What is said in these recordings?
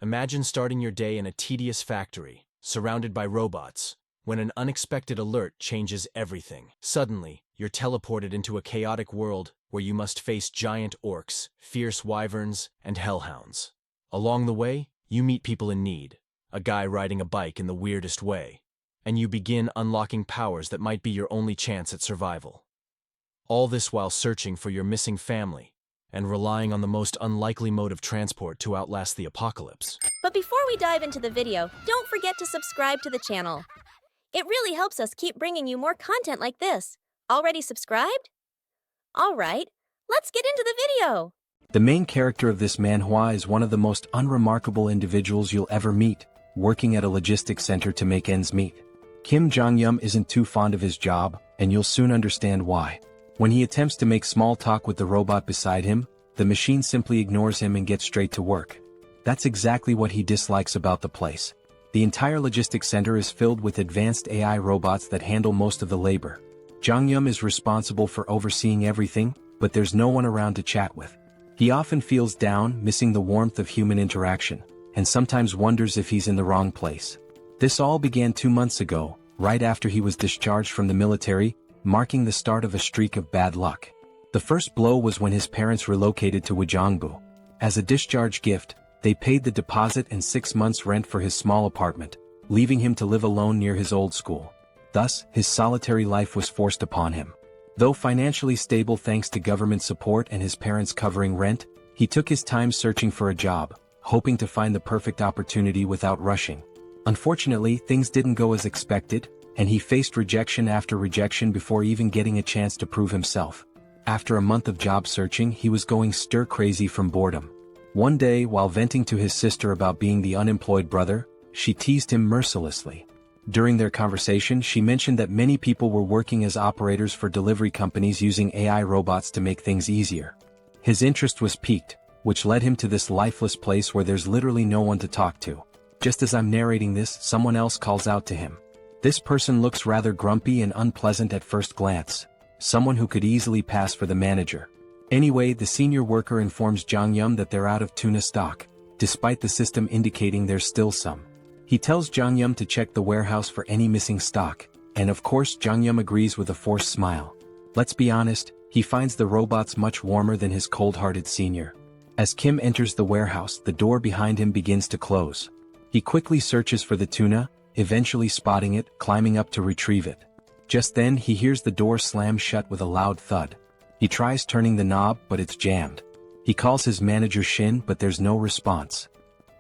Imagine starting your day in a tedious factory, surrounded by robots, when an unexpected alert changes everything. Suddenly, you're teleported into a chaotic world where you must face giant orcs, fierce wyverns, and hellhounds. Along the way, you meet people in need, a guy riding a bike in the weirdest way, and you begin unlocking powers that might be your only chance at survival. All this while searching for your missing family and relying on the most unlikely mode of transport to outlast the apocalypse. But before we dive into the video, don't forget to subscribe to the channel. It really helps us keep bringing you more content like this. Already subscribed? Alright, let's get into the video! The main character of this manhwa is one of the most unremarkable individuals you'll ever meet, working at a logistics center to make ends meet. Kim Jeong-gyeom isn't too fond of his job, and you'll soon understand why. When he attempts to make small talk with the robot beside him, the machine simply ignores him and gets straight to work. That's exactly what he dislikes about the place. The entire logistics center is filled with advanced AI robots that handle most of the labor. Jeong-gyeom is responsible for overseeing everything, but there's no one around to chat with. He often feels down, missing the warmth of human interaction, and sometimes wonders if he's in the wrong place. This all began 2 months ago, right after he was discharged from the military, marking the start of a streak of bad luck. The first blow was when his parents relocated to Wojongbu. As a discharge gift, they paid the deposit and 6 months' rent for his small apartment, leaving him to live alone near his old school. Thus, his solitary life was forced upon him. Though financially stable thanks to government support and his parents covering rent, he took his time searching for a job, hoping to find the perfect opportunity without rushing. Unfortunately, things didn't go as expected, and he faced rejection after rejection before even getting a chance to prove himself. After a month of job searching, he was going stir-crazy from boredom. One day, while venting to his sister about being the unemployed brother, she teased him mercilessly. During their conversation, she mentioned that many people were working as operators for delivery companies using AI robots to make things easier. His interest was piqued, which led him to this lifeless place where there's literally no one to talk to. Just as I'm narrating this, someone else calls out to him. This person looks rather grumpy and unpleasant at first glance. Someone who could easily pass for the manager. Anyway, the senior worker informs Jeong-gyeom that they're out of tuna stock, despite the system indicating there's still some. He tells Jeong-gyeom to check the warehouse for any missing stock, and of course Jeong-gyeom agrees with a forced smile. Let's be honest, he finds the robots much warmer than his cold-hearted senior. As Kim enters the warehouse, the door behind him begins to close. He quickly searches for the tuna, eventually spotting it, climbing up to retrieve it. Just then he hears the door slam shut with a loud thud. He tries turning the knob, but it's jammed. He calls his manager Shin, but there's no response.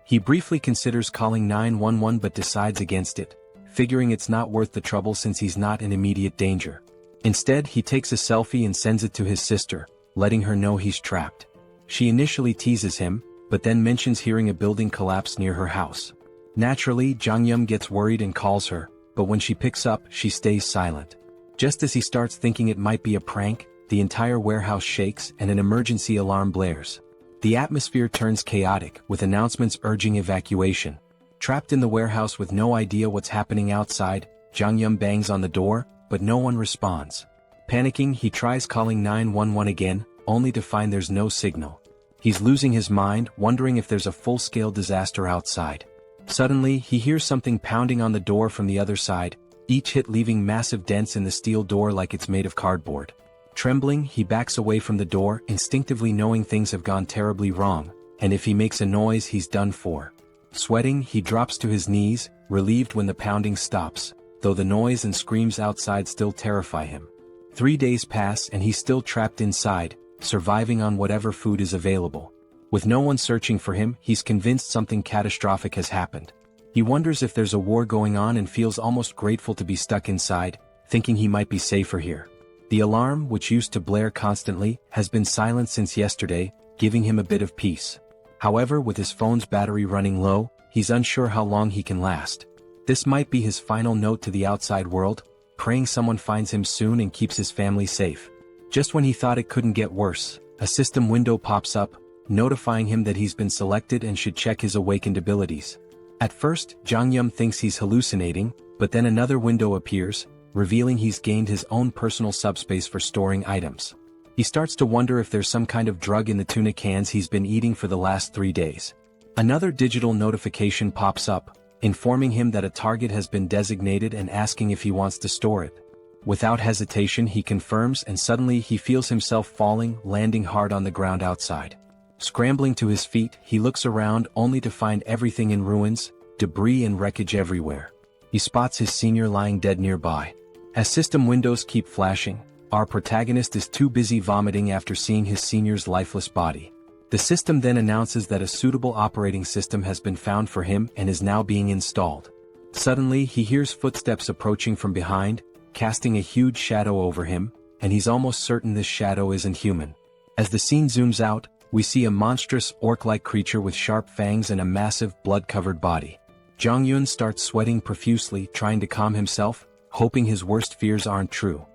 He briefly considers calling 911 but decides against it, figuring it's not worth the trouble since he's not in immediate danger. Instead, he takes a selfie and sends it to his sister, letting her know he's trapped. She initially teases him, but then mentions hearing a building collapse near her house. Naturally, Jeong-gyeom gets worried and calls her, but when she picks up, she stays silent. Just as he starts thinking it might be a prank, the entire warehouse shakes and an emergency alarm blares. The atmosphere turns chaotic, with announcements urging evacuation. Trapped in the warehouse with no idea what's happening outside, Jeong-gyeom bangs on the door, but no one responds. Panicking, he tries calling 911 again, only to find there's no signal. He's losing his mind, wondering if there's a full-scale disaster outside. Suddenly, he hears something pounding on the door from the other side, each hit leaving massive dents in the steel door like it's made of cardboard. Trembling, he backs away from the door, instinctively knowing things have gone terribly wrong, and if he makes a noise, he's done for. Sweating, he drops to his knees, relieved when the pounding stops, though the noise and screams outside still terrify him. 3 days pass and he's still trapped inside, surviving on whatever food is available. With no one searching for him, he's convinced something catastrophic has happened. He wonders if there's a war going on and feels almost grateful to be stuck inside, thinking he might be safer here. The alarm, which used to blare constantly, has been silent since yesterday, giving him a bit of peace. However, with his phone's battery running low, he's unsure how long he can last. This might be his final note to the outside world, praying someone finds him soon and keeps his family safe. Just when he thought it couldn't get worse, a system window pops up, notifying him that he's been selected and should check his awakened abilities. At first, Jeong-gyeom thinks he's hallucinating, but then another window appears, revealing he's gained his own personal subspace for storing items. He starts to wonder if there's some kind of drug in the tuna cans he's been eating for the last 3 days. Another digital notification pops up, informing him that a target has been designated and asking if he wants to store it. Without hesitation he confirms, and suddenly he feels himself falling, landing hard on the ground outside. Scrambling to his feet, he looks around only to find everything in ruins, debris and wreckage everywhere. He spots his senior lying dead nearby. As system windows keep flashing, our protagonist is too busy vomiting after seeing his senior's lifeless body. The system then announces that a suitable operating system has been found for him and is now being installed. Suddenly he hears footsteps approaching from behind, casting a huge shadow over him, and he's almost certain this shadow isn't human. As the scene zooms out, we see a monstrous orc-like creature with sharp fangs and a massive blood-covered body. Jong-yun starts sweating profusely, trying to calm himself, hoping his worst fears aren't true.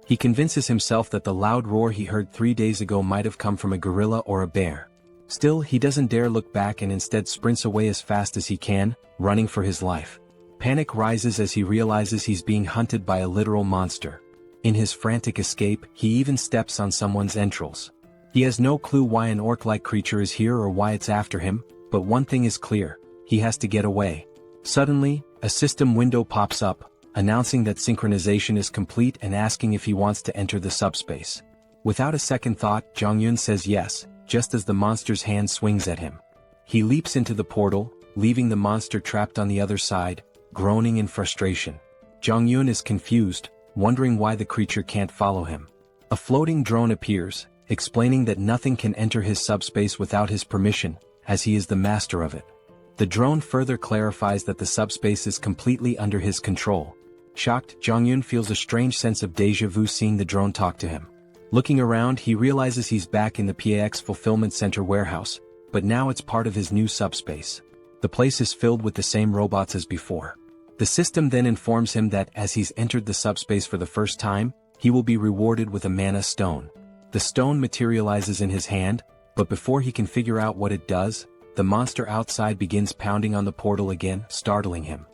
He convinces himself that the loud roar he heard 3 days ago might have come from a gorilla or a bear. Still, he doesn't dare look back and instead sprints away as fast as he can, running for his life. Panic rises as he realizes he's being hunted by a literal monster. In his frantic escape, he even steps on someone's entrails. He has no clue why an orc-like creature is here or why it's after him, but one thing is clear: he has to get away. Suddenly, a system window pops up, announcing that synchronization is complete and asking if he wants to enter the subspace. Without a second thought, Jong-yun says yes, just as the monster's hand swings at him. He leaps into the portal, leaving the monster trapped on the other side, groaning in frustration. Jong-yun is confused, wondering why the creature can't follow him. A floating drone appears, explaining that nothing can enter his subspace without his permission, as he is the master of it. The drone further clarifies that the subspace is completely under his control. Shocked, Jong-yun feels a strange sense of déjà vu seeing the drone talk to him. Looking around, he realizes he's back in the PAX Fulfillment Center warehouse, but now it's part of his new subspace. The place is filled with the same robots as before. The system then informs him that as he's entered the subspace for the first time, he will be rewarded with a mana stone. The stone materializes in his hand, but before he can figure out what it does, the monster outside begins pounding on the portal again, startling him.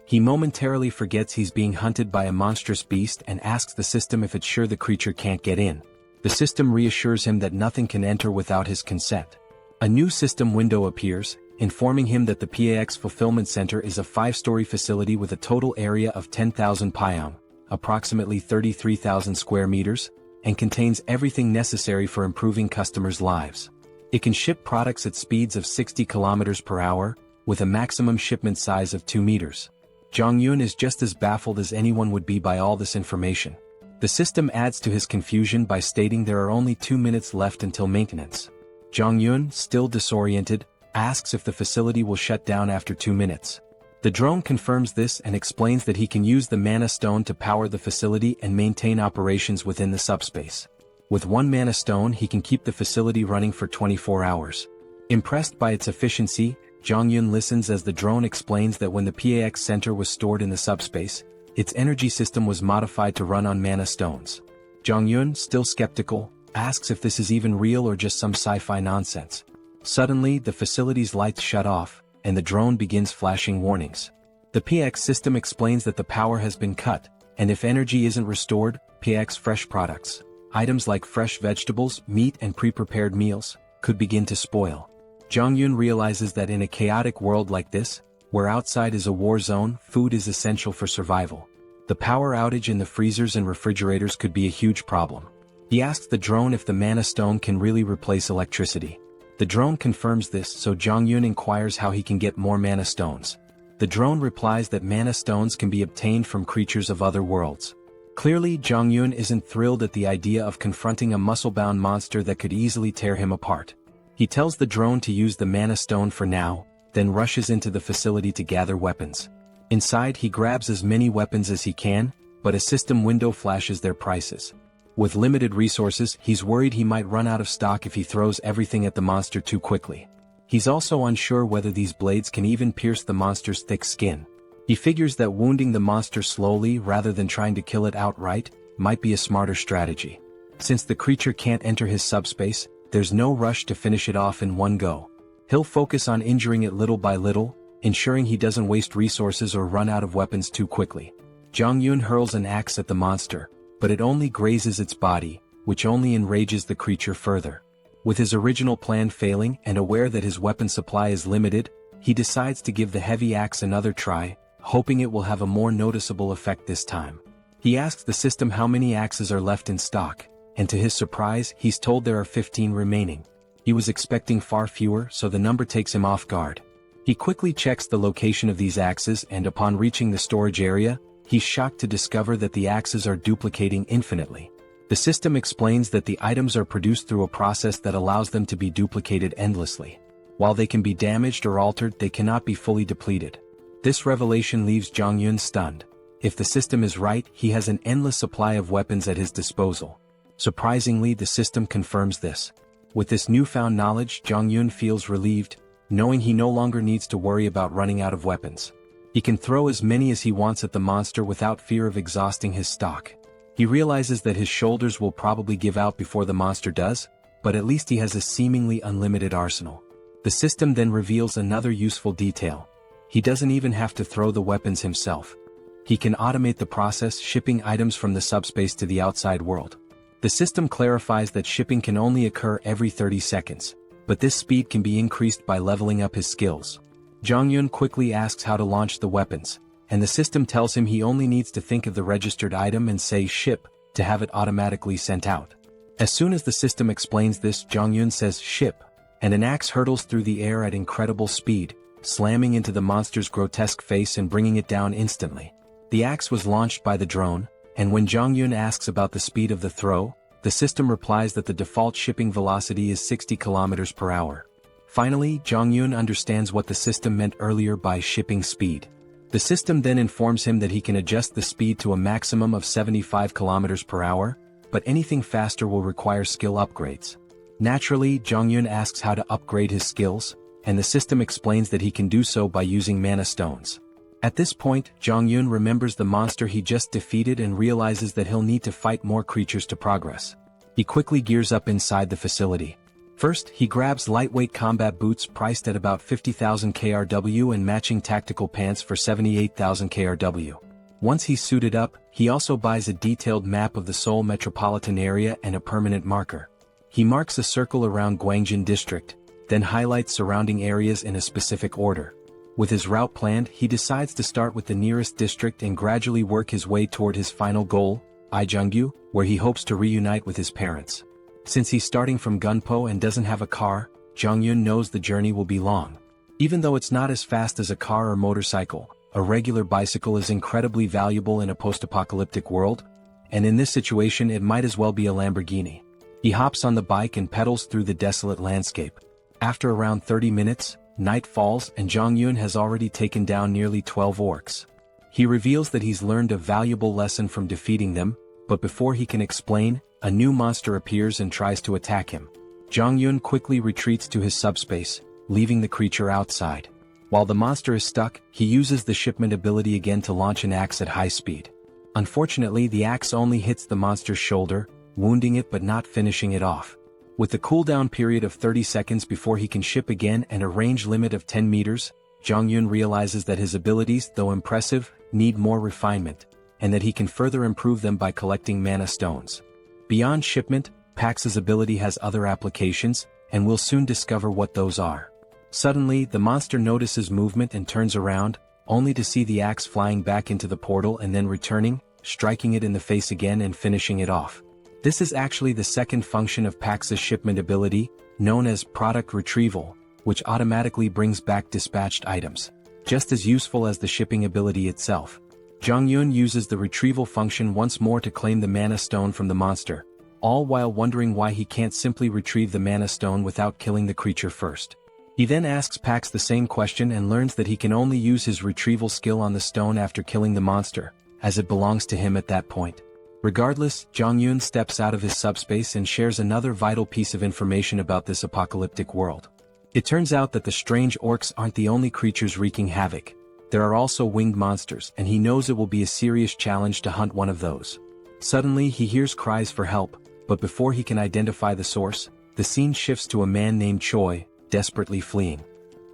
He momentarily forgets he's being hunted by a monstrous beast and asks the system if it's sure the creature can't get in. The system reassures him that nothing can enter without his consent. A new system window appears, informing him that the PAX Fulfillment Center is a 5-story facility with a total area of 10,000 pyeong, approximately 33,000 square meters, and contains everything necessary for improving customers' lives. It can ship products at speeds of 60 kilometers per hour, with a maximum shipment size of 2 meters. Jong-yun is just as baffled as anyone would be by all this information. The system adds to his confusion by stating there are only 2 minutes left until maintenance. Jong-yun, still disoriented, asks if the facility will shut down after 2 minutes. The drone confirms this and explains that he can use the mana stone to power the facility and maintain operations within the subspace. With 1 mana stone he can keep the facility running for 24 hours. Impressed by its efficiency, Jong-yun listens as the drone explains that when the PAX Center was stored in the subspace, its energy system was modified to run on mana stones. Jong-yun, still skeptical, asks if this is even real or just some sci-fi nonsense. Suddenly, the facility's lights shut off, and the drone begins flashing warnings. The PX system explains that the power has been cut, and if energy isn't restored, PX fresh products, items like fresh vegetables, meat and pre-prepared meals, could begin to spoil. Jong-yun realizes that in a chaotic world like this, where outside is a war zone, food is essential for survival. The power outage in the freezers and refrigerators could be a huge problem. He asks the drone if the mana stone can really replace electricity. The drone confirms this, so Jong-yun inquires how he can get more mana stones. The drone replies that mana stones can be obtained from creatures of other worlds. Clearly, Jong-yun isn't thrilled at the idea of confronting a muscle-bound monster that could easily tear him apart. He tells the drone to use the mana stone for now, then rushes into the facility to gather weapons. Inside he grabs as many weapons as he can, but a system window flashes their prices. With limited resources, he's worried he might run out of stock if he throws everything at the monster too quickly. He's also unsure whether these blades can even pierce the monster's thick skin. He figures that wounding the monster slowly rather than trying to kill it outright might be a smarter strategy. Since the creature can't enter his subspace, there's no rush to finish it off in one go. He'll focus on injuring it little by little, ensuring he doesn't waste resources or run out of weapons too quickly. Jong-yun hurls an axe at the monster, but it only grazes its body, which only enrages the creature further. With his original plan failing and aware that his weapon supply is limited, he decides to give the heavy axe another try, hoping it will have a more noticeable effect this time. He asks the system how many axes are left in stock, and to his surprise, he's told there are 15 remaining. He was expecting far fewer, so the number takes him off guard. He quickly checks the location of these axes, and upon reaching the storage area, he's shocked to discover that the axes are duplicating infinitely. The system explains that the items are produced through a process that allows them to be duplicated endlessly. While they can be damaged or altered, they cannot be fully depleted. This revelation leaves Jeong-gyeom stunned. If the system is right, he has an endless supply of weapons at his disposal. Surprisingly, the system confirms this. With this newfound knowledge, Jeong-gyeom feels relieved, knowing he no longer needs to worry about running out of weapons. He can throw as many as he wants at the monster without fear of exhausting his stock. He realizes that his shoulders will probably give out before the monster does, but at least he has a seemingly unlimited arsenal. The system then reveals another useful detail. He doesn't even have to throw the weapons himself. He can automate the process, shipping items from the subspace to the outside world. The system clarifies that shipping can only occur every 30 seconds, but this speed can be increased by leveling up his skills. Jeong-gyeom quickly asks how to launch the weapons, and the system tells him he only needs to think of the registered item and say ship to have it automatically sent out. As soon as the system explains this, Jeong-gyeom says ship, and an axe hurtles through the air at incredible speed, slamming into the monster's grotesque face and bringing it down instantly. The axe was launched by the drone, and when Jeong-gyeom asks about the speed of the throw, the system replies that the default shipping velocity is 60 km per hour. Finally, Jeong-gyeom understands what the system meant earlier by shipping speed. The system then informs him that he can adjust the speed to a maximum of 75 km per hour, but anything faster will require skill upgrades. Naturally, Jeong-gyeom asks how to upgrade his skills, and the system explains that he can do so by using mana stones. At this point, Jeong-gyeom remembers the monster he just defeated and realizes that he'll need to fight more creatures to progress. He quickly gears up inside the facility. First, he grabs lightweight combat boots priced at about 50,000 KRW and matching tactical pants for 78,000 KRW. Once he's suited up, he also buys a detailed map of the Seoul metropolitan area and a permanent marker. He marks a circle around Gwangjin district, then highlights surrounding areas in a specific order. With his route planned, he decides to start with the nearest district and gradually work his way toward his final goal, Ijeonggu, where he hopes to reunite with his parents. Since he's starting from Gunpo and doesn't have a car, Jeong-gyeom knows the journey will be long. Even though it's not as fast as a car or motorcycle, a regular bicycle is incredibly valuable in a post-apocalyptic world, and in this situation it might as well be a Lamborghini. He hops on the bike and pedals through the desolate landscape. After around 30 minutes, night falls and Jeong-gyeom has already taken down nearly 12 orcs. He reveals that he's learned a valuable lesson from defeating them, but before he can explain, a new monster appears and tries to attack him. Jeong-gyeom quickly retreats to his subspace, leaving the creature outside. While the monster is stuck, he uses the shipment ability again to launch an axe at high speed. Unfortunately, the axe only hits the monster's shoulder, wounding it but not finishing it off. With a cooldown period of 30 seconds before he can ship again and a range limit of 10 meters, Jeong-gyeom realizes that his abilities, though impressive, need more refinement, and that he can further improve them by collecting mana stones. Beyond shipment, Pax's ability has other applications, and we'll soon discover what those are. Suddenly, the monster notices movement and turns around, only to see the axe flying back into the portal and then returning, striking it in the face again and finishing it off. This is actually the second function of Pax's shipment ability, known as product retrieval, which automatically brings back dispatched items, just as useful as the shipping ability itself. Jeong-gyeom uses the retrieval function once more to claim the mana stone from the monster, all while wondering why he can't simply retrieve the mana stone without killing the creature first. He then asks Pax the same question and learns that he can only use his retrieval skill on the stone after killing the monster, as it belongs to him at that point. Regardless, Jeong-gyeom steps out of his subspace and shares another vital piece of information about this apocalyptic world. It turns out that the strange orcs aren't the only creatures wreaking havoc. There are also winged monsters, and he knows it will be a serious challenge to hunt one of those. Suddenly, he hears cries for help, but before he can identify the source, the scene shifts to a man named Choi, desperately fleeing.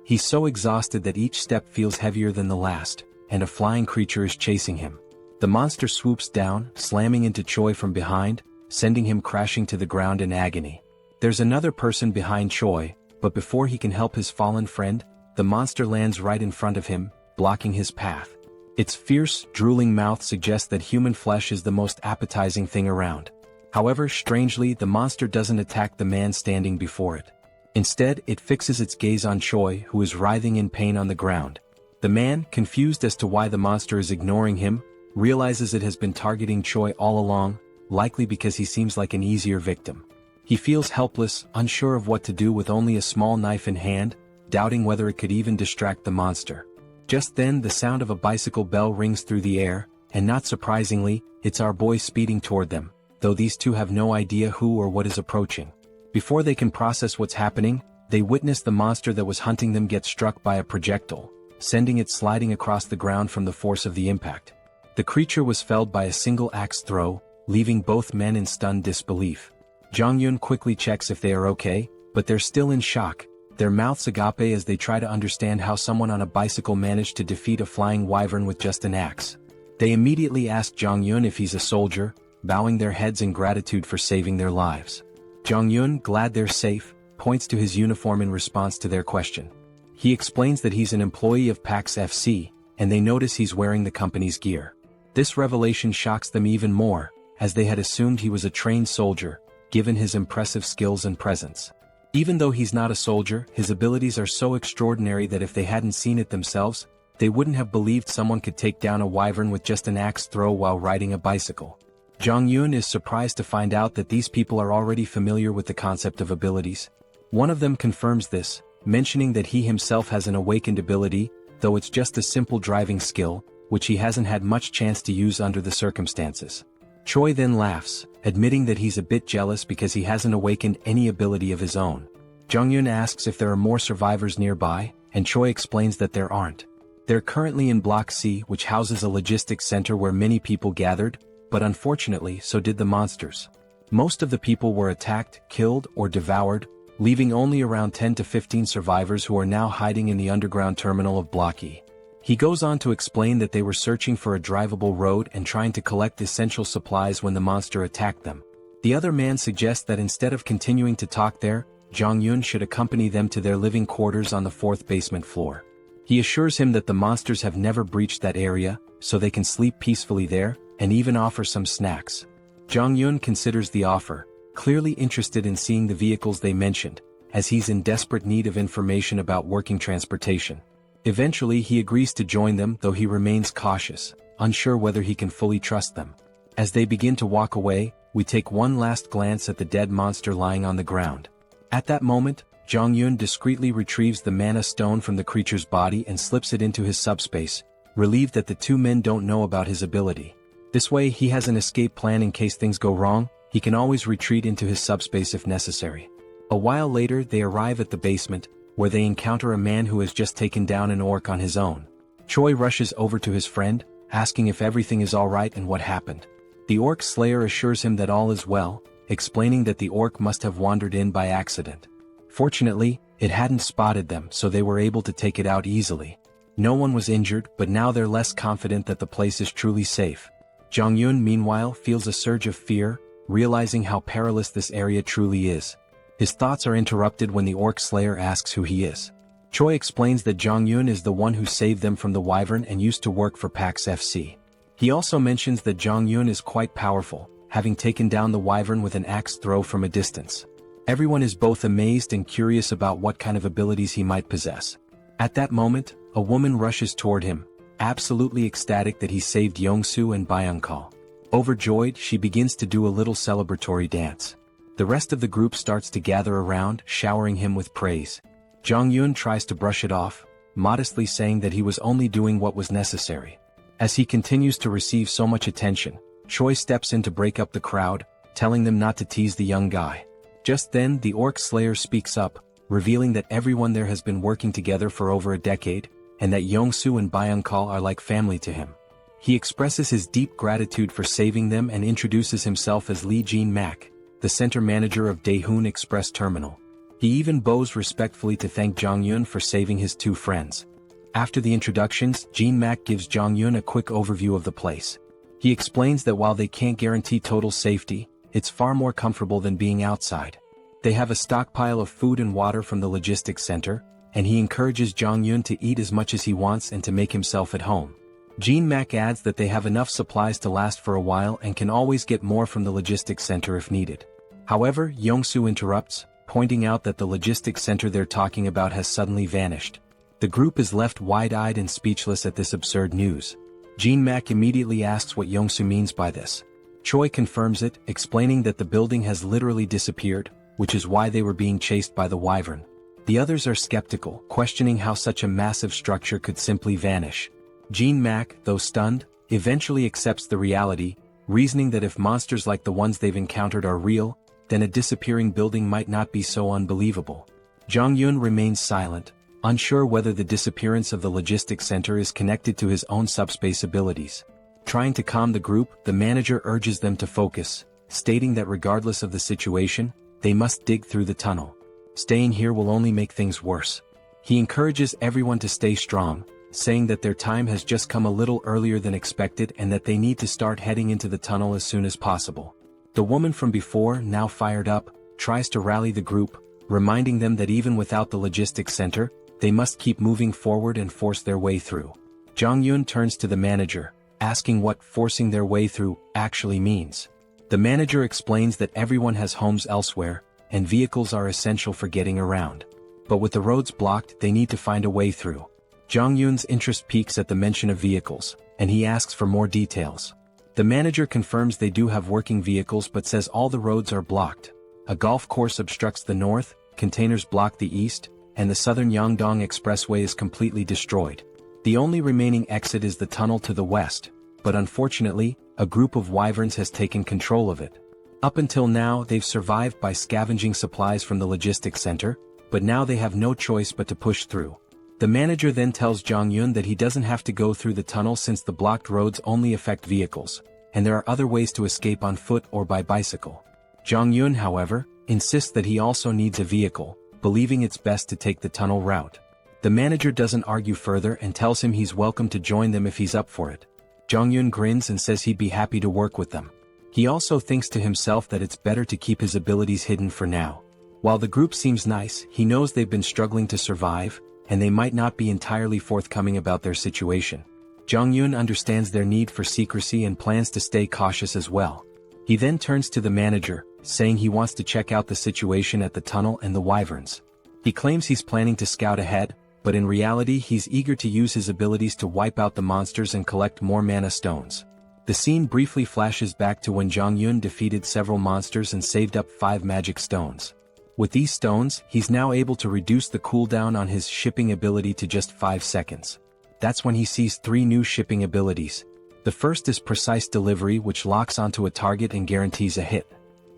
He's so exhausted that each step feels heavier than the last, and a flying creature is chasing him. The monster swoops down, slamming into Choi from behind, sending him crashing to the ground in agony. There's another person behind Choi, but before he can help his fallen friend, the monster lands right in front of him, blocking his path. Its fierce, drooling mouth suggests that human flesh is the most appetizing thing around. However, strangely, the monster doesn't attack the man standing before it. Instead, it fixes its gaze on Choi, who is writhing in pain on the ground. The man, confused as to why the monster is ignoring him, realizes it has been targeting Choi all along, likely because he seems like an easier victim. He feels helpless, unsure of what to do with only a small knife in hand, doubting whether it could even distract the monster. Just then, the sound of a bicycle bell rings through the air, and not surprisingly, it's our boy speeding toward them, though these two have no idea who or what is approaching. Before they can process what's happening, they witness the monster that was hunting them get struck by a projectile, sending it sliding across the ground from the force of the impact. The creature was felled by a single axe throw, leaving both men in stunned disbelief. Jong-yeon quickly checks if they are okay, but they're still in shock, their mouths agape as they try to understand how someone on a bicycle managed to defeat a flying wyvern with just an axe. They immediately ask Jong-yeon if he's a soldier, bowing their heads in gratitude for saving their lives. Jong-yeon, glad they're safe, points to his uniform in response to their question. He explains that he's an employee of PAX FC, and they notice he's wearing the company's gear. This revelation shocks them even more, as they had assumed he was a trained soldier, given his impressive skills and presence. Even though he's not a soldier, his abilities are so extraordinary that if they hadn't seen it themselves, they wouldn't have believed someone could take down a wyvern with just an axe throw while riding a bicycle. Jong-yeon is surprised to find out that these people are already familiar with the concept of abilities. One of them confirms this, mentioning that he himself has an awakened ability, though it's just a simple driving skill, which he hasn't had much chance to use under the circumstances. Choi then laughs, admitting that he's a bit jealous because he hasn't awakened any ability of his own. Jong-yeon asks if there are more survivors nearby, and Choi explains that there aren't. They're currently in Block C, which houses a logistics center where many people gathered, but unfortunately so did the monsters. Most of the people were attacked, killed, or devoured, leaving only around 10 to 15 survivors who are now hiding in the underground terminal of Block E. He goes on to explain that they were searching for a drivable road and trying to collect essential supplies when the monster attacked them. The other man suggests that instead of continuing to talk there, Jong-yeon should accompany them to their living quarters on the 4th basement floor. He assures him that the monsters have never breached that area, so they can sleep peacefully there, and even offer some snacks. Jong-yeon considers the offer, clearly interested in seeing the vehicles they mentioned, as he's in desperate need of information about working transportation. Eventually he agrees to join them, though he remains cautious, unsure whether he can fully trust them. As they begin to walk away, we take one last glance at the dead monster lying on the ground. At that moment, Jong-yeon discreetly retrieves the mana stone from the creature's body and slips it into his subspace, relieved that the two men don't know about his ability. This way he has an escape plan in case things go wrong. He can always retreat into his subspace if necessary. A while later they arrive at the basement, where they encounter a man who has just taken down an orc on his own. Choi rushes over to his friend, asking if everything is alright and what happened. The orc slayer assures him that all is well, explaining that the orc must have wandered in by accident. Fortunately, it hadn't spotted them, so they were able to take it out easily. No one was injured, but now they're less confident that the place is truly safe. Jong-yeon meanwhile feels a surge of fear, realizing how perilous this area truly is. His thoughts are interrupted when the orc slayer asks who he is. Choi explains that Jong-yeon is the one who saved them from the wyvern and used to work for PAX FC. He also mentions that Jong-yeon is quite powerful, having taken down the wyvern with an axe throw from a distance. Everyone is both amazed and curious about what kind of abilities he might possess. At that moment, a woman rushes toward him, absolutely ecstatic that he saved Yongsoo and Byung-kal. Overjoyed, she begins to do a little celebratory dance. The rest of the group starts to gather around, showering him with praise. Jong-yeon tries to brush it off, modestly saying that he was only doing what was necessary. As he continues to receive so much attention, Choi steps in to break up the crowd, telling them not to tease the young guy. Just then, the orc slayer speaks up, revealing that everyone there has been working together for over a decade, and that Yongsoo and Byung-kal are like family to him. He expresses his deep gratitude for saving them and introduces himself as Lee Jin-mak, the center manager of Daehoon Express Terminal. He even bows respectfully to thank Jong-yeon for saving his two friends. After the introductions, Jin-mak gives Jong-yeon a quick overview of the place. He explains that while they can't guarantee total safety, it's far more comfortable than being outside. They have a stockpile of food and water from the logistics center, and he encourages Jong-yun to eat as much as he wants and to make himself at home. Jin-mak adds that they have enough supplies to last for a while and can always get more from the logistics center if needed. However, Yong-soo interrupts, pointing out that the logistics center they're talking about has suddenly vanished. The group is left wide-eyed and speechless at this absurd news. Jin-mak immediately asks what Yong-soo means by this. Choi confirms it, explaining that the building has literally disappeared, which is why they were being chased by the wyvern. The others are skeptical, questioning how such a massive structure could simply vanish. Jin-mak, though stunned, eventually accepts the reality, reasoning that if monsters like the ones they've encountered are real, then a disappearing building might not be so unbelievable. Jong-yun remains silent, unsure whether the disappearance of the logistics center is connected to his own subspace abilities. Trying to calm the group, the manager urges them to focus, stating that regardless of the situation, they must dig through the tunnel. Staying here will only make things worse. He encourages everyone to stay strong, saying that their time has just come a little earlier than expected and that they need to start heading into the tunnel as soon as possible. The woman from before, now fired up, tries to rally the group, reminding them that even without the logistics center, they must keep moving forward and force their way through. Jong-yun turns to the manager, asking what forcing their way through actually means. The manager explains that everyone has homes elsewhere, and vehicles are essential for getting around. But with the roads blocked, they need to find a way through. Jong-yun's interest peaks at the mention of vehicles, and he asks for more details. The manager confirms they do have working vehicles but says all the roads are blocked. A golf course obstructs the north, containers block the east, and the southern Yangdong Expressway is completely destroyed. The only remaining exit is the tunnel to the west, but unfortunately, a group of wyverns has taken control of it. Up until now, they've survived by scavenging supplies from the logistics center, but now they have no choice but to push through. The manager then tells Jong-yun that he doesn't have to go through the tunnel since the blocked roads only affect vehicles, and there are other ways to escape on foot or by bicycle. Jong-yun, however, insists that he also needs a vehicle, believing it's best to take the tunnel route. The manager doesn't argue further and tells him he's welcome to join them if he's up for it. Jong-yun grins and says he'd be happy to work with them. He also thinks to himself that it's better to keep his abilities hidden for now. While the group seems nice, he knows they've been struggling to survive, and they might not be entirely forthcoming about their situation. Jong-yun understands their need for secrecy and plans to stay cautious as well. He then turns to the manager, saying he wants to check out the situation at the tunnel and the wyverns. He claims he's planning to scout ahead, but in reality he's eager to use his abilities to wipe out the monsters and collect more mana stones. The scene briefly flashes back to when Jong-yun defeated several monsters and saved up 5 magic stones. With these stones, he's now able to reduce the cooldown on his shipping ability to just 5 seconds. That's when he sees 3 new shipping abilities. The first is precise delivery, which locks onto a target and guarantees a hit.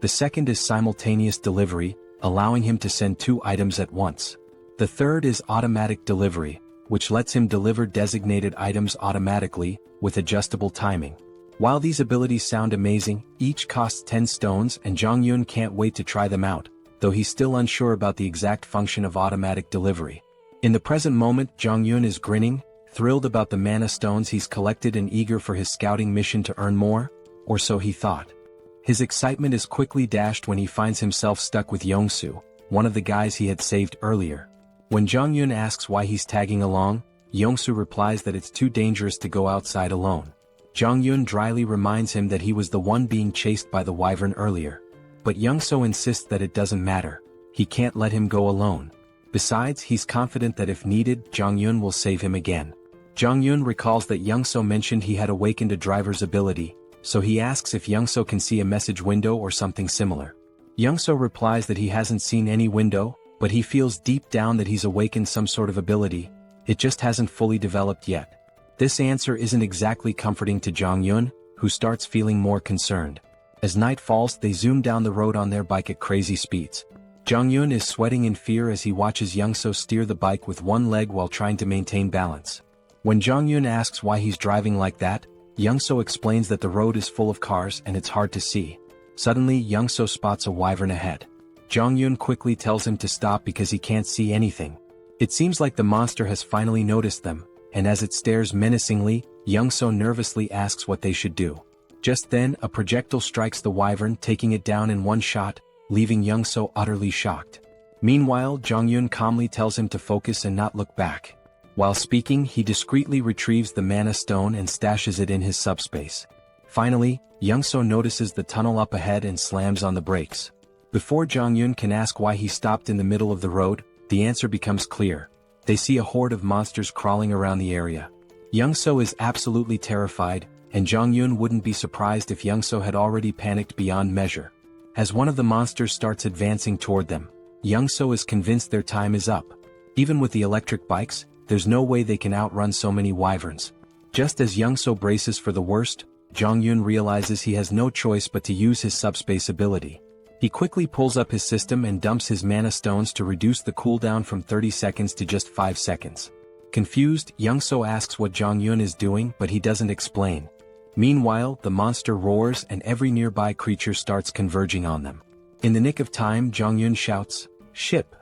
The second is simultaneous delivery, allowing him to send 2 items at once. The third is automatic delivery, which lets him deliver designated items automatically, with adjustable timing. While these abilities sound amazing, each costs 10 stones and Jong-yun can't wait to try them out, though he's still unsure about the exact function of automatic delivery. In the present moment, Jong-yun is grinning, thrilled about the mana stones he's collected and eager for his scouting mission to earn more, or so he thought. His excitement is quickly dashed when he finds himself stuck with Yong-soo, one of the guys he had saved earlier. When Jong-yun asks why he's tagging along, Yong-soo replies that it's too dangerous to go outside alone. Jong-yun dryly reminds him that he was the one being chased by the wyvern earlier. But Yong-soo insists that it doesn't matter. He can't let him go alone. Besides, he's confident that if needed, Jong-yun will save him again. Jong-yun recalls that Yong-soo mentioned he had awakened a driver's ability, so he asks if Yong-soo can see a message window or something similar. Yong-soo replies that he hasn't seen any window, but he feels deep down that he's awakened some sort of ability. It just hasn't fully developed yet. This answer isn't exactly comforting to Jong-yun, who starts feeling more concerned. As night falls, they zoom down the road on their bike at crazy speeds. Jong-yun is sweating in fear as he watches Yong-soo steer the bike with one leg while trying to maintain balance. When Jong-yun asks why he's driving like that, Yong-soo explains that the road is full of cars and it's hard to see. Suddenly, Yong-soo spots a wyvern ahead. Jong-yun quickly tells him to stop because he can't see anything. It seems like the monster has finally noticed them, and as it stares menacingly, Yong-soo nervously asks what they should do. Just then, a projectile strikes the wyvern, taking it down in one shot, leaving Young-so utterly shocked. Meanwhile, Jong-yun calmly tells him to focus and not look back. While speaking, he discreetly retrieves the mana stone and stashes it in his subspace. Finally, Young-so notices the tunnel up ahead and slams on the brakes. Before Jong-yun can ask why he stopped in the middle of the road, the answer becomes clear. They see a horde of monsters crawling around the area. Young-so is absolutely terrified, and Jong-yun wouldn't be surprised if Young-so had already panicked beyond measure. As one of the monsters starts advancing toward them, Young-so is convinced their time is up. Even with the electric bikes, there's no way they can outrun so many wyverns. Just as Young-so braces for the worst, Jong-yun realizes he has no choice but to use his subspace ability. He quickly pulls up his system and dumps his mana stones to reduce the cooldown from 30 seconds to just 5 seconds. Confused, Young-so asks what Jong-yun is doing, but he doesn't explain. Meanwhile, the monster roars and every nearby creature starts converging on them. In the nick of time, Jong-yun shouts, "Ship!"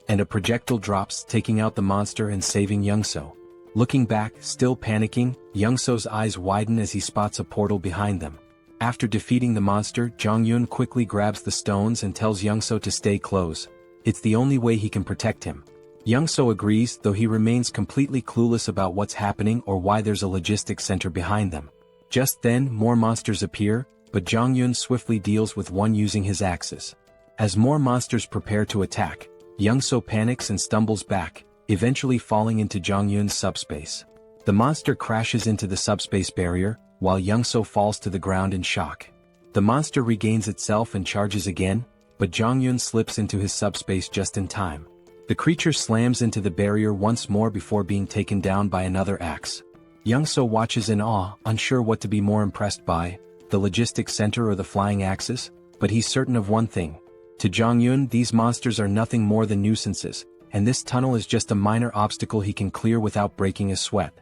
and a projectile drops, taking out the monster and saving Young-so. Looking back, still panicking, Young-so's eyes widen as he spots a portal behind them. After defeating the monster, Jong-yun quickly grabs the stones and tells Young-so to stay close. It's the only way he can protect him. Young-so agrees, though he remains completely clueless about what's happening or why there's a logistics center behind them. Just then, more monsters appear, but Jong-yun swiftly deals with one using his axes. As more monsters prepare to attack, Young-so panics and stumbles back, eventually falling into Jong-yun's subspace. The monster crashes into the subspace barrier, while Young-so falls to the ground in shock. The monster regains itself and charges again, but Jong-yun slips into his subspace just in time. The creature slams into the barrier once more before being taken down by another axe. Young-so watches in awe, unsure what to be more impressed by, the logistics center or the flying axes, but he's certain of one thing. To Jong-yun, these monsters are nothing more than nuisances, and this tunnel is just a minor obstacle he can clear without breaking a sweat.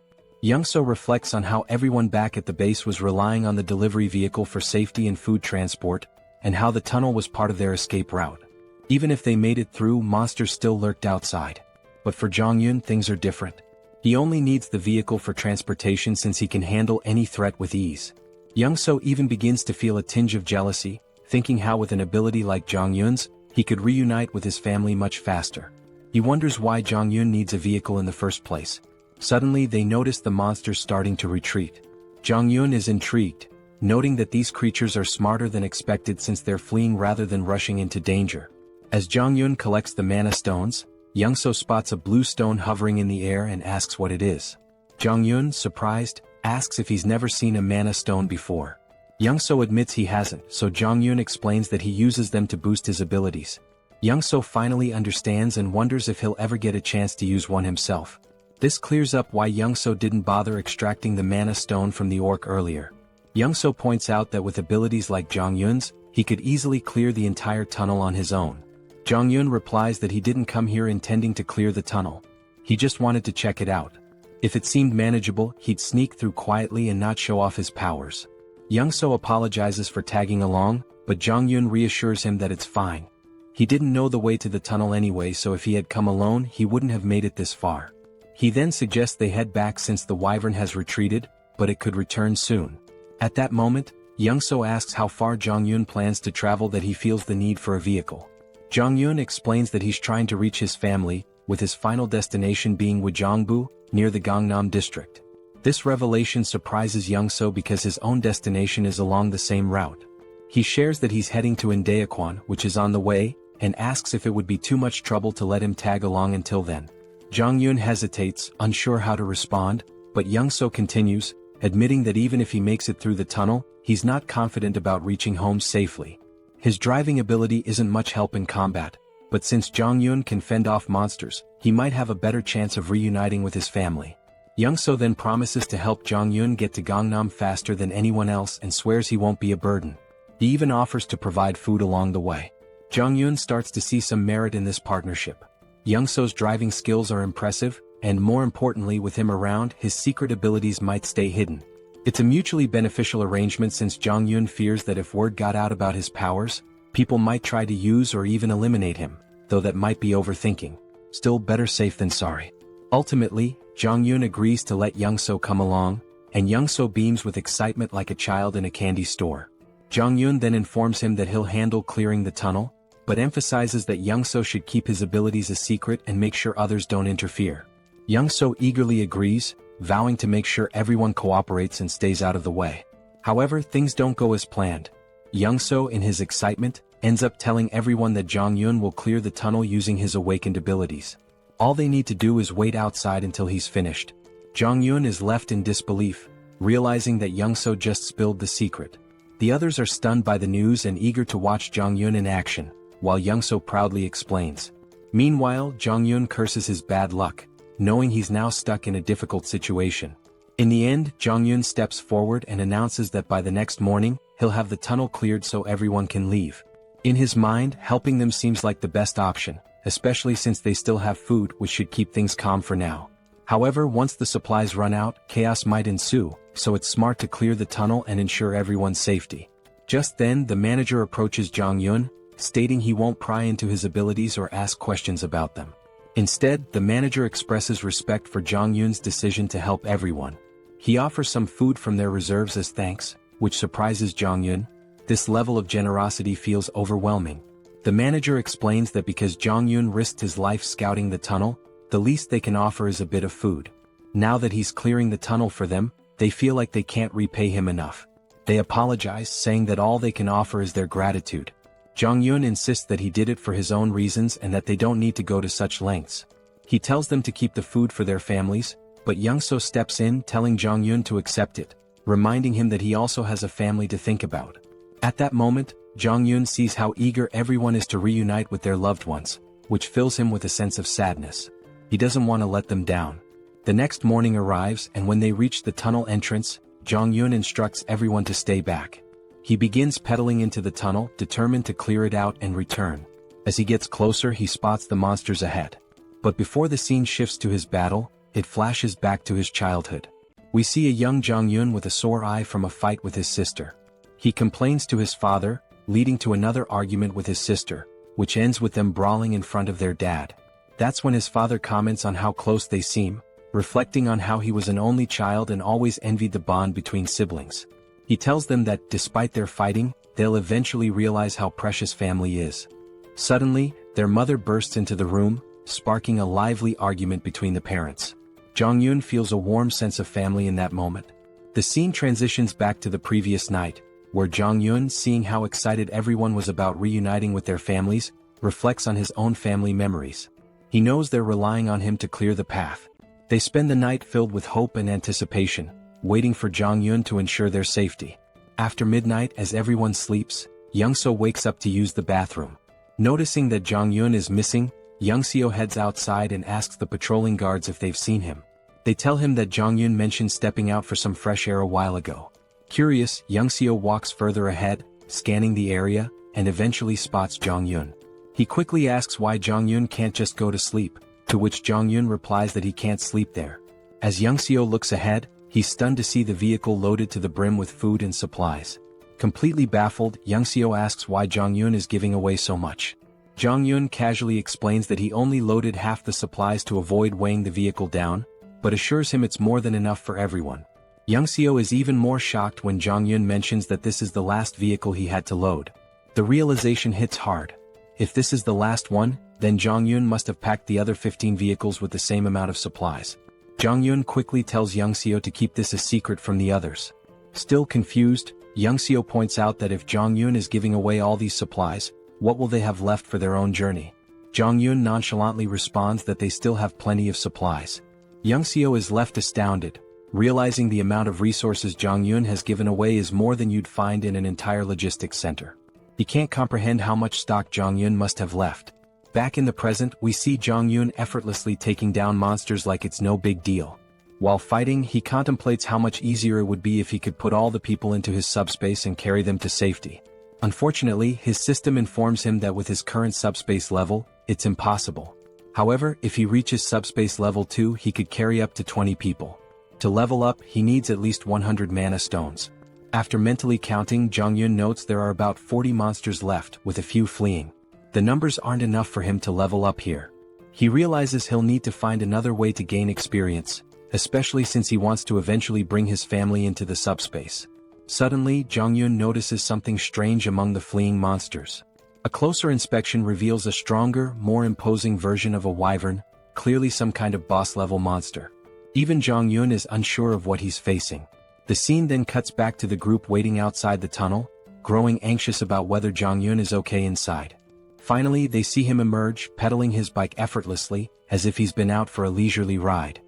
Young-so reflects on how everyone back at the base was relying on the delivery vehicle for safety and food transport, and how the tunnel was part of their escape route. Even if they made it through, monsters still lurked outside. But for Jong-yun, things are different. He only needs the vehicle for transportation since he can handle any threat with ease. Young-so even begins to feel a tinge of jealousy, thinking how with an ability like Jong-yun's, he could reunite with his family much faster. He wonders why Jong-yun needs a vehicle in the first place. Suddenly they notice the monsters starting to retreat. Jong-yun is intrigued, noting that these creatures are smarter than expected since they're fleeing rather than rushing into danger. As Jong-yun collects the mana stones, Young-so spots a blue stone hovering in the air and asks what it is. Jong-yun, surprised, asks if he's never seen a mana stone before. Young-so admits he hasn't, so Jong-yun explains that he uses them to boost his abilities. Young-so finally understands and wonders if he'll ever get a chance to use one himself. This clears up why Young-so didn't bother extracting the mana stone from the orc earlier. Young-so points out that with abilities like Jong-yun's, he could easily clear the entire tunnel on his own. Jong-yun replies that he didn't come here intending to clear the tunnel. He just wanted to check it out. If it seemed manageable, he'd sneak through quietly and not show off his powers. Young-so apologizes for tagging along, but Jong-yun reassures him that it's fine. He didn't know the way to the tunnel anyway, so if he had come alone, he wouldn't have made it this far. He then suggests they head back since the wyvern has retreated, but it could return soon. At that moment, Young-so asks how far Jong-yun plans to travel that he feels the need for a vehicle. Jong-yun explains that he's trying to reach his family, with his final destination being Wojongbu, near the Gangnam district. This revelation surprises Young-so because his own destination is along the same route. He shares that he's heading to Indaequan, which is on the way, and asks if it would be too much trouble to let him tag along until then. Jong-yun hesitates, unsure how to respond, but Young-so continues, admitting that even if he makes it through the tunnel, he's not confident about reaching home safely. His driving ability isn't much help in combat, but since Jong-yun can fend off monsters, he might have a better chance of reuniting with his family. Young-so then promises to help Jong-yun get to Gangnam faster than anyone else and swears he won't be a burden. He even offers to provide food along the way. Jong-yun starts to see some merit in this partnership. Young-so's driving skills are impressive, and more importantly, with him around, his secret abilities might stay hidden. It's a mutually beneficial arrangement since Jong-yun fears that if word got out about his powers, people might try to use or even eliminate him, though that might be overthinking. Still, better safe than sorry. Ultimately, Jong-yun agrees to let Young-so come along, and Young-so beams with excitement like a child in a candy store. Jong-yun then informs him that he'll handle clearing the tunnel, but emphasizes that Young-so should keep his abilities a secret and make sure others don't interfere. Young-so eagerly agrees, vowing to make sure everyone cooperates and stays out of the way. However, things don't go as planned. Young-so, in his excitement, ends up telling everyone that Jong-yun will clear the tunnel using his awakened abilities. All they need to do is wait outside until he's finished. Jong-yun is left in disbelief, realizing that Young-so just spilled the secret. The others are stunned by the news and eager to watch Jong-yun in action, while Young-so proudly explains. Meanwhile, Jong-yun curses his bad luck, knowing he's now stuck in a difficult situation. In the end, Jong-yun steps forward and announces that by the next morning, he'll have the tunnel cleared so everyone can leave. In his mind, helping them seems like the best option, especially since they still have food, which should keep things calm for now. However, once the supplies run out, chaos might ensue, so it's smart to clear the tunnel and ensure everyone's safety. Just then, the manager approaches Jong-yun, stating he won't pry into his abilities or ask questions about them. Instead, the manager expresses respect for Jong-yun's decision to help everyone. He offers some food from their reserves as thanks, which surprises Jong-yun. This level of generosity feels overwhelming. The manager explains that because Jong-yun risked his life scouting the tunnel, the least they can offer is a bit of food. Now that he's clearing the tunnel for them, they feel like they can't repay him enough. They apologize, saying that all they can offer is their gratitude. Jong-yun insists that he did it for his own reasons and that they don't need to go to such lengths. He tells them to keep the food for their families, but Young-so steps in, telling Jong-yun to accept it, reminding him that he also has a family to think about. At that moment, Jong-yun sees how eager everyone is to reunite with their loved ones, which fills him with a sense of sadness. He doesn't want to let them down. The next morning arrives, and when they reach the tunnel entrance, Jong-yun instructs everyone to stay back. He begins pedaling into the tunnel, determined to clear it out and return. As he gets closer, he spots the monsters ahead. But before the scene shifts to his battle, it flashes back to his childhood. We see a young Jong-yun with a sore eye from a fight with his sister. He complains to his father, leading to another argument with his sister, which ends with them brawling in front of their dad. That's when his father comments on how close they seem, reflecting on how he was an only child and always envied the bond between siblings. He tells them that, despite their fighting, they'll eventually realize how precious family is. Suddenly, their mother bursts into the room, sparking a lively argument between the parents. Jong-yun feels a warm sense of family in that moment. The scene transitions back to the previous night, where Jong-yun, seeing how excited everyone was about reuniting with their families, reflects on his own family memories. He knows they're relying on him to clear the path. They spend the night filled with hope and anticipation, waiting for Jong-yun to ensure their safety. After midnight, as everyone sleeps, Young-so wakes up to use the bathroom. Noticing that Jong-yun is missing, Young-seo heads outside and asks the patrolling guards if they've seen him. They tell him that Jong-yun mentioned stepping out for some fresh air a while ago. Curious, Young-seo walks further ahead, scanning the area, and eventually spots Jong-yun. He quickly asks why Jong-yun can't just go to sleep, to which Jong-yun replies that he can't sleep there. As Young-seo looks ahead, he's stunned to see the vehicle loaded to the brim with food and supplies. Completely baffled, Young-seo asks why Jong-yun is giving away so much. Jong-yun casually explains that he only loaded half the supplies to avoid weighing the vehicle down, but assures him it's more than enough for everyone. Young-seo is even more shocked when Jong-yun mentions that this is the last vehicle he had to load. The realization hits hard. If this is the last one, then Jong-yun must have packed the other 15 vehicles with the same amount of supplies. Jong-yun quickly tells Young-seo to keep this a secret from the others. Still confused, Young-seo points out that if Jong-yun is giving away all these supplies, what will they have left for their own journey? Jong-yun nonchalantly responds that they still have plenty of supplies. Young-seo is left astounded, realizing the amount of resources Jong-yun has given away is more than you'd find in an entire logistics center. He can't comprehend how much stock Jong-yun must have left. Back in the present, we see Jong-yun effortlessly taking down monsters like it's no big deal. While fighting, he contemplates how much easier it would be if he could put all the people into his subspace and carry them to safety. Unfortunately, his system informs him that with his current subspace level, it's impossible. However, if he reaches subspace level 2, he could carry up to 20 people. To level up, he needs at least 100 mana stones. After mentally counting, Jong-yun notes there are about 40 monsters left, with a few fleeing. The numbers aren't enough for him to level up here. He realizes he'll need to find another way to gain experience, especially since he wants to eventually bring his family into the subspace. Suddenly, Jong-yun notices something strange among the fleeing monsters. A closer inspection reveals a stronger, more imposing version of a wyvern, clearly some kind of boss-level monster. Even Jong-yeon is unsure of what he's facing. The scene then cuts back to the group waiting outside the tunnel, growing anxious about whether Jong-yeon is okay inside. Finally, they see him emerge, pedaling his bike effortlessly, as if he's been out for a leisurely ride.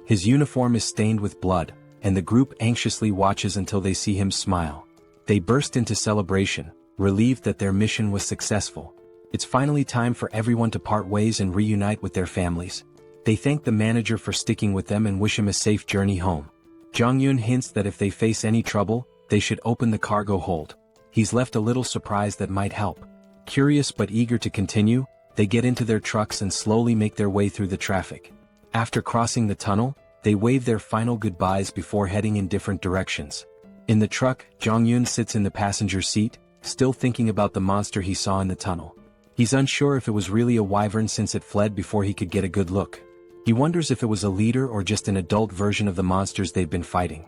His uniform is stained with blood, and the group anxiously watches until they see him smile. They burst into celebration, relieved that their mission was successful. It's finally time for everyone to part ways and reunite with their families. They thank the manager for sticking with them and wish him a safe journey home. Jong-yeon hints that if they face any trouble, they should open the cargo hold. He's left a little surprise that might help. Curious but eager to continue, they get into their trucks and slowly make their way through the traffic. After crossing the tunnel, they wave their final goodbyes before heading in different directions. In the truck, Jong-yeon sits in the passenger seat, still thinking about the monster he saw in the tunnel. He's unsure if it was really a wyvern since it fled before he could get a good look. He wonders if it was a leader or just an adult version of the monsters they've been fighting.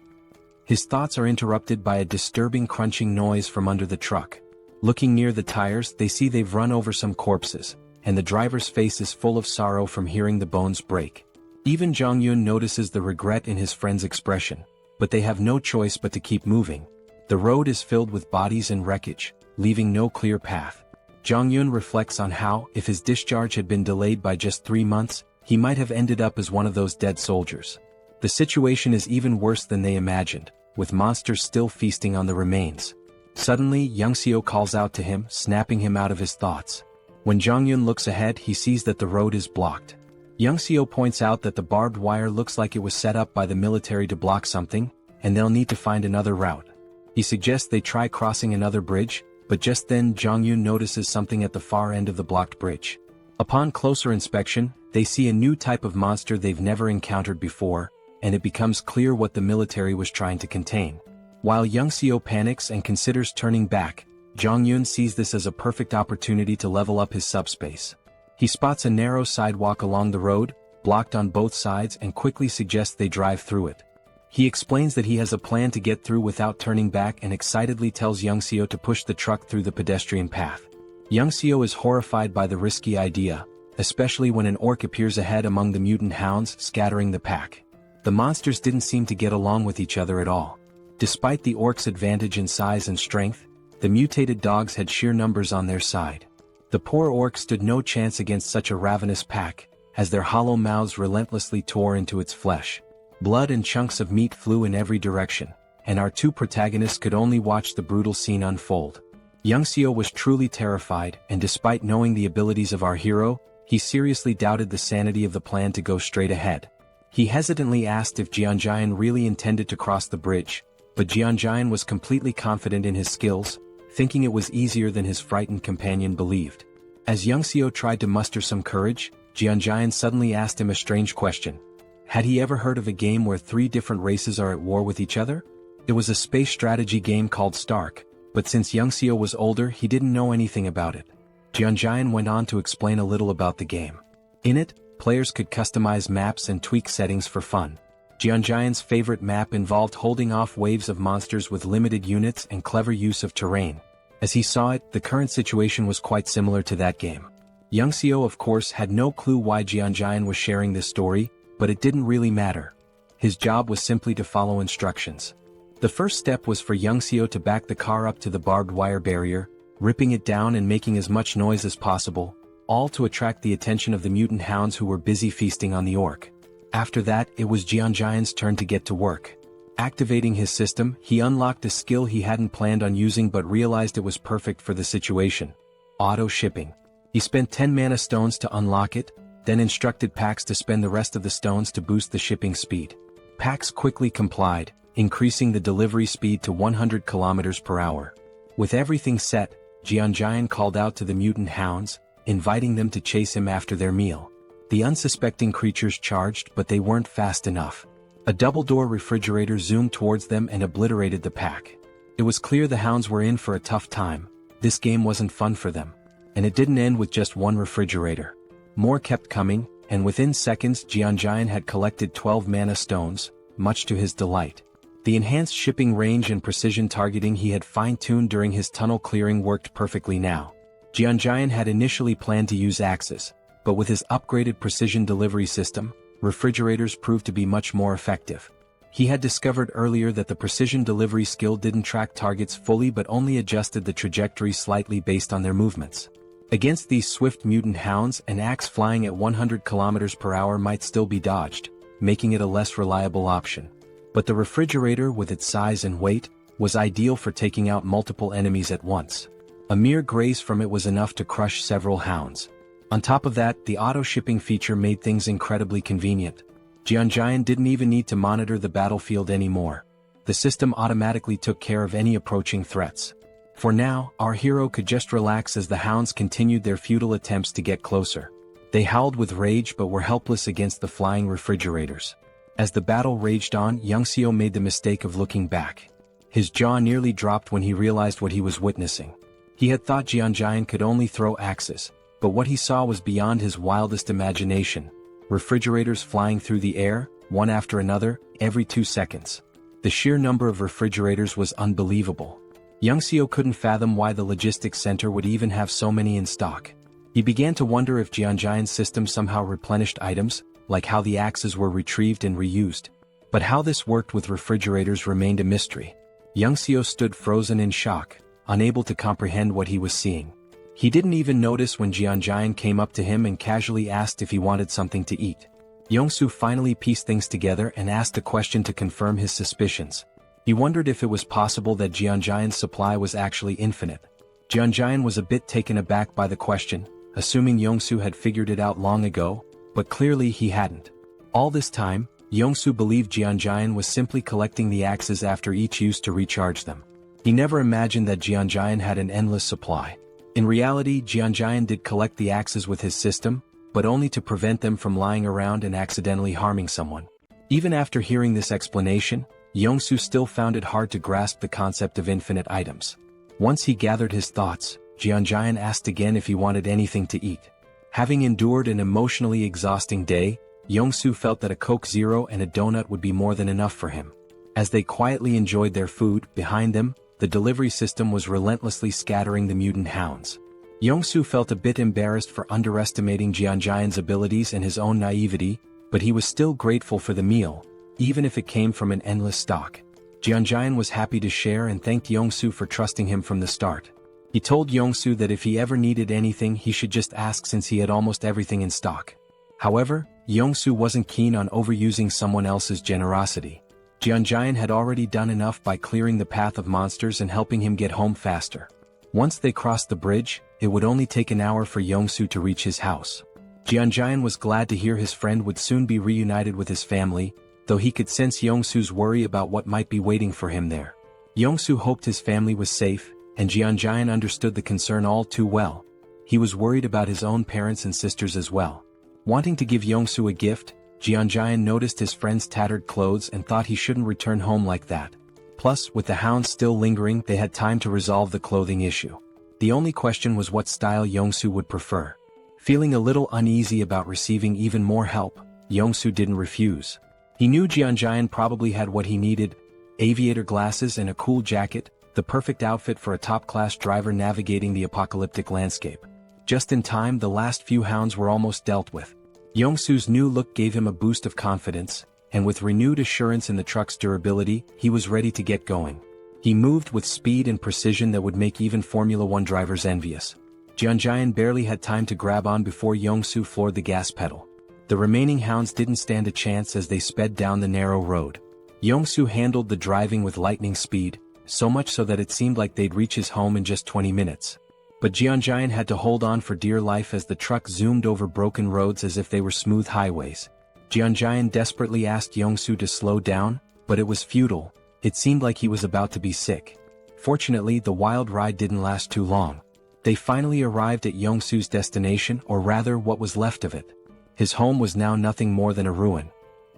His thoughts are interrupted by a disturbing crunching noise from under the truck. Looking near the tires, they see they've run over some corpses, and the driver's face is full of sorrow from hearing the bones break. Even Jong-yeon notices the regret in his friend's expression, but they have no choice but to keep moving. The road is filled with bodies and wreckage, leaving no clear path. Jong-yeon reflects on how, if his discharge had been delayed by just 3 months, he might have ended up as one of those dead soldiers. The situation is even worse than they imagined, with monsters still feasting on the remains. Suddenly, Young-seo calls out to him, snapping him out of his thoughts. When Jong-yeon looks ahead, he sees that the road is blocked. Young-seo points out that the barbed wire looks like it was set up by the military to block something, and they'll need to find another route. He suggests they try crossing another bridge, but just then Jong-yeon notices something at the far end of the blocked bridge. Upon closer inspection, they see a new type of monster they've never encountered before, and it becomes clear what the military was trying to contain. While Young-seo panics and considers turning back, Jong-yeon sees this as a perfect opportunity to level up his subspace. He spots a narrow sidewalk along the road, blocked on both sides, and quickly suggests they drive through it. He explains that he has a plan to get through without turning back and excitedly tells Young-seo to push the truck through the pedestrian path. Young-seo is horrified by the risky idea, especially when an orc appears ahead among the mutant hounds, scattering the pack. The monsters didn't seem to get along with each other at all. Despite the orcs' advantage in size and strength, the mutated dogs had sheer numbers on their side. The poor orcs stood no chance against such a ravenous pack, as their hollow mouths relentlessly tore into its flesh. Blood and chunks of meat flew in every direction, and our two protagonists could only watch the brutal scene unfold. Young-seo was truly terrified, and despite knowing the abilities of our hero, he seriously doubted the sanity of the plan to go straight ahead. He hesitantly asked if Jeonjaen really intended to cross the bridge, but Jeonjaen was completely confident in his skills, thinking it was easier than his frightened companion believed. As Young-seo tried to muster some courage, Jeonjaen suddenly asked him a strange question. Had he ever heard of a game where 3 different races are at war with each other? It was a space strategy game called Stark, but since Young-seo was older, he didn't know anything about it. Jeonjaen went on to explain a little about the game. In it, players could customize maps and tweak settings for fun. Jeonjaen's favorite map involved holding off waves of monsters with limited units and clever use of terrain. As he saw it, the current situation was quite similar to that game. Young-seo of course had no clue why Jeonjaen was sharing this story, but it didn't really matter. His job was simply to follow instructions. The first step was for Young-seo to back the car up to the barbed wire barrier, ripping it down and making as much noise as possible, all to attract the attention of the mutant hounds who were busy feasting on the orc. After that, it was Jeonjaen's turn to get to work. Activating his system, he unlocked a skill he hadn't planned on using but realized it was perfect for the situation. Auto shipping. He spent 10 mana stones to unlock it, then instructed Pax to spend the rest of the stones to boost the shipping speed. Pax quickly complied, increasing the delivery speed to 100 km per hour. With everything set, Jeonjaen called out to the mutant hounds, inviting them to chase him after their meal. The unsuspecting creatures charged, but they weren't fast enough. A double-door refrigerator zoomed towards them and obliterated the pack. It was clear the hounds were in for a tough time. This game wasn't fun for them. And it didn't end with just one refrigerator. More kept coming, and within seconds Jeonjaen had collected 12 mana stones, much to his delight. The enhanced shipping range and precision targeting he had fine-tuned during his tunnel clearing worked perfectly now. Jeonjaen had initially planned to use axes, but with his upgraded precision delivery system, refrigerators proved to be much more effective. He had discovered earlier that the precision delivery skill didn't track targets fully but only adjusted the trajectory slightly based on their movements. Against these swift mutant hounds, an axe flying at 100 kilometers per hour might still be dodged, making it a less reliable option. But the refrigerator, with its size and weight, was ideal for taking out multiple enemies at once. A mere graze from it was enough to crush several hounds. On top of that, the auto-shipping feature made things incredibly convenient. Jeonjaen didn't even need to monitor the battlefield anymore. The system automatically took care of any approaching threats. For now, our hero could just relax as the hounds continued their futile attempts to get closer. They howled with rage but were helpless against the flying refrigerators. As the battle raged on, Youngseo made the mistake of looking back. His jaw nearly dropped when he realized what he was witnessing. He had thought Jeonjaen could only throw axes, but what he saw was beyond his wildest imagination. Refrigerators flying through the air, one after another, every 2 seconds. The sheer number of refrigerators was unbelievable. Youngseo couldn't fathom why the logistics center would even have so many in stock. He began to wonder if Jeonjaen's system somehow replenished items, like how the axes were retrieved and reused. But how this worked with refrigerators remained a mystery. Youngseo stood frozen in shock, unable to comprehend what he was seeing. He didn't even notice when Jeonjaen came up to him and casually asked if he wanted something to eat. Yongsoo finally pieced things together and asked a question to confirm his suspicions. He wondered if it was possible that Jeonjaen's supply was actually infinite. Jeonjaen was a bit taken aback by the question, assuming Yongsoo had figured it out long ago, but clearly he hadn't. All this time, Yongsoo believed Jeonjaen was simply collecting the axes after each use to recharge them. He never imagined that Jeonjaen had an endless supply. In reality, Jeonjaen did collect the axes with his system, but only to prevent them from lying around and accidentally harming someone. Even after hearing this explanation, Yongsoo still found it hard to grasp the concept of infinite items. Once he gathered his thoughts, Jeonjaen asked again if he wanted anything to eat. Having endured an emotionally exhausting day, Yongsoo felt that a Coke Zero and a donut would be more than enough for him. As they quietly enjoyed their food, behind them, the delivery system was relentlessly scattering the mutant hounds. Yongsoo felt a bit embarrassed for underestimating Jeonjaen's abilities and his own naivety, but he was still grateful for the meal, even if it came from an endless stock. Jeonjaen was happy to share and thanked Yongsoo for trusting him from the start. He told Yongsoo that if he ever needed anything he should just ask since he had almost everything in stock. However, Yongsoo wasn't keen on overusing someone else's generosity. Jeonjaen had already done enough by clearing the path of monsters and helping him get home faster. Once they crossed the bridge, it would only take an hour for Yongsoo to reach his house. Jeonjaen was glad to hear his friend would soon be reunited with his family, though he could sense Yongsoo's worry about what might be waiting for him there. Yongsoo hoped his family was safe, and Jeonjaen understood the concern all too well. He was worried about his own parents and sisters as well. Wanting to give Yongsoo a gift, Jeonjaen noticed his friend's tattered clothes and thought he shouldn't return home like that. Plus, with the hounds still lingering, they had time to resolve the clothing issue. The only question was what style Yongsoo would prefer. Feeling a little uneasy about receiving even more help, Yongsoo didn't refuse. He knew Jeonjaen probably had what he needed: aviator glasses and a cool jacket, the perfect outfit for a top-class driver navigating the apocalyptic landscape. Just in time, the last few hounds were almost dealt with. Yongsoo's new look gave him a boost of confidence, and with renewed assurance in the truck's durability, he was ready to get going. He moved with speed and precision that would make even Formula One drivers envious. Jeonjaen barely had time to grab on before Yongsoo floored the gas pedal. The remaining hounds didn't stand a chance as they sped down the narrow road. Yongsoo handled the driving with lightning speed, so much so that it seemed like they'd reach his home in just 20 minutes. But Jeonjaen had to hold on for dear life as the truck zoomed over broken roads as if they were smooth highways. Jeonjaen desperately asked Yongsoo to slow down, but it was futile. It seemed like he was about to be sick. Fortunately, the wild ride didn't last too long. They finally arrived at Yongsoo's destination, or rather what was left of it. His home was now nothing more than a ruin.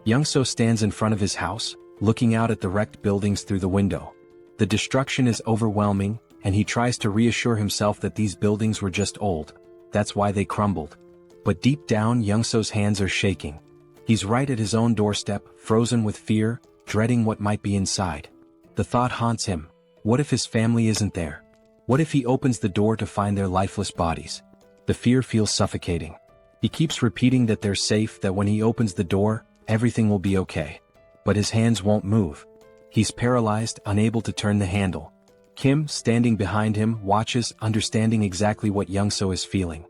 Yongsoo stands in front of his house, looking out at the wrecked buildings through the window. The destruction is overwhelming, and he tries to reassure himself that these buildings were just old. That's why they crumbled. But deep down, Yongsoo's hands are shaking. He's right at his own doorstep, frozen with fear, dreading what might be inside. The thought haunts him: what if his family isn't there? What if he opens the door to find their lifeless bodies? The fear feels suffocating. He keeps repeating that they're safe, that when he opens the door, everything will be okay. But his hands won't move. He's paralyzed, unable to turn the handle. Kim, standing behind him, watches, understanding exactly what Young-so is feeling.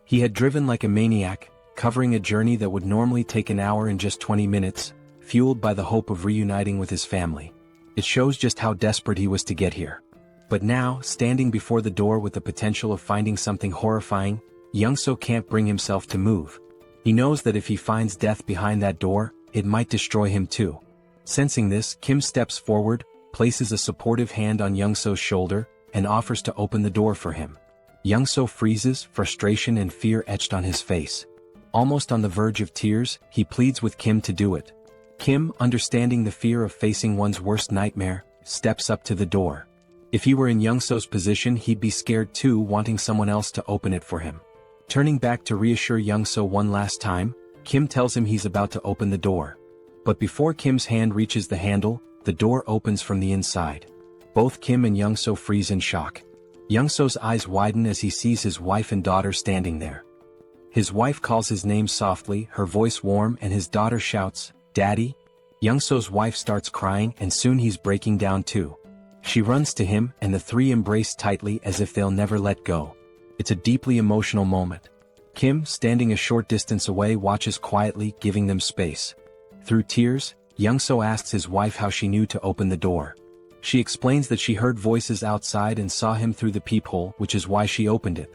He had driven like a maniac, covering a journey that would normally take an hour in just 20 minutes, fueled by the hope of reuniting with his family. It shows just how desperate he was to get here. But now, standing before the door with the potential of finding something horrifying, Young-so can't bring himself to move. He knows that if he finds death behind that door, it might destroy him too. Sensing this, Kim steps forward, places a supportive hand on Young-so's shoulder, and offers to open the door for him. Young-so freezes, frustration and fear etched on his face. Almost on the verge of tears, he pleads with Kim to do it. Kim, understanding the fear of facing one's worst nightmare, steps up to the door. If he were in Young-so's position, he'd be scared too, wanting someone else to open it for him. Turning back to reassure Young-so one last time, Kim tells him he's about to open the door. But before Kim's hand reaches the handle, the door opens from the inside. Both Kim and Young-so freeze in shock. Young-so's eyes widen as he sees his wife and daughter standing there. His wife calls his name softly, her voice warm, and his daughter shouts, "Daddy?" Young-so's wife starts crying, and soon he's breaking down too. She runs to him, and the three embrace tightly as if they'll never let go. It's a deeply emotional moment. Kim, standing a short distance away, watches quietly, giving them space. Through tears, Young-so asks his wife how she knew to open the door. She explains that she heard voices outside and saw him through the peephole, which is why she opened it.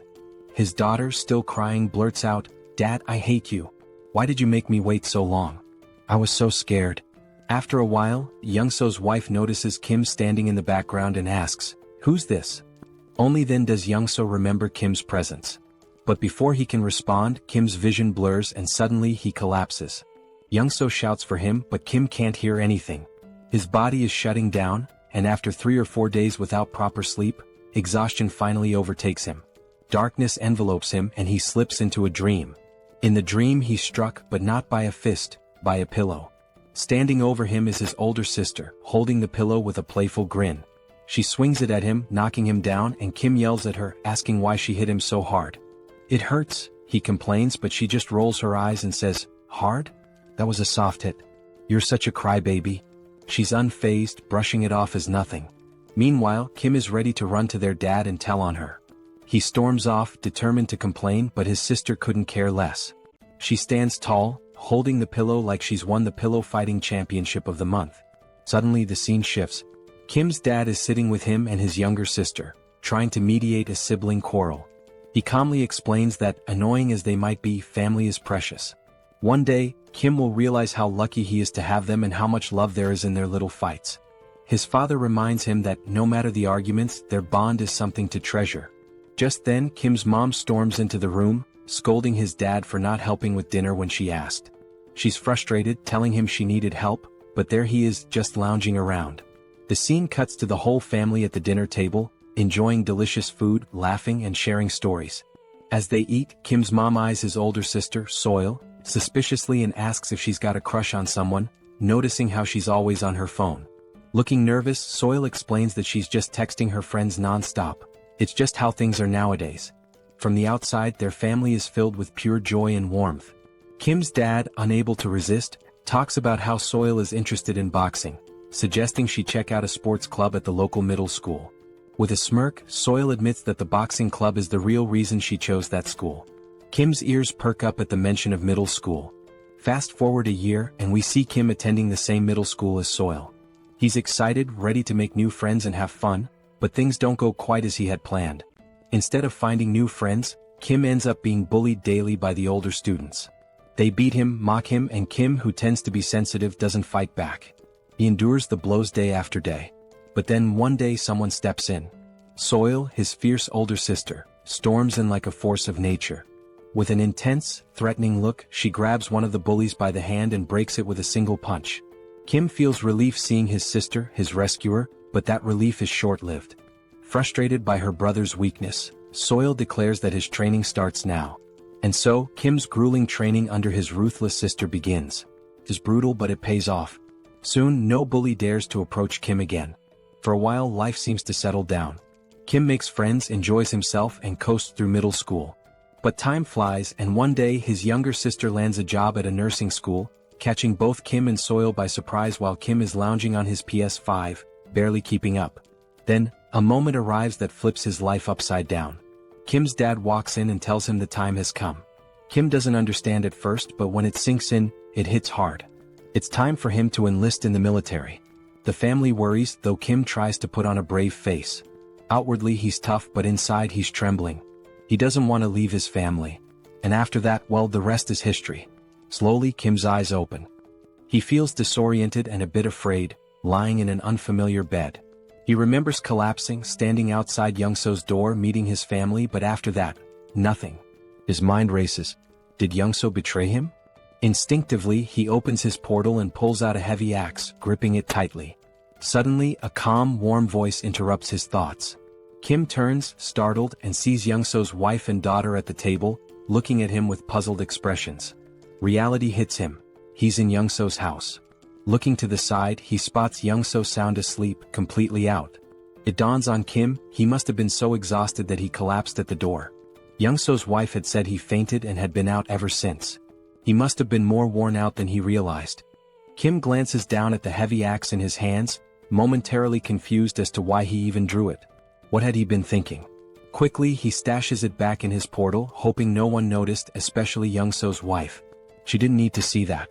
His daughter, still crying, blurts out, "Dad, I hate you. Why did you make me wait so long? I was so scared." After a while, Young-so's wife notices Kim standing in the background and asks, "Who's this?" Only then does Young-so remember Kim's presence. But before he can respond, Kim's vision blurs and suddenly he collapses. Young-so shouts for him, but Kim can't hear anything. His body is shutting down, and after 3 or 4 days without proper sleep, exhaustion finally overtakes him. Darkness envelopes him and he slips into a dream. In the dream he's struck, but not by a fist, by a pillow. Standing over him is his older sister, holding the pillow with a playful grin. She swings it at him, knocking him down, and Kim yells at her, asking why she hit him so hard. "It hurts," he complains, but she just rolls her eyes and says, "Hard? That was a soft hit. You're such a crybaby." She's unfazed, brushing it off as nothing. Meanwhile, Kim is ready to run to their dad and tell on her. He storms off, determined to complain, but his sister couldn't care less. She stands tall, holding the pillow like she's won the pillow fighting championship of the month. Suddenly the scene shifts. Kim's dad is sitting with him and his younger sister, trying to mediate a sibling quarrel. He calmly explains that, annoying as they might be, family is precious. One day, Kim will realize how lucky he is to have them and how much love there is in their little fights. His father reminds him that, no matter the arguments, their bond is something to treasure. Just then, Kim's mom storms into the room, scolding his dad for not helping with dinner when she asked. She's frustrated, telling him she needed help, but there he is, just lounging around. The scene cuts to the whole family at the dinner table, enjoying delicious food, laughing and sharing stories. As they eat, Kim's mom eyes his older sister, Seoul, suspiciously and asks if she's got a crush on someone, noticing how she's always on her phone. Looking nervous, Seoul explains that she's just texting her friends non-stop. It's just how things are nowadays. From the outside, their family is filled with pure joy and warmth. Kim's dad, unable to resist, talks about how Seoul is interested in boxing, suggesting she check out a sports club at the local middle school. With a smirk, Seoul admits that the boxing club is the real reason she chose that school. Kim's ears perk up at the mention of middle school. Fast forward a year, and we see Kim attending the same middle school as Seoul. He's excited, ready to make new friends and have fun, but things don't go quite as he had planned. Instead of finding new friends, Kim ends up being bullied daily by the older students. They beat him, mock him, and Kim, who tends to be sensitive, doesn't fight back. He endures the blows day after day. But then one day someone steps in. Seoul, his fierce older sister, storms in like a force of nature. With an intense, threatening look, she grabs one of the bullies by the hand and breaks it with a single punch. Kim feels relief seeing his sister, his rescuer, but that relief is short-lived. Frustrated by her brother's weakness, Seoul declares that his training starts now. And so, Kim's grueling training under his ruthless sister begins. It's brutal, but it pays off. Soon, no bully dares to approach Kim again. For a while, life seems to settle down. Kim makes friends, enjoys himself, and coasts through middle school. But time flies, and one day his younger sister lands a job at a nursing school, catching both Kim and Seoul by surprise while Kim is lounging on his PS5, barely keeping up. Then, a moment arrives that flips his life upside down. Kim's dad walks in and tells him the time has come. Kim doesn't understand at first, but when it sinks in, it hits hard. It's time for him to enlist in the military. The family worries, though Kim tries to put on a brave face. Outwardly he's tough, but inside he's trembling. He doesn't want to leave his family. And after that, well, the rest is history. Slowly, Kim's eyes open. He feels disoriented and a bit afraid, lying in an unfamiliar bed. He remembers collapsing, standing outside Youngso's door, meeting his family, but after that, nothing. His mind races. Did Youngso betray him? Instinctively, he opens his portal and pulls out a heavy axe, gripping it tightly. Suddenly, a calm, warm voice interrupts his thoughts. Kim turns, startled, and sees Youngso's wife and daughter at the table, looking at him with puzzled expressions. Reality hits him. He's in Youngso's house. Looking to the side, he spots Youngso sound asleep, completely out. It dawns on Kim, he must have been so exhausted that he collapsed at the door. Youngso's wife had said he fainted and had been out ever since. He must have been more worn out than he realized. Kim glances down at the heavy axe in his hands, momentarily confused as to why he even drew it. What had he been thinking? Quickly, he stashes it back in his portal, hoping no one noticed, especially Youngso's wife. She didn't need to see that.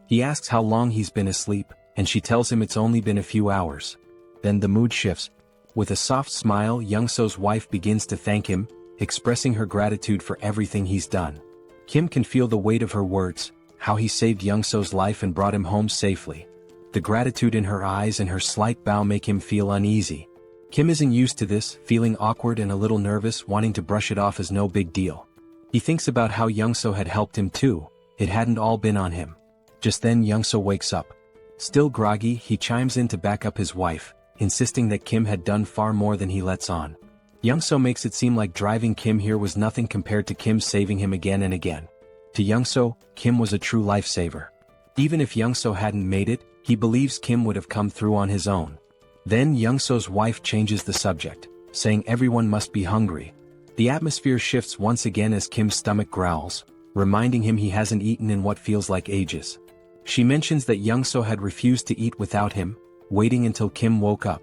He asks how long he's been asleep, and she tells him it's only been a few hours. Then the mood shifts. With a soft smile, Youngso's wife begins to thank him, expressing her gratitude for everything he's done. Kim can feel the weight of her words, how he saved Youngso's life and brought him home safely. The gratitude in her eyes and her slight bow make him feel uneasy. Kim isn't used to this, feeling awkward and a little nervous, wanting to brush it off as no big deal. He thinks about how Youngso had helped him too. It hadn't all been on him. Just then Youngso wakes up. Still groggy, he chimes in to back up his wife, insisting that Kim had done far more than he lets on. Youngso makes it seem like driving Kim here was nothing compared to Kim saving him again and again. To Youngso, Kim was a true lifesaver. Even if Youngso hadn't made it, he believes Kim would have come through on his own. Then Youngso's wife changes the subject, saying everyone must be hungry. The atmosphere shifts once again as Kim's stomach growls, reminding him he hasn't eaten in what feels like ages. She mentions that Youngso had refused to eat without him, waiting until Kim woke up.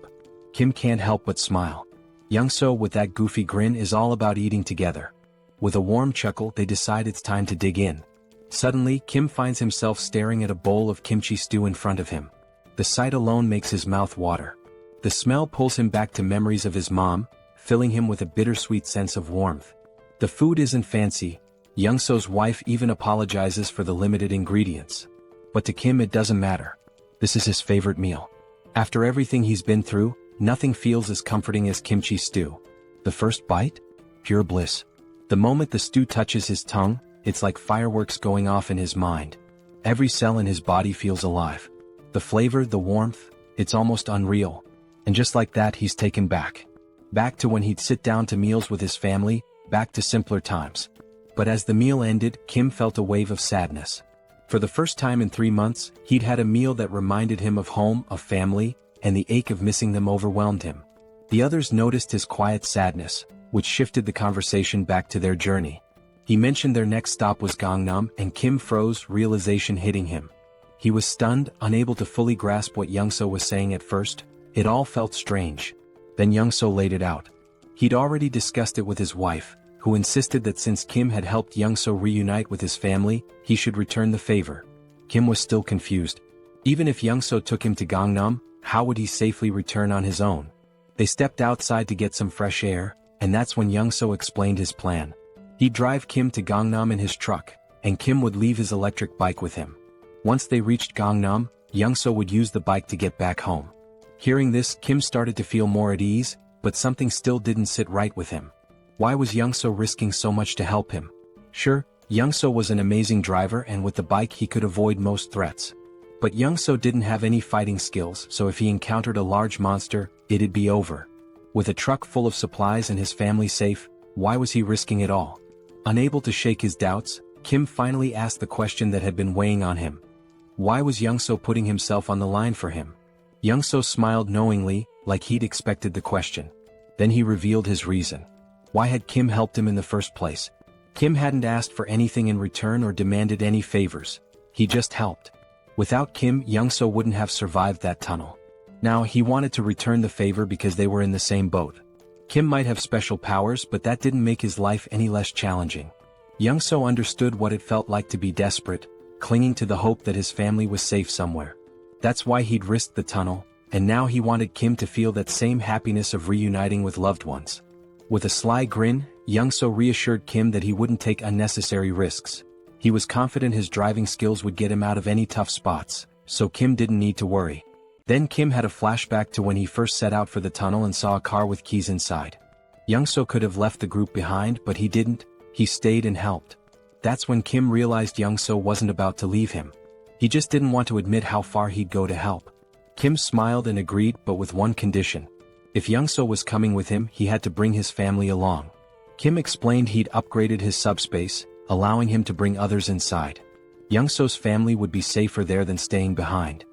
Kim can't help but smile. Youngso, with that goofy grin, is all about eating together. With a warm chuckle, they decide it's time to dig in. Suddenly, Kim finds himself staring at a bowl of kimchi stew in front of him. The sight alone makes his mouth water. The smell pulls him back to memories of his mom, filling him with a bittersweet sense of warmth. The food isn't fancy. Youngso's wife even apologizes for the limited ingredients. But to Kim it doesn't matter. This is his favorite meal. After everything he's been through, nothing feels as comforting as kimchi stew. The first bite? Pure bliss. The moment the stew touches his tongue, it's like fireworks going off in his mind. Every cell in his body feels alive. The flavor, the warmth, it's almost unreal. And just like that, he's taken back. Back to when he'd sit down to meals with his family, back to simpler times. But as the meal ended, Kim felt a wave of sadness. For the first time in 3 months, he'd had a meal that reminded him of home, of family, and the ache of missing them overwhelmed him. The others noticed his quiet sadness, which shifted the conversation back to their journey. He mentioned their next stop was Gangnam, and Kim froze, realization hitting him. He was stunned, unable to fully grasp what Youngso was saying at first. It all felt strange. Then Youngso laid it out. He'd already discussed it with his wife, who insisted that since Kim had helped Youngso reunite with his family, he should return the favor. Kim was still confused. Even if Youngso took him to Gangnam, how would he safely return on his own? They stepped outside to get some fresh air, and that's when Youngso explained his plan. He'd drive Kim to Gangnam in his truck, and Kim would leave his electric bike with him. Once they reached Gangnam, Youngso would use the bike to get back home. Hearing this, Kim started to feel more at ease, but something still didn't sit right with him. Why was Youngso risking so much to help him? Sure, Youngso was an amazing driver, and with the bike he could avoid most threats. But Youngso didn't have any fighting skills, so if he encountered a large monster, it'd be over. With a truck full of supplies and his family safe, why was he risking it all? Unable to shake his doubts, Kim finally asked the question that had been weighing on him. Why was Youngso putting himself on the line for him? Youngso smiled knowingly, like he'd expected the question. Then he revealed his reason. Why had Kim helped him in the first place? Kim hadn't asked for anything in return or demanded any favors. He just helped. Without Kim, Young-so wouldn't have survived that tunnel. Now, he wanted to return the favor because they were in the same boat. Kim might have special powers, but that didn't make his life any less challenging. Young-so understood what it felt like to be desperate, clinging to the hope that his family was safe somewhere. That's why he'd risked the tunnel, and now he wanted Kim to feel that same happiness of reuniting with loved ones. With a sly grin, Young-so reassured Kim that he wouldn't take unnecessary risks. He was confident his driving skills would get him out of any tough spots, so Kim didn't need to worry. Then Kim had a flashback to when he first set out for the tunnel and saw a car with keys inside. Young-so could have left the group behind, but he didn't. He stayed and helped. That's when Kim realized Young-so wasn't about to leave him. He just didn't want to admit how far he'd go to help. Kim smiled and agreed, but with one condition. If Young-so was coming with him, he had to bring his family along. Kim explained he'd upgraded his subspace, allowing him to bring others inside. Young-so's family would be safer there than staying behind.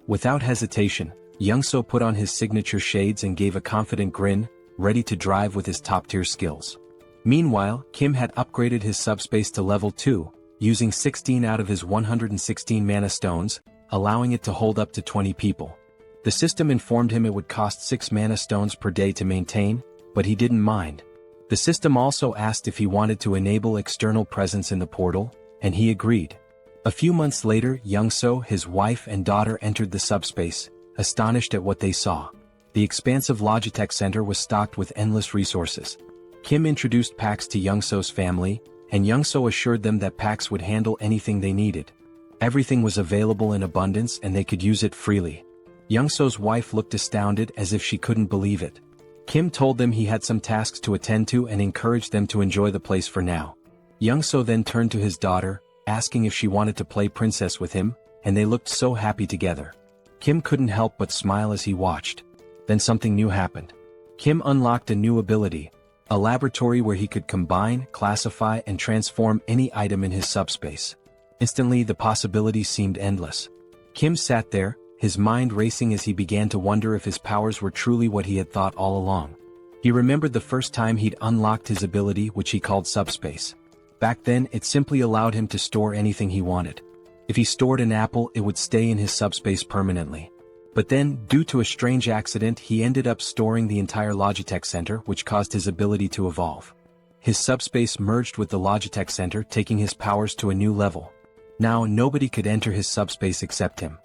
Without hesitation, Young-so put on his signature shades and gave a confident grin, ready to drive with his top-tier skills. Meanwhile, Kim had upgraded his subspace to level 2, using 16 out of his 116 mana stones, allowing it to hold up to 20 people. The system informed him it would cost 6 mana stones per day to maintain, but he didn't mind. The system also asked if he wanted to enable external presence in the portal, and he agreed. A few months later, Young-so, his wife and daughter entered the subspace, astonished at what they saw. The expansive Logitech Center was stocked with endless resources. Kim introduced PAX to Young-so's family, and Young-so assured them that PAX would handle anything they needed. Everything was available in abundance and they could use it freely. Young-so's wife looked astounded as if she couldn't believe it. Kim told them he had some tasks to attend to and encouraged them to enjoy the place for now. Young-so then turned to his daughter, asking if she wanted to play princess with him, and they looked so happy together. Kim couldn't help but smile as he watched. Then something new happened. Kim unlocked a new ability, a laboratory where he could combine, classify, and transform any item in his subspace. Instantly, the possibilities seemed endless. Kim sat there, his mind racing as he began to wonder if his powers were truly what he had thought all along. He remembered the first time he'd unlocked his ability, which he called subspace. Back then, it simply allowed him to store anything he wanted. If he stored an apple, it would stay in his subspace permanently. But then, due to a strange accident, he ended up storing the entire Logitech Center, which caused his ability to evolve. His subspace merged with the Logitech Center, taking his powers to a new level. Now, nobody could enter his subspace except him.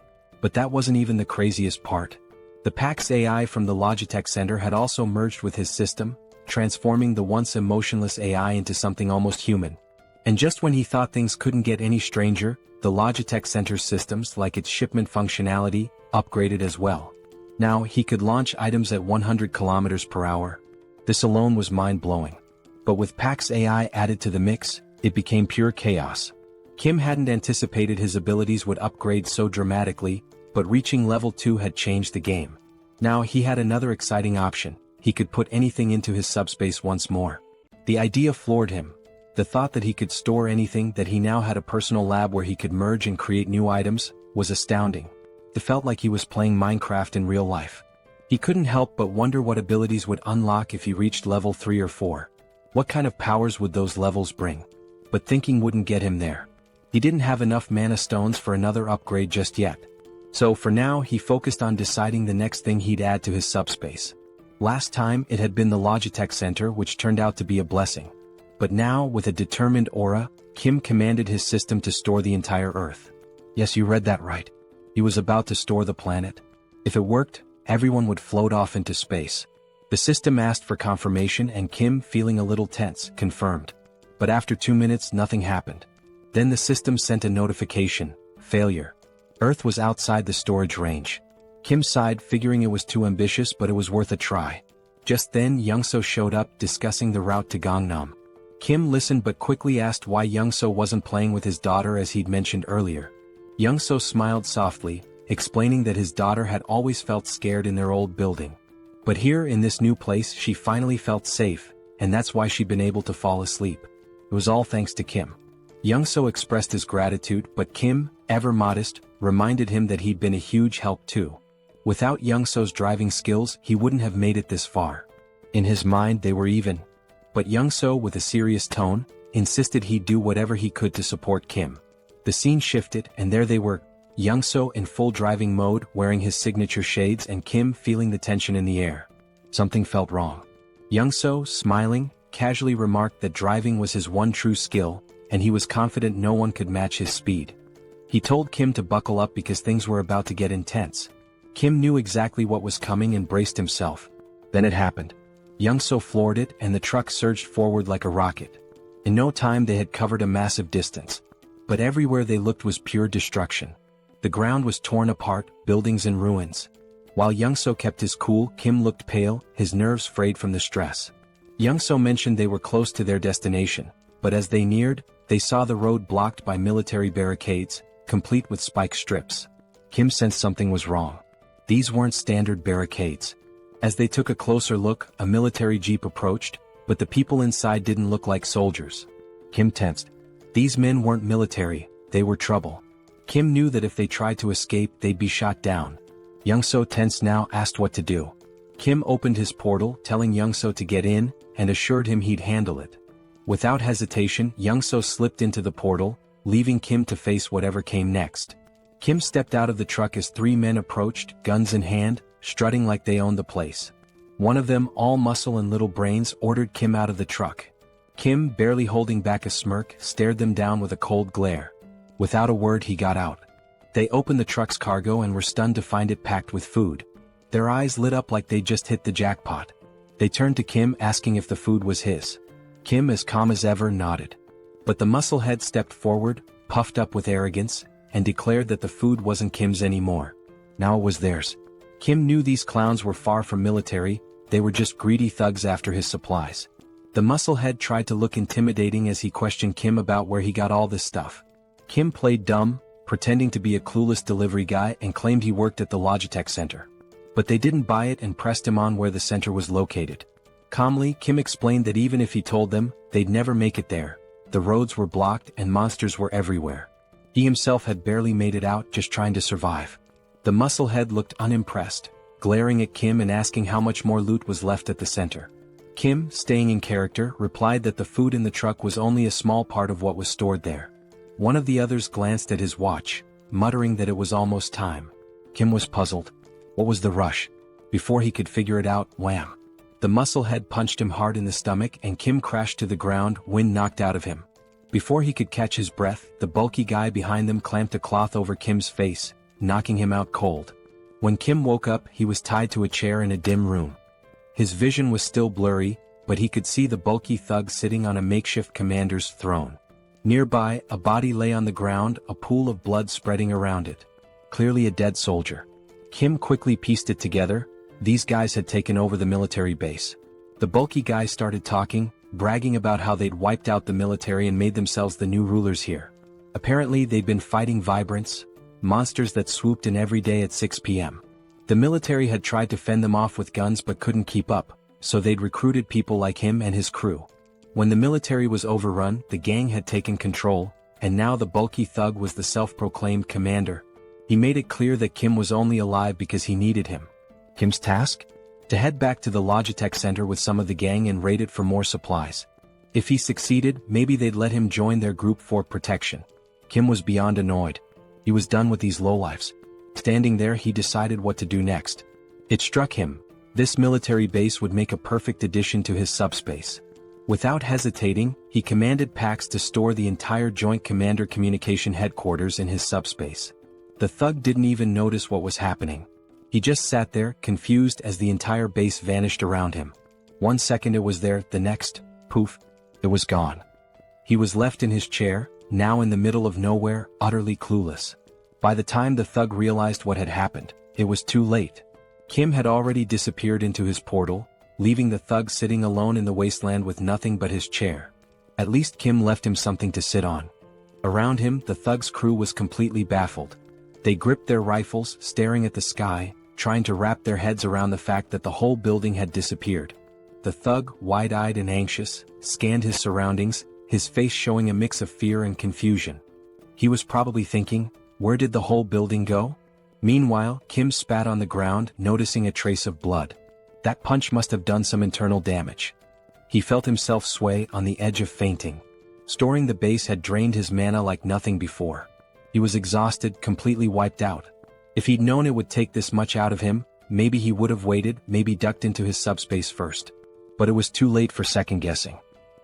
But that wasn't even the craziest part. The PAX AI from the Logitech Center had also merged with his system, transforming the once emotionless AI into something almost human. And just when he thought things couldn't get any stranger, the Logitech Center's systems, like its shipment functionality, upgraded as well. Now, he could launch items at 100 kilometers per hour. This alone was mind-blowing. But with PAX AI added to the mix, it became pure chaos. Kim hadn't anticipated his abilities would upgrade so dramatically, but reaching level 2 had changed the game. Now he had another exciting option. He could put anything into his subspace once more. The idea floored him. The thought that he could store anything, that he now had a personal lab where he could merge and create new items, was astounding. It felt like he was playing Minecraft in real life. He couldn't help but wonder what abilities would unlock if he reached level 3 or 4. What kind of powers would those levels bring? But thinking wouldn't get him there. He didn't have enough mana stones for another upgrade just yet. So for now, he focused on deciding the next thing he'd add to his subspace. Last time, it had been the Logitech Center, which turned out to be a blessing. But now, with a determined aura, Kim commanded his system to store the entire Earth. Yes, you read that right. He was about to store the planet. If it worked, everyone would float off into space. The system asked for confirmation and Kim, feeling a little tense, confirmed. But after 2 minutes, nothing happened. Then the system sent a notification: failure. Earth was outside the storage range. Kim sighed, figuring it was too ambitious, but it was worth a try. Just then, Young-so showed up, discussing the route to Gangnam. Kim listened but quickly asked why Young-so wasn't playing with his daughter as he'd mentioned earlier. Young-so smiled softly, explaining that his daughter had always felt scared in their old building. But here in this new place she finally felt safe, and that's why she'd been able to fall asleep. It was all thanks to Kim. Young-so expressed his gratitude, but Kim, ever modest, reminded him that he'd been a huge help too. Without Young-so's driving skills, he wouldn't have made it this far. In his mind they were even. But Young-so, with a serious tone, insisted he'd do whatever he could to support Kim. The scene shifted, and there they were, Young-so in full driving mode, wearing his signature shades, and Kim feeling the tension in the air. Something felt wrong. Young-so, smiling, casually remarked that driving was his one true skill, and he was confident no one could match his speed. He told Kim to buckle up because things were about to get intense. Kim knew exactly what was coming and braced himself. Then it happened. Young-so floored it, and the truck surged forward like a rocket. In no time they had covered a massive distance. But everywhere they looked was pure destruction. The ground was torn apart, buildings in ruins. While Young-so kept his cool, Kim looked pale, his nerves frayed from the stress. Young-so mentioned they were close to their destination, but as they neared, they saw the road blocked by military barricades, complete with spike strips. Kim sensed something was wrong. These weren't standard barricades. As they took a closer look, a military jeep approached, but the people inside didn't look like soldiers. Kim tensed. These men weren't military, they were trouble. Kim knew that if they tried to escape they'd be shot down. Young-so, tense now, asked what to do. Kim opened his portal, telling Young-so to get in, and assured him he'd handle it. Without hesitation, Young-so slipped into the portal, leaving Kim to face whatever came next. Kim stepped out of the truck as three men approached, guns in hand, strutting like they owned the place. One of them, all muscle and little brains, ordered Kim out of the truck. Kim, barely holding back a smirk, stared them down with a cold glare. Without a word he got out. They opened the truck's cargo and were stunned to find it packed with food. Their eyes lit up like they'd just hit the jackpot. They turned to Kim, asking if the food was his. Kim, as calm as ever, nodded. But the musclehead stepped forward, puffed up with arrogance, and declared that the food wasn't Kim's anymore. Now it was theirs. Kim knew these clowns were far from military, they were just greedy thugs after his supplies. The musclehead tried to look intimidating as he questioned Kim about where he got all this stuff. Kim played dumb, pretending to be a clueless delivery guy, and claimed he worked at the Logitech Center. But they didn't buy it and pressed him on where the center was located. Calmly, Kim explained that even if he told them, they'd never make it there. The roads were blocked and monsters were everywhere. He himself had barely made it out, just trying to survive. The musclehead looked unimpressed, glaring at Kim and asking how much more loot was left at the center. Kim, staying in character, replied that the food in the truck was only a small part of what was stored there. One of the others glanced at his watch, muttering that it was almost time. Kim was puzzled. What was the rush? Before he could figure it out, wham! The musclehead punched him hard in the stomach and Kim crashed to the ground, wind knocked out of him. Before he could catch his breath, the bulky guy behind them clamped a cloth over Kim's face, knocking him out cold. When Kim woke up, he was tied to a chair in a dim room. His vision was still blurry, but he could see the bulky thug sitting on a makeshift commander's throne. Nearby, a body lay on the ground, a pool of blood spreading around it. Clearly a dead soldier. Kim quickly pieced it together. These guys had taken over the military base. The bulky guy started talking, bragging about how they'd wiped out the military and made themselves the new rulers here. Apparently they'd been fighting vibrants, monsters that swooped in every day at 6 p.m. The military had tried to fend them off with guns but couldn't keep up, so they'd recruited people like him and his crew. When the military was overrun, the gang had taken control, and now the bulky thug was the self-proclaimed commander. He made it clear that Kim was only alive because he needed him. Kim's task? To head back to the Logitech Center with some of the gang and raid it for more supplies. If he succeeded, maybe they'd let him join their group for protection. Kim was beyond annoyed. He was done with these lowlifes. Standing there, he decided what to do next. It struck him. This military base would make a perfect addition to his subspace. Without hesitating, he commanded Pax to store the entire Joint Commander Communication Headquarters in his subspace. The thug didn't even notice what was happening. He just sat there, confused as the entire base vanished around him. 1 second it was there, the next, poof, it was gone. He was left in his chair, now in the middle of nowhere, utterly clueless. By the time the thug realized what had happened, it was too late. Kim had already disappeared into his portal, leaving the thug sitting alone in the wasteland with nothing but his chair. At least Kim left him something to sit on. Around him, the thug's crew was completely baffled. They gripped their rifles, staring at the sky, trying to wrap their heads around the fact that the whole building had disappeared. The thug, wide-eyed and anxious, scanned his surroundings, his face showing a mix of fear and confusion. He was probably thinking, where did the whole building go? Meanwhile, Kim spat on the ground, noticing a trace of blood. That punch must have done some internal damage. He felt himself sway on the edge of fainting. Storing the base had drained his mana like nothing before. He was exhausted, completely wiped out. If he'd known it would take this much out of him, maybe he would have waited, maybe ducked into his subspace first. But it was too late for second-guessing.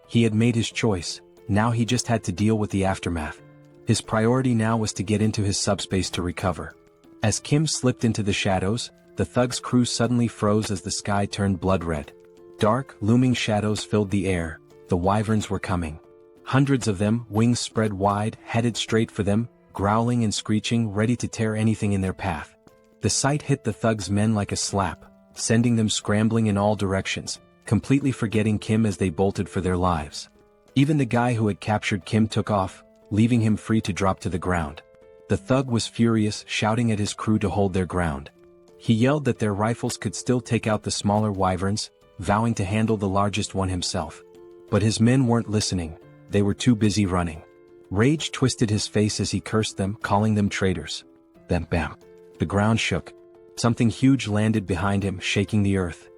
He had made his choice, now he just had to deal with the aftermath. His priority now was to get into his subspace to recover. As Kim slipped into the shadows, the thug's crew suddenly froze as the sky turned blood-red. Dark, looming shadows filled the air. The wyverns were coming. Hundreds of them, wings spread wide, headed straight for them, growling and screeching, ready to tear anything in their path. The sight hit the thug's men like a slap, sending them scrambling in all directions, completely forgetting Kim as they bolted for their lives. Even the guy who had captured Kim took off, leaving him free to drop to the ground. The thug was furious, shouting at his crew to hold their ground. He yelled that their rifles could still take out the smaller wyverns, vowing to handle the largest one himself. But his men weren't listening, they were too busy running. Rage twisted his face as he cursed them, calling them traitors. Then bam. The ground shook. Something huge landed behind him, shaking the earth.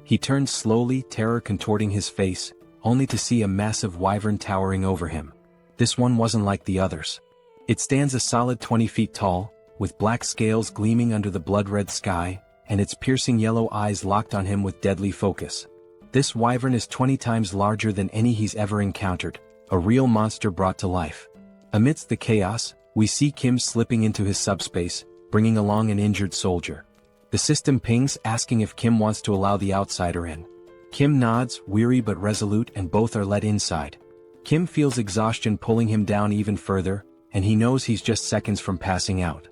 He turned slowly, terror contorting his face, only to see a massive wyvern towering over him. This one wasn't like the others. It stands a solid 20 feet tall, with black scales gleaming under the blood-red sky, and its piercing yellow eyes locked on him with deadly focus. This wyvern is 20 times larger than any he's ever encountered, a real monster brought to life. Amidst the chaos, we see Kim slipping into his subspace, bringing along an injured soldier. The system pings asking if Kim wants to allow the outsider in. Kim nods, weary but resolute, and both are let inside. Kim feels exhaustion pulling him down even further, and he knows he's just seconds from passing out.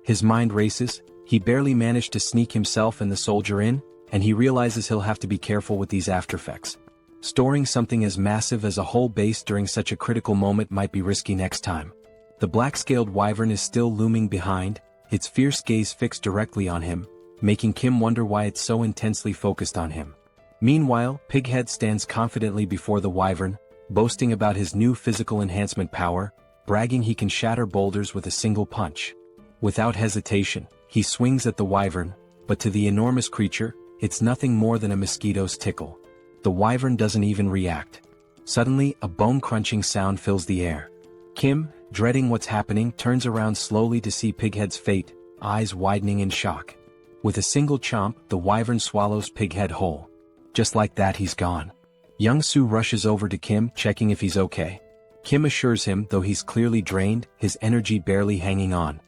His mind races, he barely managed to sneak himself and the soldier in, and he realizes he'll have to be careful with these aftereffects. Storing something as massive as a whole base during such a critical moment might be risky next time. The black-scaled wyvern is still looming behind, its fierce gaze fixed directly on him, making Kim wonder why it's so intensely focused on him. Meanwhile, Pighead stands confidently before the wyvern, boasting about his new physical enhancement power, bragging he can shatter boulders with a single punch. Without hesitation, he swings at the wyvern, but to the enormous creature, it's nothing more than a mosquito's tickle. The wyvern doesn't even react. Suddenly, a bone-crunching sound fills the air. Kim, dreading what's happening, turns around slowly to see Pighead's fate, eyes widening in shock. With a single chomp, the wyvern swallows Pighead whole. Just like that, he's gone. Young-soo rushes over to Kim, checking if he's okay. Kim assures him, though he's clearly drained, his energy barely hanging on.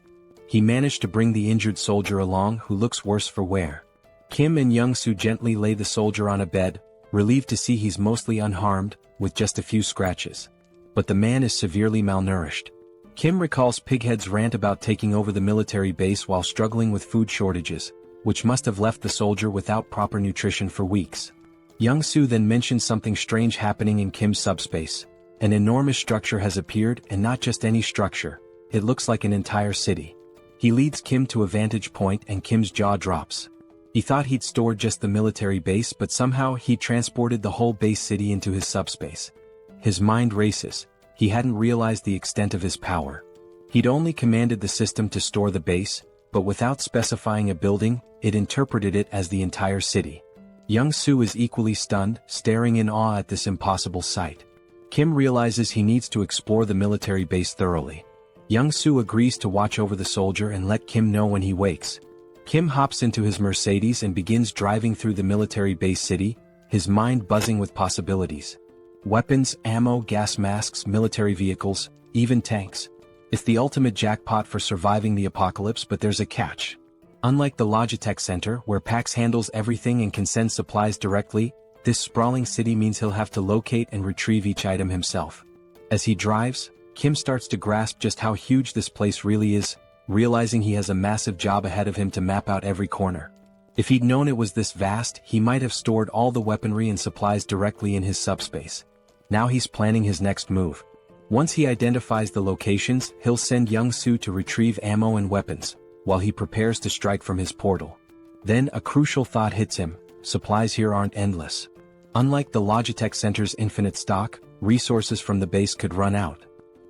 He managed to bring the injured soldier along, who looks worse for wear. Kim and Young-soo gently lay the soldier on a bed, relieved to see he's mostly unharmed, with just a few scratches. But the man is severely malnourished. Kim recalls Pighead's rant about taking over the military base while struggling with food shortages, which must have left the soldier without proper nutrition for weeks. Young-soo then mentions something strange happening in Kim's subspace. An enormous structure has appeared, and not just any structure. It looks like an entire city. He leads Kim to a vantage point and Kim's jaw drops. He thought he'd stored just the military base, but somehow he transported the whole base city into his subspace. His mind races. He hadn't realized the extent of his power. He'd only commanded the system to store the base, but without specifying a building, it interpreted it as the entire city. Young-soo is equally stunned, staring in awe at this impossible sight. Kim realizes he needs to explore the military base thoroughly. Young-soo agrees to watch over the soldier and let Kim know when he wakes. Kim hops into his Mercedes and begins driving through the military base city, his mind buzzing with possibilities. Weapons, ammo, gas masks, military vehicles, even tanks. It's the ultimate jackpot for surviving the apocalypse, but there's a catch. Unlike the Logitech Center, where PAX handles everything and can send supplies directly, this sprawling city means he'll have to locate and retrieve each item himself. As he drives, Kim starts to grasp just how huge this place really is, realizing he has a massive job ahead of him to map out every corner. If he'd known it was this vast, he might have stored all the weaponry and supplies directly in his subspace. Now he's planning his next move. Once he identifies the locations, he'll send Young-soo to retrieve ammo and weapons, while he prepares to strike from his portal. Then a crucial thought hits him: supplies here aren't endless. Unlike the Logitech Center's infinite stock, resources from the base could run out.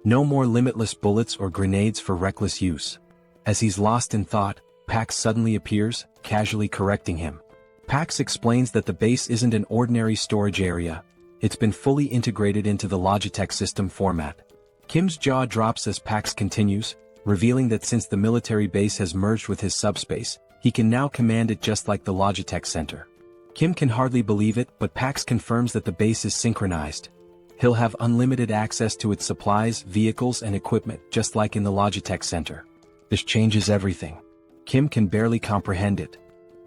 No more limitless bullets or grenades for reckless use. As he's lost in thought, Pax suddenly appears, casually correcting him. Pax explains that the base isn't an ordinary storage area. It's been fully integrated into the Logitech system format. Kim's jaw drops as Pax continues, revealing that since the military base has merged with his subspace, he can now command it just like the Logitech center. Kim can hardly believe it, but Pax confirms that the base is synchronized. He'll have unlimited access to its supplies, vehicles, and equipment, just like in the Logitech center. This changes everything. Kim can barely comprehend it.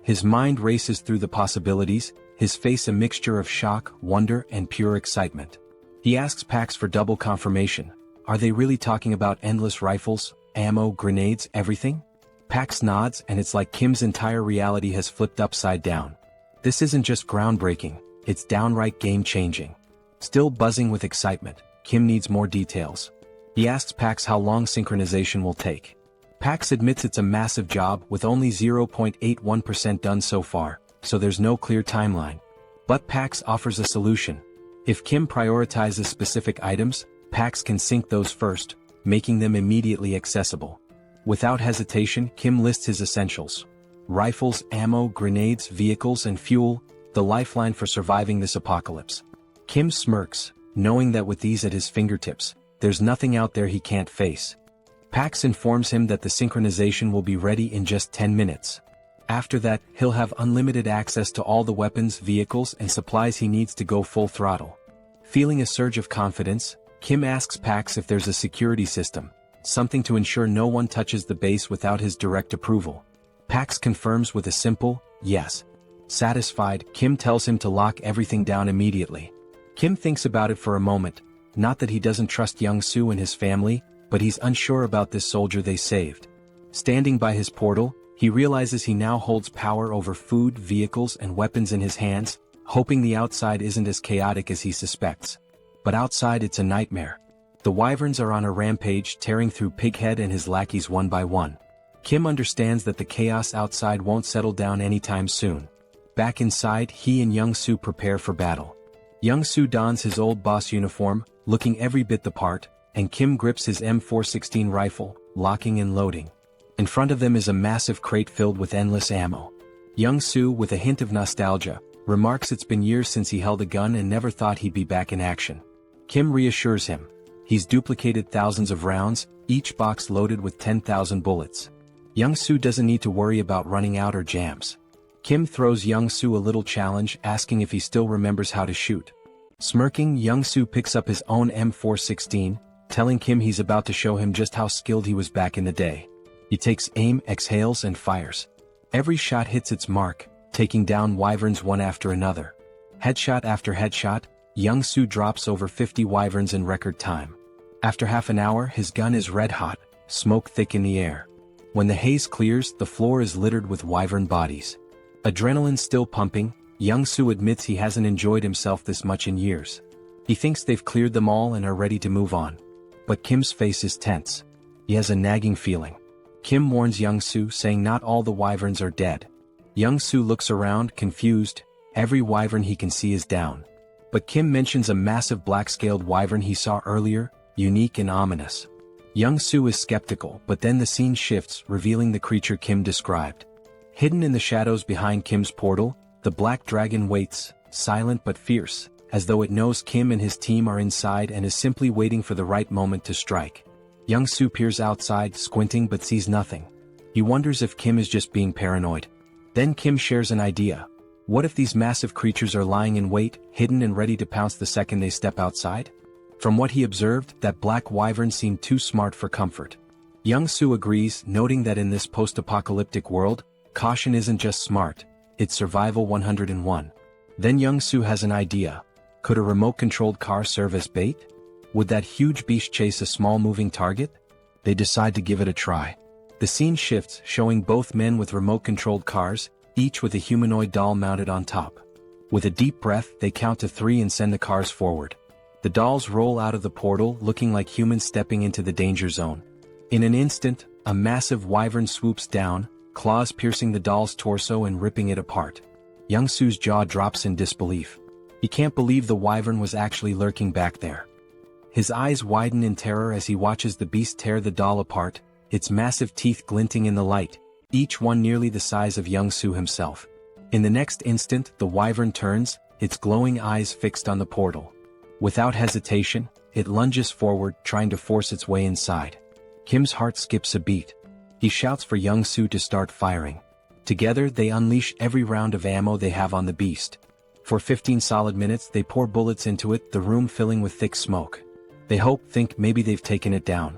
His mind races through the possibilities, his face a mixture of shock, wonder, and pure excitement. He asks Pax for double confirmation. Are they really talking about endless rifles, ammo, grenades, everything? Pax nods, and it's like Kim's entire reality has flipped upside down. This isn't just groundbreaking, it's downright game-changing. Still buzzing with excitement, Kim needs more details. He asks Pax how long synchronization will take. Pax admits it's a massive job with only 0.81% done so far, so there's no clear timeline. But Pax offers a solution. If Kim prioritizes specific items, Pax can sync those first, making them immediately accessible. Without hesitation, Kim lists his essentials. Rifles, ammo, grenades, vehicles, and fuel, the lifeline for surviving this apocalypse. Kim smirks, knowing that with these at his fingertips, there's nothing out there he can't face. Pax informs him that the synchronization will be ready in just 10 minutes. After that, he'll have unlimited access to all the weapons, vehicles, and supplies he needs to go full throttle. Feeling a surge of confidence, Kim asks Pax if there's a security system, something to ensure no one touches the base without his direct approval. Pax confirms with a simple, yes. Satisfied, Kim tells him to lock everything down immediately. Kim thinks about it for a moment, not that he doesn't trust Young-soo and his family, but he's unsure about this soldier they saved. Standing by his portal, he realizes he now holds power over food, vehicles, and weapons in his hands, hoping the outside isn't as chaotic as he suspects. But outside it's a nightmare. The wyverns are on a rampage, tearing through Pighead and his lackeys one by one. Kim understands that the chaos outside won't settle down anytime soon. Back inside, he and Young-soo prepare for battle. Young-soo dons his old boss uniform, looking every bit the part, and Kim grips his M416 rifle, locking and loading. In front of them is a massive crate filled with endless ammo. Young-soo, with a hint of nostalgia, remarks it's been years since he held a gun and never thought he'd be back in action. Kim reassures him. He's duplicated thousands of rounds, each box loaded with 10,000 bullets. Young-soo doesn't need to worry about running out or jams. Kim throws Young-soo a little challenge, asking if he still remembers how to shoot. Smirking, Young-soo picks up his own M416, telling Kim he's about to show him just how skilled he was back in the day. He takes aim, exhales, and fires. Every shot hits its mark, taking down wyverns one after another. Headshot after headshot, Young-soo drops over 50 wyverns in record time. After half an hour, his gun is red hot, smoke thick in the air. When the haze clears, the floor is littered with wyvern bodies. Adrenaline still pumping, Young-soo admits he hasn't enjoyed himself this much in years. He thinks they've cleared them all and are ready to move on. But Kim's face is tense. He has a nagging feeling. Kim warns Young-soo, saying not all the wyverns are dead. Young-soo looks around, confused. Every wyvern he can see is down. But Kim mentions a massive black-scaled wyvern he saw earlier, unique and ominous. Young-soo is skeptical, but then the scene shifts, revealing the creature Kim described. Hidden in the shadows behind Kim's portal, the black dragon waits, silent but fierce, as though it knows Kim and his team are inside and is simply waiting for the right moment to strike. Young-soo peers outside, squinting but sees nothing. He wonders if Kim is just being paranoid. Then Kim shares an idea. What if these massive creatures are lying in wait, hidden and ready to pounce the second they step outside? From what he observed, that black wyvern seemed too smart for comfort. Young-soo agrees, noting that in this post-apocalyptic world, caution isn't just smart, it's survival 101. Then Young-soo has an idea. Could a remote-controlled car serve as bait? Would that huge beast chase a small moving target? They decide to give it a try. The scene shifts, showing both men with remote-controlled cars, each with a humanoid doll mounted on top. With a deep breath, they count to 3 and send the cars forward. The dolls roll out of the portal, looking like humans stepping into the danger zone. In an instant, a massive wyvern swoops down, claws piercing the doll's torso and ripping it apart. Young-soo's jaw drops in disbelief. He can't believe the wyvern was actually lurking back there. His eyes widen in terror as he watches the beast tear the doll apart, its massive teeth glinting in the light, each one nearly the size of Young-soo himself. In the next instant, the wyvern turns, its glowing eyes fixed on the portal. Without hesitation, it lunges forward, trying to force its way inside. Kim's heart skips a beat. He shouts for Young-soo to start firing. Together, they unleash every round of ammo they have on the beast. For 15 solid minutes, they pour bullets into it, the room filling with thick smoke. They think maybe they've taken it down.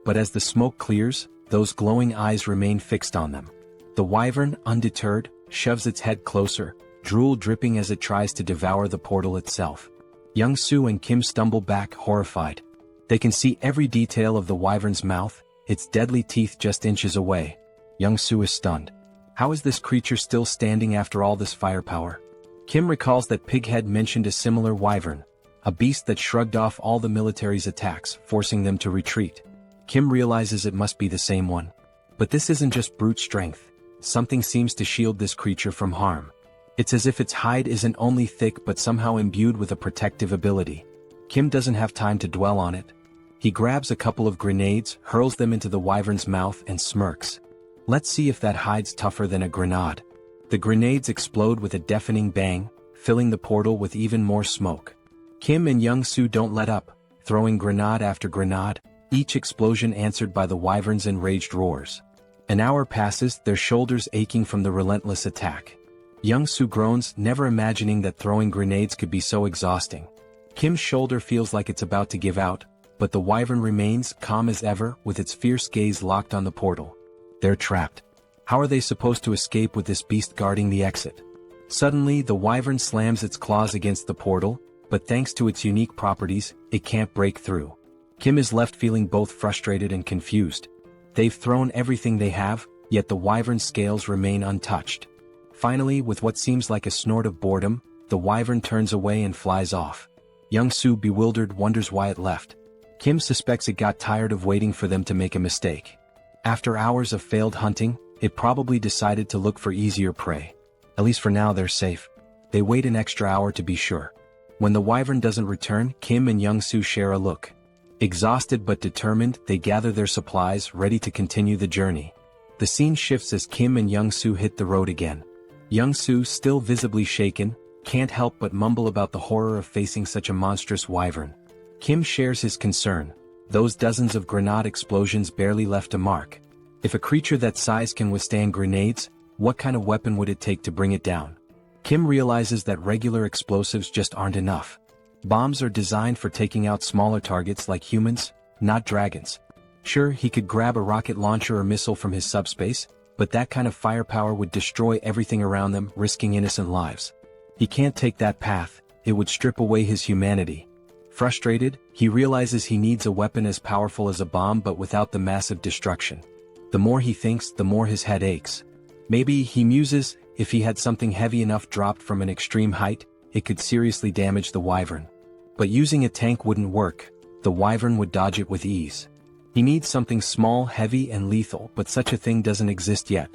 But as the smoke clears, those glowing eyes remain fixed on them. The wyvern, undeterred, shoves its head closer, drool dripping as it tries to devour the portal itself. Young-soo and Kim stumble back, horrified. They can see every detail of the wyvern's mouth, its deadly teeth just inches away. Young-soo is stunned. How is this creature still standing after all this firepower? Kim recalls that Pighead mentioned a similar wyvern, a beast that shrugged off all the military's attacks, forcing them to retreat. Kim realizes it must be the same one. But this isn't just brute strength. Something seems to shield this creature from harm. It's as if its hide isn't only thick but somehow imbued with a protective ability. Kim doesn't have time to dwell on it. He grabs a couple of grenades, hurls them into the wyvern's mouth and smirks. Let's see if that hide's tougher than a grenade. The grenades explode with a deafening bang, filling the portal with even more smoke. Kim and Young-soo don't let up, throwing grenade after grenade, each explosion answered by the wyvern's enraged roars. An hour passes, their shoulders aching from the relentless attack. Young-soo groans, never imagining that throwing grenades could be so exhausting. Kim's shoulder feels like it's about to give out, but the wyvern remains calm as ever, with its fierce gaze locked on the portal. They're trapped. How are they supposed to escape with this beast guarding the exit? Suddenly, the wyvern slams its claws against the portal, but thanks to its unique properties, it can't break through. Kim is left feeling both frustrated and confused. They've thrown everything they have, yet the wyvern's scales remain untouched. Finally, with what seems like a snort of boredom, the wyvern turns away and flies off. Young-soo, bewildered, wonders why it left. Kim suspects it got tired of waiting for them to make a mistake. After hours of failed hunting, it probably decided to look for easier prey. At least for now they're safe. They wait an extra hour to be sure. When the wyvern doesn't return, Kim and Young-soo share a look. Exhausted but determined, they gather their supplies, ready to continue the journey. The scene shifts as Kim and Young-soo hit the road again. Young-soo, still visibly shaken, can't help but mumble about the horror of facing such a monstrous wyvern. Kim shares his concern. Those dozens of grenade explosions barely left a mark. If a creature that size can withstand grenades, what kind of weapon would it take to bring it down? Kim realizes that regular explosives just aren't enough. Bombs are designed for taking out smaller targets like humans, not dragons. Sure, he could grab a rocket launcher or missile from his subspace, but that kind of firepower would destroy everything around them, risking innocent lives. He can't take that path, it would strip away his humanity. Frustrated, he realizes he needs a weapon as powerful as a bomb but without the massive destruction. The more he thinks, the more his head aches. Maybe, he muses, if he had something heavy enough dropped from an extreme height, it could seriously damage the wyvern. But using a tank wouldn't work, the wyvern would dodge it with ease. He needs something small, heavy, and lethal, but such a thing doesn't exist yet.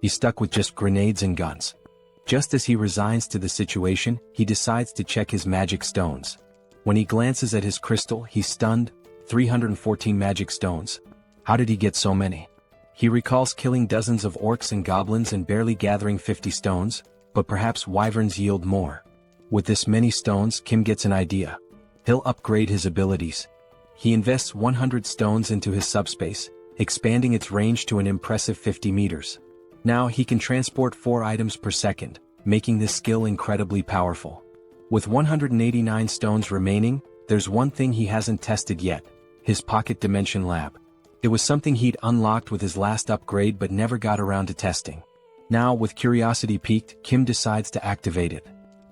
He's stuck with just grenades and guns. Just as he resigns to the situation, he decides to check his magic stones. When he glances at his crystal, he's stunned. 314 magic stones. How did he get so many? He recalls killing dozens of orcs and goblins and barely gathering 50 stones, but perhaps wyverns yield more. With this many stones, Kim gets an idea. He'll upgrade his abilities. He invests 100 stones into his subspace, expanding its range to an impressive 50 meters. Now he can transport 4 items per second, making this skill incredibly powerful. With 189 stones remaining, there's one thing he hasn't tested yet: his pocket dimension lab. It was something he'd unlocked with his last upgrade but never got around to testing. Now, with curiosity piqued, Kim decides to activate it.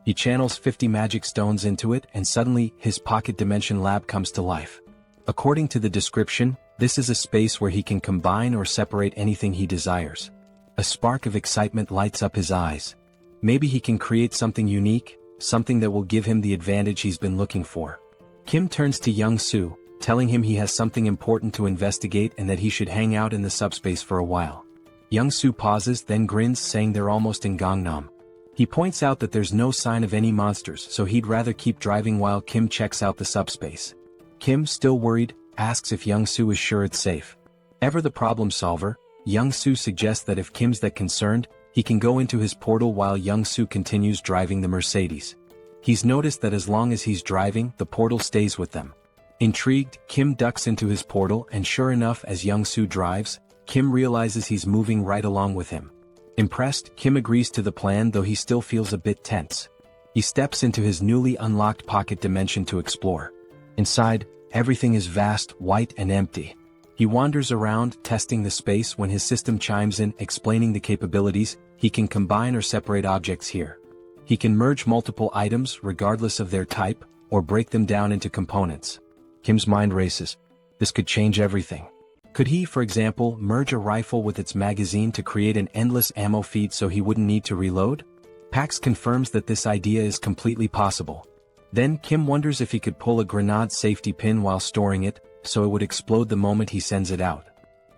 He channels 50 magic stones into it and suddenly, his pocket dimension lab comes to life. According to the description, this is a space where he can combine or separate anything he desires. A spark of excitement lights up his eyes. Maybe he can create something unique, something that will give him the advantage he's been looking for. Kim turns to Young-soo, telling him he has something important to investigate and that he should hang out in the subspace for a while. Young-soo pauses, then grins, saying they're almost in Gangnam. He points out that there's no sign of any monsters, so he'd rather keep driving while Kim checks out the subspace. Kim, still worried, asks if Young-soo is sure it's safe. Ever the problem solver, Young-soo suggests that if Kim's that concerned, He can go into his portal while Young-soo continues driving the Mercedes. He's noticed that as long as he's driving, the portal stays with them. Intrigued, Kim ducks into his portal and sure enough, as Young-soo drives, Kim realizes he's moving right along with him. Impressed, Kim agrees to the plan, though he still feels a bit tense. He steps into his newly unlocked pocket dimension to explore. Inside, everything is vast, white and empty. He wanders around, testing the space, when his system chimes in, explaining the capabilities. He can combine or separate objects here. He can merge multiple items, regardless of their type, or break them down into components. Kim's mind races. This could change everything. Could he, for example, merge a rifle with its magazine to create an endless ammo feed so he wouldn't need to reload? Pax confirms that this idea is completely possible. Then Kim wonders if he could pull a grenade safety pin while storing it, so it would explode the moment he sends it out.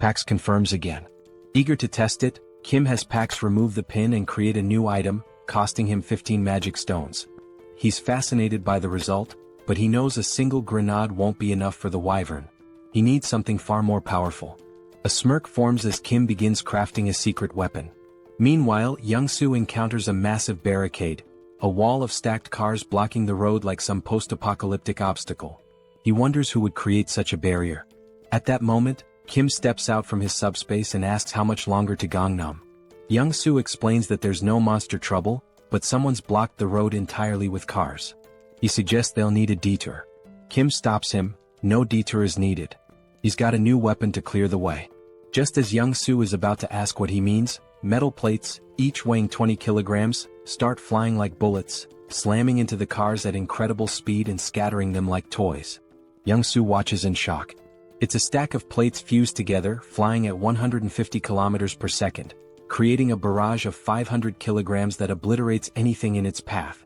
Pax confirms again. Eager to test it, Kim has Pax remove the pin and create a new item, costing him 15 magic stones. He's fascinated by the result, but he knows a single grenade won't be enough for the wyvern. He needs something far more powerful. A smirk forms as Kim begins crafting a secret weapon. Meanwhile, Young-soo encounters a massive barricade, a wall of stacked cars blocking the road like some post-apocalyptic obstacle. He wonders who would create such a barrier. At that moment, Kim steps out from his subspace and asks how much longer to Gangnam. Young-soo explains that there's no monster trouble, but someone's blocked the road entirely with cars. He suggests they'll need a detour. Kim stops him. No detour is needed. He's got a new weapon to clear the way. Just as Young-soo is about to ask what he means, metal plates, each weighing 20 kilograms, start flying like bullets, slamming into the cars at incredible speed and scattering them like toys. Young-soo watches in shock. It's a stack of plates fused together, flying at 150 kilometers per second, creating a barrage of 500 kilograms that obliterates anything in its path.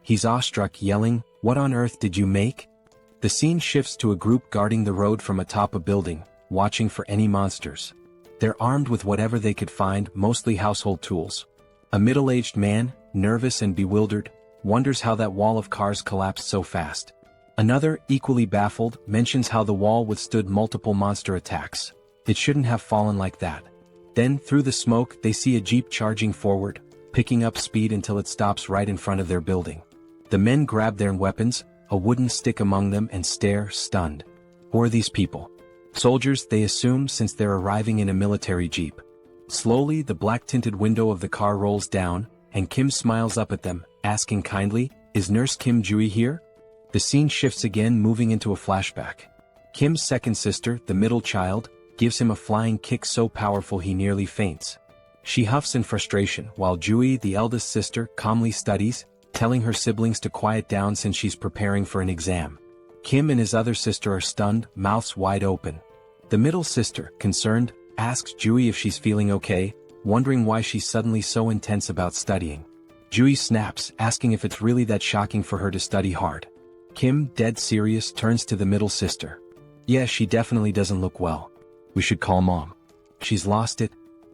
He's awestruck, yelling, "What on earth did you make?" The scene shifts to a group guarding the road from atop a building, watching for any monsters. They're armed with whatever they could find, mostly household tools. A middle-aged man, nervous and bewildered, wonders how that wall of cars collapsed so fast. Another, equally baffled, mentions how the wall withstood multiple monster attacks. It shouldn't have fallen like that. Then, through the smoke, they see a jeep charging forward, picking up speed until it stops right in front of their building. The men grab their weapons, a wooden stick among them, and stare, stunned. Who are these people? Soldiers, they assume, since they're arriving in a military jeep. Slowly, the black-tinted window of the car rolls down, and Kim smiles up at them, asking kindly, "Is Nurse Kim Jui here?" The scene shifts again, moving into a flashback. Kim's second sister, the middle child, gives him a flying kick so powerful he nearly faints. She huffs in frustration, while Jui, the eldest sister, calmly studies, telling her siblings to quiet down since she's preparing for an exam. Kim and his other sister are stunned, mouths wide open. The middle sister, concerned, asks Jui if she's feeling okay, wondering why she's suddenly so intense about studying. Jui snaps, asking if it's really that shocking for her to study hard. Kim, dead serious, turns to the middle sister. "Yeah, she definitely doesn't look well. We should call Mom. She's lost it."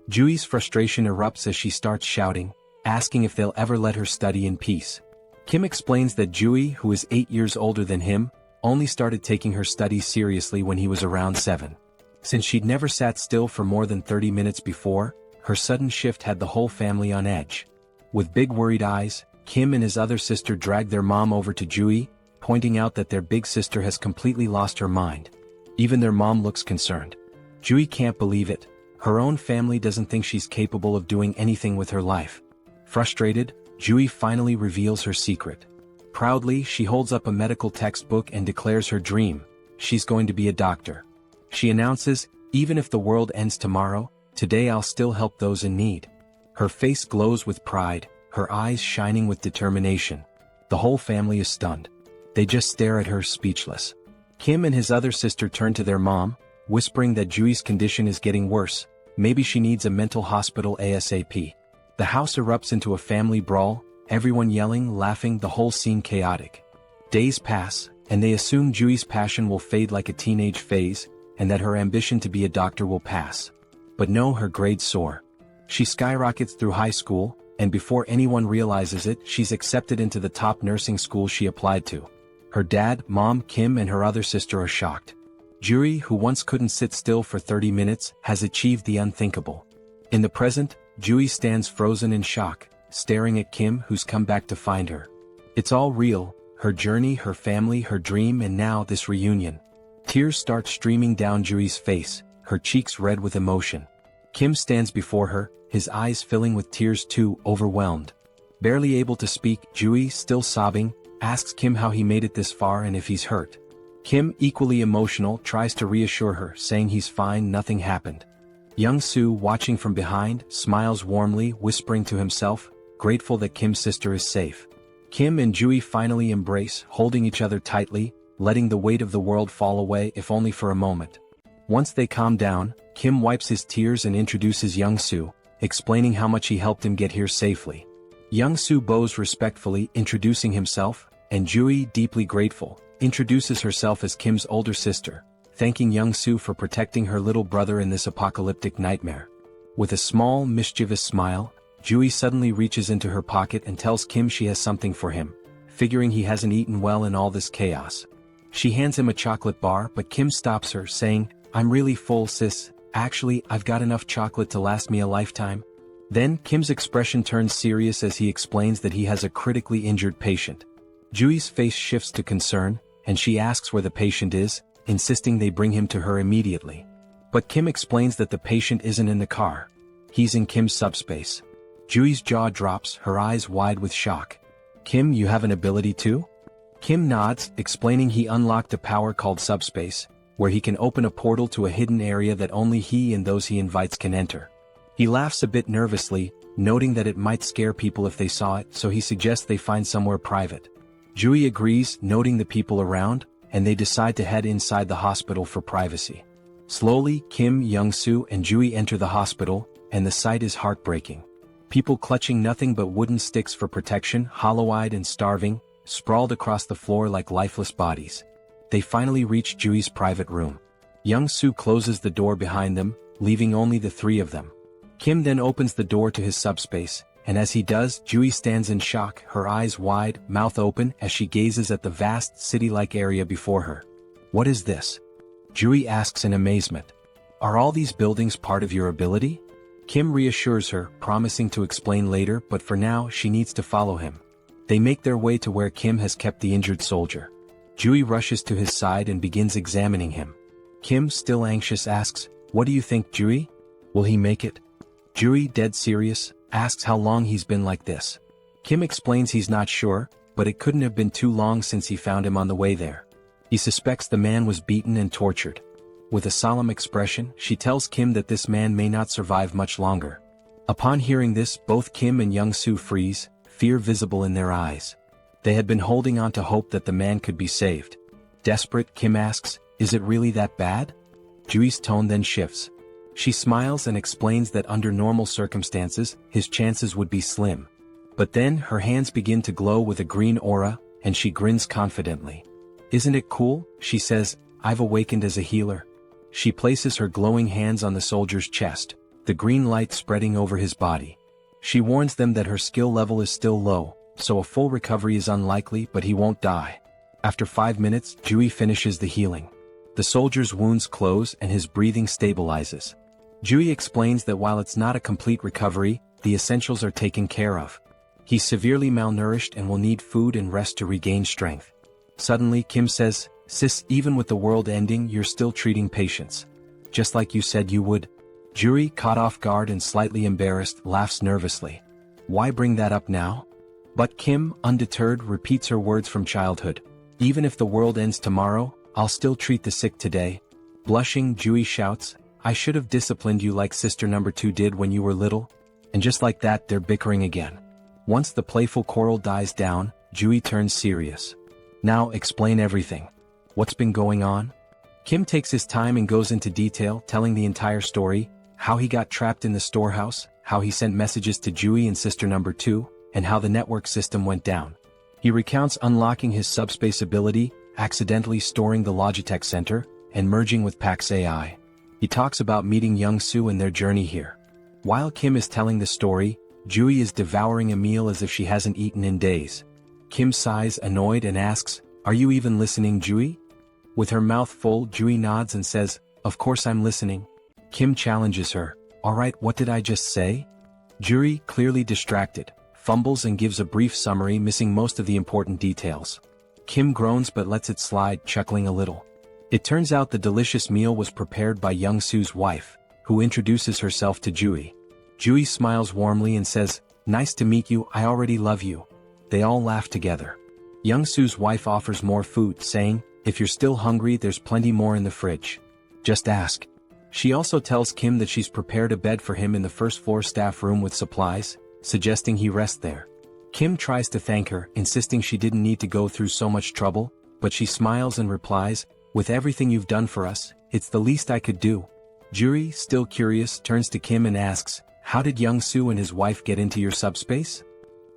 Jui's frustration erupts as she starts shouting, asking if they'll ever let her study in peace. Kim explains that Jui, who is 8 years older than him, only started taking her studies seriously when he was around 7. Since she'd never sat still for more than 30 minutes before, her sudden shift had the whole family on edge. With big worried eyes, Kim and his other sister drag their mom over to Jui, pointing out that their big sister has completely lost her mind. Even their mom looks concerned. Jui can't believe it. Her own family doesn't think she's capable of doing anything with her life. Frustrated, Jui finally reveals her secret. Proudly, she holds up a medical textbook and declares her dream. She's going to be a doctor. She announces, "Even if the world ends tomorrow, today I'll still help those in need." Her face glows with pride, her eyes shining with determination. The whole family is stunned. They just stare at her, speechless. Kim and his other sister turn to their mom, whispering that Jui's condition is getting worse. Maybe she needs a mental hospital ASAP. The house erupts into a family brawl, everyone yelling, laughing, the whole scene chaotic. Days pass, and they assume Jui's passion will fade like a teenage phase, and that her ambition to be a doctor will pass. But no, her grades soar. She skyrockets through high school, and before anyone realizes it, she's accepted into the top nursing school she applied to. Her dad, mom, Kim, and her other sister are shocked. Juri, who once couldn't sit still for 30 minutes, has achieved the unthinkable. In the present, Jui stands frozen in shock, staring at Kim, who's come back to find her. It's all real, her journey, her family, her dream, and now this reunion. Tears start streaming down Jui's face, her cheeks red with emotion. Kim stands before her, his eyes filling with tears too, overwhelmed. Barely able to speak, Jui, still sobbing, asks Kim how he made it this far and if he's hurt. Kim, equally emotional, tries to reassure her, saying he's fine, nothing happened. Young-soo, watching from behind, smiles warmly, whispering to himself, grateful that Kim's sister is safe. Kim and Jui finally embrace, holding each other tightly, letting the weight of the world fall away, if only for a moment. Once they calm down, Kim wipes his tears and introduces Young-soo, explaining how much he helped him get here safely. Young-soo bows respectfully, introducing himself, and Jui, deeply grateful, introduces herself as Kim's older sister, thanking Young-soo for protecting her little brother in this apocalyptic nightmare. With a small, mischievous smile, Jui suddenly reaches into her pocket and tells Kim she has something for him, figuring he hasn't eaten well in all this chaos. She hands him a chocolate bar, but Kim stops her, saying, "I'm really full, sis. Actually, I've got enough chocolate to last me a lifetime." Then, Kim's expression turns serious as he explains that he has a critically injured patient. Jui's face shifts to concern, and she asks where the patient is, insisting they bring him to her immediately. But Kim explains that the patient isn't in the car. He's in Kim's subspace. Jui's jaw drops, her eyes wide with shock. "Kim, you have an ability too?" Kim nods, explaining he unlocked a power called subspace, where he can open a portal to a hidden area that only he and those he invites can enter. He laughs a bit nervously, noting that it might scare people if they saw it, so he suggests they find somewhere private. Jui agrees, noting the people around, and they decide to head inside the hospital for privacy. Slowly, Kim, Young-soo, and Jui enter the hospital, and the sight is heartbreaking. People clutching nothing but wooden sticks for protection, hollow-eyed and starving, sprawled across the floor like lifeless bodies. They finally reach Jui's private room. Young-soo closes the door behind them, leaving only the three of them. Kim then opens the door to his subspace, and as he does, Jui stands in shock, her eyes wide, mouth open, as she gazes at the vast, city-like area before her. "What is this?" Jui asks in amazement. "Are all these buildings part of your ability?" Kim reassures her, promising to explain later, but for now she needs to follow him. They make their way to where Kim has kept the injured soldier. Jui rushes to his side and begins examining him. Kim, still anxious, asks, "What do you think, Jui? Will he make it?" Jui, dead serious, asks how long he's been like this. Kim explains he's not sure, but it couldn't have been too long since he found him on the way there. He suspects the man was beaten and tortured. With a solemn expression, she tells Kim that this man may not survive much longer. Upon hearing this, both Kim and Young-soo freeze, fear visible in their eyes. They had been holding on to hope that the man could be saved. Desperate, Kim asks, "Is it really that bad?" Jui's tone then shifts. She smiles and explains that under normal circumstances, his chances would be slim. But then, her hands begin to glow with a green aura, and she grins confidently. "Isn't it cool?" she says, "I've awakened as a healer." She places her glowing hands on the soldier's chest, the green light spreading over his body. She warns them that her skill level is still low, so a full recovery is unlikely, but he won't die. After 5 minutes, Jui finishes the healing. The soldier's wounds close and his breathing stabilizes. Jui explains that while it's not a complete recovery, the essentials are taken care of. He's severely malnourished and will need food and rest to regain strength. Suddenly, Kim says, "Sis, even with the world ending, you're still treating patients. Just like you said you would." Jui, caught off guard and slightly embarrassed, laughs nervously. "Why bring that up now?" But Kim, undeterred, repeats her words from childhood. "Even if the world ends tomorrow, I'll still treat the sick today." Blushing, Jui shouts, "I should have disciplined you like sister number 2 did when you were little." And just like that, they're bickering again. Once the playful quarrel dies down, Jui turns serious. "Now, explain everything. What's been going on?" Kim takes his time and goes into detail, telling the entire story, how he got trapped in the storehouse, how he sent messages to Jui and sister number 2, and how the network system went down. He recounts unlocking his subspace ability, accidentally storing the Logitech Center, and merging with Pax AI. He talks about meeting Young-soo and their journey here. While Kim is telling the story, Jui is devouring a meal as if she hasn't eaten in days. Kim sighs, annoyed, and asks, "Are you even listening, Jui?" With her mouth full, Jui nods and says, "Of course I'm listening." Kim challenges her, "Alright, what did I just say?" Juri, clearly distracted, fumbles and gives a brief summary missing most of the important details. Kim groans but lets it slide, chuckling a little. It turns out the delicious meal was prepared by Young-soo's wife, who introduces herself to Juri. Juri smiles warmly and says, "Nice to meet you, I already love you." They all laugh together. Young-soo's wife offers more food, saying, "If you're still hungry, there's plenty more in the fridge. Just ask." She also tells Kim that she's prepared a bed for him in the first-floor staff room with supplies, suggesting he rest there. Kim tries to thank her, insisting she didn't need to go through so much trouble, but she smiles and replies, "With everything you've done for us, it's the least I could do." Juri, still curious, turns to Kim and asks, "How did Young-soo and his wife get into your subspace?"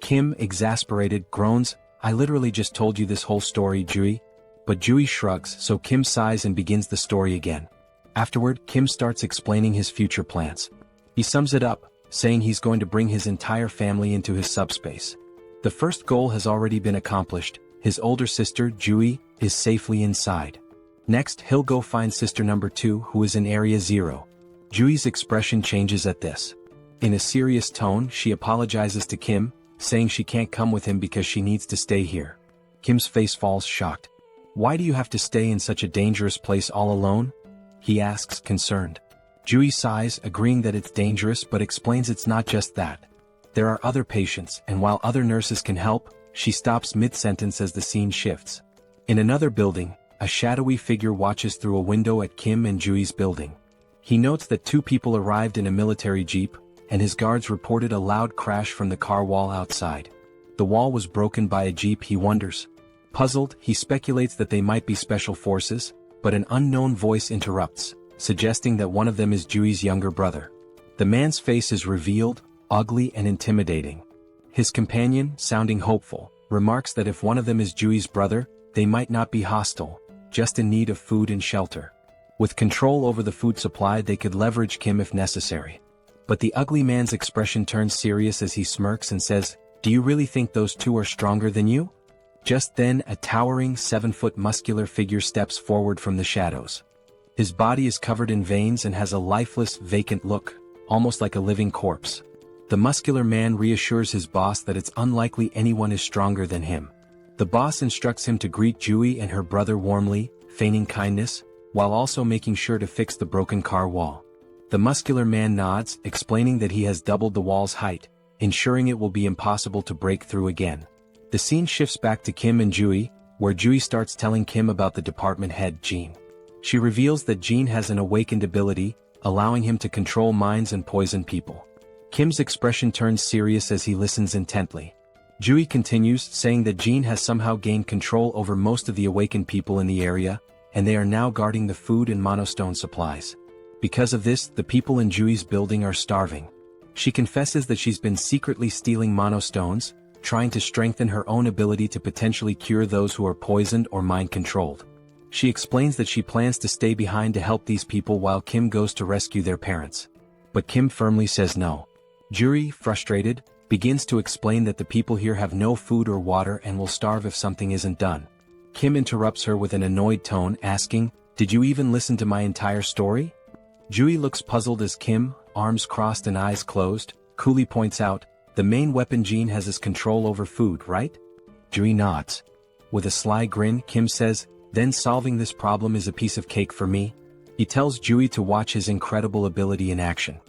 Kim, exasperated, groans, "I literally just told you this whole story, Juri." But Juri shrugs, so Kim sighs and begins the story again. Afterward, Kim starts explaining his future plans. He sums it up, saying he's going to bring his entire family into his subspace. The first goal has already been accomplished. His older sister, Juri, is safely inside. Next, he'll go find sister number 2, who is in Area 0. Juri's expression changes at this. In a serious tone, she apologizes to Kim, saying she can't come with him because she needs to stay here. Kim's face falls, shocked. "Why do you have to stay in such a dangerous place all alone?" he asks, concerned. Juri sighs, agreeing that it's dangerous, but explains it's not just that. There are other patients, and while other nurses can help, she stops mid-sentence as the scene shifts. In another building, a shadowy figure watches through a window at Kim and Juri's building. He notes that 2 people arrived in a military jeep, and his guards reported a loud crash from the car wall outside. The wall was broken by a jeep, he wonders. Puzzled, he speculates that they might be special forces, but an unknown voice interrupts, suggesting that one of them is Juri's younger brother. The man's face is revealed, ugly and intimidating. His companion, sounding hopeful, remarks that if one of them is Juri's brother, they might not be hostile, just in need of food and shelter. With control over the food supply, they could leverage Kim if necessary. But the ugly man's expression turns serious as he smirks and says, "Do you really think those 2 are stronger than you?" Just then, a towering 7-foot muscular figure steps forward from the shadows. His body is covered in veins and has a lifeless, vacant look, almost like a living corpse. The muscular man reassures his boss that it's unlikely anyone is stronger than him. The boss instructs him to greet Juri and her brother warmly, feigning kindness, while also making sure to fix the broken car wall. The muscular man nods, explaining that he has doubled the wall's height, ensuring it will be impossible to break through again. The scene shifts back to Kim and Juri, where Juri starts telling Kim about the department head, Jean. She reveals that Jean has an awakened ability, allowing him to control minds and poison people. Kim's expression turns serious as he listens intently. Juri continues, saying that Jean has somehow gained control over most of the awakened people in the area, and they are now guarding the food and monostone supplies. Because of this, the people in Juri's building are starving. She confesses that she's been secretly stealing monostones, trying to strengthen her own ability to potentially cure those who are poisoned or mind-controlled. She explains that she plans to stay behind to help these people while Kim goes to rescue their parents. But Kim firmly says no. Juri, frustrated, begins to explain that the people here have no food or water and will starve if something isn't done. Kim interrupts her with an annoyed tone, asking, "Did you even listen to my entire story?" Juri looks puzzled as Kim, arms crossed and eyes closed, coolly points out, "The main weapon Jean has is control over food, right?" Juri nods. With a sly grin, Kim says, "Then solving this problem is a piece of cake for me." He tells Juri to watch his incredible ability in action.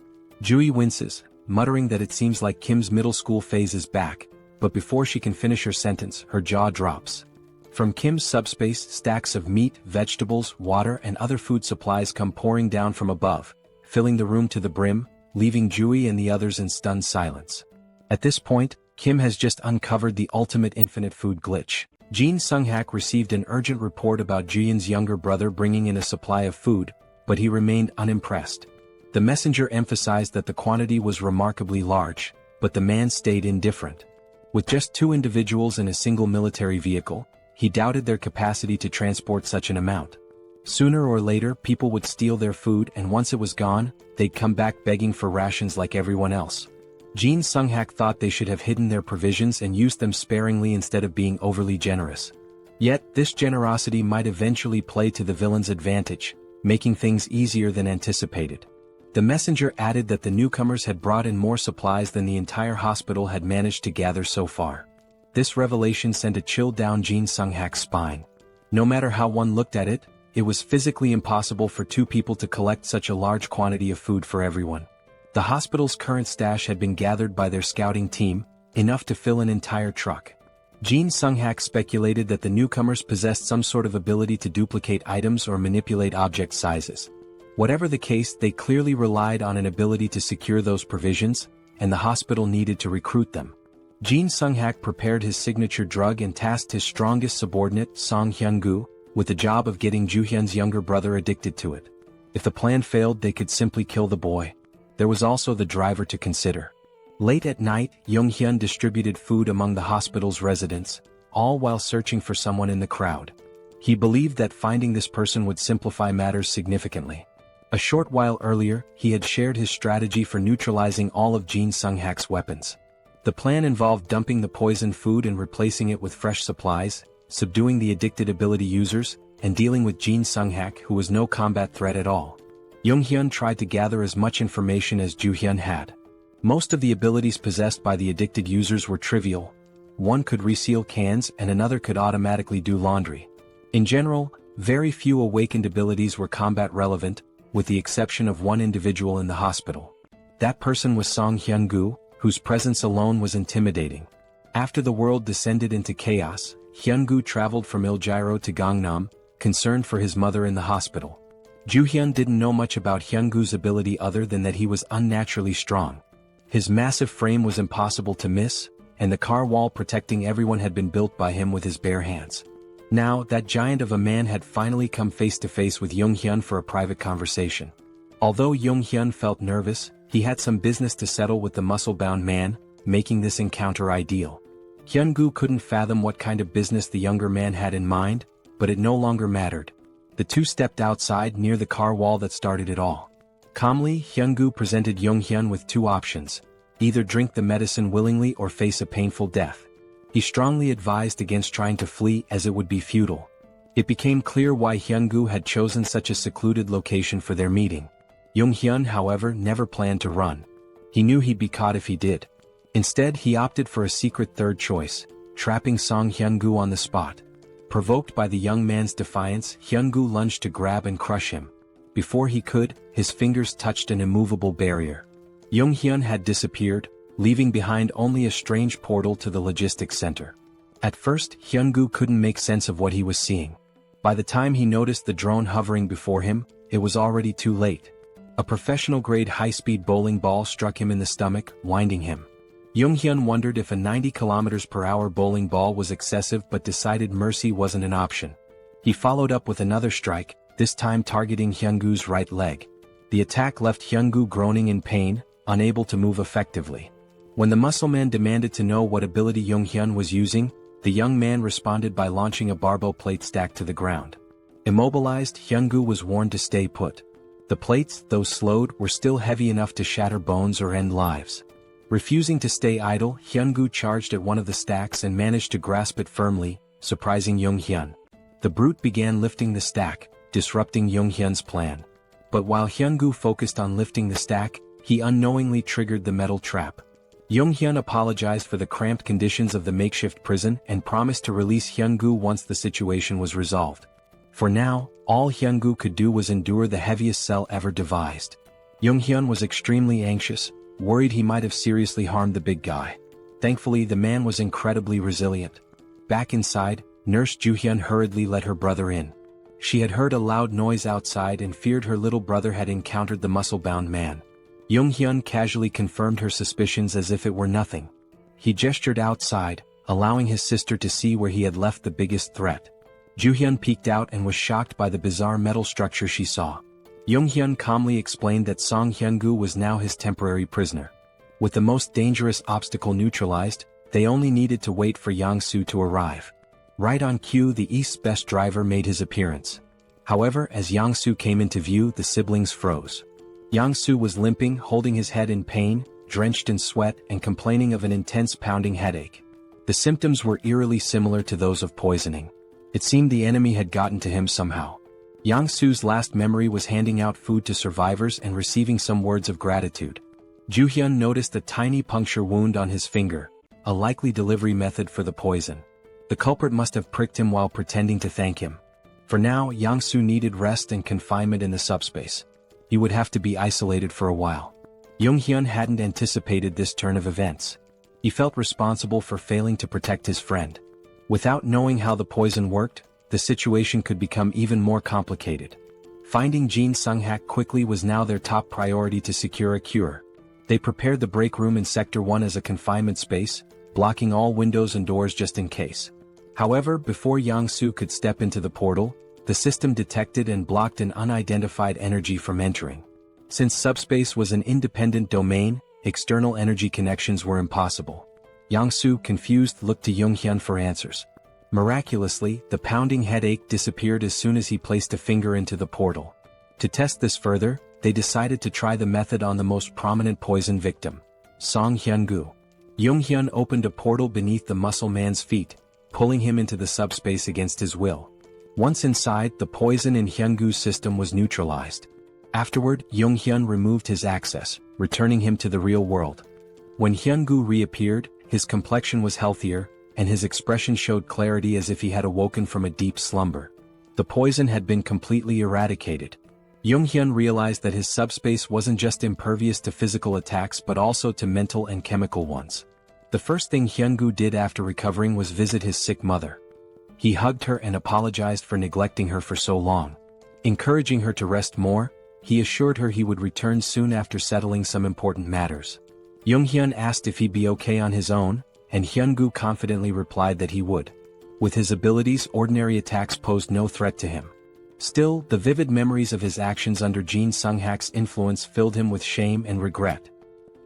Juri winces, muttering that it seems like Kim's middle school phase is back, but before she can finish her sentence, her jaw drops. From Kim's subspace, stacks of meat, vegetables, water and other food supplies come pouring down from above, filling the room to the brim, leaving Juri and the others in stunned silence. At this point, Kim has just uncovered the ultimate infinite food glitch. Jean Sung-hak received an urgent report about Jian's younger brother bringing in a supply of food, but he remained unimpressed. The messenger emphasized that the quantity was remarkably large, but the man stayed indifferent. With just 2 individuals in a single military vehicle, he doubted their capacity to transport such an amount. Sooner or later, people would steal their food, and once it was gone, they'd come back begging for rations like everyone else. Jean Sung-hak thought they should have hidden their provisions and used them sparingly instead of being overly generous. Yet, this generosity might eventually play to the villain's advantage, making things easier than anticipated. The messenger added that the newcomers had brought in more supplies than the entire hospital had managed to gather so far. This revelation sent a chill down Jin Sung-hak's spine. No matter how one looked at it, it was physically impossible for two people to collect such a large quantity of food for everyone. The hospital's current stash had been gathered by their scouting team, enough to fill an entire truck. Jin Sung-hak speculated that the newcomers possessed some sort of ability to duplicate items or manipulate object sizes. Whatever the case, they clearly relied on an ability to secure those provisions, and the hospital needed to recruit them. Jin Sung-hak prepared his signature drug and tasked his strongest subordinate, Song Hyun-gu, with the job of getting Joo-hyun's younger brother addicted to it. If the plan failed, they could simply kill the boy. There was also the driver to consider. Late at night, Yong-hyun distributed food among the hospital's residents, all while searching for someone in the crowd. He believed that finding this person would simplify matters significantly. A short while earlier, he had shared his strategy for neutralizing all of Jin Sung-hak's weapons. The plan involved dumping the poisoned food and replacing it with fresh supplies, subduing the addicted ability users, and dealing with Jin Sung-hak, who was no combat threat at all. Yong-hyun tried to gather as much information as Joo-hyun had. Most of the abilities possessed by the addicted users were trivial. One could reseal cans and another could automatically do laundry. In general, very few awakened abilities were combat relevant, with the exception of one individual in the hospital. That person was Song Hyun-gu, whose presence alone was intimidating. After the world descended into chaos, Hyun-gu traveled from Iljiro to Gangnam, concerned for his mother in the hospital. Joo-hyun didn't know much about Hyun-gu's ability other than that he was unnaturally strong. His massive frame was impossible to miss, and the car wall protecting everyone had been built by him with his bare hands. Now, that giant of a man had finally come face to face with Yong-hyun for a private conversation. Although Yong-hyun felt nervous, he had some business to settle with the muscle-bound man, making this encounter ideal. Hyun-gu couldn't fathom what kind of business the younger man had in mind, but it no longer mattered. The two stepped outside near the car wall that started it all. Calmly, Hyun-gu presented Yong-hyun with two options: either drink the medicine willingly or face a painful death. He strongly advised against trying to flee as it would be futile. It became clear why Hyun-gu had chosen such a secluded location for their meeting. Yong-hyun, however, never planned to run. He knew he'd be caught if he did. Instead, he opted for a secret third choice, trapping Song Hyun-gu on the spot. Provoked by the young man's defiance, Hyun-gu lunged to grab and crush him. Before he could, his fingers touched an immovable barrier. Yong-hyun had disappeared, leaving behind only a strange portal to the logistics center. At first, Hyun-gu couldn't make sense of what he was seeing. By the time he noticed the drone hovering before him, it was already too late. A professional-grade high-speed bowling ball struck him in the stomach, winding him. Yong-hyun wondered if a 90 km/h bowling ball was excessive but decided mercy wasn't an option. He followed up with another strike, this time targeting Hyun-gu's right leg. The attack left Hyun-gu groaning in pain, unable to move effectively. When the muscleman demanded to know what ability Yong-hyun was using, the young man responded by launching a barbell plate stack to the ground. Immobilized, Hyun-gu was warned to stay put. The plates, though slowed, were still heavy enough to shatter bones or end lives. Refusing to stay idle, Hyun-gu charged at one of the stacks and managed to grasp it firmly, surprising Yong-hyun. The brute began lifting the stack, disrupting Yong-hyun's plan. But while Hyun-gu focused on lifting the stack, he unknowingly triggered the metal trap. Yong-hyun apologized for the cramped conditions of the makeshift prison and promised to release Hyun-gu once the situation was resolved. For now, all Hyun-gu could do was endure the heaviest cell ever devised. Yong-hyun was extremely anxious, worried he might have seriously harmed the big guy. Thankfully, the man was incredibly resilient. Back inside, Nurse Joo-hyun hurriedly let her brother in. She had heard a loud noise outside and feared her little brother had encountered the muscle-bound man. Yong-hyun casually confirmed her suspicions as if it were nothing. He gestured outside, allowing his sister to see where he had left the biggest threat. Joo-hyun peeked out and was shocked by the bizarre metal structure she saw. Yong-hyun calmly explained that Song Hyun-gu was now his temporary prisoner. With the most dangerous obstacle neutralized, they only needed to wait for Yang-soo to arrive. Right on cue, the East's best driver made his appearance. However, as Yang-soo came into view, the siblings froze. Yang-soo was limping, holding his head in pain, drenched in sweat, and complaining of an intense pounding headache. The symptoms were eerily similar to those of poisoning. It seemed the enemy had gotten to him somehow. Yang-soo's last memory was handing out food to survivors and receiving some words of gratitude. Joo-hyun noticed a tiny puncture wound on his finger, a likely delivery method for the poison. The culprit must have pricked him while pretending to thank him. For now, Yang-soo needed rest and confinement in the subspace. He would have to be isolated for a while. Jung-hyun hadn't anticipated this turn of events. He felt responsible for failing to protect his friend. Without knowing how the poison worked, the situation could become even more complicated. Finding Jin Sung-hak quickly was now their top priority to secure a cure. They prepared the break room in Sector 1 as a confinement space, blocking all windows and doors just in case. However, before Yang-soo could step into the portal, the system detected and blocked an unidentified energy from entering. Since subspace was an independent domain, external energy connections were impossible. Yang-soo, confused, looked to Jung-hyun for answers. Miraculously, the pounding headache disappeared as soon as he placed a finger into the portal. To test this further, they decided to try the method on the most prominent poison victim, Song Hyun-gu. Jung-hyun opened a portal beneath the muscle man's feet, pulling him into the subspace against his will. Once inside, the poison in Hyun-gu's system was neutralized. Afterward, Jung-hyun removed his access, returning him to the real world. When Hyun-gu reappeared, his complexion was healthier, and his expression showed clarity as if he had awoken from a deep slumber. The poison had been completely eradicated. Jung-hyun realized that his subspace wasn't just impervious to physical attacks but also to mental and chemical ones. The first thing Hyun-gu did after recovering was visit his sick mother. He hugged her and apologized for neglecting her for so long. Encouraging her to rest more, he assured her he would return soon after settling some important matters. Jung-hyun asked if he'd be okay on his own, and Hyun-gu confidently replied that he would. With his abilities, ordinary attacks posed no threat to him. Still, the vivid memories of his actions under Jin Sung-hak's influence filled him with shame and regret.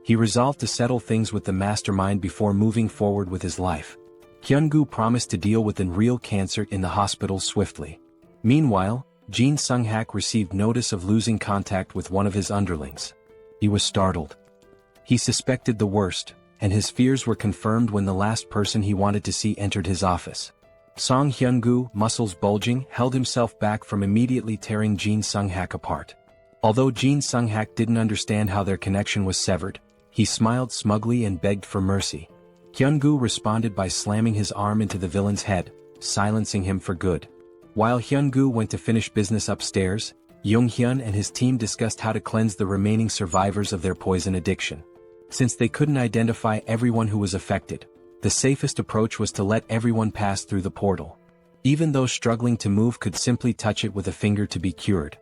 He resolved to settle things with the mastermind before moving forward with his life. Hyun-gu promised to deal with real cancer in the hospital swiftly. Meanwhile, Jin Sung-hak received notice of losing contact with one of his underlings. He was startled. He suspected the worst, and his fears were confirmed when the last person he wanted to see entered his office. Song Hyun-gu, muscles bulging, held himself back from immediately tearing Jin Sung-hak apart. Although Jin Sung-hak didn't understand how their connection was severed, he smiled smugly and begged for mercy. Hyun-gu responded by slamming his arm into the villain's head, silencing him for good. While Hyun-gu went to finish business upstairs, Jung-hyun and his team discussed how to cleanse the remaining survivors of their poison addiction. Since they couldn't identify everyone who was affected, the safest approach was to let everyone pass through the portal. Even those struggling to move could simply touch it with a finger to be cured.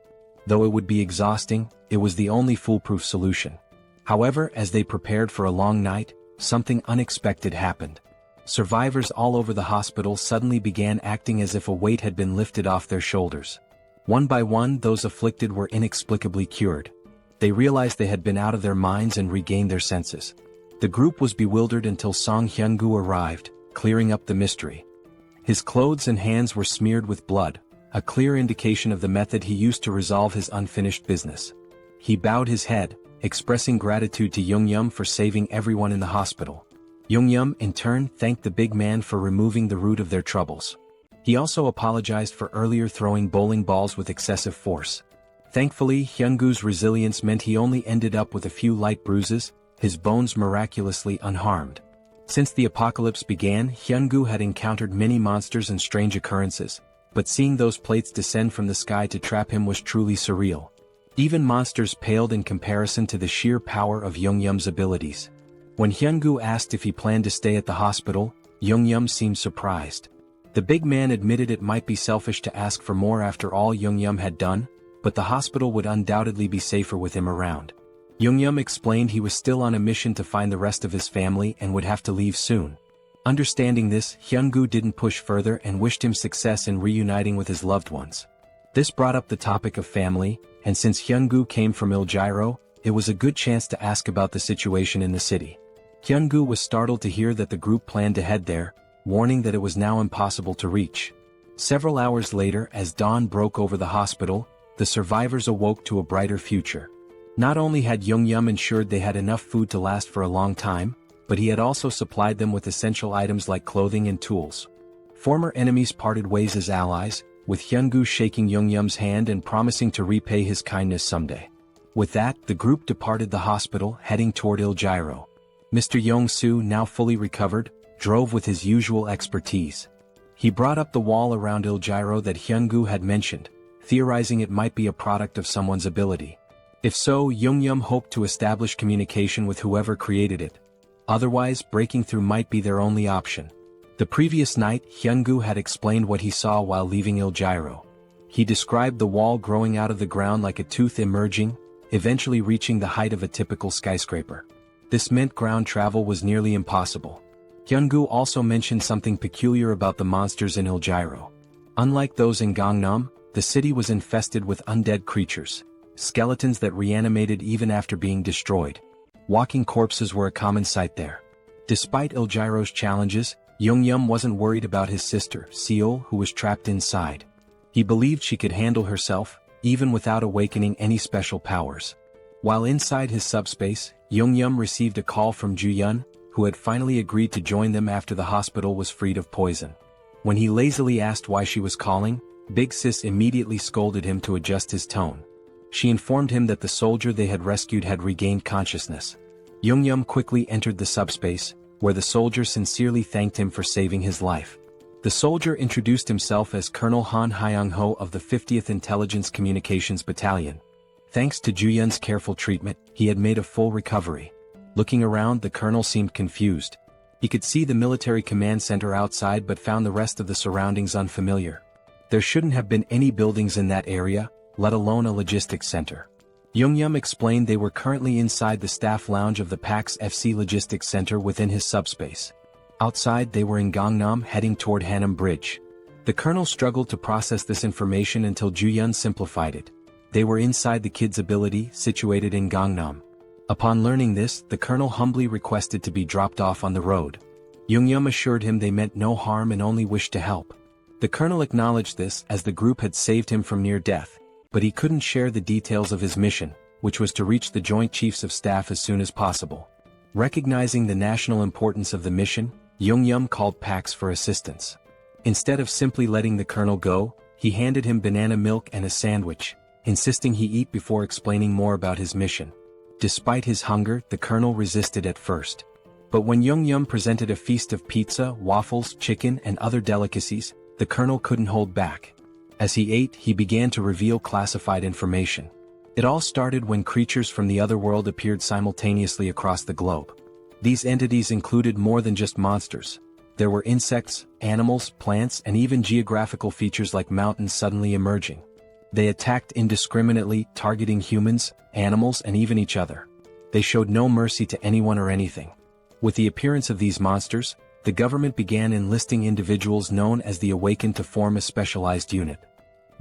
Though it would be exhausting, it was the only foolproof solution. However, as they prepared for a long night, something unexpected happened. Survivors all over the hospital suddenly began acting as if a weight had been lifted off their shoulders. One by one, those afflicted were inexplicably cured. They realized they had been out of their minds and regained their senses. The group was bewildered until Song Hyun-gu arrived, clearing up the mystery. His clothes and hands were smeared with blood, a clear indication of the method he used to resolve his unfinished business. He bowed his head, expressing gratitude to Jung-hyun for saving everyone in the hospital. Jung-hyun, in turn, thanked the big man for removing the root of their troubles. He also apologized for earlier throwing bowling balls with excessive force. Thankfully, Hyun-gu's resilience meant he only ended up with a few light bruises, his bones miraculously unharmed. Since the apocalypse began, Hyun-gu had encountered many monsters and strange occurrences, but seeing those plates descend from the sky to trap him was truly surreal. Even monsters paled in comparison to the sheer power of Jung-hyun's abilities. When Hyun-gu asked if he planned to stay at the hospital, Jung-hyun seemed surprised. The big man admitted it might be selfish to ask for more after all Jung-hyun had done, but the hospital would undoubtedly be safer with him around. Jung-hyun explained he was still on a mission to find the rest of his family and would have to leave soon. Understanding this, Hyun-gu didn't push further and wished him success in reuniting with his loved ones. This brought up the topic of family, and since Hyun-gu came from Iljiro, it was a good chance to ask about the situation in the city. Hyun-gu was startled to hear that the group planned to head there, warning that it was now impossible to reach. Several hours later, as dawn broke over the hospital, the survivors awoke to a brighter future. Not only had Jung-hyun ensured they had enough food to last for a long time, but he had also supplied them with essential items like clothing and tools. Former enemies parted ways as allies, with Hyun-gu shaking Young-yeom's hand and promising to repay his kindness someday. With that, the group departed the hospital, heading toward Il-gyro. Mr. Yong-soo, now fully recovered, drove with his usual expertise. He brought up the wall around Il-gyro that Hyun-gu had mentioned, theorizing it might be a product of someone's ability. If so, Young-yeom hoped to establish communication with whoever created it. Otherwise, breaking through might be their only option. The previous night, Hyun-gu had explained what he saw while leaving Il-gyro. He described the wall growing out of the ground like a tooth emerging, eventually reaching the height of a typical skyscraper. This meant ground travel was nearly impossible. Hyun-gu also mentioned something peculiar about the monsters in Il-gyro. Unlike those in Gangnam, the city was infested with undead creatures, skeletons that reanimated even after being destroyed. Walking corpses were a common sight there. Despite Il-gyro's challenges, Young-yeom wasn't worried about his sister, Seoul, who was trapped inside. He believed she could handle herself, even without awakening any special powers. While inside his subspace, Young-yeom received a call from Ju-yeon, who had finally agreed to join them after the hospital was freed of poison. When he lazily asked why she was calling, Big Sis immediately scolded him to adjust his tone. She informed him that the soldier they had rescued had regained consciousness. Young-yeom quickly entered the subspace, where the soldier sincerely thanked him for saving his life. The soldier introduced himself as Colonel Han Hyung-ho of the 50th Intelligence Communications Battalion. Thanks to Ju-yeon's careful treatment, he had made a full recovery. Looking around, the colonel seemed confused. He could see the military command center outside but found the rest of the surroundings unfamiliar. There shouldn't have been any buildings in that area, let alone a logistics center. Young-yeom explained they were currently inside the staff lounge of the PAX FC Logistics Center within his subspace. Outside, they were in Gangnam, heading toward Hanam Bridge. The colonel struggled to process this information until Ju-yeon simplified it. They were inside the kid's ability, situated in Gangnam. Upon learning this, the colonel humbly requested to be dropped off on the road. Young-yeom assured him they meant no harm and only wished to help. The colonel acknowledged this as the group had saved him from near death, but he couldn't share the details of his mission, which was to reach the Joint Chiefs of Staff as soon as possible. Recognizing the national importance of the mission, Young-yeom called PAX for assistance. Instead of simply letting the colonel go, he handed him banana milk and a sandwich, insisting he eat before explaining more about his mission. Despite his hunger, the colonel resisted at first. But when Young-yeom presented a feast of pizza, waffles, chicken, and other delicacies, the colonel couldn't hold back. As he ate, he began to reveal classified information. It all started when creatures from the other world appeared simultaneously across the globe. These entities included more than just monsters. There were insects, animals, plants, and even geographical features like mountains suddenly emerging. They attacked indiscriminately, targeting humans, animals, and even each other. They showed no mercy to anyone or anything. With the appearance of these monsters, the government began enlisting individuals known as the Awakened to form a specialized unit.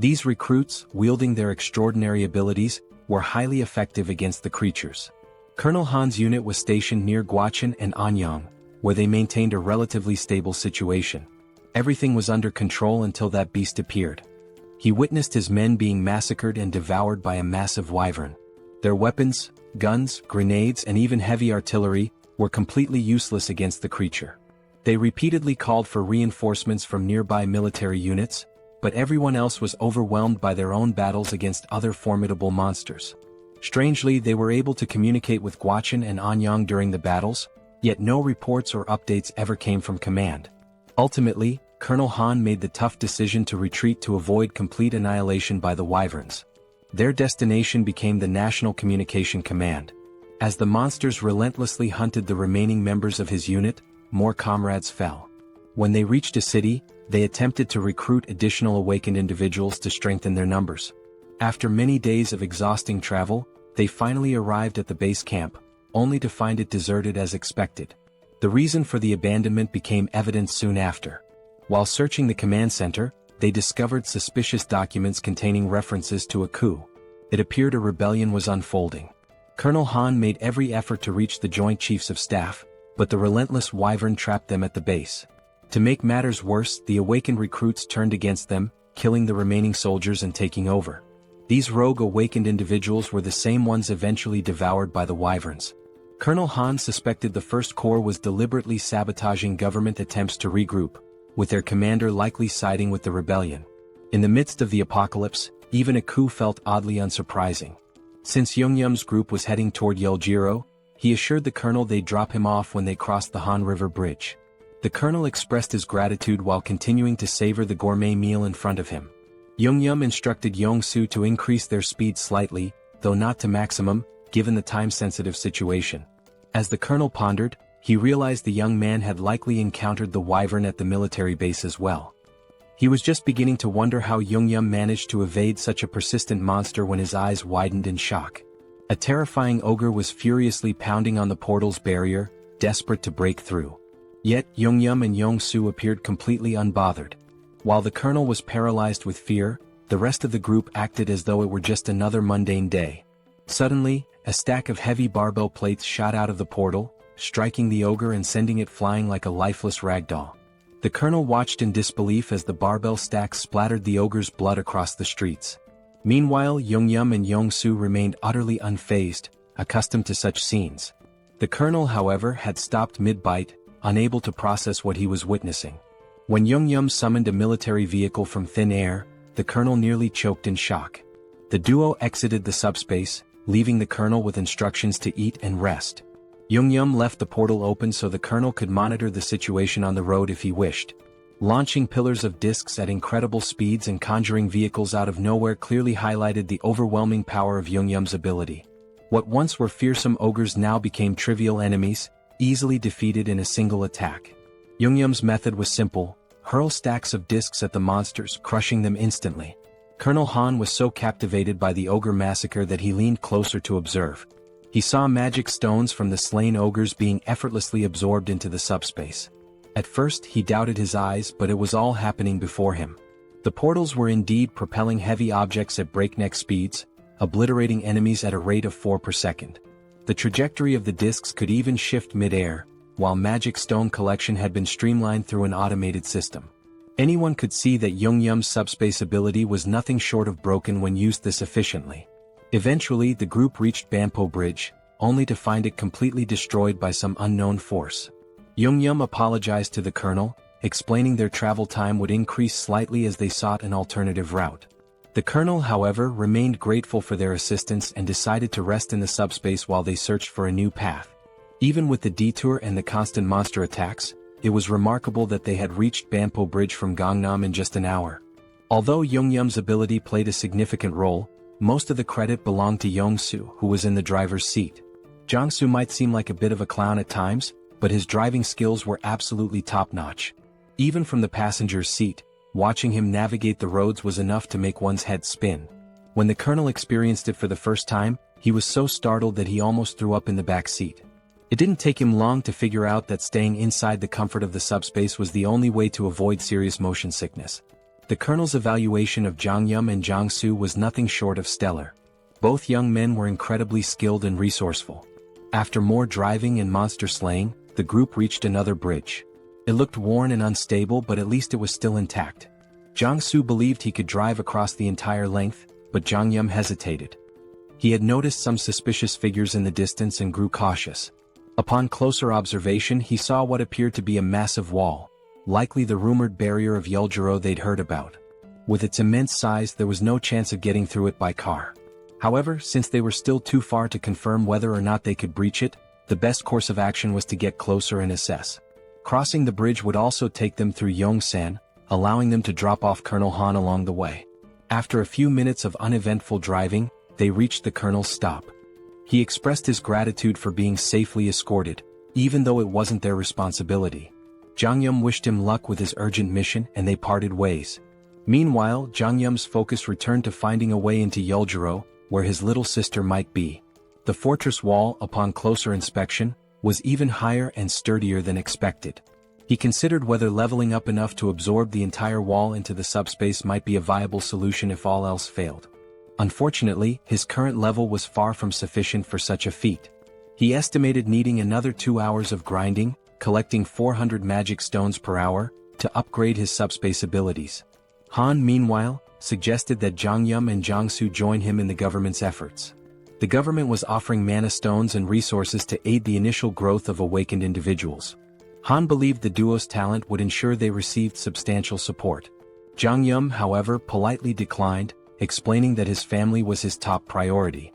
These recruits, wielding their extraordinary abilities, were highly effective against the creatures. Colonel Han's unit was stationed near Gwacheon and Anyang, where they maintained a relatively stable situation. Everything was under control until that beast appeared. He witnessed his men being massacred and devoured by a massive wyvern. Their weapons, guns, grenades, and even heavy artillery were completely useless against the creature. They repeatedly called for reinforcements from nearby military units, but everyone else was overwhelmed by their own battles against other formidable monsters. Strangely, they were able to communicate with Gwacheon and Anyang during the battles, yet no reports or updates ever came from command. Ultimately, Colonel Han made the tough decision to retreat to avoid complete annihilation by the wyverns. Their destination became the National Communication Command. As the monsters relentlessly hunted the remaining members of his unit, more comrades fell. When they reached a city, they attempted to recruit additional awakened individuals to strengthen their numbers. After many days of exhausting travel, they finally arrived at the base camp, only to find it deserted as expected. The reason for the abandonment became evident soon after. While searching the command center, they discovered suspicious documents containing references to a coup. It appeared a rebellion was unfolding. Colonel Han made every effort to reach the Joint Chiefs of Staff, but the relentless wyvern trapped them at the base. To make matters worse, the awakened recruits turned against them, killing the remaining soldiers and taking over. These rogue awakened individuals were the same ones eventually devoured by the wyverns. Colonel Han suspected the First Corps was deliberately sabotaging government attempts to regroup, with their commander likely siding with the rebellion. In the midst of the apocalypse, even a coup felt oddly unsurprising. Since Jeong-gyeom's group was heading toward Yeoljiro, he assured the colonel they'd drop him off when they crossed the Han River Bridge. The colonel expressed his gratitude while continuing to savor the gourmet meal in front of him. Jeong-gyeom instructed Yong-soo to increase their speed slightly, though not to maximum, given the time-sensitive situation. As the colonel pondered, he realized the young man had likely encountered the wyvern at the military base as well. He was just beginning to wonder how Jeong-gyeom managed to evade such a persistent monster when his eyes widened in shock. A terrifying ogre was furiously pounding on the portal's barrier, desperate to break through. Yet Jeong-gyeom and Yong-soo appeared completely unbothered. While the colonel was paralyzed with fear, the rest of the group acted as though it were just another mundane day. Suddenly, a stack of heavy barbell plates shot out of the portal, striking the ogre and sending it flying like a lifeless ragdoll. The colonel watched in disbelief as the barbell stacks splattered the ogre's blood across the streets. Meanwhile, Jeong-gyeom and Yong-soo remained utterly unfazed, accustomed to such scenes. The colonel, however, had stopped mid-bite, unable to process what he was witnessing. When Jeong-gyeom summoned a military vehicle from thin air, the colonel nearly choked in shock. The duo exited the subspace, leaving the colonel with instructions to eat and rest. Jeong-gyeom left the portal open so the colonel could monitor the situation on the road if he wished. Launching pillars of discs at incredible speeds and conjuring vehicles out of nowhere clearly highlighted the overwhelming power of Jeong-gyeom's ability. What once were fearsome ogres now became trivial enemies, easily defeated in a single attack. Jeong-gyeom's method was simple: hurl stacks of discs at the monsters, crushing them instantly. Colonel Han was so captivated by the ogre massacre that he leaned closer to observe. He saw magic stones from the slain ogres being effortlessly absorbed into the subspace. At first he doubted his eyes, but it was all happening before him. The portals were indeed propelling heavy objects at breakneck speeds, obliterating enemies at a rate of 4 per second. The trajectory of the discs could even shift mid-air, while magic stone collection had been streamlined through an automated system. Anyone could see that Jeong-gyeom's subspace ability was nothing short of broken when used this efficiently. Eventually the group reached Banpo Bridge, only to find it completely destroyed by some unknown force. Jeong-gyeom apologized to the colonel, explaining their travel time would increase slightly as they sought an alternative route. The colonel, however, remained grateful for their assistance and decided to rest in the subspace while they searched for a new path. Even with the detour and the constant monster attacks, it was remarkable that they had reached Banpo Bridge from Gangnam in just an hour. Although Jeong-gyeom's ability played a significant role, most of the credit belonged to Yong-soo, who was in the driver's seat. Jong-soo might seem like a bit of a clown at times, but his driving skills were absolutely top-notch. Even from the passenger's seat, watching him navigate the roads was enough to make one's head spin. When the colonel experienced it for the first time, he was so startled that he almost threw up in the back seat. It didn't take him long to figure out that staying inside the comfort of the subspace was the only way to avoid serious motion sickness. The colonel's evaluation of Jeong-gyeom and Jong-soo was nothing short of stellar. Both young men were incredibly skilled and resourceful. After more driving and monster slaying, the group reached another bridge. It looked worn and unstable, but at least it was still intact. Jong-soo believed he could drive across the entire length, but Jeong-gyeom hesitated. He had noticed some suspicious figures in the distance and grew cautious. Upon closer observation, he saw what appeared to be a massive wall, likely the rumored barrier of Yeoljiro they'd heard about. With its immense size, there was no chance of getting through it by car. However, since they were still too far to confirm whether or not they could breach it, the best course of action was to get closer and assess. Crossing the bridge would also take them through Yongsan, allowing them to drop off Colonel Han along the way. After a few minutes of uneventful driving, they reached the colonel's stop. He expressed his gratitude for being safely escorted, even though it wasn't their responsibility. Jeong-gyeom wished him luck with his urgent mission and they parted ways. Meanwhile, Jeong-gyeom's focus returned to finding a way into Yeoljiro, where his little sister might be. The fortress wall, upon closer inspection, was even higher and sturdier than expected. He considered whether leveling up enough to absorb the entire wall into the subspace might be a viable solution if all else failed. Unfortunately, his current level was far from sufficient for such a feat. He estimated needing another 2 hours of grinding, collecting 400 magic stones per hour, to upgrade his subspace abilities. Han, meanwhile, suggested that Jeong-gyeom and Jong-soo join him in the government's efforts. The government was offering mana stones and resources to aid the initial growth of awakened individuals. Han believed the duo's talent would ensure they received substantial support. Jeong-gyeom, however, politely declined, explaining that his family was his top priority.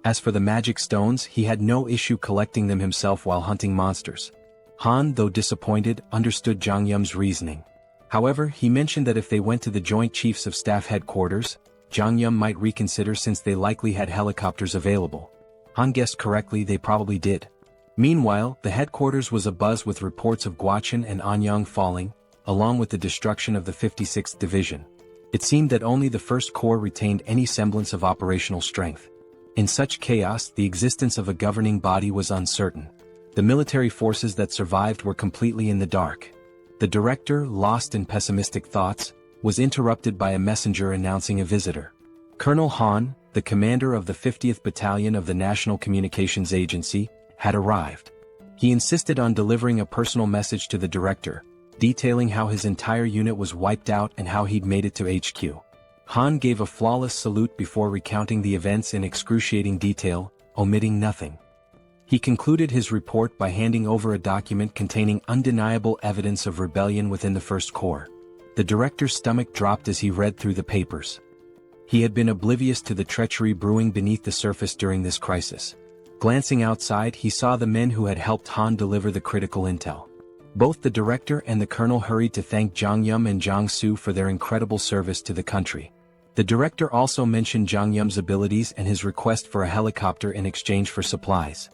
As for the magic stones, he had no issue collecting them himself while hunting monsters. Han, though disappointed, understood Jeong-gyeom's reasoning. However, he mentioned that if they went to the Joint Chiefs of Staff headquarters, Jeong-gyeom might reconsider since they likely had helicopters available. Han guessed correctly, they probably did. Meanwhile, the headquarters was abuzz with reports of Gwacheon and Anyang falling, along with the destruction of the 56th Division. It seemed that only the 1st Corps retained any semblance of operational strength. In such chaos, the existence of a governing body was uncertain. The military forces that survived were completely in the dark. The director, lost in pessimistic thoughts, was interrupted by a messenger announcing a visitor. Colonel Han, the commander of the 50th Battalion of the National Communications Agency, had arrived. He insisted on delivering a personal message to the director, detailing how his entire unit was wiped out and how he'd made it to HQ. Han gave a flawless salute before recounting the events in excruciating detail, omitting nothing. He concluded his report by handing over a document containing undeniable evidence of rebellion within the 1st Corps. The director's stomach dropped as he read through the papers. He had been oblivious to the treachery brewing beneath the surface during this crisis. Glancing outside, he saw the men who had helped Han deliver the critical intel. Both the director and the colonel hurried to thank Jeong-gyeom and Jong-soo for their incredible service to the country. The director also mentioned Jeong-gyeom's abilities and his request for a helicopter in exchange for supplies.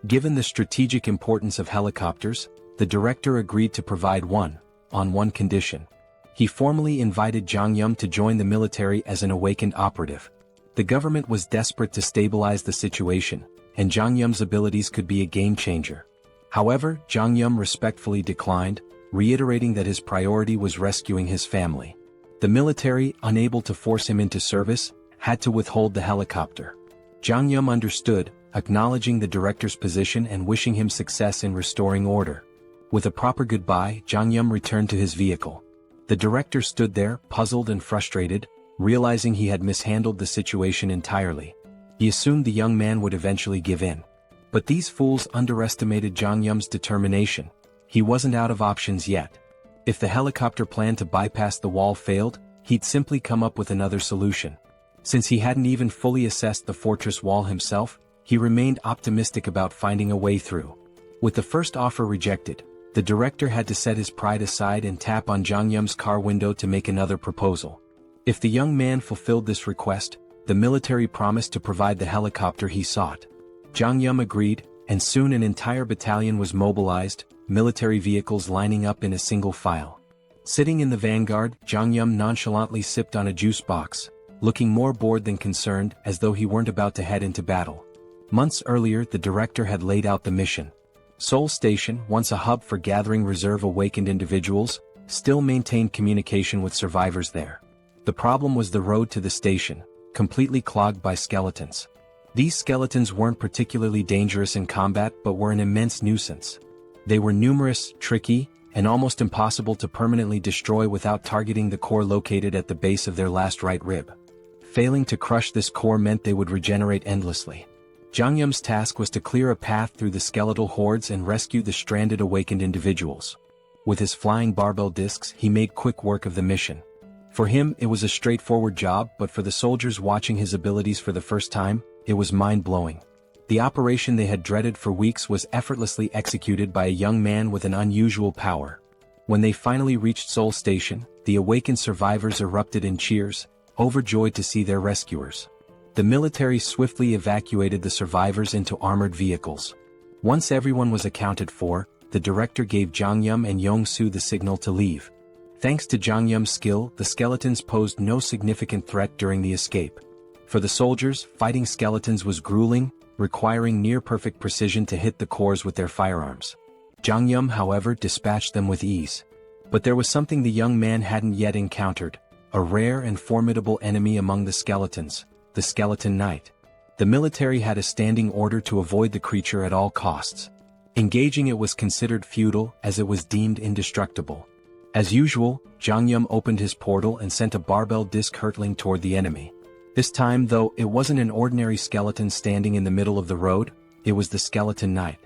Given the strategic importance of helicopters, the director agreed to provide one, on one condition. He formally invited Jeong-gyeom to join the military as an awakened operative. The government was desperate to stabilize the situation, and Jeong-gyeom's abilities could be a game-changer. However, Jeong-gyeom respectfully declined, reiterating that his priority was rescuing his family. The military, unable to force him into service, had to withhold the helicopter. Jeong-gyeom understood, acknowledging the director's position and wishing him success in restoring order. With a proper goodbye, Jeong-gyeom returned to his vehicle. The director stood there, puzzled and frustrated, realizing he had mishandled the situation entirely. He assumed the young man would eventually give in. But these fools underestimated Jeong-gyeom's determination. He wasn't out of options yet. If the helicopter plan to bypass the wall failed, he'd simply come up with another solution. Since he hadn't even fully assessed the fortress wall himself, he remained optimistic about finding a way through. With the first offer rejected, the director had to set his pride aside and tap on Jeong-gyeom's car window to make another proposal. If the young man fulfilled this request, the military promised to provide the helicopter he sought. Jeong-gyeom agreed, and soon an entire battalion was mobilized, military vehicles lining up in a single file. Sitting in the vanguard, Jeong-gyeom nonchalantly sipped on a juice box, looking more bored than concerned, as though he weren't about to head into battle. Months earlier, the director had laid out the mission. Seoul Station, once a hub for gathering reserve awakened individuals, still maintained communication with survivors there. The problem was the road to the station, completely clogged by skeletons. These skeletons weren't particularly dangerous in combat but were an immense nuisance. They were numerous, tricky, and almost impossible to permanently destroy without targeting the core located at the base of their last right rib. Failing to crush this core meant they would regenerate endlessly. Jeong-gyeom's task was to clear a path through the skeletal hordes and rescue the stranded awakened individuals. With his flying barbell discs, he made quick work of the mission. For him, it was a straightforward job, but for the soldiers watching his abilities for the first time, it was mind-blowing. The operation they had dreaded for weeks was effortlessly executed by a young man with an unusual power. When they finally reached Seoul Station, the awakened survivors erupted in cheers, overjoyed to see their rescuers. The military swiftly evacuated the survivors into armored vehicles. Once everyone was accounted for, the director gave Jeong-gyeom and Jong-soo the signal to leave. Thanks to Jeong-gyeom's skill, the skeletons posed no significant threat during the escape. For the soldiers, fighting skeletons was grueling, requiring near-perfect precision to hit the cores with their firearms. Jeong-gyeom, however, dispatched them with ease. But there was something the young man hadn't yet encountered, a rare and formidable enemy among the skeletons, the Skeleton Knight. The military had a standing order to avoid the creature at all costs. Engaging it was considered futile as it was deemed indestructible. As usual, Jeong-gyeom opened his portal and sent a barbell disc hurtling toward the enemy. This time, though, it wasn't an ordinary skeleton standing in the middle of the road, it was the Skeleton Knight.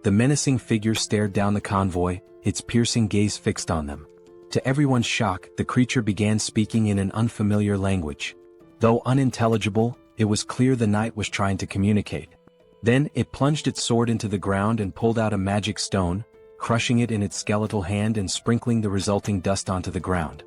The menacing figure stared down the convoy, its piercing gaze fixed on them. To everyone's shock, the creature began speaking in an unfamiliar language. Though unintelligible, it was clear the knight was trying to communicate. Then, it plunged its sword into the ground and pulled out a magic stone, crushing it in its skeletal hand and sprinkling the resulting dust onto the ground.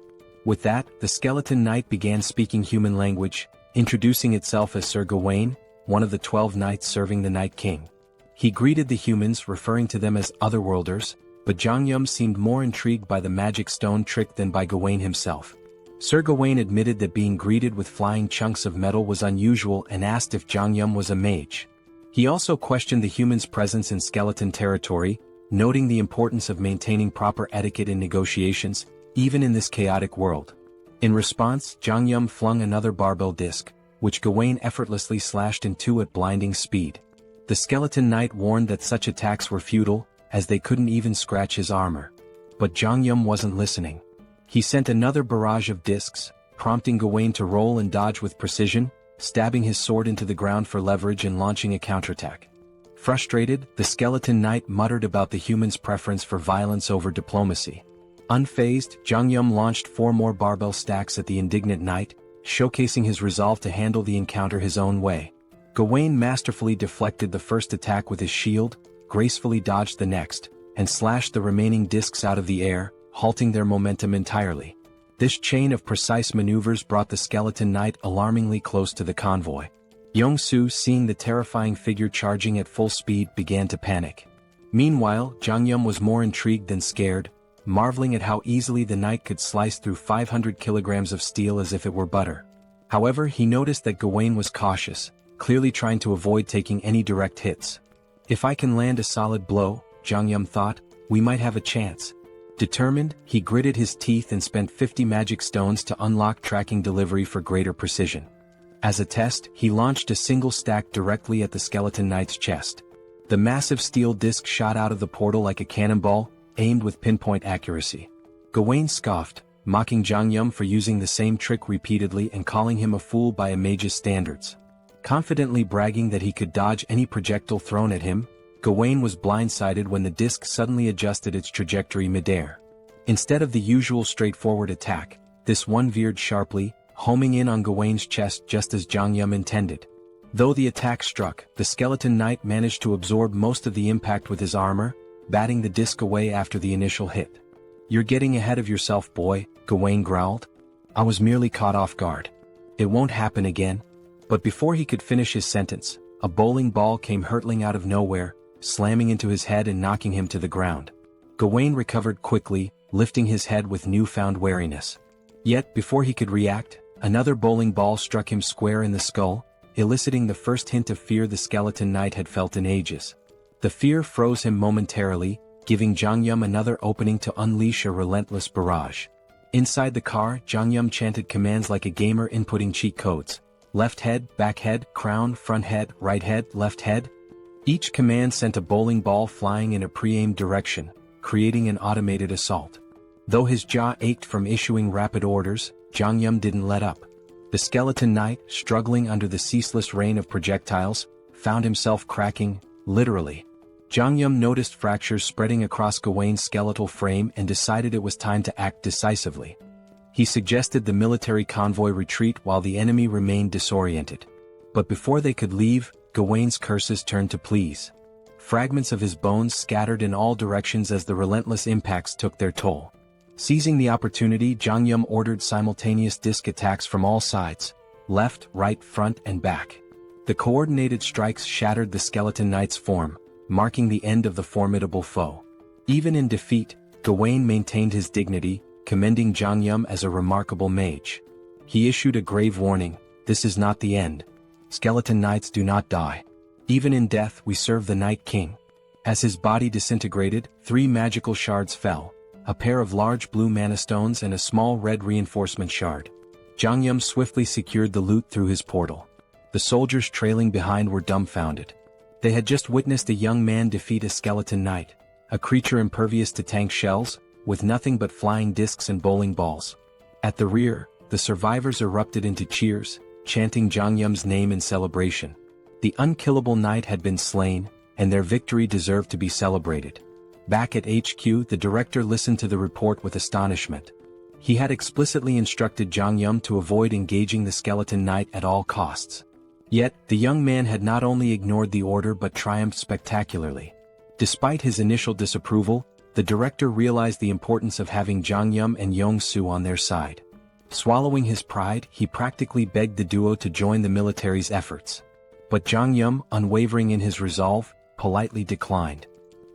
With that, the skeleton knight began speaking human language, introducing itself as Sir Gawain, one of the 12 knights serving the Night King. He greeted the humans, referring to them as otherworlders, but Jeong-gyeom seemed more intrigued by the magic stone trick than by Gawain himself. Sir Gawain admitted that being greeted with flying chunks of metal was unusual and asked if Jeong-gyeom was a mage. He also questioned the humans' presence in skeleton territory, noting the importance of maintaining proper etiquette in negotiations, even in this chaotic world. In response, Jeong-gyeom flung another barbell disc, which Gawain effortlessly slashed in two at blinding speed. The skeleton knight warned that such attacks were futile, as they couldn't even scratch his armor. But Jeong-gyeom wasn't listening. He sent another barrage of discs, prompting Gawain to roll and dodge with precision, stabbing his sword into the ground for leverage and launching a counterattack. Frustrated, the skeleton knight muttered about the human's preference for violence over diplomacy. Unfazed, Jeong-gyeom launched 4 more barbell stacks at the indignant knight, showcasing his resolve to handle the encounter his own way. Gawain masterfully deflected the first attack with his shield, gracefully dodged the next, and slashed the remaining discs out of the air, halting their momentum entirely. This chain of precise maneuvers brought the skeleton knight alarmingly close to the convoy. Yong-soo, seeing the terrifying figure charging at full speed, began to panic. Meanwhile, Jeong-gyeom was more intrigued than scared, marveling at how easily the knight could slice through 500 kilograms of steel as if it were butter. However, he noticed that Gawain was cautious, clearly trying to avoid taking any direct hits. If I can land a solid blow, Jeong-gyeom thought, we might have a chance. Determined, he gritted his teeth and spent 50 magic stones to unlock tracking delivery for greater precision. As a test, he launched a single stack directly at the skeleton knight's chest. The massive steel disc shot out of the portal like a cannonball, aimed with pinpoint accuracy. Gawain scoffed, mocking Jeong-gyeom for using the same trick repeatedly and calling him a fool by a mage's standards. Confidently bragging that he could dodge any projectile thrown at him, Gawain was blindsided when the disc suddenly adjusted its trajectory midair. Instead of the usual straightforward attack, this one veered sharply, homing in on Gawain's chest just as Jeong-gyeom intended. Though the attack struck, the skeleton knight managed to absorb most of the impact with his armor, batting the disc away after the initial hit. "You're getting ahead of yourself, boy," Gawain growled. "I was merely caught off guard. It won't happen again." But before he could finish his sentence, a bowling ball came hurtling out of nowhere, slamming into his head and knocking him to the ground. Gawain recovered quickly, lifting his head with newfound wariness. Yet, before he could react, another bowling ball struck him square in the skull, eliciting the first hint of fear the skeleton knight had felt in ages. The fear froze him momentarily, giving Jeong-gyeom another opening to unleash a relentless barrage. Inside the car, Jeong-gyeom chanted commands like a gamer inputting cheat codes. Left head, back head, crown, front head, right head, left head. Each command sent a bowling ball flying in a pre-aimed direction, creating an automated assault. Though his jaw ached from issuing rapid orders, Jeong-gyeom didn't let up. The skeleton knight, struggling under the ceaseless rain of projectiles, found himself cracking, literally. Jeong-gyeom noticed fractures spreading across Gawain's skeletal frame and decided it was time to act decisively. He suggested the military convoy retreat while the enemy remained disoriented. But before they could leave, Gawain's curses turned to pleas. Fragments of his bones scattered in all directions as the relentless impacts took their toll. Seizing the opportunity, Jeong-gyeom ordered simultaneous disc attacks from all sides, left, right, front, and back. The coordinated strikes shattered the skeleton knight's form, marking the end of the formidable foe. Even in defeat, Gawain maintained his dignity, commending Jeong-gyeom as a remarkable mage. He issued a grave warning: "This is not the end. Skeleton knights do not die. Even in death we serve the Night King." As his body disintegrated, 3 magical shards fell, a pair of large blue mana stones and a small red reinforcement shard. Jeong-gyeom swiftly secured the loot through his portal. The soldiers trailing behind were dumbfounded. They had just witnessed a young man defeat a skeleton knight, a creature impervious to tank shells, with nothing but flying discs and bowling balls. At the rear, the survivors erupted into cheers, chanting Jeong-gyeom's name in celebration. The unkillable knight had been slain, and their victory deserved to be celebrated. Back at HQ, the director listened to the report with astonishment. He had explicitly instructed Jeong-gyeom to avoid engaging the skeleton knight at all costs. Yet, the young man had not only ignored the order but triumphed spectacularly. Despite his initial disapproval, the director realized the importance of having Jeong-gyeom and Yong-soo on their side. Swallowing his pride, he practically begged the duo to join the military's efforts. But Jeong-gyeom, unwavering in his resolve, politely declined.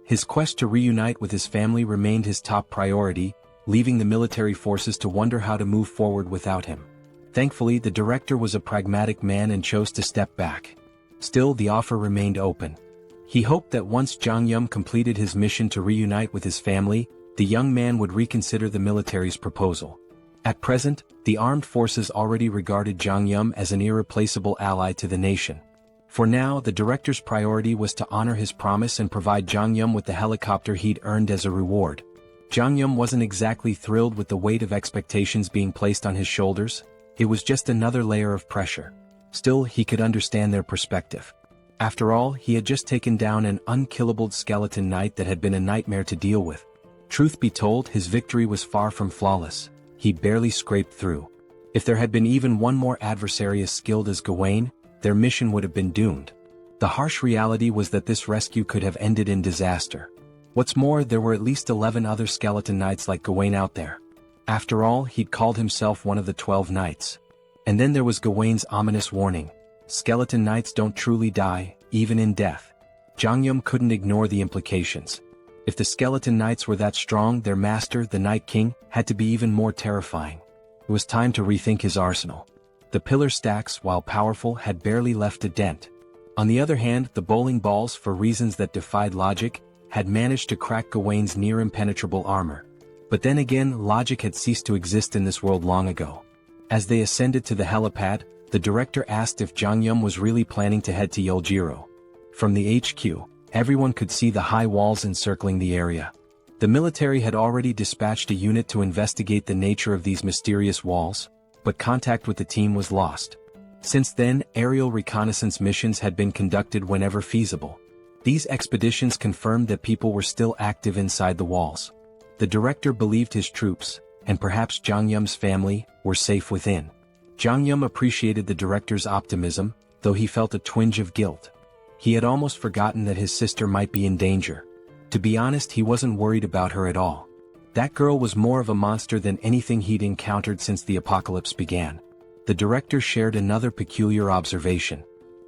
His quest to reunite with his family remained his top priority, leaving the military forces to wonder how to move forward without him. Thankfully, the director was a pragmatic man and chose to step back. Still, the offer remained open. He hoped that once Jeong-gyeom completed his mission to reunite with his family, the young man would reconsider the military's proposal. At present, the armed forces already regarded Jeong-gyeom as an irreplaceable ally to the nation. For now, the director's priority was to honor his promise and provide Jeong-gyeom with the helicopter he'd earned as a reward. Jeong-gyeom wasn't exactly thrilled with the weight of expectations being placed on his shoulders. It was just another layer of pressure. Still, he could understand their perspective. After all, he had just taken down an unkillable skeleton knight that had been a nightmare to deal with. Truth be told, his victory was far from flawless. He barely scraped through. If there had been even one more adversary as skilled as Gawain, their mission would have been doomed. The harsh reality was that this rescue could have ended in disaster. What's more, there were at least 11 other skeleton knights like Gawain out there. After all, he'd called himself one of the 12 knights. And then there was Gawain's ominous warning. Skeleton knights don't truly die, even in death. Jeong-gyeom couldn't ignore the implications. If the skeleton knights were that strong, their master, the Night King, had to be even more terrifying. It was time to rethink his arsenal. The pillar stacks, while powerful, had barely left a dent. On the other hand, the bowling balls, for reasons that defied logic, had managed to crack Gawain's near-impenetrable armor. But then again, logic had ceased to exist in this world long ago. As they ascended to the helipad, the director asked if Jeong-gyeom was really planning to head to Yeoljiro. From the HQ, everyone could see the high walls encircling the area. The military had already dispatched a unit to investigate the nature of these mysterious walls, but contact with the team was lost. Since then, aerial reconnaissance missions had been conducted whenever feasible. These expeditions confirmed that people were still active inside the walls. The director believed his troops, and perhaps Jeong-gyeom's family, were safe within. Jeong-gyeom appreciated the director's optimism, though he felt a twinge of guilt. He had almost forgotten that his sister might be in danger. To be honest, he wasn't worried about her at all. That girl was more of a monster than anything he'd encountered since the apocalypse began. The director shared another peculiar observation.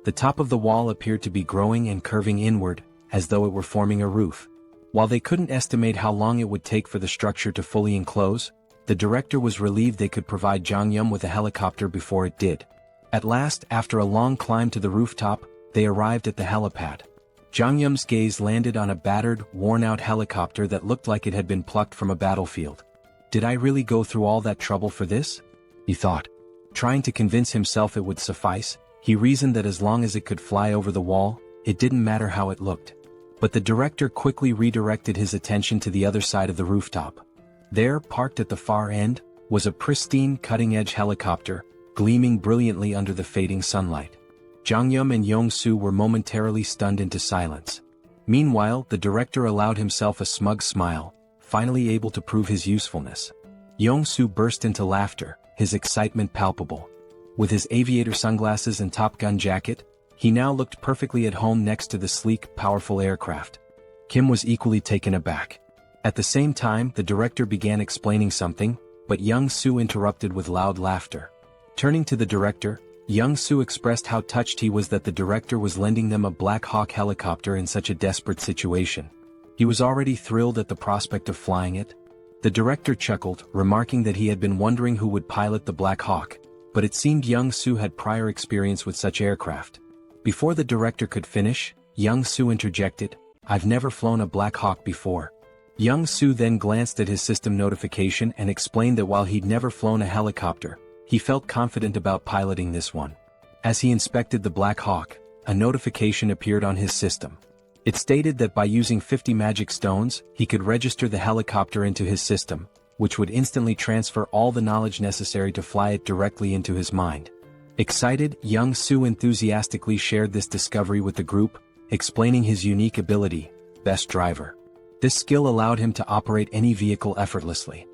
The top of the wall appeared to be growing and curving inward, as though it were forming a roof. While they couldn't estimate how long it would take for the structure to fully enclose, the director was relieved they could provide Jeong-gyeom with a helicopter before it did. At last, after a long climb to the rooftop, they arrived at the helipad. Jeong-gyeom's gaze landed on a battered, worn-out helicopter that looked like it had been plucked from a battlefield. Did I really go through all that trouble for this? He thought. Trying to convince himself it would suffice, he reasoned that as long as it could fly over the wall, it didn't matter how it looked. But the director quickly redirected his attention to the other side of the rooftop. There, parked at the far end, was a pristine cutting-edge helicopter, gleaming brilliantly under the fading sunlight. Jeong-gyeom and Yong-soo were momentarily stunned into silence. Meanwhile, the director allowed himself a smug smile, finally able to prove his usefulness. Yong-soo burst into laughter, his excitement palpable. With his aviator sunglasses and Top Gun jacket, he now looked perfectly at home next to the sleek, powerful aircraft. Kim was equally taken aback. At the same time, the director began explaining something, but Young-soo interrupted with loud laughter. Turning to the director, Young-soo expressed how touched he was that the director was lending them a Black Hawk helicopter in such a desperate situation. He was already thrilled at the prospect of flying it. The director chuckled, remarking that he had been wondering who would pilot the Black Hawk, but it seemed Young-soo had prior experience with such aircraft. Before the director could finish, Young-soo interjected, "I've never flown a Black Hawk before." Young-soo then glanced at his system notification and explained that while he'd never flown a helicopter, he felt confident about piloting this one. As he inspected the Black Hawk, a notification appeared on his system. It stated that by using 50 magic stones, he could register the helicopter into his system, which would instantly transfer all the knowledge necessary to fly it directly into his mind. Excited, Young-soo enthusiastically shared this discovery with the group, explaining his unique ability, Best Driver. This skill allowed him to operate any vehicle effortlessly.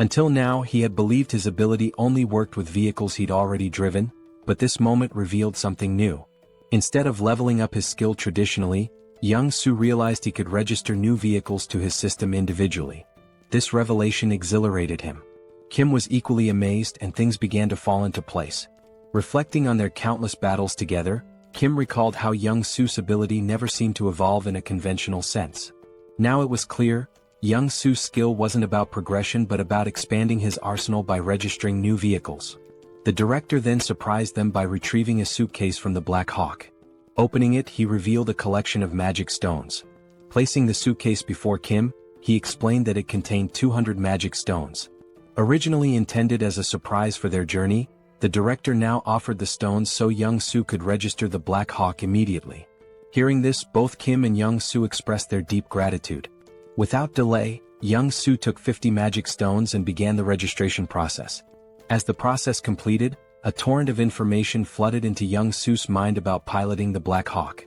Until now he had believed his ability only worked with vehicles he'd already driven, but this moment revealed something new. Instead of leveling up his skill traditionally, Young-soo realized he could register new vehicles to his system individually. This revelation exhilarated him. Kim was equally amazed and things began to fall into place. Reflecting on their countless battles together, Kim recalled how Young-soo's ability never seemed to evolve in a conventional sense. Now it was clear, Young-soo's skill wasn't about progression but about expanding his arsenal by registering new vehicles. The director then surprised them by retrieving a suitcase from the Black Hawk. Opening it, he revealed a collection of magic stones. Placing the suitcase before Kim, he explained that it contained 200 magic stones. Originally intended as a surprise for their journey, the director now offered the stones so Young-soo could register the Black Hawk immediately. Hearing this, both Kim and Young-soo expressed their deep gratitude. Without delay, Young-soo took 50 magic stones and began the registration process. As the process completed, a torrent of information flooded into Young-soo's mind about piloting the Black Hawk.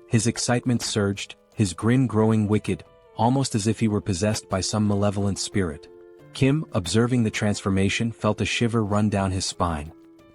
His excitement surged, his grin growing wicked, almost as if he were possessed by some malevolent spirit. Kim, observing the transformation, felt a shiver run down his spine.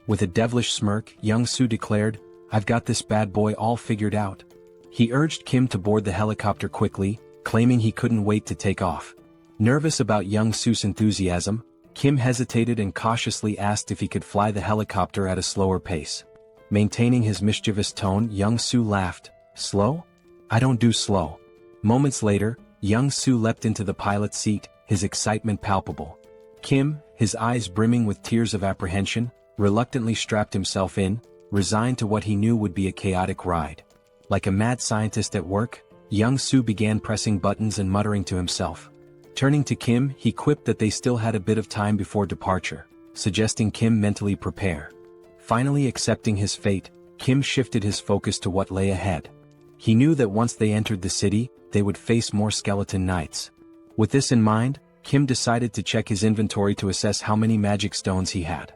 With a devilish smirk, Young-soo declared, "I've got this bad boy all figured out." He urged Kim to board the helicopter quickly, claiming he couldn't wait to take off. Nervous about Young-soo's enthusiasm, Kim hesitated and cautiously asked if he could fly the helicopter at a slower pace. Maintaining his mischievous tone, Young-soo laughed. "Slow? I don't do slow." Moments later, Young-soo leapt into the pilot's seat, his excitement palpable. Kim, his eyes brimming with tears of apprehension, reluctantly strapped himself in, resigned to what he knew would be a chaotic ride. Like a mad scientist at work, Young-soo began pressing buttons and muttering to himself. Turning to Kim, he quipped that they still had a bit of time before departure, suggesting Kim mentally prepare. Finally accepting his fate, Kim shifted his focus to what lay ahead. He knew that once they entered the city, they would face more skeleton knights. With this in mind, Kim decided to check his inventory to assess how many magic stones he had.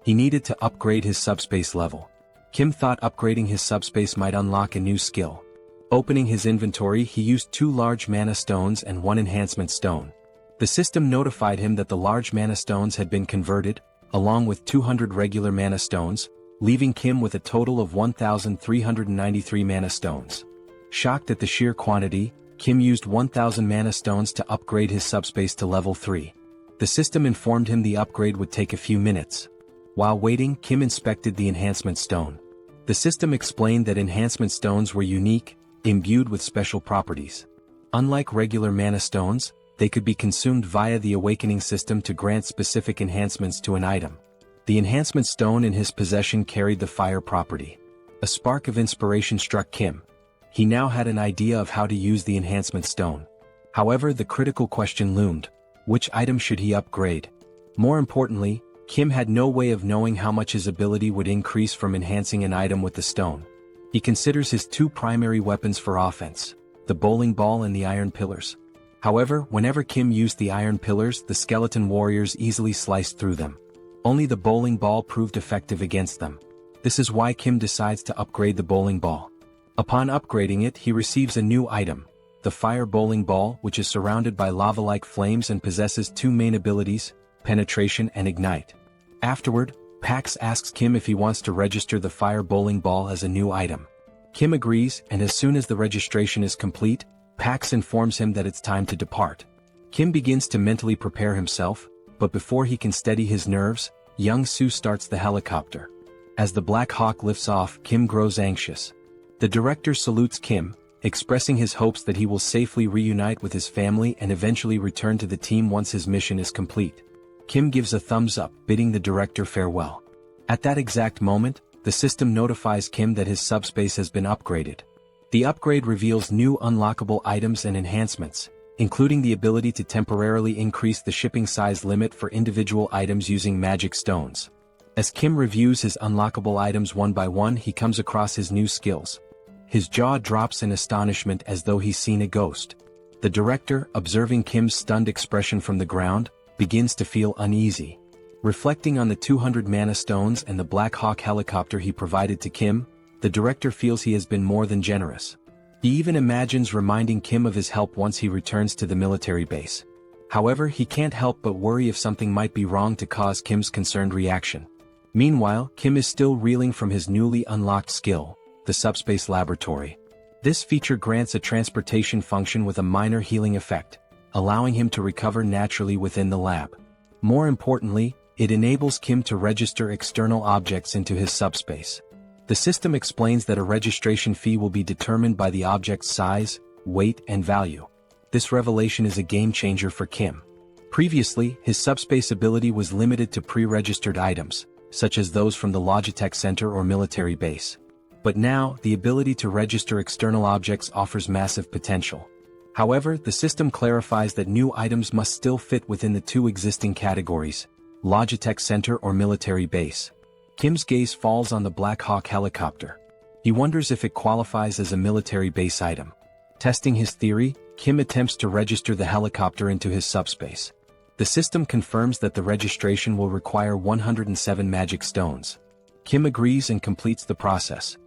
He needed to upgrade his subspace level. Kim thought upgrading his subspace might unlock a new skill. Opening his inventory, he used 2 large mana stones and 1 enhancement stone. The system notified him that the large mana stones had been converted, along with 200 regular mana stones, leaving Kim with a total of 1,393 mana stones. Shocked at the sheer quantity, Kim used 1,000 mana stones to upgrade his subspace to level 3. The system informed him the upgrade would take a few minutes. While waiting, Kim inspected the enhancement stone. The system explained that enhancement stones were unique, imbued with special properties. Unlike regular mana stones, they could be consumed via the awakening system to grant specific enhancements to an item. The enhancement stone in his possession carried the fire property. A spark of inspiration struck Kim. He now had an idea of how to use the enhancement stone. However, the critical question loomed: which item should he upgrade? More importantly, Kim had no way of knowing how much his ability would increase from enhancing an item with the stone. He considers his 2 primary weapons for offense, the bowling ball and the iron pillars. However, whenever Kim used the iron pillars, the skeleton warriors easily sliced through them. Only the bowling ball proved effective against them. This is why Kim decides to upgrade the bowling ball. Upon upgrading it, he receives a new item, the fire bowling ball, which is surrounded by lava-like flames and possesses 2 main abilities, penetration and ignite. Afterward, Pax asks Kim if he wants to register the fire bowling ball as a new item. Kim agrees, and as soon as the registration is complete, Pax informs him that it's time to depart. Kim begins to mentally prepare himself, but before he can steady his nerves, Young-soo starts the helicopter. As the Black Hawk lifts off, Kim grows anxious. The director salutes Kim, expressing his hopes that he will safely reunite with his family and eventually return to the team once his mission is complete. Kim gives a thumbs up, bidding the director farewell. At that exact moment, the system notifies Kim that his subspace has been upgraded. The upgrade reveals new unlockable items and enhancements, including the ability to temporarily increase the shipping size limit for individual items using magic stones. As Kim reviews his unlockable items one by one, he comes across his new skills. His jaw drops in astonishment as though he's seen a ghost. The director, observing Kim's stunned expression from the ground, begins to feel uneasy. Reflecting on the 200 mana stones and the Black Hawk helicopter he provided to Kim, the director feels he has been more than generous. He even imagines reminding Kim of his help once he returns to the military base. However, he can't help but worry if something might be wrong to cause Kim's concerned reaction. Meanwhile, Kim is still reeling from his newly unlocked skill, the SUBSPACE laboratory. This feature grants a transportation function with a minor healing effect, allowing him to recover naturally within the lab. More importantly, it enables Kim to register external objects into his subspace. The system explains that a registration fee will be determined by the object's size, weight, and value. This revelation is a game-changer for Kim. Previously, his subspace ability was limited to pre-registered items, such as those from the Logitech Center or military base. But now, the ability to register external objects offers massive potential. However, the system clarifies that new items must still fit within the two existing categories, Logitech Center or military base. Kim's gaze falls on the Black Hawk helicopter. He wonders if it qualifies as a military base item. Testing his theory, Kim attempts to register the helicopter into his subspace. The system confirms that the registration will require 107 magic stones. Kim agrees and completes the process.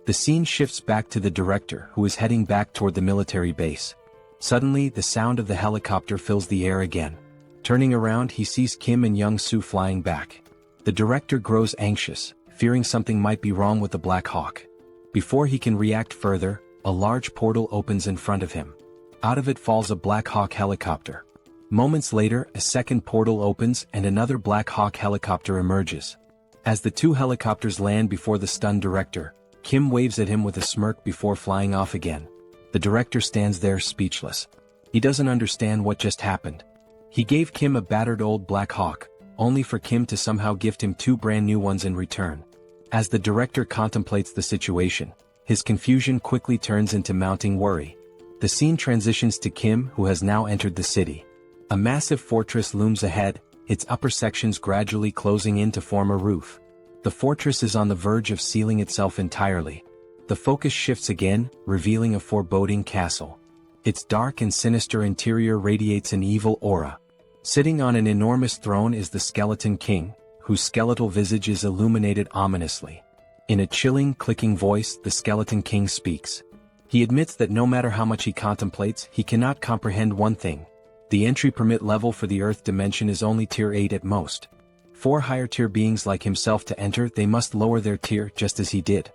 The scene shifts back to the director, who is heading back toward the military base. Suddenly, the sound of the helicopter fills the air again. Turning around, he sees Kim and Young-soo flying back. The director grows anxious, fearing something might be wrong with the Black Hawk. Before he can react further, a large portal opens in front of him. Out of it falls a Black Hawk helicopter. Moments later, a second portal opens and another Black Hawk helicopter emerges. As the two helicopters land before the stunned director, Kim waves at him with a smirk before flying off again. The director stands there speechless. He doesn't understand what just happened. He gave Kim a battered old Black Hawk, only for Kim to somehow gift him two brand new ones in return. As the director contemplates the situation, his confusion quickly turns into mounting worry. The scene transitions to Kim, who has now entered the city. A massive fortress looms ahead, its upper sections gradually closing in to form a roof. The fortress is on the verge of sealing itself entirely. The focus shifts again, revealing a foreboding castle. Its dark and sinister interior radiates an evil aura. Sitting on an enormous throne is the Skeleton King, whose skeletal visage is illuminated ominously. In a chilling, clicking voice, the Skeleton King speaks. He admits that no matter how much he contemplates, he cannot comprehend one thing. The entry permit level for the Earth dimension is only tier 8 at most. For higher tier beings like himself to enter, they must lower their tier just as he did.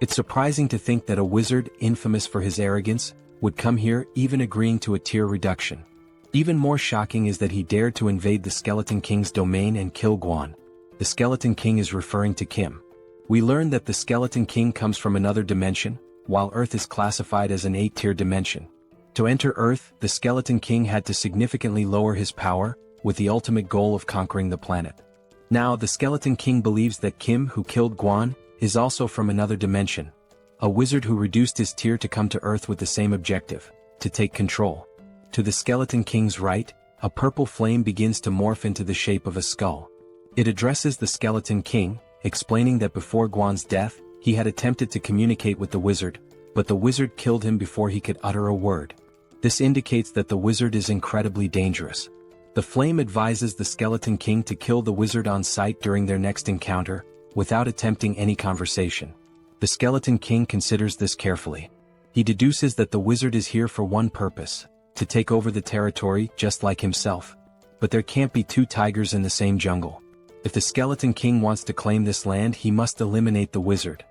It's surprising to think that a wizard, infamous for his arrogance, would come here, even agreeing to a tier reduction. Even more shocking is that he dared to invade the Skeleton King's domain and kill Guan. The Skeleton King is referring to Kim. We learn that the Skeleton King comes from another dimension, while Earth is classified as an 8-tier dimension. To enter Earth, the Skeleton King had to significantly lower his power, with the ultimate goal of conquering the planet. Now, the Skeleton King believes that Kim, who killed Guan, is also from another dimension. A wizard who reduced his tier to come to Earth with the same objective, to take control. To the Skeleton King's right, a purple flame begins to morph into the shape of a skull. It addresses the Skeleton King, explaining that before Guan's death, he had attempted to communicate with the wizard, but the wizard killed him before he could utter a word. This indicates that the wizard is incredibly dangerous. The flame advises the Skeleton King to kill the wizard on sight during their next encounter, without attempting any conversation. The Skeleton King considers this carefully. He deduces that the wizard is here for one purpose, to take over the territory just like himself. But there can't be two tigers in the same jungle. If the Skeleton King wants to claim this land, he must eliminate the wizard.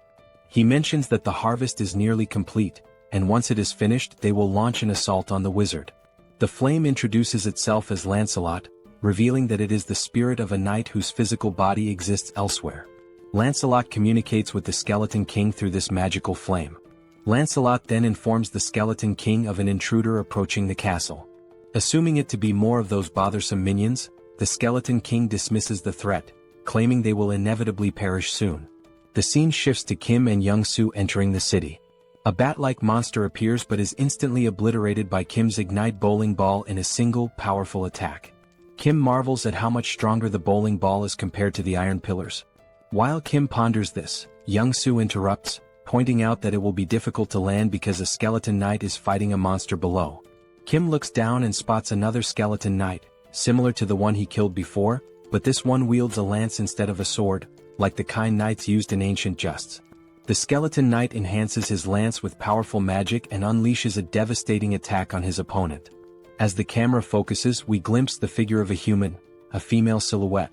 He mentions that the harvest is nearly complete, and once it is finished, they will launch an assault on the wizard. The flame introduces itself as Lancelot, revealing that it is the spirit of a knight whose physical body exists elsewhere. Lancelot communicates with the Skeleton King through this magical flame. Lancelot then informs the Skeleton King of an intruder approaching the castle. Assuming it to be more of those bothersome minions, the Skeleton King dismisses the threat, claiming they will inevitably perish soon. The scene shifts to Kim and Young-soo entering the city. A bat-like monster appears but is instantly obliterated by Kim's Ignite bowling ball in a single, powerful attack. Kim marvels at how much stronger the bowling ball is compared to the iron pillars. While Kim ponders this, Young-soo interrupts, pointing out that it will be difficult to land because a skeleton knight is fighting a monster below. Kim looks down and spots another skeleton knight, similar to the one he killed before, but this one wields a lance instead of a sword, like the kind knights used in ancient justs. The skeleton knight enhances his lance with powerful magic and unleashes a devastating attack on his opponent. As the camera focuses, we glimpse the figure of a human, a female silhouette.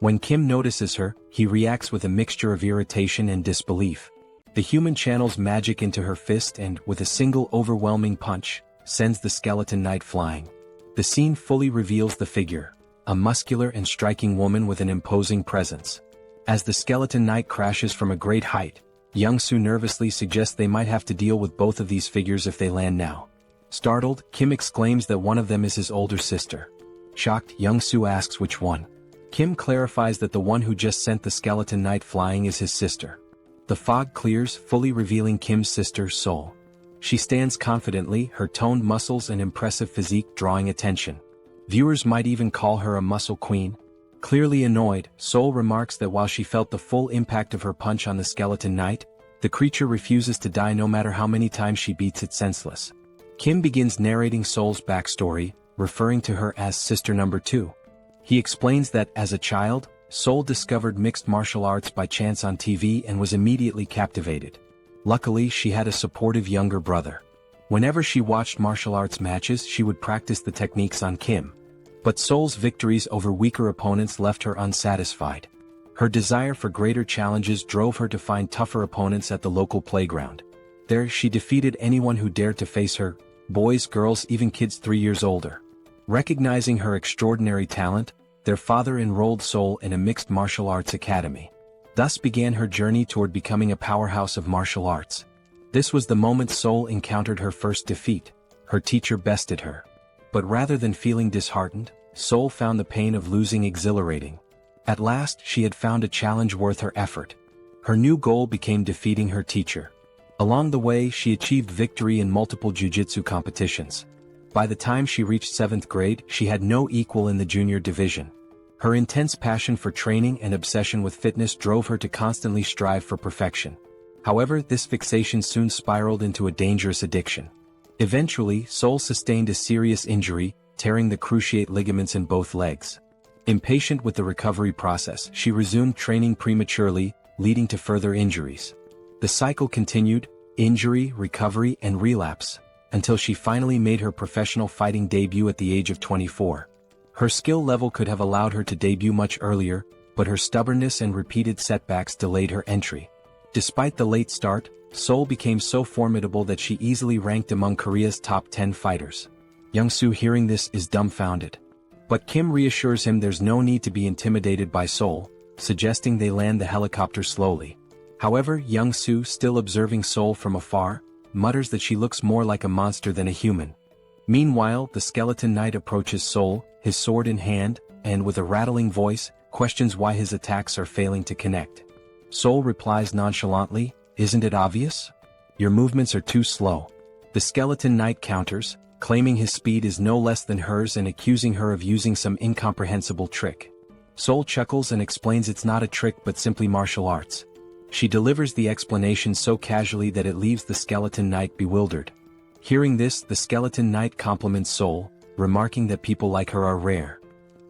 When Kim notices her, he reacts with a mixture of irritation and disbelief. The human channels magic into her fist and, with a single overwhelming punch, sends the skeleton knight flying. The scene fully reveals the figure, a muscular and striking woman with an imposing presence. As the skeleton knight crashes from a great height, Young-soo nervously suggests they might have to deal with both of these figures if they land now. Startled, Kim exclaims that one of them is his older sister. Shocked, Young-soo asks which one. Kim clarifies that the one who just sent the skeleton knight flying is his sister. The fog clears, fully revealing Kim's sister, Seoul. She stands confidently, her toned muscles and impressive physique drawing attention. Viewers might even call her a muscle queen. Clearly annoyed, Seoul remarks that while she felt the full impact of her punch on the skeleton knight, the creature refuses to die no matter how many times she beats it senseless. Kim begins narrating Seoul's backstory, referring to her as Sister Number 2. He explains that, as a child, Seoul discovered mixed martial arts by chance on TV and was immediately captivated. Luckily, she had a supportive younger brother. Whenever she watched martial arts matches, she would practice the techniques on Kim. But Seoul's victories over weaker opponents left her unsatisfied. Her desire for greater challenges drove her to find tougher opponents at the local playground. There, she defeated anyone who dared to face her, boys, girls, even kids 3 years older. Recognizing her extraordinary talent, their father enrolled Seoul in a mixed martial arts academy. Thus began her journey toward becoming a powerhouse of martial arts. This was the moment Seoul encountered her first defeat. Her teacher bested her. But rather than feeling disheartened, Seoul found the pain of losing exhilarating. At last, she had found a challenge worth her effort. Her new goal became defeating her teacher. Along the way, she achieved victory in multiple jiu-jitsu competitions. By the time she reached 7th grade, she had no equal in the junior division. Her intense passion for training and obsession with fitness drove her to constantly strive for perfection. However, this fixation soon spiraled into a dangerous addiction. Eventually, Seoul sustained a serious injury, tearing the cruciate ligaments in both legs. Impatient with the recovery process, she resumed training prematurely, leading to further injuries. The cycle continued, injury, recovery, and relapse, until she finally made her professional fighting debut at the age of 24. Her skill level could have allowed her to debut much earlier, but her stubbornness and repeated setbacks delayed her entry. Despite the late start, Seoul became so formidable that she easily ranked among Korea's top 10 fighters. Young-soo, hearing this, is dumbfounded. But Kim reassures him there's no need to be intimidated by Seoul, suggesting they land the helicopter slowly. However, Young-soo, still observing Seoul from afar, mutters that she looks more like a monster than a human. Meanwhile, the skeleton knight approaches Seoul, his sword in hand, and with a rattling voice, questions why his attacks are failing to connect. Seoul replies nonchalantly, "Isn't it obvious? Your movements are too slow." The skeleton knight counters, claiming his speed is no less than hers and accusing her of using some incomprehensible trick. Seoul chuckles and explains it's not a trick but simply martial arts. She delivers the explanation so casually that it leaves the skeleton knight bewildered. Hearing this, the skeleton knight compliments Seoul, remarking that people like her are rare.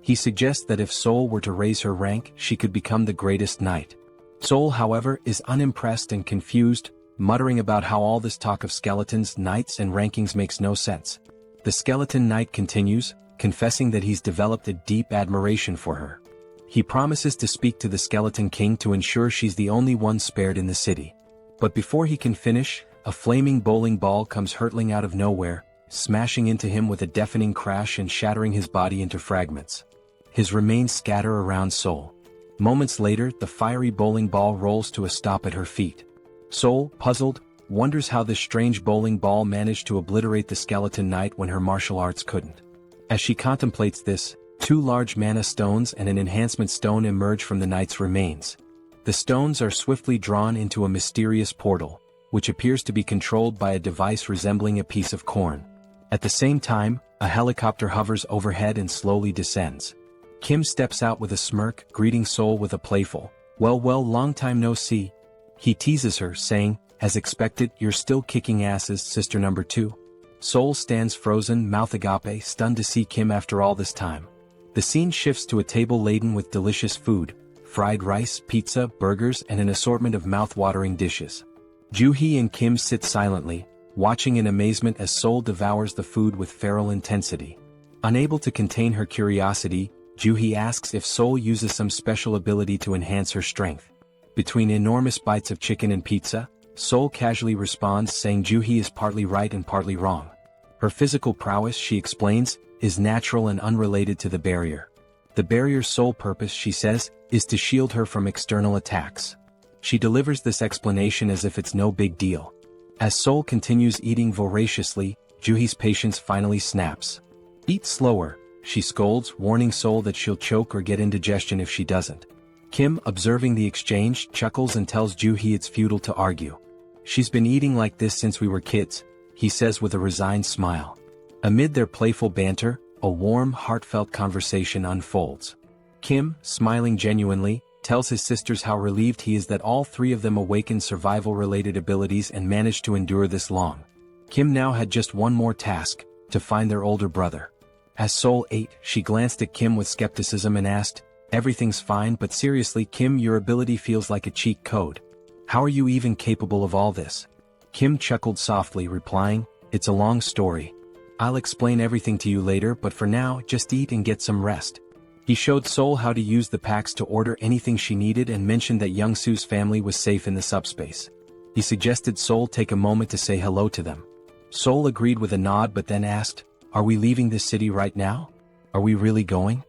He suggests that if Seoul were to raise her rank, she could become the greatest knight. Seoul, however, is unimpressed and confused, muttering about how all this talk of skeletons, knights, and rankings makes no sense. The skeleton knight continues, confessing that he's developed a deep admiration for her. He promises to speak to the Skeleton King to ensure she's the only one spared in the city. But before he can finish, a flaming bowling ball comes hurtling out of nowhere, smashing into him with a deafening crash and shattering his body into fragments. His remains scatter around Seoul. Moments later, the fiery bowling ball rolls to a stop at her feet. Seoul, puzzled, wonders how this strange bowling ball managed to obliterate the skeleton knight when her martial arts couldn't. As she contemplates this, 2 large mana stones and an enhancement stone emerge from the knight's remains. The stones are swiftly drawn into a mysterious portal, which appears to be controlled by a device resembling a piece of corn. At the same time, a helicopter hovers overhead and slowly descends. Kim steps out with a smirk, greeting Seoul with a playful, well, long time no see." He teases her, saying, "As expected, you're still kicking asses, sister number 2. Seoul stands frozen, mouth agape, stunned to see Kim after all this time. The scene shifts to a table laden with delicious food, fried rice, pizza, burgers, and an assortment of mouth-watering dishes. Joo-hee and Kim sit silently, watching in amazement as Seoul devours the food with feral intensity. Unable to contain her curiosity, Joo-hee asks if Seoul uses some special ability to enhance her strength. Between enormous bites of chicken and pizza, Seoul casually responds saying Joo-hee is partly right and partly wrong. Her physical prowess, she explains, is natural and unrelated to the barrier. The barrier's sole purpose, she says, is to shield her from external attacks. She delivers this explanation as if it's no big deal. As Seoul continues eating voraciously, Joo-hee's patience finally snaps. "Eat slower," she scolds, warning Seoul that she'll choke or get indigestion if she doesn't. Kim, observing the exchange, chuckles and tells Joo-hee it's futile to argue. "She's been eating like this since we were kids," he says with a resigned smile. Amid their playful banter, a warm, heartfelt conversation unfolds. Kim, smiling genuinely, tells his sisters how relieved he is that all three of them awakened survival-related abilities and managed to endure this long. Kim now had just one more task, to find their older brother. As Seoul ate, she glanced at Kim with skepticism and asked, "Everything's fine, but seriously, Kim, your ability feels like a cheat code. How are you even capable of all this?" Kim chuckled softly, replying, "It's a long story. I'll explain everything to you later, but for now, just eat and get some rest." He showed Seoul how to use the packs to order anything she needed and mentioned that Young-soo's family was safe in the subspace. He suggested Seoul take a moment to say hello to them. Seoul agreed with a nod but then asked, "Are we leaving this city right now? Are we really going?"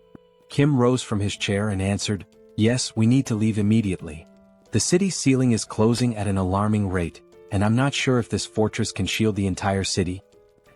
Kim rose from his chair and answered, "Yes, we need to leave immediately. The city's ceiling is closing at an alarming rate, and I'm not sure if this fortress can shield the entire city."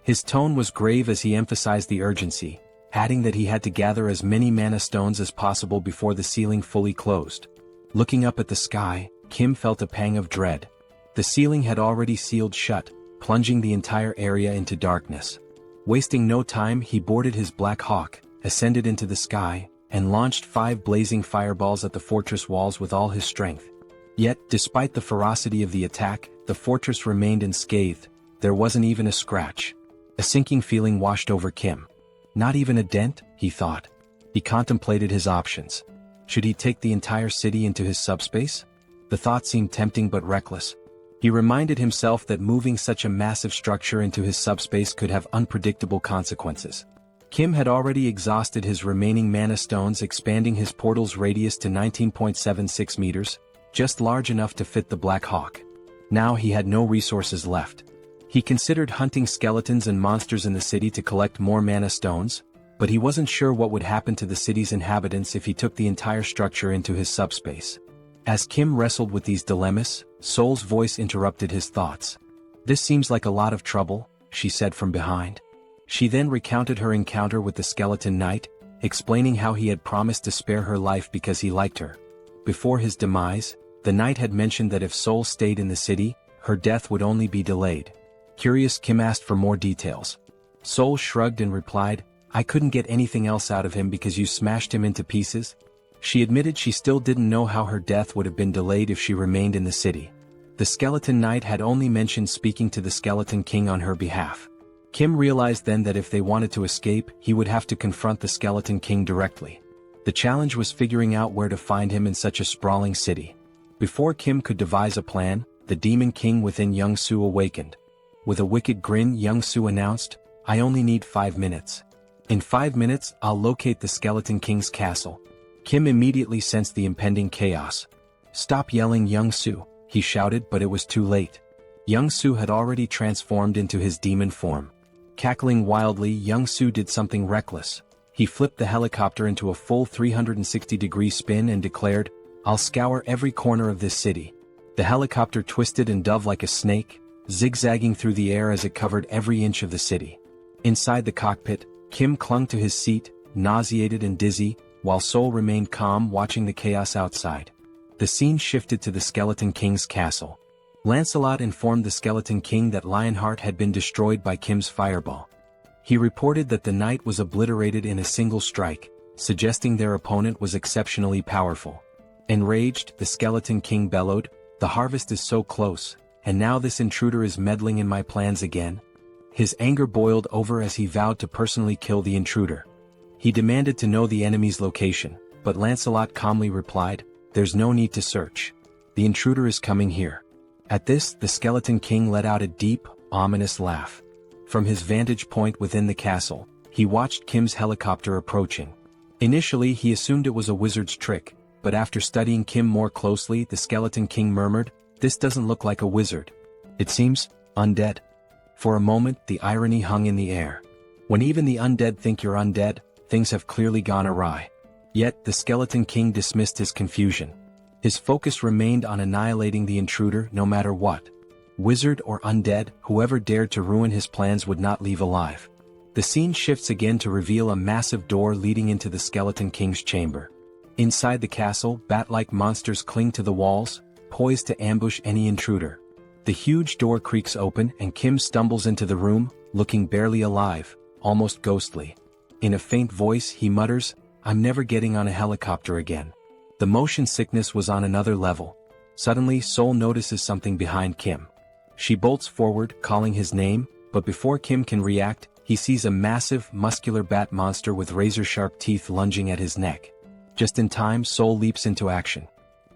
His tone was grave as he emphasized the urgency, adding that he had to gather as many mana stones as possible before the ceiling fully closed. Looking up at the sky, Kim felt a pang of dread. The ceiling had already sealed shut, plunging the entire area into darkness. Wasting no time, he boarded his Black Hawk, ascended into the sky, and launched 5 blazing fireballs at the fortress walls with all his strength. Yet, despite the ferocity of the attack, the fortress remained unscathed. There wasn't even a scratch. A sinking feeling washed over Kim. Not even a dent, he thought. He contemplated his options. Should he take the entire city into his subspace? The thought seemed tempting but reckless. He reminded himself that moving such a massive structure into his subspace could have unpredictable consequences. Kim had already exhausted his remaining mana stones, expanding his portal's radius to 19.76 meters, just large enough to fit the Black Hawk. Now he had no resources left. He considered hunting skeletons and monsters in the city to collect more mana stones, but he wasn't sure what would happen to the city's inhabitants if he took the entire structure into his subspace. As Kim wrestled with these dilemmas, Seoul's voice interrupted his thoughts. "This seems like a lot of trouble," she said from behind. She then recounted her encounter with the skeleton knight, explaining how he had promised to spare her life because he liked her. Before his demise, the knight had mentioned that if Seoul stayed in the city, her death would only be delayed. Curious, Kim asked for more details. Seoul shrugged and replied, "I couldn't get anything else out of him because you smashed him into pieces." She admitted she still didn't know how her death would have been delayed if she remained in the city. The skeleton knight had only mentioned speaking to the skeleton king on her behalf. Kim realized then that if they wanted to escape, he would have to confront the skeleton king directly. The challenge was figuring out where to find him in such a sprawling city. Before Kim could devise a plan, the demon king within Young-soo awakened. With a wicked grin, Young-soo announced, "I only need 5 minutes. In 5 minutes, I'll locate the Skeleton King's castle." Kim immediately sensed the impending chaos. "Stop yelling, Young-soo," he shouted, but it was too late. Young-soo had already transformed into his demon form. Cackling wildly, Young-soo did something reckless. He flipped the helicopter into a full 360-degree spin and declared, "I'll scour every corner of this city." The helicopter twisted and dove like a snake, zigzagging through the air as it covered every inch of the city. Inside the cockpit, Kim clung to his seat, nauseated and dizzy, while Seoul remained calm watching the chaos outside. The scene shifted to the Skeleton King's castle. Lancelot informed the Skeleton King that Lionheart had been destroyed by Kim's fireball. He reported that the knight was obliterated in a single strike, suggesting their opponent was exceptionally powerful. Enraged, the Skeleton King bellowed, "The harvest is so close, and now this intruder is meddling in my plans again." His anger boiled over as he vowed to personally kill the intruder. He demanded to know the enemy's location, but Lancelot calmly replied, "There's no need to search. The intruder is coming here." At this, the Skeleton King let out a deep, ominous laugh. From his vantage point within the castle, he watched Kim's helicopter approaching. Initially he assumed it was a wizard's trick, but after studying Kim more closely the Skeleton King murmured, "This doesn't look like a wizard. It seems undead." For a moment the irony hung in the air. When even the undead think you're undead, things have clearly gone awry. Yet the Skeleton King dismissed his confusion. His focus remained on annihilating the intruder no matter what. Wizard or undead, whoever dared to ruin his plans would not leave alive. The scene shifts again to reveal a massive door leading into the Skeleton King's chamber. Inside the castle, bat-like monsters cling to the walls, poised to ambush any intruder. The huge door creaks open and Kim stumbles into the room, looking barely alive, almost ghostly. In a faint voice he mutters, "I'm never getting on a helicopter again." The motion sickness was on another level. Suddenly Seoul notices something behind Kim. She bolts forward, calling his name, but before Kim can react, he sees a massive, muscular bat monster with razor-sharp teeth lunging at his neck. Just in time Seoul leaps into action.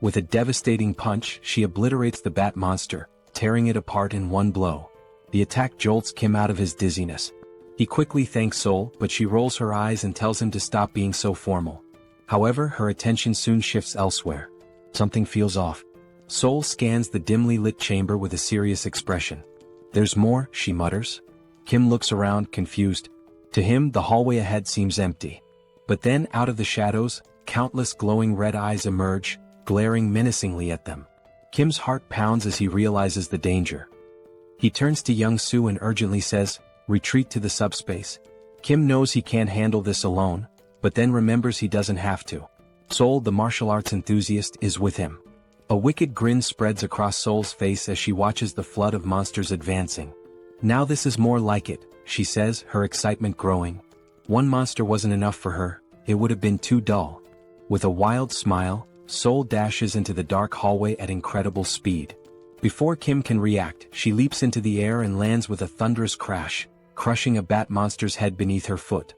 With a devastating punch she obliterates the bat monster, tearing it apart in one blow. The attack jolts Kim out of his dizziness. He quickly thanks Seoul, but she rolls her eyes and tells him to stop being so formal. However, her attention soon shifts elsewhere. Something feels off. Seoul scans the dimly lit chamber with a serious expression. "There's more," she mutters. Kim looks around, confused. To him the hallway ahead seems empty. But then out of the shadows, countless glowing red eyes emerge, glaring menacingly at them. Kim's heart pounds as he realizes the danger. He turns to Young Soo and urgently says, "Retreat to the subspace." Kim knows he can't handle this alone, but then remembers he doesn't have to. Seoul, the martial arts enthusiast, is with him. A wicked grin spreads across Seoul's face as she watches the flood of monsters advancing. "Now this is more like it," she says, her excitement growing. One monster wasn't enough for her, it would have been too dull. With a wild smile, Seoul dashes into the dark hallway at incredible speed. Before Kim can react, she leaps into the air and lands with a thunderous crash, crushing a bat monster's head beneath her foot.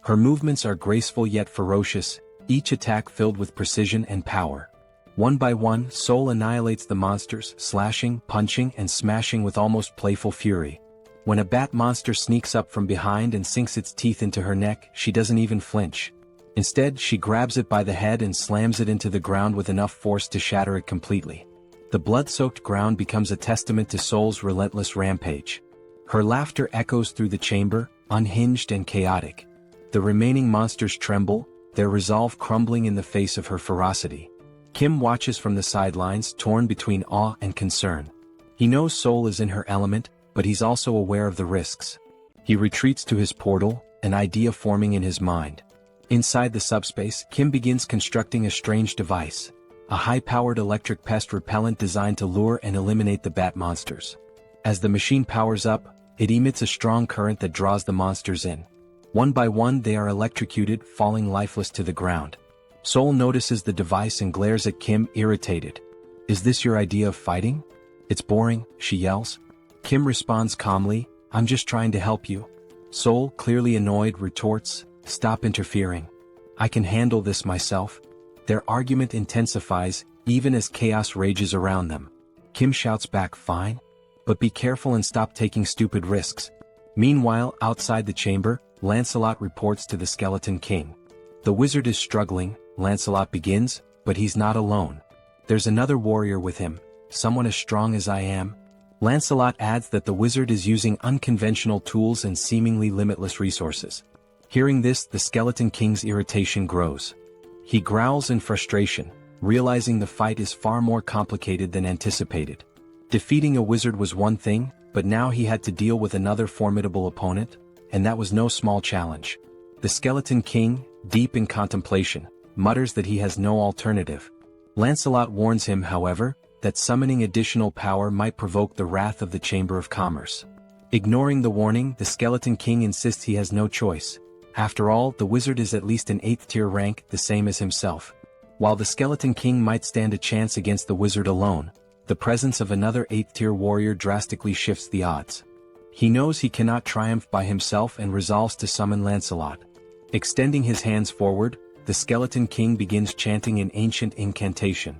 Her movements are graceful yet ferocious, each attack filled with precision and power. One by one, Seoul annihilates the monsters, slashing, punching, and smashing with almost playful fury. When a bat monster sneaks up from behind and sinks its teeth into her neck, she doesn't even flinch. Instead, she grabs it by the head and slams it into the ground with enough force to shatter it completely. The blood-soaked ground becomes a testament to Seoul's relentless rampage. Her laughter echoes through the chamber, unhinged and chaotic. The remaining monsters tremble, their resolve crumbling in the face of her ferocity. Kim watches from the sidelines, torn between awe and concern. He knows Seoul is in her element, but he's also aware of the risks. He retreats to his portal, an idea forming in his mind. Inside the subspace, Kim begins constructing a strange device, a high-powered electric pest repellent designed to lure and eliminate the bat monsters. As the machine powers up, it emits a strong current that draws the monsters in. One by one they are electrocuted, falling lifeless to the ground. Seoul notices the device and glares at Kim, irritated. "Is this your idea of fighting? It's boring," she yells. Kim responds calmly, "I'm just trying to help you." Seoul, clearly annoyed, retorts, "Stop interfering. I can handle this myself." Their argument intensifies, even as chaos rages around them. Kim shouts back, "Fine. But be careful and stop taking stupid risks." Meanwhile, outside the chamber, Lancelot reports to the Skeleton King. The wizard is struggling, Lancelot begins, but he's not alone. There's another warrior with him, someone as strong as I am. Lancelot adds that the wizard is using unconventional tools and seemingly limitless resources. Hearing this, the Skeleton King's irritation grows. He growls in frustration, realizing the fight is far more complicated than anticipated. Defeating a wizard was one thing, but now he had to deal with another formidable opponent, and that was no small challenge. The Skeleton King, deep in contemplation, mutters that he has no alternative. Lancelot warns him, however, that summoning additional power might provoke the wrath of the Chamber of Commerce. Ignoring the warning, the Skeleton King insists he has no choice. After all, the wizard is at least an 8th-tier rank, the same as himself. While the Skeleton King might stand a chance against the wizard alone, the presence of another 8th-tier warrior drastically shifts the odds. He knows he cannot triumph by himself and resolves to summon Lancelot. Extending his hands forward, the Skeleton King begins chanting an ancient incantation.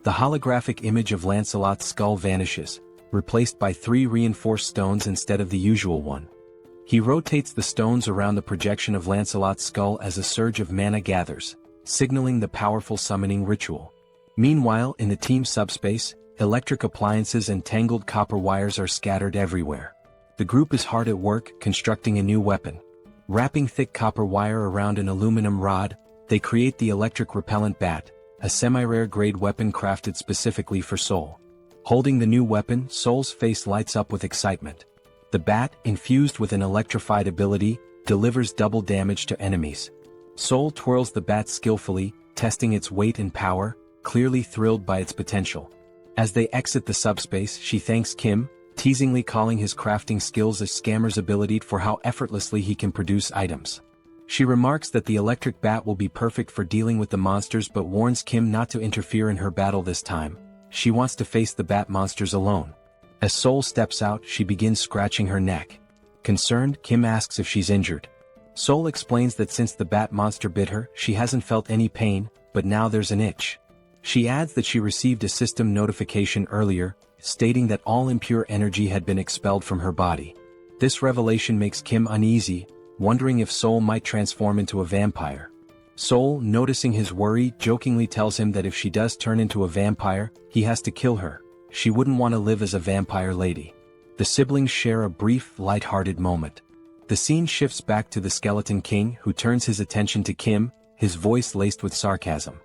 The holographic image of Lancelot's skull vanishes, replaced by 3 reinforced stones instead of the usual one. He rotates the stones around the projection of Lancelot's skull as a surge of mana gathers, signaling the powerful summoning ritual. Meanwhile, in the team subspace, electric appliances and tangled copper wires are scattered everywhere. The group is hard at work constructing a new weapon. Wrapping thick copper wire around an aluminum rod, they create the electric repellent bat, a semi-rare grade weapon crafted specifically for Seoul. Holding the new weapon, Seoul's face lights up with excitement. The bat, infused with an electrified ability, delivers double damage to enemies. Seoul twirls the bat skillfully, testing its weight and power, clearly thrilled by its potential. As they exit the subspace, she thanks Kim, teasingly calling his crafting skills a scammer's ability for how effortlessly he can produce items. She remarks that the electric bat will be perfect for dealing with the monsters but warns Kim not to interfere in her battle this time. She wants to face the bat monsters alone. As Seoul steps out, she begins scratching her neck. Concerned, Kim asks if she's injured. Seoul explains that since the bat monster bit her, she hasn't felt any pain, but now there's an itch. She adds that she received a system notification earlier, stating that all impure energy had been expelled from her body. This revelation makes Kim uneasy, wondering if Seoul might transform into a vampire. Seoul, noticing his worry, jokingly tells him that if she does turn into a vampire, he has to kill her. She wouldn't want to live as a vampire lady. The siblings share a brief, light-hearted moment. The scene shifts back to the Skeleton King, who turns his attention to Kim, his voice laced with sarcasm.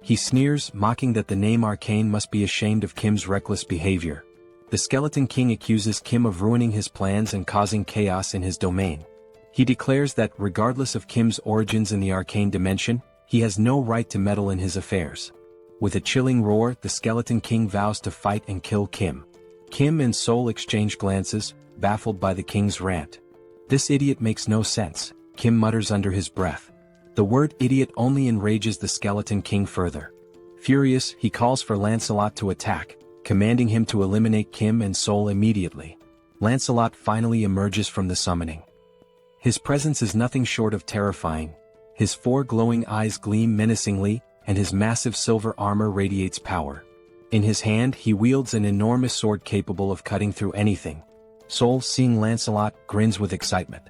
He sneers, mocking that the name Arcane must be ashamed of Kim's reckless behavior. The Skeleton King accuses Kim of ruining his plans and causing chaos in his domain. He declares that, regardless of Kim's origins in the arcane dimension, he has no right to meddle in his affairs. With a chilling roar, the Skeleton King vows to fight and kill Kim. Kim and Seoul exchange glances, baffled by the king's rant. "This idiot makes no sense," Kim mutters under his breath. The word idiot only enrages the Skeleton King further. Furious, he calls for Lancelot to attack, commanding him to eliminate Kim and Seoul immediately. Lancelot finally emerges from the summoning. His presence is nothing short of terrifying. His 4 glowing eyes gleam menacingly, and his massive silver armor radiates power. In his hand, he wields an enormous sword capable of cutting through anything. Seoul, seeing Lancelot, grins with excitement.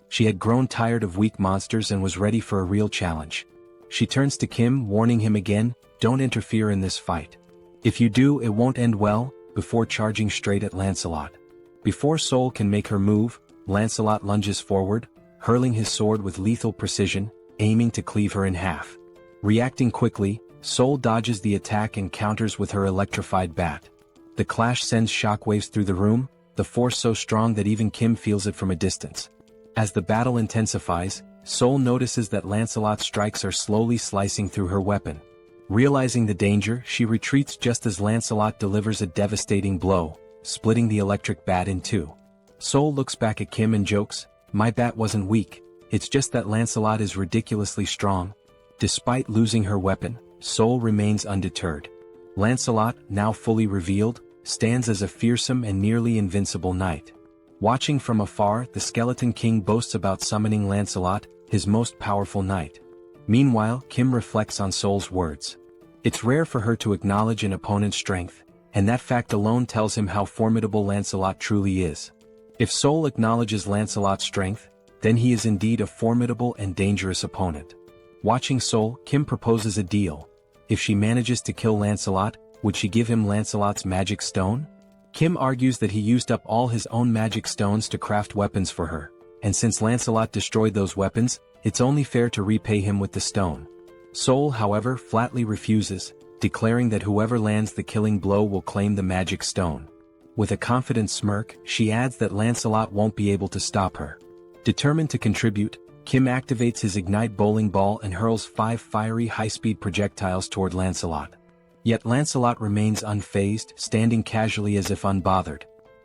She had grown tired of weak monsters and was ready for a real challenge. She turns to Kim, warning him again, "Don't interfere in this fight. If you do, it won't end well," before charging straight at Lancelot. Before Seoul can make her move, Lancelot lunges forward, hurling his sword with lethal precision, aiming to cleave her in half. Reacting quickly, Seoul dodges the attack and counters with her electrified bat. The clash sends shockwaves through the room, the force so strong that even Kim feels it from a distance. As the battle intensifies, Seoul notices that Lancelot's strikes are slowly slicing through her weapon. Realizing the danger, she retreats just as Lancelot delivers a devastating blow, splitting the electric bat in two. Seoul looks back at Kim and jokes, "My bat wasn't weak, it's just that Lancelot is ridiculously strong." Despite losing her weapon, Seoul remains undeterred. Lancelot, now fully revealed, stands as a fearsome and nearly invincible knight. Watching from afar, the Skeleton King boasts about summoning Lancelot, his most powerful knight. Meanwhile, Kim reflects on Seoul's words. It's rare for her to acknowledge an opponent's strength, and that fact alone tells him how formidable Lancelot truly is. If Seoul acknowledges Lancelot's strength, then he is indeed a formidable and dangerous opponent. Watching Seoul, Kim proposes a deal. If she manages to kill Lancelot, would she give him Lancelot's magic stone? Kim argues that he used up all his own magic stones to craft weapons for her, and since Lancelot destroyed those weapons, it's only fair to repay him with the stone. Seoul, however, flatly refuses, declaring that whoever lands the killing blow will claim the magic stone. With a confident smirk, she adds that Lancelot won't be able to stop her. Determined to contribute, Kim activates his Ignite bowling ball and hurls 5 fiery high-speed projectiles toward Lancelot. Yet Lancelot remains unfazed, standing casually as if unbothered.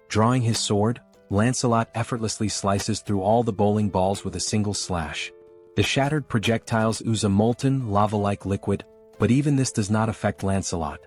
Drawing his sword, Lancelot effortlessly slices through all the bowling balls with a single slash. The shattered projectiles ooze a molten, lava-like liquid, but even this does not affect Lancelot.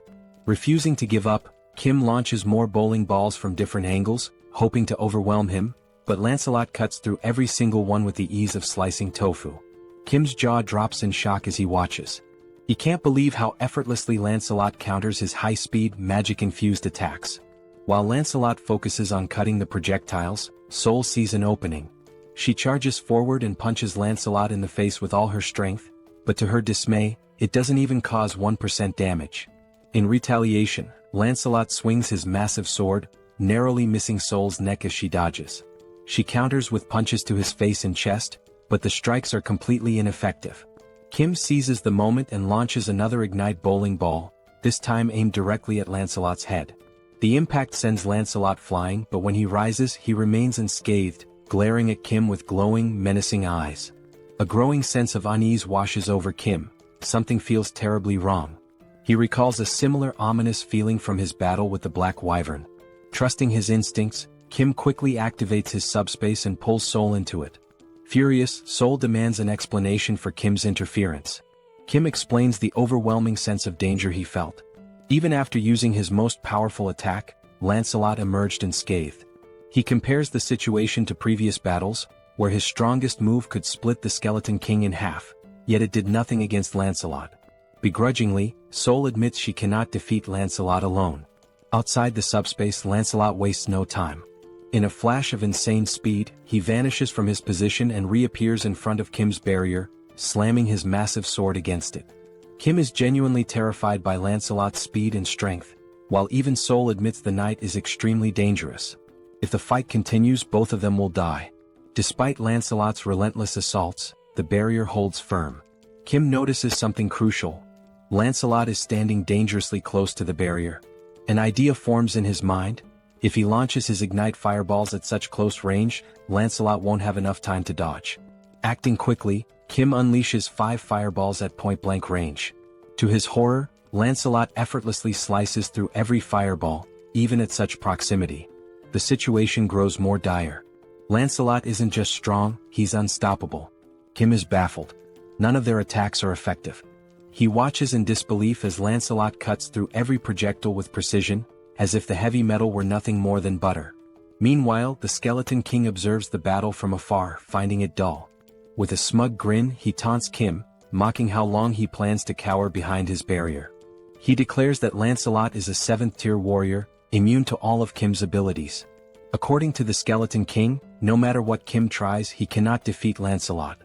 Refusing to give up, Kim launches more bowling balls from different angles, hoping to overwhelm him, but Lancelot cuts through every single one with the ease of slicing tofu. Kim's jaw drops in shock as he watches. He can't believe how effortlessly Lancelot counters his high-speed, magic-infused attacks. While Lancelot focuses on cutting the projectiles, Seoul sees an opening. She charges forward and punches Lancelot in the face with all her strength, but to her dismay, it doesn't even cause 1% damage. In retaliation, Lancelot swings his massive sword, narrowly missing Seoul's neck as she dodges. She counters with punches to his face and chest, but the strikes are completely ineffective. Kim seizes the moment and launches another ignite bowling ball, this time aimed directly at Lancelot's head. The impact sends Lancelot flying, but when he rises he remains unscathed, glaring at Kim with glowing, menacing eyes. A growing sense of unease washes over Kim. Something feels terribly wrong. He recalls a similar ominous feeling from his battle with the Black Wyvern. Trusting his instincts, Kim quickly activates his subspace and pulls Seoul into it. Furious, Seoul demands an explanation for Kim's interference. Kim explains the overwhelming sense of danger he felt. Even after using his most powerful attack, Lancelot emerged unscathed. He compares the situation to previous battles, where his strongest move could split the Skeleton King in half, yet it did nothing against Lancelot. Begrudgingly, Seoul admits she cannot defeat Lancelot alone. Outside the subspace, Lancelot wastes no time. In a flash of insane speed, he vanishes from his position and reappears in front of Kim's barrier, slamming his massive sword against it. Kim is genuinely terrified by Lancelot's speed and strength, while even Seoul admits the knight is extremely dangerous. If the fight continues, both of them will die. Despite Lancelot's relentless assaults, the barrier holds firm. Kim notices something crucial. Lancelot is standing dangerously close to the barrier. An idea forms in his mind. If he launches his ignite fireballs at such close range, Lancelot won't have enough time to dodge. Acting quickly, Kim unleashes 5 fireballs at point-blank range. To his horror, Lancelot effortlessly slices through every fireball, even at such proximity. The situation grows more dire. Lancelot isn't just strong, he's unstoppable. Kim is baffled. None of their attacks are effective. He watches in disbelief as Lancelot cuts through every projectile with precision, as if the heavy metal were nothing more than butter. Meanwhile, the Skeleton King observes the battle from afar, finding it dull. With a smug grin, he taunts Kim, mocking how long he plans to cower behind his barrier. He declares that Lancelot is a 7th-tier warrior, immune to all of Kim's abilities. According to the Skeleton King, no matter what Kim tries, he cannot defeat Lancelot.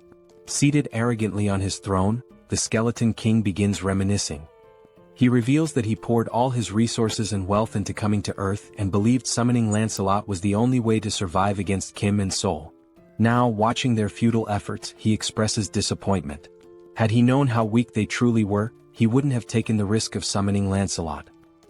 Seated arrogantly on his throne, the Skeleton King begins reminiscing. He reveals that he poured all his resources and wealth into coming to Earth and believed summoning Lancelot was the only way to survive against Kim and Seoul. Now, watching their futile efforts, he expresses disappointment. Had he known how weak they truly were, he wouldn't have taken the risk of summoning Lancelot.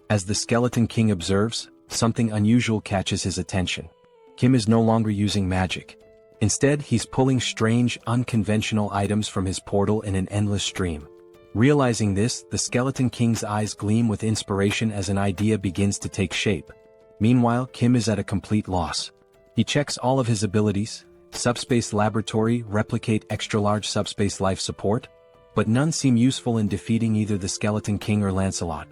As the Skeleton King observes, something unusual catches his attention. Kim is no longer using magic. Instead, he's pulling strange, unconventional items from his portal in an endless stream. Realizing this, the Skeleton King's eyes gleam with inspiration as an idea begins to take shape. Meanwhile, Kim is at a complete loss. He checks all of his abilities: Subspace Laboratory, Replicate, Extra-Large Subspace Life Support, but none seem useful in defeating either the Skeleton King or Lancelot.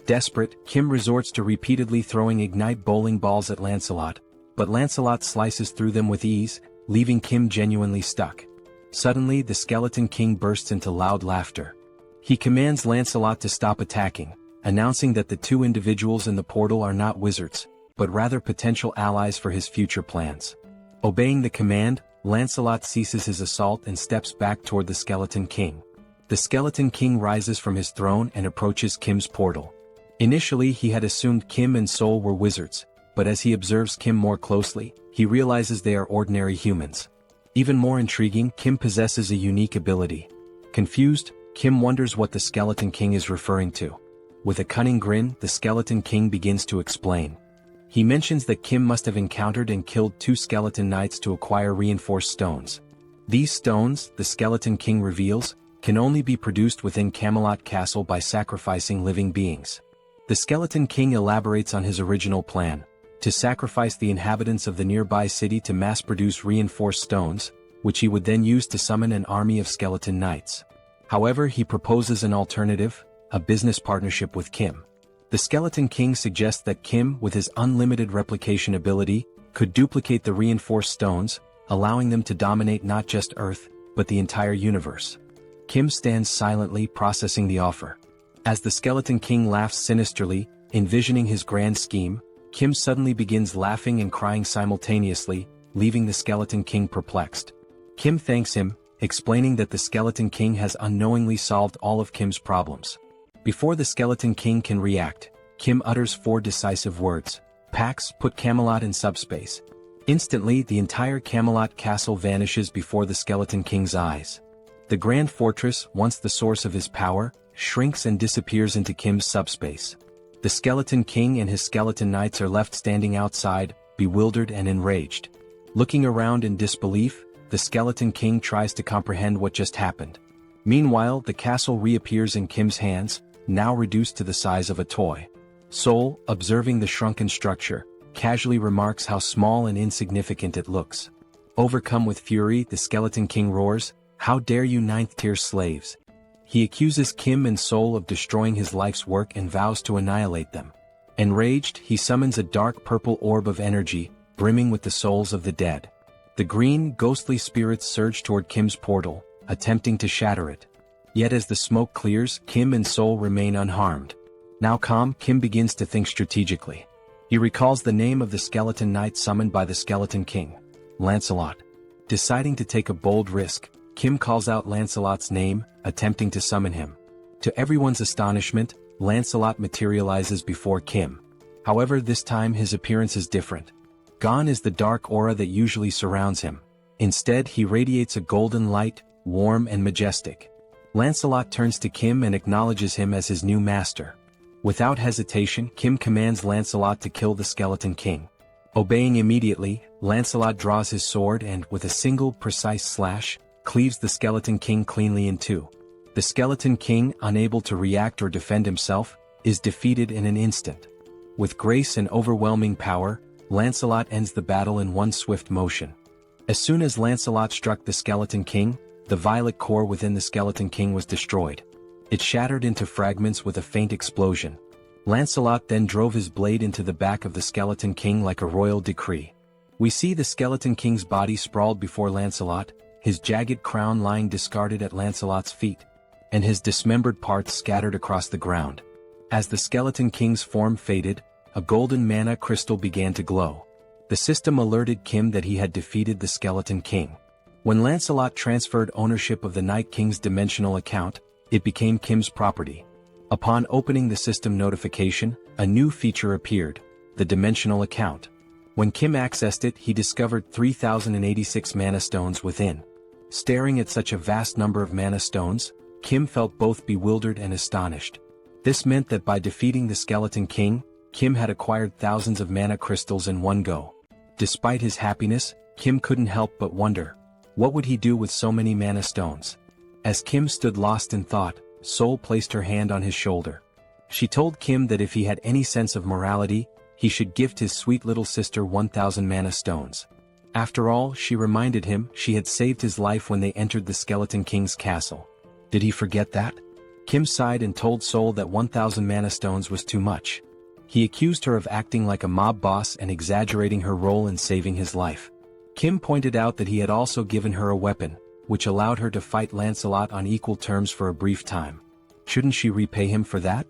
Desperate, Kim resorts to repeatedly throwing ignite bowling balls at Lancelot, but Lancelot slices through them with ease, leaving Kim genuinely stuck. Suddenly, the Skeleton King bursts into loud laughter. He commands Lancelot to stop attacking, announcing that the 2 individuals in the portal are not wizards, but rather potential allies for his future plans. Obeying the command, Lancelot ceases his assault and steps back toward the Skeleton King. The Skeleton King rises from his throne and approaches Kim's portal. Initially, he had assumed Kim and Seoul were wizards, but as he observes Kim more closely, he realizes they are ordinary humans. Even more intriguing, Kim possesses a unique ability. Confused, Kim wonders what the Skeleton King is referring to. With a cunning grin, the Skeleton King begins to explain. He mentions that Kim must have encountered and killed 2 skeleton knights to acquire reinforced stones. These stones, the Skeleton King reveals, can only be produced within Camelot Castle by sacrificing living beings. The Skeleton King elaborates on his original plan: to sacrifice the inhabitants of the nearby city to mass-produce reinforced stones, which he would then use to summon an army of skeleton knights. However, he proposes an alternative: a business partnership with Kim. The Skeleton King suggests that Kim, with his unlimited replication ability, could duplicate the reinforced stones, allowing them to dominate not just Earth, but the entire universe. Kim stands silently processing the offer. As the Skeleton King laughs sinisterly, envisioning his grand scheme, Kim suddenly begins laughing and crying simultaneously, leaving the Skeleton King perplexed. Kim thanks him, explaining that the Skeleton King has unknowingly solved all of Kim's problems. Before the Skeleton King can react, Kim utters 4 decisive words. Pax, put Camelot in subspace. Instantly, the entire Camelot castle vanishes before the Skeleton King's eyes. The Grand Fortress, once the source of his power, shrinks and disappears into Kim's subspace. The Skeleton King and his skeleton knights are left standing outside, bewildered and enraged. Looking around in disbelief, the Skeleton King tries to comprehend what just happened. Meanwhile, the castle reappears in Kim's hands, now reduced to the size of a toy. Seoul, observing the shrunken structure, casually remarks how small and insignificant it looks. Overcome with fury, the Skeleton King roars, "How dare you 9th-tier slaves!" He accuses Kim and Seoul of destroying his life's work and vows to annihilate them. Enraged, he summons a dark purple orb of energy, brimming with the souls of the dead. The green, ghostly spirits surge toward Kim's portal, attempting to shatter it. Yet as the smoke clears, Kim and Seoul remain unharmed. Now calm, Kim begins to think strategically. He recalls the name of the skeleton knight summoned by the Skeleton King, Lancelot. Deciding to take a bold risk, Kim calls out Lancelot's name, attempting to summon him. To everyone's astonishment, Lancelot materializes before Kim. However, this time his appearance is different. Gone is the dark aura that usually surrounds him. Instead, he radiates a golden light, warm and majestic. Lancelot turns to Kim and acknowledges him as his new master. Without hesitation, Kim commands Lancelot to kill the Skeleton King. Obeying immediately, Lancelot draws his sword and, with a single, precise slash, cleaves the Skeleton King cleanly in two. The Skeleton King, unable to react or defend himself, is defeated in an instant. With grace and overwhelming power, Lancelot ends the battle in one swift motion. As soon as Lancelot struck the Skeleton King, the violet core within the Skeleton King was destroyed. It shattered into fragments with a faint explosion. Lancelot then drove his blade into the back of the Skeleton King like a royal decree. We see the Skeleton King's body sprawled before Lancelot, his jagged crown lying discarded at Lancelot's feet, and his dismembered parts scattered across the ground. As the Skeleton King's form faded, a golden mana crystal began to glow. The system alerted Kim that he had defeated the Skeleton King. When Lancelot transferred ownership of the Night King's dimensional account, it became Kim's property. Upon opening the system notification, a new feature appeared, the dimensional account. When Kim accessed it, he discovered 3,086 mana stones within. Staring at such a vast number of mana stones, Kim felt both bewildered and astonished. This meant that by defeating the Skeleton King, Kim had acquired thousands of mana crystals in one go. Despite his happiness, Kim couldn't help but wonder, what would he do with so many mana stones? As Kim stood lost in thought, Seoul placed her hand on his shoulder. She told Kim that if he had any sense of morality, he should gift his sweet little sister 1,000 mana stones. After all, she reminded him, she had saved his life when they entered the Skeleton King's castle. Did he forget that? Kim sighed and told Seoul that 1,000 mana stones was too much. He accused her of acting like a mob boss and exaggerating her role in saving his life. Kim pointed out that he had also given her a weapon, which allowed her to fight Lancelot on equal terms for a brief time. Shouldn't she repay him for that?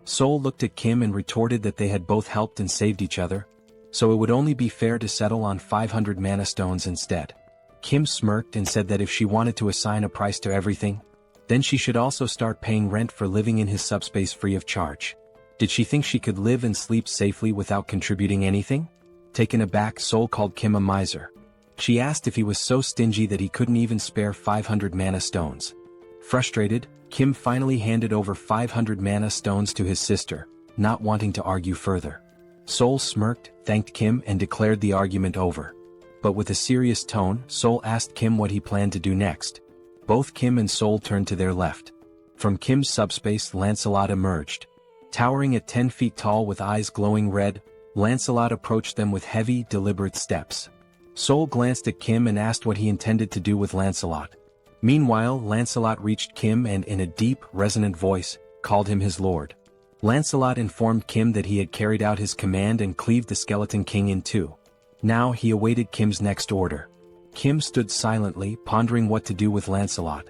Seoul looked at Kim and retorted that they had both helped and saved each other, so it would only be fair to settle on 500 mana stones instead. Kim smirked and said that if she wanted to assign a price to everything, then she should also start paying rent for living in his subspace free of charge. Did she think she could live and sleep safely without contributing anything? Taken aback, Seoul called Kim a miser. She asked if he was so stingy that he couldn't even spare 500 mana stones. Frustrated, Kim finally handed over 500 mana stones to his sister, not wanting to argue further. Seoul smirked, thanked Kim and declared the argument over. But with a serious tone, Seoul asked Kim what he planned to do next. Both Kim and Seoul turned to their left. From Kim's subspace, Lancelot emerged. Towering at 10 feet tall with eyes glowing red, Lancelot approached them with heavy, deliberate steps. Seoul glanced at Kim and asked what he intended to do with Lancelot. Meanwhile, Lancelot reached Kim and in a deep, resonant voice, called him his lord. Lancelot informed Kim that he had carried out his command and cleaved the Skeleton King in two. Now he awaited Kim's next order. Kim stood silently, pondering what to do with Lancelot.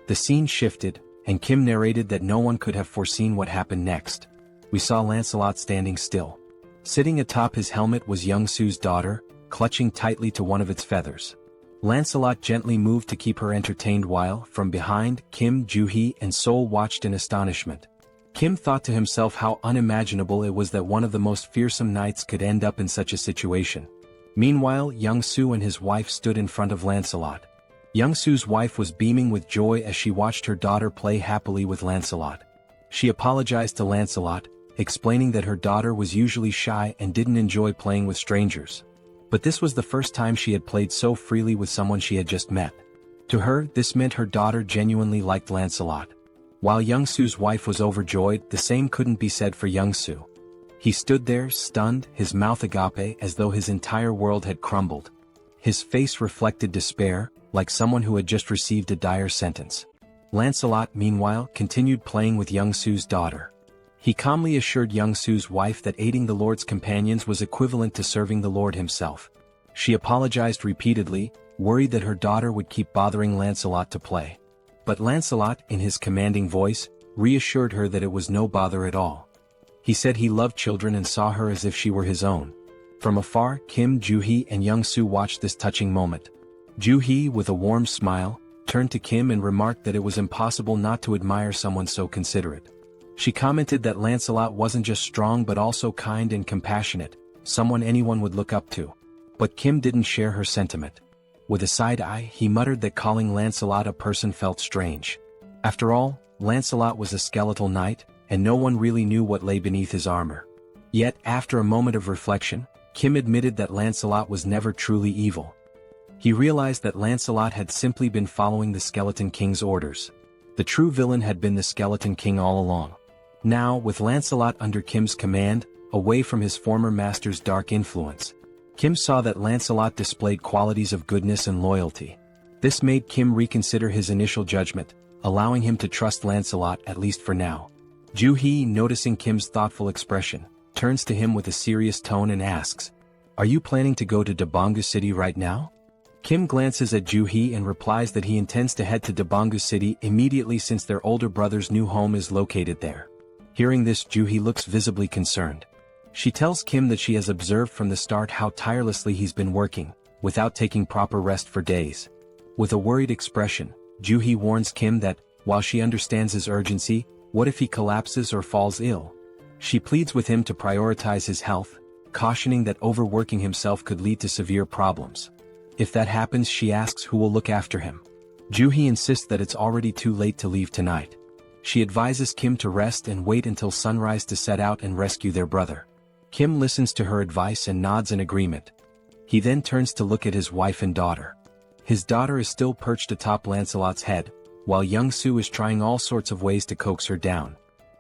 The scene shifted, and Kim narrated that no one could have foreseen what happened next. We saw Lancelot standing still. Sitting atop his helmet was Young-Soo's daughter, clutching tightly to one of its feathers. Lancelot gently moved to keep her entertained while, from behind, Kim, Joo-hee, and Seoul watched in astonishment. Kim thought to himself how unimaginable it was that one of the most fearsome knights could end up in such a situation. Meanwhile, Young-Soo and his wife stood in front of Lancelot. Young-Soo's wife was beaming with joy as she watched her daughter play happily with Lancelot. She apologized to Lancelot, explaining that her daughter was usually shy and didn't enjoy playing with strangers. But this was the first time she had played so freely with someone she had just met. To her, this meant her daughter genuinely liked Lancelot. While Young-Soo's wife was overjoyed, the same couldn't be said for Young-Soo. He stood there, stunned, his mouth agape as though his entire world had crumbled. His face reflected despair, like someone who had just received a dire sentence. Lancelot, meanwhile, continued playing with Young-Soo's daughter. He calmly assured Young-Soo's wife that aiding the Lord's companions was equivalent to serving the Lord himself. She apologized repeatedly, worried that her daughter would keep bothering Lancelot to play. But Lancelot, in his commanding voice, reassured her that it was no bother at all. He said he loved children and saw her as if she were his own. From afar, Kim, Joo-hee, and Young-Soo watched this touching moment. Joo-hee, with a warm smile, turned to Kim and remarked that it was impossible not to admire someone so considerate. She commented that Lancelot wasn't just strong but also kind and compassionate, someone anyone would look up to. But Kim didn't share her sentiment. With a side eye, he muttered that calling Lancelot a person felt strange. After all, Lancelot was a skeletal knight, and no one really knew what lay beneath his armor. Yet, after a moment of reflection, Kim admitted that Lancelot was never truly evil. He realized that Lancelot had simply been following the Skeleton King's orders. The true villain had been the Skeleton King all along. Now, with Lancelot under Kim's command, away from his former master's dark influence, Kim saw that Lancelot displayed qualities of goodness and loyalty. This made Kim reconsider his initial judgment, allowing him to trust Lancelot at least for now. Joo-hee, noticing Kim's thoughtful expression, turns to him with a serious tone and asks, "Are you planning to go to Daebongu City right now?" Kim glances at Joo-hee and replies that he intends to head to Daebongu City immediately since their older brother's new home is located there. Hearing this, Joo-hee looks visibly concerned. She tells Kim that she has observed from the start how tirelessly he's been working, without taking proper rest for days. With a worried expression, Joo-hee warns Kim that, while she understands his urgency, what if he collapses or falls ill? She pleads with him to prioritize his health, cautioning that overworking himself could lead to severe problems. If that happens, she asks who will look after him. Joo-hee insists that it's already too late to leave tonight. She advises Kim to rest and wait until sunrise to set out and rescue their brother. Kim listens to her advice and nods in agreement. He then turns to look at his wife and daughter. His daughter is still perched atop Lancelot's head, while Young-Soo is trying all sorts of ways to coax her down.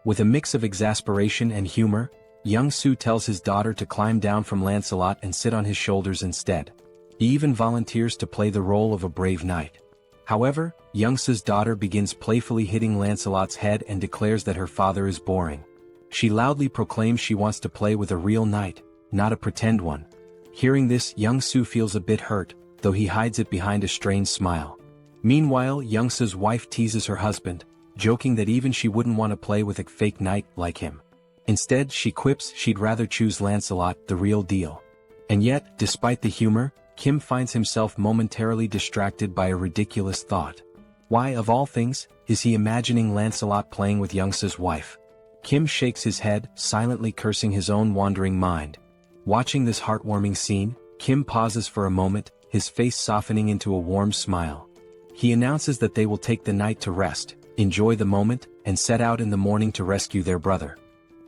With a mix of exasperation and humor, Young-Soo tells his daughter to climb down from Lancelot and sit on his shoulders instead. He even volunteers to play the role of a brave knight. However, Young-Soo's daughter begins playfully hitting Lancelot's head and declares that her father is boring. She loudly proclaims she wants to play with a real knight, not a pretend one. Hearing this, Young-Soo feels a bit hurt, though he hides it behind a strained smile. Meanwhile, Young-Soo's wife teases her husband, joking that even she wouldn't want to play with a fake knight like him. Instead, she quips she'd rather choose Lancelot, the real deal. And yet, despite the humor, Kim finds himself momentarily distracted by a ridiculous thought. Why, of all things, is he imagining Lancelot playing with Young-Soo's wife? Kim shakes his head, silently cursing his own wandering mind. Watching this heartwarming scene, Kim pauses for a moment, his face softening into a warm smile. He announces that they will take the night to rest, enjoy the moment, and set out in the morning to rescue their brother.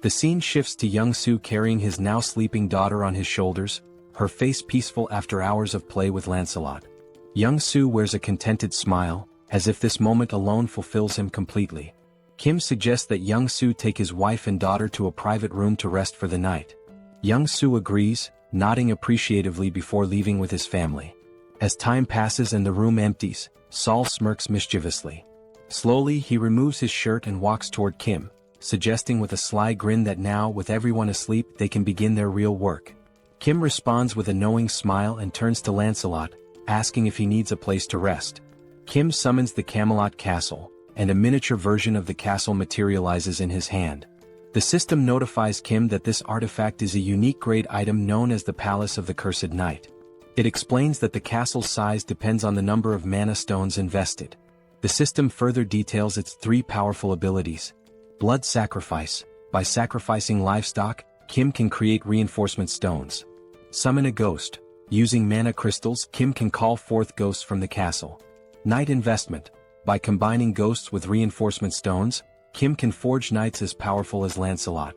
The scene shifts to Young-Soo carrying his now sleeping daughter on his shoulders, her face peaceful after hours of play with Lancelot. Young-Soo wears a contented smile, as if this moment alone fulfills him completely. Kim suggests that Young-Soo take his wife and daughter to a private room to rest for the night. Young-Soo agrees, nodding appreciatively before leaving with his family. As time passes and the room empties, Saul smirks mischievously. Slowly, he removes his shirt and walks toward Kim, suggesting with a sly grin that now, with everyone asleep, they can begin their real work. Kim responds with a knowing smile and turns to Lancelot, asking if he needs a place to rest. Kim summons the Camelot Castle, and a miniature version of the castle materializes in his hand. The system notifies Kim that this artifact is a unique grade item known as the Palace of the Cursed Knight. It explains that the castle's size depends on the number of mana stones invested. The system further details its 3 powerful abilities. Blood Sacrifice. By sacrificing livestock, Kim can create reinforcement stones. Summon a Ghost. Using mana crystals, Kim can call forth ghosts from the castle. Knight Investment. By combining ghosts with reinforcement stones, Kim can forge knights as powerful as Lancelot.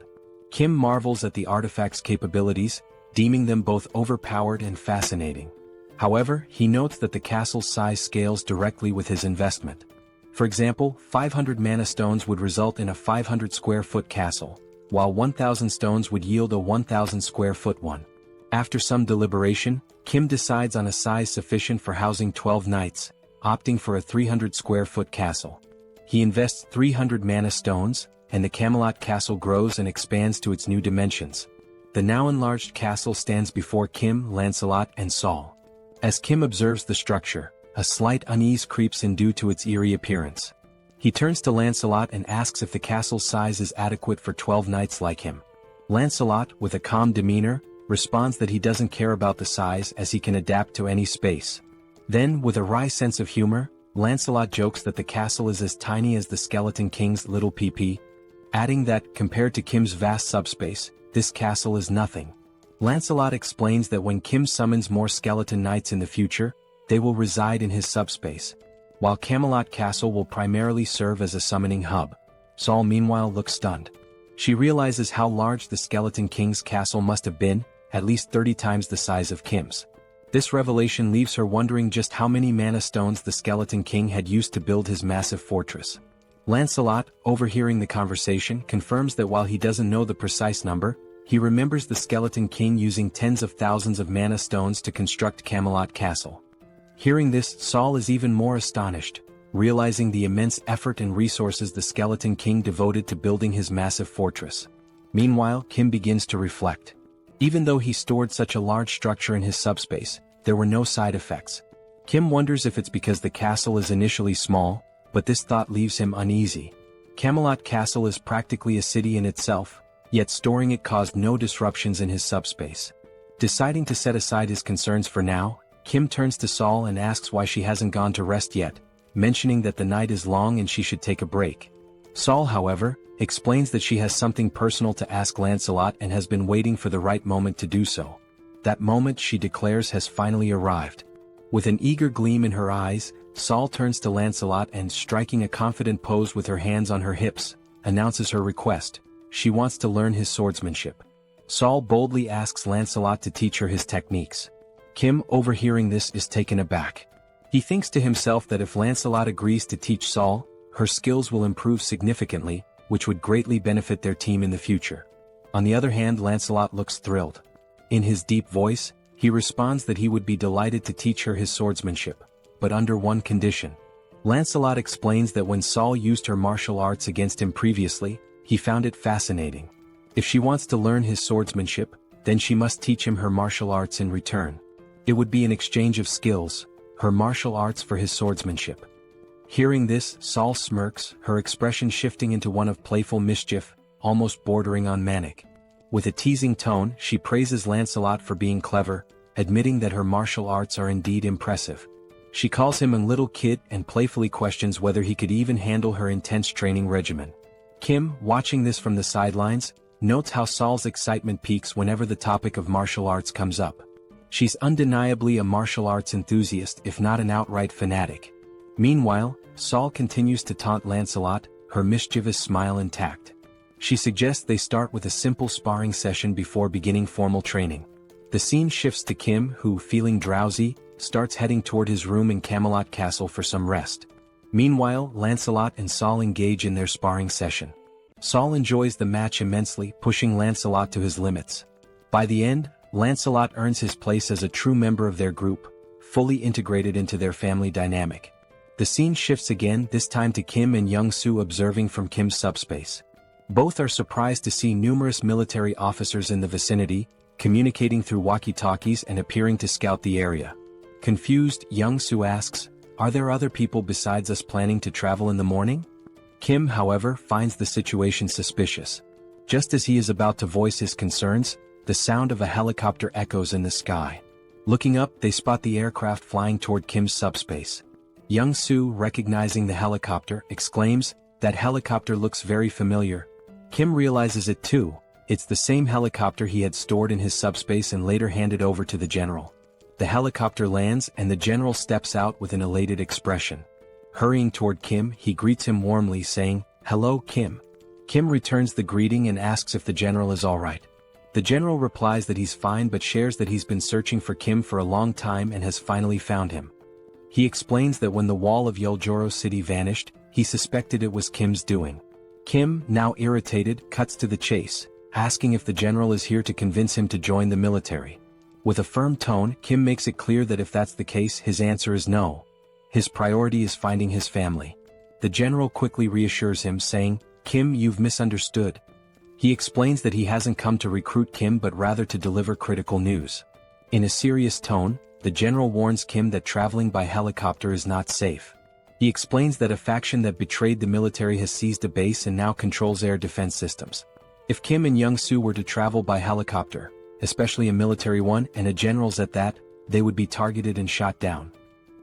Kim marvels at the artifact's capabilities, deeming them both overpowered and fascinating. However, he notes that the castle's size scales directly with his investment. For example, 500 mana stones would result in a 500 square foot castle, while 1,000 stones would yield a 1,000 square foot one. After some deliberation, Kim decides on a size sufficient for housing 12 knights, opting for a 300 square foot castle. He invests 300 mana stones, and the Camelot castle grows and expands to its new dimensions. The now enlarged castle stands before Kim, Lancelot, and Saul. As Kim observes the structure, a slight unease creeps in due to its eerie appearance. He turns to Lancelot and asks if the castle's size is adequate for 12 knights like him. Lancelot, with a calm demeanor, responds that he doesn't care about the size as he can adapt to any space. Then, with a wry sense of humor, Lancelot jokes that the castle is as tiny as the Skeleton King's little PP, adding that, compared to Kim's vast subspace, this castle is nothing. Lancelot explains that when Kim summons more skeleton knights in the future, they will reside in his subspace, while Camelot Castle will primarily serve as a summoning hub. Saul meanwhile looks stunned. She realizes how large the Skeleton King's castle must have been, at least 30 times the size of Kim's. This revelation leaves her wondering just how many mana stones the Skeleton King had used to build his massive fortress. Lancelot, overhearing the conversation, confirms that while he doesn't know the precise number, he remembers the Skeleton King using tens of thousands of mana stones to construct Camelot Castle. Hearing this, Saul is even more astonished, realizing the immense effort and resources the Skeleton King devoted to building his massive fortress. Meanwhile, Kim begins to reflect. Even though he stored such a large structure in his subspace, there were no side effects. Kim wonders if it's because the castle is initially small, but this thought leaves him uneasy. Camelot Castle is practically a city in itself, yet storing it caused no disruptions in his subspace. Deciding to set aside his concerns for now, Kim turns to Saul and asks why she hasn't gone to rest yet, mentioning that the night is long and she should take a break. Saul, however, explains that she has something personal to ask Lancelot and has been waiting for the right moment to do so. That moment, she declares, has finally arrived. With an eager gleam in her eyes, Saul turns to Lancelot and, striking a confident pose with her hands on her hips, announces her request. She wants to learn his swordsmanship. Saul boldly asks Lancelot to teach her his techniques. Kim, overhearing this, is taken aback. He thinks to himself that if Lancelot agrees to teach Saul, her skills will improve significantly, which would greatly benefit their team in the future. On the other hand, Lancelot looks thrilled. In his deep voice, he responds that he would be delighted to teach her his swordsmanship, but under one condition. Lancelot explains that when Saul used her martial arts against him previously, he found it fascinating. If she wants to learn his swordsmanship, then she must teach him her martial arts in return. It would be an exchange of skills, her martial arts for his swordsmanship. Hearing this, Saul smirks, her expression shifting into one of playful mischief, almost bordering on manic. With a teasing tone, she praises Lancelot for being clever, admitting that her martial arts are indeed impressive. She calls him a little kid and playfully questions whether he could even handle her intense training regimen. Kim, watching this from the sidelines, notes how Saul's excitement peaks whenever the topic of martial arts comes up. She's undeniably a martial arts enthusiast, if not an outright fanatic. Meanwhile, Saul continues to taunt Lancelot, her mischievous smile intact. She suggests they start with a simple sparring session before beginning formal training. The scene shifts to Kim, who, feeling drowsy, starts heading toward his room in Camelot Castle for some rest. Meanwhile, Lancelot and Saul engage in their sparring session. Saul enjoys the match immensely, pushing Lancelot to his limits. By the end, Lancelot earns his place as a true member of their group, fully integrated into their family dynamic. The scene shifts again, this time to Kim and Young-soo observing from Kim's subspace. Both are surprised to see numerous military officers in the vicinity, communicating through walkie-talkies and appearing to scout the area. Confused, Young-soo asks, "Are there other people besides us planning to travel in the morning?" Kim, however, finds the situation suspicious. Just as he is about to voice his concerns, the sound of a helicopter echoes in the sky. Looking up, they spot the aircraft flying toward Kim's subspace. Young-soo, recognizing the helicopter, exclaims, "That helicopter looks very familiar." Kim realizes it too. It's the same helicopter he had stored in his subspace and later handed over to the general. The helicopter lands and the general steps out with an elated expression. Hurrying toward Kim, he greets him warmly, saying, "Hello, Kim." Kim returns the greeting and asks if the general is alright. The general replies that he's fine but shares that he's been searching for Kim for a long time and has finally found him. He explains that when the wall of Yeoljoro City vanished, he suspected it was Kim's doing. Kim, now irritated, cuts to the chase, asking if the general is here to convince him to join the military. With a firm tone, Kim makes it clear that if that's the case, his answer is no. His priority is finding his family. The general quickly reassures him, saying, "Kim, you've misunderstood." He explains that he hasn't come to recruit Kim but rather to deliver critical news. In a serious tone, the general warns Kim that traveling by helicopter is not safe. He explains that a faction that betrayed the military has seized a base and now controls air defense systems. If Kim and Young-soo were to travel by helicopter, especially a military one and a general's at that, they would be targeted and shot down.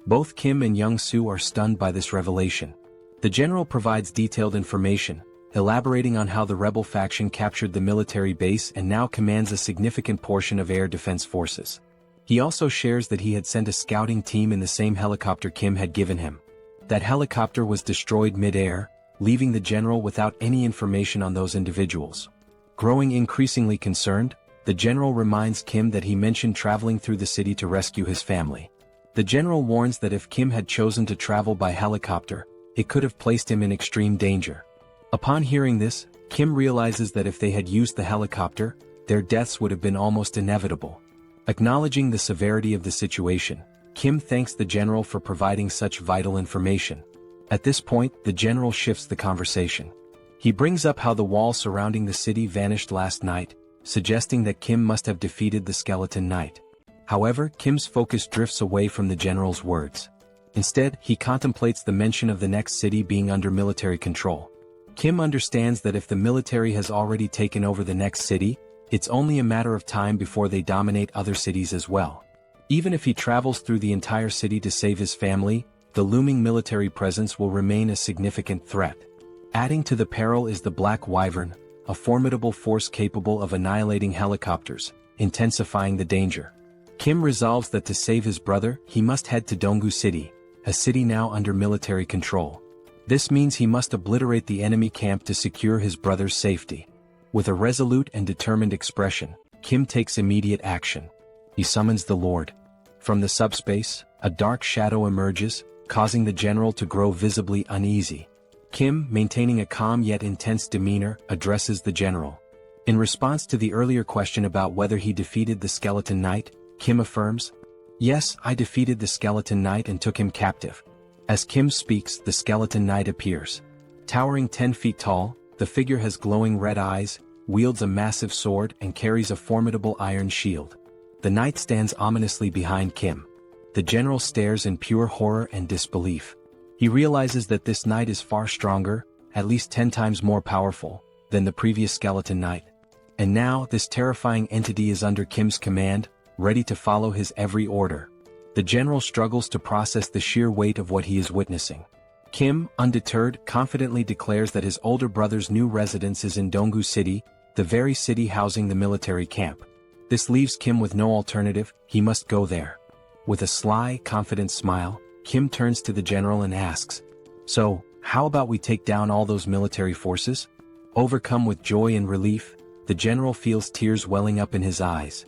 Both Kim and Young-soo are stunned by this revelation. The general provides detailed information, elaborating on how the rebel faction captured the military base and now commands a significant portion of air defense forces. He also shares that he had sent a scouting team in the same helicopter Kim had given him. That helicopter was destroyed mid-air, leaving the general without any information on those individuals. Growing increasingly concerned, the general reminds Kim that he mentioned traveling through the city to rescue his family. The general warns that if Kim had chosen to travel by helicopter, it could have placed him in extreme danger. Upon hearing this, Kim realizes that if they had used the helicopter, their deaths would have been almost inevitable. Acknowledging the severity of the situation, Kim thanks the general for providing such vital information. At this point, the general shifts the conversation. He brings up how the wall surrounding the city vanished last night, suggesting that Kim must have defeated the Skeleton Knight. However, Kim's focus drifts away from the general's words. Instead, he contemplates the mention of the next city being under military control. Kim understands that if the military has already taken over the next city, it's only a matter of time before they dominate other cities as well. Even if he travels through the entire city to save his family, the looming military presence will remain a significant threat. Adding to the peril is the Black Wyvern, a formidable force capable of annihilating helicopters, intensifying the danger. Kim resolves that to save his brother, he must head to Donggu City, a city now under military control. This means he must obliterate the enemy camp to secure his brother's safety. With a resolute and determined expression, Kim takes immediate action. He summons the Lord. From the subspace, a dark shadow emerges, causing the general to grow visibly uneasy. Kim, maintaining a calm yet intense demeanor, addresses the general. In response to the earlier question about whether he defeated the Skeleton Knight, Kim affirms, "Yes, I defeated the Skeleton Knight and took him captive." As Kim speaks, the Skeleton Knight appears. Towering 10 feet tall, the figure has glowing red eyes, wields a massive sword and carries a formidable iron shield. The knight stands ominously behind Kim. The general stares in pure horror and disbelief. He realizes that this knight is far stronger, at least 10 times more powerful, than the previous Skeleton Knight. And now, this terrifying entity is under Kim's command, ready to follow his every order. The general struggles to process the sheer weight of what he is witnessing. Kim, undeterred, confidently declares that his older brother's new residence is in Donggu City, the very city housing the military camp. This leaves Kim with no alternative, he must go there. With a sly, confident smile, Kim turns to the general and asks, "So, how about we take down all those military forces?" Overcome with joy and relief, the general feels tears welling up in his eyes.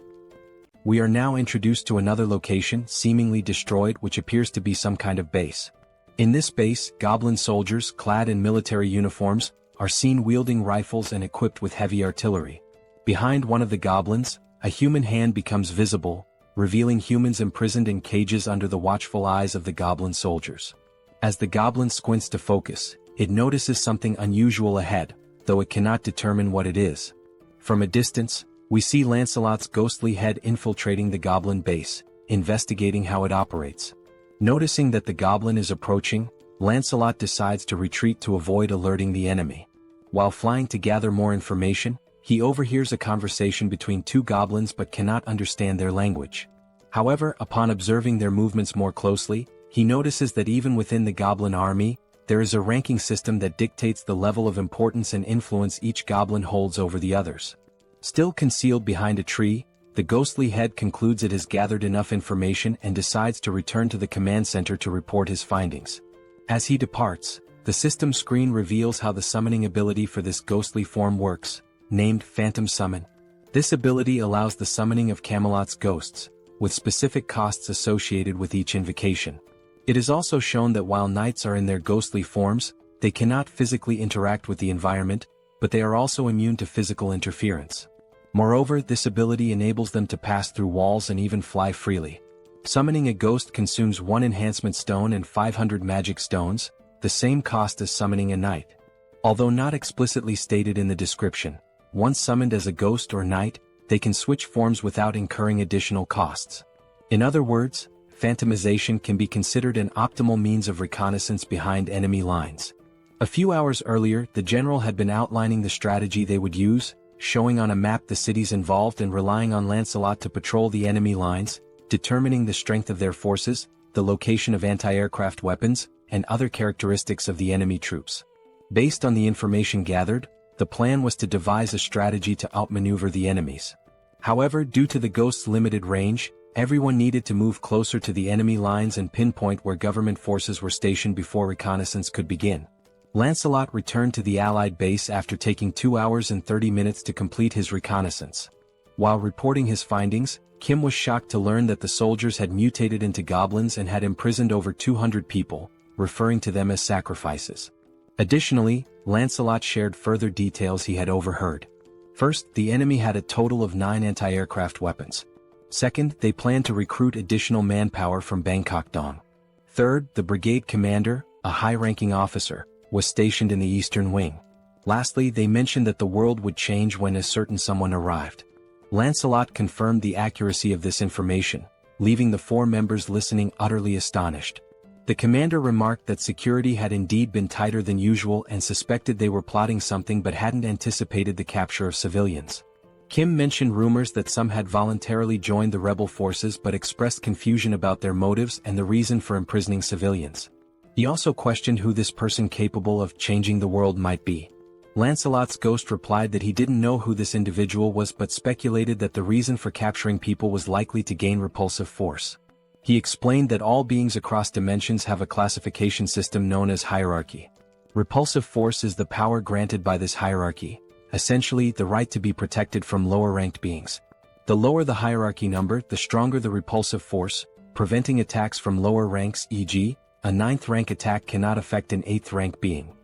We are now introduced to another location, seemingly destroyed, which appears to be some kind of base. In this base, goblin soldiers, clad in military uniforms, are seen wielding rifles and equipped with heavy artillery. Behind one of the goblins, a human hand becomes visible, revealing humans imprisoned in cages under the watchful eyes of the goblin soldiers. As the goblin squints to focus, it notices something unusual ahead, though it cannot determine what it is. From a distance, we see Lancelot's ghostly head infiltrating the goblin base, investigating how it operates. Noticing that the goblin is approaching, Lancelot decides to retreat to avoid alerting the enemy. While flying to gather more information, he overhears a conversation between two goblins but cannot understand their language. However, upon observing their movements more closely, he notices that even within the goblin army, there is a ranking system that dictates the level of importance and influence each goblin holds over the others. Still concealed behind a tree, the ghostly head concludes it has gathered enough information and decides to return to the command center to report his findings. As he departs, the system screen reveals how the summoning ability for this ghostly form works, named Phantom Summon. This ability allows the summoning of Camelot's ghosts, with specific costs associated with each invocation. It is also shown that while knights are in their ghostly forms, they cannot physically interact with the environment, but they are also immune to physical interference. Moreover, this ability enables them to pass through walls and even fly freely. Summoning a ghost consumes 1 enhancement stone and 500 magic stones, the same cost as summoning a knight. Although not explicitly stated in the description, once summoned as a ghost or knight, they can switch forms without incurring additional costs. In other words, phantomization can be considered an optimal means of reconnaissance behind enemy lines. A few hours earlier, the general had been outlining the strategy they would use, showing on a map the cities involved and relying on Lancelot to patrol the enemy lines, determining the strength of their forces, the location of anti-aircraft weapons, and other characteristics of the enemy troops. Based on the information gathered, the plan was to devise a strategy to outmaneuver the enemies. However, due to the ghost's limited range, everyone needed to move closer to the enemy lines and pinpoint where government forces were stationed before reconnaissance could begin. Lancelot returned to the Allied base after taking 2 hours and 30 minutes to complete his reconnaissance. While reporting his findings, Kim was shocked to learn that the soldiers had mutated into goblins and had imprisoned over 200 people, referring to them as sacrifices. Additionally, Lancelot shared further details he had overheard. First, the enemy had a total of 9 anti-aircraft weapons. Second, they planned to recruit additional manpower from Bangkok Dong. Third, the brigade commander, a high-ranking officer, was stationed in the eastern wing. Lastly, they mentioned that the world would change when a certain someone arrived. Lancelot confirmed the accuracy of this information, leaving the 4 members listening utterly astonished. The commander remarked that security had indeed been tighter than usual and suspected they were plotting something but hadn't anticipated the capture of civilians. Kim mentioned rumors that some had voluntarily joined the rebel forces but expressed confusion about their motives and the reason for imprisoning civilians. He also questioned who this person capable of changing the world might be. Lancelot's ghost replied that he didn't know who this individual was but speculated that the reason for capturing people was likely to gain repulsive force. He explained that all beings across dimensions have a classification system known as hierarchy. Repulsive force is the power granted by this hierarchy, essentially the right to be protected from lower-ranked beings. The lower the hierarchy number, the stronger the repulsive force, preventing attacks from lower ranks, e.g., a 9th rank attack cannot affect an 8th rank being.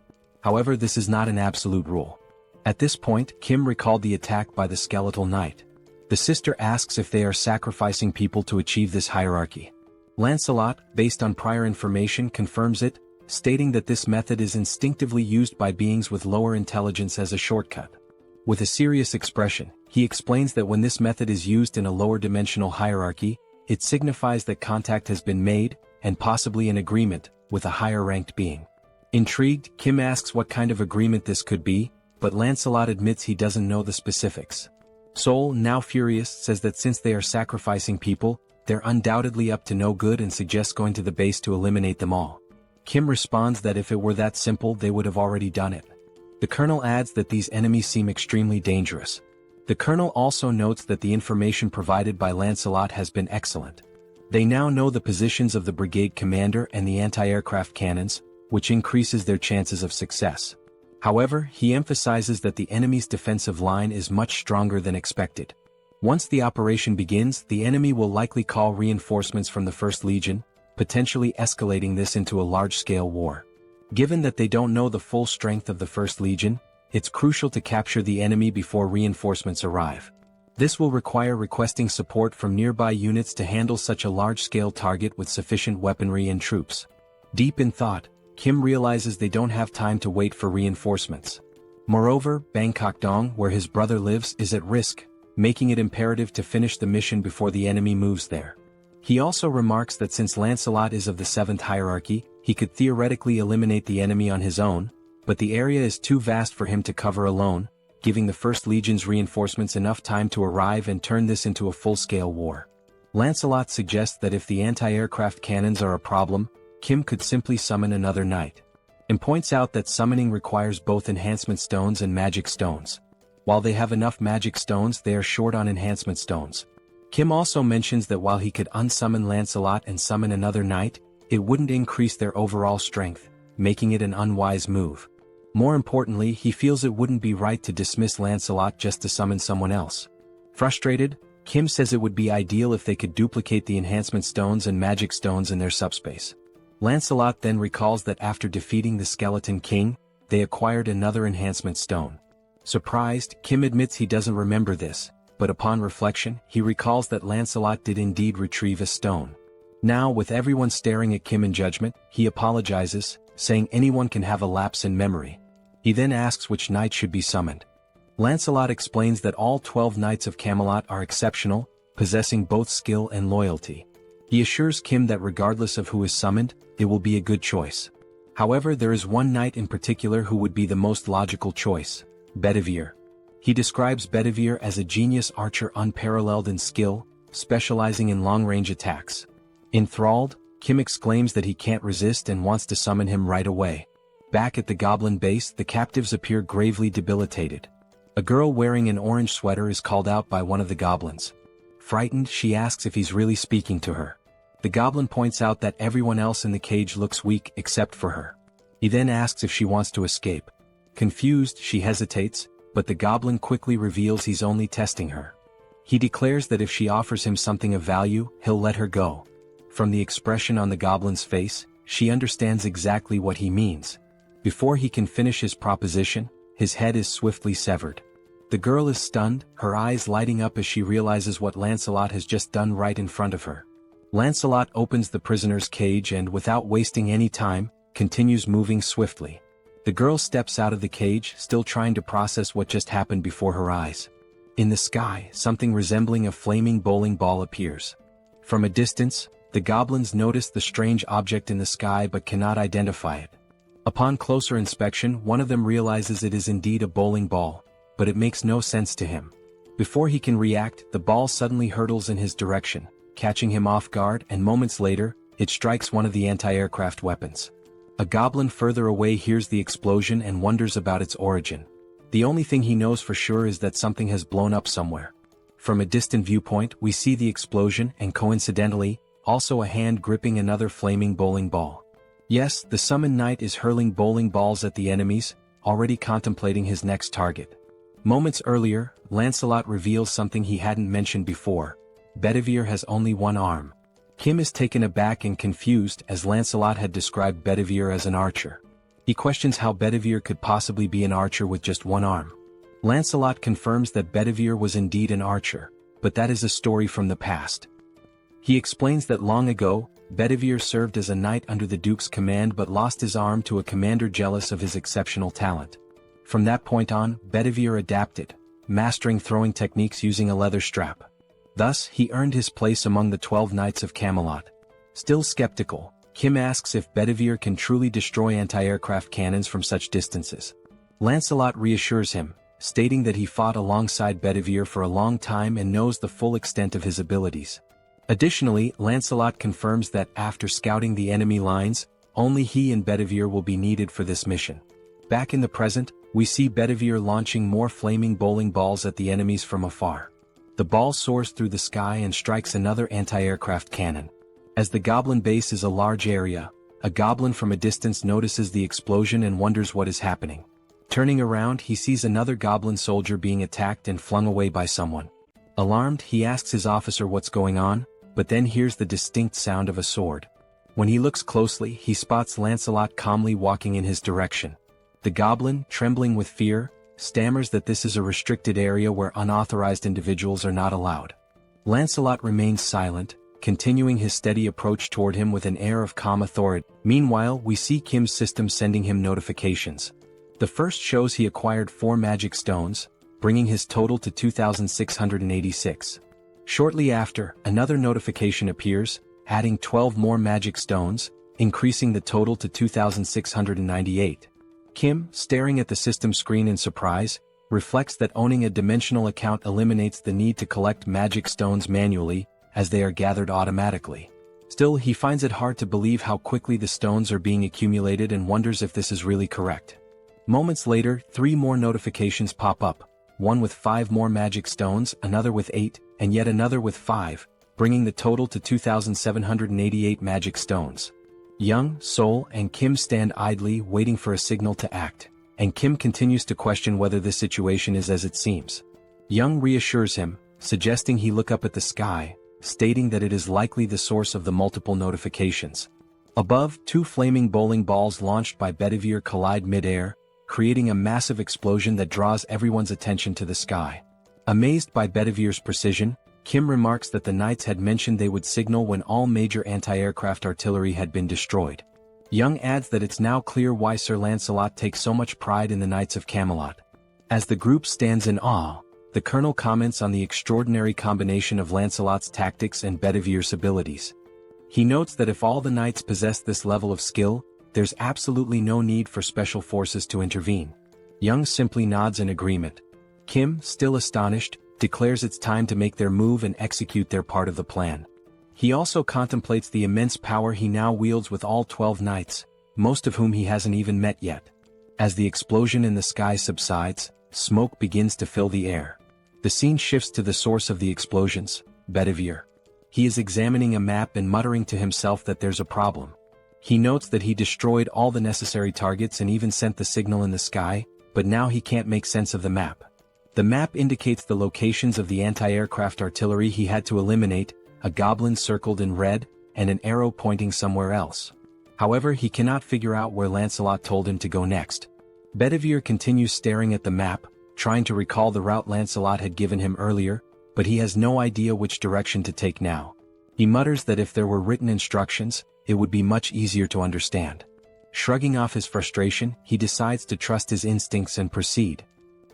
However, this is not an absolute rule. At this point, Kim recalled the attack by the skeletal knight. The sister asks if they are sacrificing people to achieve this hierarchy. Lancelot, based on prior information, confirms it, stating that this method is instinctively used by beings with lower intelligence as a shortcut. With a serious expression, he explains that when this method is used in a lower dimensional hierarchy, it signifies that contact has been made, and possibly an agreement, with a higher-ranked being. Intrigued, Kim asks what kind of agreement this could be, but Lancelot admits he doesn't know the specifics. Seoul, now furious, says that since they are sacrificing people, they're undoubtedly up to no good and suggests going to the base to eliminate them all. Kim responds that if it were that simple they would have already done it. The colonel adds that these enemies seem extremely dangerous. The colonel also notes that the information provided by Lancelot has been excellent. They now know the positions of the brigade commander and the anti-aircraft cannons, which increases their chances of success. However, he emphasizes that the enemy's defensive line is much stronger than expected. Once the operation begins, the enemy will likely call reinforcements from the 1st Legion, potentially escalating this into a large-scale war. Given that they don't know the full strength of the 1st Legion, it's crucial to capture the enemy before reinforcements arrive. This will require requesting support from nearby units to handle such a large-scale target with sufficient weaponry and troops. Deep in thought, Kim realizes they don't have time to wait for reinforcements. Moreover, Bangkok Dong, where his brother lives, is at risk, making it imperative to finish the mission before the enemy moves there. He also remarks that since Lancelot is of the 7th hierarchy, he could theoretically eliminate the enemy on his own, but the area is too vast for him to cover alone, giving the First Legion's reinforcements enough time to arrive and turn this into a full-scale war. Lancelot suggests that if the anti-aircraft cannons are a problem, Kim could simply summon another knight, and points out that summoning requires both enhancement stones and magic stones. While they have enough magic stones, they are short on enhancement stones. Kim also mentions that while he could unsummon Lancelot and summon another knight, it wouldn't increase their overall strength, making it an unwise move. More importantly, he feels it wouldn't be right to dismiss Lancelot just to summon someone else. Frustrated, Kim says it would be ideal if they could duplicate the enhancement stones and magic stones in their subspace. Lancelot then recalls that after defeating the Skeleton King, they acquired another enhancement stone. Surprised, Kim admits he doesn't remember this, but upon reflection, he recalls that Lancelot did indeed retrieve a stone. Now, with everyone staring at Kim in judgment, he apologizes, saying anyone can have a lapse in memory. He then asks which knight should be summoned. Lancelot explains that all 12 knights of Camelot are exceptional, possessing both skill and loyalty. He assures Kim that regardless of who is summoned, it will be a good choice. However, there is one knight in particular who would be the most logical choice: Bedivere. He describes Bedivere as a genius archer unparalleled in skill, specializing in long-range attacks. Enthralled, Kim exclaims that he can't resist and wants to summon him right away. Back at the goblin base, the captives appear gravely debilitated. A girl wearing an orange sweater is called out by one of the goblins. Frightened, she asks if he's really speaking to her. The goblin points out that everyone else in the cage looks weak except for her. He then asks if she wants to escape. Confused, she hesitates, but the goblin quickly reveals he's only testing her. He declares that if she offers him something of value, he'll let her go. From the expression on the goblin's face, she understands exactly what he means. Before he can finish his proposition, his head is swiftly severed. The girl is stunned, her eyes lighting up as she realizes what Lancelot has just done right in front of her. Lancelot opens the prisoner's cage and, without wasting any time, continues moving swiftly. The girl steps out of the cage, still trying to process what just happened before her eyes. In the sky, something resembling a flaming bowling ball appears. From a distance, the goblins notice the strange object in the sky but cannot identify it. Upon closer inspection, one of them realizes it is indeed a bowling ball, but it makes no sense to him. Before he can react, the ball suddenly hurtles in his direction, catching him off guard, and moments later, it strikes one of the anti-aircraft weapons. A goblin further away hears the explosion and wonders about its origin. The only thing he knows for sure is that something has blown up somewhere. From a distant viewpoint, we see the explosion and, coincidentally, also a hand gripping another flaming bowling ball. Yes, the summoned knight is hurling bowling balls at the enemies, already contemplating his next target. Moments earlier, Lancelot reveals something he hadn't mentioned before: Bedivere has only one arm. Kim is taken aback and confused, as Lancelot had described Bedivere as an archer. He questions how Bedivere could possibly be an archer with just one arm. Lancelot confirms that Bedivere was indeed an archer, but that is a story from the past. He explains that long ago, Bedivere served as a knight under the Duke's command but lost his arm to a commander jealous of his exceptional talent. From that point on, Bedivere adapted, mastering throwing techniques using a leather strap. Thus, he earned his place among the 12 knights of Camelot. Still skeptical, Kim asks if Bedivere can truly destroy anti-aircraft cannons from such distances. Lancelot reassures him, stating that he fought alongside Bedivere for a long time and knows the full extent of his abilities. Additionally, Lancelot confirms that after scouting the enemy lines, only he and Bedivere will be needed for this mission. Back in the present, we see Bedivere launching more flaming bowling balls at the enemies from afar. The ball soars through the sky and strikes another anti-aircraft cannon. As the goblin base is a large area, a goblin from a distance notices the explosion and wonders what is happening. Turning around, he sees another goblin soldier being attacked and flung away by someone. Alarmed, he asks his officer what's going on, but then hears the distinct sound of a sword. When he looks closely, he spots Lancelot calmly walking in his direction. The goblin, trembling with fear, stammers that this is a restricted area where unauthorized individuals are not allowed. Lancelot remains silent, continuing his steady approach toward him with an air of calm authority. Meanwhile, we see Kim's system sending him notifications. The first shows he acquired 4 magic stones, bringing his total to 2,686. Shortly after, another notification appears, adding 12 more magic stones, increasing the total to 2,698. Kim, staring at the system screen in surprise, reflects that owning a dimensional account eliminates the need to collect magic stones manually, as they are gathered automatically. Still, he finds it hard to believe how quickly the stones are being accumulated and wonders if this is really correct. Moments later, 3 more notifications pop up, one with 5 more magic stones, another with 8, and yet another with 5, bringing the total to 2,788 magic stones. Young, Seoul, and Kim stand idly waiting for a signal to act, and Kim continues to question whether this situation is as it seems. Young reassures him, suggesting he look up at the sky, stating that it is likely the source of the multiple notifications. Above, 2 flaming bowling balls launched by Bedivere collide mid-air, creating a massive explosion that draws everyone's attention to the sky. Amazed by Bedivere's precision, Kim remarks that the knights had mentioned they would signal when all major anti-aircraft artillery had been destroyed. Young adds that it's now clear why Sir Lancelot takes so much pride in the Knights of Camelot. As the group stands in awe, the colonel comments on the extraordinary combination of Lancelot's tactics and Bedivere's abilities. He notes that if all the knights possess this level of skill, there's absolutely no need for special forces to intervene. Young simply nods in agreement. Kim, still astonished, declares it's time to make their move and execute their part of the plan. He also contemplates the immense power he now wields with all 12 knights, most of whom he hasn't even met yet. As the explosion in the sky subsides, smoke begins to fill the air. The scene shifts to the source of the explosions, Bedivere. He is examining a map and muttering to himself that there's a problem. He notes that he destroyed all the necessary targets and even sent the signal in the sky, but now he can't make sense of the map. The map indicates the locations of the anti-aircraft artillery he had to eliminate, a goblin circled in red, and an arrow pointing somewhere else. However, he cannot figure out where Lancelot told him to go next. Bedivere continues staring at the map, trying to recall the route Lancelot had given him earlier, but he has no idea which direction to take now. He mutters that if there were written instructions, it would be much easier to understand. Shrugging off his frustration, he decides to trust his instincts and proceed.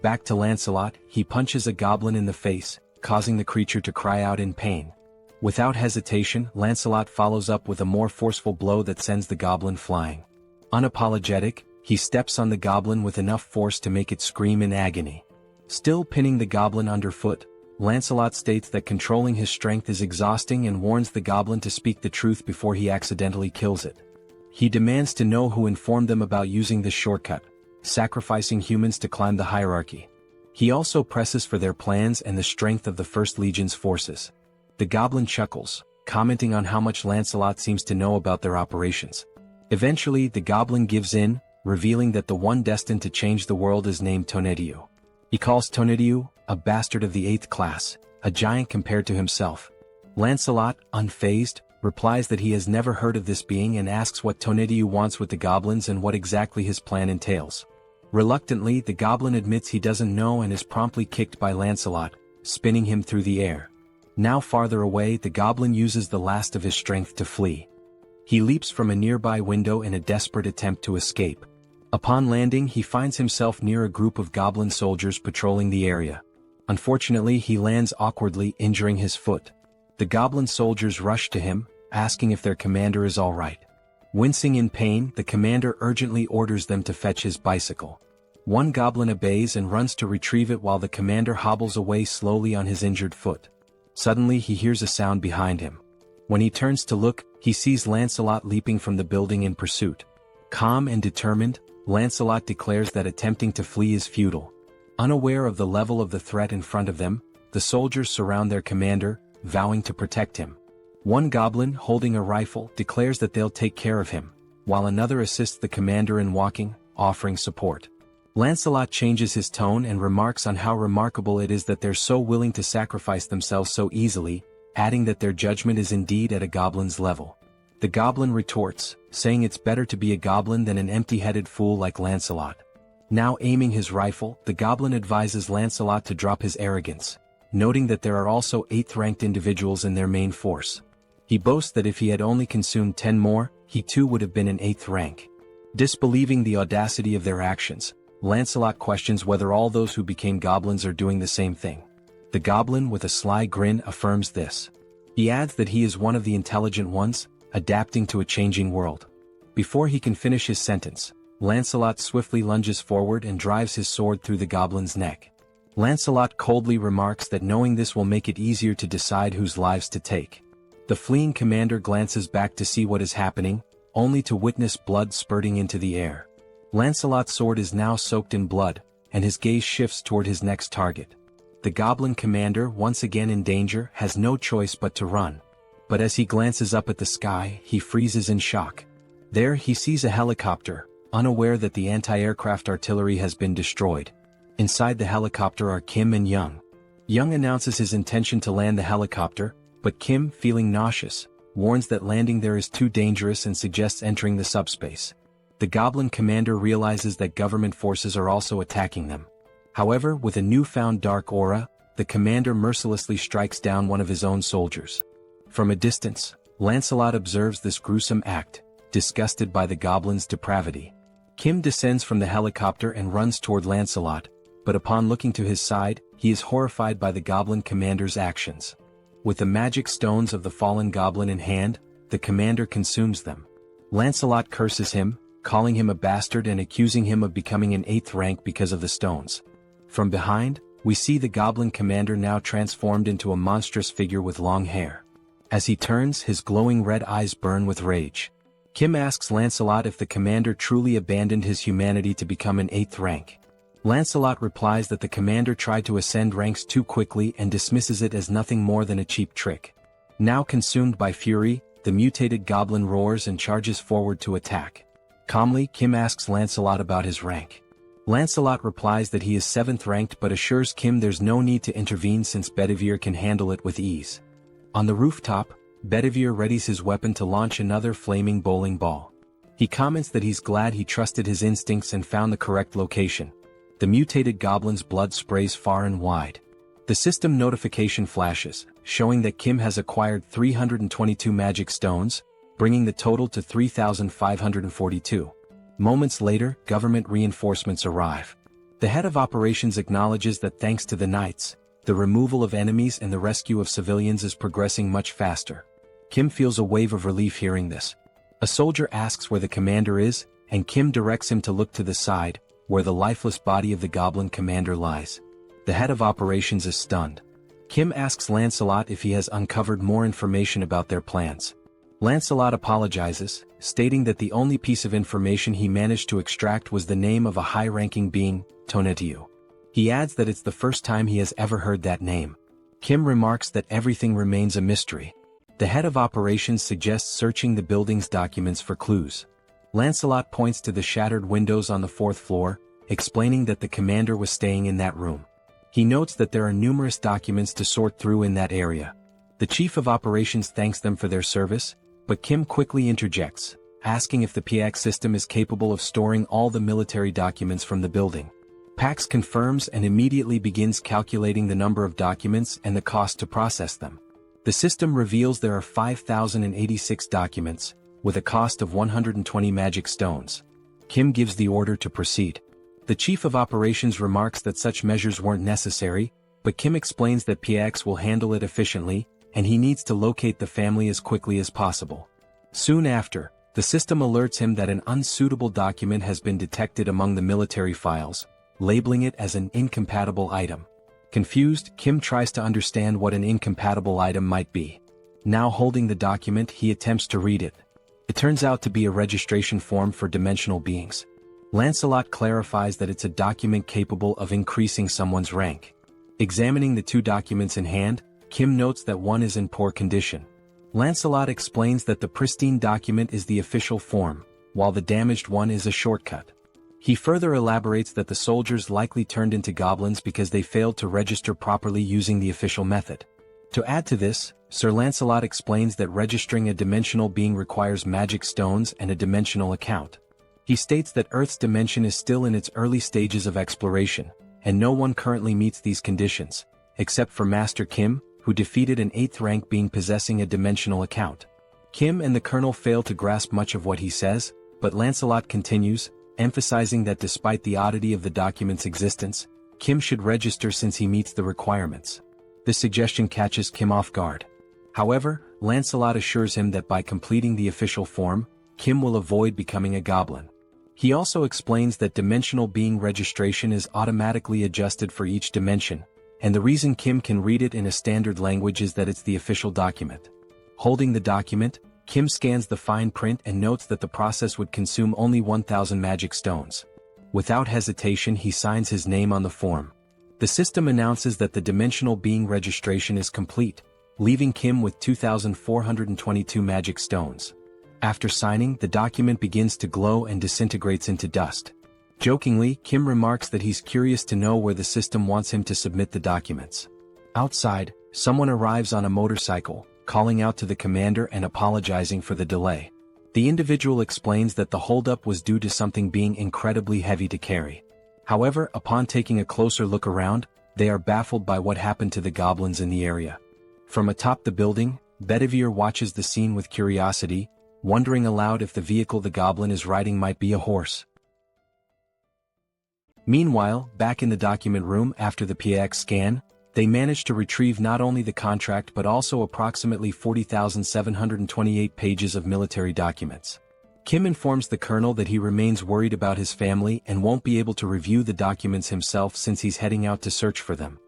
Back to Lancelot, he punches a goblin in the face, causing the creature to cry out in pain. Without hesitation, Lancelot follows up with a more forceful blow that sends the goblin flying. Unapologetic, he steps on the goblin with enough force to make it scream in agony. Still pinning the goblin underfoot, Lancelot states that controlling his strength is exhausting and warns the goblin to speak the truth before he accidentally kills it. He demands to know who informed them about using this shortcut, sacrificing humans to climb the hierarchy. He also presses for their plans and the strength of the First Legion's forces. The goblin chuckles, commenting on how much Lancelot seems to know about their operations. Eventually, the goblin gives in, revealing that the one destined to change the world is named Tonediu. He calls Tonediu a bastard of the 8th class, a giant compared to himself. Lancelot, unfazed, replies that he has never heard of this being and asks what Tonediu wants with the goblins and what exactly his plan entails. Reluctantly, the goblin admits he doesn't know and is promptly kicked by Lancelot, spinning him through the air. Now farther away, the goblin uses the last of his strength to flee. He leaps from a nearby window in a desperate attempt to escape. Upon landing, he finds himself near a group of goblin soldiers patrolling the area. Unfortunately, he lands awkwardly, injuring his foot. The goblin soldiers rush to him, asking if their commander is all right. Wincing in pain, the commander urgently orders them to fetch his bicycle. One goblin obeys and runs to retrieve it while the commander hobbles away slowly on his injured foot. Suddenly, he hears a sound behind him. When he turns to look, he sees Lancelot leaping from the building in pursuit. Calm and determined, Lancelot declares that attempting to flee is futile. Unaware of the level of the threat in front of them, the soldiers surround their commander, vowing to protect him. One goblin, holding a rifle, declares that they'll take care of him, while another assists the commander in walking, offering support. Lancelot changes his tone and remarks on how remarkable it is that they're so willing to sacrifice themselves so easily, adding that their judgment is indeed at a goblin's level. The goblin retorts, saying it's better to be a goblin than an empty-headed fool like Lancelot. Now aiming his rifle, the goblin advises Lancelot to drop his arrogance, noting that there are also 8th-ranked individuals in their main force. He boasts that if he had only consumed 10 more, he too would have been in 8th rank. Disbelieving the audacity of their actions, Lancelot questions whether all those who became goblins are doing the same thing. The goblin, with a sly grin, affirms this. He adds that he is one of the intelligent ones, adapting to a changing world. Before he can finish his sentence, Lancelot swiftly lunges forward and drives his sword through the goblin's neck. Lancelot coldly remarks that knowing this will make it easier to decide whose lives to take. The fleeing commander glances back to see what is happening, only to witness blood spurting into the air. Lancelot's sword is now soaked in blood, and his gaze shifts toward his next target. The goblin commander, once again in danger, has no choice but to run. But as he glances up at the sky, he freezes in shock. There he sees a helicopter, unaware that the anti-aircraft artillery has been destroyed. Inside the helicopter are Kim and Young. Young announces his intention to land the helicopter, but Kim, feeling nauseous, warns that landing there is too dangerous and suggests entering the subspace. The goblin commander realizes that government forces are also attacking them. However, with a newfound dark aura, the commander mercilessly strikes down one of his own soldiers. From a distance, Lancelot observes this gruesome act, disgusted by the goblin's depravity. Kim descends from the helicopter and runs toward Lancelot, but upon looking to his side, he is horrified by the goblin commander's actions. With the magic stones of the fallen goblin in hand, the commander consumes them. Lancelot curses him, calling him a bastard and accusing him of becoming an 8th rank because of the stones. From behind, we see the goblin commander now transformed into a monstrous figure with long hair. As he turns, his glowing red eyes burn with rage. Kim asks Lancelot if the commander truly abandoned his humanity to become an 8th rank. Lancelot replies that the commander tried to ascend ranks too quickly and dismisses it as nothing more than a cheap trick. Now consumed by fury, the mutated goblin roars and charges forward to attack. Calmly, Kim asks Lancelot about his rank. Lancelot replies that he is 7th ranked but assures Kim there's no need to intervene since Bedivere can handle it with ease. On the rooftop, Bedivere readies his weapon to launch another flaming bowling ball. He comments that he's glad he trusted his instincts and found the correct location. The mutated goblin's blood sprays far and wide. The system notification flashes, showing that Kim has acquired 322 magic stones, bringing the total to 3,542. Moments later, government reinforcements arrive. The head of operations acknowledges that thanks to the knights, the removal of enemies and the rescue of civilians is progressing much faster. Kim feels a wave of relief hearing this. A soldier asks where the commander is, and Kim directs him to look to the side, where the lifeless body of the goblin commander lies. The head of operations is stunned. Kim asks Lancelot if he has uncovered more information about their plans. Lancelot apologizes, stating that the only piece of information he managed to extract was the name of a high-ranking being, Tonatiuh. He adds that it's the first time he has ever heard that name. Kim remarks that everything remains a mystery. The head of operations suggests searching the building's documents for clues. Lancelot points to the shattered windows on the 4th floor, explaining that the commander was staying in that room. He notes that there are numerous documents to sort through in that area. The chief of operations thanks them for their service, but Kim quickly interjects, asking if the PX system is capable of storing all the military documents from the building. Pax confirms and immediately begins calculating the number of documents and the cost to process them. The system reveals there are 5,086 documents, with a cost of 120 magic stones. Kim gives the order to proceed. The chief of operations remarks that such measures weren't necessary, but Kim explains that PX will handle it efficiently, and he needs to locate the family as quickly as possible. Soon after, the system alerts him that an unsuitable document has been detected among the military files, labeling it as an incompatible item. Confused, Kim tries to understand what an incompatible item might be. Now holding the document, he attempts to read it. It turns out to be a registration form for dimensional beings. Lancelot clarifies that it's a document capable of increasing someone's rank. Examining the two documents in hand, Kim notes that one is in poor condition. Lancelot explains that the pristine document is the official form, while the damaged one is a shortcut. He further elaborates that the soldiers likely turned into goblins because they failed to register properly using the official method. To add to this, Sir Lancelot explains that registering a dimensional being requires magic stones and a dimensional account. He states that Earth's dimension is still in its early stages of exploration, and no one currently meets these conditions, except for Master Kim, who defeated an 8th rank being possessing a dimensional account. Kim and the Colonel fail to grasp much of what he says, but Lancelot continues, emphasizing that despite the oddity of the document's existence, Kim should register since he meets the requirements. This suggestion catches Kim off guard. However, Lancelot assures him that by completing the official form, Kim will avoid becoming a goblin. He also explains that dimensional being registration is automatically adjusted for each dimension, and the reason Kim can read it in a standard language is that it's the official document. Holding the document, Kim scans the fine print and notes that the process would consume only 1,000 magic stones. Without hesitation, he signs his name on the form. The system announces that the dimensional being registration is complete, leaving Kim with 2,422 magic stones. After signing, the document begins to glow and disintegrates into dust. Jokingly, Kim remarks that he's curious to know where the system wants him to submit the documents. Outside, someone arrives on a motorcycle, calling out to the commander and apologizing for the delay. The individual explains that the holdup was due to something being incredibly heavy to carry. However, upon taking a closer look around, they are baffled by what happened to the goblins in the area. From atop the building, Bedivere watches the scene with curiosity, wondering aloud if the vehicle the goblin is riding might be a horse. Meanwhile, back in the document room after the PX scan, they manage to retrieve not only the contract but also approximately 40,728 pages of military documents. Kim informs the colonel that he remains worried about his family and won't be able to review the documents himself since he's heading out to search for them.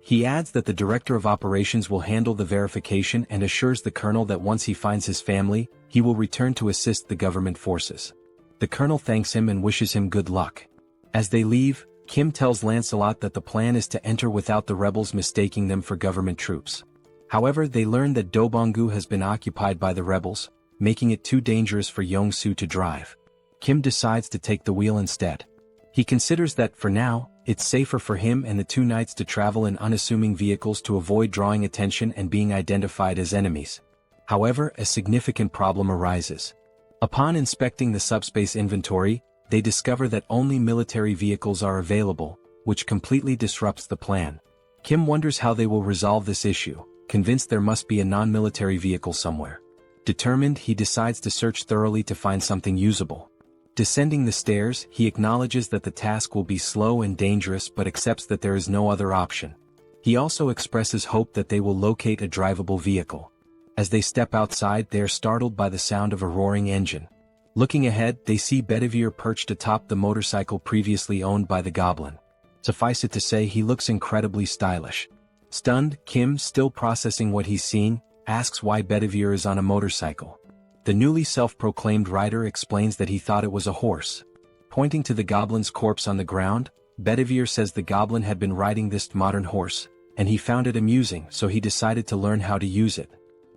He adds that the director of operations will handle the verification and assures the colonel that once he finds his family, he will return to assist the government forces. The colonel thanks him and wishes him good luck. As they leave, Kim tells Lancelot that the plan is to enter without the rebels mistaking them for government troops. However, they learn that Dobonggu has been occupied by the rebels, making it too dangerous for Yong-soo to drive. Kim decides to take the wheel instead. He considers that, for now, it's safer for him and the two knights to travel in unassuming vehicles to avoid drawing attention and being identified as enemies. However, a significant problem arises. Upon inspecting the subspace inventory, they discover that only military vehicles are available, which completely disrupts the plan. Kim wonders how they will resolve this issue, convinced there must be a non-military vehicle somewhere. Determined, he decides to search thoroughly to find something usable. Descending the stairs, he acknowledges that the task will be slow and dangerous but accepts that there is no other option. He also expresses hope that they will locate a drivable vehicle. As they step outside, they are startled by the sound of a roaring engine. Looking ahead, they see Bedivere perched atop the motorcycle previously owned by the goblin. Suffice it to say, he looks incredibly stylish. Stunned, Kim, still processing what he's seen, asks why Bedivere is on a motorcycle. The newly self-proclaimed rider explains that he thought it was a horse. Pointing to the goblin's corpse on the ground, Bedivere says the goblin had been riding this modern horse, and he found it amusing, so he decided to learn how to use it.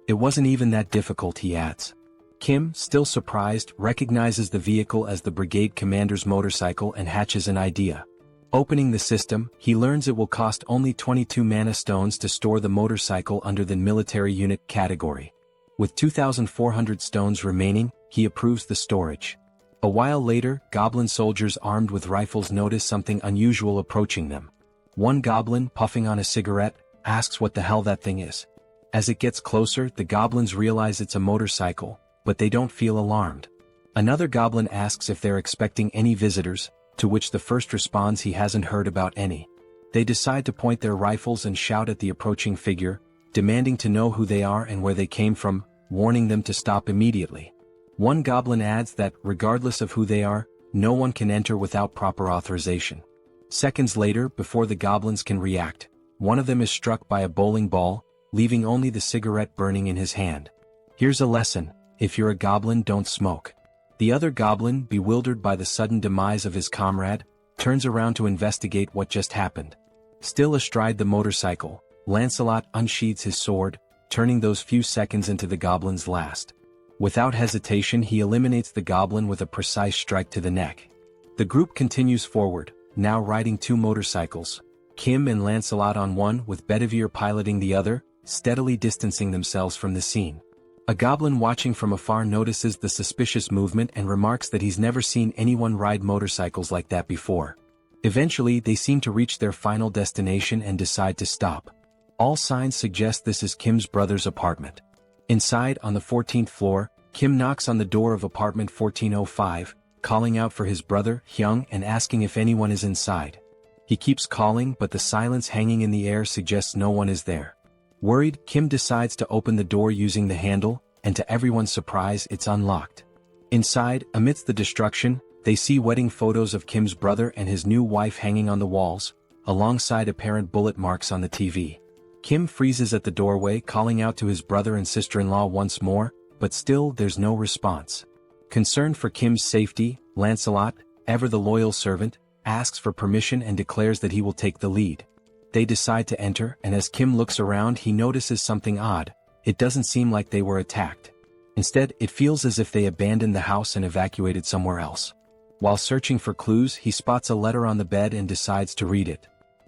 It wasn't even that difficult, he adds. Kim, still surprised, recognizes the vehicle as the brigade commander's motorcycle and hatches an idea. Opening the system, he learns it will cost only 22 mana stones to store the motorcycle under the military unit category. With 2,400 stones remaining, he approves the storage. A while later, goblin soldiers armed with rifles notice something unusual approaching them. One goblin, puffing on a cigarette, asks what the hell that thing is. As it gets closer, the goblins realize it's a motorcycle, but they don't feel alarmed. Another goblin asks if they're expecting any visitors, to which the first responds he hasn't heard about any. They decide to point their rifles and shout at the approaching figure, demanding to know who they are and where they came from, warning them to stop immediately. One goblin adds that, regardless of who they are, no one can enter without proper authorization. Seconds later, before the goblins can react, one of them is struck by a bowling ball, leaving only the cigarette burning in his hand. Here's a lesson: if you're a goblin, don't smoke. The other goblin, bewildered by the sudden demise of his comrade, turns around to investigate what just happened. Still astride the motorcycle, Lancelot unsheathes his sword, turning those few seconds into the goblin's last. Without hesitation, he eliminates the goblin with a precise strike to the neck. The group continues forward, now riding two motorcycles, Kim and Lancelot on one with Bedivere piloting the other, steadily distancing themselves from the scene. A goblin watching from afar notices the suspicious movement and remarks that he's never seen anyone ride motorcycles like that before. Eventually, they seem to reach their final destination and decide to stop. All signs suggest this is Kim's brother's apartment. Inside, on the 14th floor, Kim knocks on the door of apartment 1405, calling out for his brother, Hyung, and asking if anyone is inside. He keeps calling, but the silence hanging in the air suggests no one is there. Worried, Kim decides to open the door using the handle, and to everyone's surprise, it's unlocked. Inside, amidst the destruction, They see wedding photos of Kim's brother and his new wife hanging on the walls, alongside apparent bullet marks on the TV. Kim freezes at the doorway, calling out to his brother and sister-in-law once more, but still there's no response. Concerned for Kim's safety, Lancelot, ever the loyal servant, asks for permission and declares that he will take the lead. They decide to enter, and as Kim looks around he notices something odd. It doesn't seem like they were attacked. Instead, it feels as if they abandoned the house and evacuated somewhere else. While searching for clues, he spots a letter on the bed and decides to read it.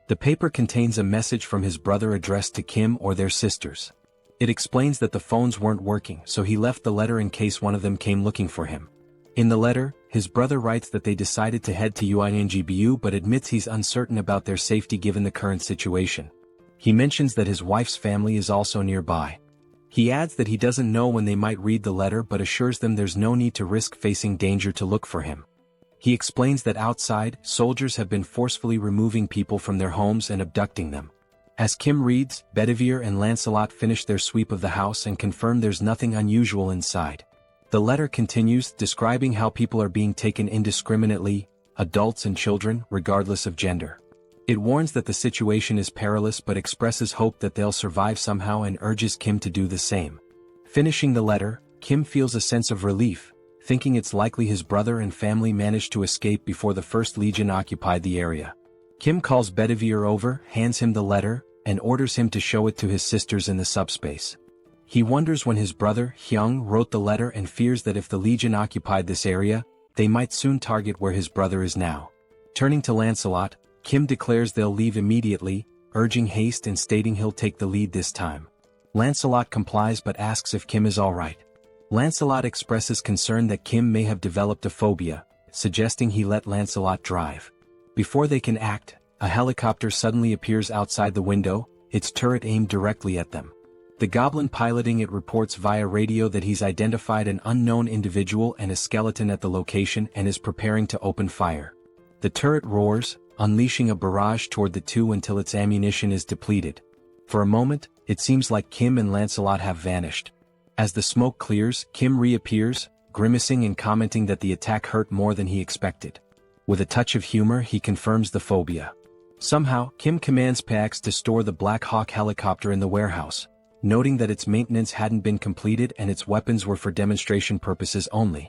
The paper contains a message from his brother addressed to Kim or their sisters. It explains that the phones weren't working, so he left the letter in case one of them came looking for him. In the letter, his brother writes that they decided to head to UINGBU but admits he's uncertain about their safety given the current situation. He mentions that his wife's family is also nearby. He adds that he doesn't know when they might read the letter but assures them there's no need to risk facing danger to look for him. He explains that outside, soldiers have been forcefully removing people from their homes and abducting them. As Kim reads, Bedivere and Lancelot finish their sweep of the house and confirm there's nothing unusual inside. The letter continues, describing how people are being taken indiscriminately, adults and children, regardless of gender. It warns that the situation is perilous but expresses hope that they'll survive somehow and urges Kim to do the same. Finishing the letter, Kim feels a sense of relief, thinking it's likely his brother and family managed to escape before the First Legion occupied the area. Kim calls Bedivere over, hands him the letter, and orders him to show it to his sisters in the subspace. He wonders when his brother, Hyung, wrote the letter and fears that if the Legion occupied this area, they might soon target where his brother is now. Turning to Lancelot, Kim declares they'll leave immediately, urging haste and stating he'll take the lead this time. Lancelot complies but asks if Kim is alright. Lancelot expresses concern that Kim may have developed a phobia, suggesting he let Lancelot drive. Before they can act, a helicopter suddenly appears outside the window, its turret aimed directly at them. The goblin piloting it reports via radio that he's identified an unknown individual and a skeleton at the location and is preparing to open fire. The turret roars, unleashing a barrage toward the two until its ammunition is depleted. For a moment, it seems like Kim and Lancelot have vanished. As the smoke clears, Kim reappears, grimacing and commenting that the attack hurt more than he expected. With a touch of humor, he confirms the phobia. Somehow, Kim commands Pax to store the Black Hawk helicopter in the warehouse, noting that its maintenance hadn't been completed and its weapons were for demonstration purposes only.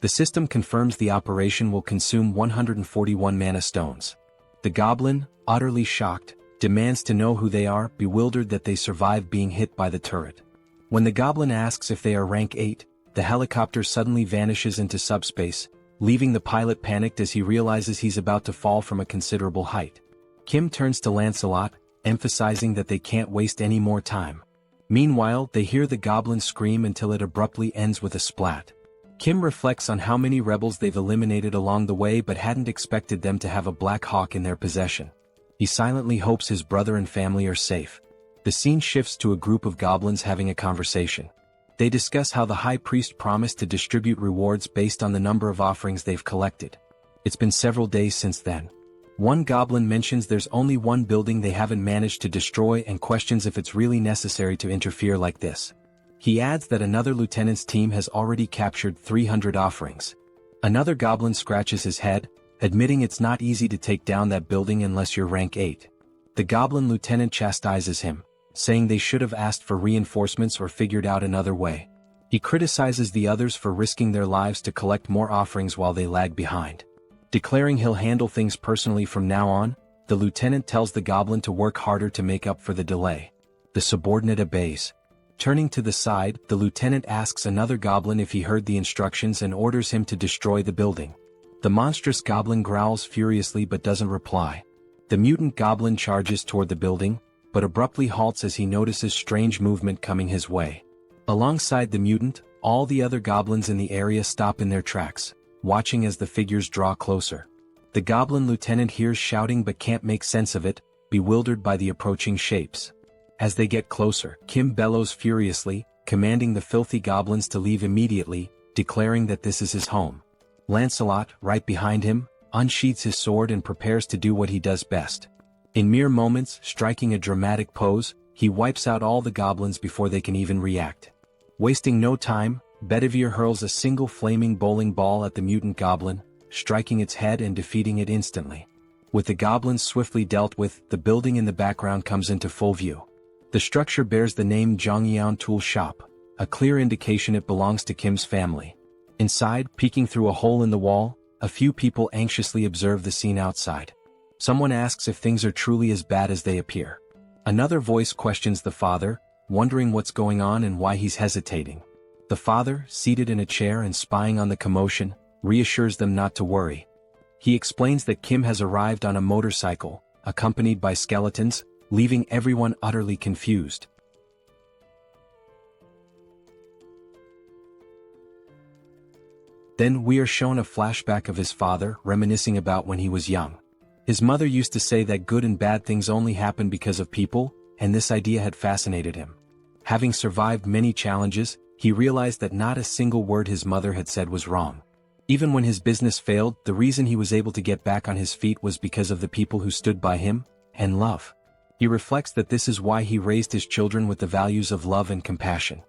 The system confirms the operation will consume 141 mana stones. The goblin, utterly shocked, demands to know who they are, bewildered that they survived being hit by the turret. When the goblin asks if they are rank 8, the helicopter suddenly vanishes into subspace, leaving the pilot panicked as he realizes he's about to fall from a considerable height. Kim turns to Lancelot, emphasizing that they can't waste any more time. Meanwhile, they hear the goblin scream until it abruptly ends with a splat. Kim reflects on how many rebels they've eliminated along the way but hadn't expected them to have a Black Hawk in their possession. He silently hopes his brother and family are safe. The scene shifts to a group of goblins having a conversation. They discuss how the high priest promised to distribute rewards based on the number of offerings they've collected. It's been several days since then. One goblin mentions there's only one building they haven't managed to destroy and questions if it's really necessary to interfere like this. He adds that another lieutenant's team has already captured 300 offerings. Another goblin scratches his head, admitting it's not easy to take down that building unless you're rank 8. The goblin lieutenant chastises him, saying they should have asked for reinforcements or figured out another way. He criticizes the others for risking their lives to collect more offerings while they lag behind. Declaring he'll handle things personally from now on, the lieutenant tells the goblin to work harder to make up for the delay. The subordinate obeys. Turning to the side, the lieutenant asks another goblin if he heard the instructions and orders him to destroy the building. The monstrous goblin growls furiously but doesn't reply. The mutant goblin charges toward the building, but abruptly halts as he notices strange movement coming his way. Alongside the mutant, all the other goblins in the area stop in their tracks, watching as the figures draw closer. The goblin lieutenant hears shouting but can't make sense of it, bewildered by the approaching shapes. As they get closer, Kim bellows furiously, commanding the filthy goblins to leave immediately, declaring that this is his home. Lancelot, right behind him, unsheathes his sword and prepares to do what he does best. In mere moments, striking a dramatic pose, he wipes out all the goblins before they can even react. Wasting no time, Bedivere hurls a single flaming bowling ball at the mutant goblin, striking its head and defeating it instantly. With the goblins swiftly dealt with, the building in the background comes into full view. The structure bears the name Jeong-gyeom Tool Shop, a clear indication it belongs to Kim's family. Inside, peeking through a hole in the wall, a few people anxiously observe the scene outside. Someone asks if things are truly as bad as they appear. Another voice questions the father, wondering what's going on and why he's hesitating. The father, seated in a chair and spying on the commotion, reassures them not to worry. He explains that Kim has arrived on a motorcycle, accompanied by skeletons, leaving everyone utterly confused. Then we are shown a flashback of his father reminiscing about when he was young. His mother used to say that good and bad things only happen because of people, and this idea had fascinated him. Having survived many challenges, he realized that not a single word his mother had said was wrong. Even when his business failed, the reason he was able to get back on his feet was because of the people who stood by him, and love. He reflects that this is why he raised his children with the values of love and compassion.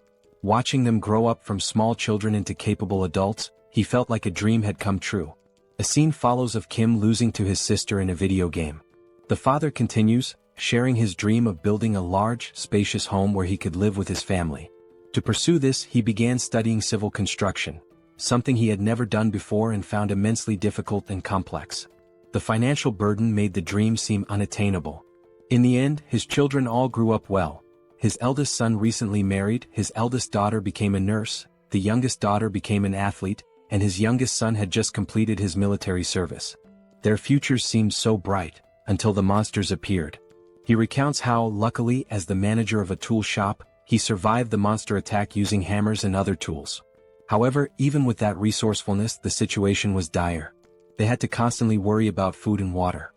Watching them grow up from small children into capable adults, he felt like a dream had come true. A scene follows of Kim losing to his sister in a video game. The father continues, sharing his dream of building a large, spacious home where he could live with his family. To pursue this, he began studying civil construction, something he had never done before and found immensely difficult and complex. The financial burden made the dream seem unattainable. In the end, his children all grew up well. His eldest son recently married, his eldest daughter became a nurse, the youngest daughter became an athlete, and his youngest son had just completed his military service. Their futures seemed so bright, until the monsters appeared. He recounts how, luckily, as the manager of a tool shop, he survived the monster attack using hammers and other tools. However, even with that resourcefulness, the situation was dire. They had to constantly worry about food and water.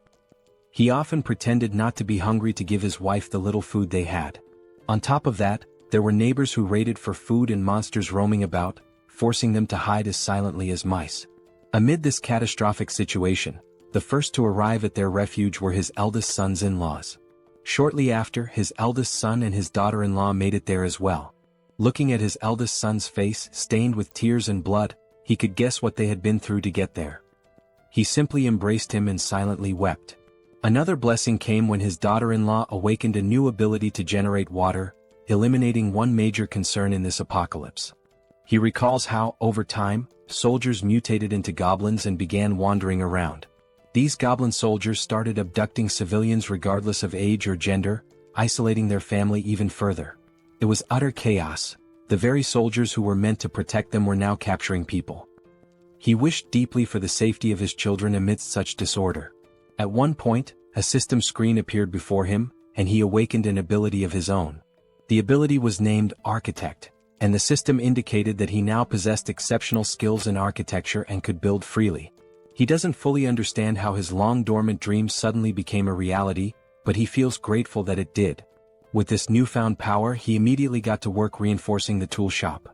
He often pretended not to be hungry to give his wife the little food they had. On top of that, there were neighbors who raided for food and monsters roaming about, forcing them to hide as silently as mice. Amid this catastrophic situation, the first to arrive at their refuge were his eldest son's in-laws. Shortly after, his eldest son and his daughter-in-law made it there as well. Looking at his eldest son's face, stained with tears and blood, he could guess what they had been through to get there. He simply embraced him and silently wept. Another blessing came when his daughter-in-law awakened a new ability to generate water, eliminating one major concern in this apocalypse. He recalls how, over time, soldiers mutated into goblins and began wandering around. These goblin soldiers started abducting civilians regardless of age or gender, isolating their family even further. It was utter chaos. The very soldiers who were meant to protect them were now capturing people. He wished deeply for the safety of his children amidst such disorder. At one point, a system screen appeared before him, and he awakened an ability of his own. The ability was named Architect, and the system indicated that he now possessed exceptional skills in architecture and could build freely. He doesn't fully understand how his long-dormant dream suddenly became a reality, but he feels grateful that it did. With this newfound power, he immediately got to work reinforcing the tool shop.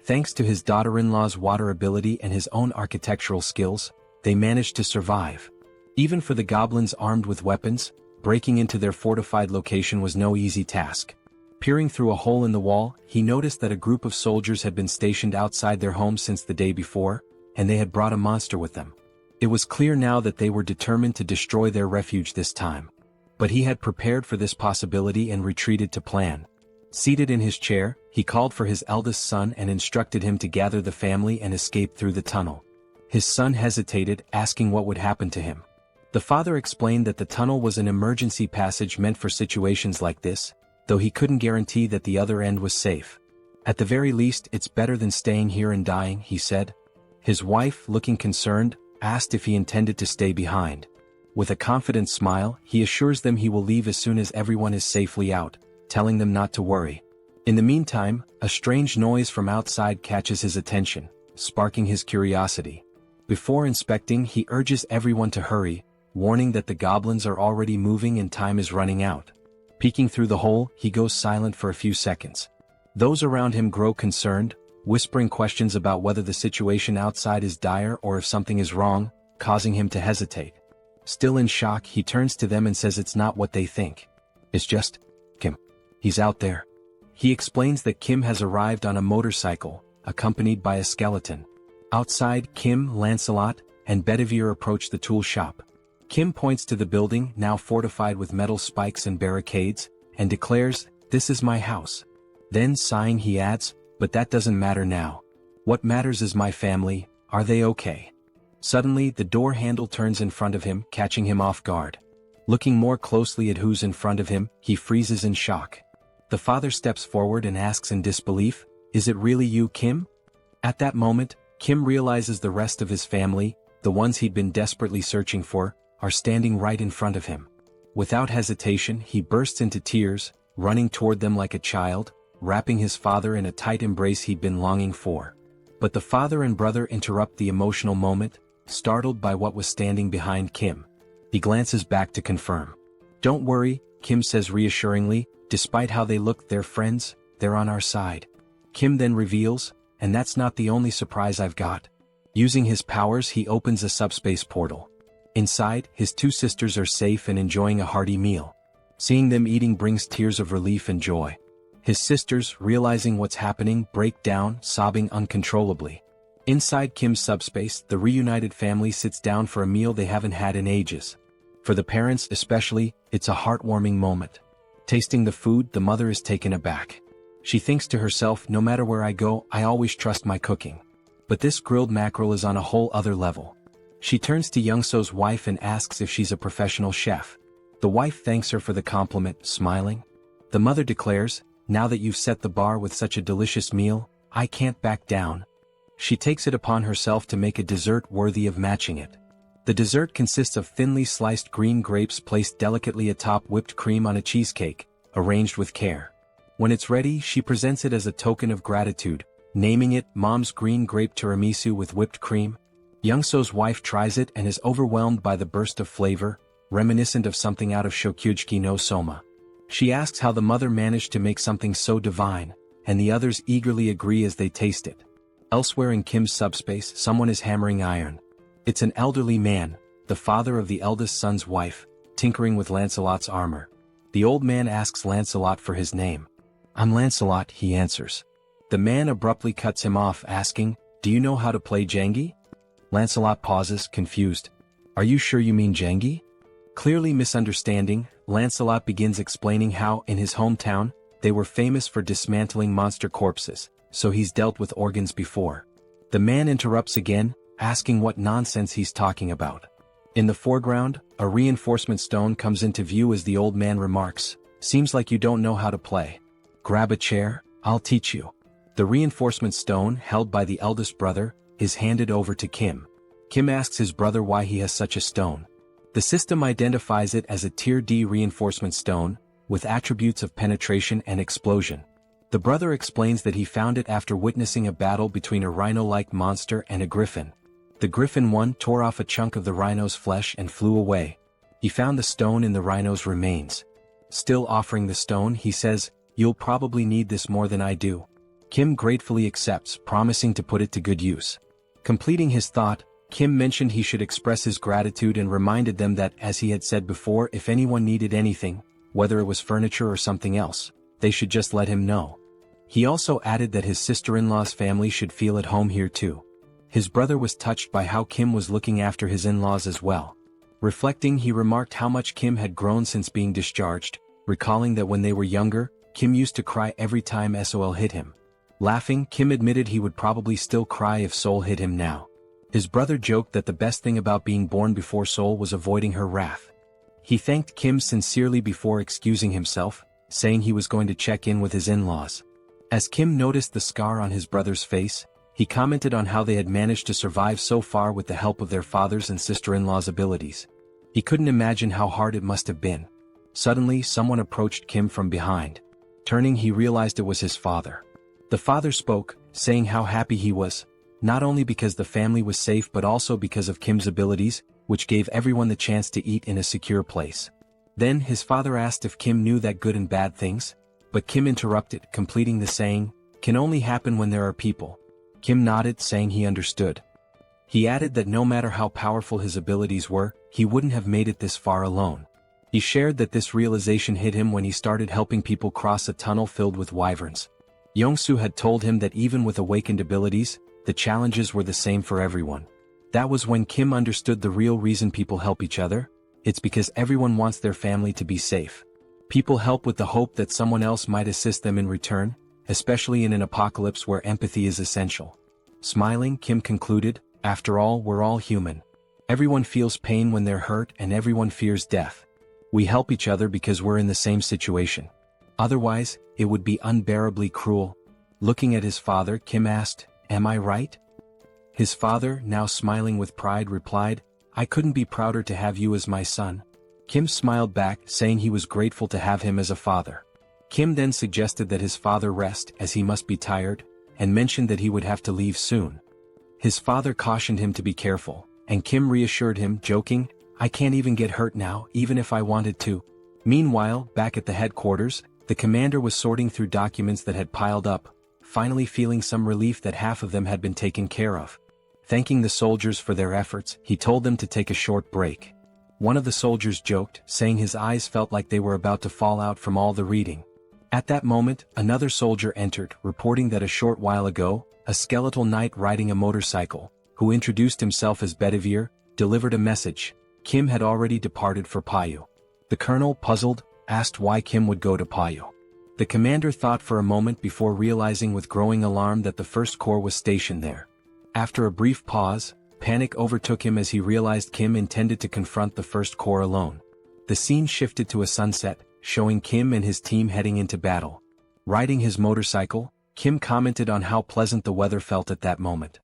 Thanks to his daughter-in-law's water ability and his own architectural skills, they managed to survive. Even for the goblins armed with weapons, breaking into their fortified location was no easy task. Peering through a hole in the wall, he noticed that a group of soldiers had been stationed outside their home since the day before, and they had brought a monster with them. It was clear now that they were determined to destroy their refuge this time. But he had prepared for this possibility and retreated to plan. Seated in his chair, he called for his eldest son and instructed him to gather the family and escape through the tunnel. His son hesitated, asking what would happen to him. The father explained that the tunnel was an emergency passage meant for situations like this, though he couldn't guarantee that the other end was safe. At the very least, it's better than staying here and dying, he said. His wife, looking concerned, asked if he intended to stay behind. With a confident smile, he assures them he will leave as soon as everyone is safely out, telling them not to worry. In the meantime, a strange noise from outside catches his attention, sparking his curiosity. Before inspecting, he urges everyone to hurry, warning that the goblins are already moving and time is running out. Peeking through the hole, he goes silent for a few seconds. Those around him grow concerned, whispering questions about whether the situation outside is dire or if something is wrong, causing him to hesitate. Still in shock, he turns to them and says it's not what they think. It's just Kim. He's out there. He explains that Kim has arrived on a motorcycle, accompanied by a skeleton. Outside, Kim, Lancelot, and Bedivere approach the tool shop. Kim points to the building, now fortified with metal spikes and barricades, and declares, "This is my house." Then sighing he adds, "But that doesn't matter now. What matters is my family, are they okay?" Suddenly the door handle turns in front of him, catching him off guard. Looking more closely at who's in front of him, he freezes in shock. The father steps forward and asks in disbelief, "Is it really you, Kim?" At that moment, Kim realizes the rest of his family, the ones he'd been desperately searching for, are standing right in front of him. Without hesitation, he bursts into tears, running toward them like a child, wrapping his father in a tight embrace he'd been longing for. But the father and brother interrupt the emotional moment, startled by what was standing behind Kim. He glances back to confirm. "Don't worry," Kim says reassuringly, "despite how they look, they're friends, they're on our side." Kim then reveals, "And that's not the only surprise I've got." Using his powers, he opens a subspace portal. Inside, his two sisters are safe and enjoying a hearty meal. Seeing them eating brings tears of relief and joy. His sisters, realizing what's happening, break down, sobbing uncontrollably. Inside Kim's subspace, the reunited family sits down for a meal they haven't had in ages. For the parents especially, it's a heartwarming moment. Tasting the food, the mother is taken aback. She thinks to herself, "No matter where I go, I always trust my cooking. But this grilled mackerel is on a whole other level." She turns to Young-so's wife and asks if she's a professional chef. The wife thanks her for the compliment, smiling. The mother declares, "Now that you've set the bar with such a delicious meal, I can't back down." She takes it upon herself to make a dessert worthy of matching it. The dessert consists of thinly sliced green grapes placed delicately atop whipped cream on a cheesecake, arranged with care. When it's ready, she presents it as a token of gratitude, naming it Mom's Green Grape Tiramisu with whipped cream. Young-so's wife tries it and is overwhelmed by the burst of flavor, reminiscent of something out of Shokyuji no Soma. She asks how the mother managed to make something so divine, and the others eagerly agree as they taste it. Elsewhere in Kim's subspace, someone is hammering iron. It's an elderly man, the father of the eldest son's wife, tinkering with Lancelot's armor. The old man asks Lancelot for his name. "I'm Lancelot," he answers. The man abruptly cuts him off, asking, "Do you know how to play Jengi?" Lancelot pauses, confused. "Are you sure you mean Jengi?" Clearly misunderstanding, Lancelot begins explaining how, in his hometown, they were famous for dismantling monster corpses, so he's dealt with organs before. The man interrupts again, asking what nonsense he's talking about. In the foreground, a reinforcement stone comes into view as the old man remarks, "Seems like you don't know how to play. Grab a chair, I'll teach you." The reinforcement stone, held by the eldest brother, is handed over to Kim. Kim asks his brother why he has such a stone. The system identifies it as a Tier D reinforcement stone, with attributes of penetration and explosion. The brother explains that he found it after witnessing a battle between a rhino-like monster and a griffin. The griffin one tore off a chunk of the rhino's flesh and flew away. He found the stone in the rhino's remains. Still offering the stone, he says, "You'll probably need this more than I do." Kim gratefully accepts, promising to put it to good use. Completing his thought, Kim mentioned he should express his gratitude and reminded them that, as he had said before, if anyone needed anything, whether it was furniture or something else, they should just let him know. He also added that his sister-in-law's family should feel at home here too. His brother was touched by how Kim was looking after his in-laws as well. Reflecting, he remarked how much Kim had grown since being discharged, recalling that when they were younger, Kim used to cry every time Seoul hit him. Laughing, Kim admitted he would probably still cry if Seoul hit him now. His brother joked that the best thing about being born before Seoul was avoiding her wrath. He thanked Kim sincerely before excusing himself, saying he was going to check in with his in-laws. As Kim noticed the scar on his brother's face, he commented on how they had managed to survive so far with the help of their father's and sister-in-law's abilities. He couldn't imagine how hard it must have been. Suddenly, someone approached Kim from behind. Turning, he realized it was his father. The father spoke, saying how happy he was, not only because the family was safe but also because of Kim's abilities, which gave everyone the chance to eat in a secure place. Then his father asked if Kim knew that good and bad things, but Kim interrupted, completing the saying, "Can only happen when there are people." Kim nodded, saying he understood. He added that no matter how powerful his abilities were, he wouldn't have made it this far alone. He shared that this realization hit him when he started helping people cross a tunnel filled with wyverns. Young-soo had told him that even with awakened abilities, the challenges were the same for everyone. That was when Kim understood the real reason people help each other. It's because everyone wants their family to be safe. People help with the hope that someone else might assist them in return, especially in an apocalypse where empathy is essential. Smiling, Kim concluded, after all, we're all human. Everyone feels pain when they're hurt and everyone fears death. We help each other because we're in the same situation. Otherwise, it would be unbearably cruel. Looking at his father, Kim asked, "Am I right?" His father, now smiling with pride, replied, "I couldn't be prouder to have you as my son." Kim smiled back, saying he was grateful to have him as a father. Kim then suggested that his father rest as he must be tired, and mentioned that he would have to leave soon. His father cautioned him to be careful, and Kim reassured him, joking, "I can't even get hurt now, even if I wanted to." Meanwhile, back at the headquarters, the commander was sorting through documents that had piled up, finally feeling some relief that half of them had been taken care of. Thanking the soldiers for their efforts, he told them to take a short break. One of the soldiers joked, saying his eyes felt like they were about to fall out from all the reading. At that moment, another soldier entered, reporting that a short while ago, a skeletal knight riding a motorcycle, who introduced himself as Bedivere, delivered a message. Kim had already departed for Payu. The colonel, puzzled, asked why Kim would go to Payu. The commander thought for a moment before realizing with growing alarm that the First Corps was stationed there. After a brief pause, panic overtook him as he realized Kim intended to confront the First Corps alone. The scene shifted to a sunset, showing Kim and his team heading into battle. Riding his motorcycle, Kim commented on how pleasant the weather felt at that moment.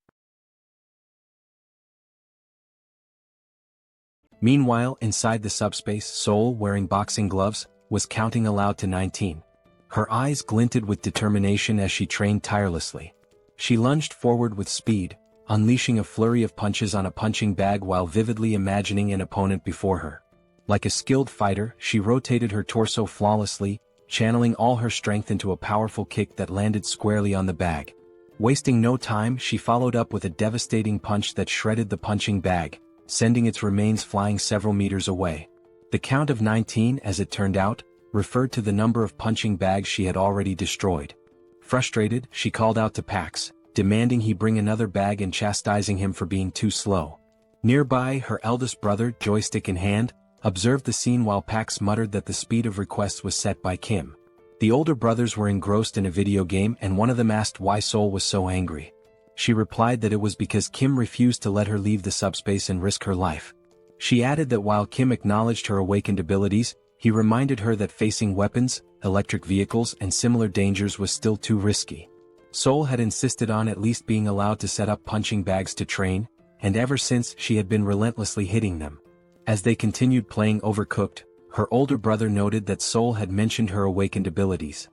Meanwhile, inside the subspace, Seoul, wearing boxing gloves, was counting aloud to 19. Her eyes glinted with determination as she trained tirelessly. She lunged forward with speed, unleashing a flurry of punches on a punching bag while vividly imagining an opponent before her. Like a skilled fighter, she rotated her torso flawlessly, channeling all her strength into a powerful kick that landed squarely on the bag. Wasting no time, she followed up with a devastating punch that shredded the punching bag, sending its remains flying several meters away. The count of 19, as it turned out, referred to the number of punching bags she had already destroyed. Frustrated, she called out to Pax, demanding he bring another bag and chastising him for being too slow. Nearby, her eldest brother, joystick in hand, observed the scene while Pax muttered that the speed of requests was set by Kim. The older brothers were engrossed in a video game and one of them asked why Seoul was so angry. She replied that it was because Kim refused to let her leave the subspace and risk her life. She added that while Kim acknowledged her awakened abilities, he reminded her that facing weapons, electric vehicles and similar dangers was still too risky. Seoul had insisted on at least being allowed to set up punching bags to train, and ever since she had been relentlessly hitting them. As they continued playing Overcooked, her older brother noted that Seoul had mentioned her awakened abilities.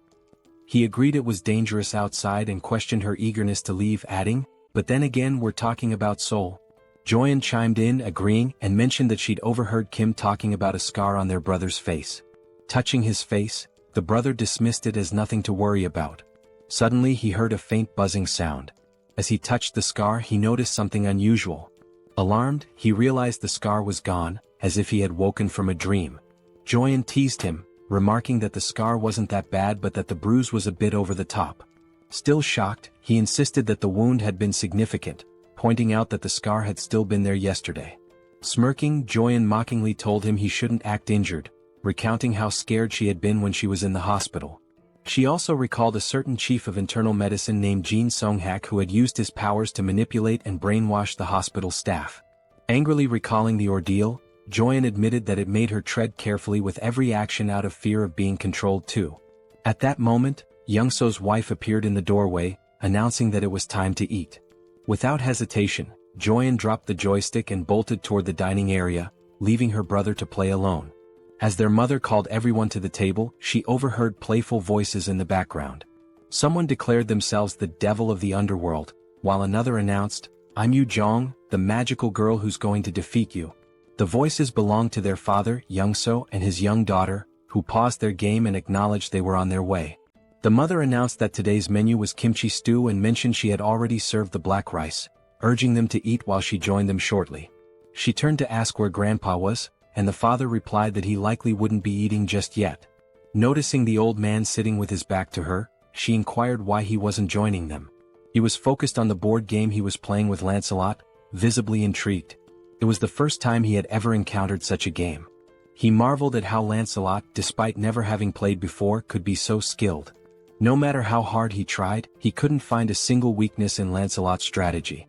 He agreed it was dangerous outside and questioned her eagerness to leave, adding, "But then again, we're talking about Seoul." Joyeon chimed in, agreeing, and mentioned that she'd overheard Kim talking about a scar on their brother's face. Touching his face, the brother dismissed it as nothing to worry about. Suddenly he heard a faint buzzing sound. As he touched the scar, he noticed something unusual. Alarmed, he realized the scar was gone, as if he had woken from a dream. Joyeon teased him, remarking that the scar wasn't that bad but that the bruise was a bit over the top. Still shocked, he insisted that the wound had been significant, pointing out that the scar had still been there yesterday. Smirking, Joyeon mockingly told him he shouldn't act injured, recounting how scared she had been when she was in the hospital. She also recalled a certain chief of internal medicine named Jin Sung-hak who had used his powers to manipulate and brainwash the hospital staff. Angrily recalling the ordeal, Joyeon admitted that it made her tread carefully with every action out of fear of being controlled too. At that moment, Young-so's wife appeared in the doorway, announcing that it was time to eat. Without hesitation, Joyeon dropped the joystick and bolted toward the dining area, leaving her brother to play alone. As their mother called everyone to the table, she overheard playful voices in the background. Someone declared themselves the devil of the underworld, while another announced, "I'm Yu Jong, the magical girl who's going to defeat you." The voices belonged to their father, Young-so, and his young daughter, who paused their game and acknowledged they were on their way. The mother announced that today's menu was kimchi stew and mentioned she had already served the black rice, urging them to eat while she joined them shortly. She turned to ask where Grandpa was, and the father replied that he likely wouldn't be eating just yet. Noticing the old man sitting with his back to her, she inquired why he wasn't joining them. He was focused on the board game he was playing with Lancelot, visibly intrigued. It was the first time he had ever encountered such a game. He marveled at how Lancelot, despite never having played before, could be so skilled. No matter how hard he tried, he couldn't find a single weakness in Lancelot's strategy.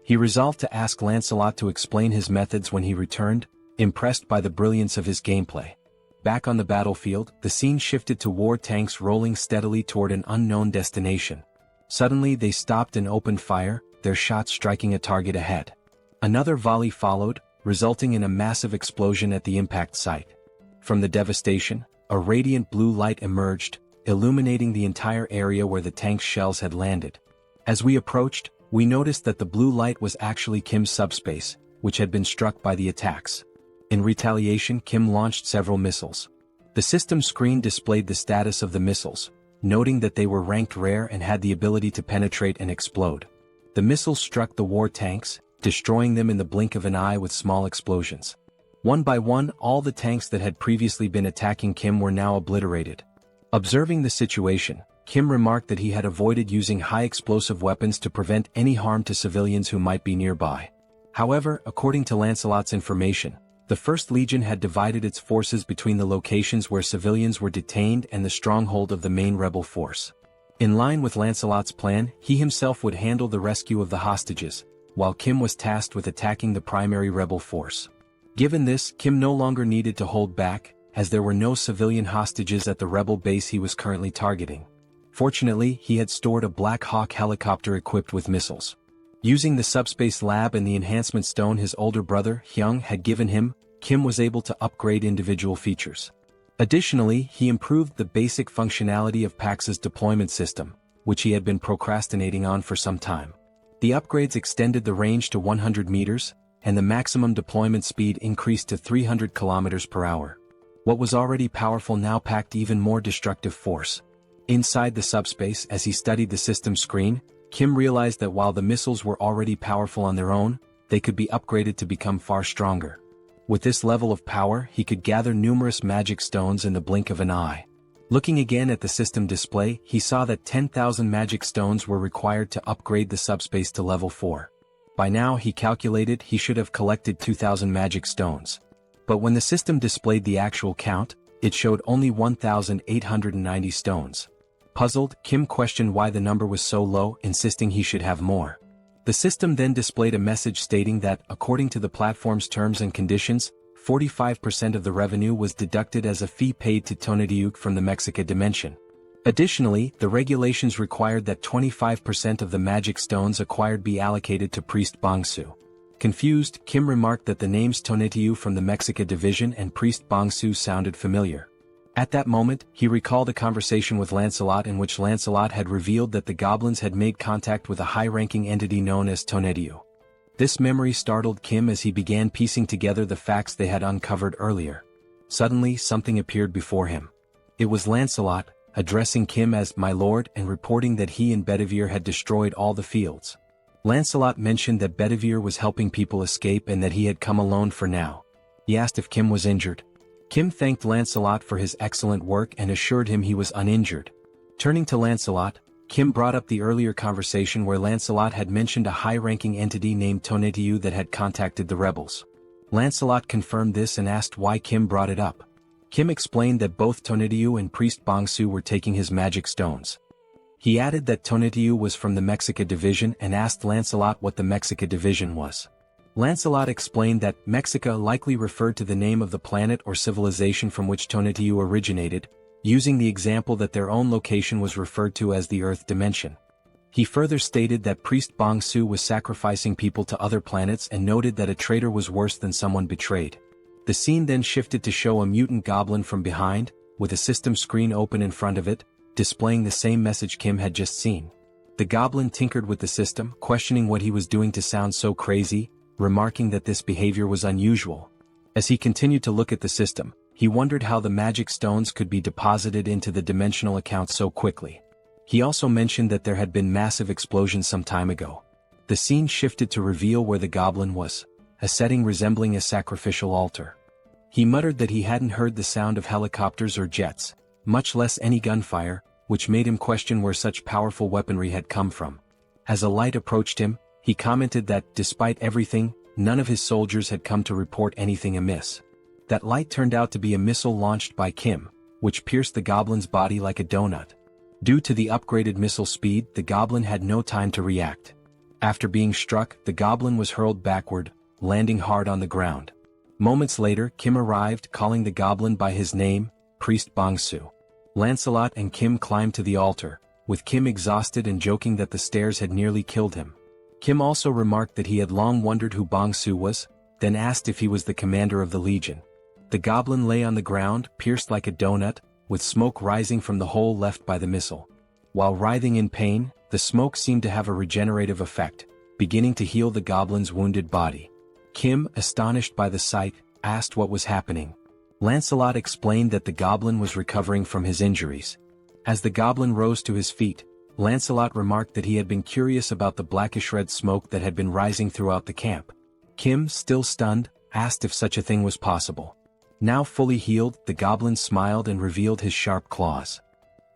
He resolved to ask Lancelot to explain his methods when he returned, impressed by the brilliance of his gameplay. Back on the battlefield, the scene shifted to war tanks rolling steadily toward an unknown destination. Suddenly they stopped and opened fire, their shots striking a target ahead. Another volley followed, resulting in a massive explosion at the impact site. From the devastation, a radiant blue light emerged, illuminating the entire area where the tank's shells had landed. As we approached, we noticed that the blue light was actually Kim's subspace, which had been struck by the attacks. In retaliation, Kim launched several missiles. The system screen displayed the status of the missiles, noting that they were ranked rare and had the ability to penetrate and explode. The missiles struck the war tanks, destroying them in the blink of an eye with small explosions. One by one, all the tanks that had previously been attacking Kim were now obliterated. Observing the situation, Kim remarked that he had avoided using high-explosive weapons to prevent any harm to civilians who might be nearby. However, according to Lancelot's information, the First Legion had divided its forces between the locations where civilians were detained and the stronghold of the main rebel force. In line with Lancelot's plan, he himself would handle the rescue of the hostages, while Kim was tasked with attacking the primary rebel force. Given this, Kim no longer needed to hold back, as there were no civilian hostages at the rebel base he was currently targeting. Fortunately, he had stored a Black Hawk helicopter equipped with missiles. Using the subspace lab and the enhancement stone his older brother, Hyung, had given him, Kim was able to upgrade individual features. Additionally, he improved the basic functionality of Pax's deployment system, which he had been procrastinating on for some time. The upgrades extended the range to 100 meters, and the maximum deployment speed increased to 300 kilometers per hour. What was already powerful now packed even more destructive force. Inside the subspace, as he studied the system screen, Kim realized that while the missiles were already powerful on their own, they could be upgraded to become far stronger. With this level of power, he could gather numerous magic stones in the blink of an eye. Looking again at the system display, he saw that 10,000 magic stones were required to upgrade the subspace to level 4. By now, he calculated he should have collected 2,000 magic stones. But when the system displayed the actual count, it showed only 1,890 stones. Puzzled, Kim questioned why the number was so low, insisting he should have more. The system then displayed a message stating that, according to the platform's terms and conditions, 45% of the revenue was deducted as a fee paid to Tonatiuh from the Mexica dimension. Additionally, the regulations required that 25% of the magic stones acquired be allocated to Priest Bongsu. Confused, Kim remarked that the names Tonatiuh from the Mexica division and Priest Bongsu sounded familiar. At that moment, he recalled a conversation with Lancelot in which Lancelot had revealed that the goblins had made contact with a high-ranking entity known as Tonatiuh. This memory startled Kim as he began piecing together the facts they had uncovered earlier. Suddenly, something appeared before him. It was Lancelot, addressing Kim as "my lord" and reporting that he and Bedivere had destroyed all the fields. Lancelot mentioned that Bedivere was helping people escape and that he had come alone for now. He asked if Kim was injured. Kim thanked Lancelot for his excellent work and assured him he was uninjured. Turning to Lancelot, Kim brought up the earlier conversation where Lancelot had mentioned a high-ranking entity named Tonatiuh that had contacted the rebels. Lancelot confirmed this and asked why Kim brought it up. Kim explained that both Tonatiuh and Priest Bongsu were taking his magic stones. He added that Tonatiuh was from the Mexica division and asked Lancelot what the Mexica division was. Lancelot explained that Mexica likely referred to the name of the planet or civilization from which Tonatiuh originated, using the example that their own location was referred to as the Earth dimension. He further stated that Priest Bongsu was sacrificing people to other planets and noted that a traitor was worse than someone betrayed. The scene then shifted to show a mutant goblin from behind, with a system screen open in front of it, displaying the same message Kim had just seen. The goblin tinkered with the system, questioning what he was doing to sound so crazy, remarking that this behavior was unusual. As he continued to look at the system, he wondered how the magic stones could be deposited into the dimensional account so quickly. He also mentioned that there had been massive explosions some time ago. The scene shifted to reveal where the goblin was, a setting resembling a sacrificial altar. He muttered that he hadn't heard the sound of helicopters or jets, much less any gunfire, which made him question where such powerful weaponry had come from. As a light approached him, He commented that, despite everything, none of his soldiers had come to report anything amiss. That light turned out to be a missile launched by Kim, which pierced the goblin's body like a donut. Due to the upgraded missile speed, the goblin had no time to react. After being struck, the goblin was hurled backward, landing hard on the ground. Moments later, Kim arrived, calling the goblin by his name, Priest Bongsu. Lancelot and Kim climbed to the altar, with Kim exhausted and joking that the stairs had nearly killed him. Kim also remarked that he had long wondered who Bongsu was, then asked if he was the commander of the legion. The goblin lay on the ground, pierced like a donut, with smoke rising from the hole left by the missile. While writhing in pain, the smoke seemed to have a regenerative effect, beginning to heal the goblin's wounded body. Kim, astonished by the sight, asked what was happening. Lancelot explained that the goblin was recovering from his injuries. As the goblin rose to his feet, Lancelot remarked that he had been curious about the blackish red smoke that had been rising throughout the camp. Kim, still stunned, asked if such a thing was possible. Now fully healed, the goblin smiled and revealed his sharp claws.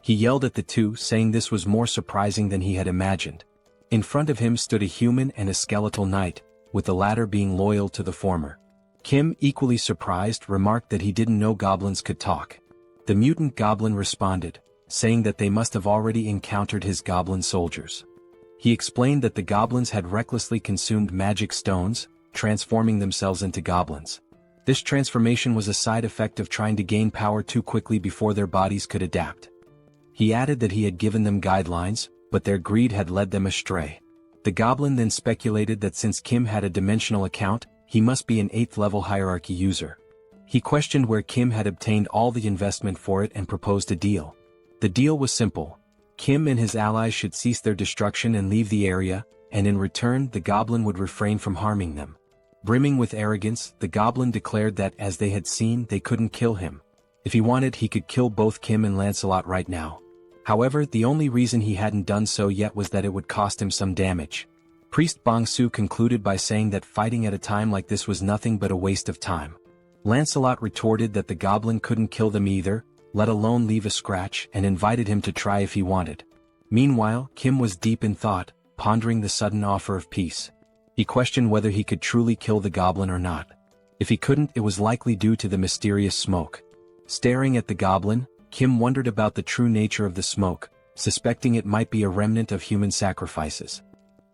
He yelled at the two, saying this was more surprising than he had imagined. In front of him stood a human and a skeletal knight, with the latter being loyal to the former. Kim, equally surprised, remarked that he didn't know goblins could talk. The mutant goblin responded, saying that they must have already encountered his goblin soldiers. He explained that the goblins had recklessly consumed magic stones, transforming themselves into goblins. This transformation was a side effect of trying to gain power too quickly before their bodies could adapt. He added that he had given them guidelines, but their greed had led them astray. The goblin then speculated that since Kim had a dimensional account, he must be an 8th level hierarchy user. He questioned where Kim had obtained all the investment for it and proposed a deal. The deal was simple. Kim and his allies should cease their destruction and leave the area, and in return the goblin would refrain from harming them. Brimming with arrogance, the goblin declared that, as they had seen, they couldn't kill him. If he wanted, he could kill both Kim and Lancelot right now. However, the only reason he hadn't done so yet was that it would cost him some damage. Priest Bongsu concluded by saying that fighting at a time like this was nothing but a waste of time. Lancelot retorted that the goblin couldn't kill them either, let alone leave a scratch, and invited him to try if he wanted. Meanwhile, Kim was deep in thought, pondering the sudden offer of peace. He questioned whether he could truly kill the goblin or not. If he couldn't, it was likely due to the mysterious smoke. Staring at the goblin, Kim wondered about the true nature of the smoke, suspecting it might be a remnant of human sacrifices.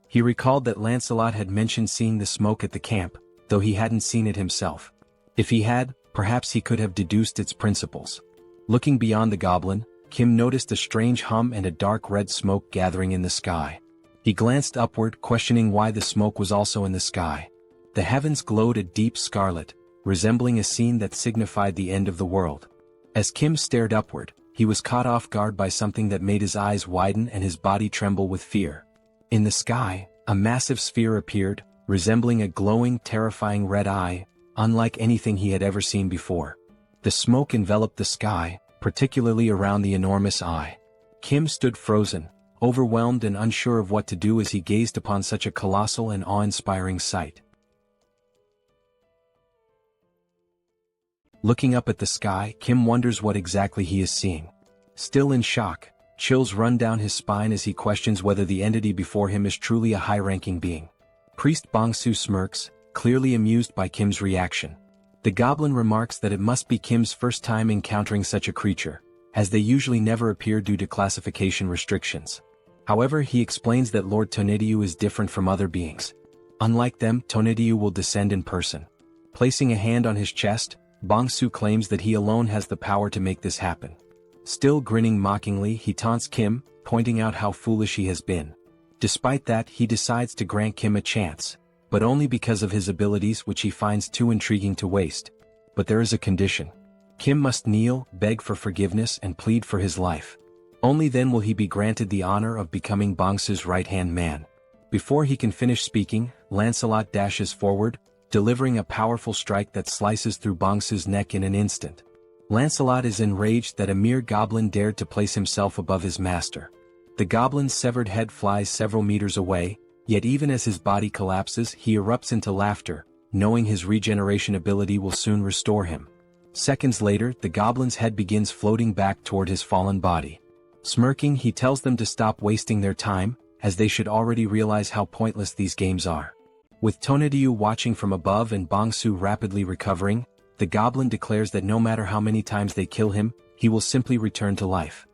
He recalled that Lancelot had mentioned seeing the smoke at the camp, though he hadn't seen it himself. If he had, perhaps he could have deduced its principles. Looking beyond the goblin, Kim noticed a strange hum and a dark red smoke gathering in the sky. He glanced upward, questioning why the smoke was also in the sky. The heavens glowed a deep scarlet, resembling a scene that signified the end of the world. As Kim stared upward, he was caught off guard by something that made his eyes widen and his body tremble with fear. In the sky, a massive sphere appeared, resembling a glowing, terrifying red eye, unlike anything he had ever seen before. The smoke enveloped the sky, particularly around the enormous eye. Kim stood frozen, overwhelmed and unsure of what to do as he gazed upon such a colossal and awe-inspiring sight. Looking up at the sky, Kim wonders what exactly he is seeing. Still in shock, chills run down his spine as he questions whether the entity before him is truly a high-ranking being. Priest Bongsu smirks, clearly amused by Kim's reaction. The goblin remarks that it must be Kim's first time encountering such a creature, as they usually never appear due to classification restrictions. However, he explains that Lord Tonediu is different from other beings. Unlike them, Tonediu will descend in person. Placing a hand on his chest, Bongsu claims that he alone has the power to make this happen. Still grinning mockingly, he taunts Kim, pointing out how foolish he has been. Despite that, he decides to grant Kim a chance, but only because of his abilities, which he finds too intriguing to waste. But there is a condition. Kim must kneel, beg for forgiveness and plead for his life. Only then will he be granted the honor of becoming Bongsu's right-hand man. Before he can finish speaking, Lancelot dashes forward, delivering a powerful strike that slices through Bongsu's neck in an instant. Lancelot is enraged that a mere goblin dared to place himself above his master. The goblin's severed head flies several meters away, yet even as his body collapses, he erupts into laughter, knowing his regeneration ability will soon restore him. Seconds later, the goblin's head begins floating back toward his fallen body. Smirking, he tells them to stop wasting their time, as they should already realize how pointless these games are. With Tonatiuh watching from above and Bongsu rapidly recovering, the goblin declares that no matter how many times they kill him, he will simply return to life.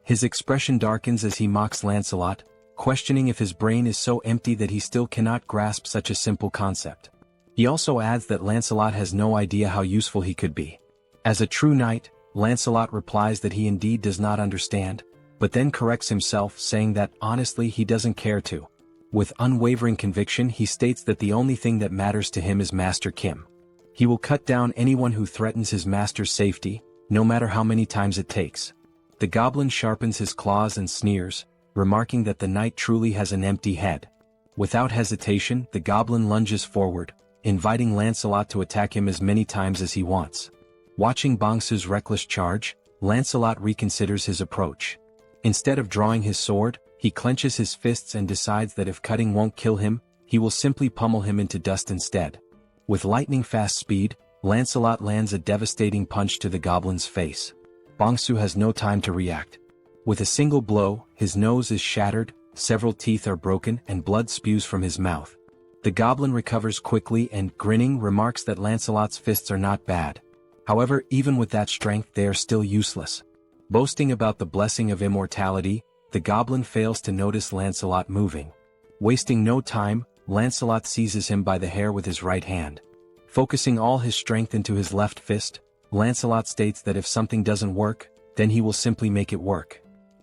His expression darkens as he mocks Lancelot, questioning if his brain is so empty that he still cannot grasp such a simple concept. He also adds that Lancelot has no idea how useful he could be. As a true knight, Lancelot replies that he indeed does not understand, but then corrects himself, saying that honestly he doesn't care to. With unwavering conviction, he states that the only thing that matters to him is Master Kim. He will cut down anyone who threatens his master's safety, no matter how many times it takes. The goblin sharpens his claws and sneers, remarking that the knight truly has an empty head. Without hesitation, the goblin lunges forward, inviting Lancelot to attack him as many times as he wants. Watching Bongsu's reckless charge, Lancelot reconsiders his approach. Instead of drawing his sword, he clenches his fists and decides that if cutting won't kill him, he will simply pummel him into dust instead. With lightning-fast speed, Lancelot lands a devastating punch to the goblin's face. Bongsu has no time to react. With a single blow, his nose is shattered, several teeth are broken, and blood spews from his mouth. The goblin recovers quickly and, grinning, remarks that Lancelot's fists are not bad. However, even with that strength, they are still useless. Boasting about the blessing of immortality, the goblin fails to notice Lancelot moving. Wasting no time, Lancelot seizes him by the hair with his right hand. Focusing all his strength into his left fist, Lancelot states that if something doesn't work, then he will simply make it work.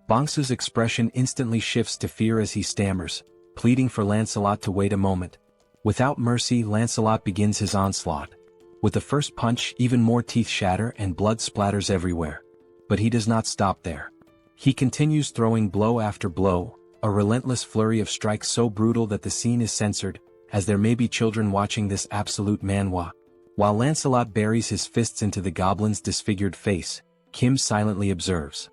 Bongsu's expression instantly shifts to fear as he stammers, pleading for Lancelot to wait a moment. Without mercy, Lancelot begins his onslaught. With the first punch, even more teeth shatter and blood splatters everywhere. But he does not stop there. He continues throwing blow after blow, a relentless flurry of strikes so brutal that the scene is censored, as there may be children watching this absolute manhwa. While Lancelot buries his fists into the goblin's disfigured face, Kim silently observes.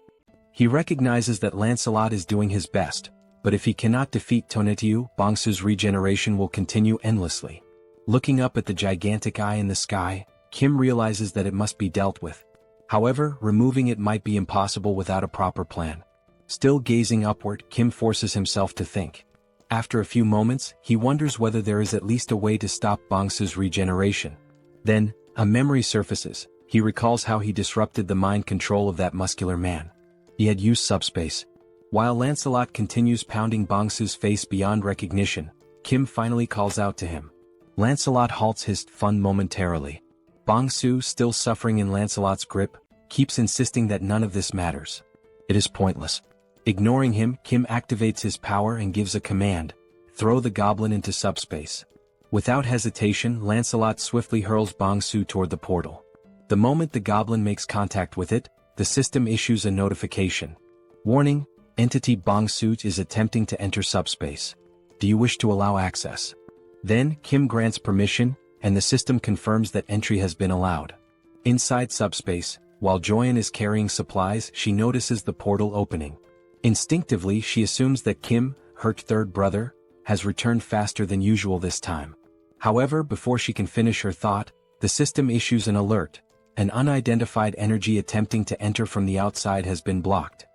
He recognizes that Lancelot is doing his best, but if he cannot defeat Tonatiuh, Bongsu's regeneration will continue endlessly. Looking up at the gigantic eye in the sky, Kim realizes that it must be dealt with. However, removing it might be impossible without a proper plan. Still gazing upward, Kim forces himself to think. After a few moments, he wonders whether there is at least a way to stop Bongsu's regeneration. Then, a memory surfaces. He recalls how he disrupted the mind control of that muscular man. He had used SUBSPACE. While Lancelot continues pounding Bongsu's face beyond recognition, Kim finally calls out to him. Lancelot halts his fun momentarily. Bongsu, still suffering in Lancelot's grip, keeps insisting that none of this matters. It is pointless. Ignoring him, Kim activates his power and gives a command. Throw the goblin into SUBSPACE. Without hesitation, Lancelot swiftly hurls Bongsu toward the portal. The moment the goblin makes contact with it, the system issues a notification. Warning, entity Bongsu is attempting to enter SUBSPACE. Do you wish to allow access? Then, Kim grants permission, and the system confirms that entry has been allowed. Inside SUBSPACE, while Joyeon is carrying supplies, she notices the portal opening. Instinctively, she assumes that Kim, her third brother, has returned faster than usual this time. However, before she can finish her thought, the system issues an alert. An unidentified energy attempting to enter from the outside has been blocked.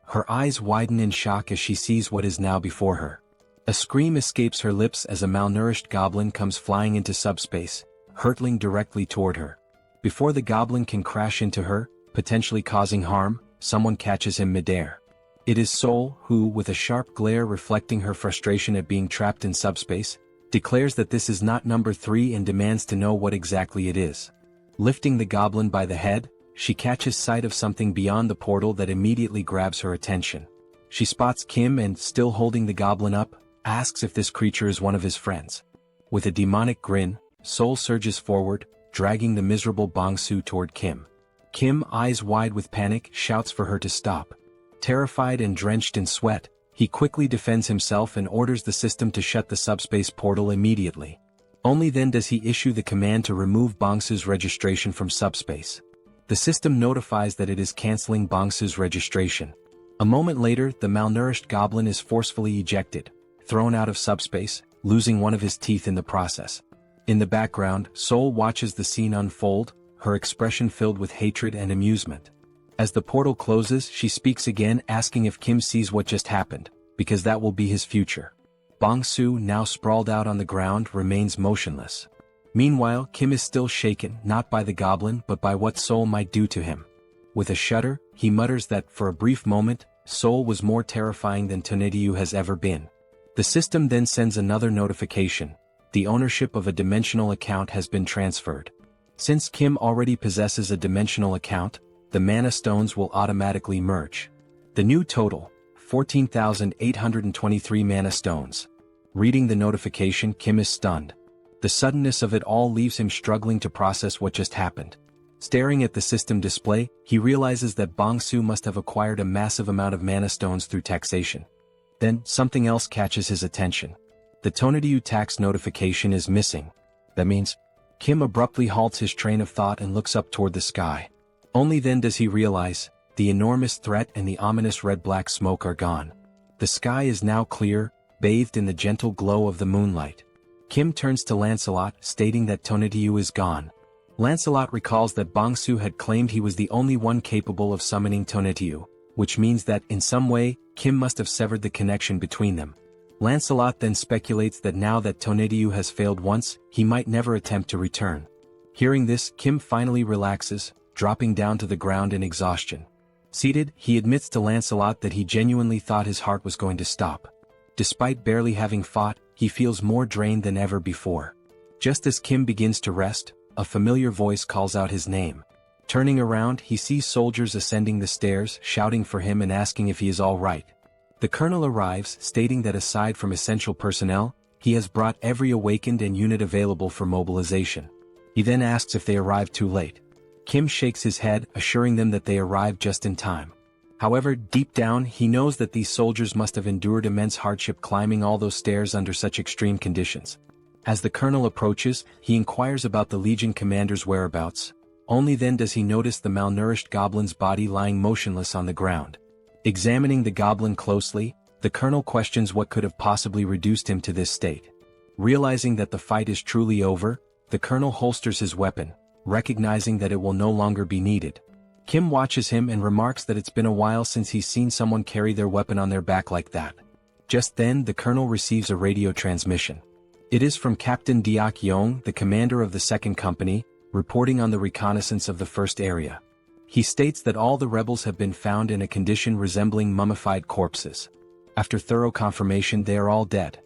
Her eyes widen in shock as she sees what is now before her. A scream escapes her lips as a malnourished goblin comes flying into SUBSPACE, hurtling directly toward her. Before the goblin can crash into her, potentially causing harm, someone catches him midair. It is Seoul who, with a sharp glare reflecting her frustration at being trapped in SUBSPACE, declares that this is not number 3 and demands to know what exactly it is. Lifting the goblin by the head, she catches sight of something beyond the portal that immediately grabs her attention. She spots Kim and, still holding the goblin up, asks if this creature is one of his friends. With a demonic grin, Seoul surges forward, dragging the miserable Bongsu toward Kim. Kim, eyes wide with panic, shouts for her to stop. Terrified and drenched in sweat, he quickly defends himself and orders the system to shut the SUBSPACE portal immediately. Only then does he issue the command to remove Bongsu's registration from SUBSPACE. The system notifies that it is canceling Bongsu's registration. A moment later, the malnourished goblin is forcefully ejected, thrown out of SUBSPACE, losing one of his teeth in the process. In the background, Seoul watches the scene unfold, her expression filled with hatred and amusement. As the portal closes, she speaks again, asking if Kim sees what just happened. because that will be his future. Bong-soo, now sprawled out on the ground, remains motionless. Meanwhile, Kim is still shaken, not by the goblin but by what Seoul might do to him. With a shudder, he mutters that, for a brief moment, Seoul was more terrifying than Tonetiyu has ever been. The system then sends another notification. The ownership of a dimensional account has been transferred. Since Kim already possesses a dimensional account, the mana stones will automatically merge. The new total, 14,823 mana stones. Reading the notification, Kim is stunned. The suddenness of it all leaves him struggling to process what just happened. Staring at the system display, he realizes that Bong-soo must have acquired a massive amount of mana stones through taxation. Then, something else catches his attention. The Tonetiyu tax notification is missing. That means, Kim abruptly halts his train of thought and looks up toward the sky. Only then does he realize, the enormous threat and the ominous red-black smoke are gone. The sky is now clear, bathed in the gentle glow of the moonlight. Kim turns to Lancelot, stating that Tonetiyu is gone. Lancelot recalls that Bong-soo had claimed he was the only one capable of summoning Tonetiyu, which means that, in some way, Kim must have severed the connection between them. Lancelot then speculates that now that Tonetiyu has failed once, he might never attempt to return. Hearing this, Kim finally relaxes, dropping down to the ground in exhaustion. Seated, he admits to Lancelot that he genuinely thought his heart was going to stop. Despite barely having fought, he feels more drained than ever before. Just as Kim begins to rest, a familiar voice calls out his name. Turning around, he sees soldiers ascending the stairs, shouting for him and asking if he is all right. The colonel arrives, stating that aside from essential personnel, he has brought every awakened and unit available for mobilization. He then asks if they arrived too late. Kim shakes his head, assuring them that they arrived just in time. However, deep down, he knows that these soldiers must have endured immense hardship climbing all those stairs under such extreme conditions. As the colonel approaches, he inquires about the Legion commander's whereabouts. Only then does he notice the malnourished goblin's body lying motionless on the ground. Examining the goblin closely, the colonel questions what could have possibly reduced him to this state. Realizing that the fight is truly over, the colonel holsters his weapon, recognizing that it will no longer be needed. Kim watches him and remarks that it's been a while since he's seen someone carry their weapon on their back like that. Just then, the colonel receives a radio transmission. It is from Captain Deok Yong, the commander of the second company, reporting on the reconnaissance of the first area. He states that all the rebels have been found in a condition resembling mummified corpses. After thorough confirmation, they are all dead.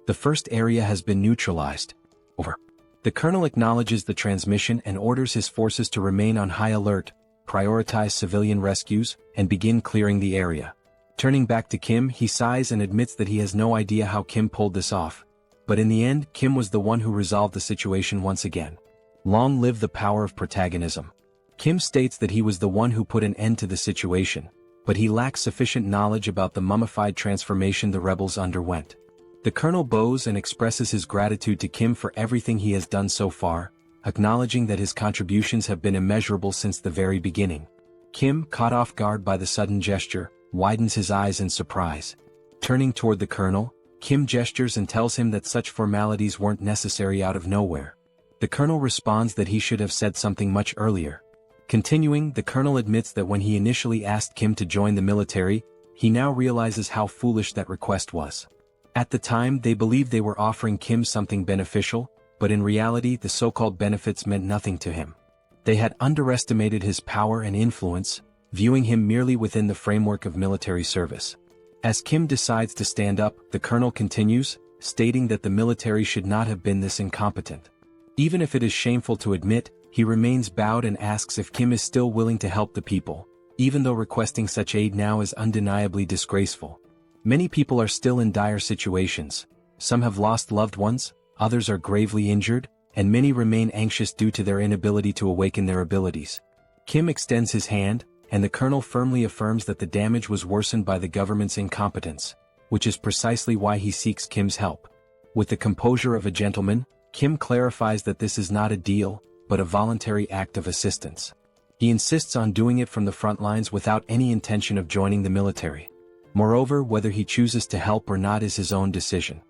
The first area has been neutralized. Over. The colonel acknowledges the transmission and orders his forces to remain on high alert, prioritize civilian rescues, and begin clearing the area. Turning back to Kim, he sighs and admits that he has no idea how Kim pulled this off. But in the end, Kim was the one who resolved the situation once again. Long live the power of protagonism. Kim states that he was the one who put an end to the situation, but he lacks sufficient knowledge about the mummified transformation the rebels underwent. The colonel bows and expresses his gratitude to Kim for everything he has done so far, acknowledging that his contributions have been immeasurable since the very beginning. Kim, caught off guard by the sudden gesture, widens his eyes in surprise. Turning toward the colonel, Kim gestures and tells him that such formalities weren't necessary out of nowhere. The colonel responds that he should have said something much earlier. Continuing, the colonel admits that when he initially asked Kim to join the military, he now realizes how foolish that request was. At the time, they believed they were offering Kim something beneficial, but in reality the so-called benefits meant nothing to him. They had underestimated his power and influence, viewing him merely within the framework of military service. As Kim decides to stand up, the colonel continues, stating that the military should not have been this incompetent. Even if it is shameful to admit, he remains bowed and asks if Kim is still willing to help the people, even though requesting such aid now is undeniably disgraceful. Many people are still in dire situations. Some have lost loved ones, others are gravely injured, and many remain anxious due to their inability to awaken their abilities. Kim extends his hand, and the colonel firmly affirms that the damage was worsened by the government's incompetence, which is precisely why he seeks Kim's help. With the composure of a gentleman, Kim clarifies that this is not a deal, but a voluntary act of assistance. He insists on doing it from the front lines without any intention of joining the military. Moreover, whether he chooses to help or not is his own decision.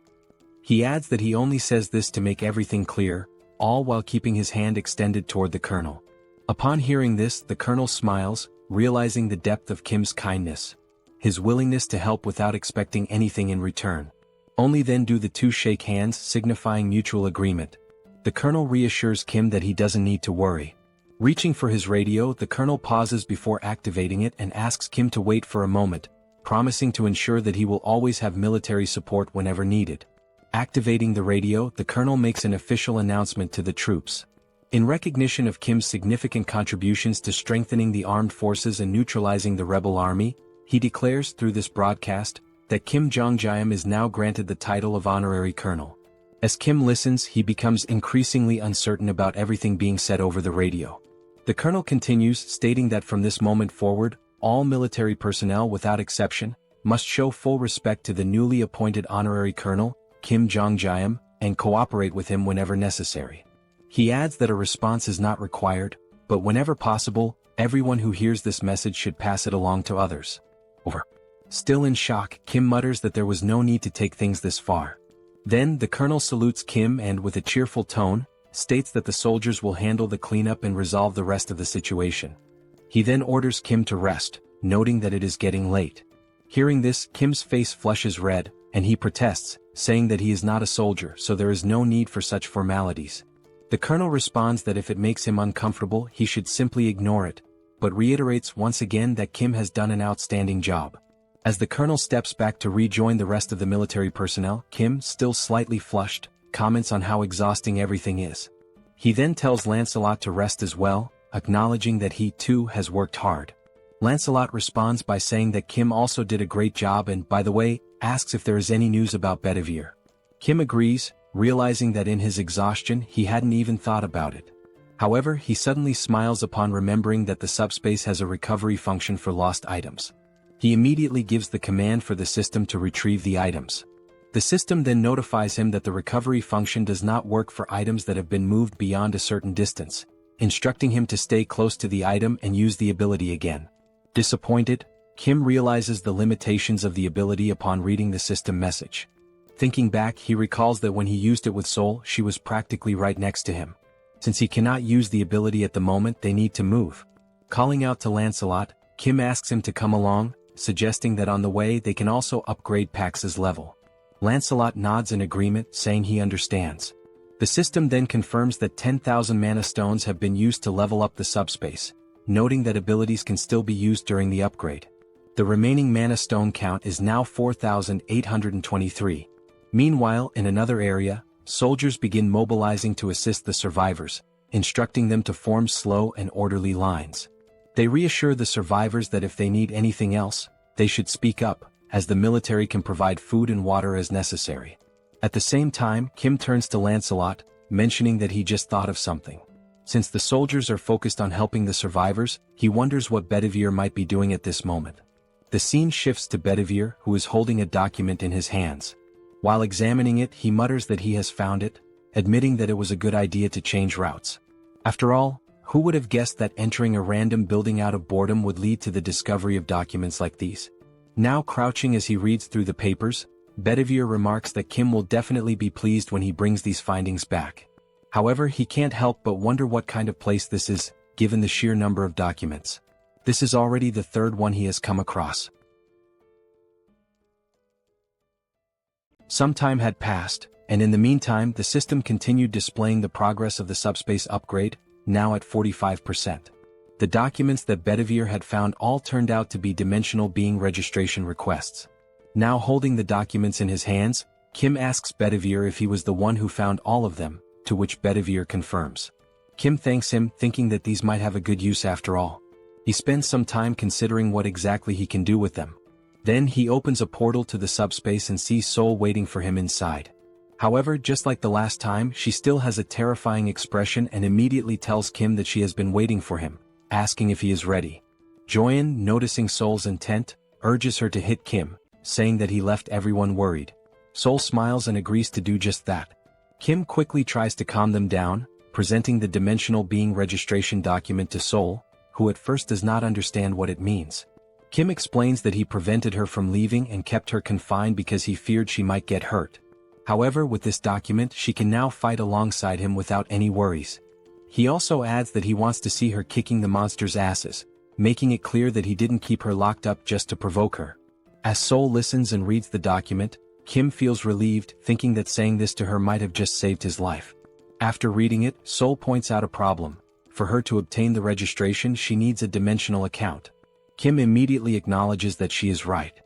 He adds that he only says this to make everything clear, all while keeping his hand extended toward the colonel. Upon hearing this, the colonel smiles, realizing the depth of Kim's kindness. his willingness to help without expecting anything in return. Only then do the two shake hands, signifying mutual agreement. The colonel reassures Kim that he doesn't need to worry. Reaching for his radio, the colonel pauses before activating it and asks Kim to wait for a moment, promising to ensure that he will always have military support whenever needed. Activating the radio, the colonel makes an official announcement to the troops. In recognition of Kim's significant contributions to strengthening the armed forces and neutralizing the rebel army, he declares through this broadcast that Kim Jeong-gyeom is now granted the title of honorary colonel. As Kim listens, he becomes increasingly uncertain about everything being said over the radio. The colonel continues, stating that from this moment forward, all military personnel without exception must show full respect to the newly appointed honorary colonel, Kim Jeong-gyeom, and cooperate with him whenever necessary. He adds that a response is not required, but whenever possible, everyone who hears this message should pass it along to others. Over. Still in shock, Kim mutters that there was no need to take things this far. Then the colonel salutes Kim and, with a cheerful tone, states that the soldiers will handle the cleanup and resolve the rest of the situation. He then orders Kim to rest, noting that it is getting late. Hearing this, Kim's face flushes red, and he protests, saying that he is not a soldier, so there is no need for such formalities. The colonel responds that if it makes him uncomfortable, he should simply ignore it, but reiterates once again that Kim has done an outstanding job. As the colonel steps back to rejoin the rest of the military personnel, Kim, still slightly flushed, comments on how exhausting everything is. He then tells Lancelot to rest as well, acknowledging that he too has worked hard. Lancelot responds by saying that Kim also did a great job and, by the way, asks if there is any news about Bedivere. Kim agrees, realizing that in his exhaustion he hadn't even thought about it. However, he suddenly smiles upon remembering that the subspace has a recovery function for lost items. He immediately gives the command for the system to retrieve the items. The system then notifies him that the recovery function does not work for items that have been moved beyond a certain distance, instructing him to stay close to the item and use the ability again. Disappointed, Kim realizes the limitations of the ability upon reading the system message. Thinking back, he recalls that when he used it with Seoul, she was practically right next to him. Since he cannot use the ability at the moment, they need to move. Calling out to Lancelot, Kim asks him to come along, suggesting that on the way they can also upgrade Pax's level. Lancelot nods in agreement, saying he understands. The system then confirms that 10,000 mana stones have been used to level up the subspace, noting that abilities can still be used during the upgrade. The remaining mana stone count is now 4,823. Meanwhile, in another area, soldiers begin mobilizing to assist the survivors, instructing them to form slow and orderly lines. They reassure the survivors that if they need anything else, they should speak up, as the military can provide food and water as necessary. At the same time, Kim turns to Lancelot, mentioning that he just thought of something. Since the soldiers are focused on helping the survivors, he wonders what Bedivere might be doing at this moment. The scene shifts to Bedivere, who is holding a document in his hands. While examining it, he mutters that he has found it, admitting that it was a good idea to change routes. After all, who would have guessed that entering a random building out of boredom would lead to the discovery of documents like these? Now crouching as he reads through the papers, Bedivere remarks that Kim will definitely be pleased when he brings these findings back. However, he can't help but wonder what kind of place this is, given the sheer number of documents. This is already the third one he has come across. Some time had passed, and in the meantime the system continued displaying the progress of the subspace upgrade, now at 45%. The documents that Bedivere had found all turned out to be dimensional being registration requests. Now holding the documents in his hands, Kim asks Bedivere if he was the one who found all of them, to which Bedivere confirms. Kim thanks him, thinking that these might have a good use after all. He spends some time considering what exactly he can do with them. Then he opens a portal to the subspace and sees Seoul waiting for him inside. However, just like the last time, she still has a terrifying expression and immediately tells Kim that she has been waiting for him, asking if he is ready. Joyeon, noticing Seoul's intent, urges her to hit Kim, saying that he left everyone worried. Seoul smiles and agrees to do just that. Kim quickly tries to calm them down, presenting the dimensional being registration document to Seoul, who at first does not understand what it means. Kim explains that he prevented her from leaving and kept her confined because he feared she might get hurt. However, with this document she can now fight alongside him without any worries. He also adds that he wants to see her kicking the monster's asses, making it clear that he didn't keep her locked up just to provoke her. As Seoul listens and reads the document, Kim feels relieved, thinking that saying this to her might have just saved his life. After reading it, Seoul points out a problem. For her to obtain the registration, she needs a dimensional account. Kim immediately acknowledges that she is right.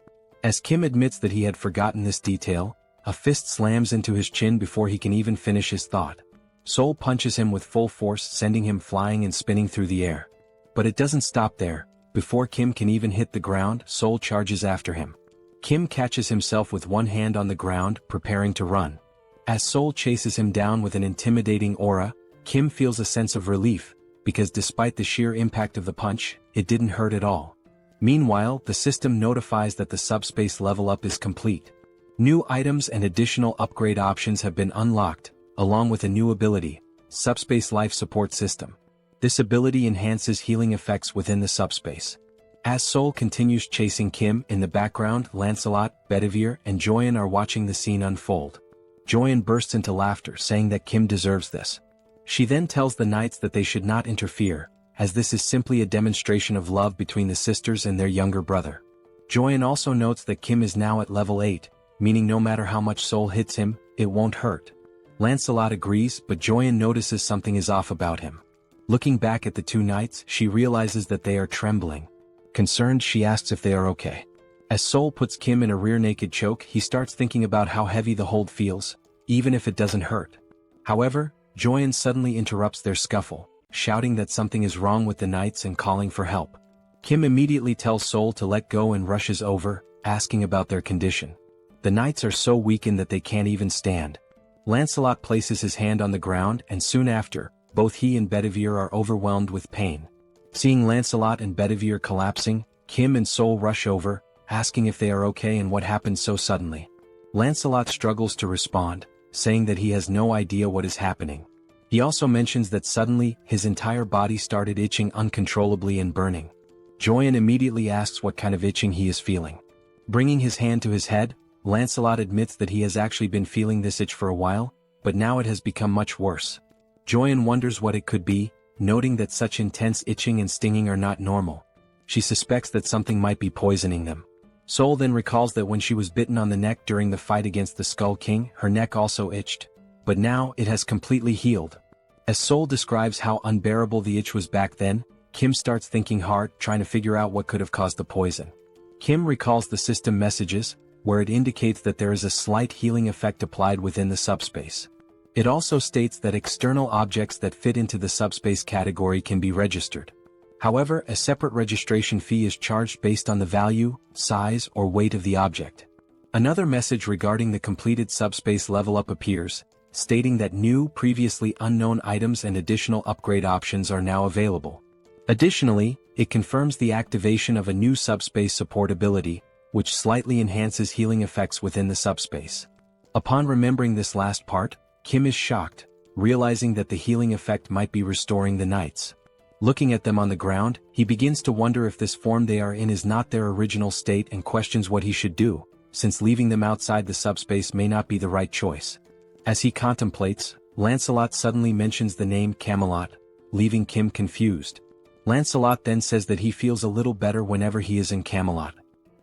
As Kim admits that he had forgotten this detail, a fist slams into his chin before he can even finish his thought. Seoul punches him with full force, sending him flying and spinning through the air. But it doesn't stop there. Before Kim can even hit the ground, Seoul charges after him. Kim catches himself with one hand on the ground, preparing to run. As Seoul chases him down with an intimidating aura, Kim feels a sense of relief, because despite the sheer impact of the punch, it didn't hurt at all. Meanwhile, the system notifies that the subspace level up is complete. New items and additional upgrade options have been unlocked, along with a new ability, Subspace Life Support System. This ability enhances healing effects within the subspace. As Seoul continues chasing Kim, in the background, Lancelot, Bedivere, and Joyeon are watching the scene unfold. Joyeon bursts into laughter, saying that Kim deserves this. She then tells the knights that they should not interfere, as this is simply a demonstration of love between the sisters and their younger brother. Joyeon also notes that Kim is now at level 8, meaning no matter how much Seoul hits him, it won't hurt. Lancelot agrees, but Joyeon notices something is off about him. Looking back at the two knights, she realizes that they are trembling. Concerned, she asks if they are okay. As Seoul puts Kim in a rear naked choke, he starts thinking about how heavy the hold feels, even if it doesn't hurt. However, Joyeon suddenly interrupts their scuffle, shouting that something is wrong with the knights and calling for help. Kim immediately tells Seoul to let go and rushes over, asking about their condition. The knights are so weakened that they can't even stand. Lancelot places his hand on the ground, and soon after, both he and Bedivere are overwhelmed with pain. Seeing Lancelot and Bedivere collapsing, Kim and Seoul rush over, asking if they are okay and what happened so suddenly. Lancelot struggles to respond, saying that he has no idea what is happening. He also mentions that suddenly, his entire body started itching uncontrollably and burning. Joyeon immediately asks what kind of itching he is feeling. Bringing his hand to his head, Lancelot admits that he has actually been feeling this itch for a while, but now it has become much worse. Joyeon wonders what it could be, noting that such intense itching and stinging are not normal. She suspects that something might be poisoning them. Seoul then recalls that when she was bitten on the neck during the fight against the Skull King, her neck also itched. But now, it has completely healed. As Seoul describes how unbearable the itch was back then, Kim starts thinking hard, trying to figure out what could have caused the poison. Kim recalls the system messages, where it indicates that there is a slight healing effect applied within the subspace. It also states that external objects that fit into the subspace category can be registered. However, a separate registration fee is charged based on the value, size, or weight of the object. Another message regarding the completed subspace level up appears, stating that new, previously unknown items and additional upgrade options are now available. Additionally, it confirms the activation of a new subspace support ability, which slightly enhances healing effects within the subspace. Upon remembering this last part, Kim is shocked, realizing that the healing effect might be restoring the knights. Looking at them on the ground, he begins to wonder if this form they are in is not their original state and questions what he should do, since leaving them outside the subspace may not be the right choice. As he contemplates, Lancelot suddenly mentions the name Camelot, leaving Kim confused. Lancelot then says that he feels a little better whenever he is in Camelot.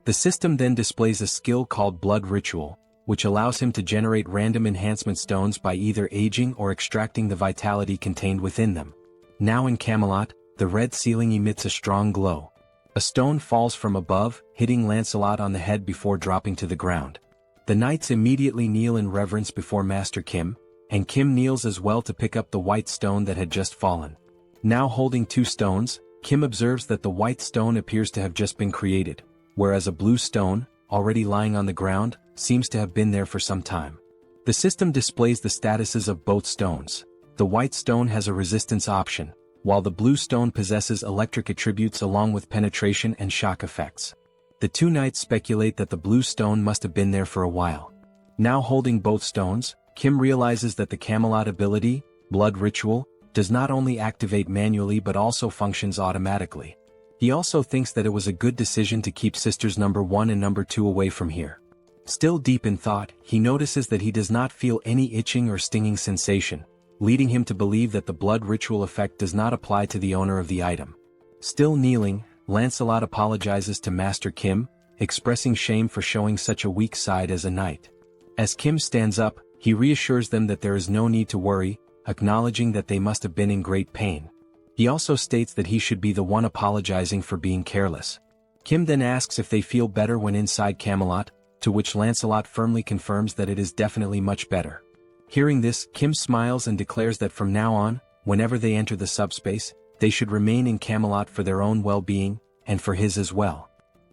The system then displays a skill called Blood Ritual, which allows him to generate random enhancement stones by either aging or extracting the vitality contained within them. Now in Camelot, the red ceiling emits a strong glow. A stone falls from above, hitting Lancelot on the head before dropping to the ground. The knights immediately kneel in reverence before Master Kim, and Kim kneels as well to pick up the white stone that had just fallen. Now holding two stones, Kim observes that the white stone appears to have just been created, whereas a blue stone, already lying on the ground, seems to have been there for some time. The system displays the statuses of both stones. The white stone has a resistance option, while the blue stone possesses electric attributes along with penetration and shock effects. The two knights speculate that the blue stone must have been there for a while. Now holding both stones, Kim realizes that the Camelot ability, Blood Ritual, does not only activate manually but also functions automatically. He also thinks that it was a good decision to keep sisters number 1 and number 2 away from here. Still deep in thought, he notices that he does not feel any itching or stinging sensation, leading him to believe that the blood ritual effect does not apply to the owner of the item. Still kneeling, Lancelot apologizes to Master Kim, expressing shame for showing such a weak side as a knight. As Kim stands up, he reassures them that there is no need to worry, acknowledging that they must have been in great pain. He also states that he should be the one apologizing for being careless. Kim then asks if they feel better when inside Camelot, to which Lancelot firmly confirms that it is definitely much better. Hearing this, Kim smiles and declares that from now on, whenever they enter the subspace, they should remain in Camelot for their own well-being, and for his as well.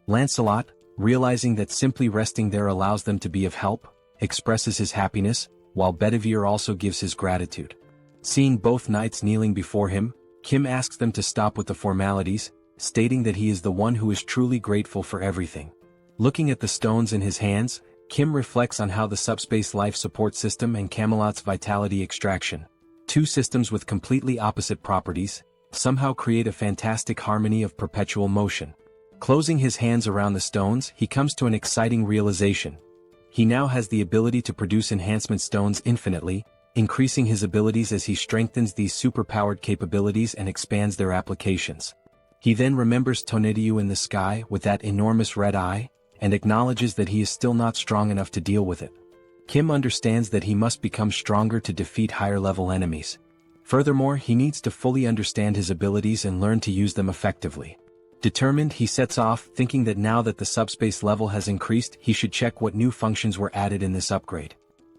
Lancelot, realizing that simply resting there allows them to be of help, expresses his happiness, while Bedivere also gives his gratitude. Seeing both knights kneeling before him, Kim asks them to stop with the formalities, stating that he is the one who is truly grateful for everything. Looking at the stones in his hands, Kim reflects on how the subspace life support system and Camelot's vitality extraction, two systems with completely opposite properties, somehow create a fantastic harmony of perpetual motion. Closing his hands around the stones, he comes to an exciting realization. He now has the ability to produce enhancement stones infinitely, increasing his abilities as he strengthens these superpowered capabilities and expands their applications. He then remembers Tonediu in the sky with that enormous red eye, and acknowledges that he is still not strong enough to deal with it. Kim understands that he must become stronger to defeat higher-level enemies. Furthermore, he needs to fully understand his abilities and learn to use them effectively. Determined, he sets off, thinking that now that the subspace level has increased, he should check what new functions were added in this upgrade.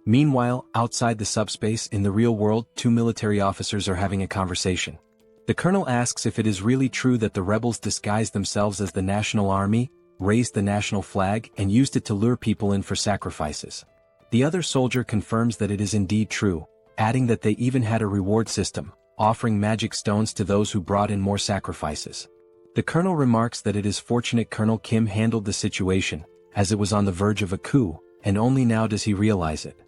Meanwhile, outside the subspace, in the real world, two military officers are having a conversation. The colonel asks if it is really true that the rebels disguised themselves as the national army, raised the national flag, and used it to lure people in for sacrifices. The other soldier confirms that it is indeed true, adding that they even had a reward system, offering magic stones to those who brought in more sacrifices. The colonel remarks that it is fortunate Colonel Kim handled the situation, as it was on the verge of a coup, and only now does he realize it.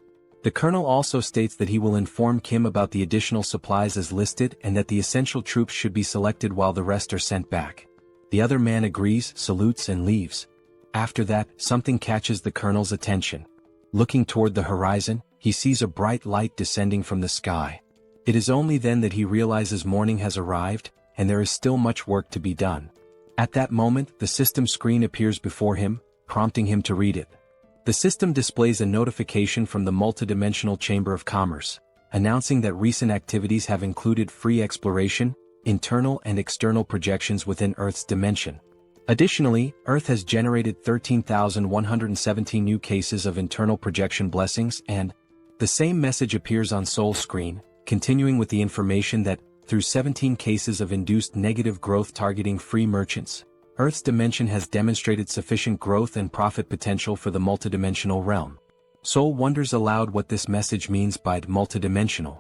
The colonel also states that he will inform Kim about the additional supplies as listed and that the essential troops should be selected while the rest are sent back. The other man agrees, salutes and leaves. After that, something catches the colonel's attention. Looking toward the horizon, he sees a bright light descending from the sky. It is only then that he realizes morning has arrived, and there is still much work to be done. At that moment, the system screen appears before him, prompting him to read it. The system displays a notification from the multidimensional Chamber of Commerce, announcing that recent activities have included free exploration, internal and external projections within Earth's dimension. Additionally, Earth has generated 13,117 new cases of internal projection blessings, and the same message appears on Seoul's screen, continuing with the information that, through 17 cases of induced negative growth targeting free merchants, Earth's dimension has demonstrated sufficient growth and profit potential for the multidimensional realm. Seoul wonders aloud what this message means by multidimensional.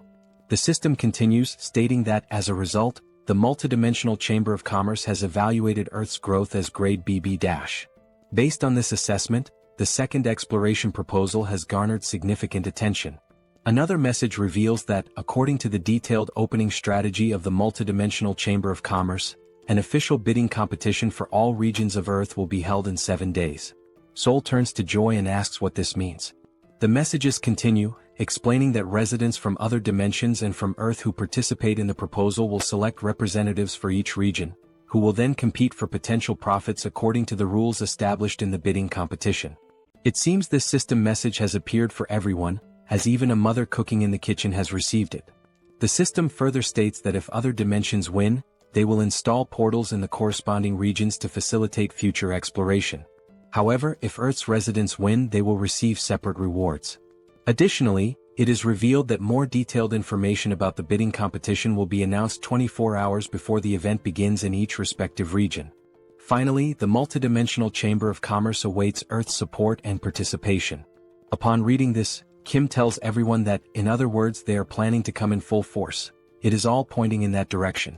The system continues, stating that, as a result, the multidimensional Chamber of Commerce has evaluated Earth's growth as grade BB-. Based on this assessment, the second exploration proposal has garnered significant attention. Another message reveals that, according to the detailed opening strategy of the multidimensional Chamber of Commerce, an official bidding competition for all regions of Earth will be held in 7 days. Seoul turns to Joy and asks what this means. The messages continue, explaining that residents from other dimensions and from Earth who participate in the proposal will select representatives for each region, who will then compete for potential profits according to the rules established in the bidding competition. It seems this system message has appeared for everyone, as even a mother cooking in the kitchen has received it. The system further states that if other dimensions win, they will install portals in the corresponding regions to facilitate future exploration. However, if Earth's residents win, they will receive separate rewards. Additionally, it is revealed that more detailed information about the bidding competition will be announced 24 hours before the event begins in each respective region. Finally, the multidimensional Chamber of Commerce awaits Earth's support and participation. Upon reading this, Kim tells everyone that, in other words, they are planning to come in full force. It is all pointing in that direction.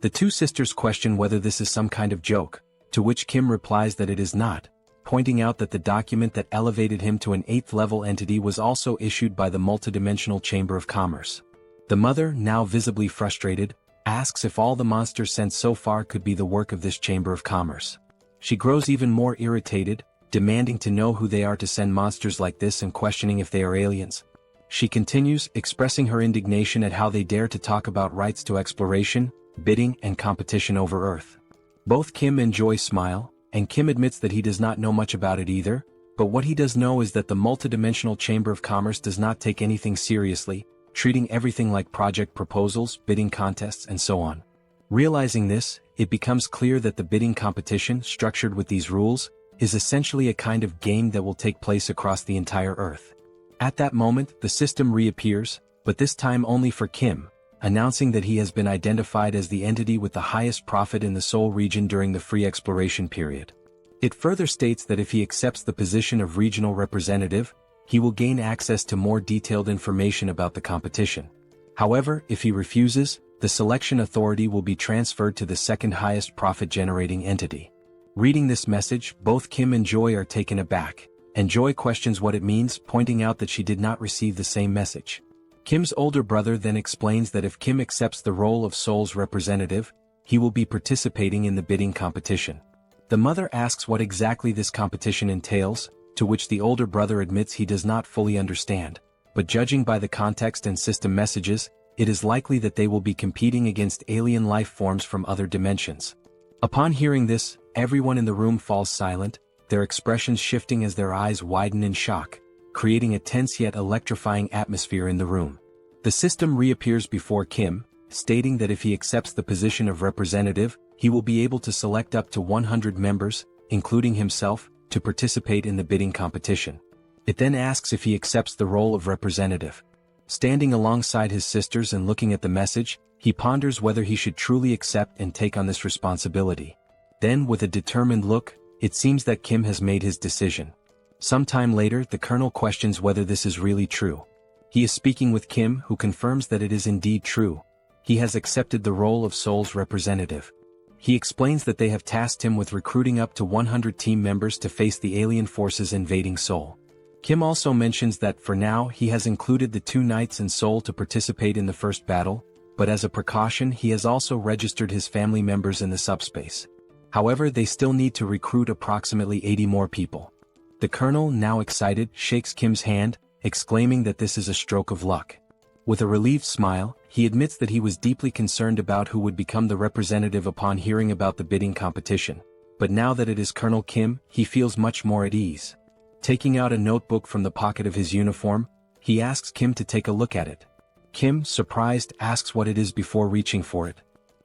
The two sisters question whether this is some kind of joke, to which Kim replies that it is not, pointing out that the document that elevated him to an 8th-level entity was also issued by the multidimensional Chamber of Commerce. The mother, now visibly frustrated, asks if all the monsters sent so far could be the work of this Chamber of Commerce. She grows even more irritated, demanding to know who they are to send monsters like this and questioning if they are aliens. She continues, expressing her indignation at how they dare to talk about rights to exploration, bidding, and competition over Earth. Both Kim and Joy smile, and Kim admits that he does not know much about it either, but what he does know is that the multidimensional Chamber of Commerce does not take anything seriously, treating everything like project proposals, bidding contests, and so on. Realizing this, it becomes clear that the bidding competition, structured with these rules, is essentially a kind of game that will take place across the entire Earth. At that moment, the system reappears, but this time only for Kim, announcing that he has been identified as the entity with the highest profit in the Seoul region during the free exploration period. It further states that if he accepts the position of regional representative, he will gain access to more detailed information about the competition. However, if he refuses, the selection authority will be transferred to the second highest profit-generating entity. Reading this message, both Kim and Joy are taken aback, and Joy questions what it means, pointing out that she did not receive the same message. Kim's older brother then explains that if Kim accepts the role of Seoul's representative, he will be participating in the bidding competition. The mother asks what exactly this competition entails, to which the older brother admits he does not fully understand, but judging by the context and system messages, it is likely that they will be competing against alien life forms from other dimensions. Upon hearing this, everyone in the room falls silent, their expressions shifting as their eyes widen in shock, creating a tense yet electrifying atmosphere in the room. The system reappears before Kim, stating that if he accepts the position of representative, he will be able to select up to 100 members, including himself, to participate in the bidding competition. It then asks if he accepts the role of representative. Standing alongside his sisters and looking at the message, he ponders whether he should truly accept and take on this responsibility. Then, with a determined look, it seems that Kim has made his decision. Sometime later, the colonel questions whether this is really true. He is speaking with Kim, who confirms that it is indeed true. He has accepted the role of Seoul's representative. He explains that they have tasked him with recruiting up to 100 team members to face the alien forces invading Seoul. Kim also mentions that for now he has included the 2 knights in Seoul to participate in the first battle, but as a precaution he has also registered his family members in the SUBSPACE. However, they still need to recruit approximately 80 more people. The colonel, now excited, shakes Kim's hand, exclaiming that this is a stroke of luck. With a relieved smile, he admits that he was deeply concerned about who would become the representative upon hearing about the bidding competition, but now that it is Colonel Kim, he feels much more at ease. Taking out a notebook from the pocket of his uniform, he asks Kim to take a look at it. Kim, surprised, asks what it is before reaching for it.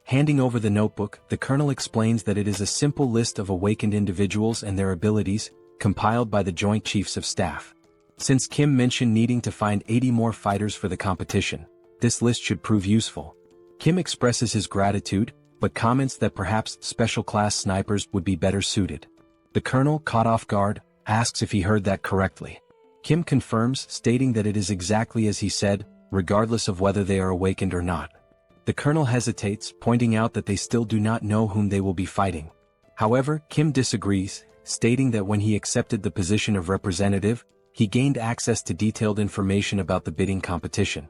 Handing over the notebook, the colonel explains that it is a simple list of awakened individuals and their abilities, compiled by the Joint Chiefs of Staff. Since Kim mentioned needing to find 80 more fighters for the competition, this list should prove useful. Kim expresses his gratitude, but comments that perhaps special-class snipers would be better suited. The colonel, caught off guard, asks if he heard that correctly. Kim confirms, stating that it is exactly as he said, regardless of whether they are awakened or not. The colonel hesitates, pointing out that they still do not know whom they will be fighting. However, Kim disagrees, stating that when he accepted the position of representative, he gained access to detailed information about the bidding competition.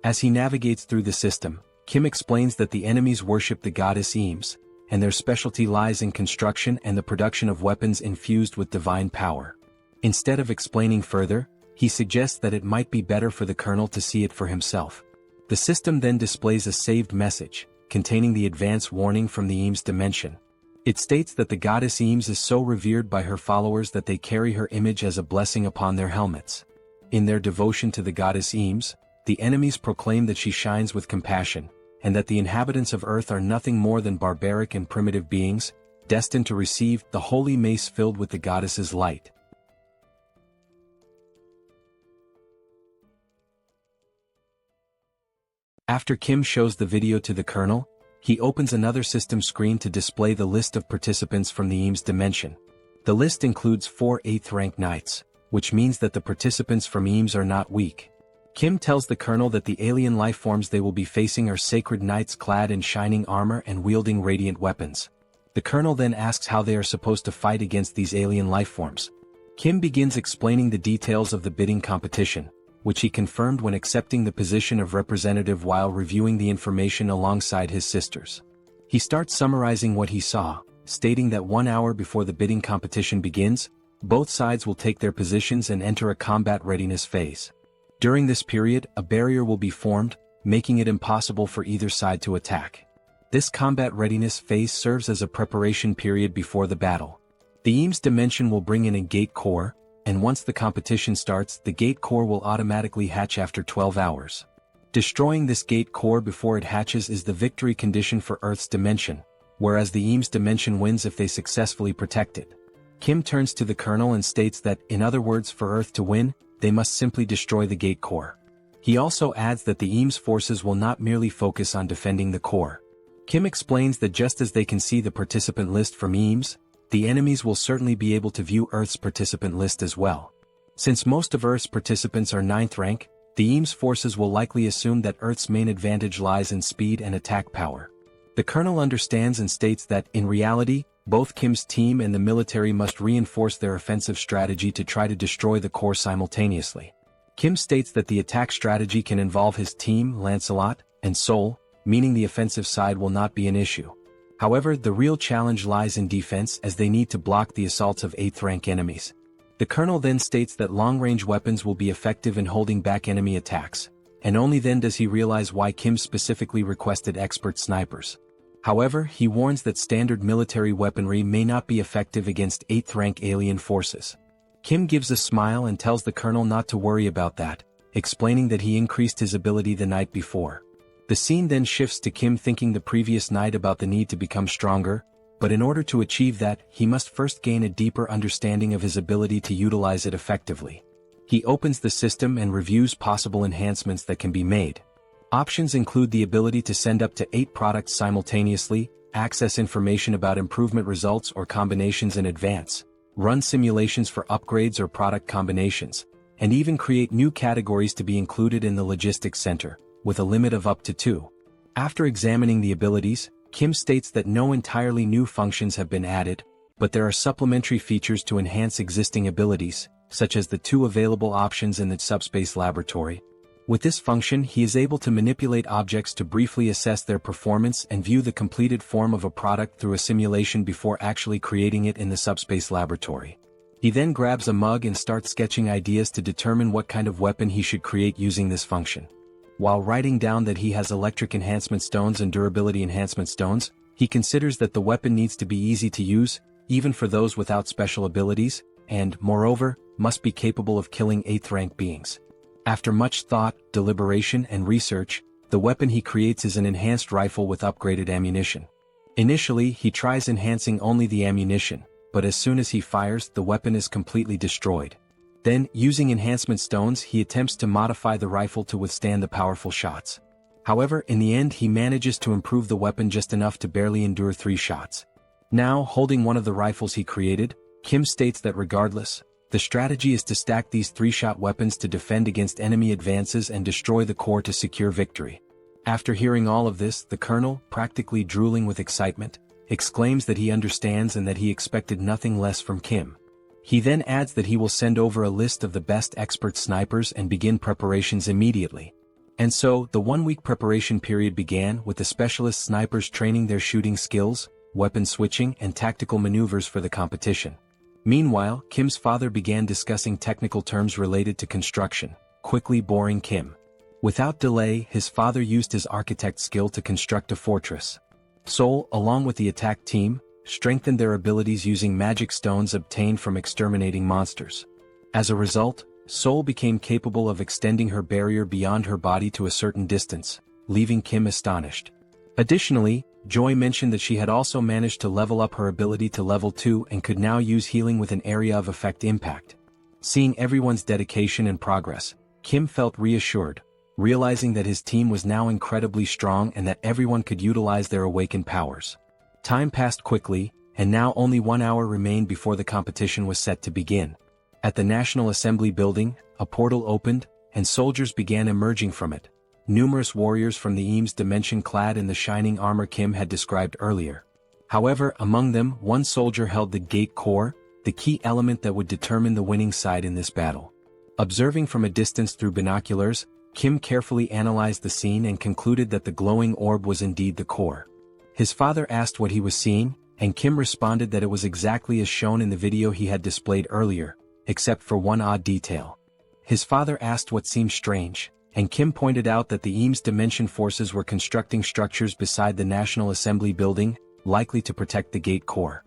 As he navigates through the system, Kim explains that the enemies worship the goddess Eames, and their specialty lies in construction and the production of weapons infused with divine power. Instead of explaining further, he suggests that it might be better for the colonel to see it for himself. The system then displays a saved message, containing the advance warning from the Eames dimension. It states that the goddess Eames is so revered by her followers that they carry her image as a blessing upon their helmets. In their devotion to the goddess Eames, the enemies proclaim that she shines with compassion, and that the inhabitants of Earth are nothing more than barbaric and primitive beings, destined to receive the holy mace filled with the goddess's light. After Kim shows the video to the colonel, he opens another system screen to display the list of participants from the Eames dimension. The list includes 4 8th-rank knights, which means that the participants from Eames are not weak. Kim tells the colonel that the alien lifeforms they will be facing are sacred knights clad in shining armor and wielding radiant weapons. The colonel then asks how they are supposed to fight against these alien lifeforms. Kim begins explaining the details of the bidding competition, which he confirmed when accepting the position of representative while reviewing the information alongside his sisters. He starts summarizing what he saw, stating that 1 hour before the bidding competition begins, both sides will take their positions and enter a combat readiness phase. During this period, a barrier will be formed, making it impossible for either side to attack. This combat readiness phase serves as a preparation period before the battle. The Eames dimension will bring in a gate core, and once the competition starts, the gate core will automatically hatch after 12 hours. Destroying this gate core before it hatches is the victory condition for Earth's dimension, whereas the Eames dimension wins if they successfully protect it. Kim turns to the Colonel and states that, in other words, for Earth to win, they must simply destroy the gate core. He also adds that the Eames forces will not merely focus on defending the core. Kim explains that just as they can see the participant list from Eames, the enemies will certainly be able to view Earth's participant list as well. Since most of Earth's participants are 9th rank, the Eames forces will likely assume that Earth's main advantage lies in speed and attack power. The Colonel understands and states that, in reality, both Kim's team and the military must reinforce their offensive strategy to try to destroy the core simultaneously. Kim states that the attack strategy can involve his team, Lancelot, and Seoul, meaning the offensive side will not be an issue. However, the real challenge lies in defense as they need to block the assaults of 8th rank enemies. The Colonel then states that long-range weapons will be effective in holding back enemy attacks, and only then does he realize why Kim specifically requested expert snipers. However, he warns that standard military weaponry may not be effective against 8th rank alien forces. Kim gives a smile and tells the Colonel not to worry about that, explaining that he increased his ability the night before. The scene then shifts to Kim thinking the previous night about the need to become stronger, but in order to achieve that, he must first gain a deeper understanding of his ability to utilize it effectively. He opens the system and reviews possible enhancements that can be made. Options include the ability to send up to 8 products simultaneously, access information about improvement results or combinations in advance, run simulations for upgrades or product combinations, and even create new categories to be included in the logistics center, with a limit of up to 2. After examining the abilities, Kim states that no entirely new functions have been added, but there are supplementary features to enhance existing abilities, such as the 2 available options in the SUBSPACE laboratory. With this function, he is able to manipulate objects to briefly assess their performance and view the completed form of a product through a simulation before actually creating it in the SUBSPACE laboratory. He then grabs a mug and starts sketching ideas to determine what kind of weapon he should create using this function. While writing down that he has electric enhancement stones and durability enhancement stones, he considers that the weapon needs to be easy to use, even for those without special abilities, and, moreover, must be capable of killing 8th rank beings. After much thought, deliberation, and research, the weapon he creates is an enhanced rifle with upgraded ammunition. Initially, he tries enhancing only the ammunition, but as soon as he fires, the weapon is completely destroyed. Then, using enhancement stones, he attempts to modify the rifle to withstand the powerful shots. However, in the end he manages to improve the weapon just enough to barely endure 3 shots. Now, holding one of the rifles he created, Kim states that regardless, the strategy is to stack these 3-shot weapons to defend against enemy advances and destroy the core to secure victory. After hearing all of this, the Colonel, practically drooling with excitement, exclaims that he understands and that he expected nothing less from Kim. He then adds that he will send over a list of the best expert snipers and begin preparations immediately. And so, the 1-week preparation period began with the specialist snipers training their shooting skills, weapon switching, and tactical maneuvers for the competition. Meanwhile, Kim's father began discussing technical terms related to construction, quickly boring Kim. Without delay, his father used his architect skill to construct a fortress. Seoul, along with the attack team, strengthened their abilities using magic stones obtained from exterminating monsters. As a result, Seoul became capable of extending her barrier beyond her body to a certain distance, leaving Kim astonished. Additionally, Joy mentioned that she had also managed to level up her ability to level 2 and could now use healing with an area of effect impact. Seeing everyone's dedication and progress, Kim felt reassured, realizing that his team was now incredibly strong and that everyone could utilize their awakened powers. Time passed quickly, and now only 1 hour remained before the competition was set to begin. At the National Assembly building, a portal opened, and soldiers began emerging from it. Numerous warriors from the Eames dimension clad in the shining armor Kim had described earlier. However, among them, one soldier held the gate core, the key element that would determine the winning side in this battle. Observing from a distance through binoculars, Kim carefully analyzed the scene and concluded that the glowing orb was indeed the core. His father asked what he was seeing, and Kim responded that it was exactly as shown in the video he had displayed earlier, except for one odd detail. His father asked what seemed strange, and Kim pointed out that the Eames Dimension forces were constructing structures beside the National Assembly building, likely to protect the gate core.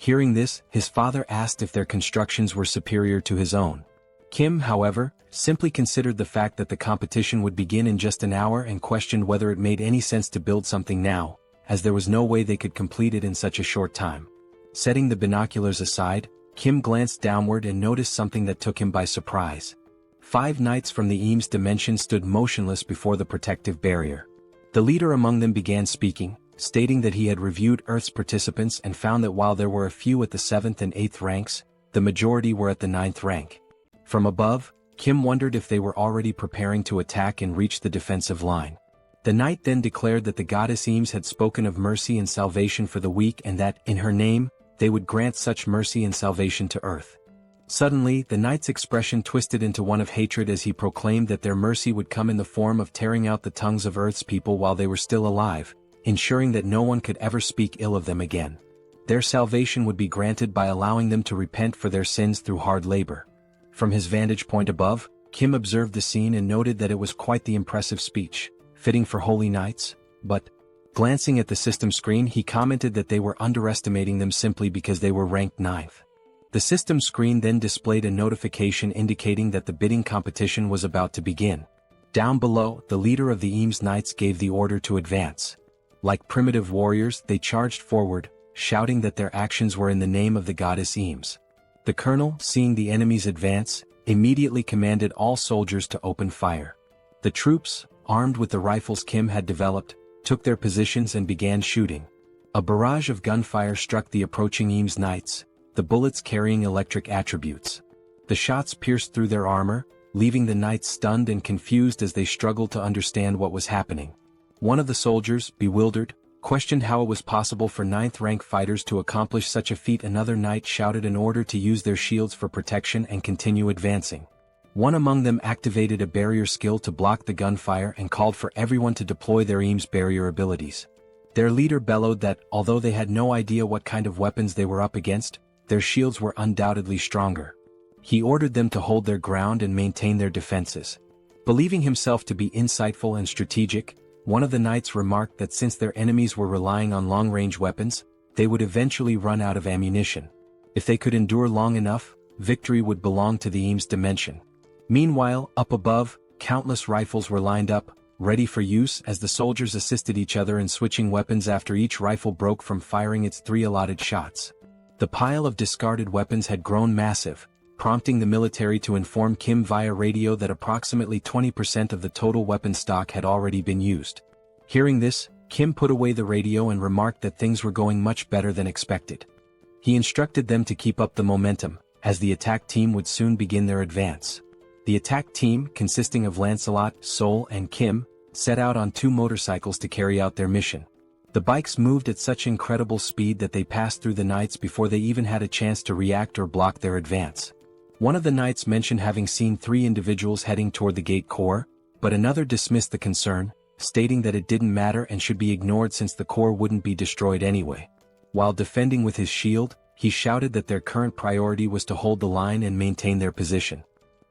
Hearing this, his father asked if their constructions were superior to his own. Kim, however, simply considered the fact that the competition would begin in just an hour and questioned whether it made any sense to build something now, as there was no way they could complete it in such a short time. Setting the binoculars aside, Kim glanced downward and noticed something that took him by surprise. 5 knights from the Eames dimension stood motionless before the protective barrier. The leader among them began speaking, stating that he had reviewed Earth's participants and found that while there were a few at the 7th and 8th ranks, the majority were at the 9th rank. From above, Kim wondered if they were already preparing to attack and reach the defensive line. The knight then declared that the goddess Eames had spoken of mercy and salvation for the weak and that, in her name, they would grant such mercy and salvation to Earth. Suddenly, the knight's expression twisted into one of hatred as he proclaimed that their mercy would come in the form of tearing out the tongues of Earth's people while they were still alive, ensuring that no one could ever speak ill of them again. Their salvation would be granted by allowing them to repent for their sins through hard labor. From his vantage point above, Kim observed the scene and noted that it was quite the impressive speech, fitting for holy knights, but, glancing at the system screen, he commented that they were underestimating them simply because they were ranked 9th. The system screen then displayed a notification indicating that the bidding competition was about to begin. Down below, the leader of the Eames Knights gave the order to advance. Like primitive warriors, they charged forward, shouting that their actions were in the name of the goddess Eames. The colonel, seeing the enemies advance, immediately commanded all soldiers to open fire. The troops, armed with the rifles Kim had developed, took their positions and began shooting. A barrage of gunfire struck the approaching Eames Knights, the bullets carrying electric attributes. The shots pierced through their armor, leaving the knights stunned and confused as they struggled to understand what was happening. One of the soldiers, bewildered, questioned how it was possible for 9th-rank fighters to accomplish such a feat. Another knight shouted an order to use their shields for protection and continue advancing. One among them activated a barrier skill to block the gunfire and called for everyone to deploy their Eames barrier abilities. Their leader bellowed that, although they had no idea what kind of weapons they were up against, their shields were undoubtedly stronger. He ordered them to hold their ground and maintain their defenses. Believing himself to be insightful and strategic, one of the knights remarked that since their enemies were relying on long-range weapons, they would eventually run out of ammunition. If they could endure long enough, victory would belong to the Eames dimension. Meanwhile, up above, countless rifles were lined up, ready for use as the soldiers assisted each other in switching weapons after each rifle broke from firing its 3 allotted shots. The pile of discarded weapons had grown massive, prompting the military to inform Kim via radio that approximately 20% of the total weapon stock had already been used. Hearing this, Kim put away the radio and remarked that things were going much better than expected. He instructed them to keep up the momentum, as the attack team would soon begin their advance. The attack team, consisting of Lancelot, Seoul, and Kim, set out on 2 motorcycles to carry out their mission. The bikes moved at such incredible speed that they passed through the knights before they even had a chance to react or block their advance. One of the knights mentioned having seen 3 individuals heading toward the gate core, but another dismissed the concern, stating that it didn't matter and should be ignored since the core wouldn't be destroyed anyway. While defending with his shield, he shouted that their current priority was to hold the line and maintain their position.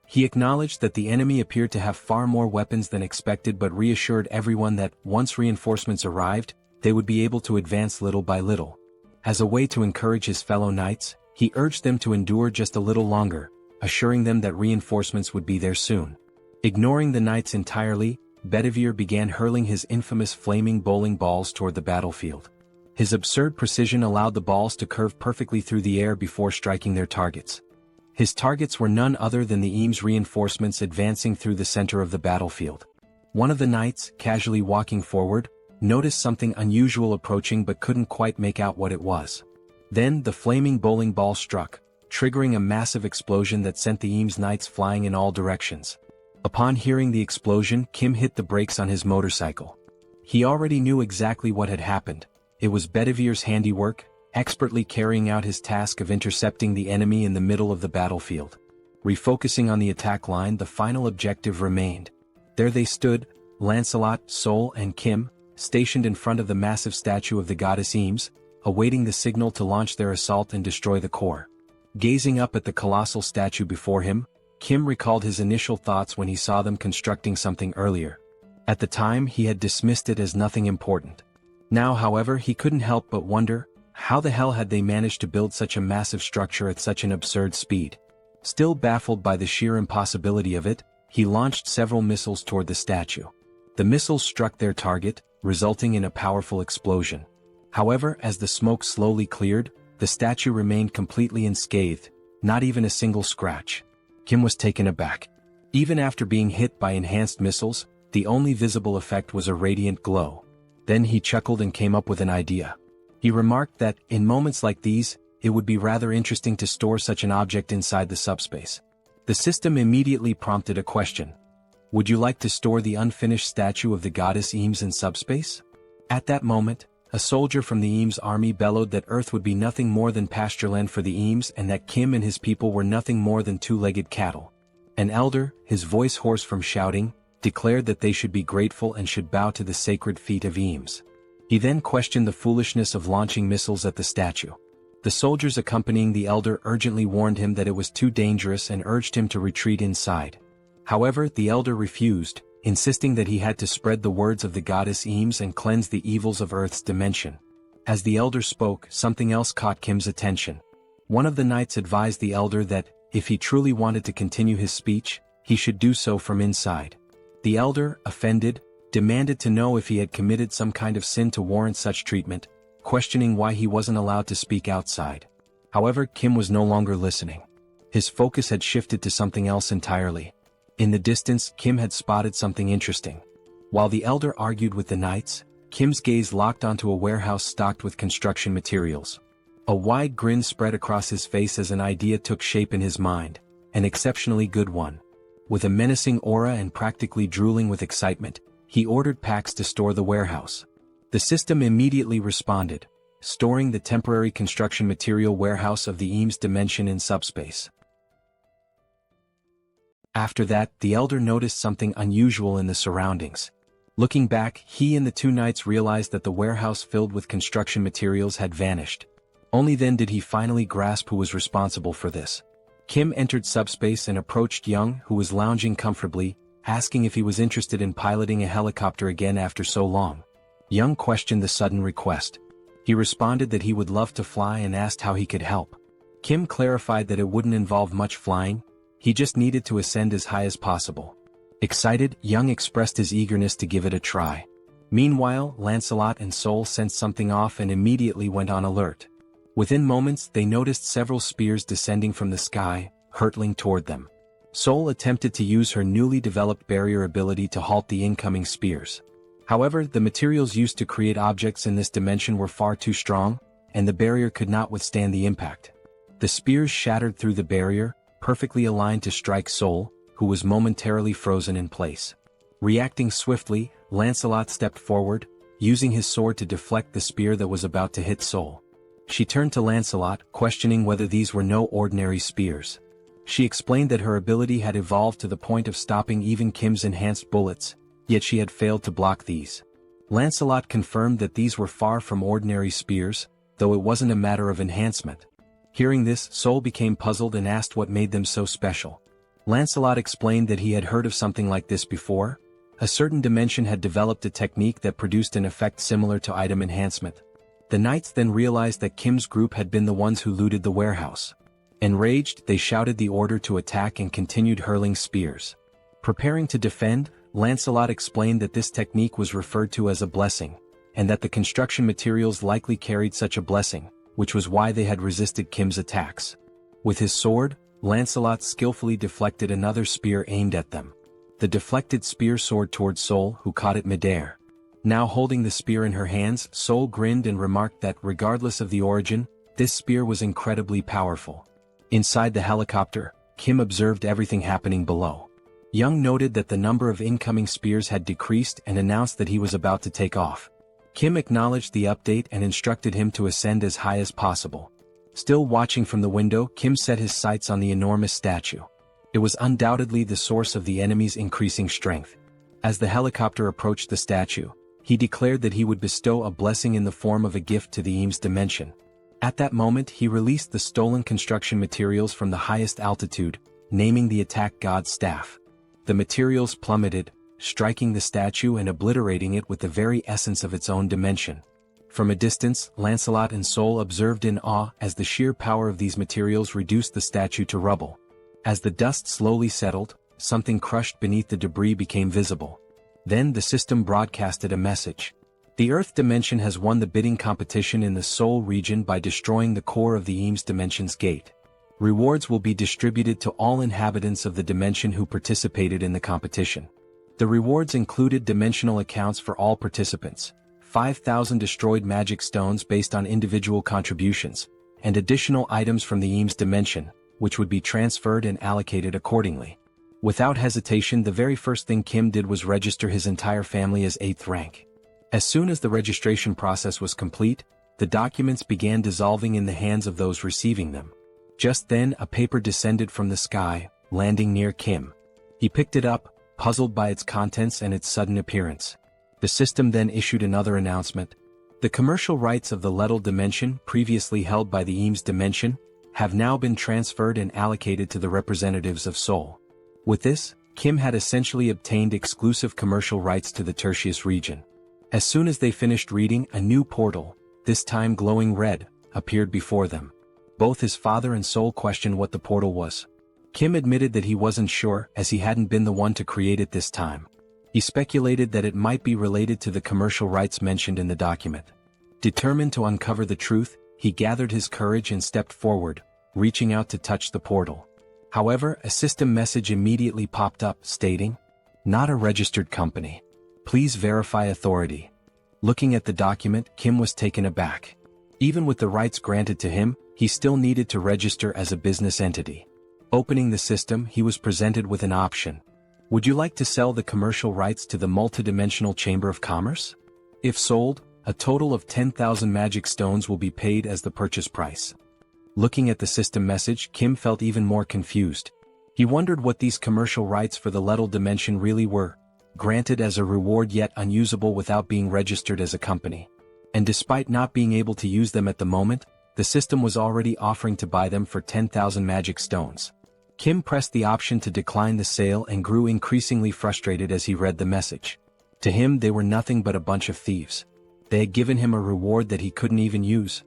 He acknowledged that the enemy appeared to have far more weapons than expected but reassured everyone that, once reinforcements arrived, they would be able to advance little by little. As a way to encourage his fellow knights, he urged them to endure just a little longer, assuring them that reinforcements would be there soon. Ignoring the knights entirely, Bedivere began hurling his infamous flaming bowling balls toward the battlefield. His absurd precision allowed the balls to curve perfectly through the air before striking their targets. His targets were none other than the Eames reinforcements advancing through the center of the battlefield. One of the knights, casually walking forward, noticed something unusual approaching but couldn't quite make out what it was. Then the flaming bowling ball struck, triggering a massive explosion that sent the Eames Knights flying in all directions. Upon hearing the explosion, Kim hit the brakes on his motorcycle. He already knew exactly what had happened. It was Bedivere's handiwork, expertly carrying out his task of intercepting the enemy in the middle of the battlefield. Refocusing on the attack line, the final objective remained. There they stood, Lancelot, Seoul, and Kim, stationed in front of the massive statue of the goddess Eames, awaiting the signal to launch their assault and destroy the core. Gazing up at the colossal statue before him, Kim recalled his initial thoughts when he saw them constructing something earlier. At the time, he had dismissed it as nothing important. Now, however, he couldn't help but wonder, How the hell had they managed to build such a massive structure at such an absurd speed? Still baffled by the sheer impossibility of it, he launched several missiles toward the statue. The missiles struck their target, resulting in a powerful explosion. However, as the smoke slowly cleared, the statue remained completely unscathed, not even a single scratch. Kim was taken aback. Even after being hit by enhanced missiles, the only visible effect was a radiant glow. Then he chuckled and came up with an idea. He remarked that, in moments like these, it would be rather interesting to store such an object inside the subspace. The system immediately prompted a question. Would you like to store the unfinished statue of the goddess Eames in subspace? At that moment, a soldier from the Eames army bellowed that Earth would be nothing more than pastureland for the Eames and that Kim and his people were nothing more than two-legged cattle. An elder, his voice hoarse from shouting, declared that they should be grateful and should bow to the sacred feet of Eames. He then questioned the foolishness of launching missiles at the statue. The soldiers accompanying the elder urgently warned him that it was too dangerous and urged him to retreat inside. However, the elder refused, insisting that he had to spread the words of the goddess Eames and cleanse the evils of Earth's dimension. As the elder spoke, something else caught Kim's attention. One of the knights advised the elder that, if he truly wanted to continue his speech, he should do so from inside. The elder, offended, demanded to know if he had committed some kind of sin to warrant such treatment, questioning why he wasn't allowed to speak outside. However, Kim was no longer listening. His focus had shifted to something else entirely. In the distance, Kim had spotted something interesting. While the elder argued with the knights, Kim's gaze locked onto a warehouse stocked with construction materials. A wide grin spread across his face as an idea took shape in his mind, an exceptionally good one. With a menacing aura and practically drooling with excitement, he ordered packs to store the warehouse. The system immediately responded, storing the temporary construction material warehouse of the Eames dimension in subspace. After that, the elder noticed something unusual in the surroundings. Looking back, he and the two knights realized that the warehouse filled with construction materials had vanished. Only then did he finally grasp who was responsible for this. Kim entered subspace and approached Young, who was lounging comfortably, asking if he was interested in piloting a helicopter again after so long. Young questioned the sudden request. He responded that he would love to fly and asked how he could help. Kim clarified that it wouldn't involve much flying, he just needed to ascend as high as possible. Excited, Young expressed his eagerness to give it a try. Meanwhile, Lancelot and Seoul sensed something off and immediately went on alert. Within moments, they noticed several spears descending from the sky, hurtling toward them. Seoul attempted to use her newly developed barrier ability to halt the incoming spears. However, the materials used to create objects in this dimension were far too strong, and the barrier could not withstand the impact. The spears shattered through the barrier, perfectly aligned to strike Seoul, who was momentarily frozen in place. Reacting swiftly, Lancelot stepped forward, using his sword to deflect the spear that was about to hit Seoul. She turned to Lancelot, questioning whether these were no ordinary spears. She explained that her ability had evolved to the point of stopping even Kim's enhanced bullets, yet she had failed to block these. Lancelot confirmed that these were far from ordinary spears, though it wasn't a matter of enhancement. Hearing this, Seoul became puzzled and asked what made them so special. Lancelot explained that he had heard of something like this before. A certain dimension had developed a technique that produced an effect similar to item enhancement. The knights then realized that Kim's group had been the ones who looted the warehouse. Enraged, they shouted the order to attack and continued hurling spears. Preparing to defend, Lancelot explained that this technique was referred to as a blessing, and that the construction materials likely carried such a blessing, which was why they had resisted Kim's attacks. With his sword, Lancelot skillfully deflected another spear aimed at them. The deflected spear soared toward Seoul, who caught it midair. Now holding the spear in her hands, Seoul grinned and remarked that, regardless of the origin, this spear was incredibly powerful. Inside the helicopter, Kim observed everything happening below. Young noted that the number of incoming spears had decreased and announced that he was about to take off. Kim acknowledged the update and instructed him to ascend as high as possible. Still watching from the window, Kim set his sights on the enormous statue. It was undoubtedly the source of the enemy's increasing strength. As the helicopter approached the statue, he declared that he would bestow a blessing in the form of a gift to the Eames dimension. At that moment, he released the stolen construction materials from the highest altitude, naming the attack god's staff. The materials plummeted, striking the statue and obliterating it with the very essence of its own dimension. From a distance, Lancelot and Seoul observed in awe as the sheer power of these materials reduced the statue to rubble. As the dust slowly settled, something crushed beneath the debris became visible. Then the system broadcasted a message. The Earth dimension has won the bidding competition in the Seoul region by destroying the core of the Eames dimension's gate. Rewards will be distributed to all inhabitants of the dimension who participated in the competition. The rewards included dimensional accounts for all participants, 5,000 destroyed magic stones based on individual contributions, and additional items from the Eames dimension, which would be transferred and allocated accordingly. Without hesitation, the very first thing Kim did was register his entire family as 8th rank. As soon as the registration process was complete, the documents began dissolving in the hands of those receiving them. Just then, a paper descended from the sky, landing near Kim. He picked it up, puzzled by its contents and its sudden appearance. The system then issued another announcement. The commercial rights of the Lettal dimension, previously held by the Eames dimension, have now been transferred and allocated to the representatives of Seoul. With this, Kim had essentially obtained exclusive commercial rights to the Tertius region. As soon as they finished reading, a new portal, this time glowing red, appeared before them. Both his father and Seoul questioned what the portal was. Kim admitted that he wasn't sure, as he hadn't been the one to create it this time. He speculated that it might be related to the commercial rights mentioned in the document. Determined to uncover the truth, he gathered his courage and stepped forward, reaching out to touch the portal. However, a system message immediately popped up, stating, "Not a registered company. Please verify authority." Looking at the document, Kim was taken aback. Even with the rights granted to him, he still needed to register as a business entity. Opening the system, he was presented with an option. Would you like to sell the commercial rights to the multidimensional Chamber of Commerce? If sold, a total of 10,000 magic stones will be paid as the purchase price. Looking at the system message, Kim felt even more confused. He wondered what these commercial rights for the Lettal dimension really were, granted as a reward yet unusable without being registered as a company. And despite not being able to use them at the moment, the system was already offering to buy them for 10,000 magic stones. Kim pressed the option to decline the sale and grew increasingly frustrated as he read the message. To him, they were nothing but a bunch of thieves. They had given him a reward that he couldn't even use.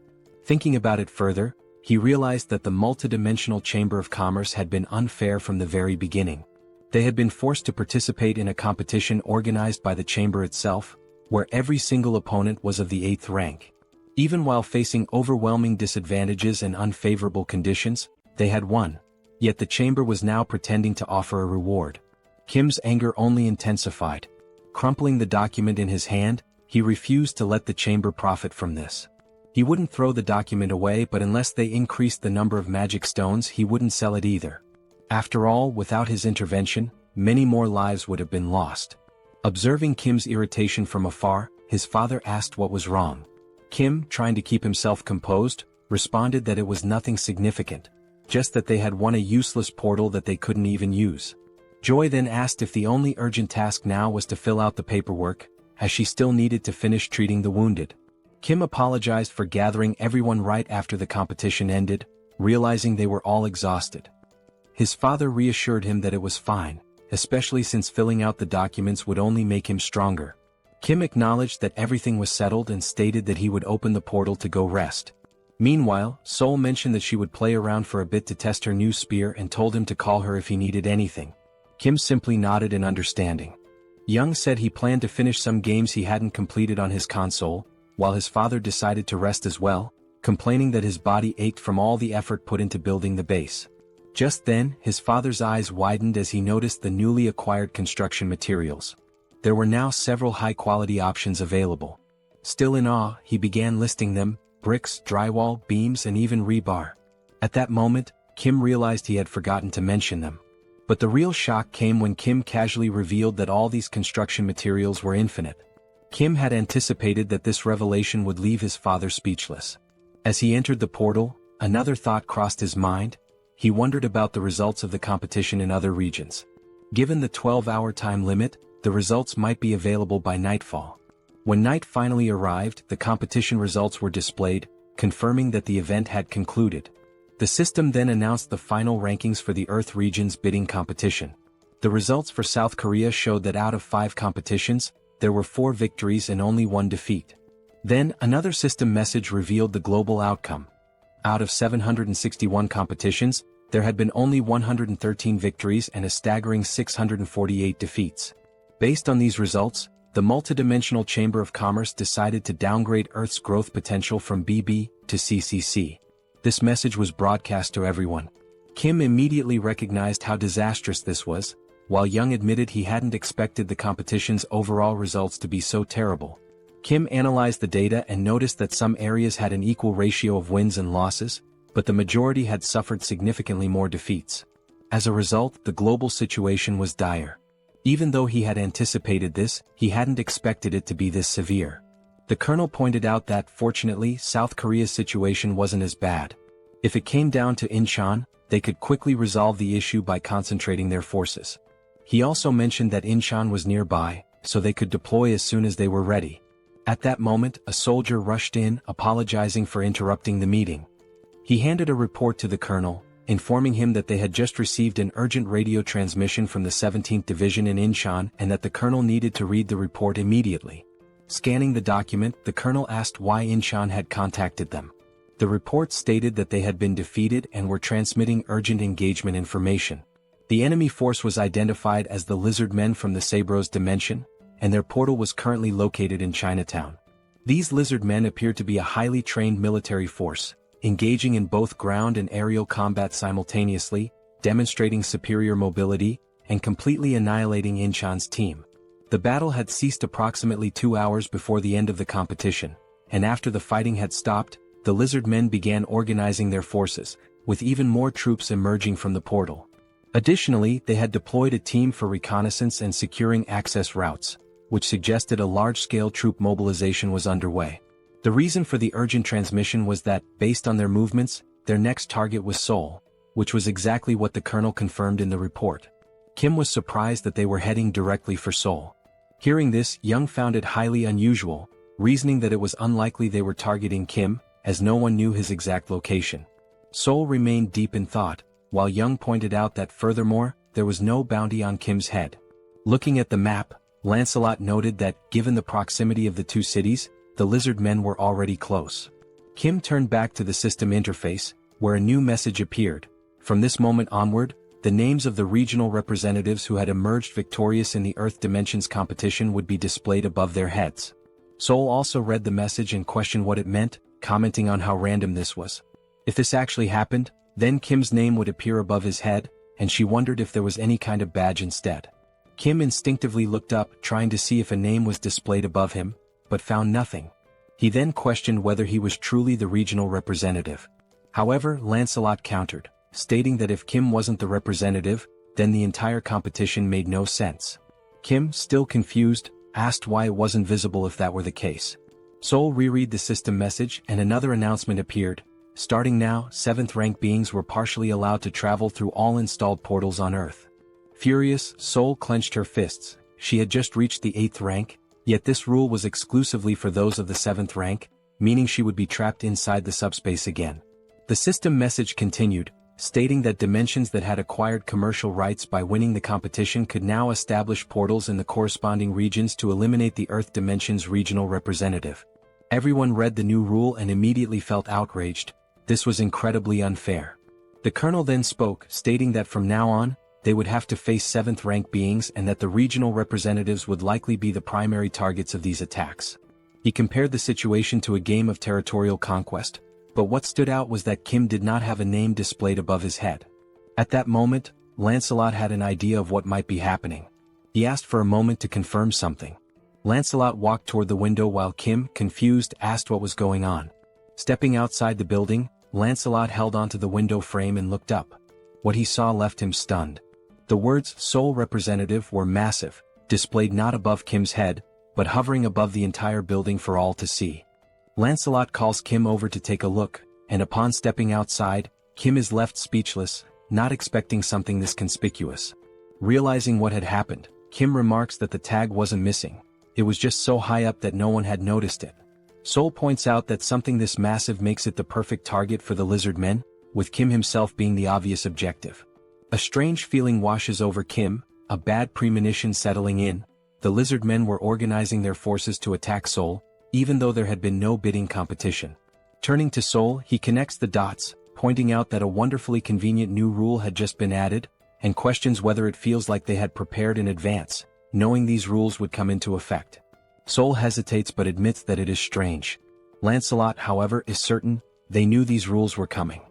Thinking about it further, he realized that the multidimensional Chamber of Commerce had been unfair from the very beginning. They had been forced to participate in a competition organized by the chamber itself, where every single opponent was of the 8th rank. Even while facing overwhelming disadvantages and unfavorable conditions, they had won. Yet the chamber was now pretending to offer a reward. Kim's anger only intensified. Crumpling the document in his hand, he refused to let the chamber profit from this. He wouldn't throw the document away, but unless they increased the number of magic stones, he wouldn't sell it either. After all, without his intervention, many more lives would have been lost. Observing Kim's irritation from afar, his father asked what was wrong. Kim, trying to keep himself composed, responded that it was nothing significant, just that they had won a useless portal that they couldn't even use. Joy then asked if the only urgent task now was to fill out the paperwork, as she still needed to finish treating the wounded. Kim apologized for gathering everyone right after the competition ended, realizing they were all exhausted. His father reassured him that it was fine, especially since filling out the documents would only make him stronger. Kim acknowledged that everything was settled and stated that he would open the portal to go rest. Meanwhile, Seoul mentioned that she would play around for a bit to test her new spear and told him to call her if he needed anything. Kim simply nodded in understanding. Young said he planned to finish some games he hadn't completed on his console, while his father decided to rest as well, complaining that his body ached from all the effort put into building the base. Just then, his father's eyes widened as he noticed the newly acquired construction materials. There were now several high-quality options available. Still in awe, he began listing them: bricks, drywall, beams, and even rebar. At that moment, Kim realized he had forgotten to mention them. But the real shock came when Kim casually revealed that all these construction materials were infinite. Kim had anticipated that this revelation would leave his father speechless. As he entered the portal, another thought crossed his mind. He wondered about the results of the competition in other regions. Given the 12-hour time limit, the results might be available by nightfall. When night finally arrived, the competition results were displayed, confirming that the event had concluded. The system then announced the final rankings for the Earth region's bidding competition. The results for South Korea showed that out of 5 competitions, there were 4 victories and only 1 defeat. Then, another system message revealed the global outcome. Out of 761 competitions, there had been only 113 victories and a staggering 648 defeats. Based on these results, the multidimensional Chamber of Commerce decided to downgrade Earth's growth potential from BB to CCC. This message was broadcast to everyone. Kim immediately recognized how disastrous this was, while Young admitted he hadn't expected the competition's overall results to be so terrible. Kim analyzed the data and noticed that some areas had an equal ratio of wins and losses, but the majority had suffered significantly more defeats. As a result, the global situation was dire. Even though he had anticipated this, he hadn't expected it to be this severe. The colonel pointed out that, fortunately, South Korea's situation wasn't as bad. If it came down to Incheon, they could quickly resolve the issue by concentrating their forces. He also mentioned that Incheon was nearby, so they could deploy as soon as they were ready. At that moment, a soldier rushed in, apologizing for interrupting the meeting. He handed a report to the colonel, informing him that they had just received an urgent radio transmission from the 17th Division in Incheon and that the colonel needed to read the report immediately. Scanning the document, the colonel asked why Incheon had contacted them. The report stated that they had been defeated and were transmitting urgent engagement information. The enemy force was identified as the Lizard Men from the Sabros dimension, and their portal was currently located in Chinatown. These Lizard Men appeared to be a highly trained military force, engaging in both ground and aerial combat simultaneously, demonstrating superior mobility, and completely annihilating Incheon's team. The battle had ceased approximately 2 hours before the end of the competition, and after the fighting had stopped, the Lizard Men began organizing their forces, with even more troops emerging from the portal. Additionally, they had deployed a team for reconnaissance and securing access routes, which suggested a large-scale troop mobilization was underway. The reason for the urgent transmission was that, based on their movements, their next target was Seoul, which was exactly what the colonel confirmed in the report. Kim was surprised that they were heading directly for Seoul. Hearing this, Young found it highly unusual, reasoning that it was unlikely they were targeting Kim, as no one knew his exact location. Seoul remained deep in thought, while Young pointed out that furthermore, there was no bounty on Kim's head. Looking at the map, Lancelot noted that, given the proximity of the two cities, the Lizard Men were already close. Kim turned back to the system interface, where a new message appeared. From this moment onward, the names of the regional representatives who had emerged victorious in the Earth Dimensions competition would be displayed above their heads. Seoul also read the message and questioned what it meant, commenting on how random this was. If this actually happened, then Kim's name would appear above his head, and she wondered if there was any kind of badge instead. Kim instinctively looked up, trying to see if a name was displayed above him, but found nothing. He then questioned whether he was truly the regional representative. However, Lancelot countered, stating that if Kim wasn't the representative, then the entire competition made no sense. Kim, still confused, asked why it wasn't visible if that were the case. Seoul reread the system message and another announcement appeared. Starting now, 7th rank beings were partially allowed to travel through all installed portals on Earth. Furious, Seoul clenched her fists. She had just reached the 8th rank, yet this rule was exclusively for those of the 7th rank, meaning she would be trapped inside the subspace again. The system message continued, stating that dimensions that had acquired commercial rights by winning the competition could now establish portals in the corresponding regions to eliminate the Earth Dimension's regional representative. Everyone read the new rule and immediately felt outraged. This was incredibly unfair. The colonel then spoke, stating that from now on, they would have to face 7th rank beings and that the regional representatives would likely be the primary targets of these attacks. He compared the situation to a game of territorial conquest, but what stood out was that Kim did not have a name displayed above his head. At that moment, Lancelot had an idea of what might be happening. He asked for a moment to confirm something. Lancelot walked toward the window while Kim, confused, asked what was going on. Stepping outside the building, Lancelot held onto the window frame and looked up. What he saw left him stunned. The words "Seoul Representative" were massive, displayed not above Kim's head, but hovering above the entire building for all to see. Lancelot calls Kim over to take a look, and upon stepping outside, Kim is left speechless, not expecting something this conspicuous. Realizing what had happened, Kim remarks that the tag wasn't missing. It was just so high up that no one had noticed it. Seoul points out that something this massive makes it the perfect target for the Lizard Men, with Kim himself being the obvious objective. A strange feeling washes over Kim, a bad premonition settling in. The Lizard Men were organizing their forces to attack Seoul, even though there had been no bidding competition. Turning to Seoul, he connects the dots, pointing out that a wonderfully convenient new rule had just been added, and questions whether it feels like they had prepared in advance, knowing these rules would come into effect. Seoul hesitates but admits that it is strange. Lancelot, however, is certain they knew these rules were coming.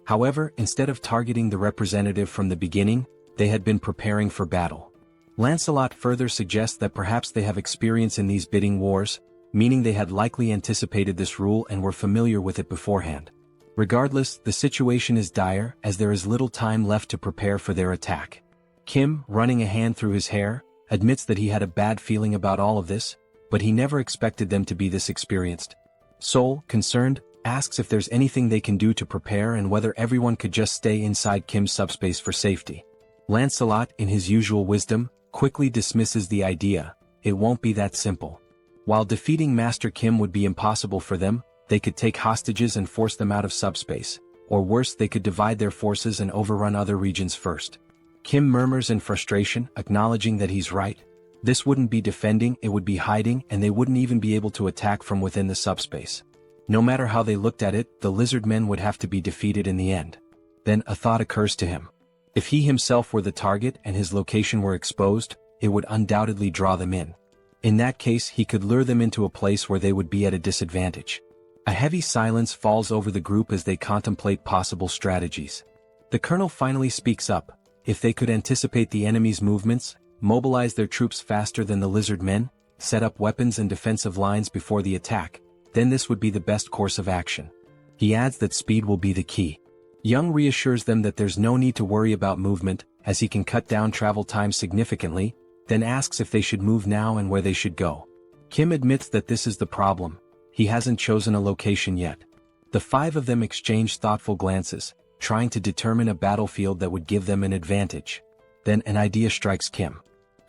However, instead of targeting the representative from the beginning, they had been preparing for battle. Lancelot further suggests that perhaps they have experience in these bidding wars, meaning they had likely anticipated this rule and were familiar with it beforehand. Regardless, the situation is dire as there is little time left to prepare for their attack. Kim, running a hand through his hair, admits that he had a bad feeling about all of this, but he never expected them to be this experienced. Seoul, concerned, asks if there's anything they can do to prepare and whether everyone could just stay inside Kim's subspace for safety. Lancelot, in his usual wisdom, quickly dismisses the idea. It won't be that simple. While defeating Master Kim would be impossible for them, they could take hostages and force them out of subspace, or worse, they could divide their forces and overrun other regions first. Kim murmurs in frustration, acknowledging that he's right. This wouldn't be defending, it would be hiding, and they wouldn't even be able to attack from within the subspace. No matter how they looked at it, the lizard men would have to be defeated in the end. Then a thought occurs to him. If he himself were the target and his location were exposed, it would undoubtedly draw them in. In that case, he could lure them into a place where they would be at a disadvantage. A heavy silence falls over the group as they contemplate possible strategies. The colonel finally speaks up. If they could anticipate the enemy's movements, mobilize their troops faster than the lizard men, set up weapons and defensive lines before the attack, then this would be the best course of action. He adds that speed will be the key. Young reassures them that there's no need to worry about movement, as he can cut down travel time significantly, then asks if they should move now and where they should go. Kim admits that this is the problem. He hasn't chosen a location yet. The five of them exchange thoughtful glances, trying to determine a battlefield that would give them an advantage. Then an idea strikes Kim.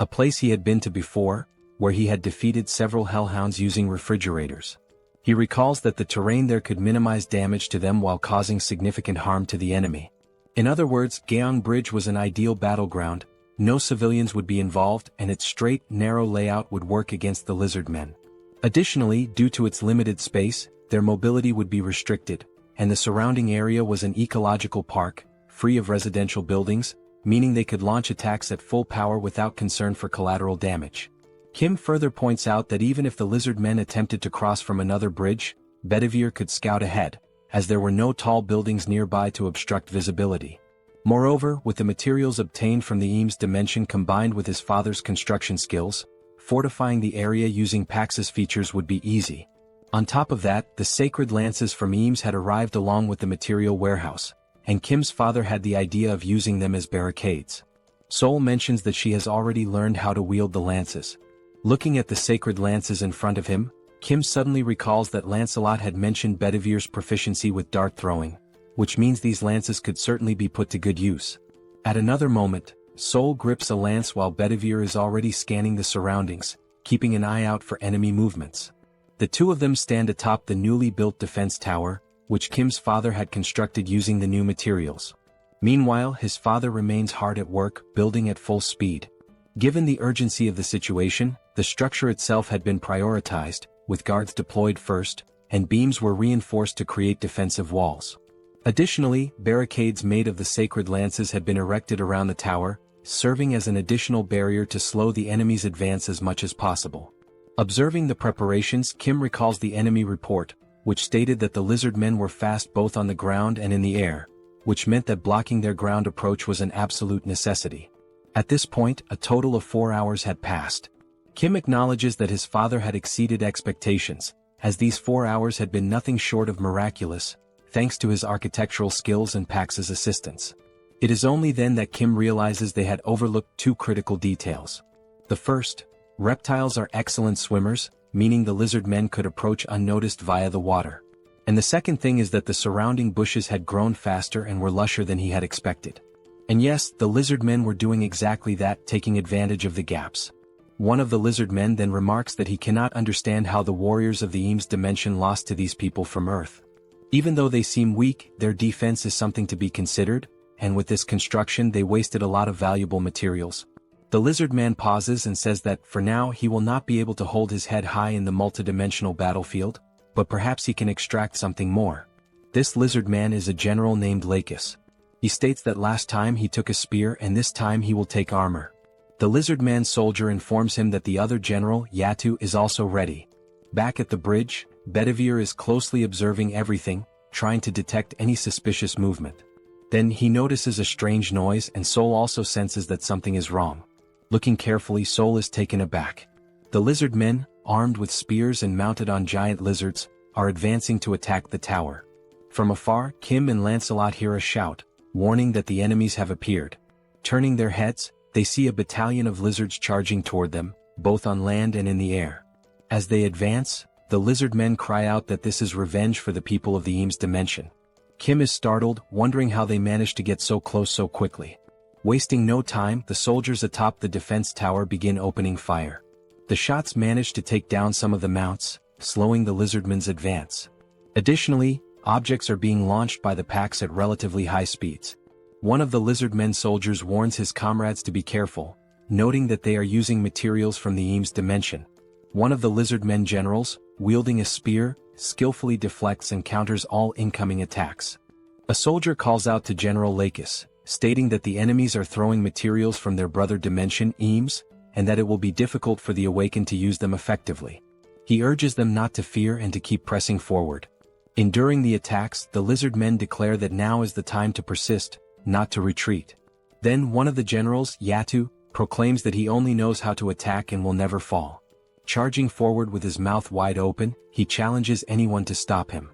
A place he had been to before, where he had defeated several hellhounds using refrigerators. He recalls that the terrain there could minimize damage to them while causing significant harm to the enemy. In other words, Gyeong Bridge was an ideal battleground, no civilians would be involved and its straight, narrow layout would work against the lizard men. Additionally, due to its limited space, their mobility would be restricted, and the surrounding area was an ecological park, free of residential buildings, meaning they could launch attacks at full power without concern for collateral damage. Kim further points out that even if the lizard men attempted to cross from another bridge, Bedivere could scout ahead, as there were no tall buildings nearby to obstruct visibility. Moreover, with the materials obtained from the Eames dimension combined with his father's construction skills, fortifying the area using Pax's features would be easy. On top of that, the sacred lances from Eames had arrived along with the material warehouse, and Kim's father had the idea of using them as barricades. Seoul mentions that she has already learned how to wield the lances. Looking at the sacred lances in front of him, Kim suddenly recalls that Lancelot had mentioned Bedivere's proficiency with dart throwing, which means these lances could certainly be put to good use. At another moment, Seoul grips a lance while Bedivere is already scanning the surroundings, keeping an eye out for enemy movements. The two of them stand atop the newly built defense tower, which Kim's father had constructed using the new materials. Meanwhile, his father remains hard at work, building at full speed. Given the urgency of the situation, the structure itself had been prioritized, with guards deployed first, and beams were reinforced to create defensive walls. Additionally, barricades made of the sacred lances had been erected around the tower, serving as an additional barrier to slow the enemy's advance as much as possible. Observing the preparations, Kim recalls the enemy report, which stated that the lizard men were fast both on the ground and in the air, which meant that blocking their ground approach was an absolute necessity. At this point, a total of 4 hours had passed. Kim acknowledges that his father had exceeded expectations, as these 4 hours had been nothing short of miraculous, thanks to his architectural skills and Pax's assistance. It is only then that Kim realizes they had overlooked two critical details. The first, reptiles are excellent swimmers, meaning the lizard men could approach unnoticed via the water. And the second thing is that the surrounding bushes had grown faster and were lusher than he had expected. And yes, the lizard men were doing exactly that, taking advantage of the gaps. One of the lizard men then remarks that he cannot understand how the warriors of the Eames dimension lost to these people from Earth. Even though they seem weak, their defense is something to be considered, and with this construction they wasted a lot of valuable materials. The lizard man pauses and says that, for now, he will not be able to hold his head high in the multidimensional battlefield, but perhaps he can extract something more. This lizard man is a general named Lakis. He states that last time he took a spear and this time he will take armor. The lizard man soldier informs him that the other general, Yatu, is also ready. Back at the bridge, Bedivere is closely observing everything, trying to detect any suspicious movement. Then he notices a strange noise and Seoul also senses that something is wrong. Looking carefully, Seoul is taken aback. The lizard men, armed with spears and mounted on giant lizards, are advancing to attack the tower. From afar, Kim and Lancelot hear a shout, warning that the enemies have appeared. Turning their heads, they see a battalion of lizards charging toward them, both on land and in the air. As they advance, the lizard men cry out that this is revenge for the people of the Eames dimension. Kim is startled, wondering how they managed to get so close so quickly. Wasting no time, the soldiers atop the defense tower begin opening fire. The shots manage to take down some of the mounts, slowing the lizardmen's advance. Additionally, objects are being launched by the packs at relatively high speeds. One of the lizardmen soldiers warns his comrades to be careful, noting that they are using materials from the Eames dimension. One of the lizardmen generals, wielding a spear, skillfully deflects and counters all incoming attacks. A soldier calls out to General Lakis, stating that the enemies are throwing materials from their brother dimension, Eames, and that it will be difficult for the awakened to use them effectively. He urges them not to fear and to keep pressing forward. Enduring the attacks, the lizard men declare that now is the time to persist, not to retreat. Then one of the generals, Yatu, proclaims that he only knows how to attack and will never fall. Charging forward with his mouth wide open, he challenges anyone to stop him.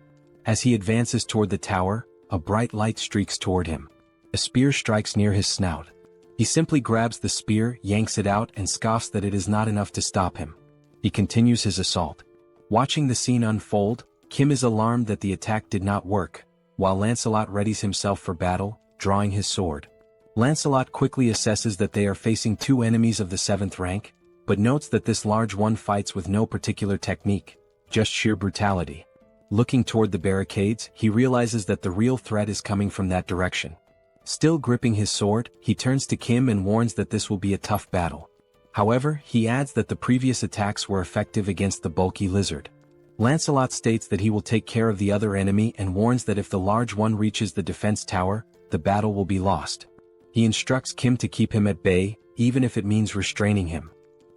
As he advances toward the tower, a bright light streaks toward him. A spear strikes near his snout. He simply grabs the spear, yanks it out, and scoffs that it is not enough to stop him. He continues his assault. Watching the scene unfold, Kim is alarmed that the attack did not work, while Lancelot readies himself for battle, drawing his sword. Lancelot quickly assesses that they are facing two enemies of the 7th rank, but notes that this large one fights with no particular technique, just sheer brutality. Looking toward the barricades, he realizes that the real threat is coming from that direction. Still gripping his sword, he turns to Kim and warns that this will be a tough battle. However, he adds that the previous attacks were effective against the bulky lizard. Lancelot states that he will take care of the other enemy and warns that if the large one reaches the defense tower, the battle will be lost. He instructs Kim to keep him at bay, even if it means restraining him.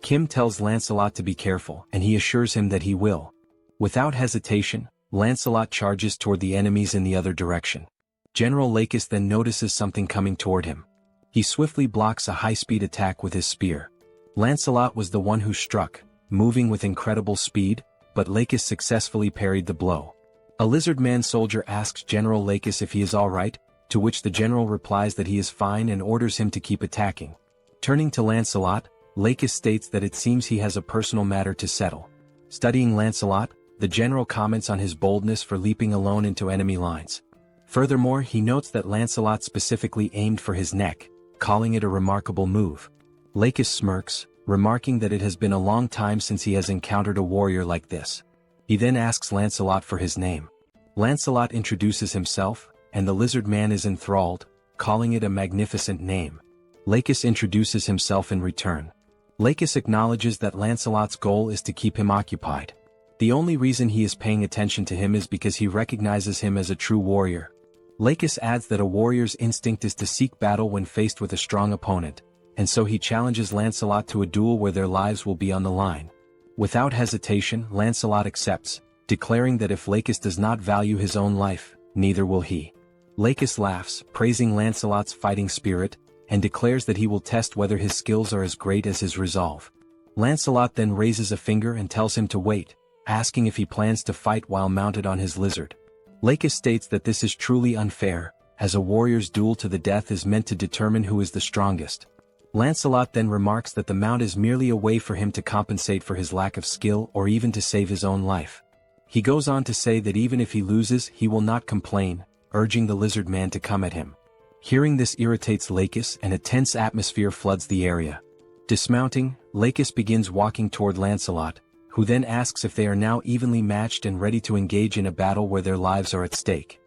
Kim tells Lancelot to be careful, and he assures him that he will. Without hesitation, Lancelot charges toward the enemies in the other direction. General Lakis then notices something coming toward him. He swiftly blocks a high-speed attack with his spear. Lancelot was the one who struck, moving with incredible speed, but Lakis successfully parried the blow. A lizard man soldier asks General Lakis if he is alright, to which the general replies that he is fine and orders him to keep attacking. Turning to Lancelot, Lakis states that it seems he has a personal matter to settle. Studying Lancelot, the general comments on his boldness for leaping alone into enemy lines. Furthermore, he notes that Lancelot specifically aimed for his neck, calling it a remarkable move. Lakis smirks, remarking that it has been a long time since he has encountered a warrior like this. He then asks Lancelot for his name. Lancelot introduces himself, and the lizard man is enthralled, calling it a magnificent name. Lakis introduces himself in return. Lakis acknowledges that Lancelot's goal is to keep him occupied. The only reason he is paying attention to him is because he recognizes him as a true warrior. Lakis adds that a warrior's instinct is to seek battle when faced with a strong opponent, and so he challenges Lancelot to a duel where their lives will be on the line. Without hesitation, Lancelot accepts, declaring that if Lakis does not value his own life, neither will he. Lakis laughs, praising Lancelot's fighting spirit, and declares that he will test whether his skills are as great as his resolve. Lancelot then raises a finger and tells him to wait, asking if he plans to fight while mounted on his lizard. Lakis states that this is truly unfair, as a warrior's duel to the death is meant to determine who is the strongest. Lancelot then remarks that the mount is merely a way for him to compensate for his lack of skill or even to save his own life. He goes on to say that even if he loses, he will not complain, urging the lizard man to come at him. Hearing this irritates Lakis and a tense atmosphere floods the area. Dismounting, Lakis begins walking toward Lancelot, who then asks if they are now evenly matched and ready to engage in a battle where their lives are at stake.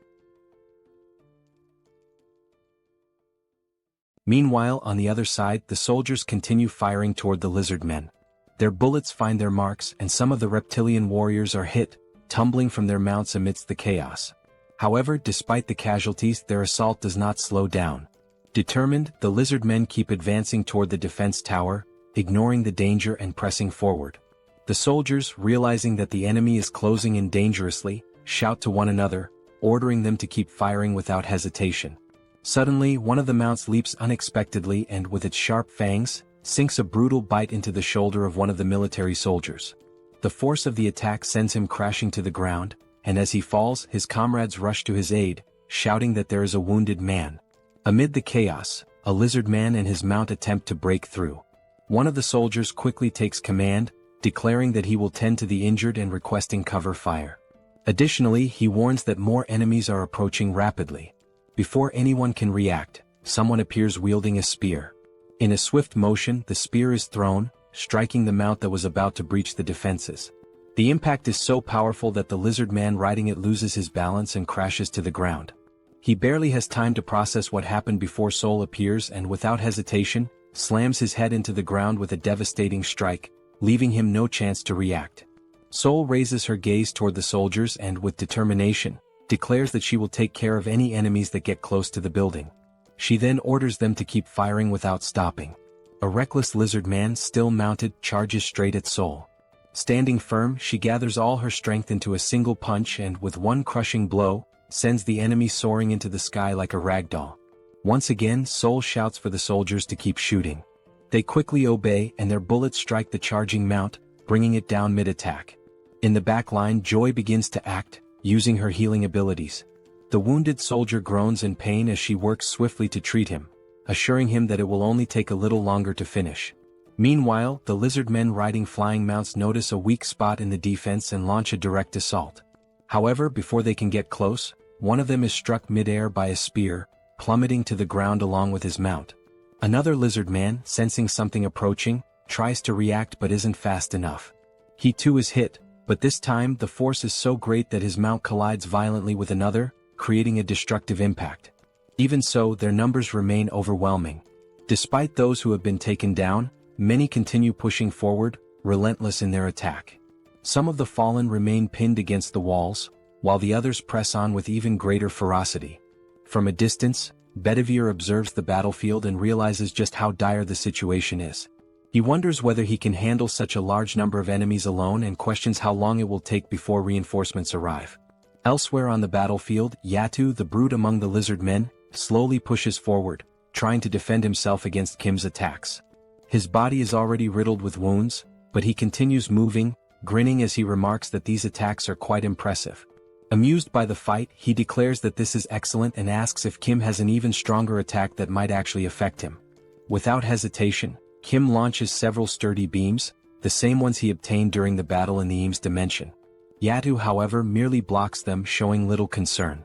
Meanwhile, on the other side, the soldiers continue firing toward the lizard men. Their bullets find their marks, and some of the reptilian warriors are hit, tumbling from their mounts amidst the chaos. However, despite the casualties, their assault does not slow down. Determined, the lizard men keep advancing toward the defense tower, ignoring the danger and pressing forward. The soldiers, realizing that the enemy is closing in dangerously, shout to one another, ordering them to keep firing without hesitation. Suddenly, one of the mounts leaps unexpectedly and, with its sharp fangs, sinks a brutal bite into the shoulder of one of the military soldiers. The force of the attack sends him crashing to the ground, and as he falls, his comrades rush to his aid, shouting that there is a wounded man. Amid the chaos, a lizard man and his mount attempt to break through. One of the soldiers quickly takes command, declaring that he will tend to the injured and requesting cover fire. Additionally, he warns that more enemies are approaching rapidly. Before anyone can react, someone appears wielding a spear. In a swift motion, the spear is thrown, striking the mount that was about to breach the defenses. The impact is so powerful that the lizard man riding it loses his balance and crashes to the ground. He barely has time to process what happened before Seoul appears and, without hesitation, slams his head into the ground with a devastating strike, leaving him no chance to react. Seoul raises her gaze toward the soldiers and, with determination, declares that she will take care of any enemies that get close to the building. She then orders them to keep firing without stopping. A reckless lizard man, still mounted, charges straight at Seoul. Standing firm, she gathers all her strength into a single punch and, with one crushing blow, sends the enemy soaring into the sky like a ragdoll. Once again, Seoul shouts for the soldiers to keep shooting. They quickly obey, and their bullets strike the charging mount, bringing it down mid-attack. In the back line, Joy begins to act, using her healing abilities. The wounded soldier groans in pain as she works swiftly to treat him, assuring him that it will only take a little longer to finish. Meanwhile, the lizard men riding flying mounts notice a weak spot in the defense and launch a direct assault. However, before they can get close, one of them is struck mid-air by a spear, plummeting to the ground along with his mount. Another lizard man, sensing something approaching, tries to react but isn't fast enough. He too is hit, but this time the force is so great that his mount collides violently with another, creating a destructive impact. Even so, their numbers remain overwhelming. Despite those who have been taken down, many continue pushing forward, relentless in their attack. Some of the fallen remain pinned against the walls, while the others press on with even greater ferocity. From a distance, Bedivere observes the battlefield and realizes just how dire the situation is. He wonders whether he can handle such a large number of enemies alone and questions how long it will take before reinforcements arrive. Elsewhere on the battlefield, Yatu, the brute among the lizard men, slowly pushes forward, trying to defend himself against Kim's attacks. His body is already riddled with wounds, but he continues moving, grinning as he remarks that these attacks are quite impressive. Amused by the fight, he declares that this is excellent and asks if Kim has an even stronger attack that might actually affect him. Without hesitation, Kim launches several sturdy beams, the same ones he obtained during the battle in the Eames dimension. Yatu, however, merely blocks them, showing little concern.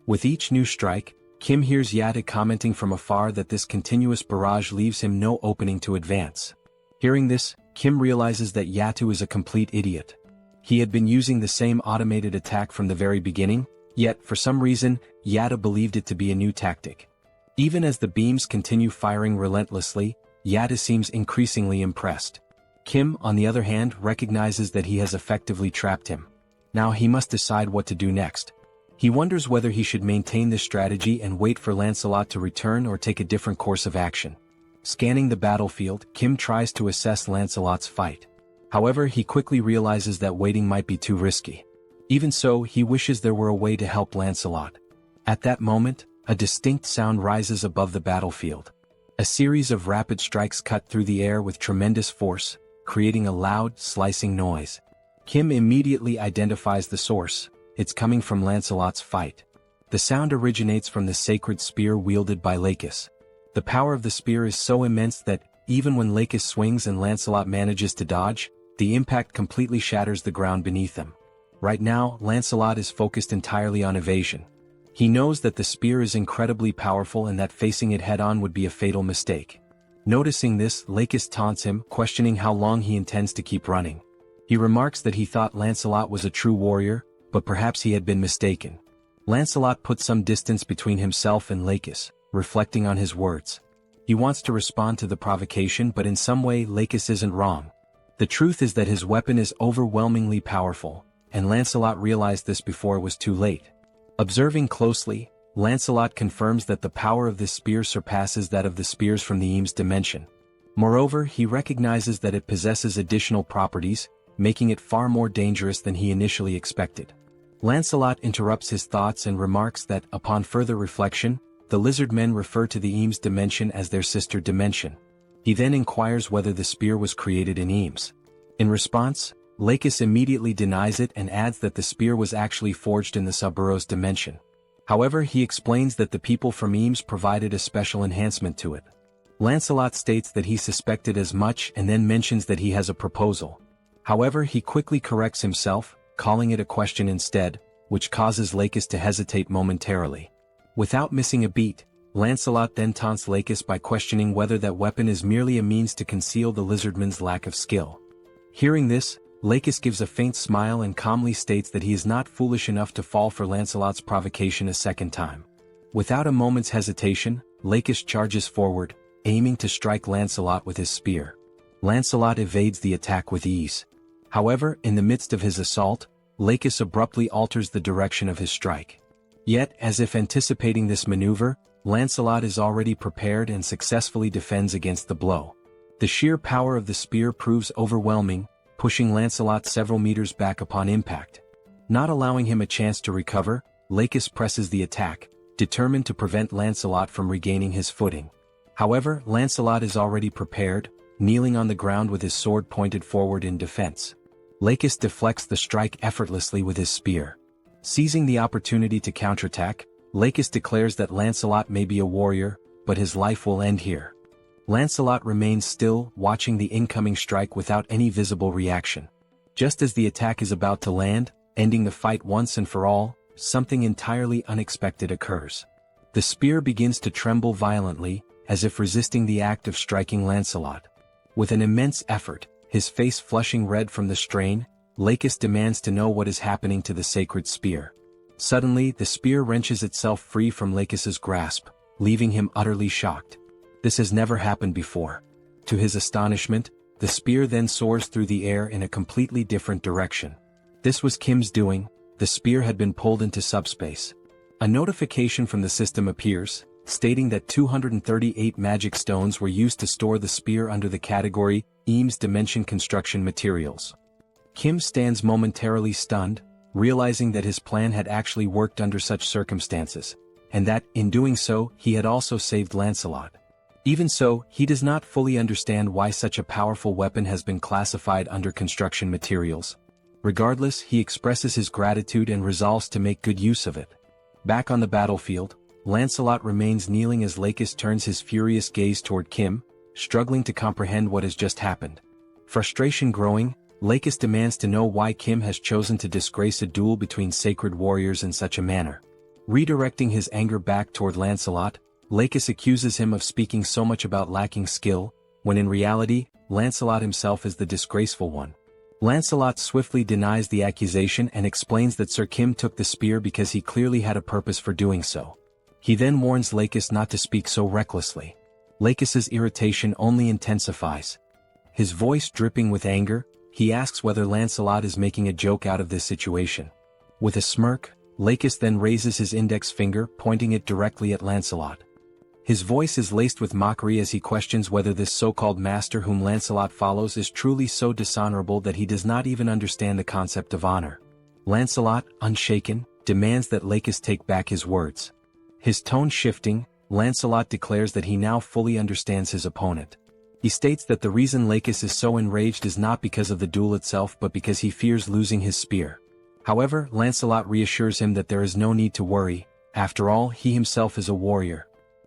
With each new strike, Kim hears Yatu commenting from afar that this continuous barrage leaves him no opening to advance. Hearing this, Kim realizes that Yatu is a complete idiot. He had been using the same automated attack from the very beginning, yet, for some reason, Yatu believed it to be a new tactic. Even as the beams continue firing relentlessly, Yatu seems increasingly impressed. Kim, on the other hand, recognizes that he has effectively trapped him. Now he must decide what to do next. He wonders whether he should maintain this strategy and wait for Lancelot to return or take a different course of action. Scanning the battlefield, Kim tries to assess Lancelot's fight. However, he quickly realizes that waiting might be too risky. Even so, he wishes there were a way to help Lancelot. At that moment, a distinct sound rises above the battlefield. A series of rapid strikes cut through the air with tremendous force, creating a loud, slicing noise. Kim immediately identifies the source. It's coming from Lancelot's fight. The sound originates from the sacred spear wielded by Lakis. The power of the spear is so immense that, even when Lakis swings and Lancelot manages to dodge, the impact completely shatters the ground beneath them. Right now, Lancelot is focused entirely on evasion. He knows that the spear is incredibly powerful and that facing it head-on would be a fatal mistake. Noticing this, Lakis taunts him, questioning how long he intends to keep running. He remarks that he thought Lancelot was a true warrior, but perhaps he had been mistaken. Lancelot puts some distance between himself and Lakis, reflecting on his words. He wants to respond to the provocation, but in some way Lakis isn't wrong. The truth is that his weapon is overwhelmingly powerful, and Lancelot realized this before it was too late. Observing closely, Lancelot confirms that the power of this spear surpasses that of the spears from the Eames dimension. Moreover, he recognizes that it possesses additional properties, making it far more dangerous than he initially expected. Lancelot interrupts his thoughts and remarks that, upon further reflection, the lizard men refer to the Eames dimension as their sister dimension. He then inquires whether the spear was created in Eames. In response, Lakis immediately denies it and adds that the spear was actually forged in the SUBSPACE dimension. However, he explains that the people from Eames provided a special enhancement to it. Lancelot states that he suspected as much and then mentions that he has a proposal. However, he quickly corrects himself, calling it a question instead, which causes Lakis to hesitate momentarily. Without missing a beat, Lancelot then taunts Lakis by questioning whether that weapon is merely a means to conceal the lizardman's lack of skill. Hearing this, Lakis gives a faint smile and calmly states that he is not foolish enough to fall for Lancelot's provocation a second time. Without a moment's hesitation, Lakis charges forward, aiming to strike Lancelot with his spear. Lancelot evades the attack with ease. However, in the midst of his assault, Lakis abruptly alters the direction of his strike. Yet, as if anticipating this maneuver, Lancelot is already prepared and successfully defends against the blow. The sheer power of the spear proves overwhelming, pushing Lancelot several meters back upon impact. Not allowing him a chance to recover, Lakis presses the attack, determined to prevent Lancelot from regaining his footing. However, Lancelot is already prepared, kneeling on the ground with his sword pointed forward in defense. Lakis deflects the strike effortlessly with his spear. Seizing the opportunity to counterattack, Lakis declares that Lancelot may be a warrior, but his life will end here. Lancelot remains still, watching the incoming strike without any visible reaction. Just as the attack is about to land, ending the fight once and for all, something entirely unexpected occurs. The spear begins to tremble violently, as if resisting the act of striking Lancelot. With an immense effort, his face flushing red from the strain, Lakis demands to know what is happening to the sacred spear. Suddenly, the spear wrenches itself free from Lakis's grasp, leaving him utterly shocked. This has never happened before. To his astonishment, the spear then soars through the air in a completely different direction. This was Kim's doing. The spear had been pulled into subspace. A notification from the system appears, stating that 238 magic stones were used to store the spear under the category Eames Dimension Construction Materials. Kim stands momentarily stunned, realizing that his plan had actually worked under such circumstances, and that, in doing so, he had also saved Lancelot. Even so, he does not fully understand why such a powerful weapon has been classified under construction materials. Regardless, he expresses his gratitude and resolves to make good use of it. Back on the battlefield, Lancelot remains kneeling as Lakis turns his furious gaze toward Kim, struggling to comprehend what has just happened. Frustration growing, Lakis demands to know why Kim has chosen to disgrace a duel between sacred warriors in such a manner. Redirecting his anger back toward Lancelot, Lakis accuses him of speaking so much about lacking skill, when in reality, Lancelot himself is the disgraceful one. Lancelot swiftly denies the accusation and explains that Sir Kim took the spear because he clearly had a purpose for doing so. He then warns Lakis not to speak so recklessly. Lakis's irritation only intensifies. His voice dripping with anger, he asks whether Lancelot is making a joke out of this situation. With a smirk, Lakis then raises his index finger, pointing it directly at Lancelot. His voice is laced with mockery as he questions whether this so-called master whom Lancelot follows is truly so dishonorable that he does not even understand the concept of honor. Lancelot, unshaken, demands that Lakis take back his words. His tone shifting, Lancelot declares that he now fully understands his opponent. He states that the reason Lakis is so enraged is not because of the duel itself but because he fears losing his spear. However, Lancelot reassures him that there is no need to worry, after all he himself is a warrior.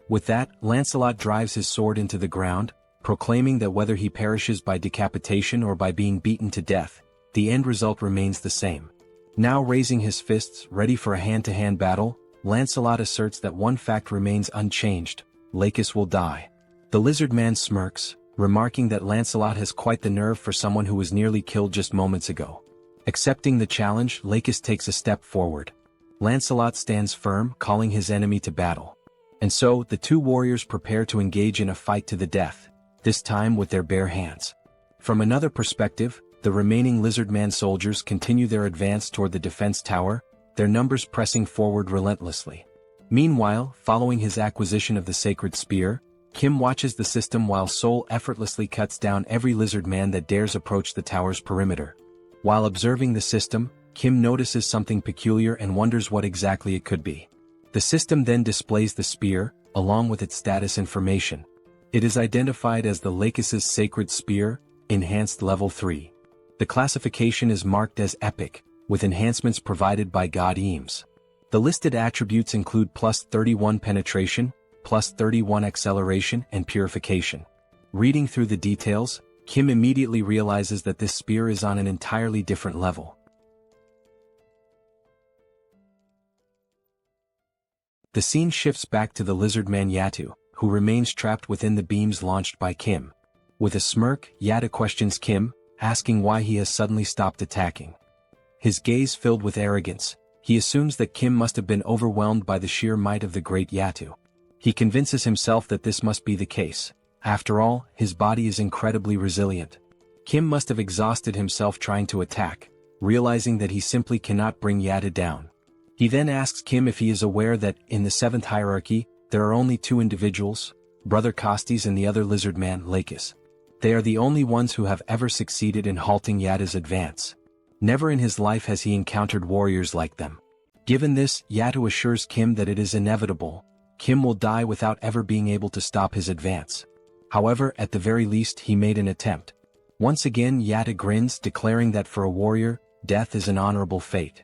With that, Lancelot drives his sword into the ground, proclaiming that whether he perishes by decapitation or by being beaten to death, the end result remains the same. Now raising his fists, ready for a hand-to-hand battle, Lancelot asserts that one fact remains unchanged: Lakis will die. The lizard man smirks, remarking that Lancelot has quite the nerve for someone who was nearly killed just moments ago. Accepting the challenge, Lakis takes a step forward. Lancelot stands firm, calling his enemy to battle. And so, the two warriors prepare to engage in a fight to the death, this time with their bare hands. From another perspective, the remaining lizardman soldiers continue their advance toward the defense tower, their numbers pressing forward relentlessly. Meanwhile, following his acquisition of the sacred spear, Kim watches the system while Seoul effortlessly cuts down every lizardman that dares approach the tower's perimeter. While observing the system, Kim notices something peculiar and wonders what exactly it could be. The system then displays the spear, along with its status information. It is identified as the Lakis' Sacred Spear, Enhanced Level 3. The classification is marked as Epic, with enhancements provided by God Eames. The listed attributes include plus 31 penetration, plus 31 acceleration and purification. Reading through the details, Kim immediately realizes that this spear is on an entirely different level. The scene shifts back to the lizardman Yatu, who remains trapped within the beams launched by Kim. With a smirk, Yatu questions Kim, asking why he has suddenly stopped attacking. His gaze filled with arrogance, he assumes that Kim must have been overwhelmed by the sheer might of the great Yatu. He convinces himself that this must be the case. After all, his body is incredibly resilient. Kim must have exhausted himself trying to attack, realizing that he simply cannot bring Yatu down. He then asks Kim if he is aware that, in the 7th hierarchy, there are only two individuals, Brother Kostes and the other lizardman, Lakis. They are the only ones who have ever succeeded in halting Yatu's advance. Never in his life has he encountered warriors like them. Given this, Yatu assures Kim that it is inevitable. Kim will die without ever being able to stop his advance. However, at the very least he made an attempt. Once again Yatu grins, declaring that for a warrior, death is an honorable fate.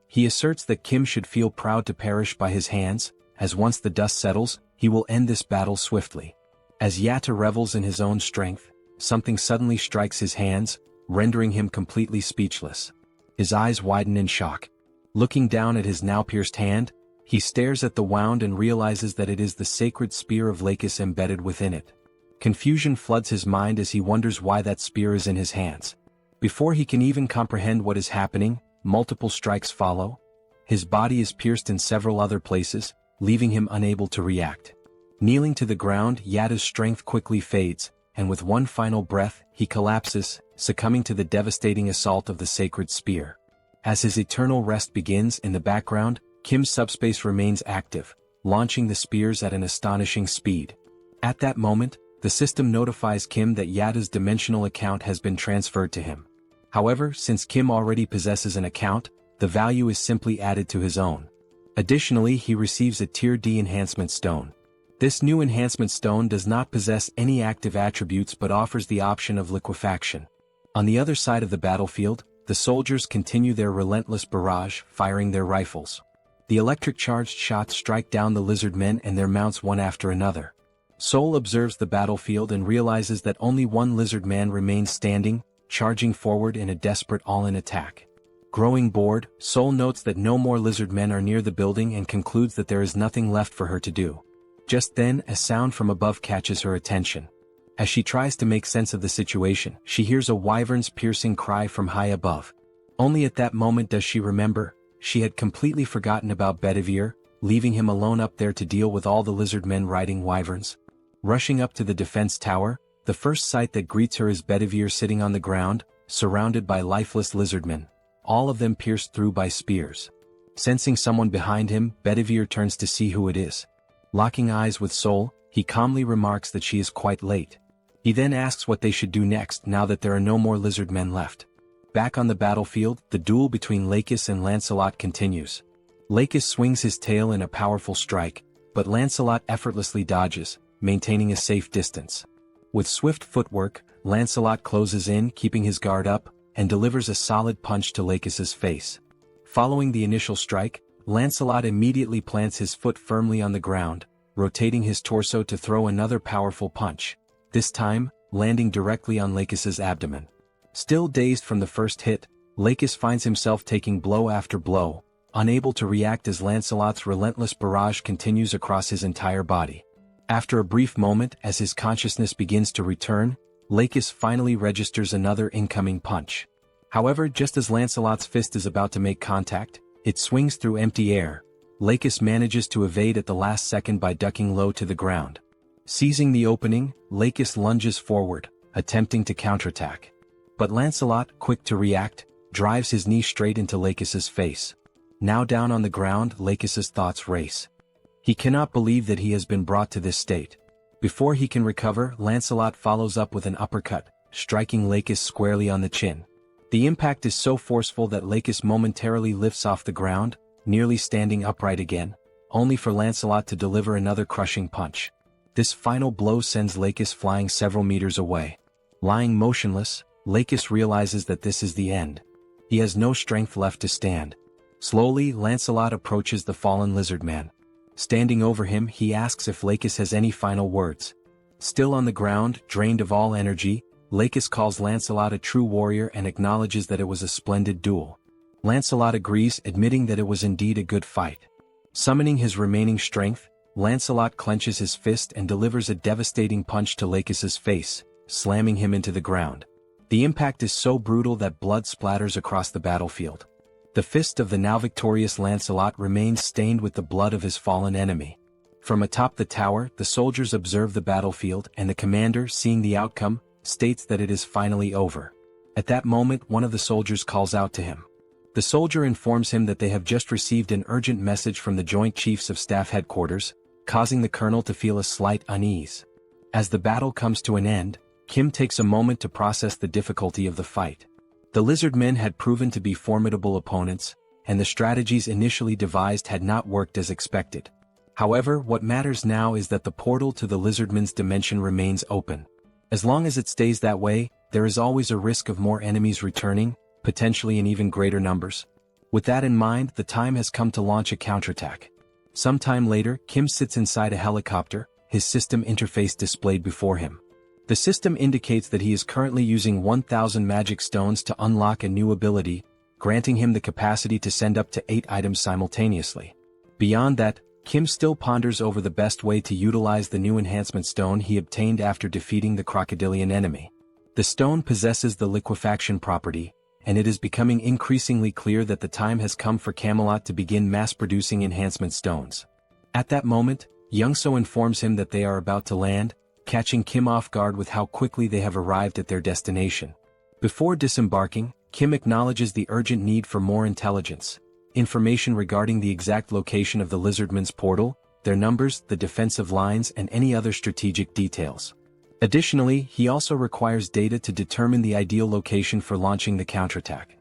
He asserts that Kim should feel proud to perish by his hands, as once the dust settles, he will end this battle swiftly. As Yatu revels in his own strength, something suddenly strikes his hands, rendering him completely speechless. His eyes widen in shock. Looking down at his now pierced hand, he stares at the wound and realizes that it is the sacred spear of Lakis embedded within it. Confusion floods his mind as he wonders why that spear is in his hands. Before he can even comprehend what is happening, multiple strikes follow. His body is pierced in several other places, leaving him unable to react. Kneeling to the ground, Yatu's strength quickly fades, and with one final breath, he collapses, succumbing to the devastating assault of the sacred spear. As his eternal rest begins in the background, Kim's subspace remains active, launching the spears at an astonishing speed. At that moment, the system notifies Kim that Yatu's dimensional account has been transferred to him. However, since Kim already possesses an account, the value is simply added to his own. Additionally, he receives a Tier D enhancement stone. This new enhancement stone does not possess any active attributes but offers the option of liquefaction. On the other side of the battlefield, the soldiers continue their relentless barrage, firing their rifles. The electric-charged shots strike down the lizardmen and their mounts one after another. Seoul observes the battlefield and realizes that only one lizardman remains standing, charging forward in a desperate all-in attack. Growing bored, Seoul notes that no more lizardmen are near the building and concludes that there is nothing left for her to do. Just then, a sound from above catches her attention. As she tries to make sense of the situation, she hears a wyvern's piercing cry from high above. Only at that moment does she remember, she had completely forgotten about Bedivere, leaving him alone up there to deal with all the lizardmen riding wyverns. Rushing up to the defense tower, the first sight that greets her is Bedivere sitting on the ground, surrounded by lifeless lizardmen, all of them pierced through by spears. Sensing someone behind him, Bedivere turns to see who it is. Locking eyes with Seoul, he calmly remarks that she is quite late. He then asks what they should do next now that there are no more lizardmen left. Back on the battlefield, the duel between Lakis and Lancelot continues. Lakis swings his tail in a powerful strike, but Lancelot effortlessly dodges, maintaining a safe distance. With swift footwork, Lancelot closes in, keeping his guard up, and delivers a solid punch to Lakis's face. Following the initial strike, Lancelot immediately plants his foot firmly on the ground, rotating his torso to throw another powerful punch, this time, landing directly on Lakis's abdomen. Still dazed from the first hit, Lakis finds himself taking blow after blow, unable to react as Lancelot's relentless barrage continues across his entire body. After a brief moment as his consciousness begins to return, Lakis finally registers another incoming punch. However, just as Lancelot's fist is about to make contact, it swings through empty air, Lakis manages to evade at the last second by ducking low to the ground. Seizing the opening, Lakis lunges forward, attempting to counterattack. But Lancelot, quick to react, drives his knee straight into Lakis's face. Now down on the ground, Lakis's thoughts race. He cannot believe that he has been brought to this state. Before he can recover, Lancelot follows up with an uppercut, striking Lakis squarely on the chin. The impact is so forceful that Lakis momentarily lifts off the ground, nearly standing upright again, only for Lancelot to deliver another crushing punch. This final blow sends Lakis flying several meters away. Lying motionless, Lakis realizes that this is the end. He has no strength left to stand. Slowly, Lancelot approaches the fallen lizard man. Standing over him, he asks if Lakis has any final words. Still on the ground, drained of all energy, Lakis calls Lancelot a true warrior and acknowledges that it was a splendid duel. Lancelot agrees, admitting that it was indeed a good fight. Summoning his remaining strength, Lancelot clenches his fist and delivers a devastating punch to Lakis's face, slamming him into the ground. The impact is so brutal that blood splatters across the battlefield. The fist of the now victorious Lancelot remains stained with the blood of his fallen enemy. From atop the tower, the soldiers observe the battlefield, and the commander, seeing the outcome, states that it is finally over. At that moment, one of the soldiers calls out to him. The soldier informs him that they have just received an urgent message from the Joint Chiefs of Staff headquarters, causing the colonel to feel a slight unease. As the battle comes to an end, Kim takes a moment to process the difficulty of the fight. The lizard men had proven to be formidable opponents, and the strategies initially devised had not worked as expected. However, what matters now is that the portal to the lizardmen's dimension remains open. As long as it stays that way, there is always a risk of more enemies returning, potentially in even greater numbers. With that in mind, the time has come to launch a counterattack. Sometime later, Kim sits inside a helicopter, his system interface displayed before him. The system indicates that he is currently using 1,000 magic stones to unlock a new ability, granting him the capacity to send up to 8 items simultaneously. Beyond that, Kim still ponders over the best way to utilize the new enhancement stone he obtained after defeating the crocodilian enemy. The stone possesses the liquefaction property, and it is becoming increasingly clear that the time has come for Camelot to begin mass-producing enhancement stones. At that moment, Youngso informs him that they are about to land, catching Kim off guard with how quickly they have arrived at their destination. Before disembarking, Kim acknowledges the urgent need for more intelligence, information regarding the exact location of the lizardmen's portal, their numbers, the defensive lines, and any other strategic details. Additionally, he also requires data to determine the ideal location for launching the counterattack.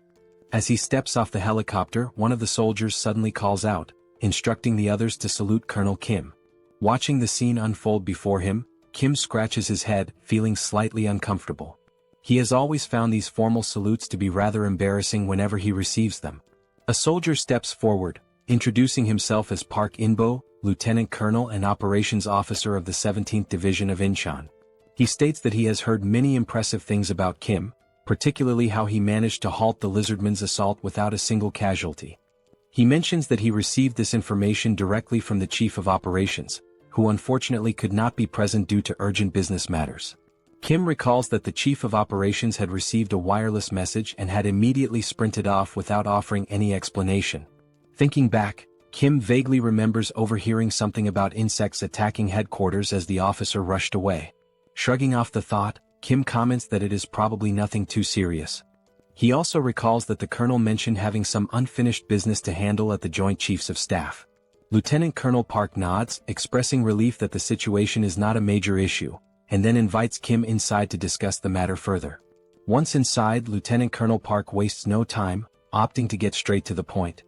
As he steps off the helicopter, one of the soldiers suddenly calls out, instructing the others to salute Colonel Kim. Watching the scene unfold before him, Kim scratches his head, feeling slightly uncomfortable. He has always found these formal salutes to be rather embarrassing whenever he receives them. A soldier steps forward, introducing himself as Park Inbo, Lieutenant Colonel and Operations Officer of the 17th Division of Incheon. He states that he has heard many impressive things about Kim, particularly how he managed to halt the lizardmen's assault without a single casualty. He mentions that he received this information directly from the Chief of Operations, who unfortunately could not be present due to urgent business matters. Kim recalls that the Chief of Operations had received a wireless message and had immediately sprinted off without offering any explanation. Thinking back, Kim vaguely remembers overhearing something about insects attacking headquarters as the officer rushed away. Shrugging off the thought, Kim comments that it is probably nothing too serious. He also recalls that the colonel mentioned having some unfinished business to handle at the Joint Chiefs of Staff. Lieutenant Colonel Park nods, expressing relief that the situation is not a major issue, and then invites Kim inside to discuss the matter further. Once inside, Lieutenant Colonel Park wastes no time, opting to get straight to the point.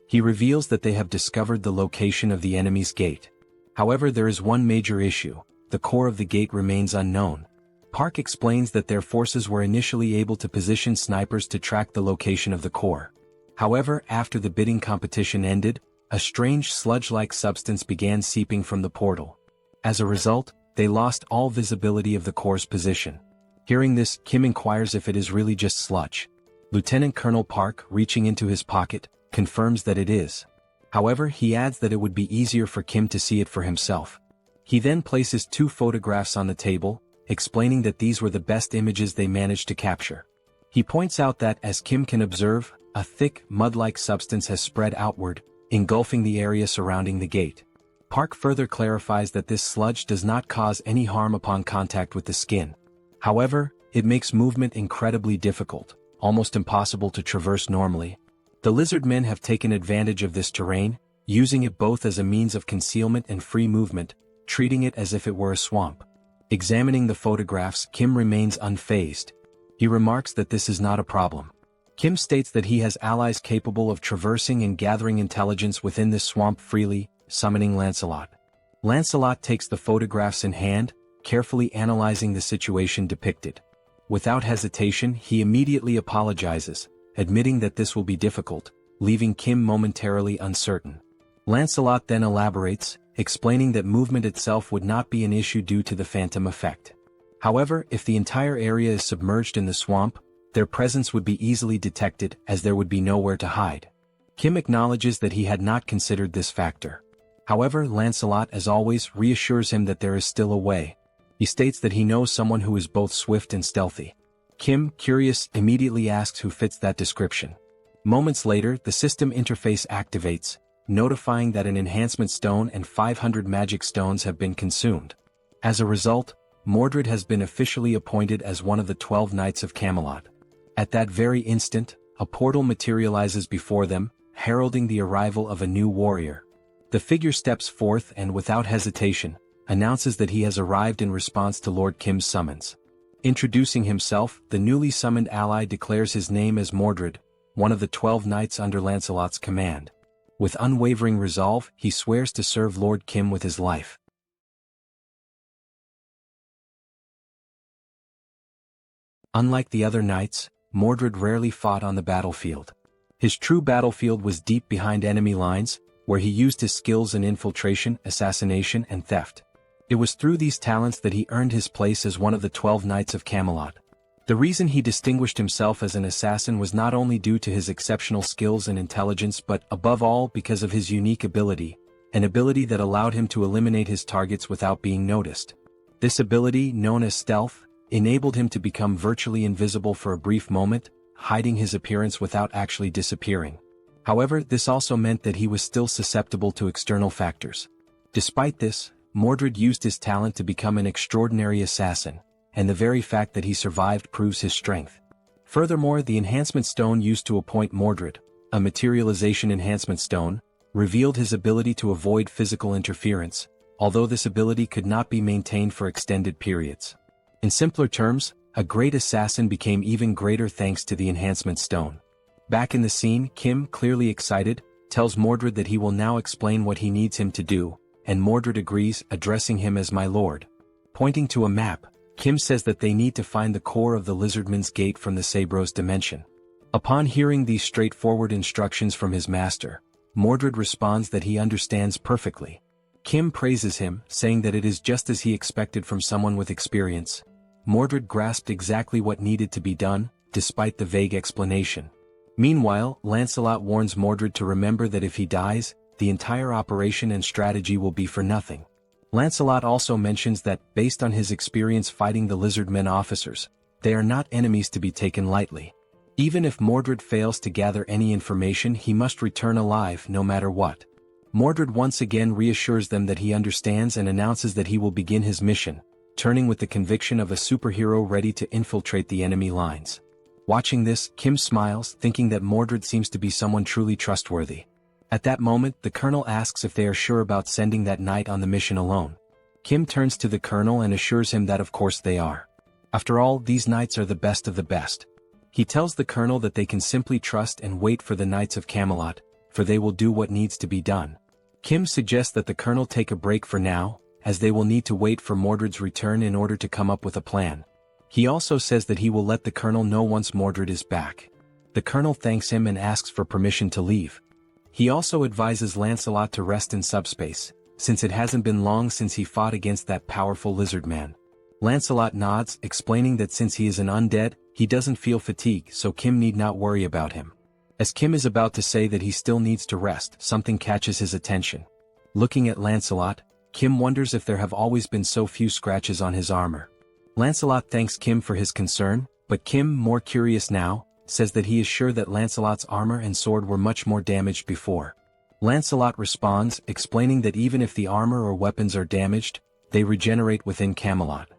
He reveals that they have discovered the location of the enemy's gate. However, there is one major issue: the core of the gate remains unknown. Park explains that their forces were initially able to position snipers to track the location of the core. However, after the bidding competition ended, a strange sludge-like substance began seeping from the portal. As a result, they lost all visibility of the core's position. Hearing this, Kim inquires if it is really just sludge. Lieutenant Colonel Park, reaching into his pocket, confirms that it is. However, he adds that it would be easier for Kim to see it for himself. He then places 2 photographs on the table, explaining that these were the best images they managed to capture. He points out that, as Kim can observe, a thick, mud-like substance has spread outward, engulfing the area surrounding the gate. Park further clarifies that this sludge does not cause any harm upon contact with the skin. However, it makes movement incredibly difficult, almost impossible to traverse normally. The lizard men have taken advantage of this terrain, using it both as a means of concealment and free movement, treating it as if it were a swamp. Examining the photographs, Kim remains unfazed. He remarks that this is not a problem. Kim states that he has allies capable of traversing and gathering intelligence within this swamp freely, summoning Lancelot. Lancelot takes the photographs in hand, carefully analyzing the situation depicted. Without hesitation, he immediately apologizes, admitting that this will be difficult, leaving Kim momentarily uncertain. Lancelot then elaborates, explaining that movement itself would not be an issue due to the phantom effect. However, if the entire area is submerged in the swamp, their presence would be easily detected as there would be nowhere to hide. Kim acknowledges that he had not considered this factor. However, Lancelot, as always, reassures him that there is still a way. He states that he knows someone who is both swift and stealthy. Kim, curious, immediately asks who fits that description. Moments later, the system interface activates, notifying that an enhancement stone and 500 magic stones have been consumed. As a result, Mordred has been officially appointed as one of the 12 Knights of Camelot. At that very instant, a portal materializes before them, heralding the arrival of a new warrior. The figure steps forth and, without hesitation, announces that he has arrived in response to Lord Kim's summons. Introducing himself, the newly summoned ally declares his name as Mordred, one of the 12 knights under Lancelot's command. With unwavering resolve, he swears to serve Lord Kim with his life. Unlike the other knights, Mordred rarely fought on the battlefield. His true battlefield was deep behind enemy lines, where he used his skills in infiltration, assassination, and theft. It was through these talents that he earned his place as one of the 12 Knights of Camelot. The reason he distinguished himself as an assassin was not only due to his exceptional skills and intelligence but, above all, because of his unique ability, an ability that allowed him to eliminate his targets without being noticed. This ability, known as stealth, enabled him to become virtually invisible for a brief moment, hiding his appearance without actually disappearing. However, this also meant that he was still susceptible to external factors. Despite this, Mordred used his talent to become an extraordinary assassin, and the very fact that he survived proves his strength. Furthermore, the enhancement stone used to appoint Mordred, a materialization enhancement stone, revealed his ability to avoid physical interference, although this ability could not be maintained for extended periods. In simpler terms, a great assassin became even greater thanks to the enhancement stone. Back in the scene, Kim, clearly excited, tells Mordred that he will now explain what he needs him to do, and Mordred agrees, addressing him as my lord. Pointing to a map, Kim says that they need to find the core of the Lizardman's Gate from the Sabros dimension. Upon hearing these straightforward instructions from his master, Mordred responds that he understands perfectly. Kim praises him, saying that it is just as he expected from someone with experience. Mordred grasped exactly what needed to be done, despite the vague explanation. Meanwhile, Lancelot warns Mordred to remember that if he dies, the entire operation and strategy will be for nothing. Lancelot also mentions that, based on his experience fighting the Lizardmen officers, they are not enemies to be taken lightly. Even if Mordred fails to gather any information, he must return alive no matter what. Mordred once again reassures them that he understands and announces that he will begin his mission, turning with the conviction of a superhero ready to infiltrate the enemy lines. Watching this, Kim smiles, thinking that Mordred seems to be someone truly trustworthy. At that moment, the colonel asks if they are sure about sending that knight on the mission alone. Kim turns to the colonel and assures him that of course they are. After all, these knights are the best of the best. He tells the colonel that they can simply trust and wait for the Knights of Camelot, for they will do what needs to be done. Kim suggests that the colonel take a break for now, as they will need to wait for Mordred's return in order to come up with a plan. He also says that he will let the colonel know once Mordred is back. The colonel thanks him and asks for permission to leave. He also advises Lancelot to rest in SUBSPACE, since it hasn't been long since he fought against that powerful lizard man. Lancelot nods, explaining that since he is an undead, he doesn't feel fatigue, so Kim need not worry about him. As Kim is about to say that he still needs to rest, something catches his attention. Looking at Lancelot, Kim wonders if there have always been so few scratches on his armor. Lancelot thanks Kim for his concern, but Kim, more curious now, says that he is sure that Lancelot's armor and sword were much more damaged before. Lancelot responds, explaining that even if the armor or weapons are damaged, they regenerate within Camelot.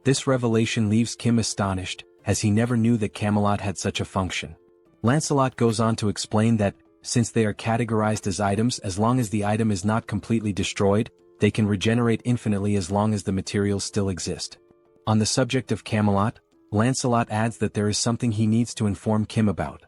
This revelation leaves Kim astonished, as he never knew that Camelot had such a function. Lancelot goes on to explain that, since they are categorized as items, as long as the item is not completely destroyed, they can regenerate infinitely as long as the materials still exist. On the subject of Camelot, Lancelot adds that there is something he needs to inform Kim about.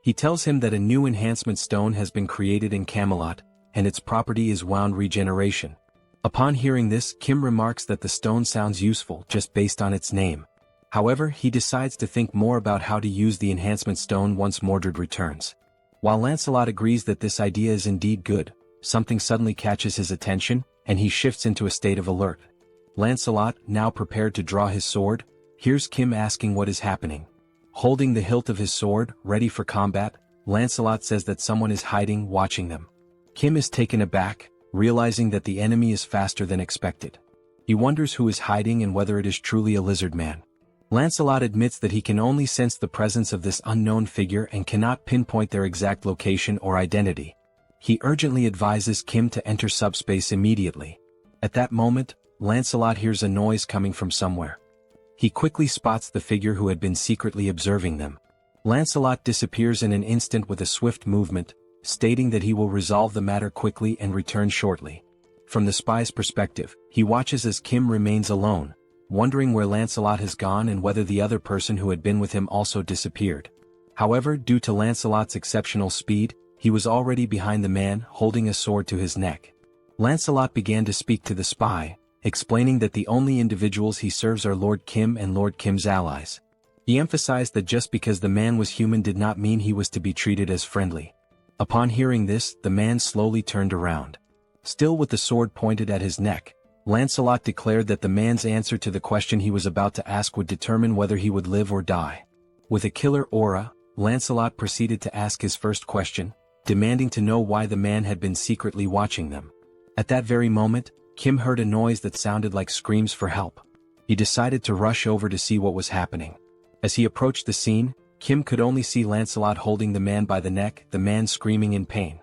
He tells him that a new enhancement stone has been created in Camelot, and its property is wound regeneration. Upon hearing this, Kim remarks that the stone sounds useful just based on its name. However, he decides to think more about how to use the enhancement stone once Mordred returns. While Lancelot agrees that this idea is indeed good, something suddenly catches his attention, and he shifts into a state of alert. Lancelot, now prepared to draw his sword, hears Kim asking what is happening. Holding the hilt of his sword, ready for combat, Lancelot says that someone is hiding, watching them. Kim is taken aback, realizing that the enemy is faster than expected. He wonders who is hiding and whether it is truly a lizard man. Lancelot admits that he can only sense the presence of this unknown figure and cannot pinpoint their exact location or identity. He urgently advises Kim to enter SUBSPACE immediately. At that moment, Lancelot hears a noise coming from somewhere. He quickly spots the figure who had been secretly observing them. Lancelot disappears in an instant with a swift movement, stating that he will resolve the matter quickly and return shortly. From the spy's perspective, he watches as Kim remains alone, wondering where Lancelot has gone and whether the other person who had been with him also disappeared. However, due to Lancelot's exceptional speed, he was already behind the man, holding a sword to his neck. Lancelot began to speak to the spy, explaining that the only individuals he serves are Lord Kim and Lord Kim's allies. He emphasized that just because the man was human did not mean he was to be treated as friendly. Upon hearing this, the man slowly turned around. Still with the sword pointed at his neck, Lancelot declared that the man's answer to the question he was about to ask would determine whether he would live or die. With a killer aura, Lancelot proceeded to ask his first question, demanding to know why the man had been secretly watching them. At that very moment, Kim heard a noise that sounded like screams for help. He decided to rush over to see what was happening. As he approached the scene, Kim could only see Lancelot holding the man by the neck, the man screaming in pain.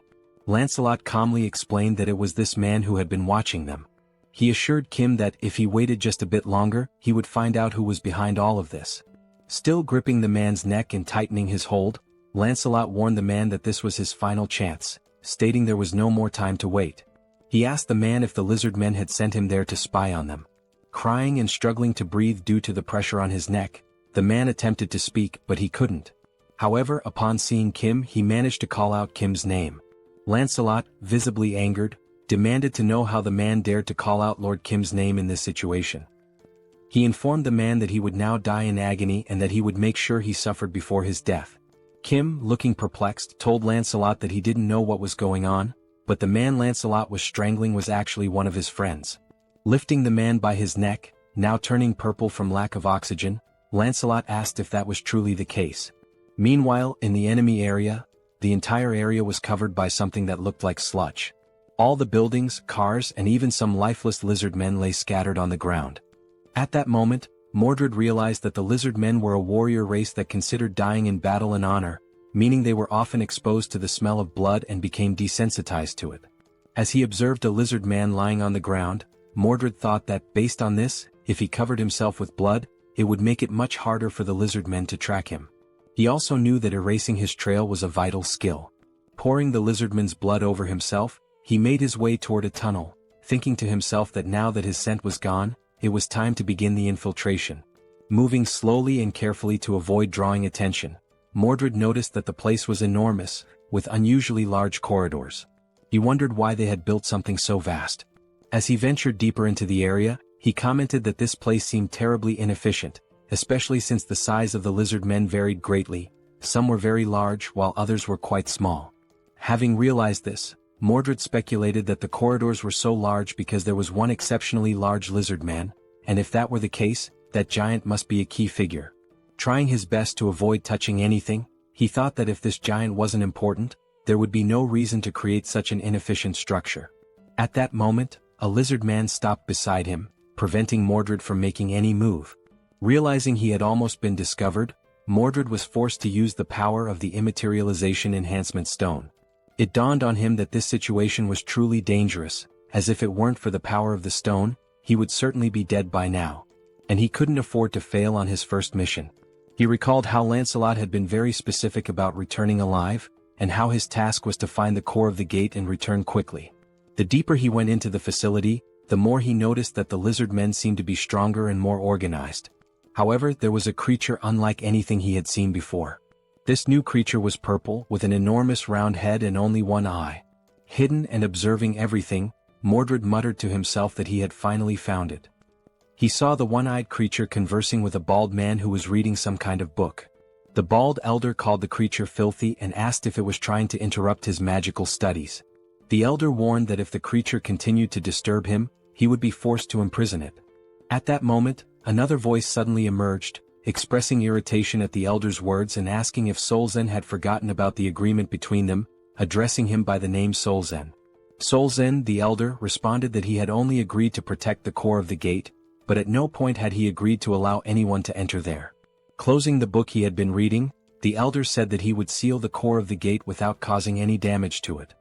Lancelot calmly explained that it was this man who had been watching them. He assured Kim that if he waited just a bit longer, he would find out who was behind all of this. Still gripping the man's neck and tightening his hold, Lancelot warned the man that this was his final chance, stating there was no more time to wait. He asked the man if the lizard men had sent him there to spy on them. Crying and struggling to breathe due to the pressure on his neck, the man attempted to speak but he couldn't. However, upon seeing Kim, he managed to call out Kim's name. Lancelot, visibly angered, demanded to know how the man dared to call out Lord Kim's name in this situation. He informed the man that he would now die in agony and that he would make sure he suffered before his death. Kim, looking perplexed, told Lancelot that he didn't know what was going on, but the man Lancelot was strangling was actually one of his friends. Lifting the man by his neck, now turning purple from lack of oxygen, Lancelot asked if that was truly the case. Meanwhile, in the enemy area, the entire area was covered by something that looked like sludge. All the buildings, cars, and even some lifeless lizard men lay scattered on the ground. At that moment, Mordred realized that the lizard men were a warrior race that considered dying in battle an honor, meaning they were often exposed to the smell of blood and became desensitized to it. As he observed a lizard man lying on the ground, Mordred thought that, based on this, if he covered himself with blood, it would make it much harder for the lizard men to track him. He also knew that erasing his trail was a vital skill. Pouring the lizardman's blood over himself, he made his way toward a tunnel, thinking to himself that now that his scent was gone, it was time to begin the infiltration. Moving slowly and carefully to avoid drawing attention, Mordred noticed that the place was enormous, with unusually large corridors. He wondered why they had built something so vast. As he ventured deeper into the area, he commented that this place seemed terribly inefficient, especially since the size of the lizard men varied greatly. Some were very large while others were quite small. Having realized this, Mordred speculated that the corridors were so large because there was one exceptionally large lizard man, and if that were the case, that giant must be a key figure. Trying his best to avoid touching anything, he thought that if this giant wasn't important, there would be no reason to create such an inefficient structure. At that moment, a lizard man stopped beside him, preventing Mordred from making any move. Realizing he had almost been discovered, Mordred was forced to use the power of the immaterialization enhancement stone. It dawned on him that this situation was truly dangerous, as if it weren't for the power of the stone, he would certainly be dead by now. And he couldn't afford to fail on his first mission. He recalled how Lancelot had been very specific about returning alive, and how his task was to find the core of the gate and return quickly. The deeper he went into the facility, the more he noticed that the lizard men seemed to be stronger and more organized. However, there was a creature unlike anything he had seen before. This new creature was purple, with an enormous round head and only one eye. Hidden and observing everything, Mordred muttered to himself that he had finally found it. He saw the one-eyed creature conversing with a bald man who was reading some kind of book. The bald elder called the creature filthy and asked if it was trying to interrupt his magical studies. The elder warned that if the creature continued to disturb him, he would be forced to imprison it. At that moment, another voice suddenly emerged, expressing irritation at the elder's words and asking if Solzen had forgotten about the agreement between them, addressing him by the name Solzen. Solzen, the elder, responded that he had only agreed to protect the core of the gate, but at no point had he agreed to allow anyone to enter there. Closing the book he had been reading, the elder said that he would seal the core of the gate without causing any damage to it.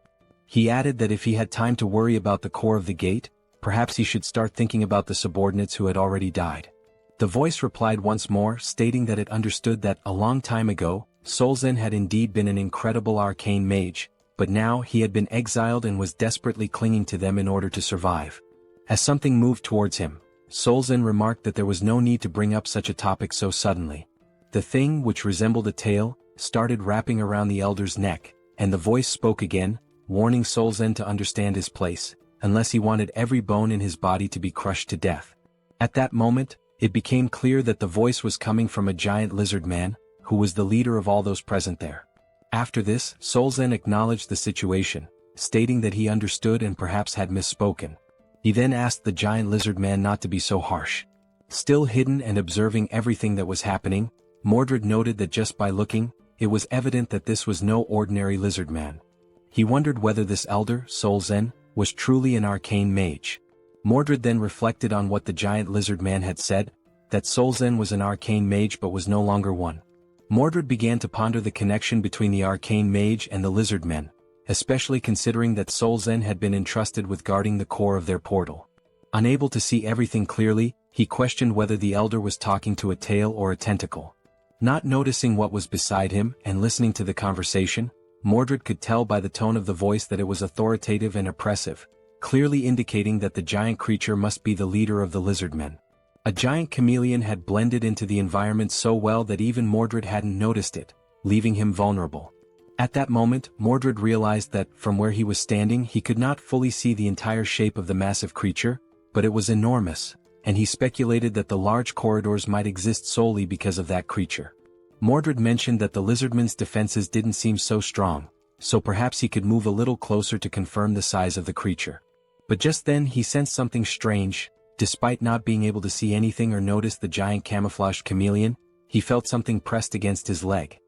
He added that if he had time to worry about the core of the gate, perhaps he should start thinking about the subordinates who had already died. The voice replied once more, stating that it understood that, a long time ago, Solzen had indeed been an incredible arcane mage, but now he had been exiled and was desperately clinging to them in order to survive. As something moved towards him, Solzen remarked that there was no need to bring up such a topic so suddenly. The thing, which resembled a tail, started wrapping around the elder's neck, and the voice spoke again, warning Solzen to understand his place, unless he wanted every bone in his body to be crushed to death. At that moment, it became clear that the voice was coming from a giant lizard man, who was the leader of all those present there. After this, Solzen acknowledged the situation, stating that he understood and perhaps had misspoken. He then asked the giant lizard man not to be so harsh. Still hidden and observing everything that was happening, Mordred noted that just by looking, it was evident that this was no ordinary lizard man. He wondered whether this elder, Solzen, was truly an arcane mage. Mordred then reflected on what the giant lizard man had said, that Solzen was an arcane mage but was no longer one. Mordred began to ponder the connection between the arcane mage and the lizard men, especially considering that Solzen had been entrusted with guarding the core of their portal. Unable to see everything clearly, he questioned whether the elder was talking to a tail or a tentacle. Not noticing what was beside him and listening to the conversation, Mordred could tell by the tone of the voice that it was authoritative and oppressive, clearly indicating that the giant creature must be the leader of the lizardmen. A giant chameleon had blended into the environment so well that even Mordred hadn't noticed it, leaving him vulnerable. At that moment, Mordred realized that, from where he was standing, he could not fully see the entire shape of the massive creature, but it was enormous, and he speculated that the large corridors might exist solely because of that creature. Mordred mentioned that the lizardman's defenses didn't seem so strong, so perhaps he could move a little closer to confirm the size of the creature. But just then he sensed something strange. Despite not being able to see anything or notice the giant camouflaged chameleon, he felt something pressed against his leg.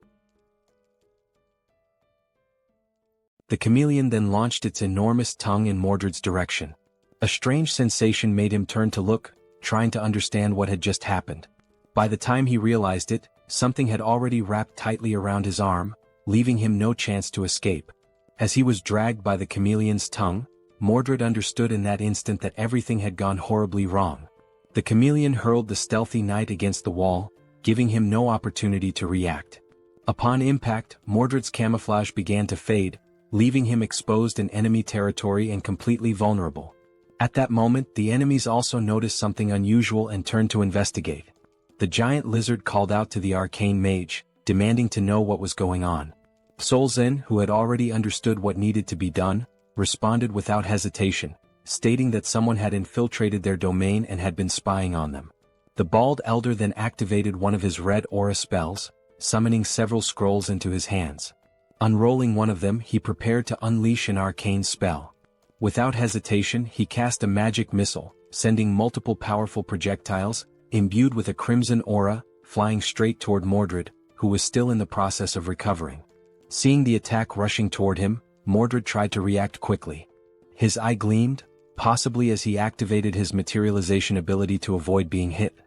The chameleon then launched its enormous tongue in Mordred's direction. A strange sensation made him turn to look, trying to understand what had just happened. By the time he realized it, something had already wrapped tightly around his arm, leaving him no chance to escape. As he was dragged by the chameleon's tongue, Mordred understood in that instant that everything had gone horribly wrong. The chameleon hurled the stealthy knight against the wall, giving him no opportunity to react. Upon impact, Mordred's camouflage began to fade, leaving him exposed in enemy territory and completely vulnerable. At that moment, the enemies also noticed something unusual and turned to investigate. The giant lizard called out to the arcane mage, demanding to know what was going on. Solzen, who had already understood what needed to be done, responded without hesitation, stating that someone had infiltrated their domain and had been spying on them. The bald elder then activated one of his red aura spells, summoning several scrolls into his hands. Unrolling one of them, he prepared to unleash an arcane spell. Without hesitation, he cast a magic missile, sending multiple powerful projectiles, imbued with a crimson aura, flying straight toward Mordred, who was still in the process of recovering. Seeing the attack rushing toward him, Mordred tried to react quickly. His eye gleamed, possibly as he activated his materialization ability to avoid being hit.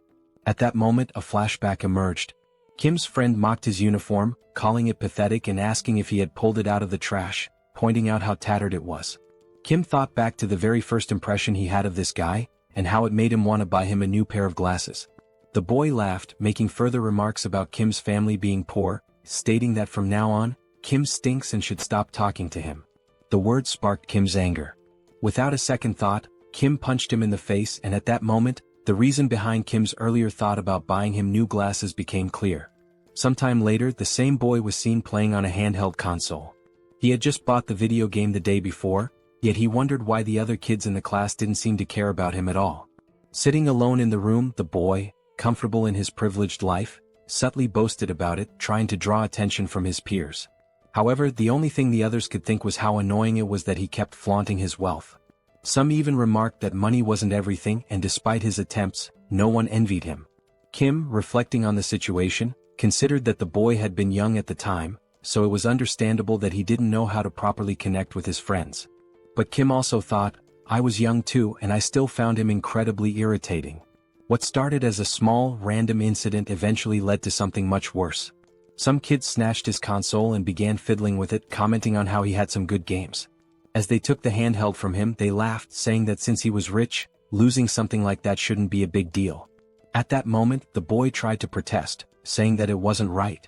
At that moment, a flashback emerged. Kim's friend mocked his uniform, calling it pathetic and asking if he had pulled it out of the trash, pointing out how tattered it was. Kim thought back to the very first impression he had of this guy, and how it made him want to buy him a new pair of glasses. The boy laughed, making further remarks about Kim's family being poor, stating that from now on, Kim stinks and should stop talking to him. The words sparked Kim's anger. Without a second thought, Kim punched him in the face, and at that moment, the reason behind Kim's earlier thought about buying him new glasses became clear. Sometime later, the same boy was seen playing on a handheld console. He had just bought the video game the day before, yet he wondered why the other kids in the class didn't seem to care about him at all. Sitting alone in the room, the boy, comfortable in his privileged life, subtly boasted about it, trying to draw attention from his peers. However, the only thing the others could think was how annoying it was that he kept flaunting his wealth. Some even remarked that money wasn't everything, and despite his attempts, no one envied him. Kim, reflecting on the situation, considered that the boy had been young at the time, so it was understandable that he didn't know how to properly connect with his friends. But Kim also thought, I was young too, and I still found him incredibly irritating. What started as a small, random incident eventually led to something much worse. Some kids snatched his console and began fiddling with it, commenting on how he had some good games. As they took the handheld from him, they laughed, saying that since he was rich, losing something like that shouldn't be a big deal. At that moment, the boy tried to protest, saying that it wasn't right.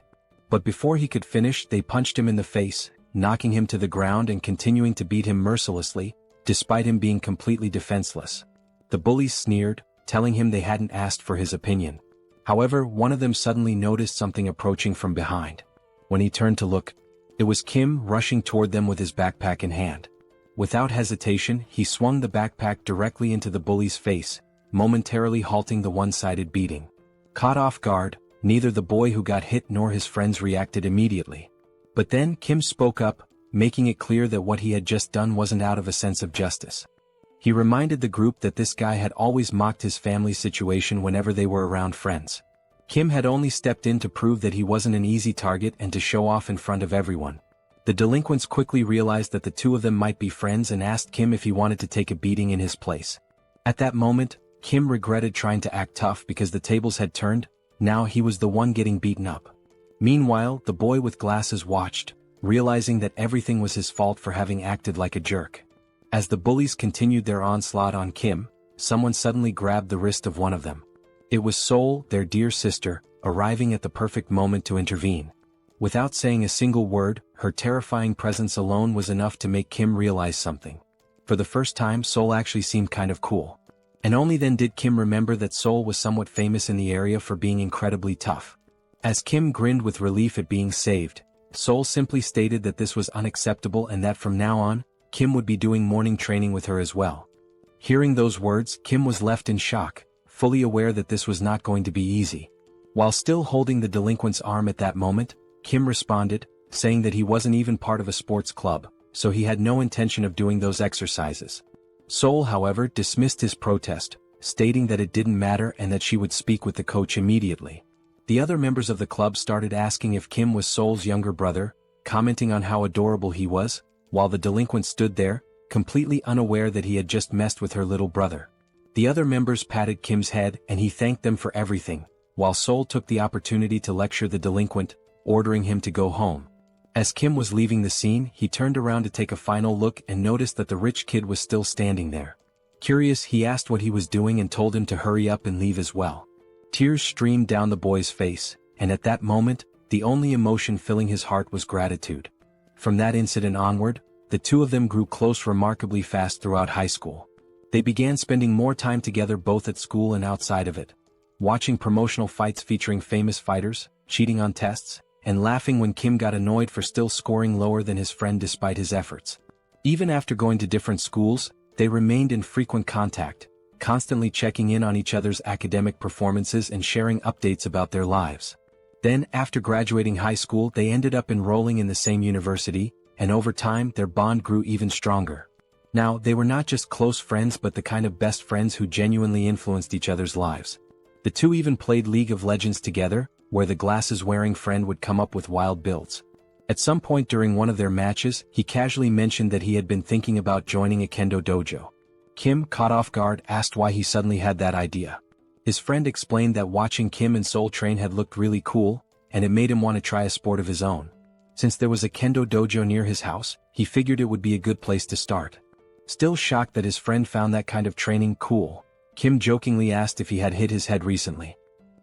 But before he could finish, they punched him in the face, knocking him to the ground and continuing to beat him mercilessly, despite him being completely defenseless. The bullies sneered, telling him they hadn't asked for his opinion. However, one of them suddenly noticed something approaching from behind. When he turned to look, it was Kim rushing toward them with his backpack in hand. Without hesitation, he swung the backpack directly into the bully's face, momentarily halting the one-sided beating. Caught off guard, neither the boy who got hit nor his friends reacted immediately. But then Kim spoke up, making it clear that what he had just done wasn't out of a sense of justice. He reminded the group that this guy had always mocked his family's situation whenever they were around friends. Kim had only stepped in to prove that he wasn't an easy target and to show off in front of everyone. The delinquents quickly realized that the two of them might be friends and asked Kim if he wanted to take a beating in his place. At that moment, Kim regretted trying to act tough because the tables had turned. Now he was the one getting beaten up. Meanwhile, the boy with glasses watched, realizing that everything was his fault for having acted like a jerk. As the bullies continued their onslaught on Kim, someone suddenly grabbed the wrist of one of them. It was Seoul, their dear sister, arriving at the perfect moment to intervene. Without saying a single word, her terrifying presence alone was enough to make Kim realize something. For the first time, Seoul actually seemed kind of cool. And only then did Kim remember that Seoul was somewhat famous in the area for being incredibly tough. As Kim grinned with relief at being saved, Seoul simply stated that this was unacceptable and that from now on, Kim would be doing morning training with her as well. Hearing those words, Kim was left in shock, fully aware that this was not going to be easy. While still holding the delinquent's arm at that moment, Kim responded, saying that he wasn't even part of a sports club, so he had no intention of doing those exercises. Seoul, however, dismissed his protest, stating that it didn't matter and that she would speak with the coach immediately. The other members of the club started asking if Kim was Seoul's younger brother, commenting on how adorable he was, while the delinquent stood there, completely unaware that he had just messed with her little brother. The other members patted Kim's head and he thanked them for everything, while Seoul took the opportunity to lecture the delinquent, ordering him to go home. As Kim was leaving the scene, he turned around to take a final look and noticed that the rich kid was still standing there. Curious, he asked what he was doing and told him to hurry up and leave as well. Tears streamed down the boy's face, and at that moment, the only emotion filling his heart was gratitude. From that incident onward, the two of them grew close remarkably fast throughout high school. They began spending more time together both at school and outside of it, watching promotional fights featuring famous fighters, cheating on tests, and laughing when Kim got annoyed for still scoring lower than his friend despite his efforts. Even after going to different schools, they remained in frequent contact, constantly checking in on each other's academic performances and sharing updates about their lives. Then, after graduating high school, they ended up enrolling in the same university, and over time their bond grew even stronger. Now, they were not just close friends but the kind of best friends who genuinely influenced each other's lives. The two even played League of Legends together, where the glasses-wearing friend would come up with wild builds. At some point during one of their matches, he casually mentioned that he had been thinking about joining a kendo dojo. Kim, caught off guard, asked why he suddenly had that idea. His friend explained that watching Kim and Seoul train had looked really cool, and it made him want to try a sport of his own. Since there was a kendo dojo near his house, he figured it would be a good place to start. Still shocked that his friend found that kind of training cool, Kim jokingly asked if he had hit his head recently.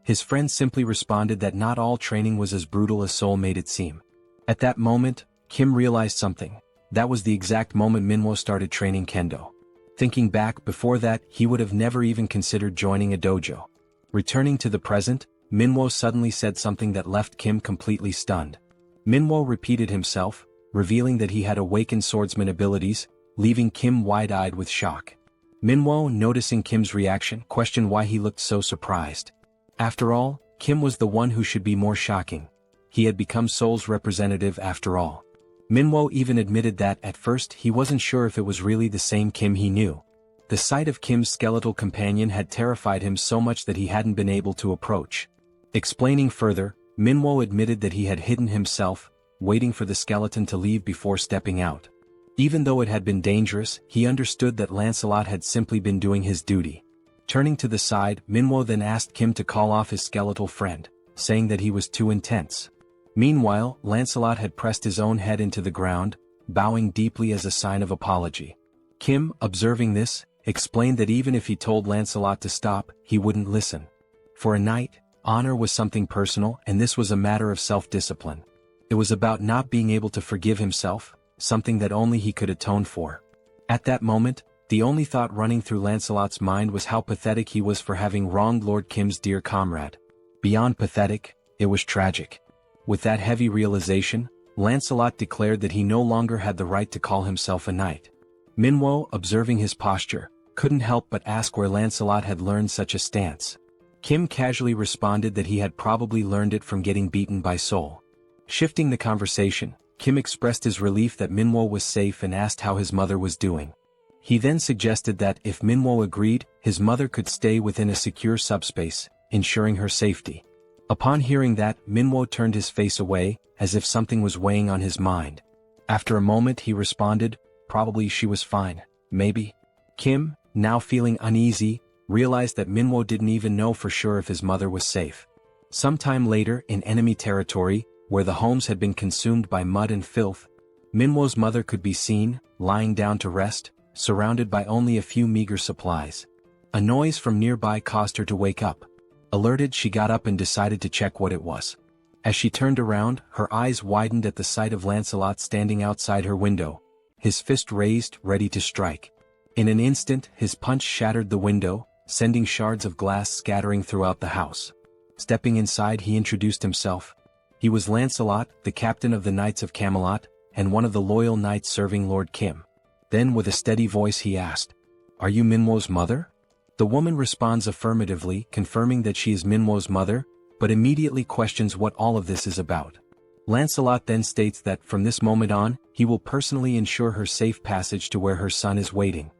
His friend simply responded that not all training was as brutal as Seoul made it seem. At that moment, Kim realized something. That was the exact moment Manhwa started training kendo. Thinking back, before that, he would have never even considered joining a dojo. Returning to the present, Manhwa suddenly said something that left Kim completely stunned. Manhwa repeated himself, revealing that he had awakened swordsman abilities, leaving Kim wide-eyed with shock. Manhwa, noticing Kim's reaction, questioned why he looked so surprised. After all, Kim was the one who should be more shocking. He had become Seoul's representative after all. Manhwa even admitted that, at first, he wasn't sure if it was really the same Kim he knew. The sight of Kim's skeletal companion had terrified him so much that he hadn't been able to approach. Explaining further, Manhwa admitted that he had hidden himself, waiting for the skeleton to leave before stepping out. Even though it had been dangerous, he understood that Lancelot had simply been doing his duty. Turning to the side, Manhwa then asked Kim to call off his skeletal friend, saying that he was too intense. Meanwhile, Lancelot had pressed his own head into the ground, bowing deeply as a sign of apology. Kim, observing this, explained that even if he told Lancelot to stop, he wouldn't listen. For a knight, honor was something personal, and this was a matter of self-discipline. It was about not being able to forgive himself, something that only he could atone for. At that moment, the only thought running through Lancelot's mind was how pathetic he was for having wronged Lord Kim's dear comrade. Beyond pathetic, it was tragic. With that heavy realization, Lancelot declared that he no longer had the right to call himself a knight. Manhwa, observing his posture, couldn't help but ask where Lancelot had learned such a stance. Kim casually responded that he had probably learned it from getting beaten by Seoul. Shifting the conversation, Kim expressed his relief that Manhwa was safe and asked how his mother was doing. He then suggested that, if Manhwa agreed, his mother could stay within a secure subspace, ensuring her safety. Upon hearing that, Manhwa turned his face away, as if something was weighing on his mind. After a moment he responded, probably she was fine, maybe. Kim, now feeling uneasy, realized that Manhwa didn't even know for sure if his mother was safe. Sometime later, in enemy territory, where the homes had been consumed by mud and filth, Manhwa's mother could be seen, lying down to rest, surrounded by only a few meager supplies. A noise from nearby caused her to wake up. Alerted, she got up and decided to check what it was. As she turned around, her eyes widened at the sight of Lancelot standing outside her window, his fist raised, ready to strike. In an instant, his punch shattered the window, sending shards of glass scattering throughout the house. Stepping inside, he introduced himself. He was Lancelot, the captain of the Knights of Camelot, and one of the loyal knights serving Lord Kim. Then with a steady voice he asked, "Are you Manhwa's mother?" The woman responds affirmatively, confirming that she is Manhwa's mother, but immediately questions what all of this is about. Lancelot then states that, from this moment on, he will personally ensure her safe passage to where her son is waiting.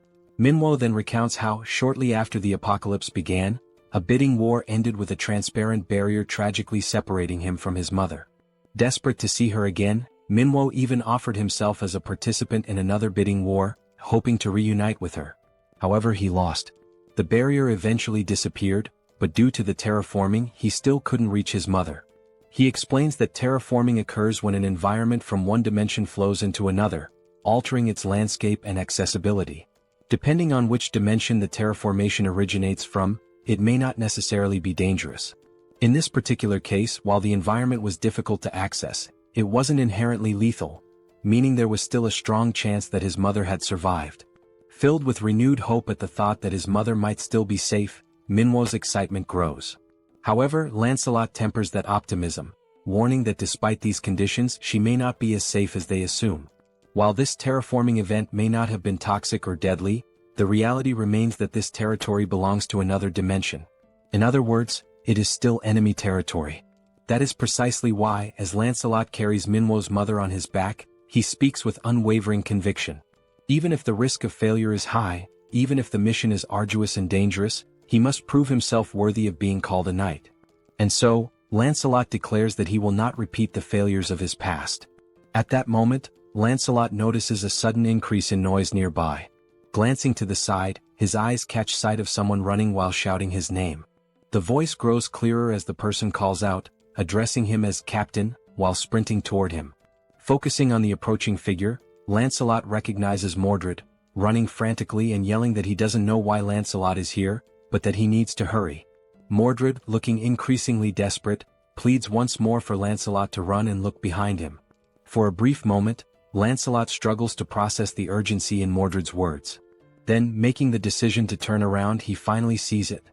Manhwa then recounts how, shortly after the apocalypse began, a bidding war ended with a transparent barrier tragically separating him from his mother. Desperate to see her again, Manhwa even offered himself as a participant in another bidding war, hoping to reunite with her. However, he lost. The barrier eventually disappeared, but due to the terraforming, he still couldn't reach his mother. He explains that terraforming occurs when an environment from one dimension flows into another, altering its landscape and accessibility. Depending on which dimension the terraformation originates from, it may not necessarily be dangerous. In this particular case, while the environment was difficult to access, it wasn't inherently lethal, meaning there was still a strong chance that his mother had survived. Filled with renewed hope at the thought that his mother might still be safe, Manhwa's excitement grows. However, Lancelot tempers that optimism, warning that despite these conditions she may not be as safe as they assume. While this terraforming event may not have been toxic or deadly, the reality remains that this territory belongs to another dimension. In other words, it is still enemy territory. That is precisely why, as Lancelot carries Manhwa's mother on his back, he speaks with unwavering conviction. Even if the risk of failure is high, even if the mission is arduous and dangerous, he must prove himself worthy of being called a knight. And so, Lancelot declares that he will not repeat the failures of his past. At that moment, Lancelot notices a sudden increase in noise nearby. Glancing to the side, his eyes catch sight of someone running while shouting his name. The voice grows clearer as the person calls out, addressing him as Captain, while sprinting toward him. Focusing on the approaching figure, Lancelot recognizes Mordred, running frantically and yelling that he doesn't know why Lancelot is here, but that he needs to hurry. Mordred, looking increasingly desperate, pleads once more for Lancelot to run and look behind him. For a brief moment, Lancelot struggles to process the urgency in Mordred's words. Then, making the decision to turn around, he finally sees it.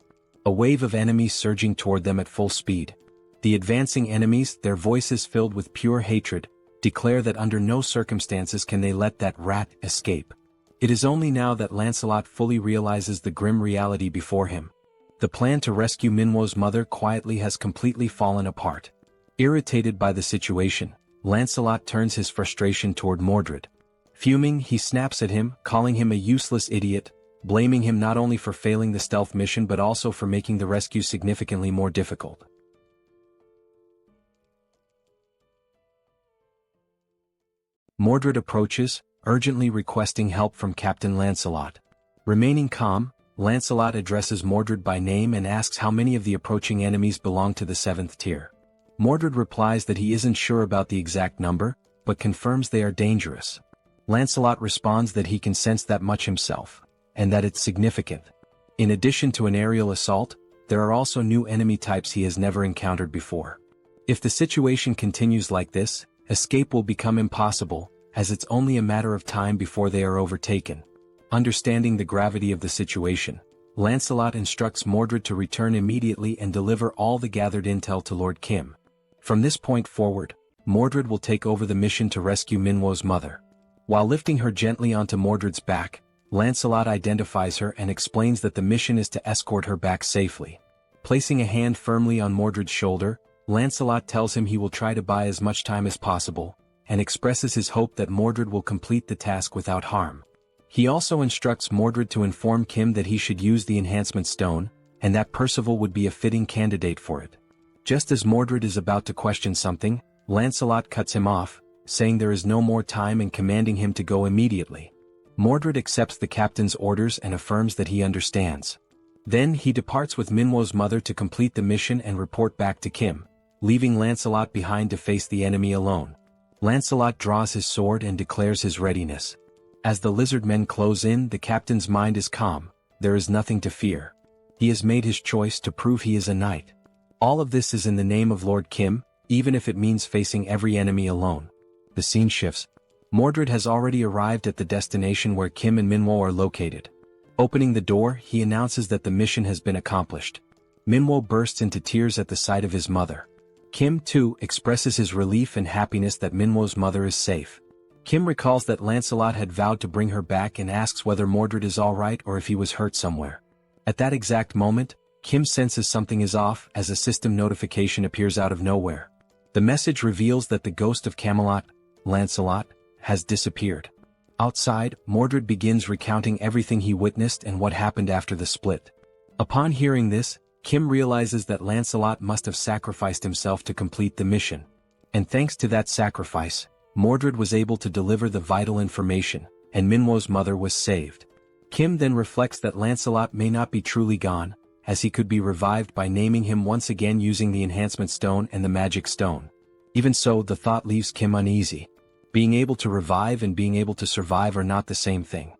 A wave of enemies surging toward them at full speed. The advancing enemies, their voices filled with pure hatred, declare that under no circumstances can they let that rat escape. It is only now that Lancelot fully realizes the grim reality before him. The plan to rescue Manhwa's mother quietly has completely fallen apart. Irritated by the situation, Lancelot turns his frustration toward Mordred. Fuming, he snaps at him, calling him a useless idiot, blaming him not only for failing the stealth mission but also for making the rescue significantly more difficult. Mordred approaches, urgently requesting help from Captain Lancelot. Remaining calm, Lancelot addresses Mordred by name and asks how many of the approaching enemies belong to the 7th tier. Mordred replies that he isn't sure about the exact number, but confirms they are dangerous. Lancelot responds that he can sense that much himself, and that it's significant. In addition to an aerial assault, there are also new enemy types he has never encountered before. If the situation continues like this, escape will become impossible, as it's only a matter of time before they are overtaken. Understanding the gravity of the situation, Lancelot instructs Mordred to return immediately and deliver all the gathered intel to Lord Kim. From this point forward, Mordred will take over the mission to rescue Manhwa's mother. While lifting her gently onto Mordred's back, Lancelot identifies her and explains that the mission is to escort her back safely. Placing a hand firmly on Mordred's shoulder, Lancelot tells him he will try to buy as much time as possible, and expresses his hope that Mordred will complete the task without harm. He also instructs Mordred to inform Kim that he should use the enhancement stone, and that Percival would be a fitting candidate for it. Just as Mordred is about to question something, Lancelot cuts him off, saying there is no more time and commanding him to go immediately. Mordred accepts the captain's orders and affirms that he understands. Then he departs with Manhwa's mother to complete the mission and report back to Kim, leaving Lancelot behind to face the enemy alone. Lancelot draws his sword and declares his readiness. As the lizard men close in, the captain's mind is calm. There is nothing to fear. He has made his choice to prove he is a knight. All of this is in the name of Lord Kim, even if it means facing every enemy alone. The scene shifts. Mordred has already arrived at the destination where Kim and Manhwa are located. Opening the door, he announces that the mission has been accomplished. Manhwa bursts into tears at the sight of his mother. Kim, too, expresses his relief and happiness that Manhwa's mother is safe. Kim recalls that Lancelot had vowed to bring her back and asks whether Mordred is alright or if he was hurt somewhere. At that exact moment, Kim senses something is off as a system notification appears out of nowhere. The message reveals that the ghost of Camelot, Lancelot, has disappeared. Outside, Mordred begins recounting everything he witnessed and what happened after the split. Upon hearing this, Kim realizes that Lancelot must have sacrificed himself to complete the mission. And thanks to that sacrifice, Mordred was able to deliver the vital information, and Manhwa's mother was saved. Kim then reflects that Lancelot may not be truly gone, as he could be revived by naming him once again using the enhancement stone and the magic stone. Even so, the thought leaves Kim uneasy. Being able to revive and being able to survive are not the same thing.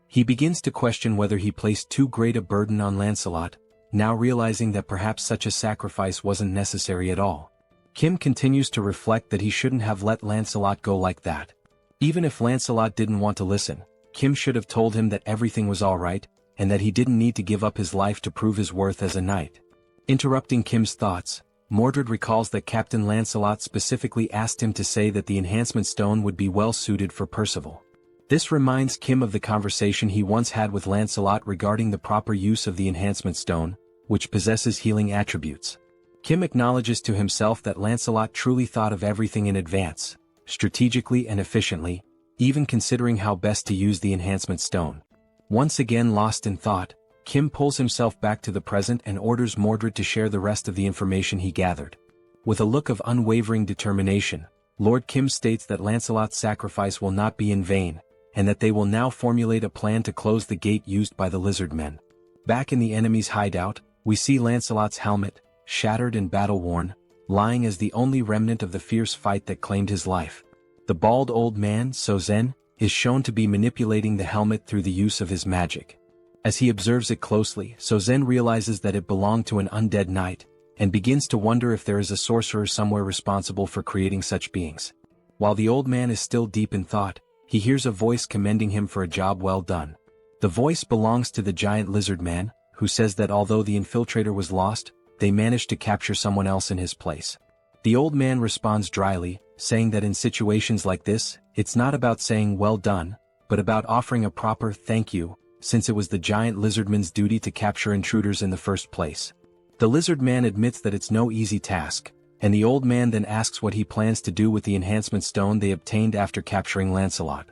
He begins to question whether he placed too great a burden on Lancelot, now realizing that perhaps such a sacrifice wasn't necessary at all. Kim continues to reflect that he shouldn't have let Lancelot go like that. Even if Lancelot didn't want to listen, Kim should have told him that everything was alright, and that he didn't need to give up his life to prove his worth as a knight. Interrupting Kim's thoughts, Mordred recalls that Captain Lancelot specifically asked him to say that the enhancement stone would be well suited for Percival. This reminds Kim of the conversation he once had with Lancelot regarding the proper use of the enhancement stone, which possesses healing attributes. Kim acknowledges to himself that Lancelot truly thought of everything in advance, strategically and efficiently, even considering how best to use the enhancement stone. Once again lost in thought, Kim pulls himself back to the present and orders Mordred to share the rest of the information he gathered. With a look of unwavering determination, Lord Kim states that Lancelot's sacrifice will not be in vain, and that they will now formulate a plan to close the gate used by the lizard men. Back in the enemy's hideout, we see Lancelot's helmet, shattered and battle-worn, lying as the only remnant of the fierce fight that claimed his life. The The bald old man, Sozen, is shown to be manipulating the helmet through the use of his magic. As he observes it closely, Sozen realizes that it belonged to an undead knight, and begins to wonder if there is a sorcerer somewhere responsible for creating such beings. While the old man is still deep in thought, he hears a voice commending him for a job well done. The voice belongs to the giant lizard man, who says that although the infiltrator was lost, they managed to capture someone else in his place. The old man responds dryly, saying that in situations like this, it's not about saying well done, but about offering a proper thank you, since it was the giant lizardman's duty to capture intruders in the first place. The lizard man admits that it's no easy task, and the old man then asks what he plans to do with the enhancement stone they obtained after capturing Lancelot.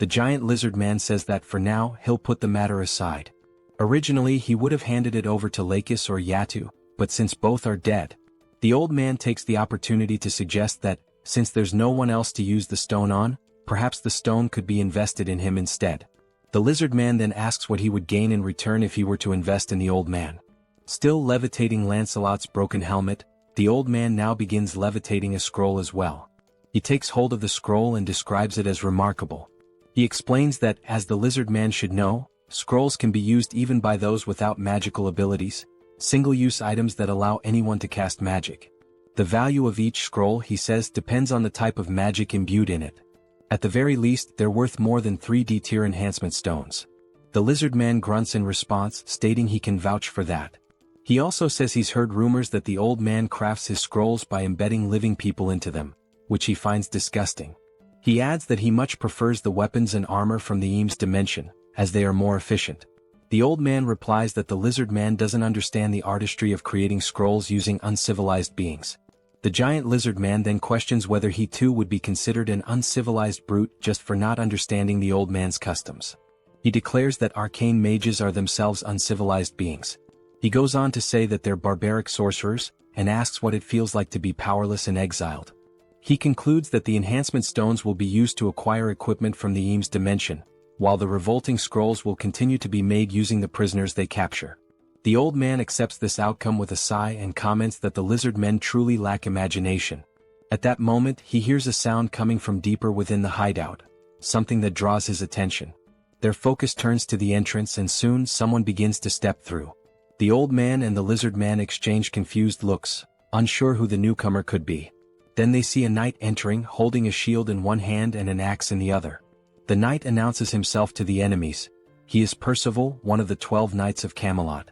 The giant lizard man says that for now he'll put the matter aside. Originally he would have handed it over to Lakis or Yatu, but since both are dead, the old man takes the opportunity to suggest that, since there's no one else to use the stone on, perhaps the stone could be invested in him instead. The lizard man then asks what he would gain in return if he were to invest in the old man. Still levitating Lancelot's broken helmet, the old man now begins levitating a scroll as well. He takes hold of the scroll and describes it as remarkable. He explains that, as the lizard man should know, scrolls can be used even by those without magical abilities, single-use items that allow anyone to cast magic. The value of each scroll, he says, depends on the type of magic imbued in it. At the very least, they're worth more than 3D tier enhancement stones. The lizard man grunts in response, stating he can vouch for that. He also says he's heard rumors that the old man crafts his scrolls by embedding living people into them, which he finds disgusting. He adds that he much prefers the weapons and armor from the Eames dimension, as they are more efficient. The old man replies that the lizard man doesn't understand the artistry of creating scrolls using uncivilized beings. The giant lizard man then questions whether he too would be considered an uncivilized brute just for not understanding the old man's customs. He declares that arcane mages are themselves uncivilized beings. He goes on to say that they're barbaric sorcerers, and asks what it feels like to be powerless and exiled. He concludes that the enhancement stones will be used to acquire equipment from the Eames dimension, while the revolting scrolls will continue to be made using the prisoners they capture. The old man accepts this outcome with a sigh and comments that the lizard men truly lack imagination. At that moment, he hears a sound coming from deeper within the hideout, something that draws his attention. Their focus turns to the entrance and soon someone begins to step through. The old man and the lizard man exchange confused looks, unsure who the newcomer could be. Then they see a knight entering, holding a shield in one hand and an axe in the other. The knight announces himself to the enemies. He is Percival, one of the 12 knights of Camelot.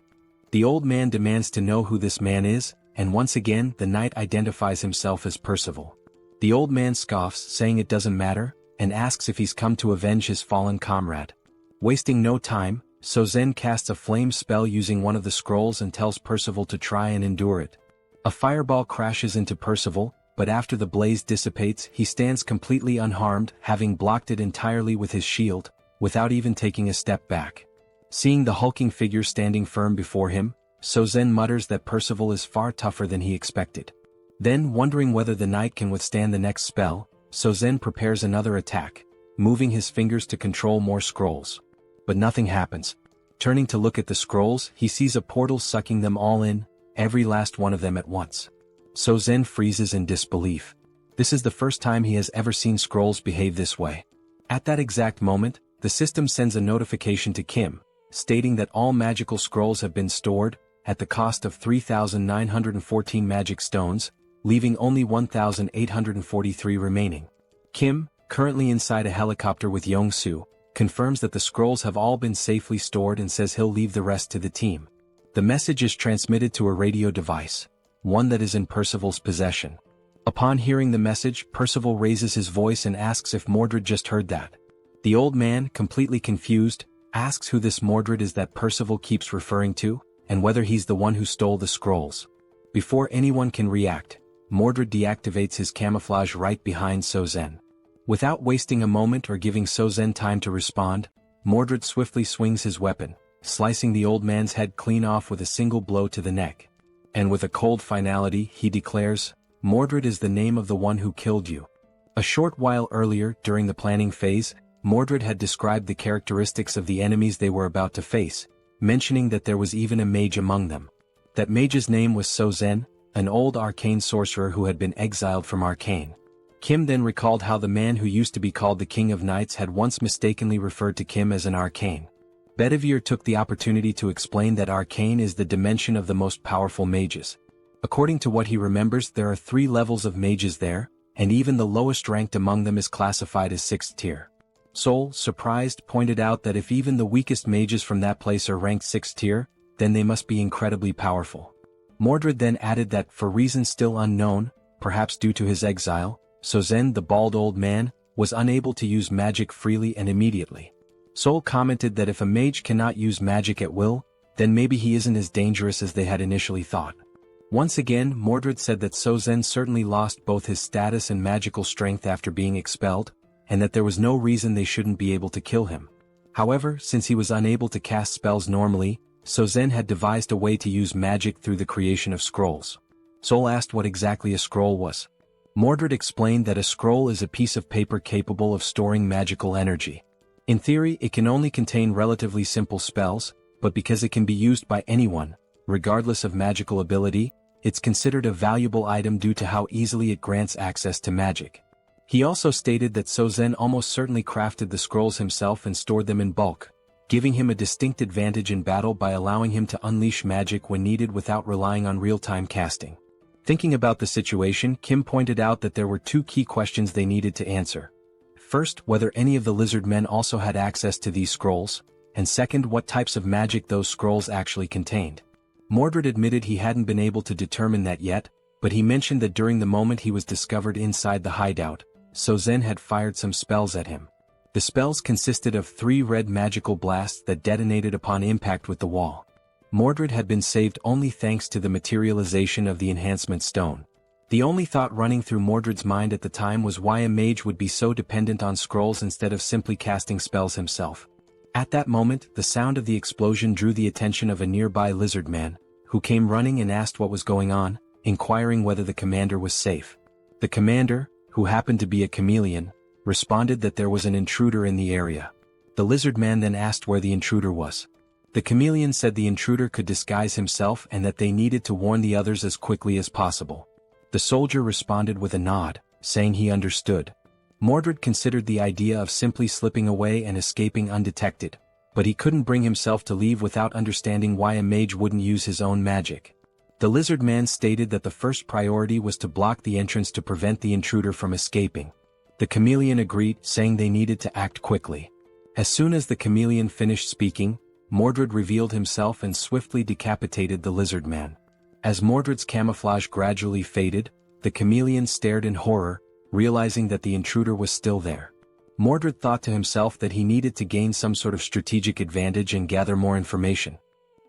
The old man demands to know who this man is, and once again the knight identifies himself as Percival. The old man scoffs, saying it doesn't matter, and asks if he's come to avenge his fallen comrade. Wasting no time, Sozen casts a flame spell using one of the scrolls and tells Percival to try and endure it. A fireball crashes into Percival, but after the blaze dissipates he stands completely unharmed, having blocked it entirely with his shield, without even taking a step back. Seeing the hulking figure standing firm before him, Sozen mutters that Percival is far tougher than he expected. Then, wondering whether the knight can withstand the next spell, Sozen prepares another attack, moving his fingers to control more scrolls. But nothing happens. Turning to look at the scrolls, he sees a portal sucking them all in, every last one of them at once. Sozen freezes in disbelief. This is the first time he has ever seen scrolls behave this way. At that exact moment, the system sends a notification to Kim, stating that all magical scrolls have been stored, at the cost of 3,914 magic stones, leaving only 1,843 remaining. Kim, currently inside a helicopter with Yong-soo, confirms that the scrolls have all been safely stored and says he'll leave the rest to the team. The message is transmitted to a radio device, one that is in Percival's possession. Upon hearing the message, Percival raises his voice and asks if Mordred just heard that. The old man, completely confused, asks who this Mordred is that Percival keeps referring to, and whether he's the one who stole the scrolls. Before anyone can react, Mordred deactivates his camouflage right behind Sozen. Without wasting a moment or giving Sozen time to respond, Mordred swiftly swings his weapon, slicing the old man's head clean off with a single blow to the neck. And with a cold finality, he declares, "Mordred is the name of the one who killed you." A short while earlier, during the planning phase, Mordred had described the characteristics of the enemies they were about to face, mentioning that there was even a mage among them. That mage's name was Sozen, an old arcane sorcerer who had been exiled from Arcane. Kim then recalled how the man who used to be called the King of Knights had once mistakenly referred to Kim as an arcane. Bedivere took the opportunity to explain that arcane is the dimension of the most powerful mages. According to what he remembers, there are 3 levels of mages there, and even the lowest ranked among them is classified as 6th tier. Seoul, surprised, pointed out that if even the weakest mages from that place are ranked 6th tier, then they must be incredibly powerful. Mordred then added that, for reasons still unknown, perhaps due to his exile, Sozen, the bald old man, was unable to use magic freely and immediately. Seoul commented that if a mage cannot use magic at will, then maybe he isn't as dangerous as they had initially thought. Once again, Mordred said that Sozen certainly lost both his status and magical strength after being expelled, and that there was no reason they shouldn't be able to kill him. However, since he was unable to cast spells normally, Sozen had devised a way to use magic through the creation of scrolls. Seoul asked what exactly a scroll was. Mordred explained that a scroll is a piece of paper capable of storing magical energy. In theory, it can only contain relatively simple spells, but because it can be used by anyone, regardless of magical ability, it's considered a valuable item due to how easily it grants access to magic. He also stated that Sozen almost certainly crafted the scrolls himself and stored them in bulk, giving him a distinct advantage in battle by allowing him to unleash magic when needed without relying on real-time casting. Thinking about the situation, Kim pointed out that there were 2 key questions they needed to answer. First, whether any of the lizard men also had access to these scrolls, and second, what types of magic those scrolls actually contained. Mordred admitted he hadn't been able to determine that yet, but he mentioned that during the moment he was discovered inside the hideout, Sozen had fired some spells at him. The spells consisted of 3 red magical blasts that detonated upon impact with the wall. Mordred had been saved only thanks to the materialization of the enhancement stone. The only thought running through Mordred's mind at the time was why a mage would be so dependent on scrolls instead of simply casting spells himself. At that moment, the sound of the explosion drew the attention of a nearby lizard man, who came running and asked what was going on, inquiring whether the commander was safe. The commander, who happened to be a chameleon, responded that there was an intruder in the area. The lizard man then asked where the intruder was. The chameleon said the intruder could disguise himself and that they needed to warn the others as quickly as possible. The soldier responded with a nod, saying he understood. Mordred considered the idea of simply slipping away and escaping undetected, but he couldn't bring himself to leave without understanding why a mage wouldn't use his own magic. The lizard man stated that the first priority was to block the entrance to prevent the intruder from escaping. The chameleon agreed, saying they needed to act quickly. As soon as the chameleon finished speaking, Mordred revealed himself and swiftly decapitated the lizard man. As Mordred's camouflage gradually faded, the chameleon stared in horror, realizing that the intruder was still there. Mordred thought to himself that he needed to gain some sort of strategic advantage and gather more information.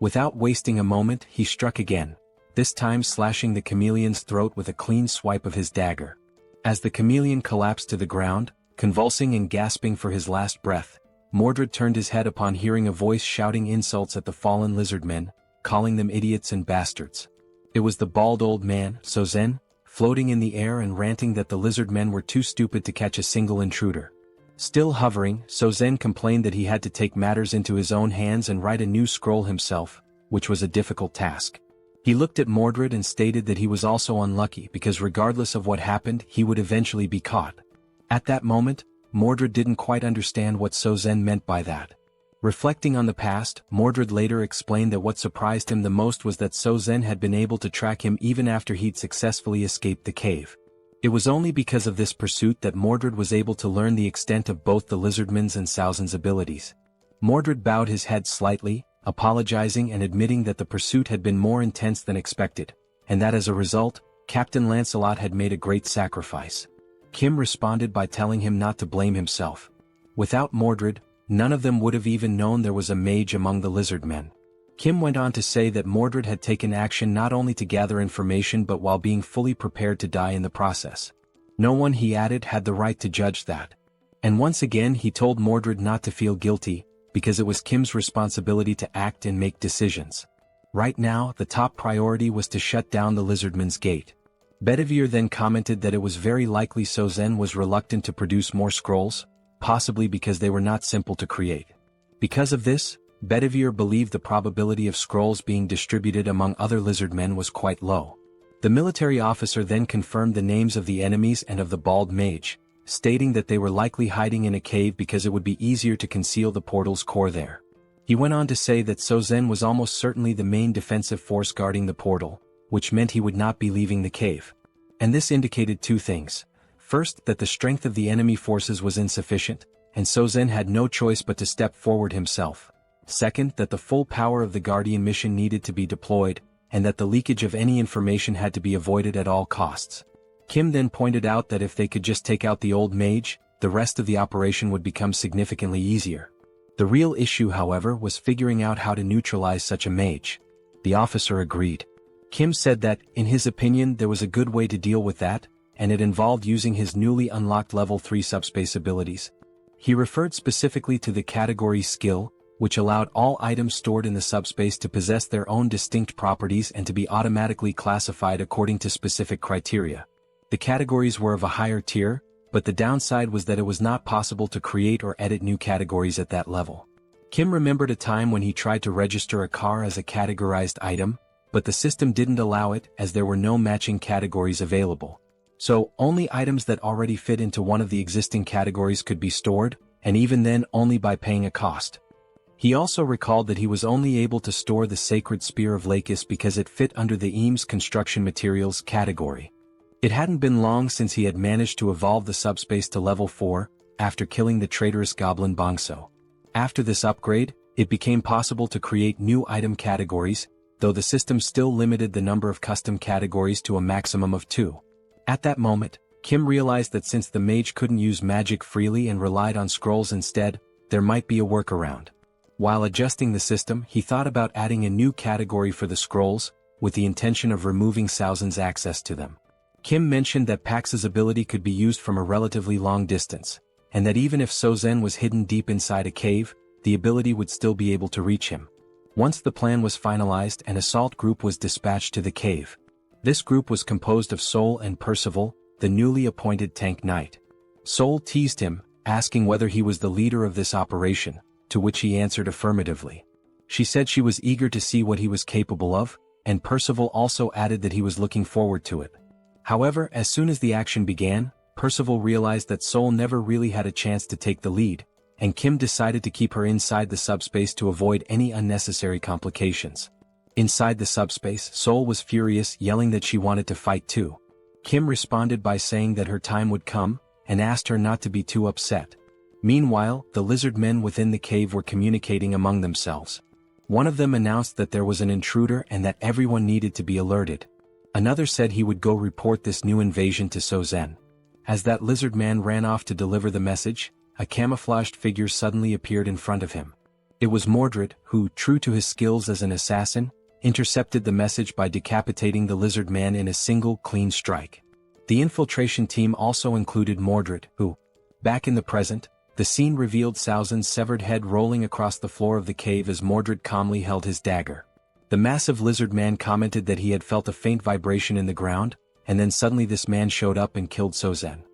Without wasting a moment, he struck again, this time slashing the chameleon's throat with a clean swipe of his dagger. As the chameleon collapsed to the ground, convulsing and gasping for his last breath, Mordred turned his head upon hearing a voice shouting insults at the fallen lizardmen, calling them idiots and bastards. It was the bald old man, Sozen, floating in the air and ranting that the lizardmen were too stupid to catch a single intruder. Still hovering, Sozen complained that he had to take matters into his own hands and write a new scroll himself, which was a difficult task. He looked at Mordred and stated that he was also unlucky because regardless of what happened, he would eventually be caught. At that moment, Mordred didn't quite understand what Sozen meant by that. Reflecting on the past, Mordred later explained that what surprised him the most was that Sozen had been able to track him even after he'd successfully escaped the cave. It was only because of this pursuit that Mordred was able to learn the extent of both the lizardman's and Sauzen's abilities. Mordred bowed his head slightly, apologizing and admitting that the pursuit had been more intense than expected, and that as a result, Captain Lancelot had made a great sacrifice. Kim responded by telling him not to blame himself. Without Mordred, none of them would have even known there was a mage among the lizard men. Kim went on to say that Mordred had taken action not only to gather information but while being fully prepared to die in the process. No one, he added, had the right to judge that. And once again he told Mordred not to feel guilty, because it was Kim's responsibility to act and make decisions. Right now, the top priority was to shut down the lizardman's gate. Bedivere then commented that it was very likely Sozen was reluctant to produce more scrolls, possibly because they were not simple to create. Because of this, Bedivere believed the probability of scrolls being distributed among other lizardmen was quite low. The military officer then confirmed the names of the enemies and of the bald mage, stating that they were likely hiding in a cave because it would be easier to conceal the portal's core there. He went on to say that Sozen was almost certainly the main defensive force guarding the portal, which meant he would not be leaving the cave. And this indicated two things. First, that the strength of the enemy forces was insufficient, and Sozen had no choice but to step forward himself. Second, that the full power of the Guardian mission needed to be deployed, and that the leakage of any information had to be avoided at all costs. Kim then pointed out that if they could just take out the old mage, the rest of the operation would become significantly easier. The real issue, however, was figuring out how to neutralize such a mage. The officer agreed. Kim said that, in his opinion, there was a good way to deal with that, and it involved using his newly unlocked level 3 subspace abilities. He referred specifically to the category skill, which allowed all items stored in the subspace to possess their own distinct properties and to be automatically classified according to specific criteria. The categories were of a higher tier, but the downside was that it was not possible to create or edit new categories at that level. Kim remembered a time when he tried to register a car as a categorized item, but the system didn't allow it as there were no matching categories available. So, only items that already fit into one of the existing categories could be stored, and even then only by paying a cost. He also recalled that he was only able to store the Sacred Spear of Lakis because it fit under the Eames construction materials category. It hadn't been long since he had managed to evolve the subspace to level 4, after killing the traitorous goblin Bongso. After this upgrade, it became possible to create new item categories, though the system still limited the number of custom categories to a maximum of 2. At that moment, Kim realized that since the mage couldn't use magic freely and relied on scrolls instead, there might be a workaround. While adjusting the system, he thought about adding a new category for the scrolls, with the intention of removing Saozen's access to them. Kim mentioned that Pax's ability could be used from a relatively long distance, and that even if Sozen was hidden deep inside a cave, the ability would still be able to reach him. Once the plan was finalized, an assault group was dispatched to the cave. This group was composed of Seoul and Percival, the newly appointed tank knight. Seoul teased him, asking whether he was the leader of this operation, to which he answered affirmatively. She said she was eager to see what he was capable of, and Percival also added that he was looking forward to it. However, as soon as the action began, Percival realized that Seoul never really had a chance to take the lead, and Kim decided to keep her inside the subspace to avoid any unnecessary complications. Inside the subspace, Seoul was furious, yelling that she wanted to fight too. Kim responded by saying that her time would come, and asked her not to be too upset. Meanwhile, the lizard men within the cave were communicating among themselves. One of them announced that there was an intruder and that everyone needed to be alerted. Another said he would go report this new invasion to Sozen. As that lizard man ran off to deliver the message, a camouflaged figure suddenly appeared in front of him. It was Mordred, who, true to his skills as an assassin, intercepted the message by decapitating the lizard man in a single clean strike. The infiltration team also included Mordred, who, back in the present, the scene revealed Saozen's severed head rolling across the floor of the cave as Mordred calmly held his dagger. The massive lizard man commented that he had felt a faint vibration in the ground, and then suddenly this man showed up and killed Sozen.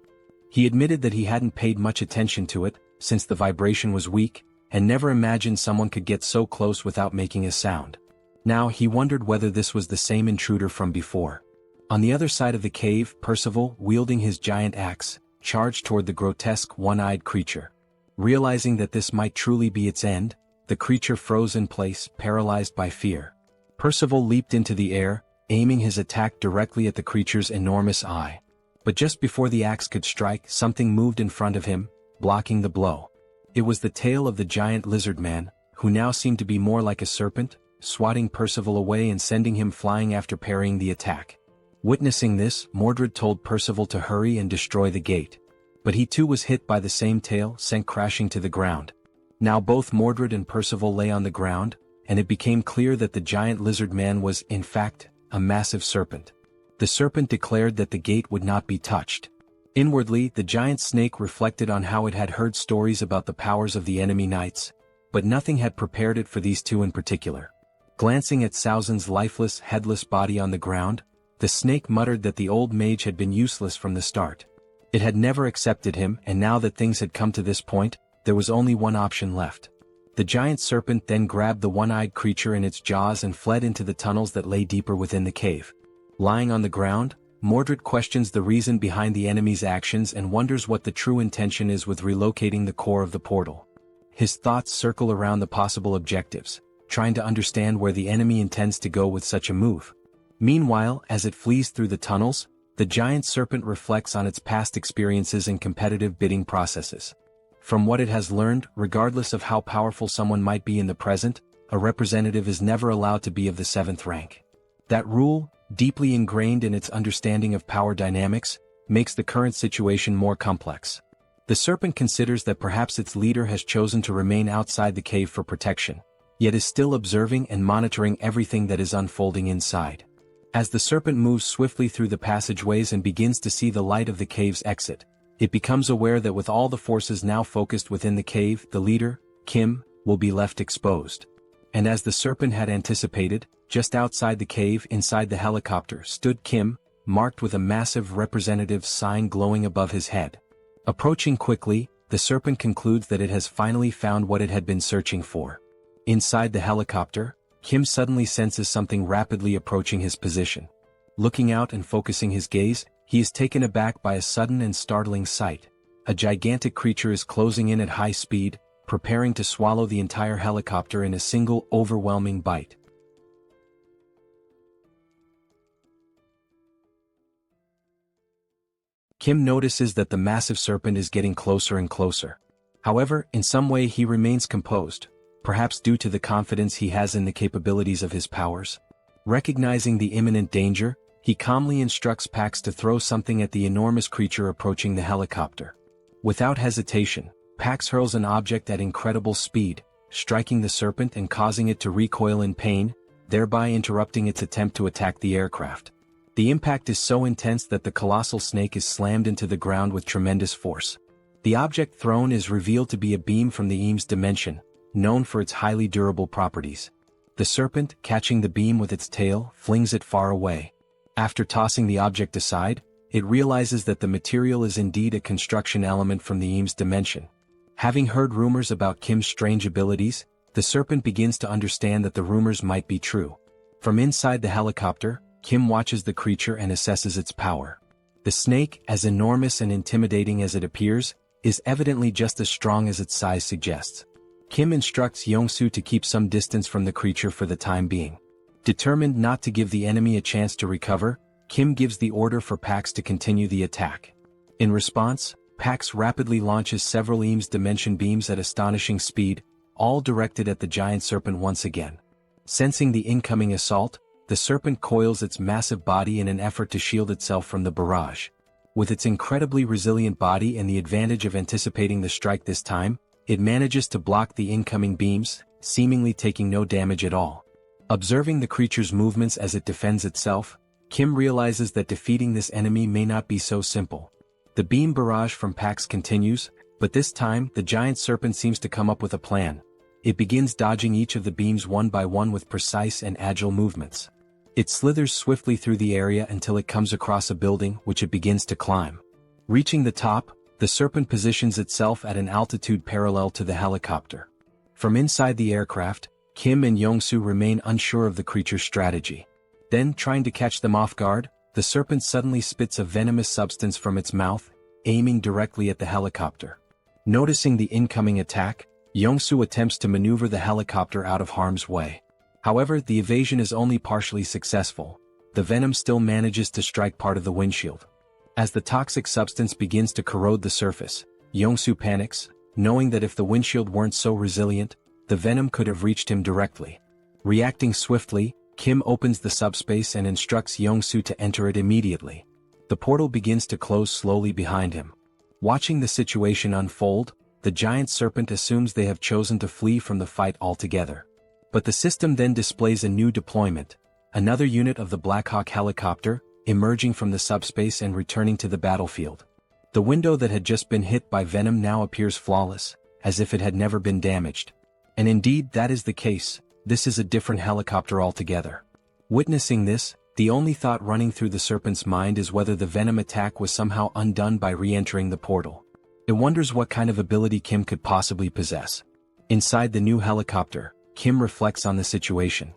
He admitted that he hadn't paid much attention to it, since the vibration was weak, and never imagined someone could get so close without making a sound. Now he wondered whether this was the same intruder from before. On the other side of the cave, Percival, wielding his giant axe, charged toward the grotesque one-eyed creature. Realizing that this might truly be its end, the creature froze in place, paralyzed by fear. Percival leaped into the air, aiming his attack directly at the creature's enormous eye. But just before the axe could strike, something moved in front of him, blocking the blow. It was the tail of the giant lizard man, who now seemed to be more like a serpent, swatting Percival away and sending him flying after parrying the attack. Witnessing this, Mordred told Percival to hurry and destroy the gate. But he too was hit by the same tail, sent crashing to the ground. Now both Mordred and Percival lay on the ground, and it became clear that the giant lizard man was, in fact, a massive serpent. The serpent declared that the gate would not be touched. Inwardly, the giant snake reflected on how it had heard stories about the powers of the enemy knights, but nothing had prepared it for these two in particular. Glancing at Saozen's lifeless, headless body on the ground, the snake muttered that the old mage had been useless from the start. It had never accepted him, and now that things had come to this point, there was only one option left. The giant serpent then grabbed the one-eyed creature in its jaws and fled into the tunnels that lay deeper within the cave. Lying on the ground, Mordred questions the reason behind the enemy's actions and wonders what the true intention is with relocating the core of the portal. His thoughts circle around the possible objectives, trying to understand where the enemy intends to go with such a move. Meanwhile, as it flees through the tunnels, the giant serpent reflects on its past experiences and competitive bidding processes. From what it has learned, regardless of how powerful someone might be in the present, a representative is never allowed to be of the 7th rank. That rule, deeply ingrained in its understanding of power dynamics, makes the current situation more complex. The serpent considers that perhaps its leader has chosen to remain outside the cave for protection, yet is still observing and monitoring everything that is unfolding inside. As the serpent moves swiftly through the passageways and begins to see the light of the cave's exit, it becomes aware that with all the forces now focused within the cave, the leader, Kim, will be left exposed. And as the serpent had anticipated, just outside the cave inside the helicopter stood Kim, marked with a massive representative sign glowing above his head. Approaching quickly, the serpent concludes that it has finally found what it had been searching for. Inside the helicopter, Kim suddenly senses something rapidly approaching his position. Looking out and focusing his gaze, he is taken aback by a sudden and startling sight. A gigantic creature is closing in at high speed, preparing to swallow the entire helicopter in a single, overwhelming bite. Kim notices that the massive serpent is getting closer and closer. However, in some way he remains composed, perhaps due to the confidence he has in the capabilities of his powers. Recognizing the imminent danger, he calmly instructs Pax to throw something at the enormous creature approaching the helicopter. Without hesitation, Pax hurls an object at incredible speed, striking the serpent and causing it to recoil in pain, thereby interrupting its attempt to attack the aircraft. The impact is so intense that the colossal snake is slammed into the ground with tremendous force. The object thrown is revealed to be a beam from the Eames dimension, known for its highly durable properties. The serpent, catching the beam with its tail, flings it far away. After tossing the object aside, it realizes that the material is indeed a construction element from the Eames dimension. Having heard rumors about Kim's strange abilities, the serpent begins to understand that the rumors might be true. From inside the helicopter, Kim watches the creature and assesses its power. The snake, as enormous and intimidating as it appears, is evidently just as strong as its size suggests. Kim instructs Young-soo to keep some distance from the creature for the time being. Determined not to give the enemy a chance to recover, Kim gives the order for Pax to continue the attack. In response, Pax rapidly launches several Eames dimension beams at astonishing speed, all directed at the giant serpent once again. Sensing the incoming assault, the serpent coils its massive body in an effort to shield itself from the barrage. With its incredibly resilient body and the advantage of anticipating the strike this time, it manages to block the incoming beams, seemingly taking no damage at all. Observing the creature's movements as it defends itself, Kim realizes that defeating this enemy may not be so simple. The beam barrage from Pax continues, but this time the giant serpent seems to come up with a plan. It begins dodging each of the beams one by one with precise and agile movements. It slithers swiftly through the area until it comes across a building which it begins to climb. Reaching the top, the serpent positions itself at an altitude parallel to the helicopter. From inside the aircraft, Kim and Young-soo remain unsure of the creature's strategy. Then, trying to catch them off guard, the serpent suddenly spits a venomous substance from its mouth, aiming directly at the helicopter. Noticing the incoming attack, Young-soo attempts to maneuver the helicopter out of harm's way. However, the evasion is only partially successful. The venom still manages to strike part of the windshield. As the toxic substance begins to corrode the surface, Young-soo panics, knowing that if the windshield weren't so resilient, the venom could have reached him directly. Reacting swiftly, Kim opens the subspace and instructs Young-soo to enter it immediately. The portal begins to close slowly behind him. Watching the situation unfold, the giant serpent assumes they have chosen to flee from the fight altogether. But the system then displays a new deployment, another unit of the Black Hawk helicopter, emerging from the subspace and returning to the battlefield. The window that had just been hit by venom now appears flawless, as if it had never been damaged. And indeed that is the case, this is a different helicopter altogether. Witnessing this, the only thought running through the serpent's mind is whether the venom attack was somehow undone by re-entering the portal. It wonders what kind of ability Kim could possibly possess. Inside the new helicopter, Kim reflects on the situation.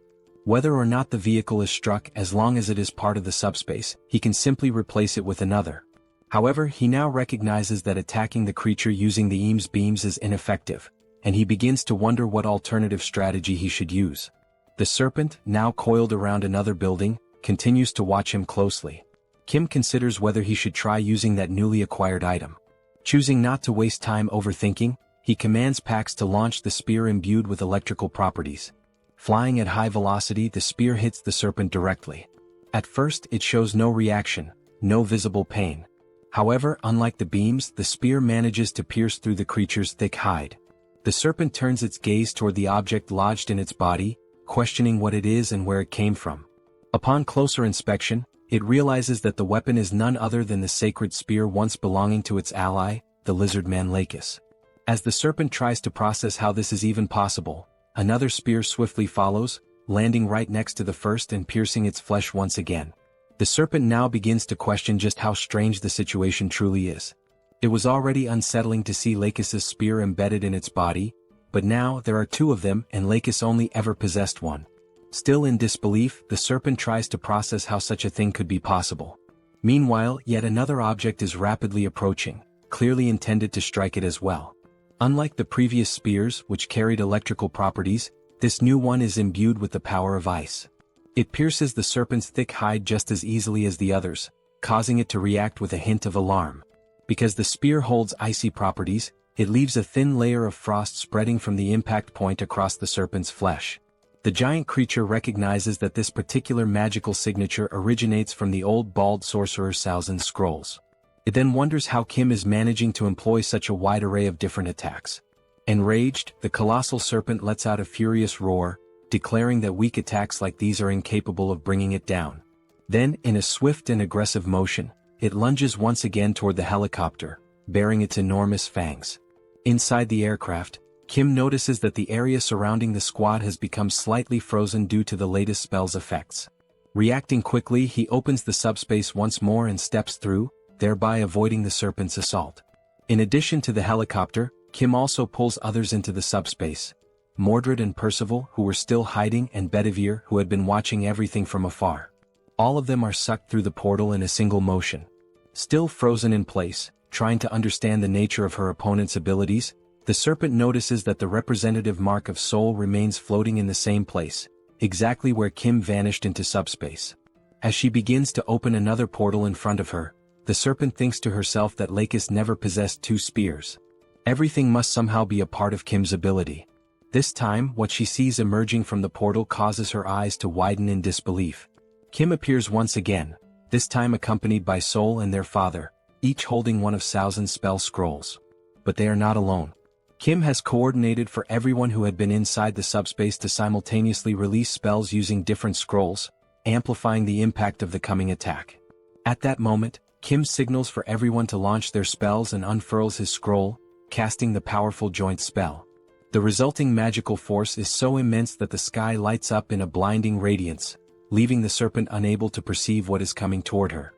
Whether or not the vehicle is struck, as long as it is part of the subspace, he can simply replace it with another. However, he now recognizes that attacking the creature using the EAM's beams is ineffective, and he begins to wonder what alternative strategy he should use. The serpent, now coiled around another building, continues to watch him closely. Kim considers whether he should try using that newly acquired item. Choosing not to waste time overthinking, he commands Pax to launch the spear imbued with electrical properties. Flying at high velocity, the spear hits the serpent directly. At first, it shows no reaction, no visible pain. However, unlike the beams, the spear manages to pierce through the creature's thick hide. The serpent turns its gaze toward the object lodged in its body, questioning what it is and where it came from. Upon closer inspection, it realizes that the weapon is none other than the sacred spear once belonging to its ally, the lizard man Lakis. As the serpent tries to process how this is even possible, another spear swiftly follows, landing right next to the first and piercing its flesh once again. The serpent now begins to question just how strange the situation truly is. It was already unsettling to see Lakis's spear embedded in its body, but now there are two of them and Lakis only ever possessed one. Still in disbelief, the serpent tries to process how such a thing could be possible. Meanwhile, yet another object is rapidly approaching, clearly intended to strike it as well. Unlike the previous spears, which carried electrical properties, this new one is imbued with the power of ice. It pierces the serpent's thick hide just as easily as the others, causing it to react with a hint of alarm. Because the spear holds icy properties, it leaves a thin layer of frost spreading from the impact point across the serpent's flesh. The giant creature recognizes that this particular magical signature originates from the old bald sorcerer Saozin's scrolls. It then wonders how Kim is managing to employ such a wide array of different attacks. Enraged, the colossal serpent lets out a furious roar, declaring that weak attacks like these are incapable of bringing it down. Then, in a swift and aggressive motion, it lunges once again toward the helicopter, bearing its enormous fangs. Inside the aircraft, Kim notices that the area surrounding the squad has become slightly frozen due to the latest spell's effects. Reacting quickly, he opens the subspace once more and steps through, thereby avoiding the serpent's assault. In addition to the helicopter, Kim also pulls others into the subspace. Mordred and Percival, who were still hiding, and Bedivere, who had been watching everything from afar. All of them are sucked through the portal in a single motion. Still frozen in place, trying to understand the nature of her opponent's abilities, the serpent notices that the representative mark of Seoul remains floating in the same place, exactly where Kim vanished into subspace. As she begins to open another portal in front of her, the serpent thinks to herself that Lakis never possessed two spears. Everything must somehow be a part of Kim's ability. This time, what she sees emerging from the portal causes her eyes to widen in disbelief. Kim appears once again, this time accompanied by Seoul and their father, each holding one of Saozin's spell scrolls. But they are not alone. Kim has coordinated for everyone who had been inside the subspace to simultaneously release spells using different scrolls, amplifying the impact of the coming attack. At that moment, Kim signals for everyone to launch their spells and unfurls his scroll, casting the powerful joint spell. The resulting magical force is so immense that the sky lights up in a blinding radiance, leaving the serpent unable to perceive what is coming toward her.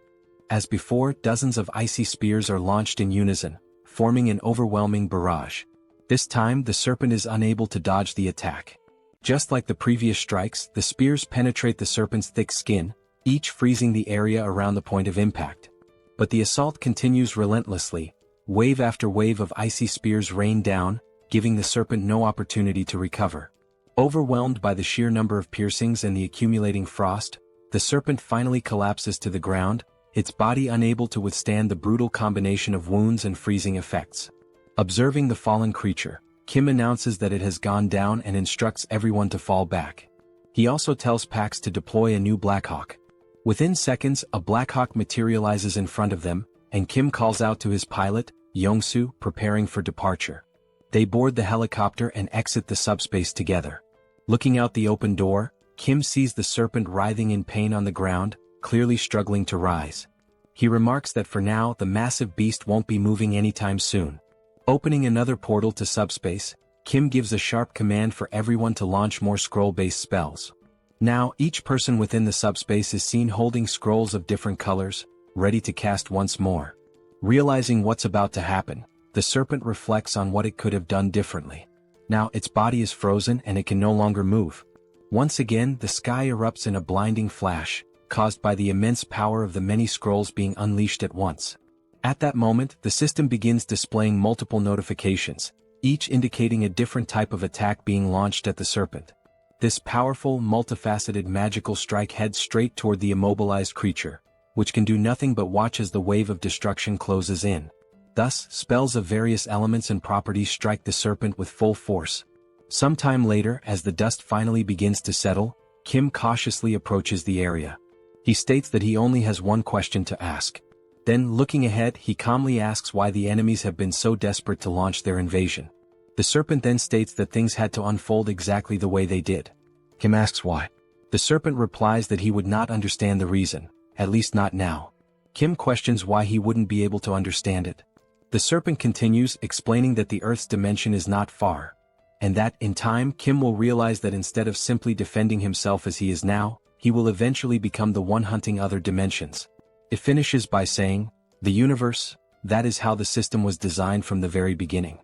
As before, dozens of icy spears are launched in unison, forming an overwhelming barrage. This time, the serpent is unable to dodge the attack. Just like the previous strikes, the spears penetrate the serpent's thick skin, each freezing the area around the point of impact. But the assault continues relentlessly. Wave after wave of icy spears rain down, giving the serpent no opportunity to recover. Overwhelmed by the sheer number of piercings and the accumulating frost, the serpent finally collapses to the ground, its body unable to withstand the brutal combination of wounds and freezing effects. Observing the fallen creature, Kim announces that it has gone down and instructs everyone to fall back. He also tells Pax to deploy a new Blackhawk. Within seconds, a Blackhawk materializes in front of them, and Kim calls out to his pilot, Yongsu, preparing for departure. They board the helicopter and exit the subspace together. Looking out the open door, Kim sees the serpent writhing in pain on the ground, clearly struggling to rise. He remarks that for now the massive beast won't be moving anytime soon. Opening another portal to subspace, Kim gives a sharp command for everyone to launch more scroll-based spells. Now each person within the subspace is seen holding scrolls of different colors, ready to cast once more. Realizing what's about to happen, the serpent reflects on what it could have done differently. Now its body is frozen and it can no longer move. Once again, the sky erupts in a blinding flash, caused by the immense power of the many scrolls being unleashed at once. At that moment, the system begins displaying multiple notifications, each indicating a different type of attack being launched at the serpent. This powerful, multifaceted magical strike heads straight toward the immobilized creature, which can do nothing but watch as the wave of destruction closes in. Thus, spells of various elements and properties strike the serpent with full force. Sometime later, as the dust finally begins to settle, Kim cautiously approaches the area. He states that he only has one question to ask. Then, looking ahead, he calmly asks why the enemies have been so desperate to launch their invasion. The serpent then states that things had to unfold exactly the way they did. Kim asks why. The serpent replies that he would not understand the reason, at least not now. Kim questions why he wouldn't be able to understand it. The serpent continues, explaining that the Earth's dimension is not far, and that, in time, Kim will realize that instead of simply defending himself as he is now, he will eventually become the one hunting other dimensions. It finishes by saying, "The universe, that is how the system was designed from the very beginning."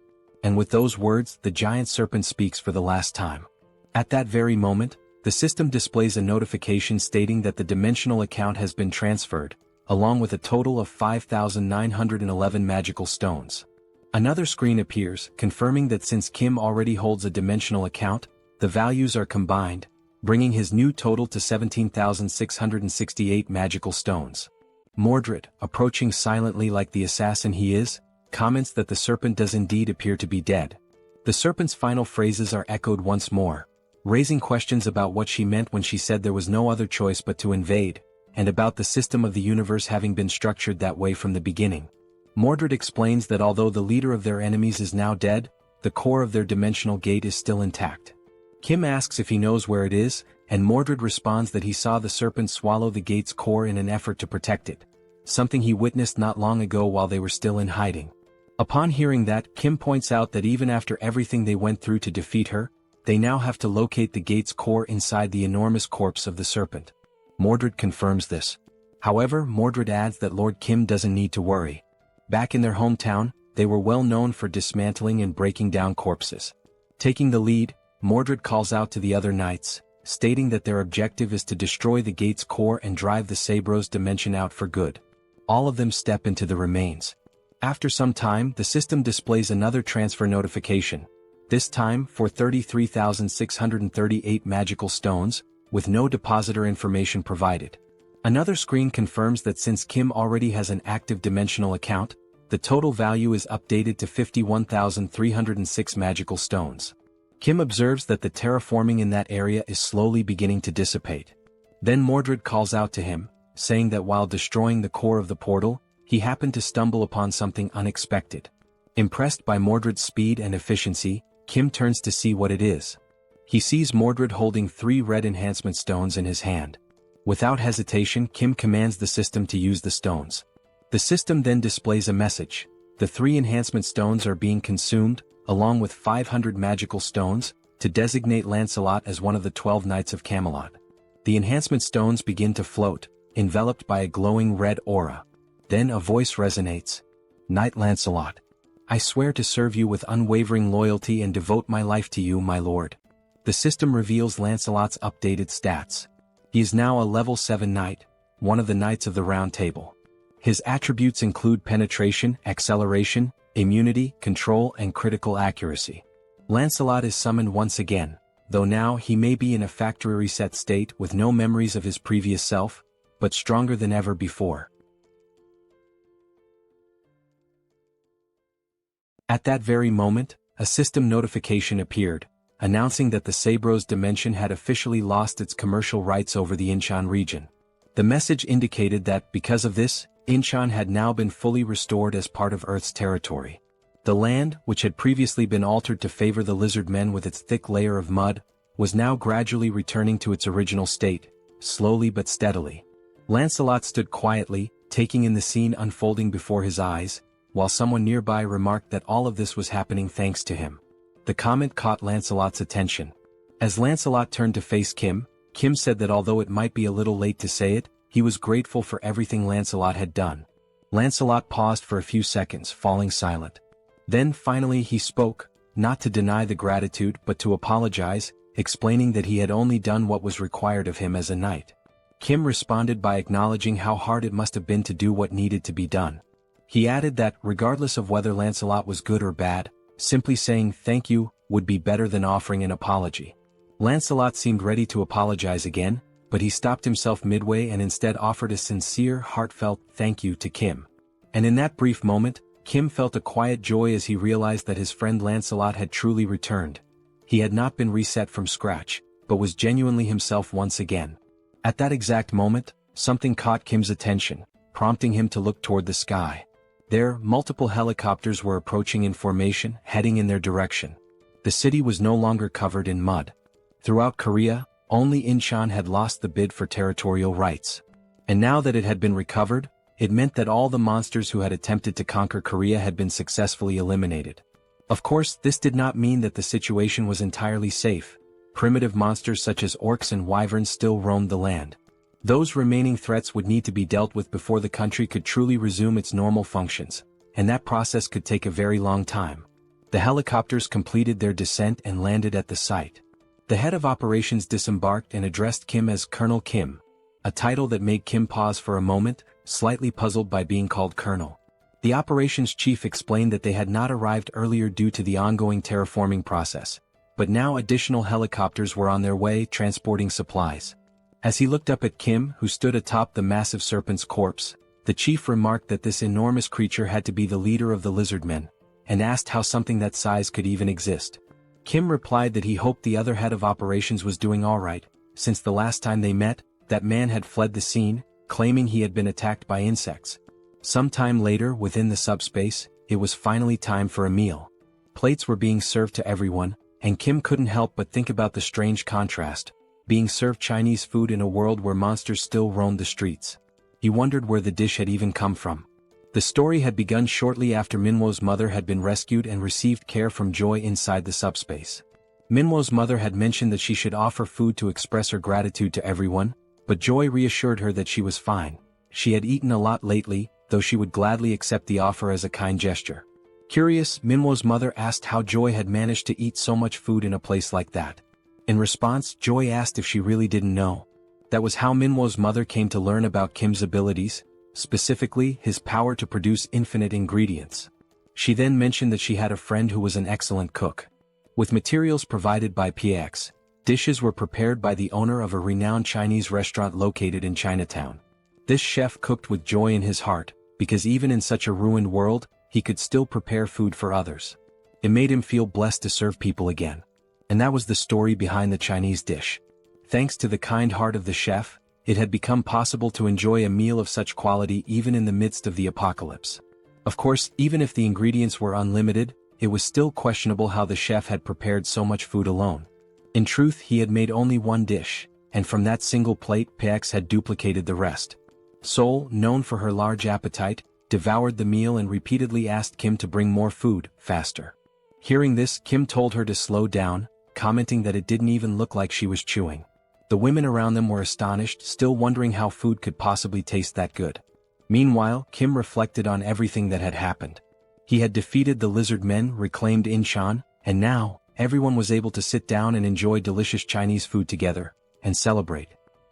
And with those words, the giant serpent speaks for the last time. At that very moment, the system displays a notification stating that the dimensional account has been transferred, along with a total of 5,911 magical stones. Another screen appears, confirming that since Kim already holds a dimensional account, the values are combined, bringing his new total to 17,668 magical stones. Mordred, approaching silently like the assassin he is, comments that the serpent does indeed appear to be dead. The serpent's final phrases are echoed once more, raising questions about what she meant when she said there was no other choice but to invade, and about the system of the universe having been structured that way from the beginning. Mordred explains that although the leader of their enemies is now dead, the core of their dimensional gate is still intact. Kim asks if he knows where it is, and Mordred responds that he saw the serpent swallow the gate's core in an effort to protect it, something he witnessed not long ago while they were still in hiding. Upon hearing that, Kim points out that even after everything they went through to defeat her, they now have to locate the gate's core inside the enormous corpse of the serpent. Mordred confirms this. However, Mordred adds that Lord Kim doesn't need to worry. Back in their hometown, they were well known for dismantling and breaking down corpses. Taking the lead, Mordred calls out to the other knights, stating that their objective is to destroy the gate's core and drive the Sabros dimension out for good. All of them step into the remains. After some time, the system displays another transfer notification, this time for 33,638 magical stones, with no depositor information provided. Another screen confirms that since Kim already has an active dimensional account, the total value is updated to 51,306 magical stones. Kim observes that the terraforming in that area is slowly beginning to dissipate. Then Mordred calls out to him, saying that while destroying the core of the portal, he happened to stumble upon something unexpected. Impressed by Mordred's speed and efficiency, Kim turns to see what it is. He sees Mordred holding 3 red enhancement stones in his hand. Without hesitation, Kim commands the system to use the stones. The system then displays a message. The 3 enhancement stones are being consumed, along with 500 magical stones, to designate Lancelot as one of the 12 Knights of Camelot. The enhancement stones begin to float, enveloped by a glowing red aura. Then a voice resonates. "Knight Lancelot, I swear to serve you with unwavering loyalty and devote my life to you, my lord." The system reveals Lancelot's updated stats. He is now a level 7 knight, one of the Knights of the Round Table. His attributes include penetration, acceleration, immunity, control, and critical accuracy. Lancelot is summoned once again, though now he may be in a factory reset state with no memories of his previous self, but stronger than ever before. At that very moment, a system notification appeared, announcing that the Sabros dimension had officially lost its commercial rights over the Incheon region. The message indicated that, because of this, Incheon had now been fully restored as part of Earth's territory. The land, which had previously been altered to favor the lizard men with its thick layer of mud, was now gradually returning to its original state, slowly but steadily. Lancelot stood quietly, taking in the scene unfolding before his eyes, while someone nearby remarked that all of this was happening thanks to him. The comment caught Lancelot's attention. As Lancelot turned to face Kim, Kim said that although it might be a little late to say it, he was grateful for everything Lancelot had done. Lancelot paused for a few seconds, falling silent. Then finally he spoke, not to deny the gratitude but to apologize, explaining that he had only done what was required of him as a knight. Kim responded by acknowledging how hard it must have been to do what needed to be done. He added that, regardless of whether Lancelot was good or bad, simply saying thank you would be better than offering an apology. Lancelot seemed ready to apologize again, but he stopped himself midway and instead offered a sincere, heartfelt thank you to Kim. And in that brief moment, Kim felt a quiet joy as he realized that his friend Lancelot had truly returned. He had not been reset from scratch, but was genuinely himself once again. At that exact moment, something caught Kim's attention, prompting him to look toward the sky. There, multiple helicopters were approaching in formation, heading in their direction. The city was no longer covered in mud. Throughout Korea, only Incheon had lost the bid for territorial rights. And now that it had been recovered, it meant that all the monsters who had attempted to conquer Korea had been successfully eliminated. Of course, this did not mean that the situation was entirely safe. Primitive monsters such as orcs and wyverns still roamed the land. Those remaining threats would need to be dealt with before the country could truly resume its normal functions, and that process could take a very long time. The helicopters completed their descent and landed at the site. The head of operations disembarked and addressed Kim as Colonel Kim, a title that made Kim pause for a moment, slightly puzzled by being called Colonel. The operations chief explained that they had not arrived earlier due to the ongoing terraforming process, but now additional helicopters were on their way transporting supplies. As he looked up at Kim, who stood atop the massive serpent's corpse, the chief remarked that this enormous creature had to be the leader of the lizardmen, and asked how something that size could even exist. Kim replied that he hoped the other head of operations was doing alright, since the last time they met, that man had fled the scene, claiming he had been attacked by insects. Sometime later, within the subspace, it was finally time for a meal. Plates were being served to everyone, and Kim couldn't help but think about the strange contrast, being served Chinese food in a world where monsters still roamed the streets. He wondered where the dish had even come from. The story had begun shortly after Minwo's mother had been rescued and received care from Joy inside the subspace. Minwo's mother had mentioned that she should offer food to express her gratitude to everyone, but Joy reassured her that she was fine. She had eaten a lot lately, though she would gladly accept the offer as a kind gesture. Curious, Minwo's mother asked how Joy had managed to eat so much food in a place like that. In response, Joy asked if she really didn't know. That was how Minwo's mother came to learn about Kim's abilities, specifically his power to produce infinite ingredients. She then mentioned that she had a friend who was an excellent cook. With materials provided by PX, dishes were prepared by the owner of a renowned Chinese restaurant located in Chinatown. This chef cooked with joy in his heart, because even in such a ruined world, he could still prepare food for others. It made him feel blessed to serve people again. And that was the story behind the Chinese dish. Thanks to the kind heart of the chef, it had become possible to enjoy a meal of such quality even in the midst of the apocalypse. Of course, even if the ingredients were unlimited, it was still questionable how the chef had prepared so much food alone. In truth, he had made only one dish, and from that single plate PX had duplicated the rest. Seoul, known for her large appetite, devoured the meal and repeatedly asked Kim to bring more food, faster. Hearing this, Kim told her to slow down, commenting that it didn't even look like she was chewing. The women around them were astonished, still wondering how food could possibly taste that good. Meanwhile, Kim reflected on everything that had happened. He had defeated the lizard men, reclaimed Incheon, and now, everyone was able to sit down and enjoy delicious Chinese food together, and celebrate.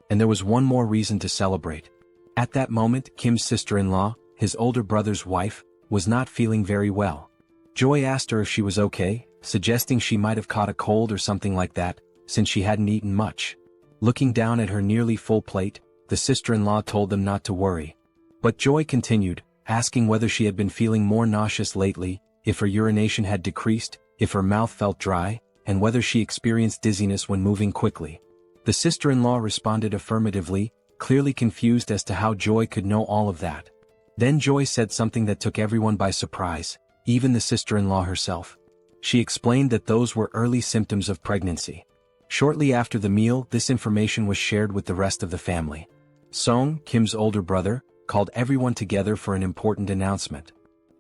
And there was one more reason to celebrate. At that moment, Kim's sister-in-law, his older brother's wife, was not feeling very well. Joy asked her if she was okay, suggesting she might have caught a cold or something like that, since she hadn't eaten much. Looking down at her nearly full plate, the sister-in-law told them not to worry. But Joy continued, asking whether she had been feeling more nauseous lately, if her urination had decreased, if her mouth felt dry, and whether she experienced dizziness when moving quickly. The sister-in-law responded affirmatively, clearly confused as to how Joy could know all of that. Then Joy said something that took everyone by surprise, even the sister-in-law herself. She explained that those were early symptoms of pregnancy. Shortly after the meal, this information was shared with the rest of the family. Song, Kim's older brother, called everyone together for an important announcement.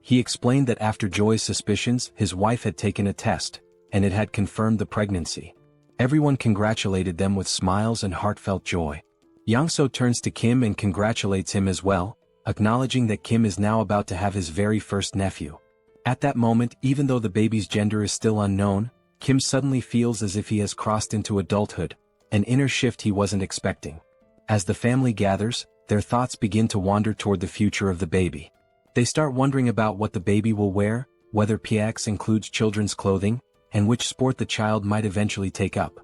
He explained that after Joy's suspicions, his wife had taken a test, and it had confirmed the pregnancy. Everyone congratulated them with smiles and heartfelt joy. Yangso turns to Kim and congratulates him as well, acknowledging that Kim is now about to have his very first nephew. At that moment, even though the baby's gender is still unknown, Kim suddenly feels as if he has crossed into adulthood, an inner shift he wasn't expecting. As the family gathers, their thoughts begin to wander toward the future of the baby. They start wondering about what the baby will wear, whether PX includes children's clothing, and which sport the child might eventually take up.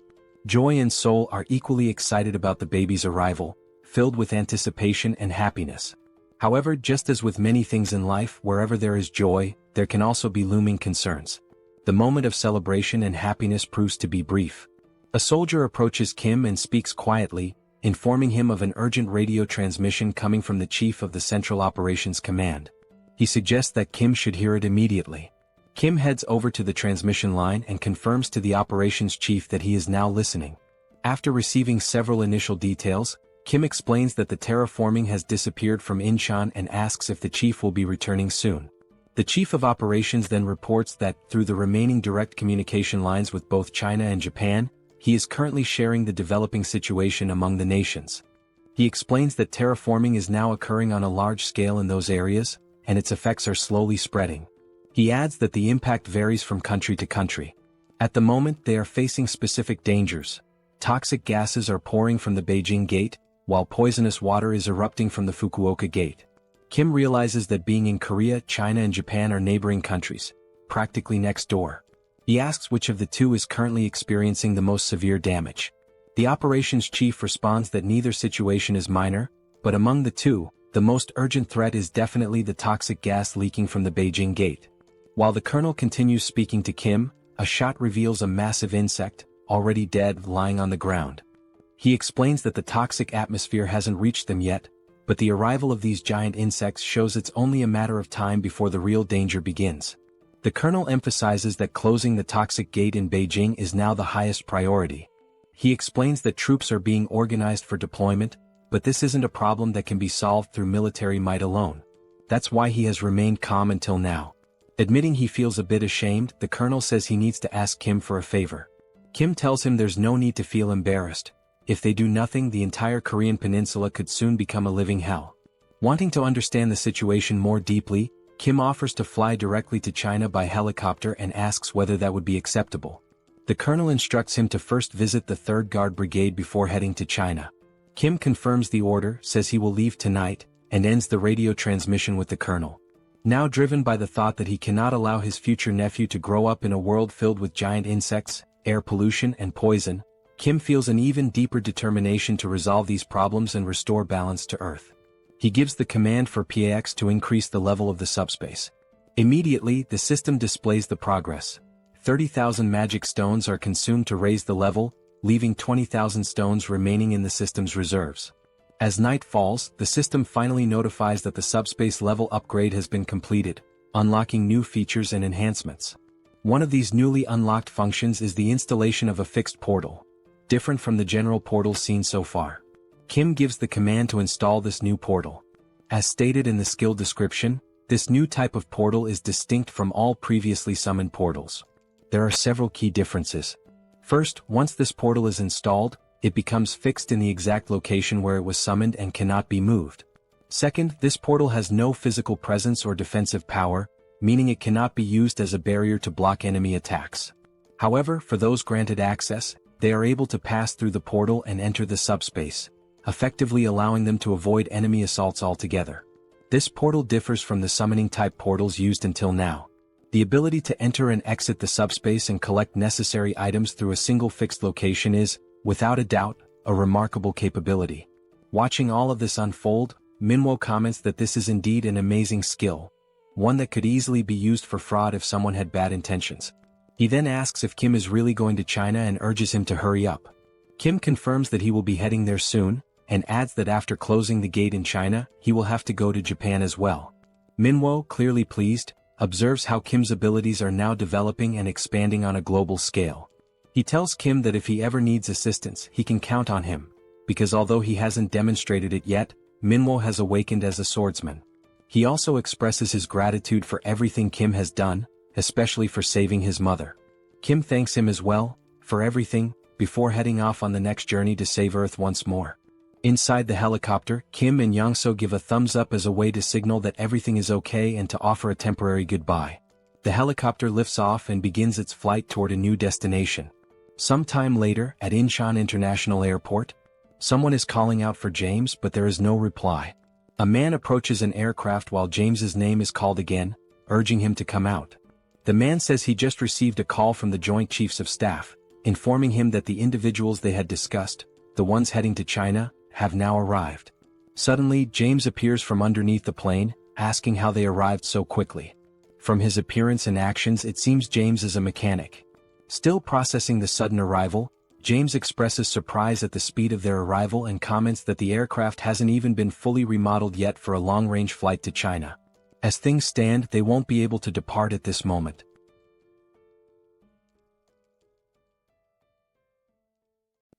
Joy and Seoul are equally excited about the baby's arrival, filled with anticipation and happiness. However, just as with many things in life, wherever there is joy, there can also be looming concerns. The moment of celebration and happiness proves to be brief. A soldier approaches Kim and speaks quietly, informing him of an urgent radio transmission coming from the chief of the Central Operations Command. He suggests that Kim should hear it immediately. Kim heads over to the transmission line and confirms to the operations chief that he is now listening. After receiving several initial details, Kim explains that the terraforming has disappeared from Incheon and asks if the chief will be returning soon. The chief of operations then reports that, through the remaining direct communication lines with both China and Japan, he is currently sharing the developing situation among the nations. He explains that terraforming is now occurring on a large scale in those areas, and its effects are slowly spreading. He adds that the impact varies from country to country. At the moment, they are facing specific dangers. Toxic gases are pouring from the Beijing Gate, while poisonous water is erupting from the Fukuoka Gate. Kim realizes that being in Korea, China and Japan are neighboring countries, practically next door. He asks which of the two is currently experiencing the most severe damage. The operations chief responds that neither situation is minor, but among the two, the most urgent threat is definitely the toxic gas leaking from the Beijing Gate. While the colonel continues speaking to Kim, a shot reveals a massive insect, already dead, lying on the ground. He explains that the toxic atmosphere hasn't reached them yet, but the arrival of these giant insects shows it's only a matter of time before the real danger begins. The colonel emphasizes that closing the toxic gate in Beijing is now the highest priority. He explains that troops are being organized for deployment, but this isn't a problem that can be solved through military might alone. That's why he has remained calm until now. Admitting he feels a bit ashamed, the colonel says he needs to ask Kim for a favor. Kim tells him there's no need to feel embarrassed. If they do nothing, the entire Korean peninsula could soon become a living hell. Wanting to understand the situation more deeply, Kim offers to fly directly to China by helicopter and asks whether that would be acceptable. The colonel instructs him to first visit the 3rd Guard Brigade before heading to China. Kim confirms the order, says he will leave tonight, and ends the radio transmission with the colonel. Now driven by the thought that he cannot allow his future nephew to grow up in a world filled with giant insects, air pollution and poison, Kim feels an even deeper determination to resolve these problems and restore balance to Earth. He gives the command for PAX to increase the level of the subspace. Immediately, the system displays the progress. 30,000 magic stones are consumed to raise the level, leaving 20,000 stones remaining in the system's reserves. As night falls, the system finally notifies that the subspace level upgrade has been completed, unlocking new features and enhancements. One of these newly unlocked functions is the installation of a fixed portal, different from the general portals seen so far. Kim gives the command to install this new portal. As stated in the skill description, this new type of portal is distinct from all previously summoned portals. There are several key differences. First, once this portal is installed, it becomes fixed in the exact location where it was summoned and cannot be moved. Second, this portal has no physical presence or defensive power, meaning it cannot be used as a barrier to block enemy attacks. However, for those granted access, they are able to pass through the portal and enter the subspace, effectively allowing them to avoid enemy assaults altogether. This portal differs from the summoning-type portals used until now. The ability to enter and exit the subspace and collect necessary items through a single fixed location is, without a doubt, a remarkable capability. Watching all of this unfold, Manhwa comments that this is indeed an amazing skill, one that could easily be used for fraud if someone had bad intentions. He then asks if Kim is really going to China and urges him to hurry up. Kim confirms that he will be heading there soon, and adds that after closing the gate in China, he will have to go to Japan as well. Manhwa, clearly pleased, observes how Kim's abilities are now developing and expanding on a global scale. He tells Kim that if he ever needs assistance, he can count on him, because although he hasn't demonstrated it yet, Manhwa has awakened as a swordsman. He also expresses his gratitude for everything Kim has done, especially for saving his mother. Kim thanks him as well, for everything, before heading off on the next journey to save Earth once more. Inside the helicopter, Kim and Youngso give a thumbs up as a way to signal that everything is okay and to offer a temporary goodbye. The helicopter lifts off and begins its flight toward a new destination. Sometime later, at Incheon International Airport, someone is calling out for James, but there is no reply. A man approaches an aircraft while James's name is called again, urging him to come out. The man says he just received a call from the Joint Chiefs of Staff, informing him that the individuals they had discussed, the ones heading to China, have now arrived. Suddenly, James appears from underneath the plane, asking how they arrived so quickly. From his appearance and actions, it seems James is a mechanic. Still processing the sudden arrival, James expresses surprise at the speed of their arrival and comments that the aircraft hasn't even been fully remodeled yet for a long-range flight to China. As things stand, they won't be able to depart at this moment.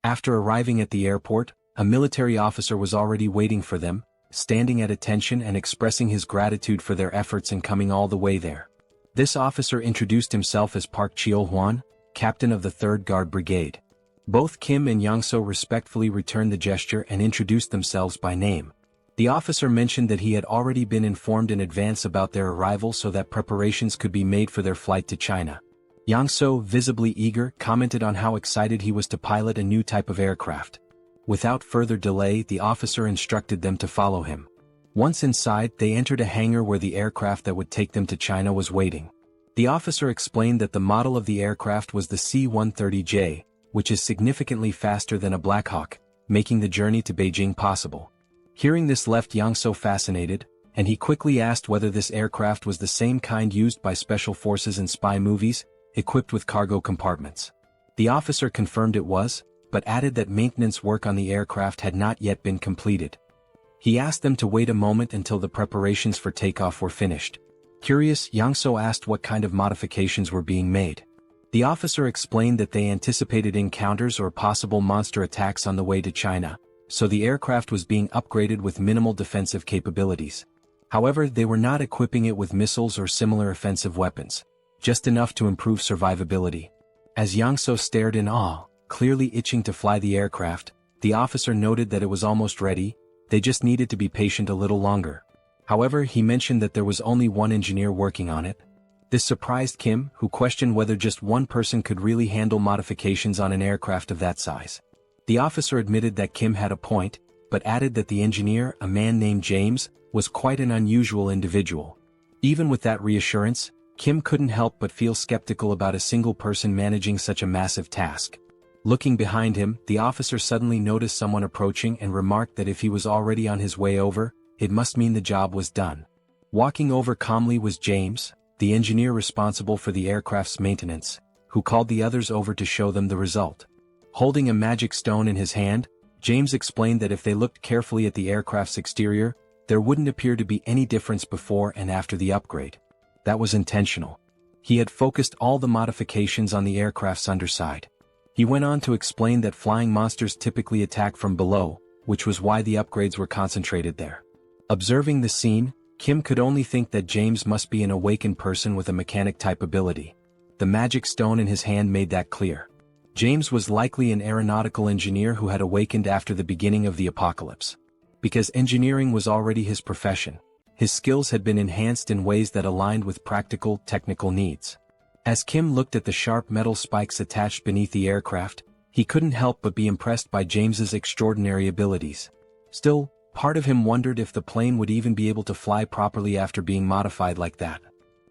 After arriving at the airport, a military officer was already waiting for them, standing at attention and expressing his gratitude for their efforts in coming all the way there. This officer introduced himself as Park Cheo-hwan, captain of the 3rd Guard Brigade. Both Kim and Young-so respectfully returned the gesture and introduced themselves by name. The officer mentioned that he had already been informed in advance about their arrival so that preparations could be made for their flight to China. Young-so, visibly eager, commented on how excited he was to pilot a new type of aircraft. Without further delay, the officer instructed them to follow him. Once inside, they entered a hangar where the aircraft that would take them to China was waiting. The officer explained that the model of the aircraft was the C-130J, which is significantly faster than a Black Hawk, making the journey to Beijing possible. Hearing this left Young-so fascinated, and he quickly asked whether this aircraft was the same kind used by special forces in spy movies, equipped with cargo compartments. The officer confirmed it was, but added that maintenance work on the aircraft had not yet been completed. He asked them to wait a moment until the preparations for takeoff were finished. Curious, Young-so asked what kind of modifications were being made. The officer explained that they anticipated encounters or possible monster attacks on the way to China, so the aircraft was being upgraded with minimal defensive capabilities. However, they were not equipping it with missiles or similar offensive weapons, just enough to improve survivability. As Young-so stared in awe, clearly itching to fly the aircraft, the officer noted that it was almost ready, they just needed to be patient a little longer. However, he mentioned that there was only one engineer working on it. This surprised Kim, who questioned whether just one person could really handle modifications on an aircraft of that size. The officer admitted that Kim had a point, but added that the engineer, a man named James, was quite an unusual individual. Even with that reassurance, Kim couldn't help but feel skeptical about a single person managing such a massive task. Looking behind him, the officer suddenly noticed someone approaching and remarked that if he was already on his way over, it must mean the job was done. Walking over calmly was James, the engineer responsible for the aircraft's maintenance, who called the others over to show them the result. Holding a magic stone in his hand, James explained that if they looked carefully at the aircraft's exterior, there wouldn't appear to be any difference before and after the upgrade. That was intentional. He had focused all the modifications on the aircraft's underside. He went on to explain that flying monsters typically attack from below, which was why the upgrades were concentrated there. Observing the scene, Kim could only think that James must be an awakened person with a mechanic-type ability. The magic stone in his hand made that clear. James was likely an aeronautical engineer who had awakened after the beginning of the apocalypse. Because engineering was already his profession, his skills had been enhanced in ways that aligned with practical, technical needs. As Kim looked at the sharp metal spikes attached beneath the aircraft, he couldn't help but be impressed by James's extraordinary abilities. Still, part of him wondered if the plane would even be able to fly properly after being modified like that.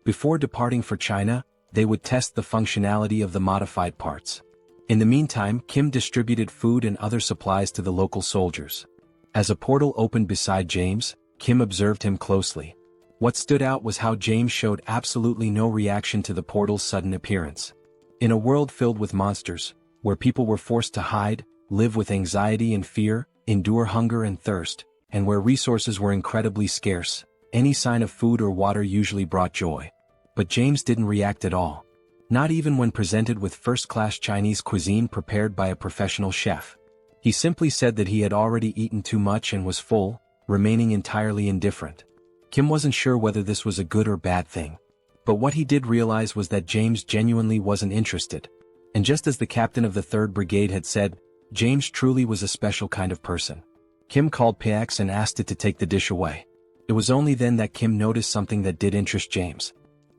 Before departing for China, they would test the functionality of the modified parts. In the meantime, Kim distributed food and other supplies to the local soldiers. As a portal opened beside James, Kim observed him closely. What stood out was how James showed absolutely no reaction to the portal's sudden appearance. In a world filled with monsters, where people were forced to hide, live with anxiety and fear, endure hunger and thirst, and where resources were incredibly scarce, any sign of food or water usually brought joy. But James didn't react at all. Not even when presented with first-class Chinese cuisine prepared by a professional chef. He simply said that he had already eaten too much and was full, remaining entirely indifferent. Kim wasn't sure whether this was a good or bad thing. But what he did realize was that James genuinely wasn't interested. And just as the captain of the 3rd Brigade had said, James truly was a special kind of person. Kim called Pax and asked it to take the dish away. It was only then that Kim noticed something that did interest James.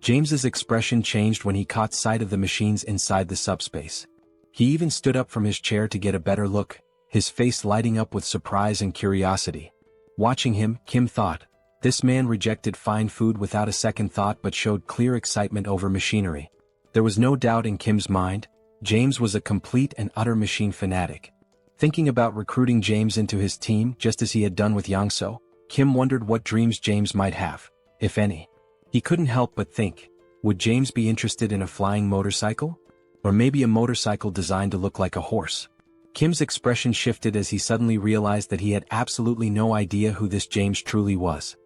James's expression changed when he caught sight of the machines inside the subspace. He even stood up from his chair to get a better look, his face lighting up with surprise and curiosity. Watching him, Kim thought, this man rejected fine food without a second thought but showed clear excitement over machinery. There was no doubt in Kim's mind, James was a complete and utter machine fanatic. Thinking about recruiting James into his team just as he had done with Yangso, Kim wondered what dreams James might have, if any. He couldn't help but think, would James be interested in a flying motorcycle? Or maybe a motorcycle designed to look like a horse? Kim's expression shifted as he suddenly realized that he had absolutely no idea who this James truly was.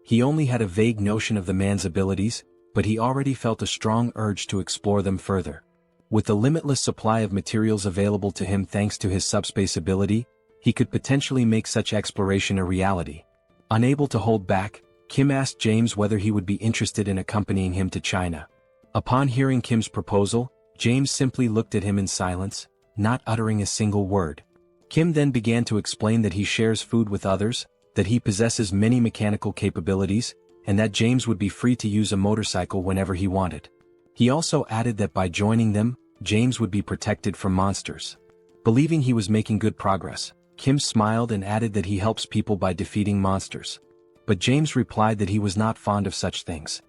He only had a vague notion of the man's abilities, but he already felt a strong urge to explore them further. With the limitless supply of materials available to him thanks to his subspace ability, he could potentially make such exploration a reality. Unable to hold back, Kim asked James whether he would be interested in accompanying him to China. Upon hearing Kim's proposal, James simply looked at him in silence, not uttering a single word. Kim then began to explain that he shares food with others, that he possesses many mechanical capabilities, and that James would be free to use a motorcycle whenever he wanted. He also added that by joining them, James would be protected from monsters. Believing he was making good progress, Kim smiled and added that he helps people by defeating monsters. But James replied that he was not fond of such things.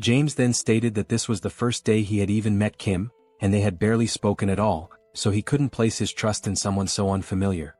James then stated that this was the first day he had even met Kim, and they had barely spoken at all, so he couldn't place his trust in someone so unfamiliar.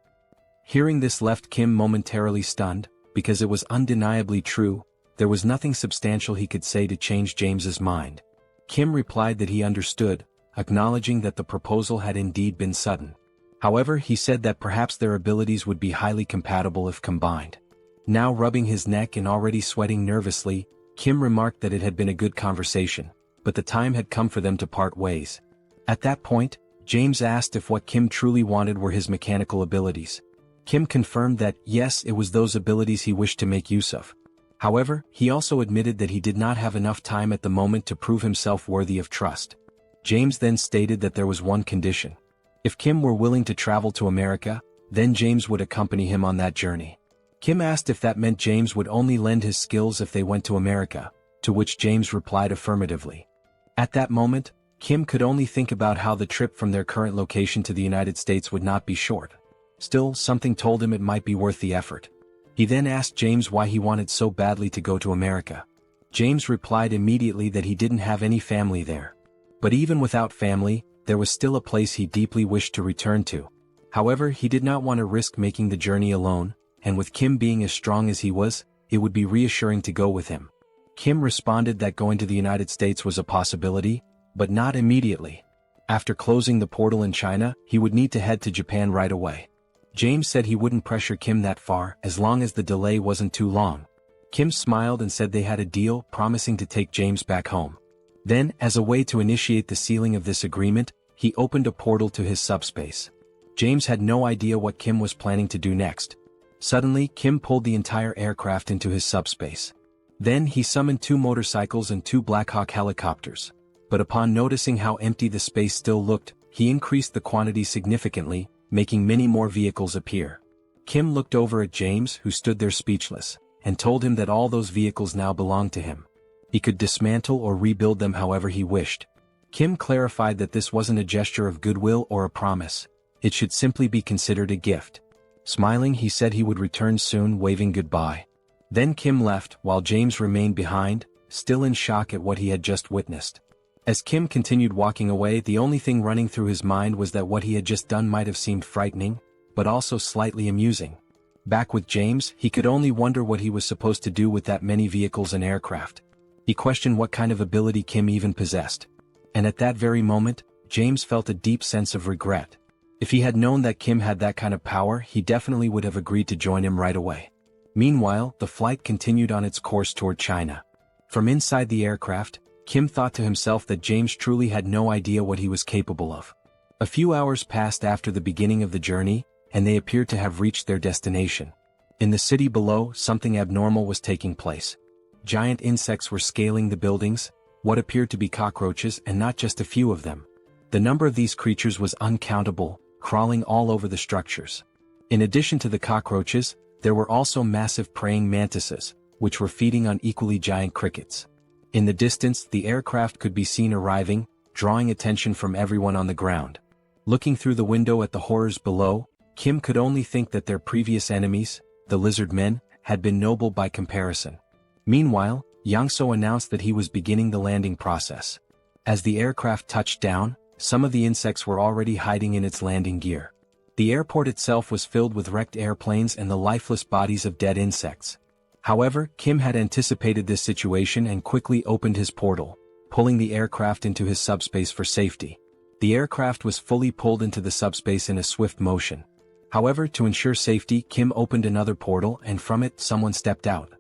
Hearing this left Kim momentarily stunned, because it was undeniably true, there was nothing substantial he could say to change James's mind. Kim replied that he understood, acknowledging that the proposal had indeed been sudden. However, he said that perhaps their abilities would be highly compatible if combined. Now rubbing his neck and already sweating nervously, Kim remarked that it had been a good conversation, but the time had come for them to part ways. At that point, James asked if what Kim truly wanted were his mechanical abilities. Kim confirmed that, yes, it was those abilities he wished to make use of. However, he also admitted that he did not have enough time at the moment to prove himself worthy of trust. James then stated that there was one condition. If Kim were willing to travel to America, then James would accompany him on that journey. Kim asked if that meant James would only lend his skills if they went to America, to which James replied affirmatively. At that moment, Kim could only think about how the trip from their current location to the United States would not be short. Still, something told him it might be worth the effort. He then asked James why he wanted so badly to go to America. James replied immediately that he didn't have any family there. But even without family, there was still a place he deeply wished to return to. However, he did not want to risk making the journey alone, and with Kim being as strong as he was, it would be reassuring to go with him. Kim responded that going to the United States was a possibility, but not immediately. After closing the portal in China, he would need to head to Japan right away. James said he wouldn't pressure Kim that far as long as the delay wasn't too long. Kim smiled and said they had a deal, promising to take James back home. Then, as a way to initiate the sealing of this agreement, he opened a portal to his subspace. James had no idea what Kim was planning to do next. Suddenly, Kim pulled the entire aircraft into his subspace. Then he summoned 2 motorcycles and 2 Black Hawk helicopters. But upon noticing how empty the space still looked, he increased the quantity significantly, making many more vehicles appear. Kim looked over at James, who stood there speechless, and told him that all those vehicles now belonged to him. He could dismantle or rebuild them however he wished. Kim clarified that this wasn't a gesture of goodwill or a promise. It should simply be considered a gift. Smiling, he said he would return soon, waving goodbye. Then Kim left, while James remained behind, still in shock at what he had just witnessed. As Kim continued walking away, the only thing running through his mind was that what he had just done might have seemed frightening, but also slightly amusing. Back with James, he could only wonder what he was supposed to do with that many vehicles and aircraft. He questioned what kind of ability Kim even possessed. And at that very moment, James felt a deep sense of regret. If he had known that Kim had that kind of power, he definitely would have agreed to join him right away. Meanwhile, the flight continued on its course toward China. From inside the aircraft, Kim thought to himself that James truly had no idea what he was capable of. A few hours passed after the beginning of the journey, and they appeared to have reached their destination. In the city below, something abnormal was taking place. Giant insects were scaling the buildings, what appeared to be cockroaches, and not just a few of them. The number of these creatures was uncountable, crawling all over the structures. In addition to the cockroaches, there were also massive praying mantises, which were feeding on equally giant crickets. In the distance, the aircraft could be seen arriving, drawing attention from everyone on the ground. Looking through the window at the horrors below, Kim could only think that their previous enemies, the lizard men, had been noble by comparison. Meanwhile, Yang-so announced that he was beginning the landing process. As the aircraft touched down, some of the insects were already hiding in its landing gear. The airport itself was filled with wrecked airplanes and the lifeless bodies of dead insects. However, Kim had anticipated this situation and quickly opened his portal, pulling the aircraft into his subspace for safety. The aircraft was fully pulled into the subspace in a swift motion. However, to ensure safety, Kim opened another portal and from it someone stepped out.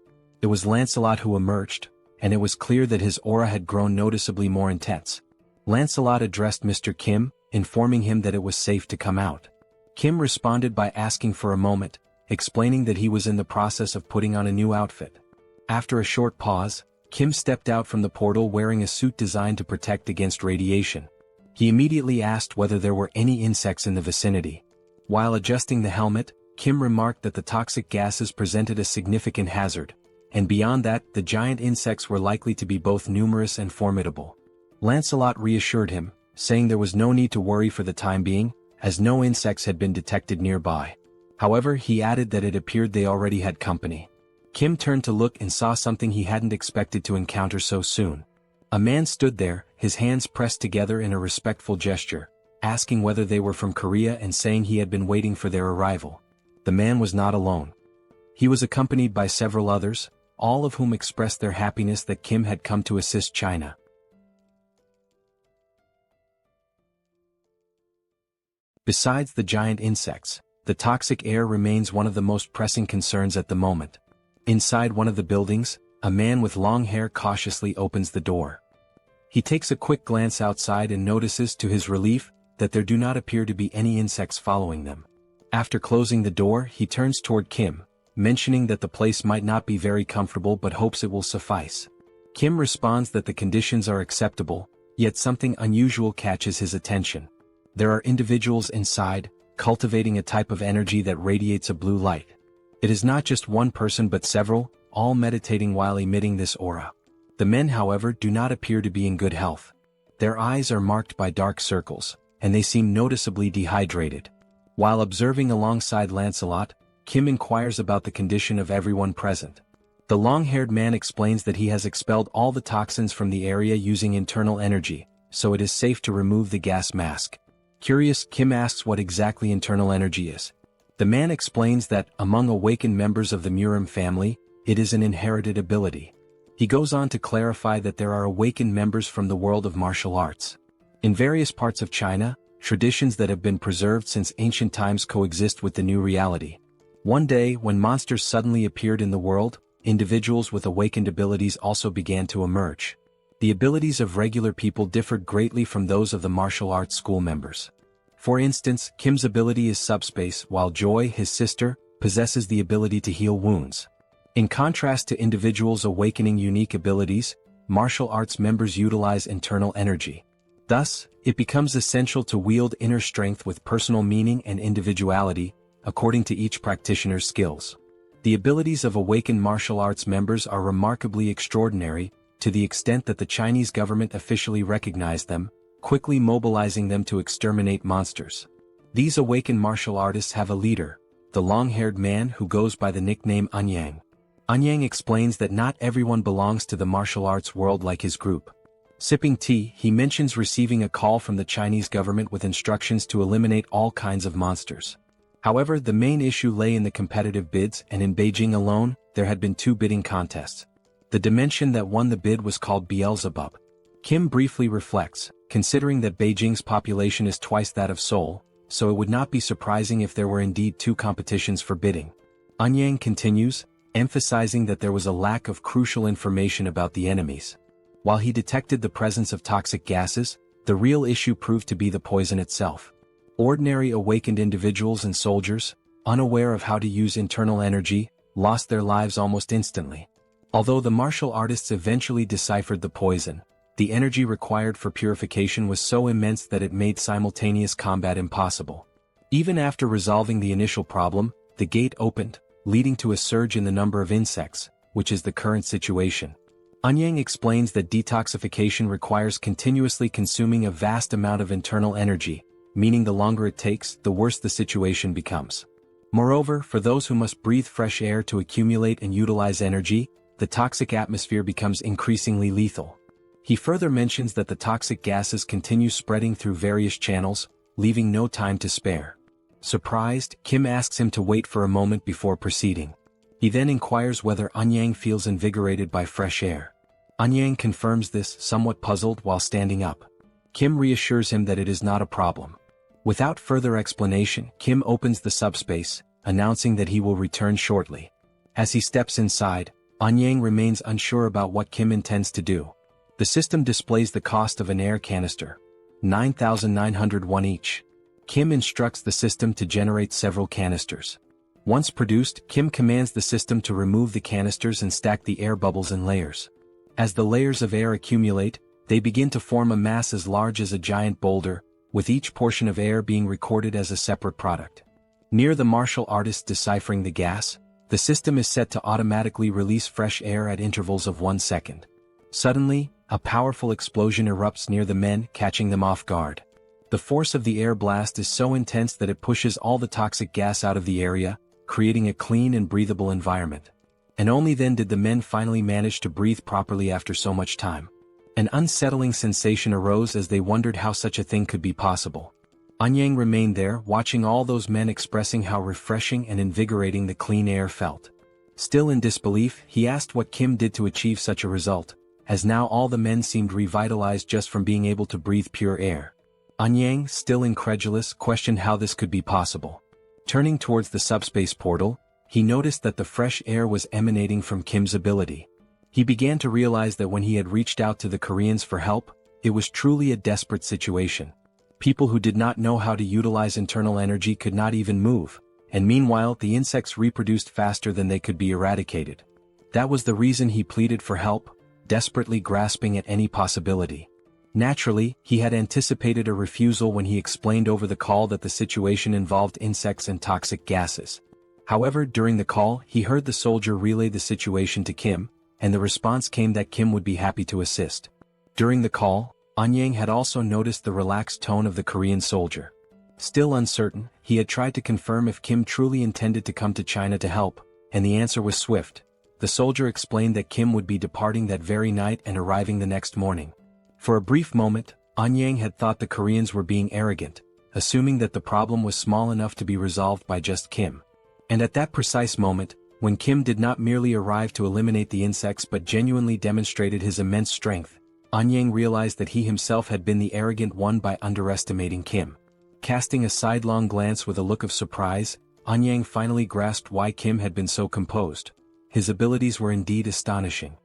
It was Lancelot who emerged, and it was clear that his aura had grown noticeably more intense. Lancelot addressed Mr. Kim, informing him that it was safe to come out. Kim responded by asking for a moment, explaining that he was in the process of putting on a new outfit. After a short pause, Kim stepped out from the portal wearing a suit designed to protect against radiation. He immediately asked whether there were any insects in the vicinity. While adjusting the helmet, Kim remarked that the toxic gases presented a significant hazard, and beyond that, the giant insects were likely to be both numerous and formidable. Lancelot reassured him, saying there was no need to worry for the time being, as no insects had been detected nearby. However, he added that it appeared they already had company. Kim turned to look and saw something he hadn't expected to encounter so soon. A man stood there, his hands pressed together in a respectful gesture, asking whether they were from Korea and saying he had been waiting for their arrival. The man was not alone. He was accompanied by several others, all of whom expressed their happiness that Kim had come to assist China. Besides the giant insects, the toxic air remains one of the most pressing concerns at the moment. Inside one of the buildings, a man with long hair cautiously opens the door. He takes a quick glance outside and notices to his relief that there do not appear to be any insects following them. After closing the door, he turns toward Kim, mentioning that the place might not be very comfortable but hopes it will suffice. Kim responds that the conditions are acceptable, yet something unusual catches his attention. There are individuals inside, cultivating a type of energy that radiates a blue light. It is not just one person but several, all meditating while emitting this aura. The men, however, do not appear to be in good health. Their eyes are marked by dark circles, and they seem noticeably dehydrated. While observing alongside Lancelot, Kim inquires about the condition of everyone present. The long-haired man explains that he has expelled all the toxins from the area using internal energy, so it is safe to remove the gas mask. Curious, Kim asks what exactly internal energy is. The man explains that, among awakened members of the Murim family, it is an inherited ability. He goes on to clarify that there are awakened members from the world of martial arts. In various parts of China, traditions that have been preserved since ancient times coexist with the new reality. One day, when monsters suddenly appeared in the world, individuals with awakened abilities also began to emerge. The abilities of regular people differed greatly from those of the martial arts school members. For instance, Kim's ability is SUBSPACE, while Joy, his sister, possesses the ability to heal wounds. In contrast to individuals awakening unique abilities, martial arts members utilize internal energy. Thus, it becomes essential to wield inner strength with personal meaning and individuality, according to each practitioner's skills. The abilities of awakened martial arts members are remarkably extraordinary, to the extent that the Chinese government officially recognized them, quickly mobilizing them to exterminate monsters. These awakened martial artists have a leader, the long-haired man who goes by the nickname Anyang. Anyang explains that not everyone belongs to the martial arts world like his group. Sipping tea, he mentions receiving a call from the Chinese government with instructions to eliminate all kinds of monsters. However, the main issue lay in the competitive bids, and in Beijing alone, there had been 2 bidding contests. The dimension that won the bid was called Beelzebub. Kim briefly reflects, considering that Beijing's population is twice that of Seoul, so it would not be surprising if there were indeed 2 competitions for bidding. Anyang continues, emphasizing that there was a lack of crucial information about the enemies. While he detected the presence of toxic gases, the real issue proved to be the poison itself. Ordinary awakened individuals and soldiers, unaware of how to use internal energy, lost their lives almost instantly. Although the martial artists eventually deciphered the poison, the energy required for purification was so immense that it made simultaneous combat impossible. Even after resolving the initial problem, the gate opened, leading to a surge in the number of insects, which is the current situation. Anyang explains that detoxification requires continuously consuming a vast amount of internal energy, meaning the longer it takes, the worse the situation becomes. Moreover, for those who must breathe fresh air to accumulate and utilize energy, the toxic atmosphere becomes increasingly lethal. He further mentions that the toxic gases continue spreading through various channels, leaving no time to spare. Surprised, Kim asks him to wait for a moment before proceeding. He then inquires whether Anyang feels invigorated by fresh air. Anyang confirms this, somewhat puzzled while standing up. Kim reassures him that it is not a problem. Without further explanation, Kim opens the subspace, announcing that he will return shortly. As he steps inside, Anyang remains unsure about what Kim intends to do. The system displays the cost of an air canister, 9,901 each. Kim instructs the system to generate several canisters. Once produced, Kim commands the system to remove the canisters and stack the air bubbles in layers. As the layers of air accumulate, they begin to form a mass as large as a giant boulder, with each portion of air being recorded as a separate product. Near the martial artist deciphering the gas, the system is set to automatically release fresh air at intervals of 1 second. Suddenly, a powerful explosion erupts near the men, catching them off guard. The force of the air blast is so intense that it pushes all the toxic gas out of the area, creating a clean and breathable environment. And only then did the men finally manage to breathe properly after so much time. An unsettling sensation arose as they wondered how such a thing could be possible. Anyang remained there, watching all those men, expressing how refreshing and invigorating the clean air felt. Still in disbelief, he asked what Kim did to achieve such a result, as now all the men seemed revitalized just from being able to breathe pure air. Anyang, still incredulous, questioned how this could be possible. Turning towards the subspace portal, he noticed that the fresh air was emanating from Kim's ability. He began to realize that when he had reached out to the Koreans for help, it was truly a desperate situation. People who did not know how to utilize internal energy could not even move, and meanwhile the insects reproduced faster than they could be eradicated. That was the reason he pleaded for help, desperately grasping at any possibility. Naturally, he had anticipated a refusal when he explained over the call that the situation involved insects and toxic gases. However, during the call, he heard the soldier relay the situation to Kim, and the response came that Kim would be happy to assist. During the call, Anyang had also noticed the relaxed tone of the Korean soldier. Still uncertain, he had tried to confirm if Kim truly intended to come to China to help, and the answer was swift. The soldier explained that Kim would be departing that very night and arriving the next morning. For a brief moment, Anyang had thought the Koreans were being arrogant, assuming that the problem was small enough to be resolved by just Kim. And at that precise moment, when Kim did not merely arrive to eliminate the insects but genuinely demonstrated his immense strength, Anyang realized that he himself had been the arrogant one by underestimating Kim. Casting a sidelong glance with a look of surprise, Anyang finally grasped why Kim had been so composed. His abilities were indeed astonishing.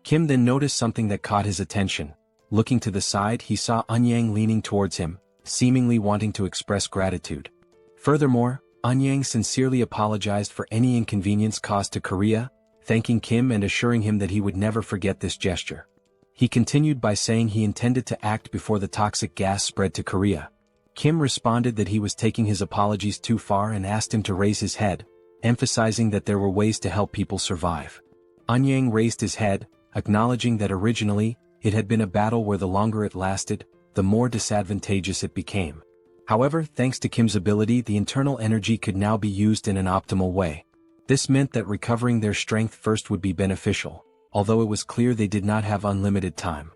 Kim then noticed something that caught his attention. Looking to the side, he saw Anyang leaning towards him, seemingly wanting to express gratitude. Furthermore, Anyang sincerely apologized for any inconvenience caused to Korea, thanking Kim and assuring him that he would never forget this gesture. He continued by saying he intended to act before the toxic gas spread to Korea. Kim responded that he was taking his apologies too far and asked him to raise his head, emphasizing that there were ways to help people survive. Anyang raised his head, acknowledging that originally, it had been a battle where the longer it lasted, the more disadvantageous it became. However, thanks to Kim's ability, the internal energy could now be used in an optimal way. This meant that recovering their strength first would be beneficial, although it was clear they did not have unlimited time.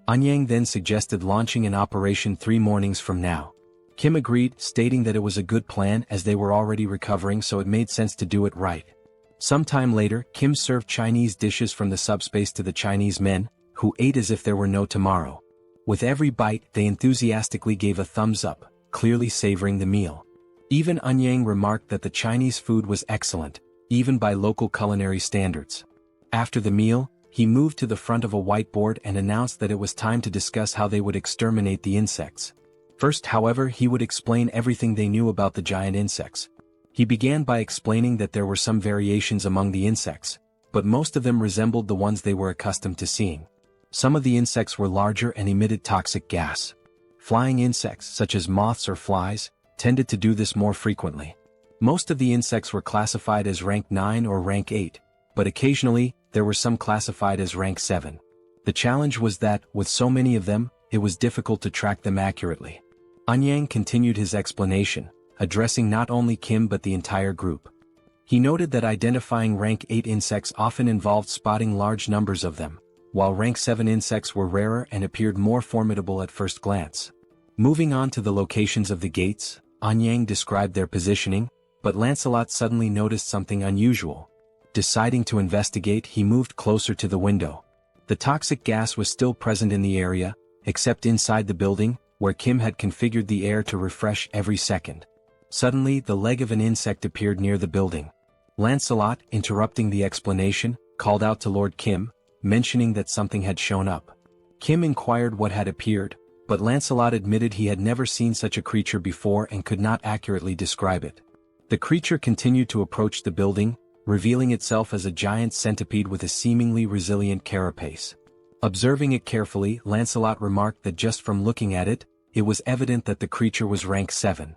Anyang then suggested launching an operation 3 mornings from now. Kim agreed, stating that it was a good plan as they were already recovering, so it made sense to do it right. Sometime later, Kim served Chinese dishes from the subspace to the Chinese men, who ate as if there were no tomorrow. With every bite, they enthusiastically gave a thumbs up, clearly savoring the meal. Even Anyang remarked that the Chinese food was excellent, even by local culinary standards. After the meal, he moved to the front of a whiteboard and announced that it was time to discuss how they would exterminate the insects. First, however, he would explain everything they knew about the giant insects. He began by explaining that there were some variations among the insects, but most of them resembled the ones they were accustomed to seeing. Some of the insects were larger and emitted toxic gas. Flying insects, such as moths or flies, tended to do this more frequently. Most of the insects were classified as rank 9 or rank 8, but occasionally, there were some classified as rank 7. The challenge was that, with so many of them, it was difficult to track them accurately. Anyang continued his explanation, addressing not only Kim but the entire group. He noted that identifying rank 8 insects often involved spotting large numbers of them, while rank 7 insects were rarer and appeared more formidable at first glance. Moving on to the locations of the gates, Anyang described their positioning, but Lancelot suddenly noticed something unusual. Deciding to investigate, he moved closer to the window. The toxic gas was still present in the area, except inside the building, where Kim had configured the air to refresh every second. Suddenly, the leg of an insect appeared near the building. Lancelot, interrupting the explanation, called out to Lord Kim, mentioning that something had shown up. Kim inquired what had appeared, but Lancelot admitted he had never seen such a creature before and could not accurately describe it. The creature continued to approach the building, revealing itself as a giant centipede with a seemingly resilient carapace. Observing it carefully, Lancelot remarked that just from looking at it, it was evident that the creature was rank 7.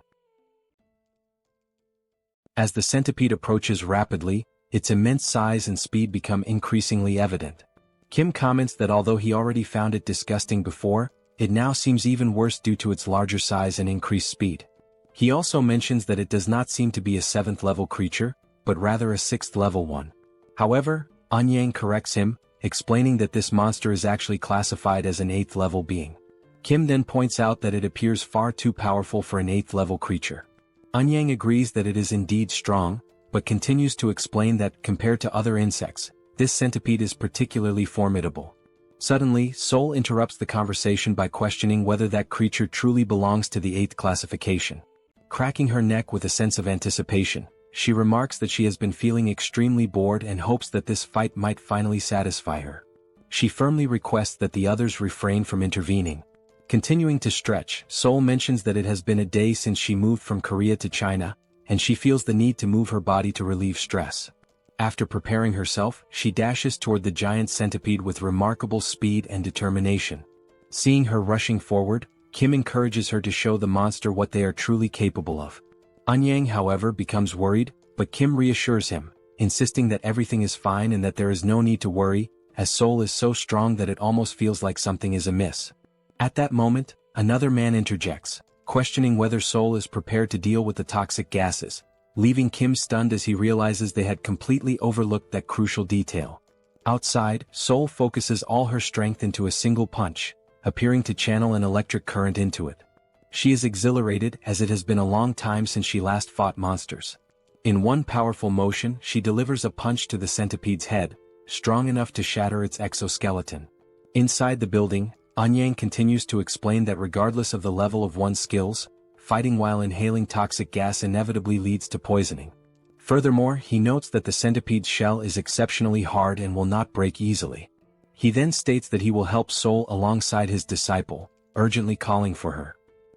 As the centipede approaches rapidly, its immense size and speed become increasingly evident. Kim comments that although he already found it disgusting before, it now seems even worse due to its larger size and increased speed. He also mentions that it does not seem to be a 7th level creature, but rather a 6th level one. However, Anyang corrects him, explaining that this monster is actually classified as an 8th level being. Kim then points out that it appears far too powerful for an 8th level creature. Anyang agrees that it is indeed strong, but continues to explain that, compared to other insects, this centipede is particularly formidable. Suddenly, Seoul interrupts the conversation by questioning whether that creature truly belongs to the 8th classification. Cracking her neck with a sense of anticipation, she remarks that she has been feeling extremely bored and hopes that this fight might finally satisfy her. She firmly requests that the others refrain from intervening. Continuing to stretch, Seoul mentions that it has been a day since she moved from Korea to China, and she feels the need to move her body to relieve stress. After preparing herself, she dashes toward the giant centipede with remarkable speed and determination. Seeing her rushing forward, Kim encourages her to show the monster what they are truly capable of. Anyang, however, becomes worried, but Kim reassures him, insisting that everything is fine and that there is no need to worry, as Seoul is so strong that it almost feels like something is amiss. At that moment, another man interjects, questioning whether Seoul is prepared to deal with the toxic gases, leaving Kim stunned as he realizes they had completely overlooked that crucial detail. Outside, Seoul focuses all her strength into a single punch, appearing to channel an electric current into it. She is exhilarated as it has been a long time since she last fought monsters. In one powerful motion, she delivers a punch to the centipede's head, strong enough to shatter its exoskeleton. Inside the building, Anyang continues to explain that regardless of the level of one's skills, fighting while inhaling toxic gas inevitably leads to poisoning. Furthermore, he notes that the centipede's shell is exceptionally hard and will not break easily. He then states that he will help Seoul alongside his disciple, urgently calling for her.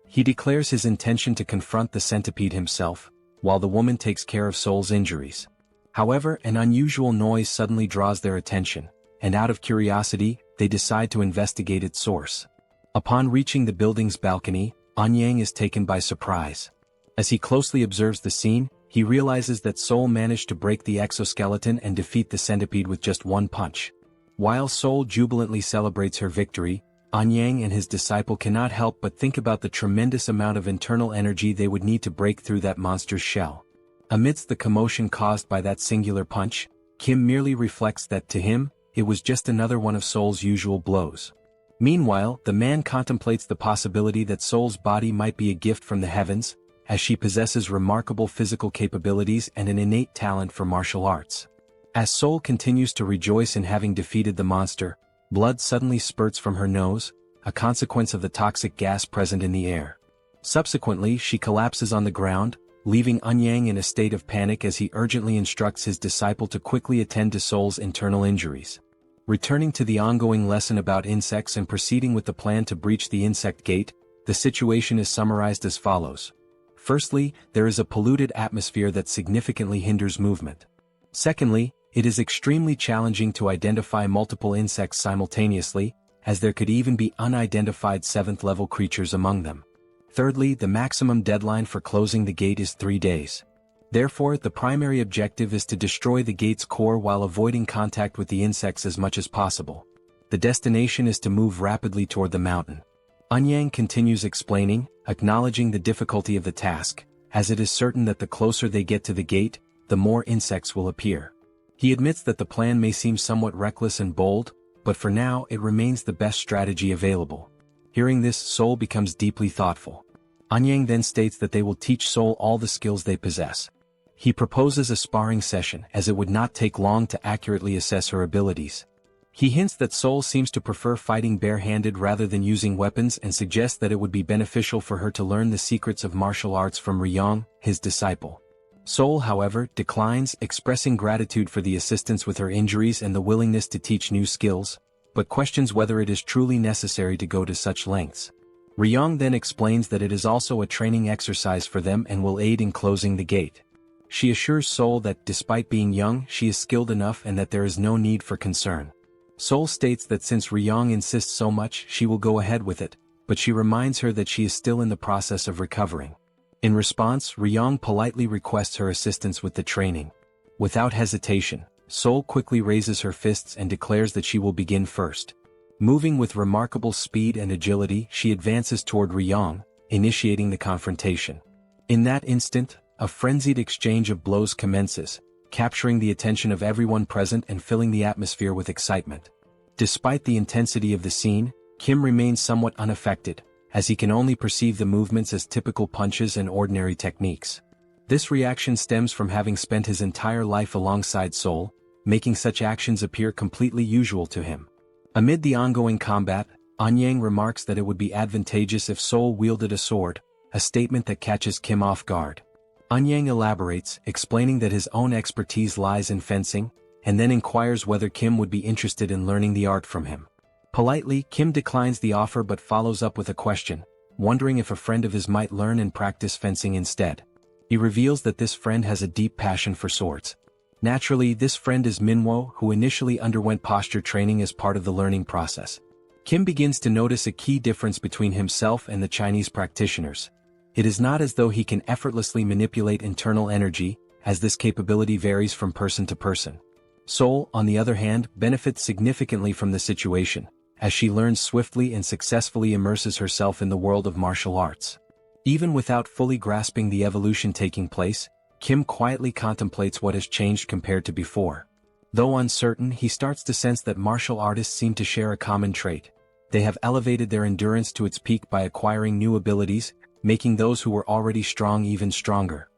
He declares his intention to confront the centipede himself, while the woman takes care of Seoul's injuries. However, an unusual noise suddenly draws their attention, and out of curiosity, they decide to investigate its source. Upon reaching the building's balcony, Anyang is taken by surprise. As he closely observes the scene, he realizes that Seoul managed to break the exoskeleton and defeat the centipede with just one punch. While Seoul jubilantly celebrates her victory, Anyang and his disciple cannot help but think about the tremendous amount of internal energy they would need to break through that monster's shell. Amidst the commotion caused by that singular punch, Kim merely reflects that to him, it was just another one of Seoul's usual blows. Meanwhile, the man contemplates the possibility that Seoul's body might be a gift from the heavens, as she possesses remarkable physical capabilities and an innate talent for martial arts. As Seoul continues to rejoice in having defeated the monster, blood suddenly spurts from her nose, a consequence of the toxic gas present in the air. Subsequently, she collapses on the ground, leaving Anyang in a state of panic as he urgently instructs his disciple to quickly attend to Seoul's internal injuries. Returning to the ongoing lesson about insects and proceeding with the plan to breach the insect gate, the situation is summarized as follows. Firstly, there is a polluted atmosphere that significantly hinders movement. Secondly, it is extremely challenging to identify multiple insects simultaneously, as there could even be unidentified 7th level creatures among them. Thirdly, the maximum deadline for closing the gate is 3 days. Therefore, the primary objective is to destroy the gate's core while avoiding contact with the insects as much as possible. The destination is to move rapidly toward the mountain. Eun-yang continues explaining, acknowledging the difficulty of the task, as it is certain that the closer they get to the gate, the more insects will appear. He admits that the plan may seem somewhat reckless and bold, but for now it remains the best strategy available. Hearing this, Seoul becomes deeply thoughtful. Eun-yang then states that they will teach Seoul all the skills they possess. He proposes a sparring session as it would not take long to accurately assess her abilities. He hints that Seoul seems to prefer fighting bare-handed rather than using weapons and suggests that it would be beneficial for her to learn the secrets of martial arts from Ryong, his disciple. Seoul, however, declines, expressing gratitude for the assistance with her injuries and the willingness to teach new skills, but questions whether it is truly necessary to go to such lengths. Ryong then explains that it is also a training exercise for them and will aid in closing the gate. She assures Seoul that despite being young, she is skilled enough and that there is no need for concern. Seoul states that since Ryong insists so much, she will go ahead with it, but she reminds her that she is still in the process of recovering. In response, Ryong politely requests her assistance with the training. Without hesitation, Seoul quickly raises her fists and declares that she will begin first. Moving with remarkable speed and agility, she advances toward Ryong, initiating the confrontation. In that instant, a frenzied exchange of blows commences, capturing the attention of everyone present and filling the atmosphere with excitement. Despite the intensity of the scene, Kim remains somewhat unaffected, as he can only perceive the movements as typical punches and ordinary techniques. This reaction stems from having spent his entire life alongside Seoul, making such actions appear completely usual to him. Amid the ongoing combat, Eun-yang remarks that it would be advantageous if Seoul wielded a sword, a statement that catches Kim off guard. Eun-yang elaborates, explaining that his own expertise lies in fencing, and then inquires whether Kim would be interested in learning the art from him. Politely, Kim declines the offer but follows up with a question, wondering if a friend of his might learn and practice fencing instead. He reveals that this friend has a deep passion for swords. Naturally, this friend is Manhwa, who initially underwent posture training as part of the learning process. Kim begins to notice a key difference between himself and the Chinese practitioners. It is not as though he can effortlessly manipulate internal energy, as this capability varies from person to person. Seoul, on the other hand, benefits significantly from the situation, as she learns swiftly and successfully immerses herself in the world of martial arts. Even without fully grasping the evolution taking place, Kim quietly contemplates what has changed compared to before. Though uncertain, he starts to sense that martial artists seem to share a common trait. They have elevated their endurance to its peak by acquiring new abilities, making those who were already strong even stronger.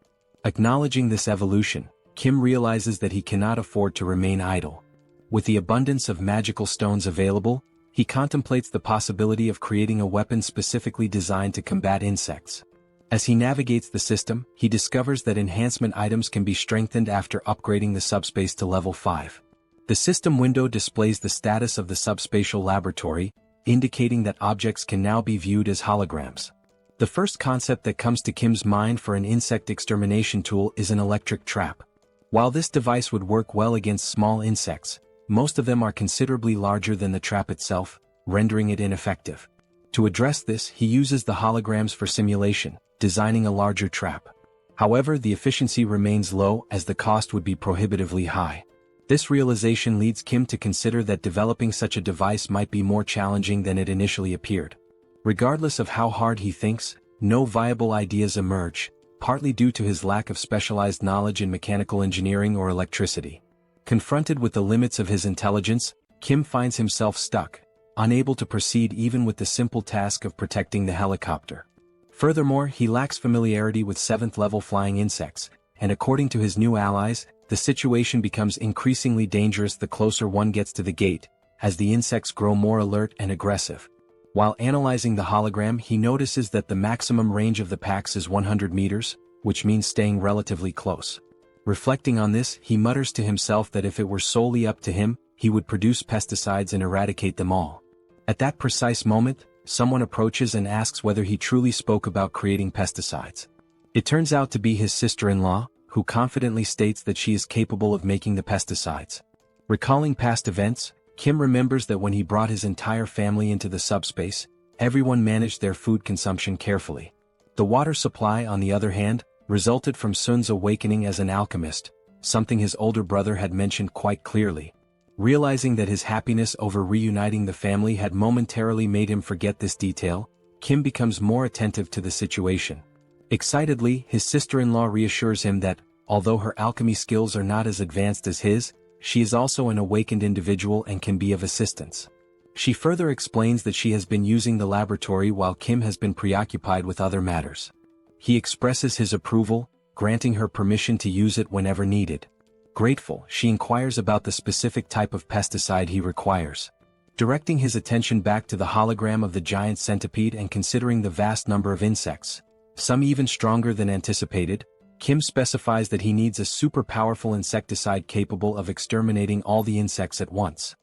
Acknowledging this evolution, Kim realizes that he cannot afford to remain idle. With the abundance of magical stones available, he contemplates the possibility of creating a weapon specifically designed to combat insects. As he navigates the system, he discovers that enhancement items can be strengthened after upgrading the subspace to level 5. The system window displays the status of the subspatial laboratory, indicating that objects can now be viewed as holograms. The first concept that comes to Kim's mind for an insect extermination tool is an electric trap. While this device would work well against small insects, most of them are considerably larger than the trap itself, rendering it ineffective. To address this, he uses the holograms for simulation, designing a larger trap. However, the efficiency remains low as the cost would be prohibitively high. This realization leads Kim to consider that developing such a device might be more challenging than it initially appeared. Regardless of how hard he thinks, no viable ideas emerge, partly due to his lack of specialized knowledge in mechanical engineering or electricity. Confronted with the limits of his intelligence, Kim finds himself stuck, unable to proceed even with the simple task of protecting the helicopter. Furthermore, he lacks familiarity with 7th-level flying insects, and according to his new allies, the situation becomes increasingly dangerous the closer one gets to the gate, as the insects grow more alert and aggressive. While analyzing the hologram, he notices that the maximum range of the packs is 100 meters, which means staying relatively close. Reflecting on this, he mutters to himself that if it were solely up to him, he would produce pesticides and eradicate them all. At that precise moment, someone approaches and asks whether he truly spoke about creating pesticides. It turns out to be his sister-in-law, who confidently states that she is capable of making the pesticides. Recalling past events, Kim remembers that when he brought his entire family into the subspace, everyone managed their food consumption carefully. The water supply, on the other hand, resulted from Sun's awakening as an alchemist, something his older brother had mentioned quite clearly. Realizing that his happiness over reuniting the family had momentarily made him forget this detail, Kim becomes more attentive to the situation. Excitedly, his sister-in-law reassures him that, although her alchemy skills are not as advanced as his, she is also an awakened individual and can be of assistance. She further explains that she has been using the laboratory while Kim has been preoccupied with other matters. He expresses his approval, granting her permission to use it whenever needed. Grateful, she inquires about the specific type of pesticide he requires. Directing his attention back to the hologram of the giant centipede and considering the vast number of insects, some even stronger than anticipated, Kim specifies that he needs a super powerful insecticide capable of exterminating all the insects at once.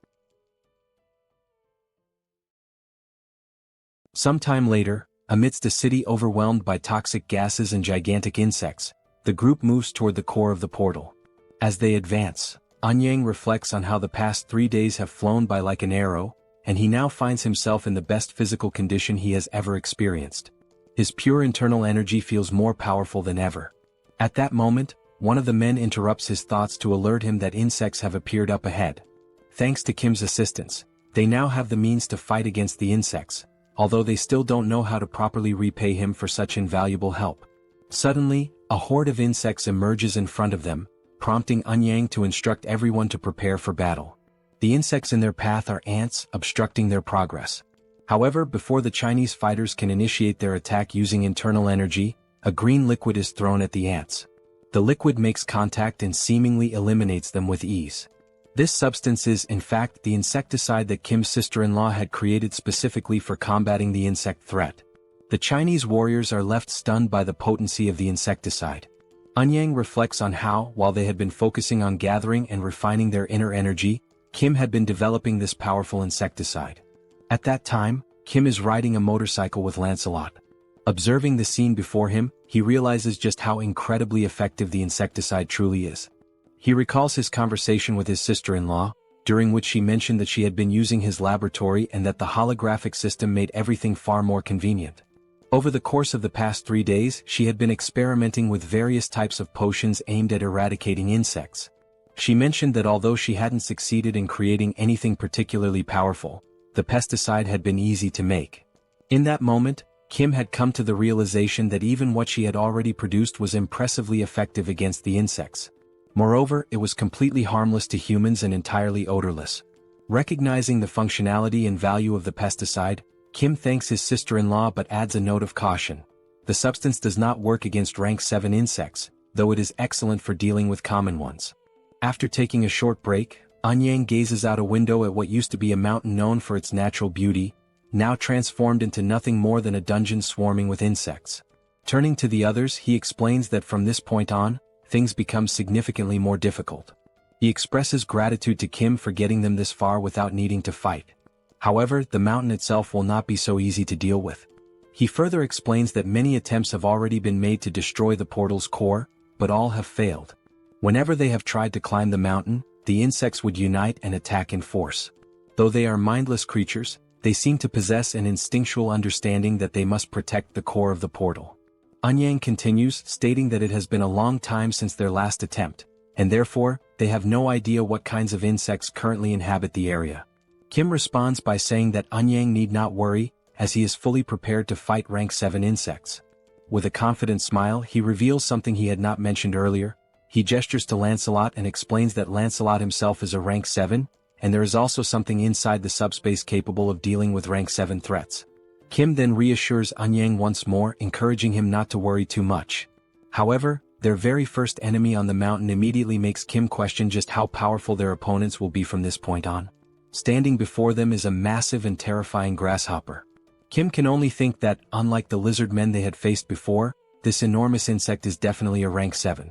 Sometime later, amidst a city overwhelmed by toxic gases and gigantic insects, the group moves toward the core of the portal. As they advance, Anyang reflects on how the past 3 days have flown by like an arrow, and he now finds himself in the best physical condition he has ever experienced. His pure internal energy feels more powerful than ever. At that moment, one of the men interrupts his thoughts to alert him that insects have appeared up ahead. Thanks to Kim's assistance, they now have the means to fight against the insects, although they still don't know how to properly repay him for such invaluable help. Suddenly, a horde of insects emerges in front of them, prompting Anyang to instruct everyone to prepare for battle. The insects in their path are ants, obstructing their progress. However, before the Chinese fighters can initiate their attack using internal energy, a green liquid is thrown at the ants. The liquid makes contact and seemingly eliminates them with ease. This substance is, in fact, the insecticide that Kim's sister-in-law had created specifically for combating the insect threat. The Chinese warriors are left stunned by the potency of the insecticide. Anyang reflects on how, while they had been focusing on gathering and refining their inner energy, Kim had been developing this powerful insecticide. At that time, Kim is riding a motorcycle with Lancelot. Observing the scene before him, he realizes just how incredibly effective the insecticide truly is. He recalls his conversation with his sister-in-law, during which she mentioned that she had been using his laboratory and that the holographic system made everything far more convenient. Over the course of the past 3 days, she had been experimenting with various types of potions aimed at eradicating insects. She mentioned that although she hadn't succeeded in creating anything particularly powerful, the pesticide had been easy to make. In that moment, Kim had come to the realization that even what she had already produced was impressively effective against the insects. Moreover, it was completely harmless to humans and entirely odorless. Recognizing the functionality and value of the pesticide, Kim thanks his sister-in-law but adds a note of caution. The substance does not work against rank 7 insects, though it is excellent for dealing with common ones. After taking a short break, Anyang gazes out a window at what used to be a mountain known for its natural beauty, now transformed into nothing more than a dungeon swarming with insects. Turning to the others, he explains that from this point on, things become significantly more difficult. He expresses gratitude to Kim for getting them this far without needing to fight. However, the mountain itself will not be so easy to deal with. He further explains that many attempts have already been made to destroy the portal's core, but all have failed. Whenever they have tried to climb the mountain, the insects would unite and attack in force. Though they are mindless creatures, they seem to possess an instinctual understanding that they must protect the core of the portal. Anyang continues, stating that it has been a long time since their last attempt, and therefore, they have no idea what kinds of insects currently inhabit the area. Kim responds by saying that Anyang need not worry, as he is fully prepared to fight rank 7 insects. With a confident smile, he reveals something he had not mentioned earlier. He gestures to Lancelot and explains that Lancelot himself is a rank 7, and there is also something inside the subspace capable of dealing with rank 7 threats. Kim then reassures Anyang once more, encouraging him not to worry too much. However, their very first enemy on the mountain immediately makes Kim question just how powerful their opponents will be from this point on. Standing before them is a massive and terrifying grasshopper. Kim can only think that, unlike the lizard men they had faced before, this enormous insect is definitely a rank 7.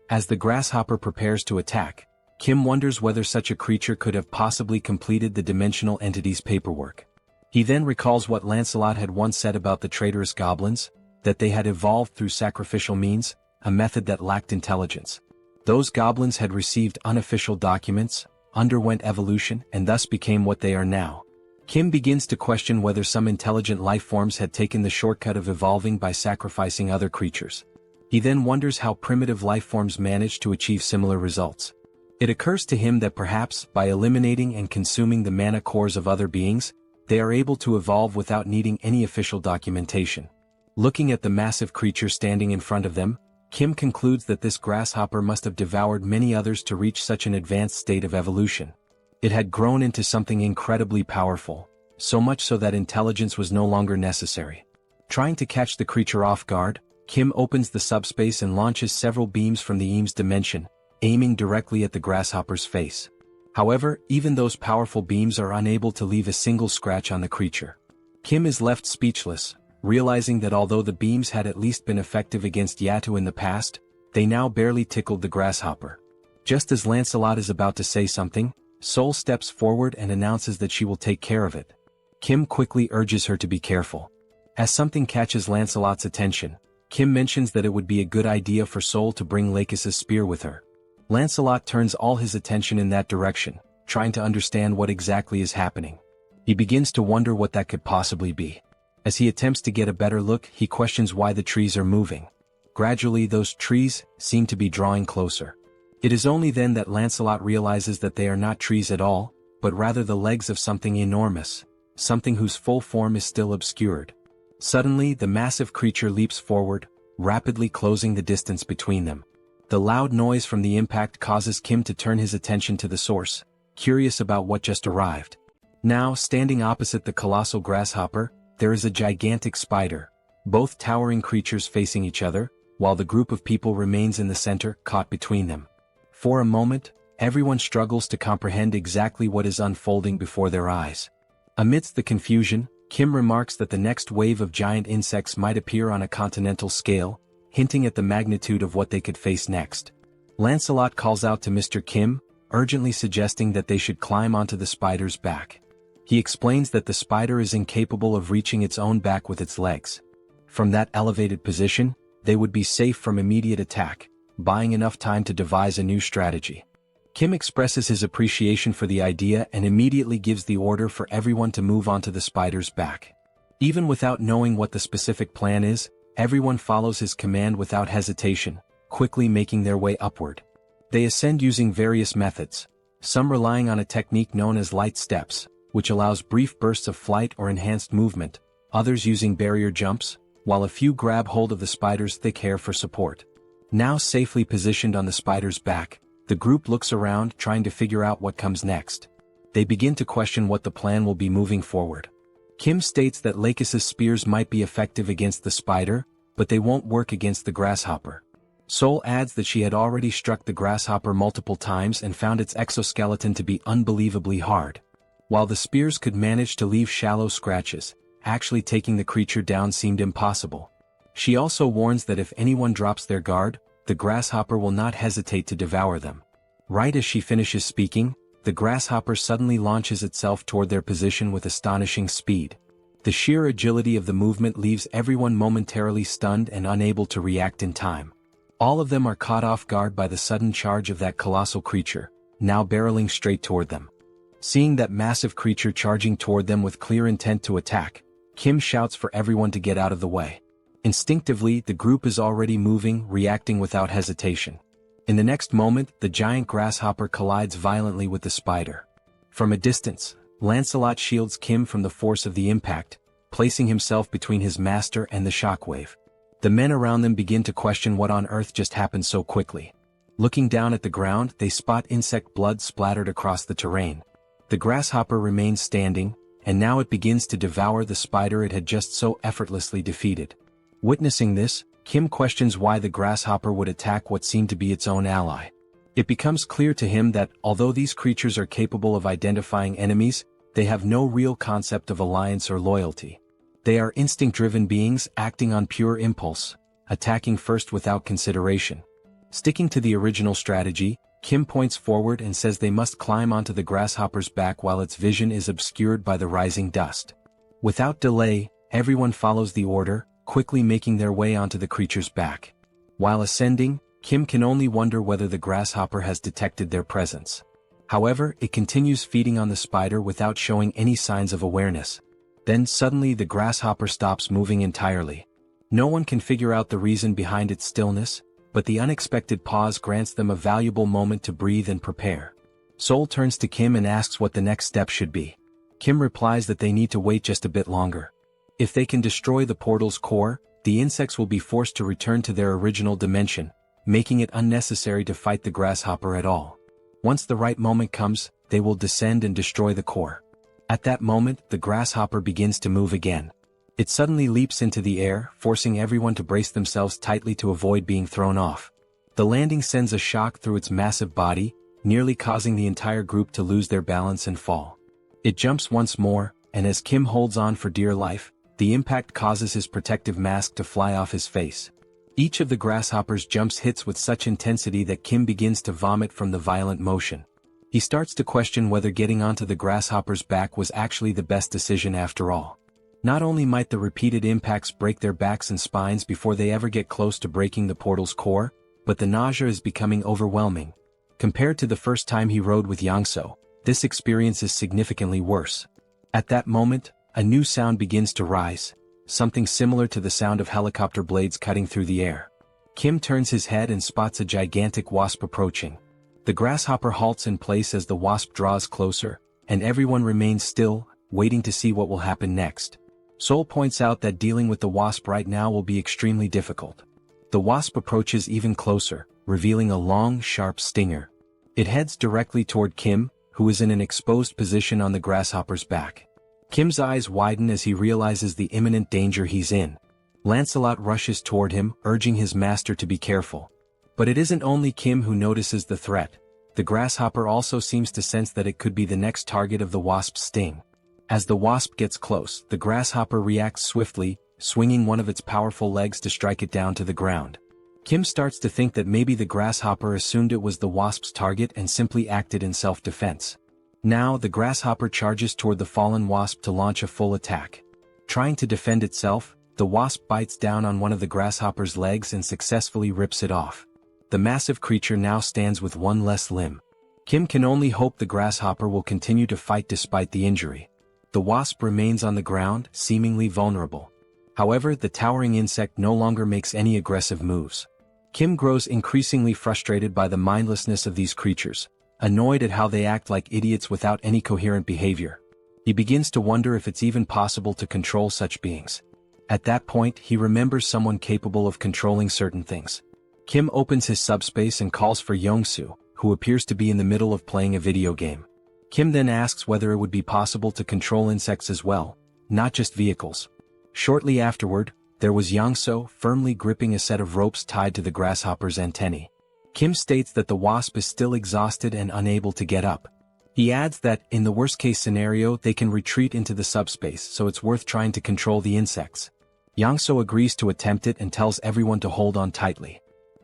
As the grasshopper prepares to attack, Kim wonders whether such a creature could have possibly completed the dimensional entity's paperwork. He then recalls what Lancelot had once said about the traitorous goblins, that they had evolved through sacrificial means, a method that lacked intelligence. Those goblins had received unofficial documents, underwent evolution, and thus became what they are now. Kim begins to question whether some intelligent life forms had taken the shortcut of evolving by sacrificing other creatures. He then wonders how primitive life forms managed to achieve similar results. It occurs to him that perhaps, by eliminating and consuming the mana cores of other beings, they are able to evolve without needing any official documentation. Looking at the massive creature standing in front of them, Kim concludes that this grasshopper must have devoured many others to reach such an advanced state of evolution. It had grown into something incredibly powerful, so much so that intelligence was no longer necessary. Trying to catch the creature off guard, Kim opens the subspace and launches several beams from the Eames dimension, aiming directly at the grasshopper's face. However, even those powerful beams are unable to leave a single scratch on the creature. Kim is left speechless, realizing that although the beams had at least been effective against Yatu in the past, they now barely tickled the grasshopper. Just as Lancelot is about to say something, Seoul steps forward and announces that she will take care of it. Kim quickly urges her to be careful. As something catches Lancelot's attention, Kim mentions that it would be a good idea for Seoul to bring Lakis's spear with her. Lancelot turns all his attention in that direction, trying to understand what exactly is happening. He begins to wonder what that could possibly be. As he attempts to get a better look, he questions why the trees are moving. Gradually, those trees seem to be drawing closer. It is only then that Lancelot realizes that they are not trees at all, but rather the legs of something enormous, something whose full form is still obscured. Suddenly, the massive creature leaps forward, rapidly closing the distance between them. The loud noise from the impact causes Kim to turn his attention to the source, curious about what just arrived. Now, standing opposite the colossal grasshopper, there is a gigantic spider, both towering creatures facing each other, while the group of people remains in the center, caught between them. For a moment, everyone struggles to comprehend exactly what is unfolding before their eyes. Amidst the confusion, Kim remarks that the next wave of giant insects might appear on a continental scale, hinting at the magnitude of what they could face next. Lancelot calls out to Mr. Kim, urgently suggesting that they should climb onto the spider's back. He explains that the spider is incapable of reaching its own back with its legs. From that elevated position, they would be safe from immediate attack, buying enough time to devise a new strategy. Kim expresses his appreciation for the idea and immediately gives the order for everyone to move onto the spider's back. Even without knowing what the specific plan is, everyone follows his command without hesitation, quickly making their way upward. They ascend using various methods, some relying on a technique known as light steps, which allows brief bursts of flight or enhanced movement, others using barrier jumps, while a few grab hold of the spider's thick hair for support. Now safely positioned on the spider's back, the group looks around trying to figure out what comes next. They begin to question what the plan will be moving forward. Kim states that Lakis's spears might be effective against the spider, but they won't work against the grasshopper. Seoul adds that she had already struck the grasshopper multiple times and found its exoskeleton to be unbelievably hard. While the spears could manage to leave shallow scratches, actually taking the creature down seemed impossible. She also warns that if anyone drops their guard, the grasshopper will not hesitate to devour them. Right as she finishes speaking, the grasshopper suddenly launches itself toward their position with astonishing speed. The sheer agility of the movement leaves everyone momentarily stunned and unable to react in time. All of them are caught off guard by the sudden charge of that colossal creature, now barreling straight toward them. Seeing that massive creature charging toward them with clear intent to attack, Kim shouts for everyone to get out of the way. Instinctively, the group is already moving, reacting without hesitation. In the next moment, the giant grasshopper collides violently with the spider. From a distance, Lancelot shields Kim from the force of the impact, placing himself between his master and the shockwave. The men around them begin to question what on earth just happened so quickly. Looking down at the ground, they spot insect blood splattered across the terrain. The grasshopper remains standing, and now it begins to devour the spider it had just so effortlessly defeated. Witnessing this, Kim questions why the grasshopper would attack what seemed to be its own ally. It becomes clear to him that, although these creatures are capable of identifying enemies, they have no real concept of alliance or loyalty. They are instinct-driven beings acting on pure impulse, attacking first without consideration. Sticking to the original strategy, Kim points forward and says they must climb onto the grasshopper's back while its vision is obscured by the rising dust. Without delay, everyone follows the order, quickly making their way onto the creature's back. While ascending, Kim can only wonder whether the grasshopper has detected their presence. However, it continues feeding on the spider without showing any signs of awareness. Then suddenly the grasshopper stops moving entirely. No one can figure out the reason behind its stillness, but the unexpected pause grants them a valuable moment to breathe and prepare. Seoul turns to Kim and asks what the next step should be. Kim replies that they need to wait just a bit longer. If they can destroy the portal's core, the insects will be forced to return to their original dimension, making it unnecessary to fight the grasshopper at all. Once the right moment comes, they will descend and destroy the core. At that moment, the grasshopper begins to move again. It suddenly leaps into the air, forcing everyone to brace themselves tightly to avoid being thrown off. The landing sends a shock through its massive body, nearly causing the entire group to lose their balance and fall. It jumps once more, and as Kim holds on for dear life, the impact causes his protective mask to fly off his face. Each of the grasshopper's jumps hits with such intensity that Kim begins to vomit from the violent motion. He starts to question whether getting onto the grasshopper's back was actually the best decision after all. Not only might the repeated impacts break their backs and spines before they ever get close to breaking the portal's core, but the nausea is becoming overwhelming. Compared to the first time he rode with Yangso, this experience is significantly worse. At that moment, a new sound begins to rise, something similar to the sound of helicopter blades cutting through the air. Kim turns his head and spots a gigantic wasp approaching. The grasshopper halts in place as the wasp draws closer, and everyone remains still, waiting to see what will happen next. Seoul points out that dealing with the wasp right now will be extremely difficult. The wasp approaches even closer, revealing a long, sharp stinger. It heads directly toward Kim, who is in an exposed position on the grasshopper's back. Kim's eyes widen as he realizes the imminent danger he's in. Lancelot rushes toward him, urging his master to be careful. But it isn't only Kim who notices the threat. The grasshopper also seems to sense that it could be the next target of the wasp's sting. As the wasp gets close, the grasshopper reacts swiftly, swinging one of its powerful legs to strike it down to the ground. Kim starts to think that maybe the grasshopper assumed it was the wasp's target and simply acted in self-defense. Now the grasshopper charges toward the fallen wasp to launch a full attack. Trying to defend itself, the wasp bites down on one of the grasshopper's legs and successfully rips it off. The massive creature now stands with one less limb. Kim can only hope the grasshopper will continue to fight despite the injury. The wasp remains on the ground, seemingly vulnerable. However, the towering insect no longer makes any aggressive moves. Kim grows increasingly frustrated by the mindlessness of these creatures, annoyed at how they act like idiots without any coherent behavior. He begins to wonder if it's even possible to control such beings. At that point, he remembers someone capable of controlling certain things. Kim opens his subspace and calls for Yongsoo, who appears to be in the middle of playing a video game. Kim then asks whether it would be possible to control insects as well, not just vehicles. Shortly afterward, there was Yangso firmly gripping a set of ropes tied to the grasshopper's antennae. Kim states that the wasp is still exhausted and unable to get up. He adds that, in the worst-case scenario, they can retreat into the subspace, so it's worth trying to control the insects. Yangso agrees to attempt it and tells everyone to hold on tightly.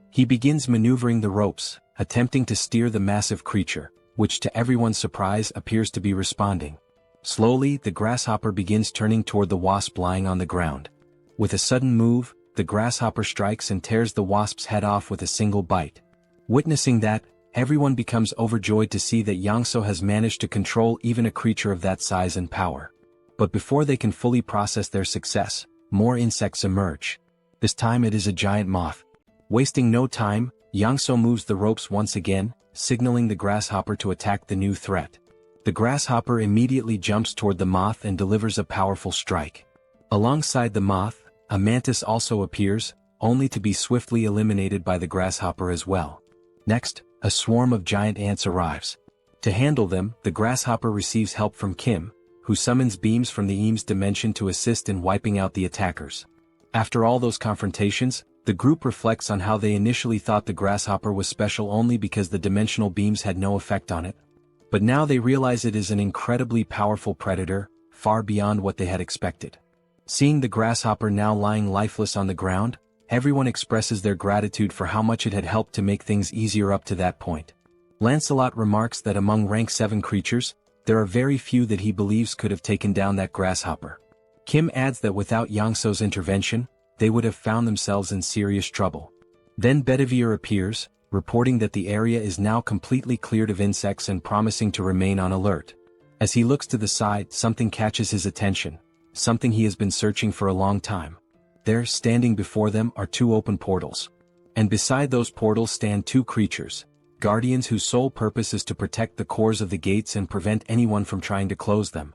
He begins maneuvering the ropes, attempting to steer the massive creature, which to everyone's surprise appears to be responding. Slowly, the grasshopper begins turning toward the wasp lying on the ground. With a sudden move, the grasshopper strikes and tears the wasp's head off with a single bite. Witnessing that, everyone becomes overjoyed to see that Yangso has managed to control even a creature of that size and power. But before they can fully process their success, more insects emerge. This time it is a giant moth. Wasting no time, Yangso moves the ropes once again, signaling the grasshopper to attack the new threat. The grasshopper immediately jumps toward the moth and delivers a powerful strike. Alongside the moth, a mantis also appears, only to be swiftly eliminated by the grasshopper as well. Next, a swarm of giant ants arrives. To handle them, the grasshopper receives help from Kim, who summons beams from the Eames dimension to assist in wiping out the attackers. After all those confrontations, the group reflects on how they initially thought the grasshopper was special only because the dimensional beams had no effect on it. But now they realize it is an incredibly powerful predator, far beyond what they had expected. Seeing the grasshopper now lying lifeless on the ground, everyone expresses their gratitude for how much it had helped to make things easier up to that point. Lancelot remarks that among rank 7 creatures, there are very few that he believes could have taken down that grasshopper. Kim adds that without Yangso's intervention, they would have found themselves in serious trouble. Then Bedivere appears, reporting that the area is now completely cleared of insects and promising to remain on alert. As he looks to the side, something catches his attention, something he has been searching for a long time. There, standing before them, are 2 open portals. And beside those portals stand two creatures, guardians whose sole purpose is to protect the cores of the gates and prevent anyone from trying to close them.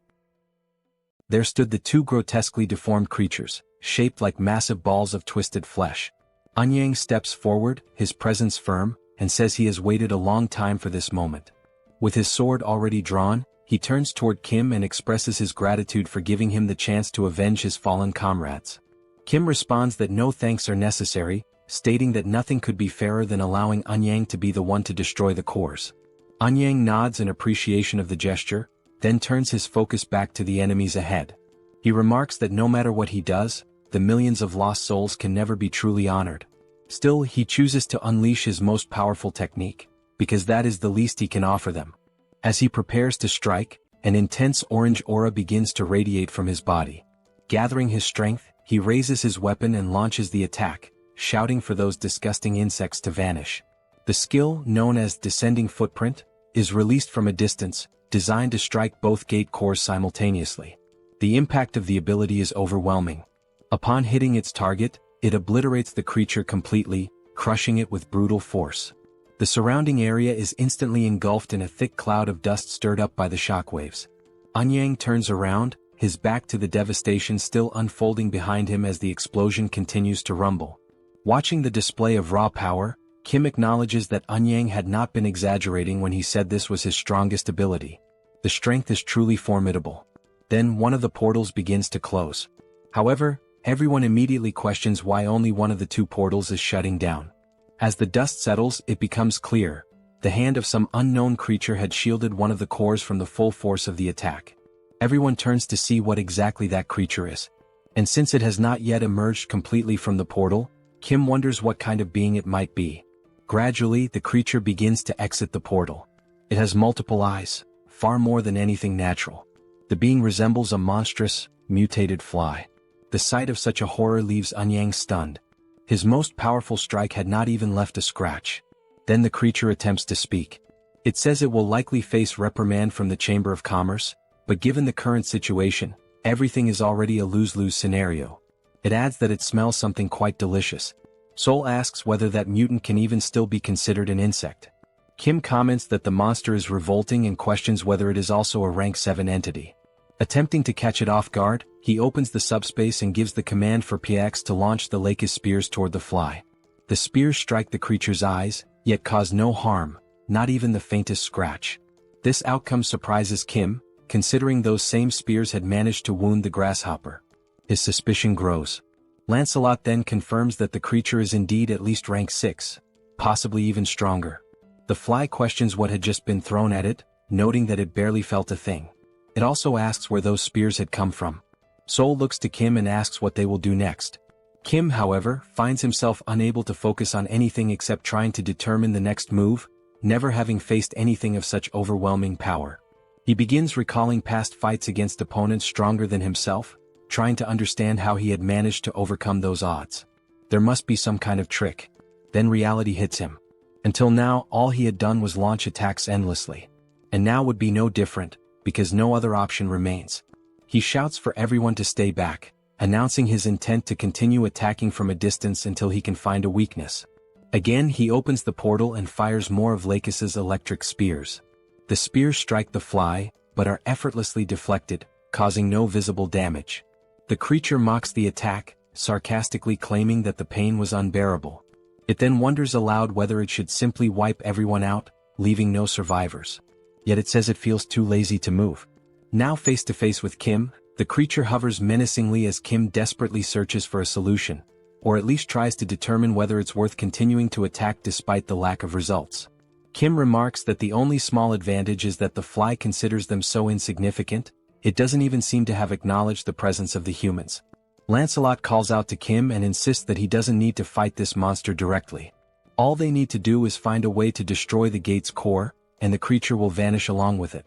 There stood the two grotesquely deformed creatures, shaped like massive balls of twisted flesh. Anyang steps forward, his presence firm, and says he has waited a long time for this moment. With his sword already drawn, he turns toward Kim and expresses his gratitude for giving him the chance to avenge his fallen comrades. Kim responds that no thanks are necessary, stating that nothing could be fairer than allowing Anyang to be the one to destroy the cores. Anyang nods in appreciation of the gesture, then turns his focus back to the enemies ahead. He remarks that no matter what he does, the millions of lost souls can never be truly honored. Still, he chooses to unleash his most powerful technique, because that is the least he can offer them. As he prepares to strike, an intense orange aura begins to radiate from his body. Gathering his strength, he raises his weapon and launches the attack, shouting for those disgusting insects to vanish. The skill, known as Descending Footprint, is released from a distance, designed to strike both gate cores simultaneously. The impact of the ability is overwhelming. Upon hitting its target, it obliterates the creature completely, crushing it with brutal force. The surrounding area is instantly engulfed in a thick cloud of dust stirred up by the shockwaves. Anyang turns around, his back to the devastation still unfolding behind him as the explosion continues to rumble. Watching the display of raw power, Kim acknowledges that Anyang had not been exaggerating when he said this was his strongest ability. The strength is truly formidable. Then one of the portals begins to close. However, everyone immediately questions why only one of the two portals is shutting down. As the dust settles, it becomes clear. The hand of some unknown creature had shielded one of the cores from the full force of the attack. Everyone turns to see what exactly that creature is. And since it has not yet emerged completely from the portal, Kim wonders what kind of being it might be. Gradually, the creature begins to exit the portal. It has multiple eyes, far more than anything natural. The being resembles a monstrous, mutated fly. The sight of such a horror leaves Anyang stunned. His most powerful strike had not even left a scratch. Then the creature attempts to speak. It says it will likely face reprimand from the Chamber of Commerce, but given the current situation, everything is already a lose-lose scenario. It adds that it smells something quite delicious. Seoul asks whether that mutant can even still be considered an insect. Kim comments that the monster is revolting and questions whether it is also a rank 7 entity. Attempting to catch it off guard, he opens the subspace and gives the command for PX to launch the Lake's spears toward the fly. The spears strike the creature's eyes, yet cause no harm, not even the faintest scratch. This outcome surprises Kim, considering those same spears had managed to wound the grasshopper. His suspicion grows. Lancelot then confirms that the creature is indeed at least rank 6, possibly even stronger. The fly questions what had just been thrown at it, noting that it barely felt a thing. It also asks where those spears had come from. Seoul looks to Kim and asks what they will do next. Kim, however, finds himself unable to focus on anything except trying to determine the next move, never having faced anything of such overwhelming power. He begins recalling past fights against opponents stronger than himself, trying to understand how he had managed to overcome those odds. There must be some kind of trick. Then reality hits him. Until now, all he had done was launch attacks endlessly. And now would be no different, because no other option remains. He shouts for everyone to stay back, announcing his intent to continue attacking from a distance until he can find a weakness. Again, he opens the portal and fires more of Lakis's electric spears. The spears strike the fly, but are effortlessly deflected, causing no visible damage. The creature mocks the attack, sarcastically claiming that the pain was unbearable. It then wonders aloud whether it should simply wipe everyone out, leaving no survivors. Yet it says it feels too lazy to move. Now face to face with Kim, the creature hovers menacingly as Kim desperately searches for a solution, or at least tries to determine whether it's worth continuing to attack despite the lack of results. Kim remarks that the only small advantage is that the fly considers them so insignificant, it doesn't even seem to have acknowledged the presence of the humans. Lancelot calls out to Kim and insists that he doesn't need to fight this monster directly. All they need to do is find a way to destroy the gate's core, and the creature will vanish along with it.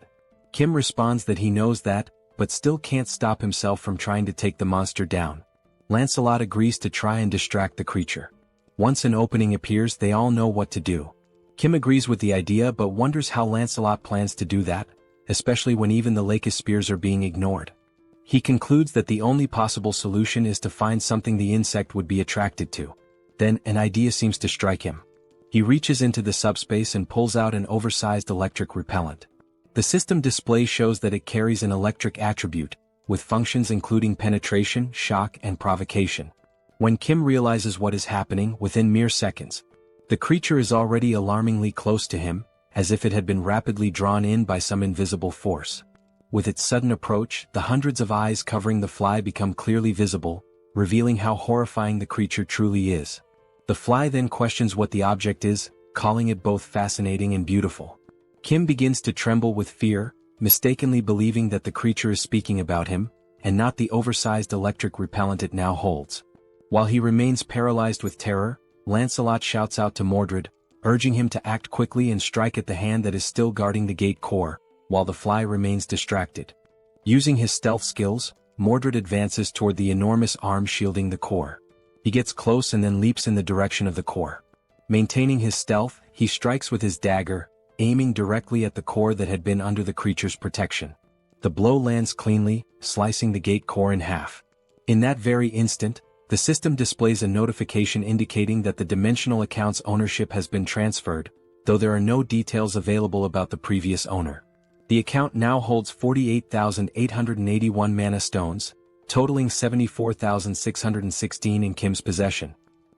Kim responds that he knows that, but still can't stop himself from trying to take the monster down. Lancelot agrees to try and distract the creature. Once an opening appears, they all know what to do. Kim agrees with the idea but wonders how Lancelot plans to do that, especially when even the Lake's spears are being ignored. He concludes that the only possible solution is to find something the insect would be attracted to. Then, an idea seems to strike him. He reaches into the subspace and pulls out an oversized electric repellent. The system display shows that it carries an electric attribute, with functions including penetration, shock, and provocation. When Kim realizes what is happening within mere seconds, the creature is already alarmingly close to him, as if it had been rapidly drawn in by some invisible force. With its sudden approach, the hundreds of eyes covering the fly become clearly visible, revealing how horrifying the creature truly is. The fly then questions what the object is, calling it both fascinating and beautiful. Kim begins to tremble with fear, mistakenly believing that the creature is speaking about him, and not the oversized electric repellent it now holds. While he remains paralyzed with terror, Lancelot shouts out to Mordred, urging him to act quickly and strike at the hand that is still guarding the gate core, while the fly remains distracted. Using his stealth skills, Mordred advances toward the enormous arm shielding the core. He gets close and then leaps in the direction of the core. Maintaining his stealth, he strikes with his dagger, aiming directly at the core that had been under the creature's protection. The blow lands cleanly, slicing the gate core in half. In that very instant, the system displays a notification indicating that the dimensional account's ownership has been transferred, though there are no details available about the previous owner. The account now holds 48,881 mana stones, totaling 74,616 in Kim's possession.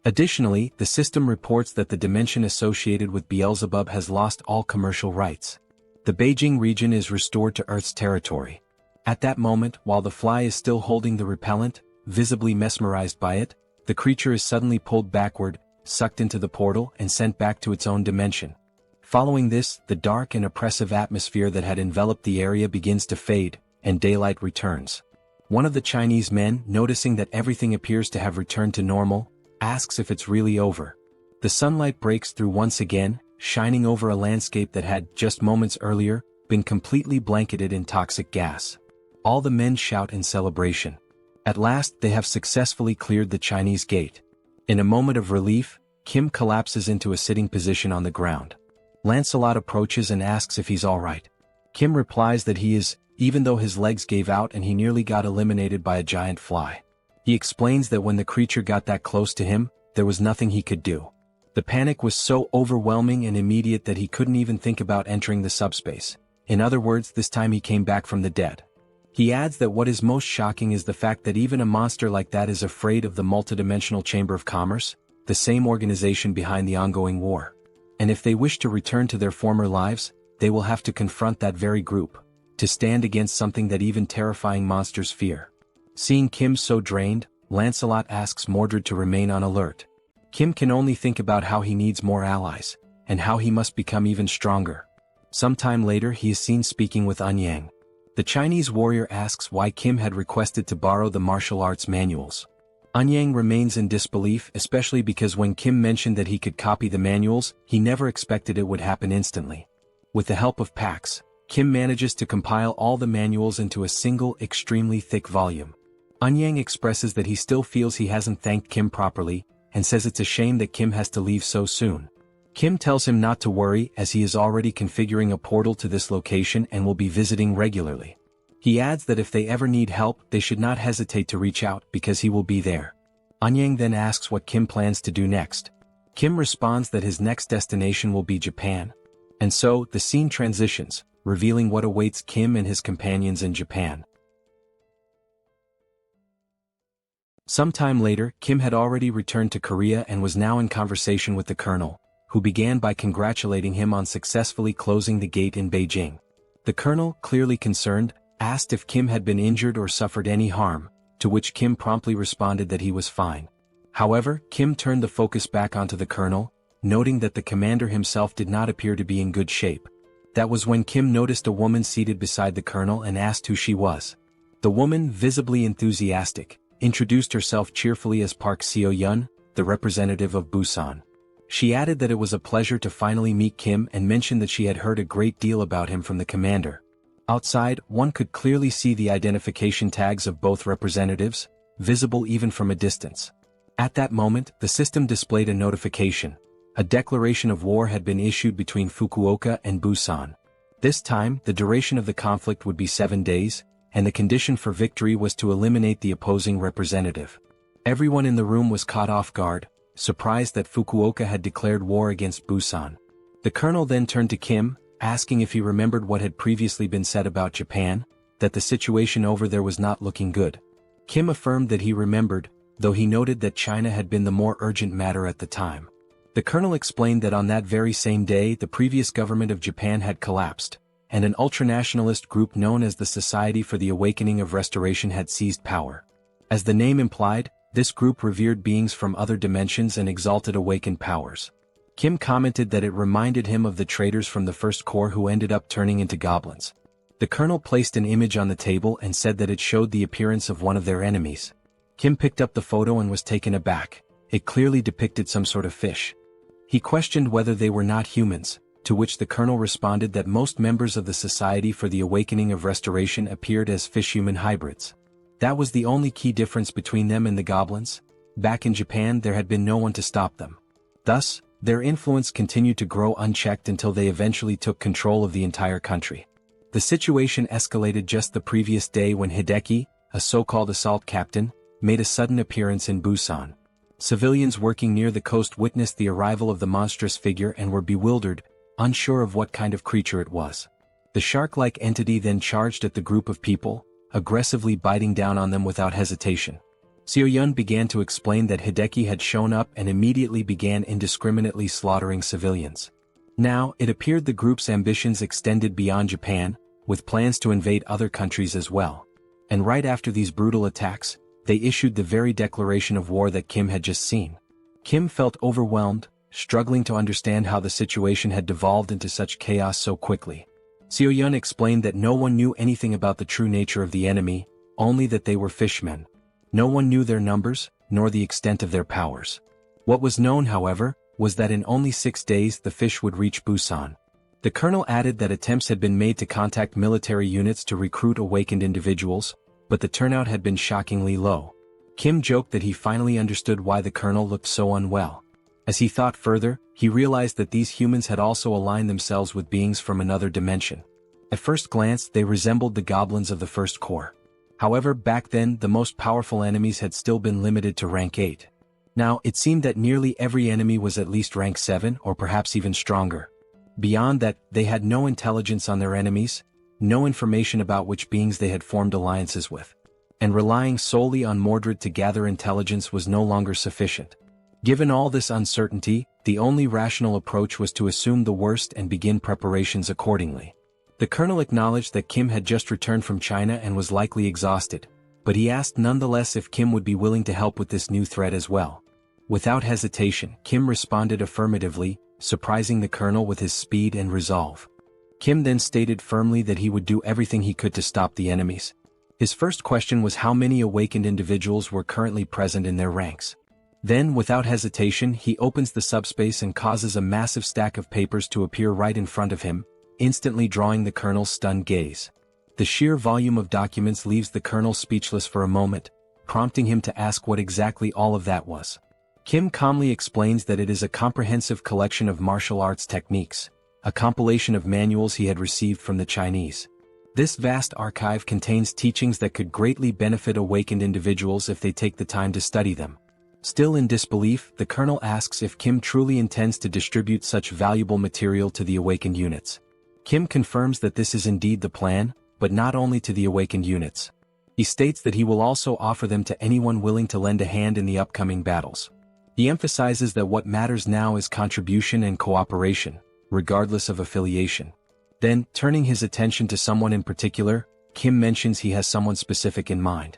Additionally, the system reports that the dimension associated with Beelzebub has lost all commercial rights. The Beijing region is restored to Earth's territory. At that moment, while the fly is still holding the repellent, visibly mesmerized by it, the creature is suddenly pulled backward, sucked into the portal, and sent back to its own dimension. Following this, the dark and oppressive atmosphere that had enveloped the area begins to fade, and daylight returns. One of the Chinese men, noticing that everything appears to have returned to normal, asks if it's really over. The sunlight breaks through once again, shining over a landscape that had, just moments earlier, been completely blanketed in toxic gas. All the men shout in celebration. At last, they have successfully cleared the Chinese gate. In a moment of relief, Kim collapses into a sitting position on the ground. Lancelot approaches and asks if he's alright. Kim replies that he is, even though his legs gave out and he nearly got eliminated by a giant fly. He explains that when the creature got that close to him, there was nothing he could do. The panic was so overwhelming and immediate that he couldn't even think about entering the subspace. In other words, this time he came back from the dead. He adds that what is most shocking is the fact that even a monster like that is afraid of the multidimensional Chamber of Commerce, the same organization behind the ongoing war. And if they wish to return to their former lives, they will have to confront that very group, to stand against something that even terrifying monsters fear. Seeing Kim so drained, Lancelot asks Mordred to remain on alert. Kim can only think about how he needs more allies, and how he must become even stronger. Sometime later he is seen speaking with Anyang. The Chinese warrior asks why Kim had requested to borrow the martial arts manuals. Anyang remains in disbelief, especially because when Kim mentioned that he could copy the manuals, he never expected it would happen instantly. With the help of Pax, Kim manages to compile all the manuals into a single, extremely thick volume. Anyang expresses that he still feels he hasn't thanked Kim properly, and says it's a shame that Kim has to leave so soon. Kim tells him not to worry as he is already configuring a portal to this location and will be visiting regularly. He adds that if they ever need help, they should not hesitate to reach out because he will be there. Anyang then asks what Kim plans to do next. Kim responds that his next destination will be Japan. And so, the scene transitions, revealing what awaits Kim and his companions in Japan. Sometime later, Kim had already returned to Korea and was now in conversation with the colonel, who began by congratulating him on successfully closing the gate in Beijing. The colonel, clearly concerned, asked if Kim had been injured or suffered any harm, to which Kim promptly responded that he was fine. However, Kim turned the focus back onto the colonel, noting that the commander himself did not appear to be in good shape. That was when Kim noticed a woman seated beside the colonel and asked who she was. The woman, visibly enthusiastic, introduced herself cheerfully as Park Seo-yeon, the representative of Busan. She added that it was a pleasure to finally meet Kim and mentioned that she had heard a great deal about him from the commander. Outside, one could clearly see the identification tags of both representatives, visible even from a distance. At that moment, the system displayed a notification. A declaration of war had been issued between Fukuoka and Busan. This time, the duration of the conflict would be 7 days, and the condition for victory was to eliminate the opposing representative. Everyone in the room was caught off guard, surprised that Fukuoka had declared war against Busan. The colonel then turned to Kim, asking if he remembered what had previously been said about Japan, that the situation over there was not looking good. Kim affirmed that he remembered, though he noted that China had been the more urgent matter at the time. The colonel explained that on that very same day the previous government of Japan had collapsed, and an ultranationalist group known as the Society for the Awakening of Restoration had seized power. As the name implied, this group revered beings from other dimensions and exalted awakened powers. Kim commented that it reminded him of the traitors from the First Corps who ended up turning into goblins. The colonel placed an image on the table and said that it showed the appearance of one of their enemies. Kim picked up the photo and was taken aback. It clearly depicted some sort of fish. He questioned whether they were not humans, to which the colonel responded that most members of the Society for the Awakening of Restoration appeared as fish-human hybrids. That was the only key difference between them and the goblins. Back in Japan there had been no one to stop them. Thus, their influence continued to grow unchecked until they eventually took control of the entire country. The situation escalated just the previous day when Hideki, a so-called assault captain, made a sudden appearance in Busan. Civilians working near the coast witnessed the arrival of the monstrous figure and were bewildered, unsure of what kind of creature it was. The shark-like entity then charged at the group of people, aggressively biting down on them without hesitation. Seo-yun began to explain that Hideki had shown up and immediately began indiscriminately slaughtering civilians. Now, it appeared the group's ambitions extended beyond Japan, with plans to invade other countries as well. And right after these brutal attacks, they issued the very declaration of war that Kim had just seen. Kim felt overwhelmed, struggling to understand how the situation had devolved into such chaos so quickly. Seo-yun explained that no one knew anything about the true nature of the enemy, only that they were fishmen. No one knew their numbers, nor the extent of their powers. What was known, however, was that in only 6 days the fish would reach Busan. The colonel added that attempts had been made to contact military units to recruit awakened individuals, but the turnout had been shockingly low. Kim joked that he finally understood why the colonel looked so unwell. As he thought further, he realized that these humans had also aligned themselves with beings from another dimension. At first glance, they resembled the goblins of the First Corps. However, back then, the most powerful enemies had still been limited to rank 8. Now, it seemed that nearly every enemy was at least rank 7 or perhaps even stronger. Beyond that, they had no intelligence on their enemies, no information about which beings they had formed alliances with. And relying solely on Mordred to gather intelligence was no longer sufficient. Given all this uncertainty, the only rational approach was to assume the worst and begin preparations accordingly. The colonel acknowledged that Kim had just returned from China and was likely exhausted, but he asked nonetheless if Kim would be willing to help with this new threat as well. Without hesitation, Kim responded affirmatively, surprising the colonel with his speed and resolve. Kim then stated firmly that he would do everything he could to stop the enemies. His first question was how many awakened individuals were currently present in their ranks. Then, without hesitation, he opens the subspace and causes a massive stack of papers to appear right in front of him, instantly drawing the colonel's stunned gaze. The sheer volume of documents leaves the colonel speechless for a moment, prompting him to ask what exactly all of that was. Kim calmly explains that it is a comprehensive collection of martial arts techniques, a compilation of manuals he had received from the Chinese. This vast archive contains teachings that could greatly benefit awakened individuals if they take the time to study them. Still in disbelief, the colonel asks if Kim truly intends to distribute such valuable material to the awakened units. Kim confirms that this is indeed the plan, but not only to the awakened units. He states that he will also offer them to anyone willing to lend a hand in the upcoming battles. He emphasizes that what matters now is contribution and cooperation, regardless of affiliation. Then, turning his attention to someone in particular, Kim mentions he has someone specific in mind.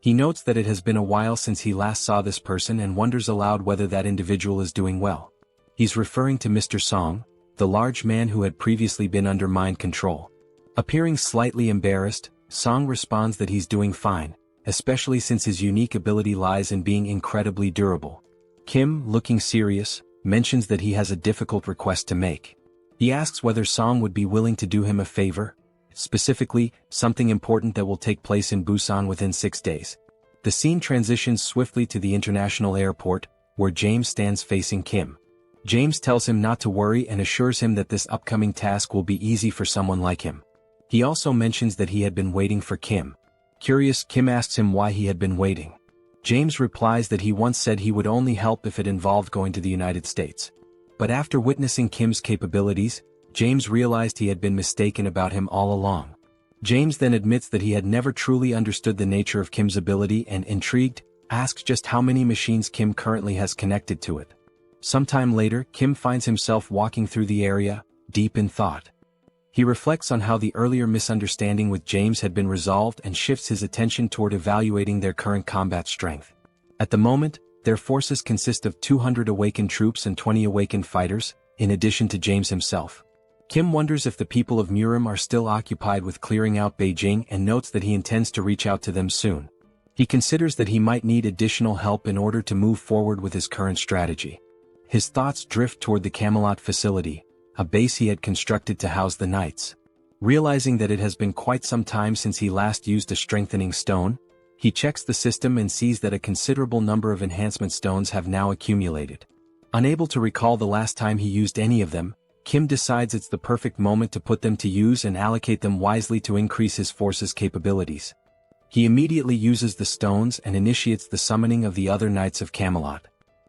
He notes that it has been a while since he last saw this person and wonders aloud whether that individual is doing well. He's referring to Mr. Song, the large man who had previously been under mind control. Appearing slightly embarrassed, Song responds that he's doing fine, especially since his unique ability lies in being incredibly durable. Kim, looking serious, mentions that he has a difficult request to make. He asks whether Song would be willing to do him a favor, specifically, something important that will take place in Busan within 6 days. The scene transitions swiftly to the international airport, where James stands facing Kim. James tells him not to worry and assures him that this upcoming task will be easy for someone like him. He also mentions that he had been waiting for Kim. Curious, Kim asks him why he had been waiting. James replies that he once said he would only help if it involved going to the United States. But after witnessing Kim's capabilities, James realized he had been mistaken about him all along. James then admits that he had never truly understood the nature of Kim's ability and, intrigued, asks just how many machines Kim currently has connected to it. Sometime later, Kim finds himself walking through the area, deep in thought. He reflects on how the earlier misunderstanding with James had been resolved and shifts his attention toward evaluating their current combat strength. At the moment, their forces consist of 200 awakened troops and 20 awakened fighters, in addition to James himself. Kim wonders if the people of Murim are still occupied with clearing out Beijing and notes that he intends to reach out to them soon. He considers that he might need additional help in order to move forward with his current strategy. His thoughts drift toward the Camelot facility, a base he had constructed to house the knights. Realizing that it has been quite some time since he last used a strengthening stone, he checks the system and sees that a considerable number of enhancement stones have now accumulated. Unable to recall the last time he used any of them, Kim decides it's the perfect moment to put them to use and allocate them wisely to increase his force's capabilities. He immediately uses the stones and initiates the summoning of the other Knights of Camelot.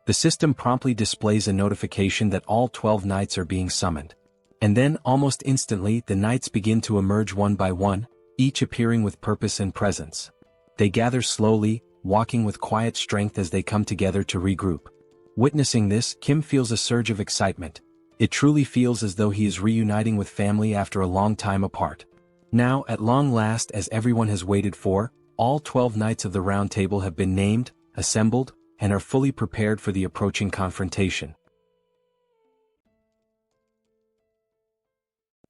The system promptly displays a notification that all 12 knights are being summoned. And then, almost instantly, the knights begin to emerge one by one, each appearing with purpose and presence. They gather slowly, walking with quiet strength as they come together to regroup. Witnessing this, Kim feels a surge of excitement. It truly feels as though he is reuniting with family after a long time apart. Now, at long last, as everyone has waited for, all 12 knights of the Round Table have been named, assembled, and are fully prepared for the approaching confrontation.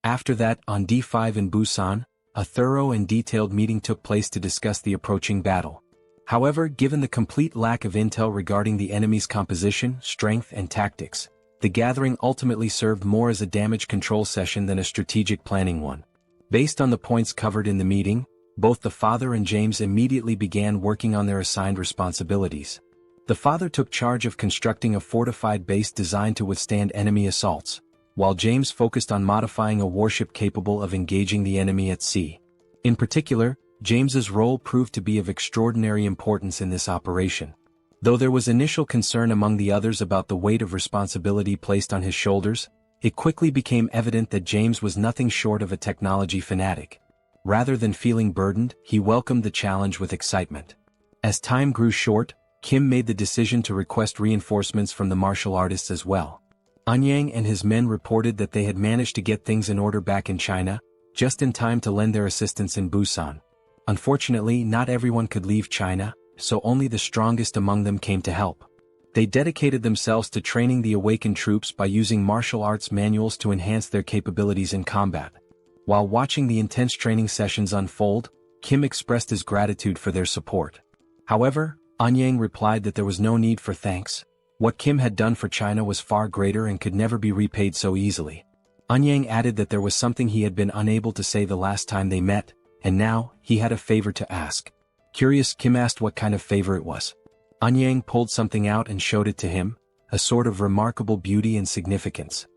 After that, on D5 in Busan, a thorough and detailed meeting took place to discuss the approaching battle. However, given the complete lack of intel regarding the enemy's composition, strength, and tactics, the gathering ultimately served more as a damage control session than a strategic planning one. Based on the points covered in the meeting, both the father and James immediately began working on their assigned responsibilities. The father took charge of constructing a fortified base designed to withstand enemy assaults, while James focused on modifying a warship capable of engaging the enemy at sea. In particular, James's role proved to be of extraordinary importance in this operation. Though there was initial concern among the others about the weight of responsibility placed on his shoulders, it quickly became evident that James was nothing short of a technology fanatic. Rather than feeling burdened, he welcomed the challenge with excitement. As time grew short, Kim made the decision to request reinforcements from the martial artists as well. Anyang and his men reported that they had managed to get things in order back in China, just in time to lend their assistance in Busan. Unfortunately, not everyone could leave China, so only the strongest among them came to help. They dedicated themselves to training the awakened troops by using martial arts manuals to enhance their capabilities in combat. While watching the intense training sessions unfold, Kim expressed his gratitude for their support. However, Anyang replied that there was no need for thanks. What Kim had done for China was far greater and could never be repaid so easily. Anyang added that there was something he had been unable to say the last time they met, and now, he had a favor to ask. Curious, Kim asked what kind of favor it was. Anyang pulled something out and showed it to him, a sword of remarkable beauty and significance.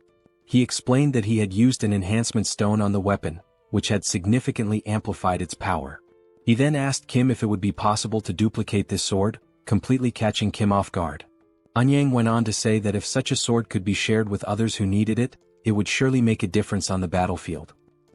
He explained that he had used an enhancement stone on the weapon, which had significantly amplified its power. He then asked Kim if it would be possible to duplicate this sword, completely catching Kim off guard. Anyang went on to say that if such a sword could be shared with others who needed it, it would surely make a difference on the battlefield.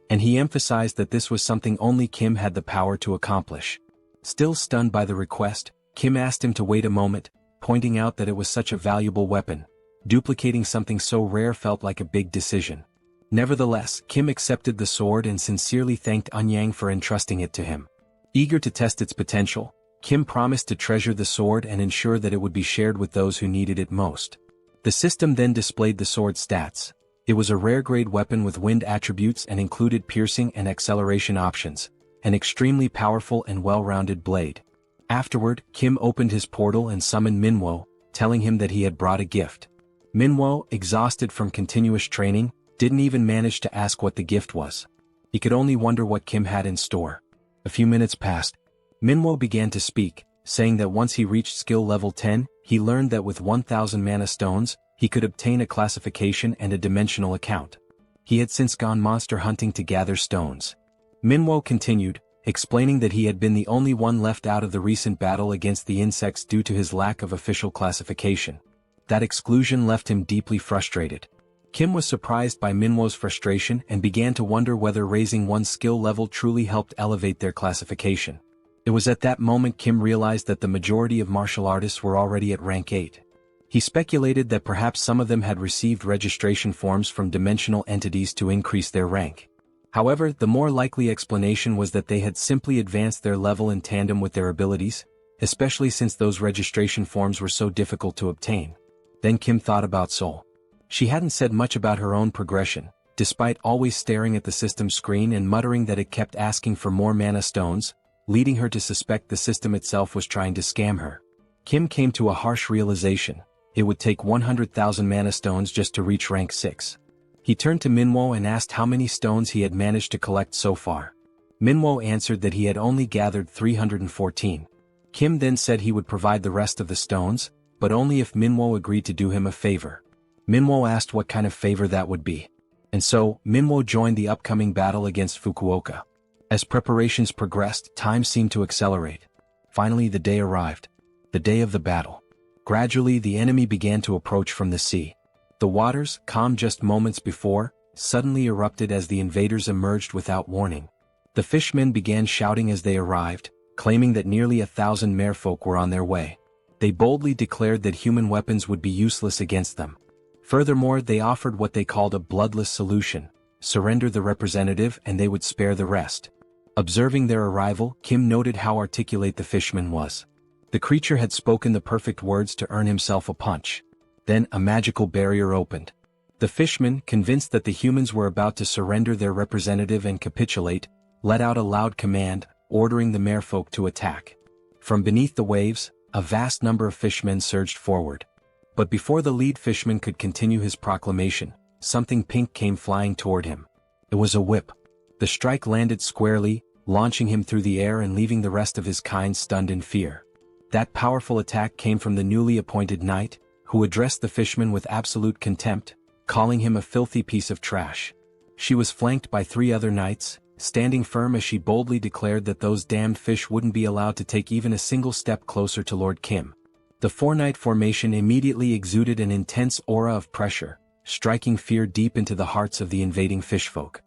And he emphasized that this was something only Kim had the power to accomplish. Still stunned by the request, Kim asked him to wait a moment, pointing out that it was such a valuable weapon. Duplicating something so rare felt like a big decision. Nevertheless, Kim accepted the sword and sincerely thanked Anyang for entrusting it to him. Eager to test its potential, Kim promised to treasure the sword and ensure that it would be shared with those who needed it most. The system then displayed the sword's stats. It was a rare-grade weapon with wind attributes and included piercing and acceleration options, an extremely powerful and well-rounded blade. Afterward, Kim opened his portal and summoned Manhwa, telling him that he had brought a gift. Manhwa, exhausted from continuous training, didn't even manage to ask what the gift was. He could only wonder what Kim had in store. A few minutes passed. Manhwa began to speak, saying that once he reached skill level 10, he learned that with 1,000 mana stones, he could obtain a classification and a dimensional account. He had since gone monster hunting to gather stones. Manhwa continued, explaining that he had been the only one left out of the recent battle against the insects due to his lack of official classification. That exclusion left him deeply frustrated. Kim was surprised by Minwo's frustration and began to wonder whether raising one's skill level truly helped elevate their classification. It was at that moment Kim realized that the majority of martial artists were already at rank 8. He speculated that perhaps some of them had received registration forms from dimensional entities to increase their rank. However, the more likely explanation was that they had simply advanced their level in tandem with their abilities, especially since those registration forms were so difficult to obtain. Then Kim thought about Seoul. She hadn't said much about her own progression, despite always staring at the system screen and muttering that it kept asking for more mana stones, leading her to suspect the system itself was trying to scam her. Kim came to a harsh realization: it would take 100,000 mana stones just to reach rank 6. He turned to Minwo and asked how many stones he had managed to collect so far. Minwo answered that he had only gathered 314. Kim then said he would provide the rest of the stones, but only if Minwo agreed to do him a favor. Minwo asked what kind of favor that would be. And so, Minwo joined the upcoming battle against Fukuoka. As preparations progressed, time seemed to accelerate. Finally the day arrived. The day of the battle. Gradually the enemy began to approach from the sea. The waters, calm just moments before, suddenly erupted as the invaders emerged without warning. The fishmen began shouting as they arrived, claiming that nearly 1,000 merfolk were on their way. They boldly declared that human weapons would be useless against them. Furthermore, they offered what they called a bloodless solution: surrender the representative and they would spare the rest. Observing their arrival, Kim noted how articulate the fishman was. The creature had spoken the perfect words to earn himself a punch. Then a magical barrier opened. The fishman, convinced that the humans were about to surrender their representative and capitulate, let out a loud command, ordering the merfolk to attack. From beneath the waves, a vast number of fishmen surged forward. But before the lead fishman could continue his proclamation, something pink came flying toward him. It was a whip. The strike landed squarely, launching him through the air and leaving the rest of his kind stunned in fear. That powerful attack came from the newly appointed knight, who addressed the fishman with absolute contempt, calling him a filthy piece of trash. She was flanked by 3 other knights, standing firm as she boldly declared that those damned fish wouldn't be allowed to take even a single step closer to Lord Kim. The 4-knight formation immediately exuded an intense aura of pressure, striking fear deep into the hearts of the invading fishfolk.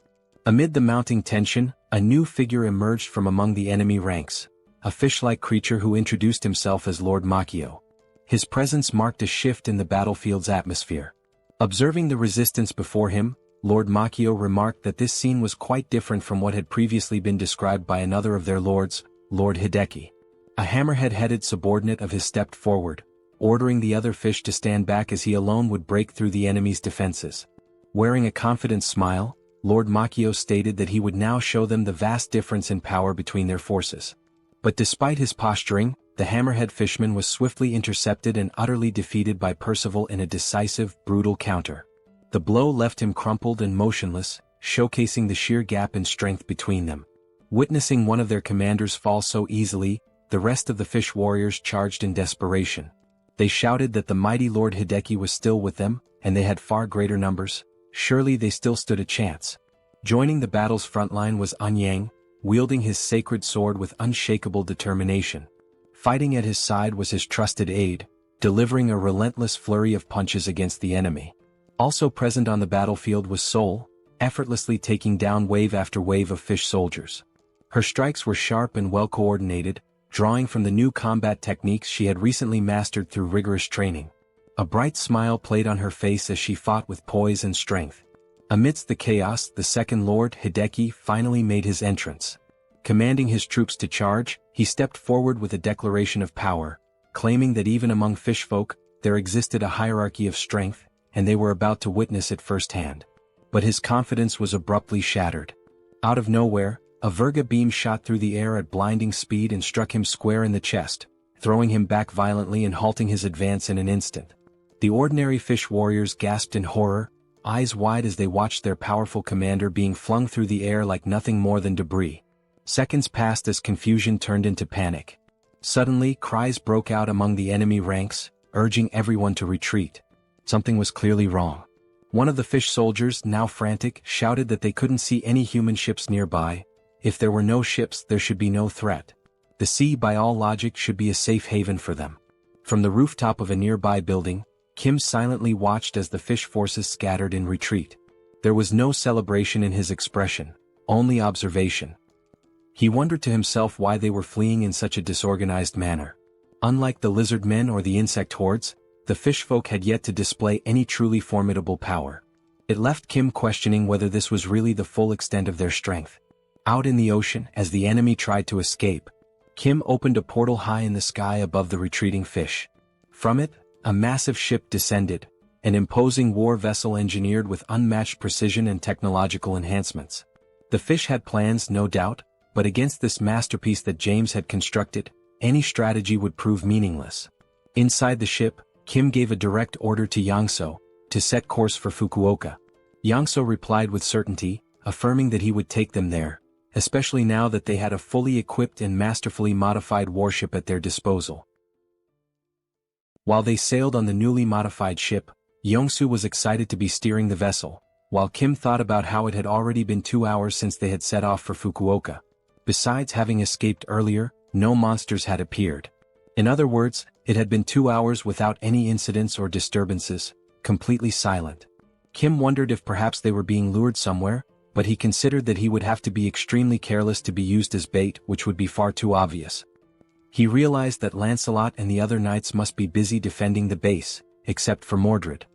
Amid the mounting tension, a new figure emerged from among the enemy ranks, a fish-like creature who introduced himself as Lord Makio. His presence marked a shift in the battlefield's atmosphere. Observing the resistance before him, Lord Makio remarked that this scene was quite different from what had previously been described by another of their lords, Lord Hideki. A hammerhead-headed subordinate of his stepped forward, ordering the other fish to stand back as he alone would break through the enemy's defenses. Wearing a confident smile, Lord Makio stated that he would now show them the vast difference in power between their forces. But despite his posturing, the hammerhead fishman was swiftly intercepted and utterly defeated by Percival in a decisive, brutal counter. The blow left him crumpled and motionless, showcasing the sheer gap in strength between them. Witnessing one of their commanders fall so easily, the rest of the fish warriors charged in desperation. They shouted that the mighty Lord Hideki was still with them, and they had far greater numbers. Surely they still stood a chance. Joining the battle's frontline was Anyang, wielding his sacred sword with unshakable determination. Fighting at his side was his trusted aide, delivering a relentless flurry of punches against the enemy. Also present on the battlefield was Seoul, effortlessly taking down wave after wave of fish soldiers. Her strikes were sharp and well coordinated, drawing from the new combat techniques she had recently mastered through rigorous training. A bright smile played on her face as she fought with poise and strength. Amidst the chaos, the second Lord Hideki finally made his entrance. Commanding his troops to charge, he stepped forward with a declaration of power, claiming that even among fishfolk, there existed a hierarchy of strength, and they were about to witness it firsthand. But his confidence was abruptly shattered. Out of nowhere, a Virga beam shot through the air at blinding speed and struck him square in the chest, throwing him back violently and halting his advance in an instant. The ordinary fish warriors gasped in horror, eyes wide as they watched their powerful commander being flung through the air like nothing more than debris. Seconds passed as confusion turned into panic. Suddenly, cries broke out among the enemy ranks, urging everyone to retreat. Something was clearly wrong. One of the fish soldiers, now frantic, shouted that they couldn't see any human ships nearby. If there were no ships, there should be no threat. The sea, by all logic, should be a safe haven for them. From the rooftop of a nearby building, Kim silently watched as the fish forces scattered in retreat. There was no celebration in his expression, only observation. He wondered to himself why they were fleeing in such a disorganized manner. Unlike the lizard men or the insect hordes, the fish folk had yet to display any truly formidable power. It left Kim questioning whether this was really the full extent of their strength. Out in the ocean, as the enemy tried to escape, Kim opened a portal high in the sky above the retreating fish. From it, a massive ship descended, an imposing war vessel engineered with unmatched precision and technological enhancements. The fish had plans, no doubt, but against this masterpiece that James had constructed, any strategy would prove meaningless. Inside the ship, Kim gave a direct order to Yangso to set course for Fukuoka. Yangso replied with certainty, affirming that he would take them there, especially now that they had a fully equipped and masterfully modified warship at their disposal. While they sailed on the newly modified ship, Yongsu was excited to be steering the vessel, while Kim thought about how it had already been 2 hours since they had set off for Fukuoka. Besides having escaped earlier, no monsters had appeared. In other words, it had been 2 hours without any incidents or disturbances, completely silent. Kim wondered if perhaps they were being lured somewhere, but he considered that he would have to be extremely careless to be used as bait, which would be far too obvious. He realized that Lancelot and the other knights must be busy defending the base, except for Mordred.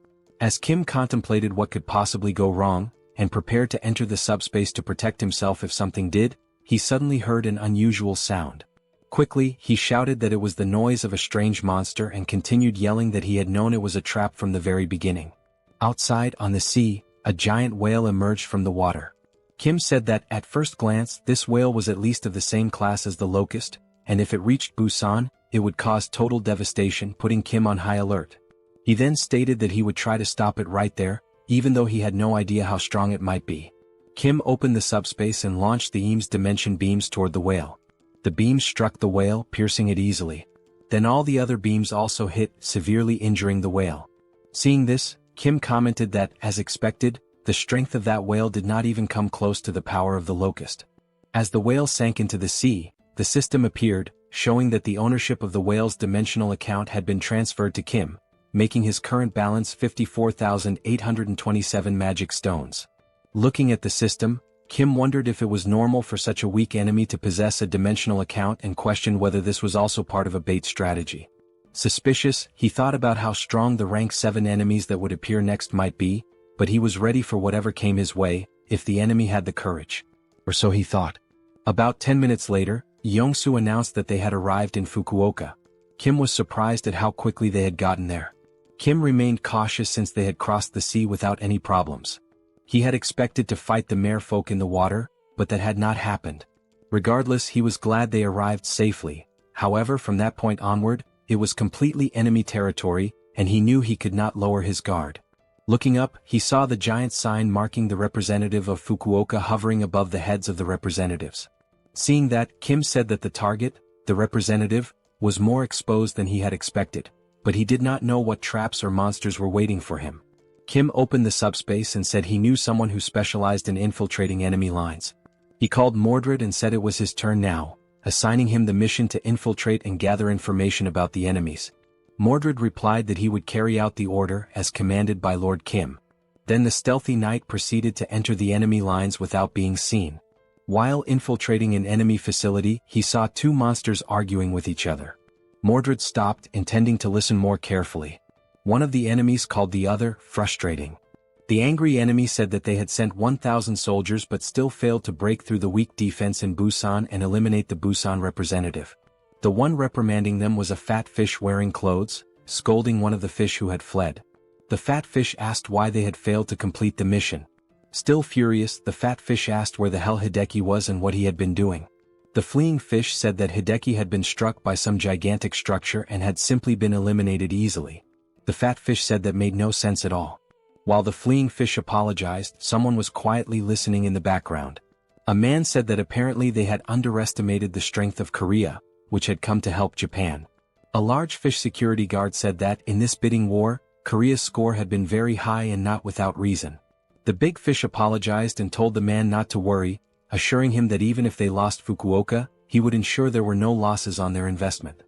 As Kim contemplated what could possibly go wrong, and prepared to enter the subspace to protect himself if something did, he suddenly heard an unusual sound. Quickly, he shouted that it was the noise of a strange monster and continued yelling that he had known it was a trap from the very beginning. Outside, on the sea, a giant whale emerged from the water. Kim said that, at first glance, this whale was at least of the same class as the locust, and if it reached Busan, it would cause total devastation, putting Kim on high alert. He then stated that he would try to stop it right there, even though he had no idea how strong it might be. Kim opened the subspace and launched the Eames dimension beams toward the whale. The beams struck the whale, piercing it easily. Then all the other beams also hit, severely injuring the whale. Seeing this, Kim commented that, as expected, the strength of that whale did not even come close to the power of the locust. As the whale sank into the sea, the system appeared, showing that the ownership of the whale's dimensional account had been transferred to Kim, making his current balance 54,827 magic stones. Looking at the system, Kim wondered if it was normal for such a weak enemy to possess a dimensional account and questioned whether this was also part of a bait strategy. Suspicious, he thought about how strong the rank 7 enemies that would appear next might be, but he was ready for whatever came his way, if the enemy had the courage. Or so he thought. About 10 minutes later, Yongsu announced that they had arrived in Fukuoka. Kim was surprised at how quickly they had gotten there. Kim remained cautious since they had crossed the sea without any problems. He had expected to fight the merfolk in the water, but that had not happened. Regardless, he was glad they arrived safely. However, from that point onward, it was completely enemy territory, and he knew he could not lower his guard. Looking up, he saw the giant sign marking the representative of Fukuoka hovering above the heads of the representatives. Seeing that, Kim said that the target, the representative, was more exposed than he had expected, but he did not know what traps or monsters were waiting for him. Kim opened the subspace and said he knew someone who specialized in infiltrating enemy lines. He called Mordred and said it was his turn now, assigning him the mission to infiltrate and gather information about the enemies. Mordred replied that he would carry out the order as commanded by Lord Kim. Then the stealthy knight proceeded to enter the enemy lines without being seen. While infiltrating an enemy facility, he saw 2 monsters arguing with each other. Mordred stopped, intending to listen more carefully. One of the enemies called the other frustrating. The angry enemy said that they had sent 1,000 soldiers but still failed to break through the weak defense in Busan and eliminate the Busan representative. The one reprimanding them was a fat fish wearing clothes, scolding one of the fish who had fled. The fat fish asked why they had failed to complete the mission. Still furious, the fat fish asked where the hell Hideki was and what he had been doing. The fleeing fish said that Hideki had been struck by some gigantic structure and had simply been eliminated easily. The fat fish said that made no sense at all. While the fleeing fish apologized, someone was quietly listening in the background. A man said that apparently they had underestimated the strength of Korea, which had come to help Japan. A large fish security guard said that, in this bidding war, Korea's score had been very high and not without reason. The big fish apologized and told the man not to worry, assuring him that even if they lost Fukuoka, he would ensure there were no losses on their investment.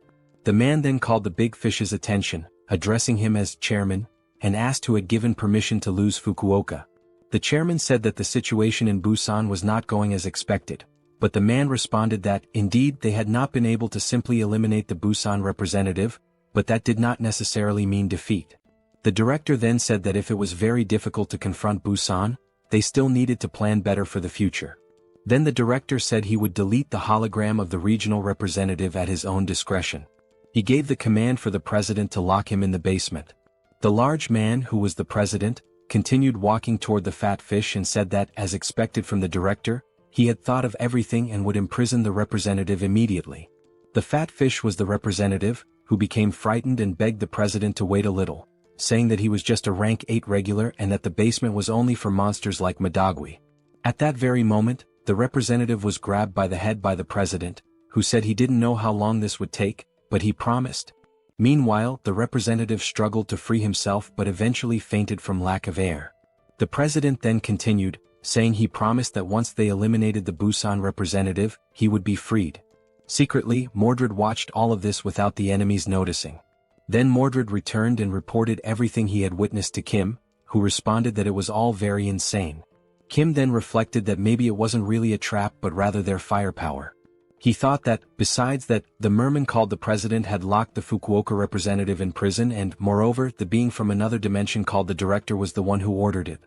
The man then called the big fish's attention, addressing him as chairman, and asked who had given permission to lose Fukuoka. The chairman said that the situation in Busan was not going as expected, but the man responded that, indeed, they had not been able to simply eliminate the Busan representative, but that did not necessarily mean defeat. The director then said that if it was very difficult to confront Busan, they still needed to plan better for the future. Then the director said he would delete the hologram of the regional representative at his own discretion. He gave the command for the president to lock him in the basement. The large man, who was the president, continued walking toward the fat fish and said that, as expected from the director, he had thought of everything and would imprison the representative immediately. The fat fish was the representative, who became frightened and begged the president to wait a little, saying that he was just a rank 8 regular and that the basement was only for monsters like Madagwi. At that very moment, the representative was grabbed by the head by the president, who said he didn't know how long this would take, but he promised. Meanwhile, the representative struggled to free himself but eventually fainted from lack of air. The president then continued, saying he promised that once they eliminated the Busan representative, he would be freed. Secretly, Mordred watched all of this without the enemies noticing. Then Mordred returned and reported everything he had witnessed to Kim, who responded that it was all very insane. Kim then reflected that maybe it wasn't really a trap but rather their firepower. He thought that, besides that, the merman called the president had locked the Fukuoka representative in prison and, moreover, the being from another dimension called the director was the one who ordered it.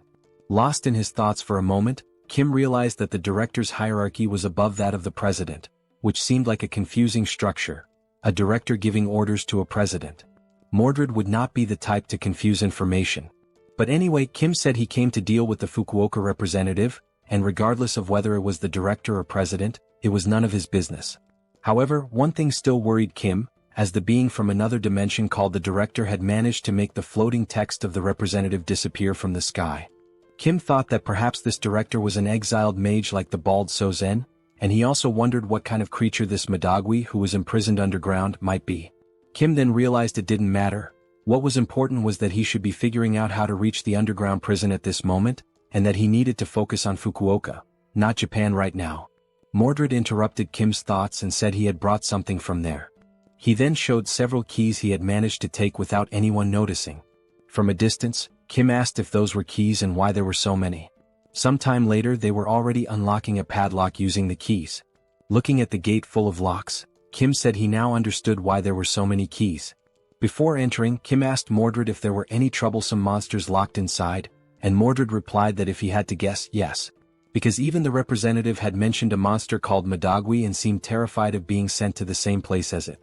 Lost in his thoughts for a moment, Kim realized that the director's hierarchy was above that of the president, which seemed like a confusing structure, a director giving orders to a president. Mordred would not be the type to confuse information. But anyway, Kim said he came to deal with the Fukuoka representative, and regardless of whether it was the director or president, it was none of his business. However, one thing still worried Kim, as the being from another dimension called the director had managed to make the floating text of the representative disappear from the sky. Kim thought that perhaps this director was an exiled mage like the bald Sozen, and he also wondered what kind of creature this Madagwi who was imprisoned underground might be. Kim then realized it didn't matter. What was important was that he should be figuring out how to reach the underground prison at this moment, and that he needed to focus on Fukuoka, not Japan right now. Mordred interrupted Kim's thoughts and said he had brought something from there. He then showed several keys he had managed to take without anyone noticing. From a distance, Kim asked if those were keys and why there were so many. Sometime later they were already unlocking a padlock using the keys. Looking at the gate full of locks, Kim said he now understood why there were so many keys. Before entering, Kim asked Mordred if there were any troublesome monsters locked inside, and Mordred replied that if he had to guess, yes. Because even the representative had mentioned a monster called Madagwi and seemed terrified of being sent to the same place as it.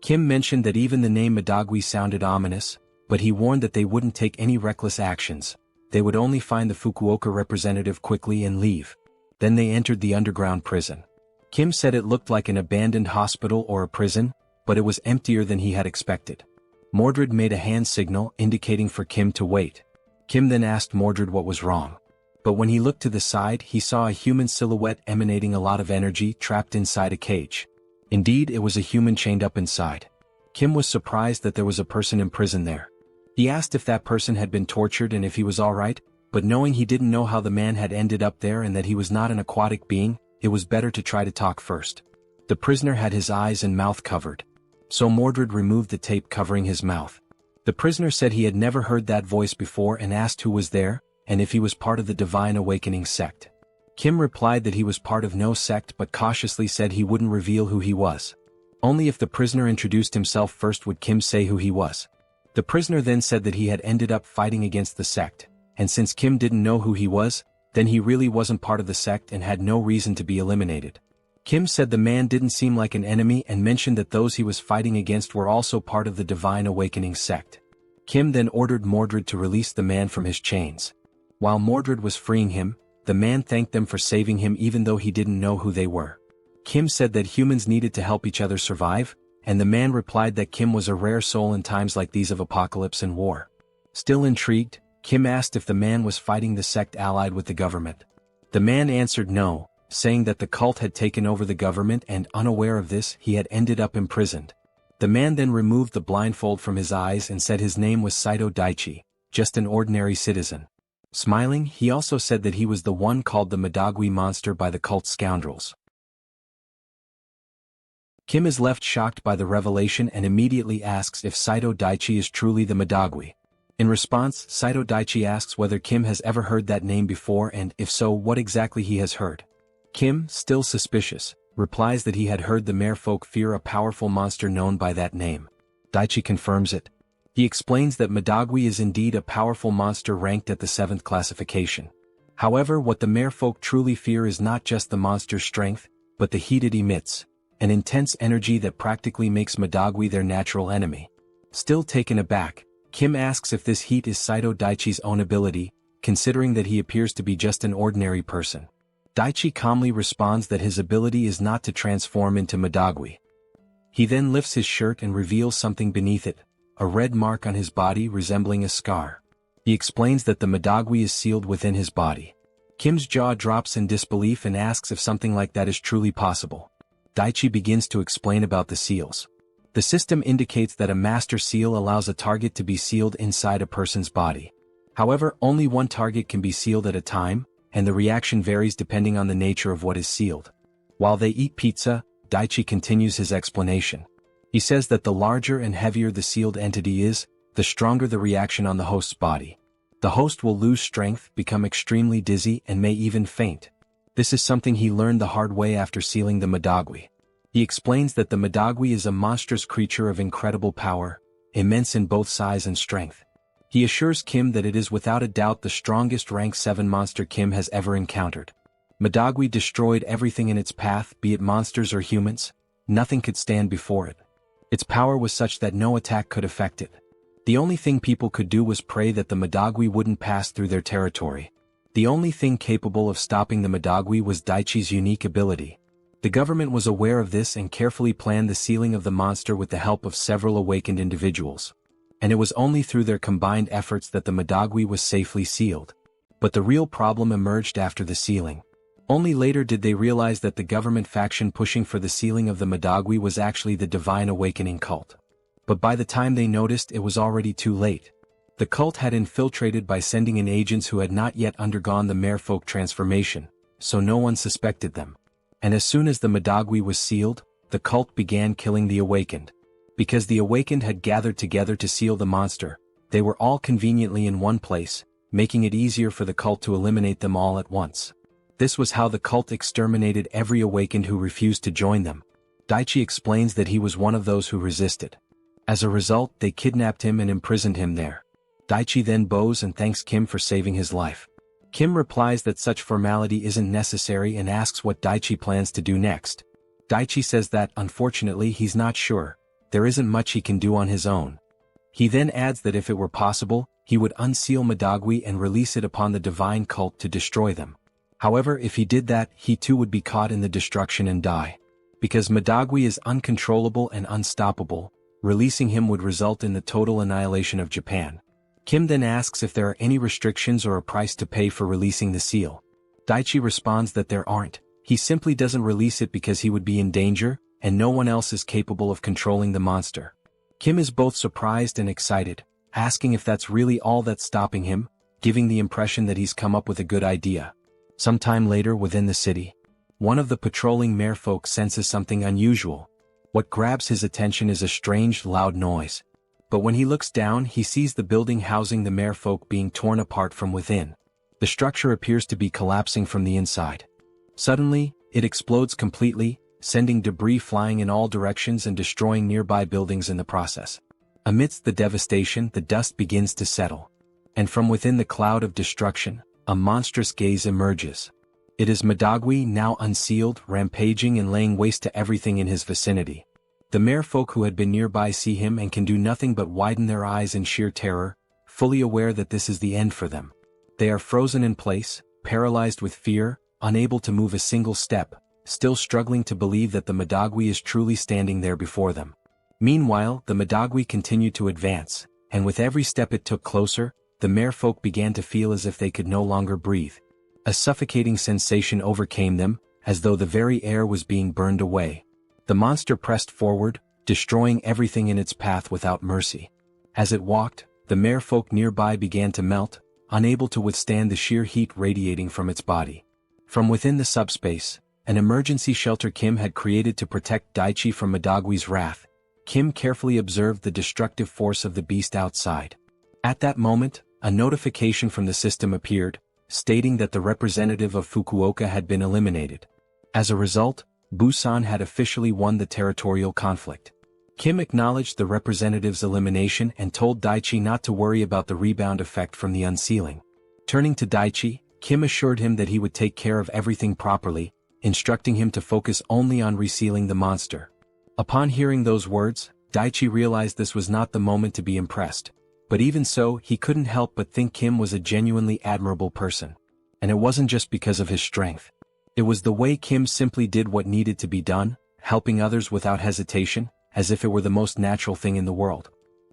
Kim mentioned that even the name Madagwi sounded ominous, but he warned that they wouldn't take any reckless actions. They would only find the Fukuoka representative quickly and leave. Then they entered the underground prison. Kim said it looked like an abandoned hospital or a prison, but it was emptier than he had expected. Mordred made a hand signal indicating for Kim to wait. Kim then asked Mordred what was wrong. But when he looked to the side, he saw a human silhouette emanating a lot of energy trapped inside a cage. Indeed, it was a human chained up inside. Kim was surprised that there was a person imprisoned there. He asked if that person had been tortured and if he was alright, but knowing he didn't know how the man had ended up there and that he was not an aquatic being, it was better to try to talk first. The prisoner had his eyes and mouth covered. So Mordred removed the tape covering his mouth. The prisoner said he had never heard that voice before and asked who was there, and if he was part of the Divine Awakening sect. Kim replied that he was part of no sect but cautiously said he wouldn't reveal who he was. Only if the prisoner introduced himself first would Kim say who he was. The prisoner then said that he had ended up fighting against the sect, and since Kim didn't know who he was, then he really wasn't part of the sect and had no reason to be eliminated. Kim said the man didn't seem like an enemy and mentioned that those he was fighting against were also part of the Divine Awakening sect. Kim then ordered Mordred to release the man from his chains. While Mordred was freeing him, the man thanked them for saving him even though he didn't know who they were. Kim said that humans needed to help each other survive, and the man replied that Kim was a rare soul in times like these of apocalypse and war. Still intrigued, Kim asked if the man was fighting the sect allied with the government. The man answered no, saying that the cult had taken over the government and, unaware of this, he had ended up imprisoned. The man then removed the blindfold from his eyes and said his name was Saito Daichi, just an ordinary citizen. Smiling, he also said that he was the one called the Madagwi monster by the cult scoundrels. Kim is left shocked by the revelation and immediately asks if Saito Daichi is truly the Madagwi. In response, Saito Daichi asks whether Kim has ever heard that name before and, if so, what exactly he has heard. Kim, still suspicious, replies that he had heard the merfolk fear a powerful monster known by that name. Daichi confirms it. He explains that Madagwi is indeed a powerful monster ranked at the 7th classification. However, what the merfolk truly fear is not just the monster's strength, but the heat it emits, an intense energy that practically makes Madagwi their natural enemy. Still taken aback, Kim asks if this heat is Saito Daichi's own ability, considering that he appears to be just an ordinary person. Daichi calmly responds that his ability is not to transform into Madagwi. He then lifts his shirt and reveals something beneath it, a red mark on his body resembling a scar. He explains that the Madagwi is sealed within his body. Kim's jaw drops in disbelief and asks if something like that is truly possible. Daichi begins to explain about the seals. The system indicates that a master seal allows a target to be sealed inside a person's body. However, only one target can be sealed at a time, and the reaction varies depending on the nature of what is sealed. While they eat pizza, Daichi continues his explanation. He says that the larger and heavier the sealed entity is, the stronger the reaction on the host's body. The host will lose strength, become extremely dizzy, and may even faint. This is something he learned the hard way after sealing the Madagwi. He explains that the Madagwi is a monstrous creature of incredible power, immense in both size and strength. He assures Kim that it is without a doubt the strongest rank 7 monster Kim has ever encountered. Madagwi destroyed everything in its path, be it monsters or humans. Nothing could stand before it. Its power was such that no attack could affect it. The only thing people could do was pray that the Madagwi wouldn't pass through their territory. The only thing capable of stopping the Madagwi was Daichi's unique ability. The government was aware of this and carefully planned the sealing of the monster with the help of several awakened individuals. And it was only through their combined efforts that the Madagwi was safely sealed. But the real problem emerged after the sealing. Only later did they realize that the government faction pushing for the sealing of the Madagwi was actually the Divine Awakening cult. But by the time they noticed, it was already too late. The cult had infiltrated by sending in agents who had not yet undergone the merfolk transformation, so no one suspected them. And as soon as the Madagwi was sealed, the cult began killing the awakened. Because the awakened had gathered together to seal the monster, they were all conveniently in one place, making it easier for the cult to eliminate them all at once. This was how the cult exterminated every awakened who refused to join them. Daichi explains that he was one of those who resisted. As a result, they kidnapped him and imprisoned him there. Daichi then bows and thanks Kim for saving his life. Kim replies that such formality isn't necessary and asks what Daichi plans to do next. Daichi says that, unfortunately, he's not sure. There isn't much he can do on his own. He then adds that if it were possible, he would unseal Madagwi and release it upon the divine cult to destroy them. However, if he did that, he too would be caught in the destruction and die. Because Madagwi is uncontrollable and unstoppable, releasing him would result in the total annihilation of Japan. Kim then asks if there are any restrictions or a price to pay for releasing the seal. Daichi responds that there aren't. He simply doesn't release it because he would be in danger, and no one else is capable of controlling the monster. Kim is both surprised and excited, asking if that's really all that's stopping him, giving the impression that he's come up with a good idea. Sometime later within the city, one of the patrolling merfolk senses something unusual. What grabs his attention is a strange, loud noise. But when he looks down, he sees the building housing the merfolk being torn apart from within. The structure appears to be collapsing from the inside. Suddenly, it explodes completely, sending debris flying in all directions and destroying nearby buildings in the process. Amidst the devastation, the dust begins to settle. And from within the cloud of destruction, a monstrous gaze emerges. It is Madagwi, now unsealed, rampaging and laying waste to everything in his vicinity. The merfolk who had been nearby see him and can do nothing but widen their eyes in sheer terror, fully aware that this is the end for them. They are frozen in place, paralyzed with fear, unable to move a single step, still struggling to believe that the Madagwi is truly standing there before them. Meanwhile, the Madagwi continued to advance, and with every step it took closer, the merfolk began to feel as if they could no longer breathe. A suffocating sensation overcame them, as though the very air was being burned away. The monster pressed forward, destroying everything in its path without mercy. As it walked, the merfolk nearby began to melt, unable to withstand the sheer heat radiating from its body. From within the subspace, an emergency shelter Kim had created to protect Daichi from Madagwi's wrath, Kim carefully observed the destructive force of the beast outside. At that moment, a notification from the system appeared, stating that the representative of Fukuoka had been eliminated. As a result, Busan had officially won the territorial conflict. Kim acknowledged the representative's elimination and told Daichi not to worry about the rebound effect from the unsealing. Turning to Daichi, Kim assured him that he would take care of everything properly, instructing him to focus only on resealing the monster. Upon hearing those words, Daichi realized this was not the moment to be impressed. But even so, he couldn't help but think Kim was a genuinely admirable person. And it wasn't just because of his strength. It was the way Kim simply did what needed to be done, helping others without hesitation, as if it were the most natural thing in the world.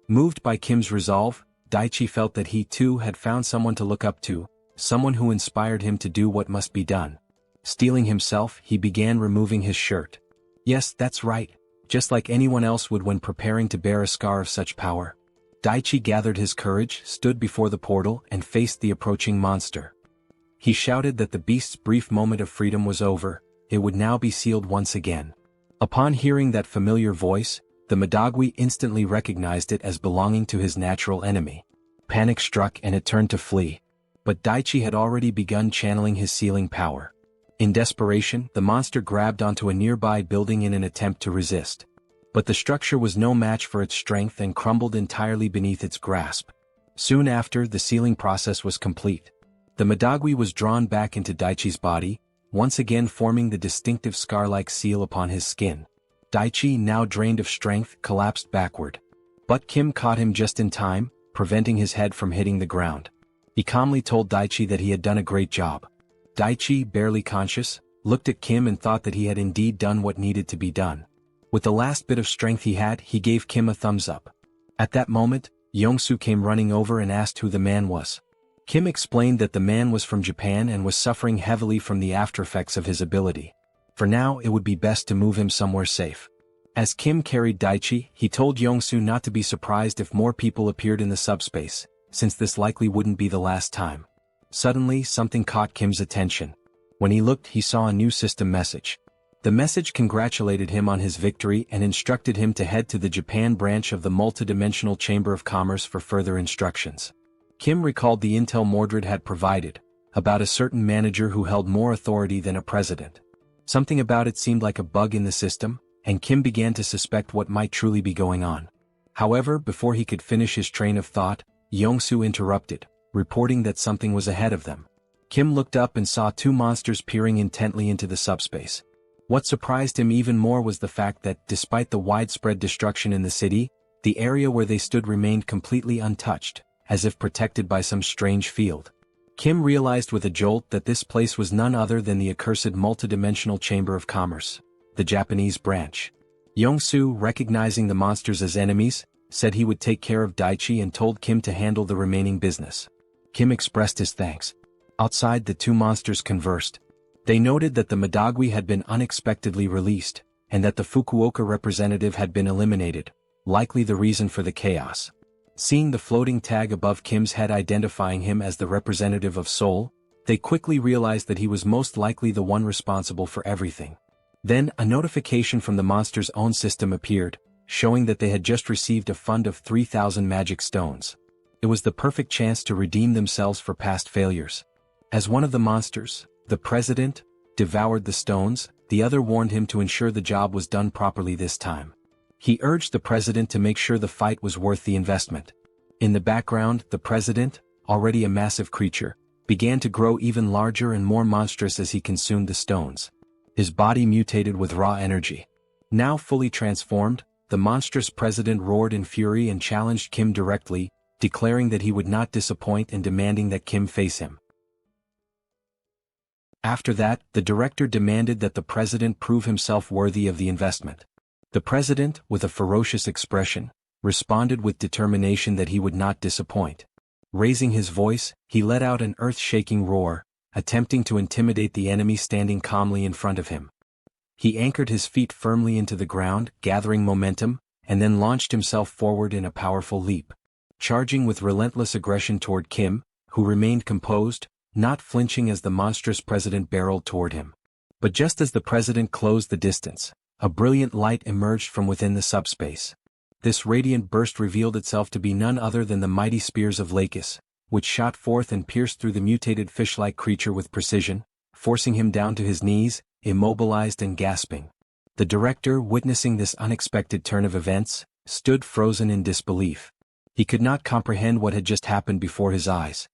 Moved by Kim's resolve, Daichi felt that he too had found someone to look up to, someone who inspired him to do what must be done. Steeling himself, he began removing his shirt. Yes, that's right, just like anyone else would when preparing to bear a scar of such power. Daichi gathered his courage, stood before the portal, and faced the approaching monster. He shouted that the beast's brief moment of freedom was over, it would now be sealed once again. Upon hearing that familiar voice, the Madagwi instantly recognized it as belonging to his natural enemy. Panic struck and it turned to flee. But Daichi had already begun channeling his sealing power. In desperation, the monster grabbed onto a nearby building in an attempt to resist. But the structure was no match for its strength and crumbled entirely beneath its grasp. Soon after, the sealing process was complete. The Madagwi was drawn back into Daichi's body, once again forming the distinctive scar-like seal upon his skin. Daichi, now drained of strength, collapsed backward. But Kim caught him just in time, preventing his head from hitting the ground. He calmly told Daichi that he had done a great job. Daichi, barely conscious, looked at Kim and thought that he had indeed done what needed to be done. With the last bit of strength he had, he gave Kim a thumbs up. At that moment, Yongsu came running over and asked who the man was. Kim explained that the man was from Japan and was suffering heavily from the aftereffects of his ability. For now, it would be best to move him somewhere safe. As Kim carried Daichi, he told Yongsu not to be surprised if more people appeared in the subspace, since this likely wouldn't be the last time. Suddenly, something caught Kim's attention. When he looked, he saw a new system message. The message congratulated him on his victory and instructed him to head to the Japan branch of the Multidimensional Chamber of Commerce for further instructions. Kim recalled the intel Mordred had provided, about a certain manager who held more authority than a president. Something about it seemed like a bug in the system, and Kim began to suspect what might truly be going on. However, before he could finish his train of thought, Yongsu interrupted, reporting that something was ahead of them. Kim looked up and saw two monsters peering intently into the subspace. What surprised him even more was the fact that, despite the widespread destruction in the city, the area where they stood remained completely untouched, as if protected by some strange field. Kim realized with a jolt that this place was none other than the accursed Multidimensional Chamber of Commerce, the Japanese branch. Yongsu, recognizing the monsters as enemies, said he would take care of Daichi and told Kim to handle the remaining business. Kim expressed his thanks. Outside, the two monsters conversed. They noted that the Madagwi had been unexpectedly released, and that the Fukuoka representative had been eliminated, likely the reason for the chaos. Seeing the floating tag above Kim's head identifying him as the representative of Seoul, they quickly realized that he was most likely the one responsible for everything. Then, a notification from the monster's own system appeared, showing that they had just received a fund of 3,000 magic stones. It was the perfect chance to redeem themselves for past failures. As one of the monsters, the president, devoured the stones, the other warned him to ensure the job was done properly this time. He urged the president to make sure the fight was worth the investment. In the background, the president, already a massive creature, began to grow even larger and more monstrous as he consumed the stones. His body mutated with raw energy. Now fully transformed, the monstrous president roared in fury and challenged Kim directly, declaring that he would not disappoint and demanding that Kim face him. After that, the director demanded that the president prove himself worthy of the investment. The president, with a ferocious expression, responded with determination that he would not disappoint. Raising his voice, he let out an earth-shaking roar, attempting to intimidate the enemy standing calmly in front of him. He anchored his feet firmly into the ground, gathering momentum, and then launched himself forward in a powerful leap. Charging with relentless aggression toward Kim, who remained composed, not flinching as the monstrous president barreled toward him. But just as the president closed the distance, a brilliant light emerged from within the subspace. This radiant burst revealed itself to be none other than the mighty spears of Lakis, which shot forth and pierced through the mutated fish-like creature with precision, forcing him down to his knees, immobilized and gasping. The director, witnessing this unexpected turn of events, stood frozen in disbelief. He could not comprehend what had just happened before his eyes.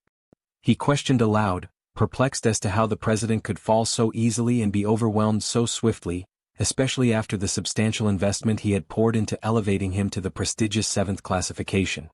He questioned aloud, perplexed as to how the president could fall so easily and be overwhelmed so swiftly, especially after the substantial investment he had poured into elevating him to the prestigious 7th classification.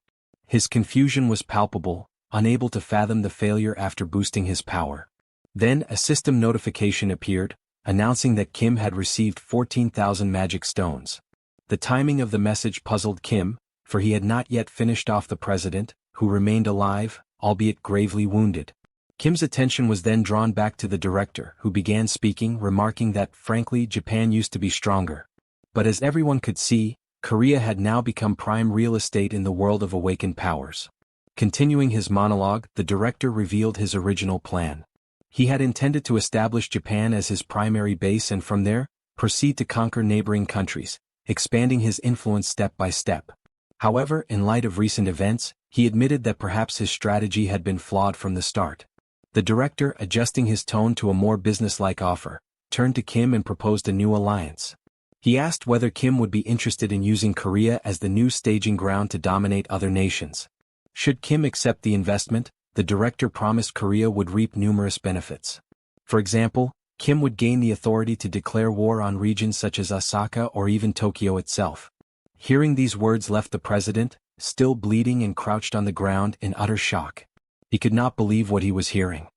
His confusion was palpable, unable to fathom the failure after boosting his power. Then a system notification appeared, announcing that Kim had received 14,000 magic stones. The timing of the message puzzled Kim, for he had not yet finished off the president, who remained alive, albeit gravely wounded. Kim's attention was then drawn back to the director, who began speaking, remarking that, frankly, Japan used to be stronger. But as everyone could see, Korea had now become prime real estate in the world of awakened powers. Continuing his monologue, the director revealed his original plan. He had intended to establish Japan as his primary base and from there, proceed to conquer neighboring countries, expanding his influence step by step. However, in light of recent events, he admitted that perhaps his strategy had been flawed from the start. The director, adjusting his tone to a more businesslike offer, turned to Kim and proposed a new alliance. He asked whether Kim would be interested in using Korea as the new staging ground to dominate other nations. Should Kim accept the investment, the director promised Korea would reap numerous benefits. For example, Kim would gain the authority to declare war on regions such as Osaka or even Tokyo itself. Hearing these words left the president, still bleeding and crouched on the ground in utter shock. He could not believe what he was hearing.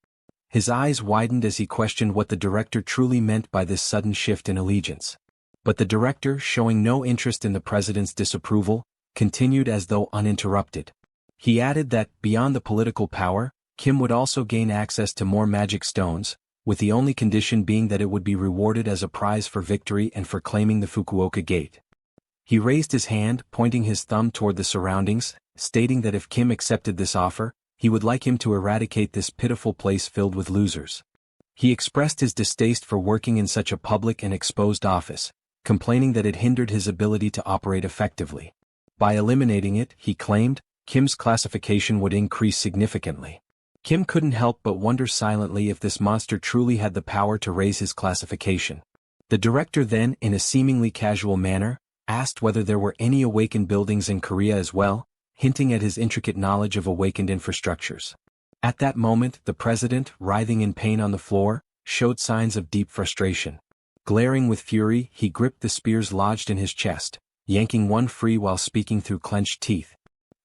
His eyes widened as he questioned what the director truly meant by this sudden shift in allegiance. But the director, showing no interest in the president's disapproval, continued as though uninterrupted. He added that, beyond the political power, Kim would also gain access to more magic stones, with the only condition being that it would be rewarded as a prize for victory and for claiming the Fukuoka Gate. He raised his hand, pointing his thumb toward the surroundings, stating that if Kim accepted this offer, he would like him to eradicate this pitiful place filled with losers. He expressed his distaste for working in such a public and exposed office, complaining that it hindered his ability to operate effectively. By eliminating it, he claimed, Kim's classification would increase significantly. Kim couldn't help but wonder silently if this monster truly had the power to raise his classification. The director then, in a seemingly casual manner, asked whether there were any awakened buildings in Korea as well, hinting at his intricate knowledge of awakened infrastructures. At that moment, the president, writhing in pain on the floor, showed signs of deep frustration. Glaring with fury, he gripped the spears lodged in his chest, yanking one free while speaking through clenched teeth.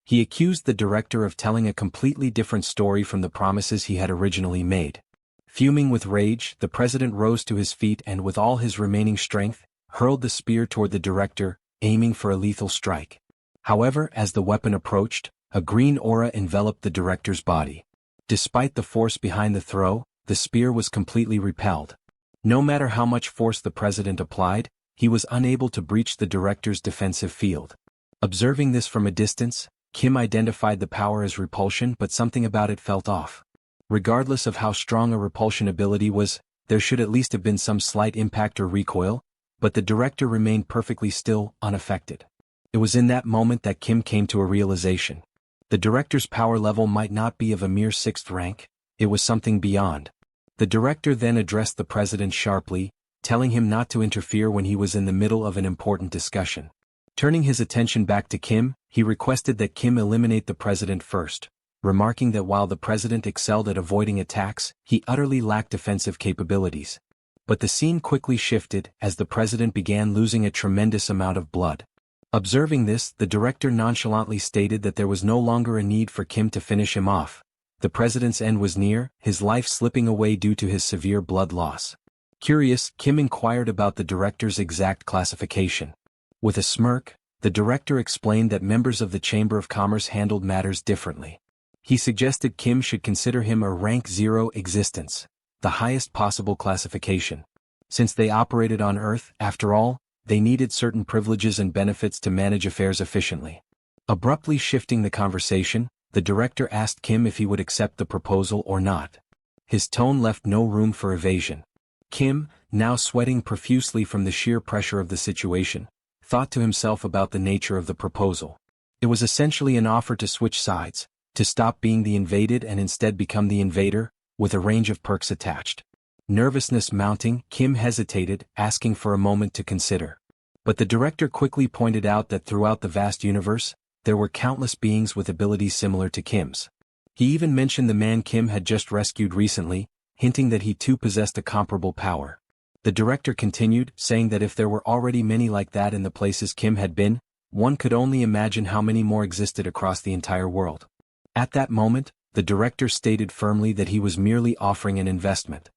He accused the director of telling a completely different story from the promises he had originally made. Fuming with rage, the president rose to his feet and with all his remaining strength, hurled the spear toward the director, aiming for a lethal strike. However, as the weapon approached, a green aura enveloped the director's body. Despite the force behind the throw, the spear was completely repelled. No matter how much force the president applied, he was unable to breach the director's defensive field. Observing this from a distance, Kim identified the power as repulsion, but something about it felt off. Regardless of how strong a repulsion ability was, there should at least have been some slight impact or recoil, but the director remained perfectly still, unaffected. It was in that moment that Kim came to a realization. The director's power level might not be of a mere 6th rank, it was something beyond. The director then addressed the president sharply, telling him not to interfere when he was in the middle of an important discussion. Turning his attention back to Kim, he requested that Kim eliminate the president first, remarking that while the president excelled at avoiding attacks, he utterly lacked defensive capabilities. But the scene quickly shifted as the president began losing a tremendous amount of blood. Observing this, the director nonchalantly stated that there was no longer a need for Kim to finish him off. The president's end was near, his life slipping away due to his severe blood loss. Curious, Kim inquired about the director's exact classification. With a smirk, the director explained that members of the Chamber of Commerce handled matters differently. He suggested Kim should consider him a rank 0 existence, the highest possible classification. Since they operated on Earth, after all, they needed certain privileges and benefits to manage affairs efficiently. Abruptly shifting the conversation, the director asked Kim if he would accept the proposal or not. His tone left no room for evasion. Kim, now sweating profusely from the sheer pressure of the situation, thought to himself about the nature of the proposal. It was essentially an offer to switch sides, to stop being the invaded and instead become the invader, with a range of perks attached. Nervousness mounting, Kim hesitated, asking for a moment to consider. But the director quickly pointed out that throughout the vast universe, there were countless beings with abilities similar to Kim's. He even mentioned the man Kim had just rescued recently, hinting that he too possessed a comparable power. The director continued, saying that if there were already many like that in the places Kim had been, one could only imagine how many more existed across the entire world. At that moment, the director stated firmly that he was merely offering an investment.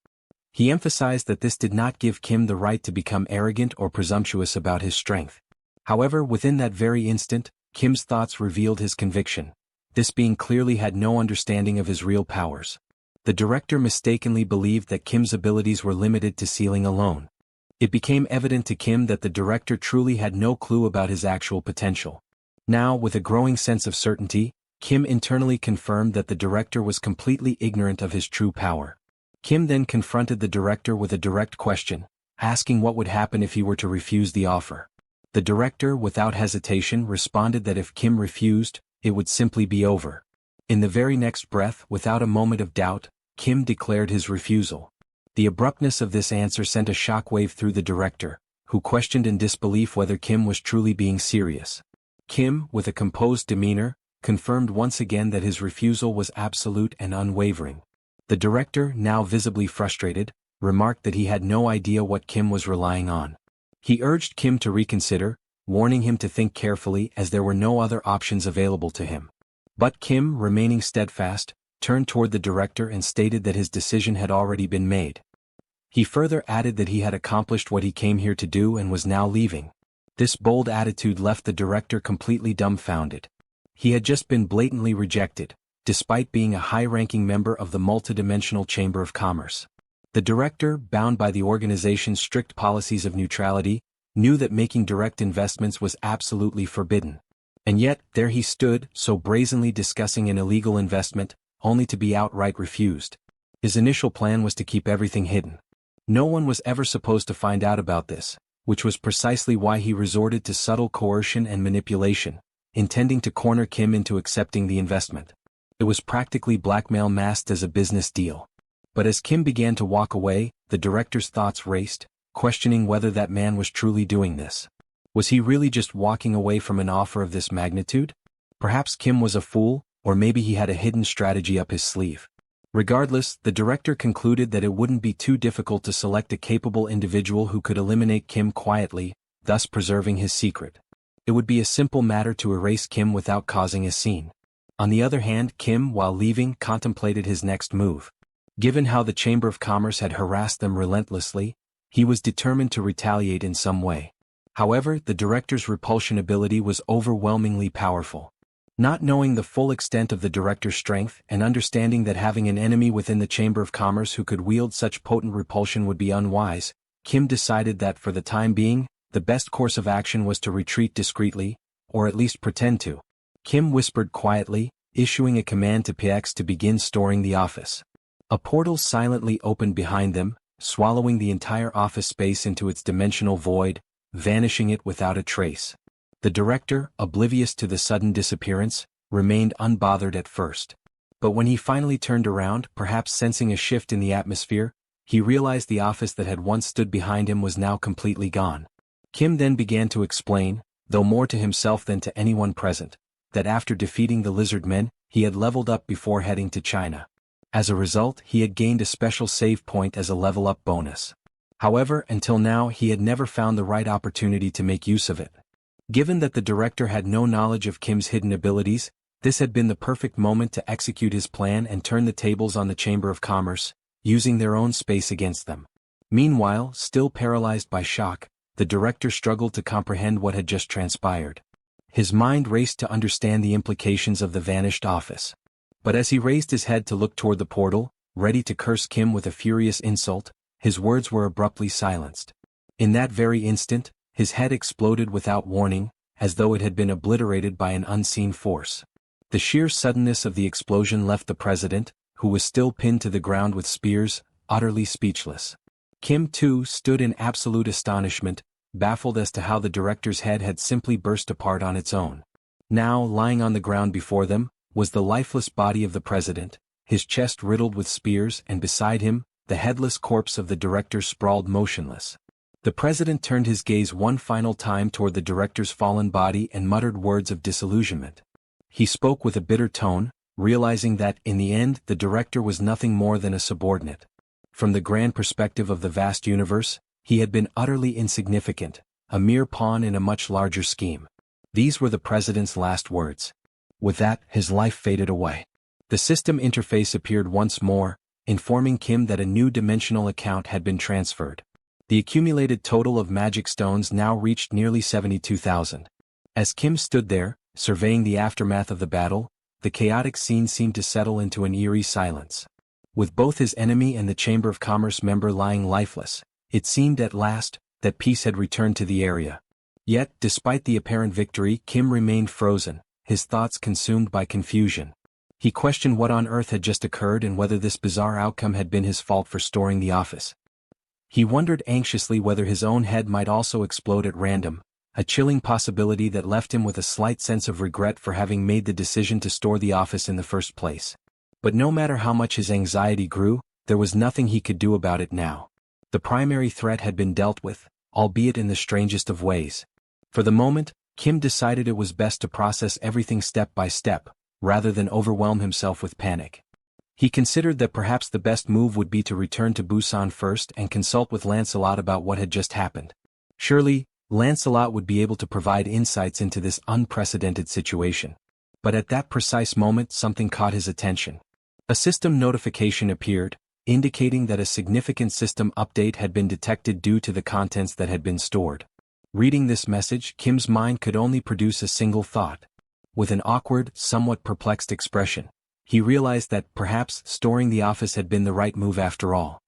He emphasized that this did not give Kim the right to become arrogant or presumptuous about his strength. However, within that very instant, Kim's thoughts revealed his conviction. This being clearly had no understanding of his real powers. The director mistakenly believed that Kim's abilities were limited to sealing alone. It became evident to Kim that the director truly had no clue about his actual potential. Now, with a growing sense of certainty, Kim internally confirmed that the director was completely ignorant of his true power. Kim then confronted the director with a direct question, asking what would happen if he were to refuse the offer. The director, without hesitation, responded that if Kim refused, it would simply be over. In the very next breath, without a moment of doubt, Kim declared his refusal. The abruptness of this answer sent a shockwave through the director, who questioned in disbelief whether Kim was truly being serious. Kim, with a composed demeanor, confirmed once again that his refusal was absolute and unwavering. The director, now visibly frustrated, remarked that he had no idea what Kim was relying on. He urged Kim to reconsider, warning him to think carefully as there were no other options available to him. But Kim, remaining steadfast, turned toward the director and stated that his decision had already been made. He further added that he had accomplished what he came here to do and was now leaving. This bold attitude left the director completely dumbfounded. He had just been blatantly rejected, despite being a high-ranking member of the multidimensional Chamber of Commerce. The director, bound by the organization's strict policies of neutrality, knew that making direct investments was absolutely forbidden. And yet, there he stood, so brazenly discussing an illegal investment, only to be outright refused. His initial plan was to keep everything hidden. No one was ever supposed to find out about this, which was precisely why he resorted to subtle coercion and manipulation, intending to corner Kim into accepting the investment. It was practically blackmail masked as a business deal. But as Kim began to walk away, the director's thoughts raced, questioning whether that man was truly doing this. Was he really just walking away from an offer of this magnitude? Perhaps Kim was a fool, or maybe he had a hidden strategy up his sleeve. Regardless, the director concluded that it wouldn't be too difficult to select a capable individual who could eliminate Kim quietly, thus preserving his secret. It would be a simple matter to erase Kim without causing a scene. On the other hand, Kim, while leaving, contemplated his next move. Given how the Chamber of Commerce had harassed them relentlessly, he was determined to retaliate in some way. However, the director's repulsion ability was overwhelmingly powerful. Not knowing the full extent of the director's strength and understanding that having an enemy within the Chamber of Commerce who could wield such potent repulsion would be unwise, Kim decided that for the time being, the best course of action was to retreat discreetly, or at least pretend to. Kim whispered quietly, issuing a command to PX to begin storing the office. A portal silently opened behind them, swallowing the entire office space into its dimensional void, vanishing it without a trace. The director, oblivious to the sudden disappearance, remained unbothered at first. But when he finally turned around, perhaps sensing a shift in the atmosphere, he realized the office that had once stood behind him was now completely gone. Kim then began to explain, though more to himself than to anyone present, that after defeating the lizard men, he had leveled up before heading to China. As a result, he had gained a special save point as a level-up bonus. However, until now he had never found the right opportunity to make use of it. Given that the director had no knowledge of Kim's hidden abilities, this had been the perfect moment to execute his plan and turn the tables on the Chamber of Commerce, using their own space against them. Meanwhile, still paralyzed by shock, the director struggled to comprehend what had just transpired. His mind raced to understand the implications of the vanished office. But as he raised his head to look toward the portal, ready to curse Kim with a furious insult, his words were abruptly silenced. In that very instant, his head exploded without warning, as though it had been obliterated by an unseen force. The sheer suddenness of the explosion left the president, who was still pinned to the ground with spears, utterly speechless. Kim, too, stood in absolute astonishment, baffled as to how the director's head had simply burst apart on its own. Now, lying on the ground before them, was the lifeless body of the president, his chest riddled with spears, and beside him, the headless corpse of the director sprawled motionless. The president turned his gaze one final time toward the director's fallen body and muttered words of disillusionment. He spoke with a bitter tone, realizing that, in the end, the director was nothing more than a subordinate. From the grand perspective of the vast universe, he had been utterly insignificant, a mere pawn in a much larger scheme. These were the president's last words. With that, his life faded away. The system interface appeared once more, informing Kim that a new dimensional account had been transferred. The accumulated total of magic stones now reached nearly 72,000. As Kim stood there, surveying the aftermath of the battle, the chaotic scene seemed to settle into an eerie silence. With both his enemy and the Chamber of Commerce member lying lifeless, it seemed at last that peace had returned to the area. Yet, despite the apparent victory, Kim remained frozen, his thoughts consumed by confusion. He questioned what on earth had just occurred and whether this bizarre outcome had been his fault for storing the office. He wondered anxiously whether his own head might also explode at random, a chilling possibility that left him with a slight sense of regret for having made the decision to store the office in the first place. But no matter how much his anxiety grew, there was nothing he could do about it now. The primary threat had been dealt with, albeit in the strangest of ways. For the moment, Kim decided it was best to process everything step by step, rather than overwhelm himself with panic. He considered that perhaps the best move would be to return to Busan first and consult with Lancelot about what had just happened. Surely, Lancelot would be able to provide insights into this unprecedented situation. But at that precise moment, something caught his attention. A system notification appeared, indicating that a significant system update had been detected due to the contents that had been stored. Reading this message, Kim's mind could only produce a single thought. With an awkward, somewhat perplexed expression, he realized that perhaps storing the office had been the right move after all.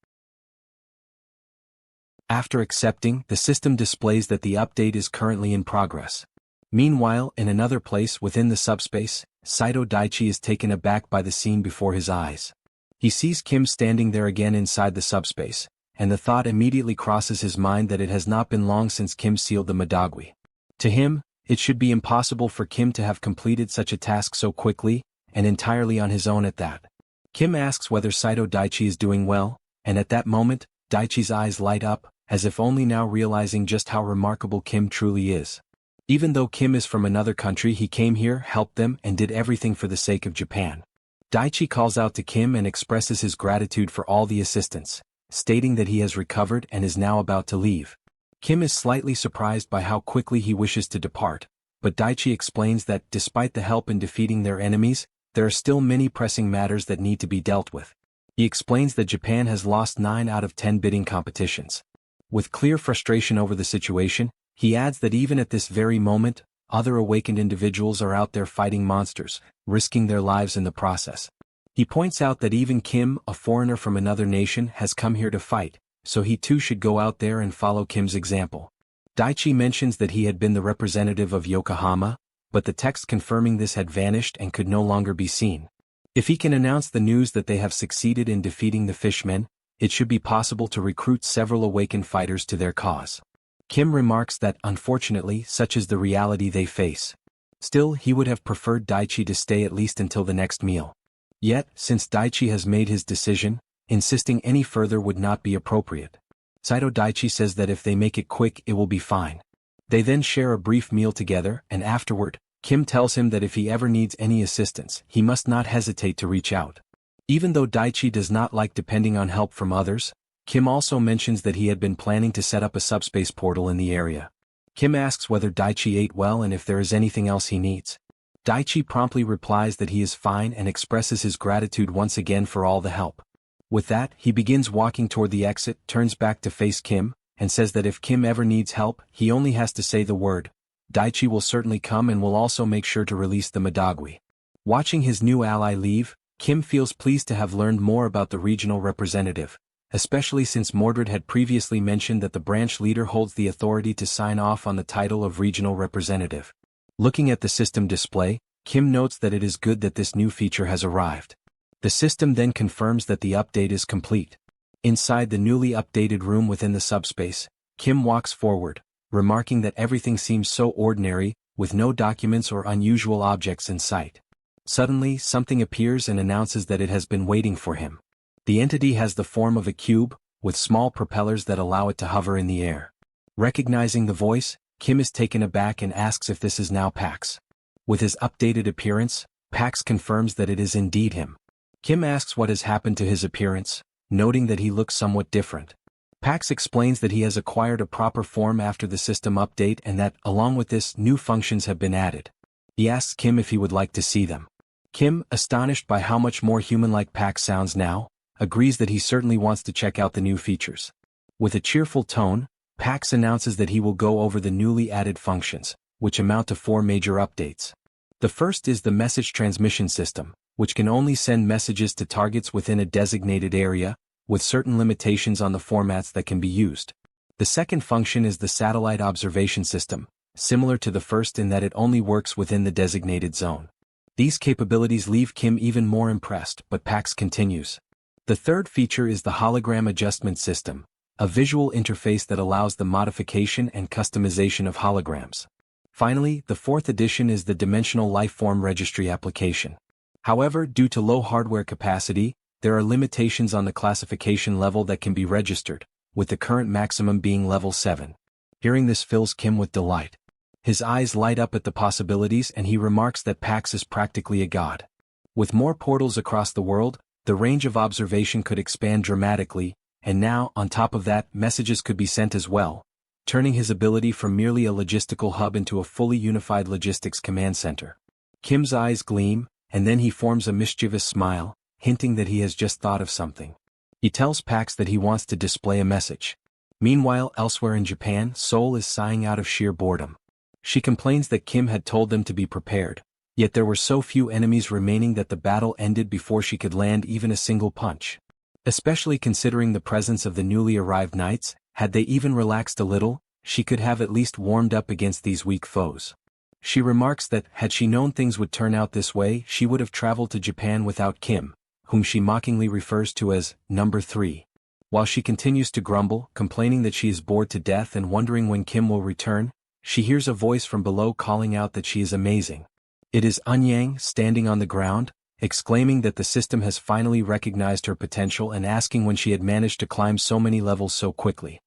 After accepting, the system displays that the update is currently in progress. Meanwhile, in another place within the subspace, Saito Daichi is taken aback by the scene before his eyes. He sees Kim standing there again inside the subspace, and the thought immediately crosses his mind that it has not been long since Kim sealed the Madagui. To him, it should be impossible for Kim to have completed such a task so quickly, and entirely on his own at that. Kim asks whether Saito Daichi is doing well, and at that moment, Daichi's eyes light up, as if only now realizing just how remarkable Kim truly is. Even though Kim is from another country, he came here, helped them, and did everything for the sake of Japan. Daichi calls out to Kim and expresses his gratitude for all the assistance, stating that he has recovered and is now about to leave. Kim is slightly surprised by how quickly he wishes to depart, but Daichi explains that, despite the help in defeating their enemies, there are still many pressing matters that need to be dealt with. He explains that Japan has lost 9 out of 10 bidding competitions. With clear frustration over the situation, he adds that even at this very moment, other awakened individuals are out there fighting monsters, risking their lives in the process. He points out that even Kim, a foreigner from another nation, has come here to fight, so he too should go out there and follow Kim's example. Daichi mentions that he had been the representative of Yokohama, but the text confirming this had vanished and could no longer be seen. If he can announce the news that they have succeeded in defeating the fishmen, it should be possible to recruit several awakened fighters to their cause. Kim remarks that, unfortunately, such is the reality they face. Still, he would have preferred Daichi to stay at least until the next meal. Yet, since Daichi has made his decision, insisting any further would not be appropriate. Saito Daichi says that if they make it quick, it will be fine. They then share a brief meal together, and afterward, Kim tells him that if he ever needs any assistance, he must not hesitate to reach out. Even though Daichi does not like depending on help from others, Kim also mentions that he had been planning to set up a subspace portal in the area. Kim asks whether Daichi ate well and if there is anything else he needs. Daichi promptly replies that he is fine and expresses his gratitude once again for all the help. With that, he begins walking toward the exit, turns back to face Kim, and says that if Kim ever needs help, he only has to say the word. Daichi will certainly come and will also make sure to release the Madagui. Watching his new ally leave, Kim feels pleased to have learned more about the regional representative, especially since Mordred had previously mentioned that the branch leader holds the authority to sign off on the title of regional representative. Looking at the system display, Kim notes that it is good that this new feature has arrived. The system then confirms that the update is complete. Inside the newly updated room within the subspace, Kim walks forward, remarking that everything seems so ordinary, with no documents or unusual objects in sight. Suddenly, something appears and announces that it has been waiting for him. The entity has the form of a cube, with small propellers that allow it to hover in the air. Recognizing the voice, Kim is taken aback and asks if this is now Pax. With his updated appearance, Pax confirms that it is indeed him. Kim asks what has happened to his appearance, noting that he looks somewhat different. Pax explains that he has acquired a proper form after the system update and that, along with this, new functions have been added. He asks Kim if he would like to see them. Kim, astonished by how much more human-like Pax sounds now, agrees that he certainly wants to check out the new features. With a cheerful tone, Pax announces that he will go over the newly added functions, which amount to 4 major updates. The first is the message transmission system, which can only send messages to targets within a designated area, with certain limitations on the formats that can be used. The second function is the satellite observation system, similar to the first in that it only works within the designated zone. These capabilities leave Kim even more impressed, but Pax continues. The third feature is the hologram adjustment system, a visual interface that allows the modification and customization of holograms. Finally, the fourth addition is the dimensional lifeform registry application. However, due to low hardware capacity, there are limitations on the classification level that can be registered, with the current maximum being level 7. Hearing this fills Kim with delight. His eyes light up at the possibilities and he remarks that Pax is practically a god. With more portals across the world, the range of observation could expand dramatically, and now, on top of that, messages could be sent as well, turning his ability from merely a logistical hub into a fully unified logistics command center. Kim's eyes gleam, and then he forms a mischievous smile, hinting that he has just thought of something. He tells Pax that he wants to display a message. Meanwhile, elsewhere in Japan, Seoul is sighing out of sheer boredom. She complains that Kim had told them to be prepared, yet there were so few enemies remaining that the battle ended before she could land even a single punch. Especially considering the presence of the newly arrived knights, had they even relaxed a little, she could have at least warmed up against these weak foes. She remarks that, had she known things would turn out this way, she would have traveled to Japan without Kim, whom she mockingly refers to as number 3. While she continues to grumble, complaining that she is bored to death and wondering when Kim will return, she hears a voice from below calling out that she is amazing. It is Eun-yang standing on the ground, exclaiming that the system has finally recognized her potential and asking when she had managed to climb so many levels so quickly.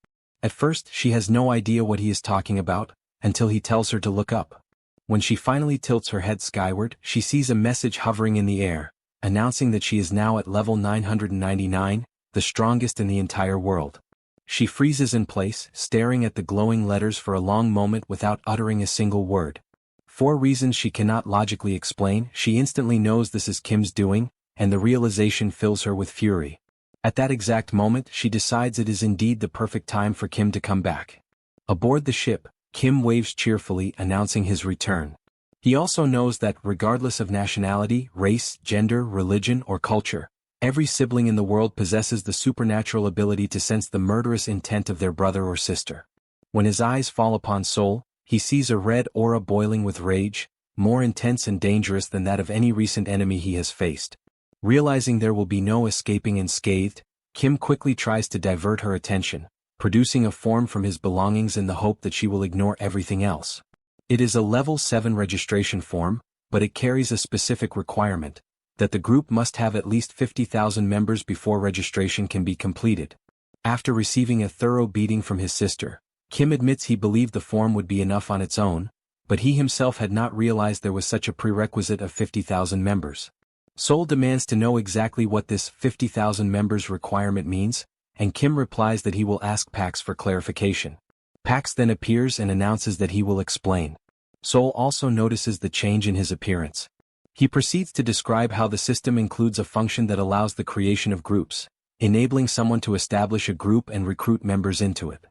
At first, she has no idea what he is talking about, until he tells her to look up. When she finally tilts her head skyward, she sees a message hovering in the air, announcing that she is now at level 999, the strongest in the entire world. She freezes in place, staring at the glowing letters for a long moment without uttering a single word. For reasons she cannot logically explain, she instantly knows this is Kim's doing, and the realization fills her with fury. At that exact moment, she decides it is indeed the perfect time for Kim to come back. Aboard the ship, Kim waves cheerfully, announcing his return. He also knows that, regardless of nationality, race, gender, religion, or culture, every sibling in the world possesses the supernatural ability to sense the murderous intent of their brother or sister. When his eyes fall upon Seoul, he sees a red aura boiling with rage, more intense and dangerous than that of any recent enemy he has faced. Realizing there will be no escaping unscathed, Kim quickly tries to divert her attention, producing a form from his belongings in the hope that she will ignore everything else. It is a level 7 registration form, but it carries a specific requirement, that the group must have at least 50,000 members before registration can be completed. After receiving a thorough beating from his sister, Kim admits he believed the form would be enough on its own, but he himself had not realized there was such a prerequisite of 50,000 members. Seoul demands to know exactly what this 50,000 members requirement means, and Kim replies that he will ask Pax for clarification. Pax then appears and announces that he will explain. Seoul also notices the change in his appearance. He proceeds to describe how the system includes a function that allows the creation of groups, enabling someone to establish a group and recruit members into it.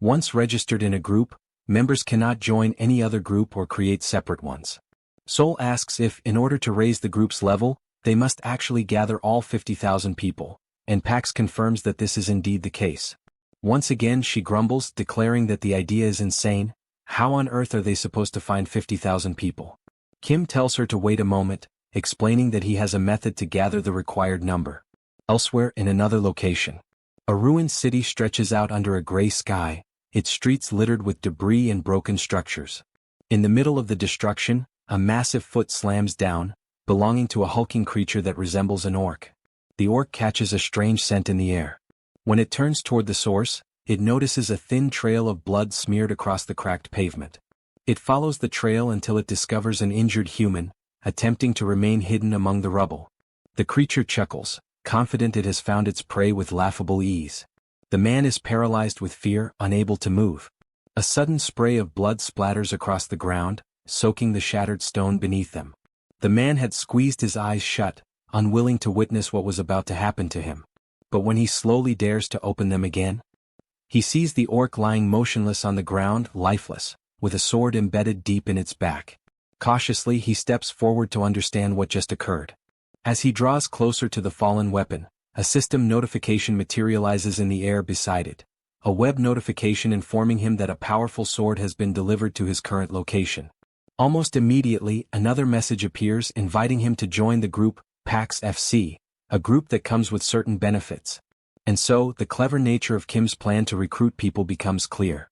Once registered in a group, members cannot join any other group or create separate ones. Seoul asks if, in order to raise the group's level, they must actually gather all 50,000 people, and Pax confirms that this is indeed the case. Once again she grumbles, declaring that the idea is insane. How on earth are they supposed to find 50,000 people? Kim tells her to wait a moment, explaining that he has a method to gather the required number. Elsewhere in another location, a ruined city stretches out under a gray sky, its streets littered with debris and broken structures. In the middle of the destruction, a massive foot slams down, belonging to a hulking creature that resembles an orc. The orc catches a strange scent in the air. When it turns toward the source, it notices a thin trail of blood smeared across the cracked pavement. It follows the trail until it discovers an injured human, attempting to remain hidden among the rubble. The creature chuckles, confident it has found its prey with laughable ease. The man is paralyzed with fear, unable to move. A sudden spray of blood splatters across the ground, soaking the shattered stone beneath them. The man had squeezed his eyes shut, unwilling to witness what was about to happen to him. But when he slowly dares to open them again, he sees the orc lying motionless on the ground, lifeless, with a sword embedded deep in its back. Cautiously he steps forward to understand what just occurred. As he draws closer to the fallen weapon, a system notification materializes in the air beside it. A web notification informing him that a powerful sword has been delivered to his current location. Almost immediately, another message appears inviting him to join the group, PAX FC, a group that comes with certain benefits. And so, the clever nature of Kim's plan to recruit people becomes clear.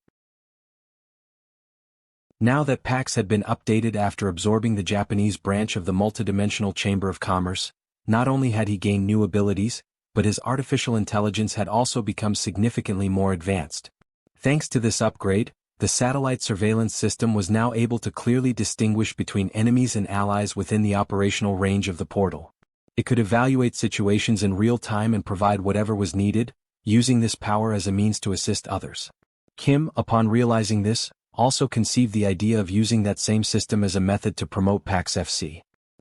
Now that PAX had been updated after absorbing the Japanese branch of the multidimensional Chamber of Commerce, not only had he gained new abilities, but his artificial intelligence had also become significantly more advanced. Thanks to this upgrade, the satellite surveillance system was now able to clearly distinguish between enemies and allies within the operational range of the portal. It could evaluate situations in real time and provide whatever was needed, using this power as a means to assist others. Kim, upon realizing this, also conceived the idea of using that same system as a method to promote PAX FC.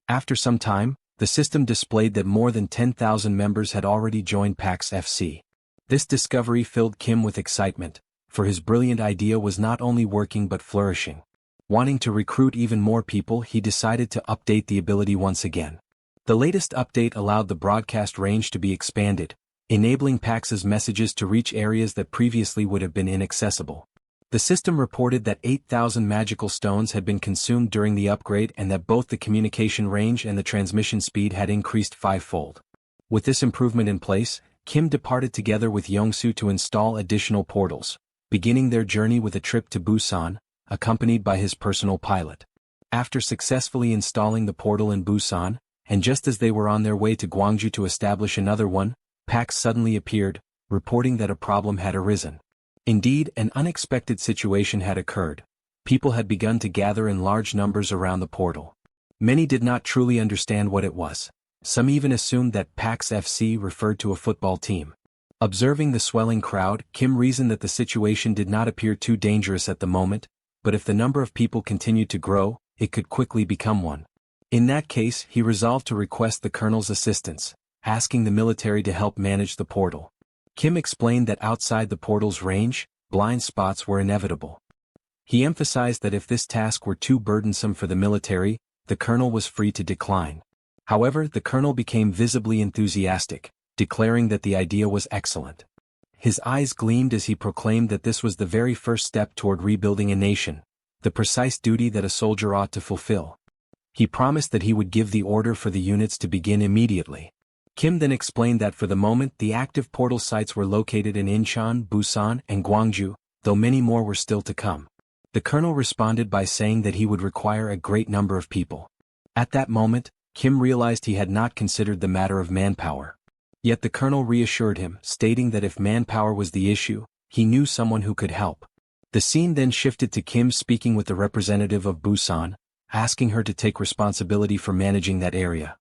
After some time, the system displayed that more than 10,000 members had already joined PAX FC. This discovery filled Kim with excitement, for his brilliant idea was not only working but flourishing. Wanting to recruit even more people, he decided to update the ability once again. The latest update allowed the broadcast range to be expanded, enabling PAX's messages to reach areas that previously would have been inaccessible. The system reported that 8,000 magical stones had been consumed during the upgrade and that both the communication range and the transmission speed had increased fivefold. With this improvement in place, Kim departed together with Yongsoo to install additional portals, beginning their journey with a trip to Busan, accompanied by his personal pilot. After successfully installing the portal in Busan, and just as they were on their way to Gwangju to establish another one, PAX suddenly appeared, reporting that a problem had arisen. Indeed, an unexpected situation had occurred. People had begun to gather in large numbers around the portal. Many did not truly understand what it was. Some even assumed that PAX FC referred to a football team. Observing the swelling crowd, Kim reasoned that the situation did not appear too dangerous at the moment, but if the number of people continued to grow, it could quickly become one. In that case, he resolved to request the colonel's assistance, asking the military to help manage the portal. Kim explained that outside the portal's range, blind spots were inevitable. He emphasized that if this task were too burdensome for the military, the colonel was free to decline. However, the colonel became visibly enthusiastic, declaring that the idea was excellent. His eyes gleamed as he proclaimed that this was the very first step toward rebuilding a nation, the precise duty that a soldier ought to fulfill. He promised that he would give the order for the units to begin immediately. Kim then explained that for the moment the active portal sites were located in Incheon, Busan, and Gwangju, though many more were still to come. The colonel responded by saying that he would require a great number of people. At that moment, Kim realized he had not considered the matter of manpower. Yet the colonel reassured him, stating that if manpower was the issue, he knew someone who could help. The scene then shifted to Kim speaking with the representative of Busan, asking her to take responsibility for managing that area.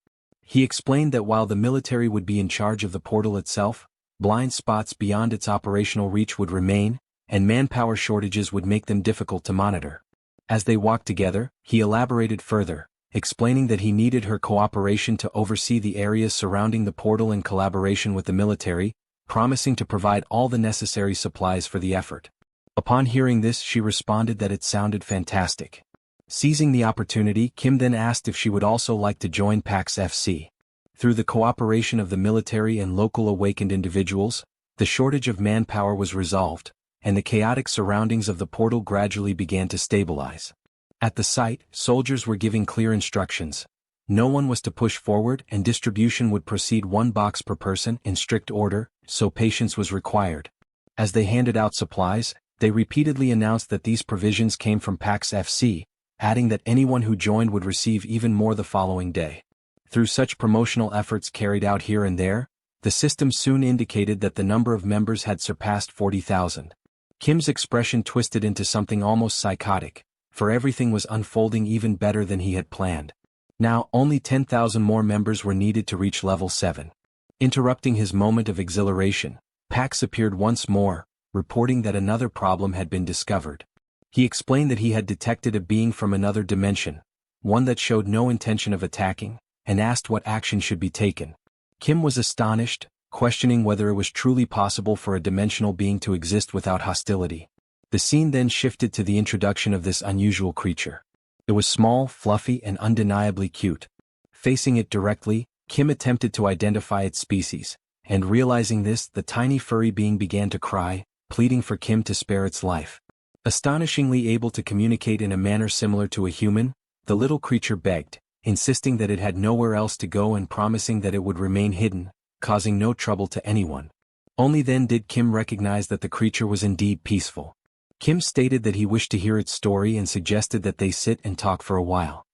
He explained that while the military would be in charge of the portal itself, blind spots beyond its operational reach would remain, and manpower shortages would make them difficult to monitor. As they walked together, he elaborated further, explaining that he needed her cooperation to oversee the areas surrounding the portal in collaboration with the military, promising to provide all the necessary supplies for the effort. Upon hearing this, she responded that it sounded fantastic. Seizing the opportunity, Kim then asked if she would also like to join PAX FC. Through the cooperation of the military and local awakened individuals, the shortage of manpower was resolved, and the chaotic surroundings of the portal gradually began to stabilize. At the site, soldiers were giving clear instructions. No one was to push forward and distribution would proceed one box per person in strict order, so patience was required. As they handed out supplies, they repeatedly announced that these provisions came from PAX FC, adding that anyone who joined would receive even more the following day. Through such promotional efforts carried out here and there, the system soon indicated that the number of members had surpassed 40,000. Kim's expression twisted into something almost psychotic, for everything was unfolding even better than he had planned. Now, only 10,000 more members were needed to reach level 7. Interrupting his moment of exhilaration, Pax appeared once more, reporting that another problem had been discovered. He explained that he had detected a being from another dimension, one that showed no intention of attacking, and asked what action should be taken. Kim was astonished, questioning whether it was truly possible for a dimensional being to exist without hostility. The scene then shifted to the introduction of this unusual creature. It was small, fluffy, and undeniably cute. Facing it directly, Kim attempted to identify its species, and realizing this, the tiny furry being began to cry, pleading for Kim to spare its life. Astonishingly able to communicate in a manner similar to a human, the little creature begged, insisting that it had nowhere else to go and promising that it would remain hidden, causing no trouble to anyone. Only then did Kim recognize that the creature was indeed peaceful. Kim stated that he wished to hear its story and suggested that they sit and talk for a while.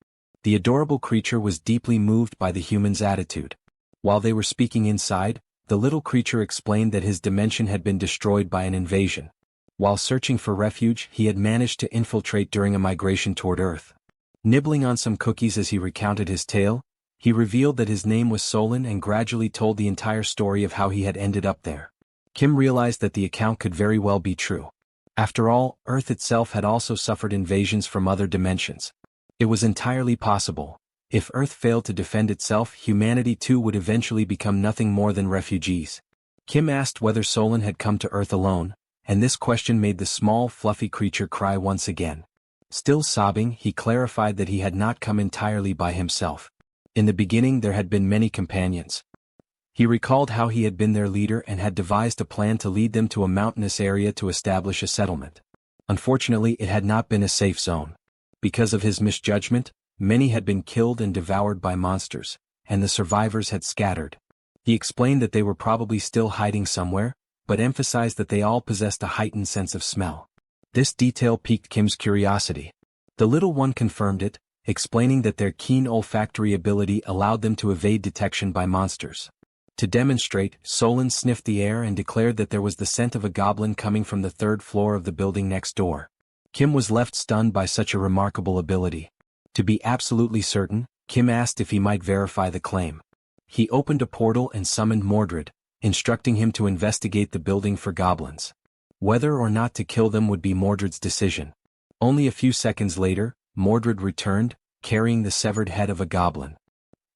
The adorable creature was deeply moved by the human's attitude. While they were speaking inside, the little creature explained that his dimension had been destroyed by an invasion. While searching for refuge, he had managed to infiltrate during a migration toward Earth. Nibbling on some cookies as he recounted his tale, he revealed that his name was Solon and gradually told the entire story of how he had ended up there. Kim realized that the account could very well be true. After all, Earth itself had also suffered invasions from other dimensions. It was entirely possible. If Earth failed to defend itself, humanity too would eventually become nothing more than refugees. Kim asked whether Solon had come to Earth alone, and this question made the small, fluffy creature cry once again. Still sobbing, he clarified that he had not come entirely by himself. In the beginning there had been many companions. He recalled how he had been their leader and had devised a plan to lead them to a mountainous area to establish a settlement. Unfortunately, it had not been a safe zone. Because of his misjudgment, many had been killed and devoured by monsters, and the survivors had scattered. He explained that they were probably still hiding somewhere, but emphasized that they all possessed a heightened sense of smell. This detail piqued Kim's curiosity. The little one confirmed it, explaining that their keen olfactory ability allowed them to evade detection by monsters. To demonstrate, Solon sniffed the air and declared that there was the scent of a goblin coming from the third floor of the building next door. Kim was left stunned by such a remarkable ability. To be absolutely certain, Kim asked if he might verify the claim. He opened a portal and summoned Mordred, instructing him to investigate the building for goblins. Whether or not to kill them would be Mordred's decision. Only a few seconds later, Mordred returned, carrying the severed head of a goblin.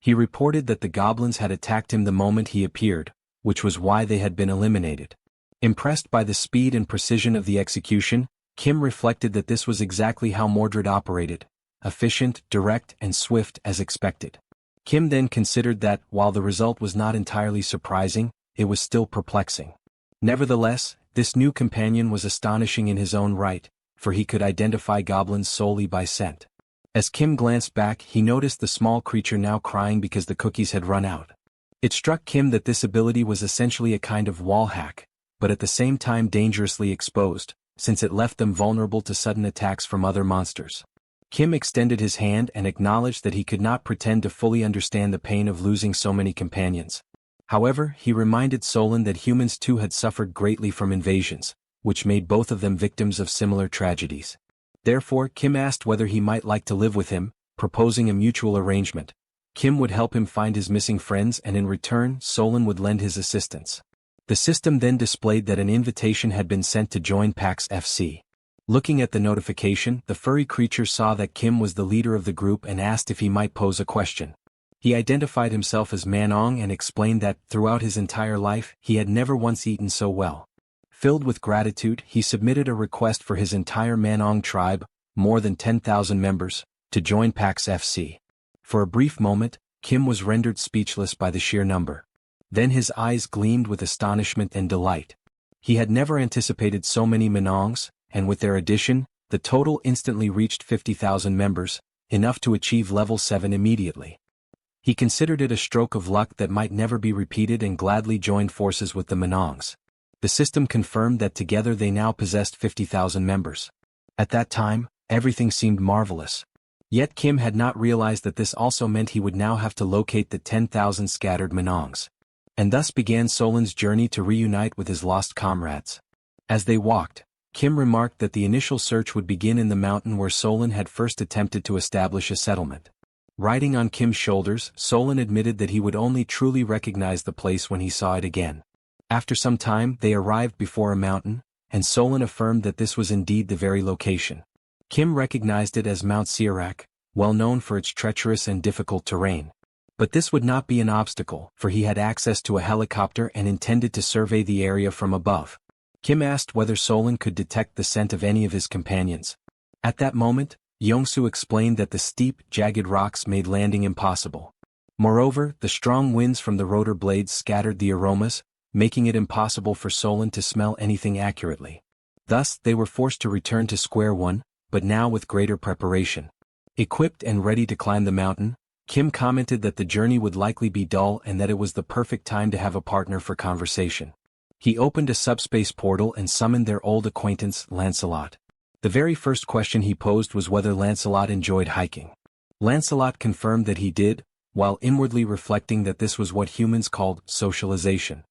He reported that the goblins had attacked him the moment he appeared, which was why they had been eliminated. Impressed by the speed and precision of the execution, Kim reflected that this was exactly how Mordred operated, efficient, direct, and swift as expected. Kim then considered that, while the result was not entirely surprising, it was still perplexing. Nevertheless, this new companion was astonishing in his own right, for he could identify goblins solely by scent. As Kim glanced back, he noticed the small creature now crying because the cookies had run out. It struck Kim that this ability was essentially a kind of wall hack, but at the same time dangerously exposed, since it left them vulnerable to sudden attacks from other monsters. Kim extended his hand and acknowledged that he could not pretend to fully understand the pain of losing so many companions. However, he reminded Solon that humans too had suffered greatly from invasions, which made both of them victims of similar tragedies. Therefore, Kim asked whether he might like to live with him, proposing a mutual arrangement. Kim would help him find his missing friends and in return, Solon would lend his assistance. The system then displayed that an invitation had been sent to join PAX FC. Looking at the notification, the furry creature saw that Kim was the leader of the group and asked if he might pose a question. He identified himself as Manong and explained that, throughout his entire life, he had never once eaten so well. Filled with gratitude, he submitted a request for his entire Manong tribe, more than 10,000 members, to join PAX FC. For a brief moment, Kim was rendered speechless by the sheer number. Then his eyes gleamed with astonishment and delight. He had never anticipated so many Manongs, and with their addition, the total instantly reached 50,000 members, enough to achieve level 7 immediately. He considered it a stroke of luck that might never be repeated and gladly joined forces with the Manongs. The system confirmed that together they now possessed 50,000 members. At that time, everything seemed marvelous. Yet Kim had not realized that this also meant he would now have to locate the 10,000 scattered Manongs. And thus began Solan's journey to reunite with his lost comrades. As they walked, Kim remarked that the initial search would begin in the mountain where Solan had first attempted to establish a settlement. Riding on Kim's shoulders, Solan admitted that he would only truly recognize the place when he saw it again. After some time, they arrived before a mountain, and Solan affirmed that this was indeed the very location. Kim recognized it as Mount Sirak, well known for its treacherous and difficult terrain. But this would not be an obstacle, for he had access to a helicopter and intended to survey the area from above. Kim asked whether Solan could detect the scent of any of his companions. At that moment, Yongsu explained that the steep, jagged rocks made landing impossible. Moreover, the strong winds from the rotor blades scattered the aromas, making it impossible for Solan to smell anything accurately. Thus, they were forced to return to square one, but now with greater preparation. Equipped and ready to climb the mountain, Kim commented that the journey would likely be dull and that it was the perfect time to have a partner for conversation. He opened a subspace portal and summoned their old acquaintance, Lancelot. The very first question he posed was whether Lancelot enjoyed hiking. Lancelot confirmed that he did, while inwardly reflecting that this was what humans called socialization.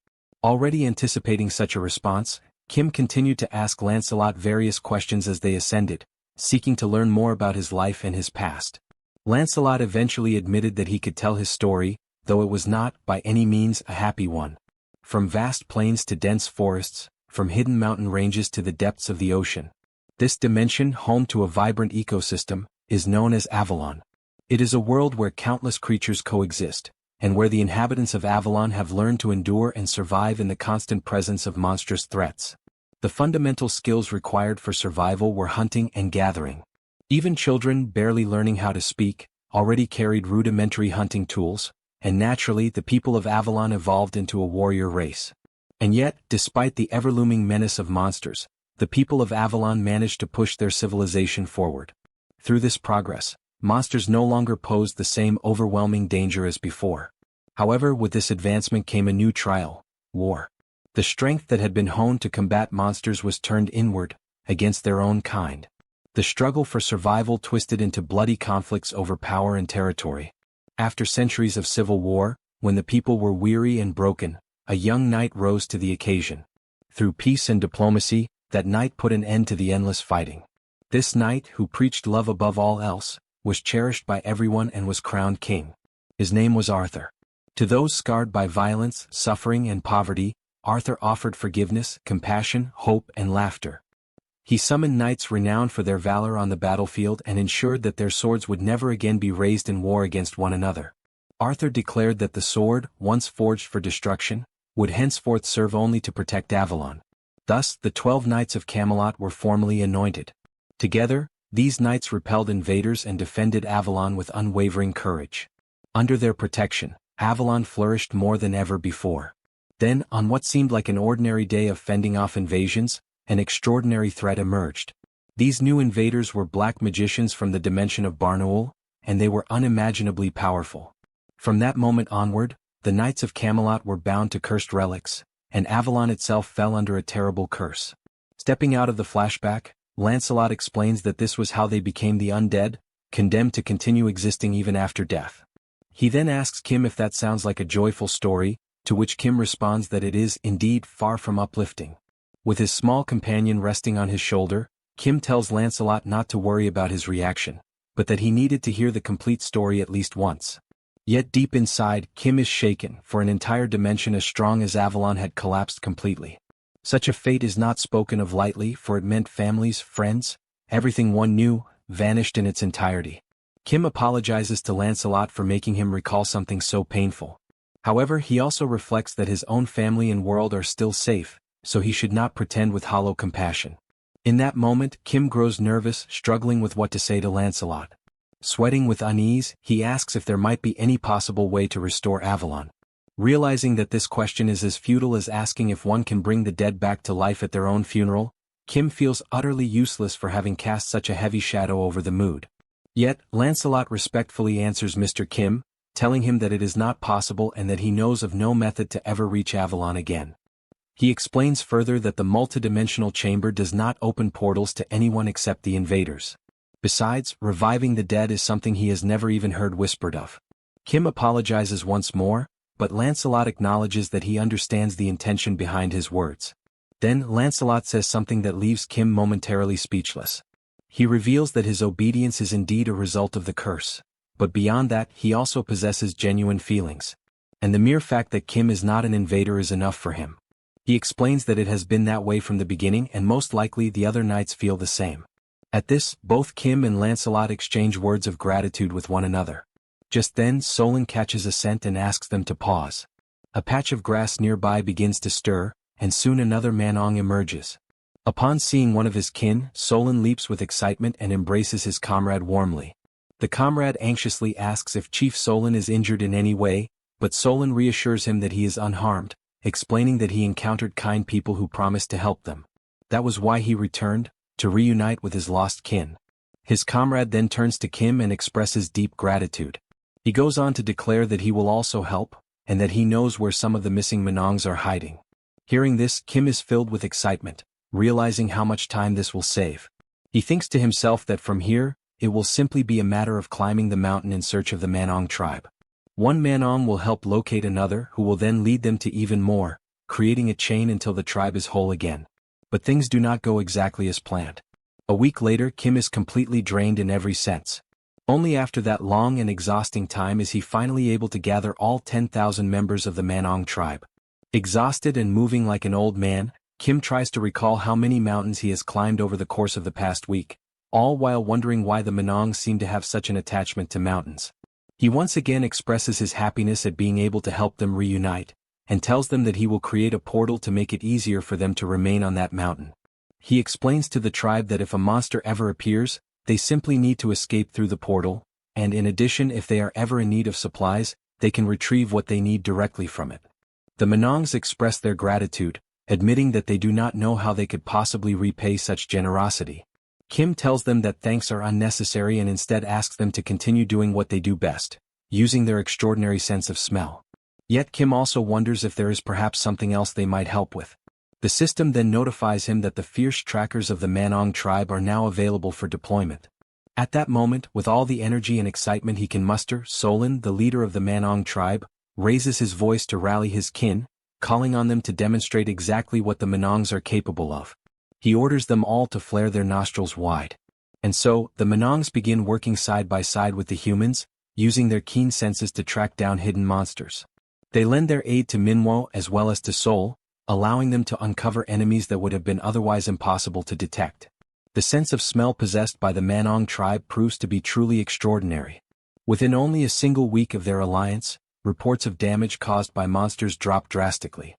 Already anticipating such a response, Kim continued to ask Lancelot various questions as they ascended, seeking to learn more about his life and his past. Lancelot eventually admitted that he could tell his story, though it was not, by any means, a happy one. From vast plains to dense forests, from hidden mountain ranges to the depths of the ocean. This dimension, home to a vibrant ecosystem, is known as Avalon. It is a world where countless creatures coexist, and where the inhabitants of Avalon have learned to endure and survive in the constant presence of monstrous threats. The fundamental skills required for survival were hunting and gathering. Even children, barely learning how to speak, already carried rudimentary hunting tools, and naturally the people of Avalon evolved into a warrior race. And yet, despite the ever-looming menace of monsters, the people of Avalon managed to push their civilization forward. Through this progress, monsters no longer posed the same overwhelming danger as before. However, with this advancement came a new trial: war. The strength that had been honed to combat monsters was turned inward, against their own kind. The struggle for survival twisted into bloody conflicts over power and territory. After centuries of civil war, when the people were weary and broken, a young knight rose to the occasion. Through peace and diplomacy, that knight put an end to the endless fighting. This knight, who preached love above all else, was cherished by everyone and was crowned king. His name was Arthur. To those scarred by violence, suffering, and poverty, Arthur offered forgiveness, compassion, hope, and laughter. He summoned knights renowned for their valor on the battlefield and ensured that their swords would never again be raised in war against one another. Arthur declared that the sword, once forged for destruction, would henceforth serve only to protect Avalon. Thus, the 12 Knights of Camelot were formally anointed. Together, these knights repelled invaders and defended Avalon with unwavering courage. Under their protection, Avalon flourished more than ever before. Then, on what seemed like an ordinary day of fending off invasions, an extraordinary threat emerged. These new invaders were black magicians from the dimension of Barnaul, and they were unimaginably powerful. From that moment onward, the Knights of Camelot were bound to cursed relics, and Avalon itself fell under a terrible curse. Stepping out of the flashback, Lancelot explains that this was how they became the undead, condemned to continue existing even after death. He then asks Kim if that sounds like a joyful story, to which Kim responds that it is indeed far from uplifting. With his small companion resting on his shoulder, Kim tells Lancelot not to worry about his reaction, but that he needed to hear the complete story at least once. Yet deep inside, Kim is shaken, for an entire dimension as strong as Avalon had collapsed completely. Such a fate is not spoken of lightly, for it meant families, friends, everything one knew, vanished in its entirety. Kim apologizes to Lancelot for making him recall something so painful. However, he also reflects that his own family and world are still safe, so he should not pretend with hollow compassion. In that moment, Kim grows nervous, struggling with what to say to Lancelot. Sweating with unease, he asks if there might be any possible way to restore Avalon. Realizing that this question is as futile as asking if one can bring the dead back to life at their own funeral, Kim feels utterly useless for having cast such a heavy shadow over the mood. Yet, Lancelot respectfully answers Mr. Kim, telling him that it is not possible and that he knows of no method to ever reach Avalon again. He explains further that the multidimensional chamber does not open portals to anyone except the invaders. Besides, reviving the dead is something he has never even heard whispered of. Kim apologizes once more, but Lancelot acknowledges that he understands the intention behind his words. Then Lancelot says something that leaves Kim momentarily speechless. He reveals that his obedience is indeed a result of the curse, but beyond that he also possesses genuine feelings. And the mere fact that Kim is not an invader is enough for him. He explains that it has been that way from the beginning and most likely the other knights feel the same. At this, both Kim and Lancelot exchange words of gratitude with one another. Just then Solon catches a scent and asks them to pause. A patch of grass nearby begins to stir, and soon another Manong emerges. Upon seeing one of his kin, Solon leaps with excitement and embraces his comrade warmly. The comrade anxiously asks if Chief Solon is injured in any way, but Solon reassures him that he is unharmed, explaining that he encountered kind people who promised to help them. That was why he returned, to reunite with his lost kin. His comrade then turns to Kim and expresses deep gratitude. He goes on to declare that he will also help, and that he knows where some of the missing Manongs are hiding. Hearing this, Kim is filled with excitement, realizing how much time this will save. He thinks to himself that from here, it will simply be a matter of climbing the mountain in search of the Manong tribe. One Manong will help locate another who will then lead them to even more, creating a chain until the tribe is whole again. But things do not go exactly as planned. A week later, Kim is completely drained in every sense. Only after that long and exhausting time is he finally able to gather all 10,000 members of the Manong tribe. Exhausted and moving like an old man, Kim tries to recall how many mountains he has climbed over the course of the past week, all while wondering why the Manong seem to have such an attachment to mountains. He once again expresses his happiness at being able to help them reunite, and tells them that he will create a portal to make it easier for them to remain on that mountain. He explains to the tribe that if a monster ever appears, they simply need to escape through the portal, and in addition if they are ever in need of supplies, they can retrieve what they need directly from it. The Manongs express their gratitude, admitting that they do not know how they could possibly repay such generosity. Kim tells them that thanks are unnecessary and instead asks them to continue doing what they do best, using their extraordinary sense of smell. Yet Kim also wonders if there is perhaps something else they might help with. The system then notifies him that the fierce trackers of the Manong tribe are now available for deployment. At that moment, with all the energy and excitement he can muster, Solon, the leader of the Manong tribe, raises his voice to rally his kin, calling on them to demonstrate exactly what the Manongs are capable of. He orders them all to flare their nostrils wide. And so, the Manongs begin working side by side with the humans, using their keen senses to track down hidden monsters. They lend their aid to Manhwa as well as to Seoul, allowing them to uncover enemies that would have been otherwise impossible to detect. The sense of smell possessed by the Manong tribe proves to be truly extraordinary. Within only a single week of their alliance, reports of damage caused by monsters drop drastically.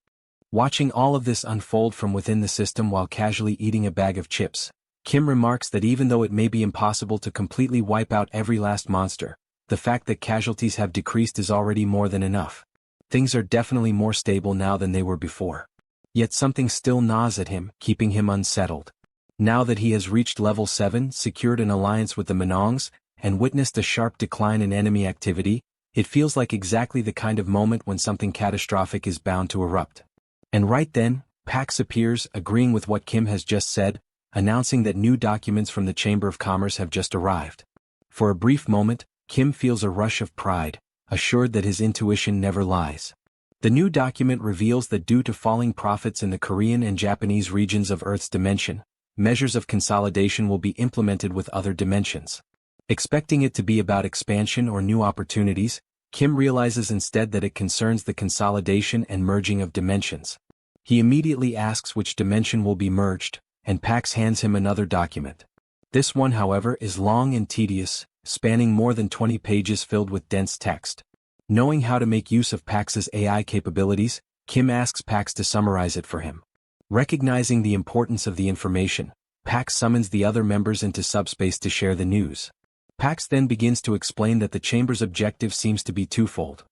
Watching all of this unfold from within the system while casually eating a bag of chips, Kim remarks that even though it may be impossible to completely wipe out every last monster, the fact that casualties have decreased is already more than enough. Things are definitely more stable now than they were before. Yet something still gnaws at him, keeping him unsettled. Now that he has reached level 7, secured an alliance with the Manongs, and witnessed a sharp decline in enemy activity, it feels like exactly the kind of moment when something catastrophic is bound to erupt. And right then, Pax appears, agreeing with what Kim has just said, announcing that new documents from the Chamber of Commerce have just arrived. For a brief moment, Kim feels a rush of pride, assured that his intuition never lies. The new document reveals that due to falling profits in the Korean and Japanese regions of Earth's dimension, measures of consolidation will be implemented with other dimensions. Expecting it to be about expansion or new opportunities, Kim realizes instead that it concerns the consolidation and merging of dimensions. He immediately asks which dimension will be merged, and Pax hands him another document. This one, however, is long and tedious, spanning more than 20 pages filled with dense text. Knowing how to make use of Pax's AI capabilities, Kim asks Pax to summarize it for him. Recognizing the importance of the information, Pax summons the other members into SUBSPACE to share the news. Pax then begins to explain that the Chamber's objective seems to be twofold.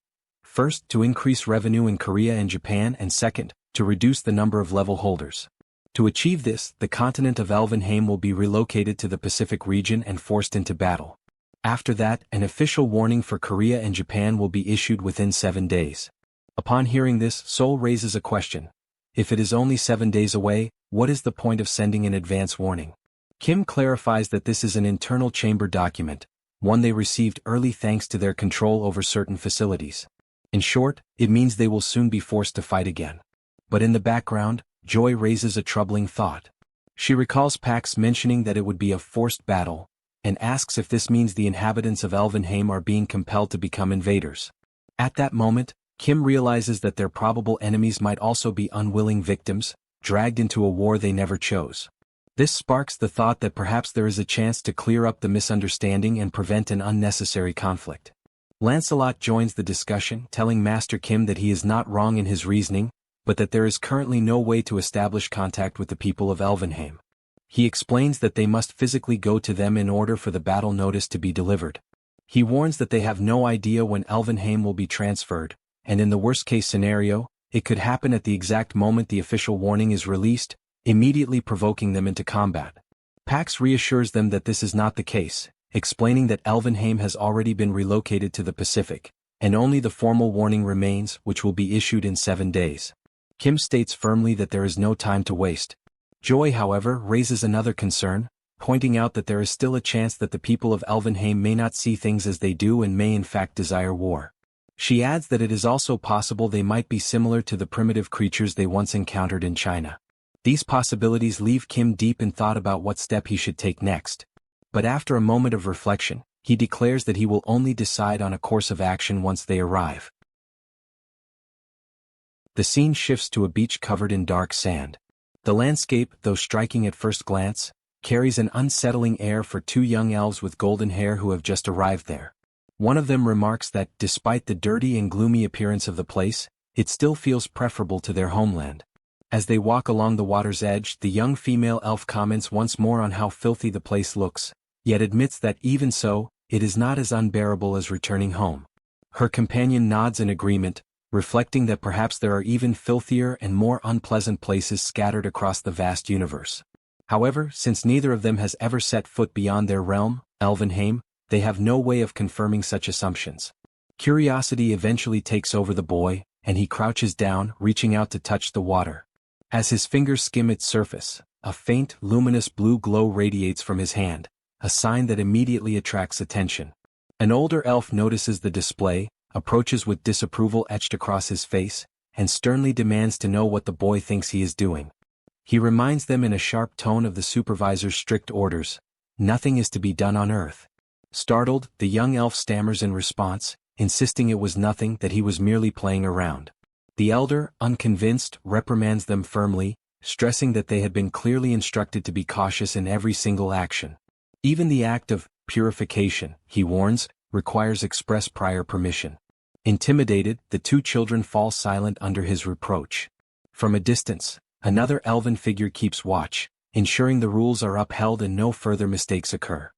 First, to increase revenue in Korea and Japan, and second, to reduce the number of level holders. To achieve this, the continent of Elvenheim will be relocated to the Pacific region and forced into battle. After that, an official warning for Korea and Japan will be issued within 7 days. Upon hearing this, Seoul raises a question. If it is only 7 days away, what is the point of sending an advance warning? Kim clarifies that this is an internal chamber document, one they received early thanks to their control over certain facilities. In short, it means they will soon be forced to fight again. But in the background, Joy raises a troubling thought. She recalls Pax mentioning that it would be a forced battle, and asks if this means the inhabitants of Elvenheim are being compelled to become invaders. At that moment, Kim realizes that their probable enemies might also be unwilling victims, dragged into a war they never chose. This sparks the thought that perhaps there is a chance to clear up the misunderstanding and prevent an unnecessary conflict. Lancelot joins the discussion, telling Master Kim that he is not wrong in his reasoning, but that there is currently no way to establish contact with the people of Elvenheim. He explains that they must physically go to them in order for the battle notice to be delivered. He warns that they have no idea when Elvenheim will be transferred, and in the worst-case scenario, it could happen at the exact moment the official warning is released, immediately provoking them into combat. Pax reassures them that this is not the case, explaining that Elvenheim has already been relocated to the Pacific, and only the formal warning remains, which will be issued in 7 days. Kim states firmly that there is no time to waste. Joy, however, raises another concern, pointing out that there is still a chance that the people of Elvenheim may not see things as they do and may in fact desire war. She adds that it is also possible they might be similar to the primitive creatures they once encountered in China. These possibilities leave Kim deep in thought about what step he should take next. But after a moment of reflection, he declares that he will only decide on a course of action once they arrive. The scene shifts to a beach covered in dark sand. The landscape, though striking at first glance, carries an unsettling air for 2 young elves with golden hair who have just arrived there. One of them remarks that, despite the dirty and gloomy appearance of the place, it still feels preferable to their homeland. As they walk along the water's edge, the young female elf comments once more on how filthy the place looks, yet admits that even so, it is not as unbearable as returning home. Her companion nods in agreement, reflecting that perhaps there are even filthier and more unpleasant places scattered across the vast universe. However, since neither of them has ever set foot beyond their realm, Elvenheim, they have no way of confirming such assumptions. Curiosity eventually takes over the boy, and he crouches down, reaching out to touch the water. As his fingers skim its surface, a faint, luminous blue glow radiates from his hand, a sign that immediately attracts attention. An older elf notices the display, approaches with disapproval etched across his face, and sternly demands to know what the boy thinks he is doing. He reminds them in a sharp tone of the supervisor's strict orders: nothing is to be done on Earth. Startled, the young elf stammers in response, insisting it was nothing, that he was merely playing around. The elder, unconvinced, reprimands them firmly, stressing that they had been clearly instructed to be cautious in every single action. Even the act of purification, he warns, requires express prior permission. Intimidated, the 2 children fall silent under his reproach. From a distance, another elven figure keeps watch, ensuring the rules are upheld and no further mistakes occur.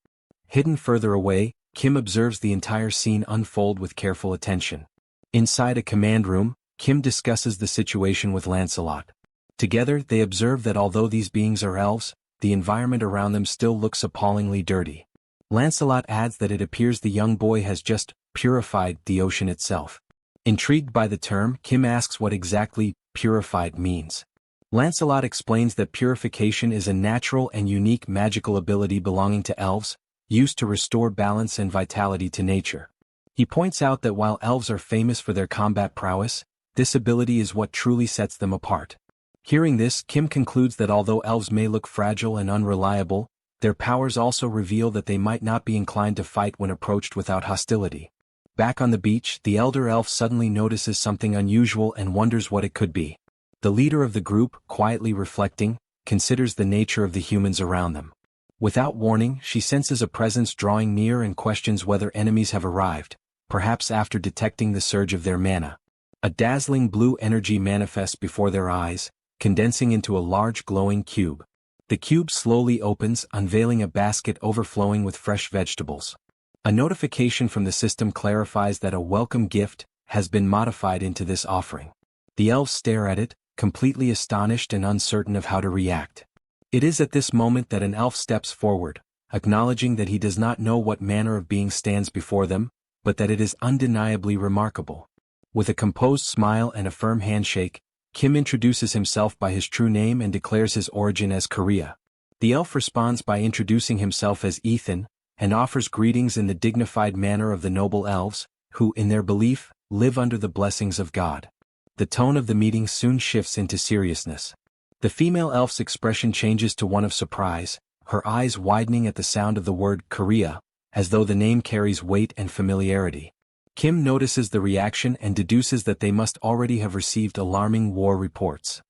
Hidden further away, Kim observes the entire scene unfold with careful attention. Inside a command room, Kim discusses the situation with Lancelot. Together, they observe that although these beings are elves, the environment around them still looks appallingly dirty. Lancelot adds that it appears the young boy has just purified the ocean itself. Intrigued by the term, Kim asks what exactly purified means. Lancelot explains that purification is a natural and unique magical ability belonging to elves, used to restore balance and vitality to nature. He points out that while elves are famous for their combat prowess, this ability is what truly sets them apart. Hearing this, Kim concludes that although elves may look fragile and unreliable, their powers also reveal that they might not be inclined to fight when approached without hostility. Back on the beach, the elder elf suddenly notices something unusual and wonders what it could be. The leader of the group, quietly reflecting, considers the nature of the humans around them. Without warning, she senses a presence drawing near and questions whether enemies have arrived, perhaps after detecting the surge of their mana. A dazzling blue energy manifests before their eyes, condensing into a large glowing cube. The cube slowly opens, unveiling a basket overflowing with fresh vegetables. A notification from the system clarifies that a welcome gift has been modified into this offering. The elves stare at it, completely astonished and uncertain of how to react. It is at this moment that an elf steps forward, acknowledging that he does not know what manner of being stands before them, but that it is undeniably remarkable. With a composed smile and a firm handshake, Kim introduces himself by his true name and declares his origin as Korea. The elf responds by introducing himself as Ethan, and offers greetings in the dignified manner of the noble elves, who, in their belief, live under the blessings of God. The tone of the meeting soon shifts into seriousness. The female elf's expression changes to one of surprise, her eyes widening at the sound of the word Korea, as though the name carries weight and familiarity. Kim notices the reaction and deduces that they must already have received alarming war reports.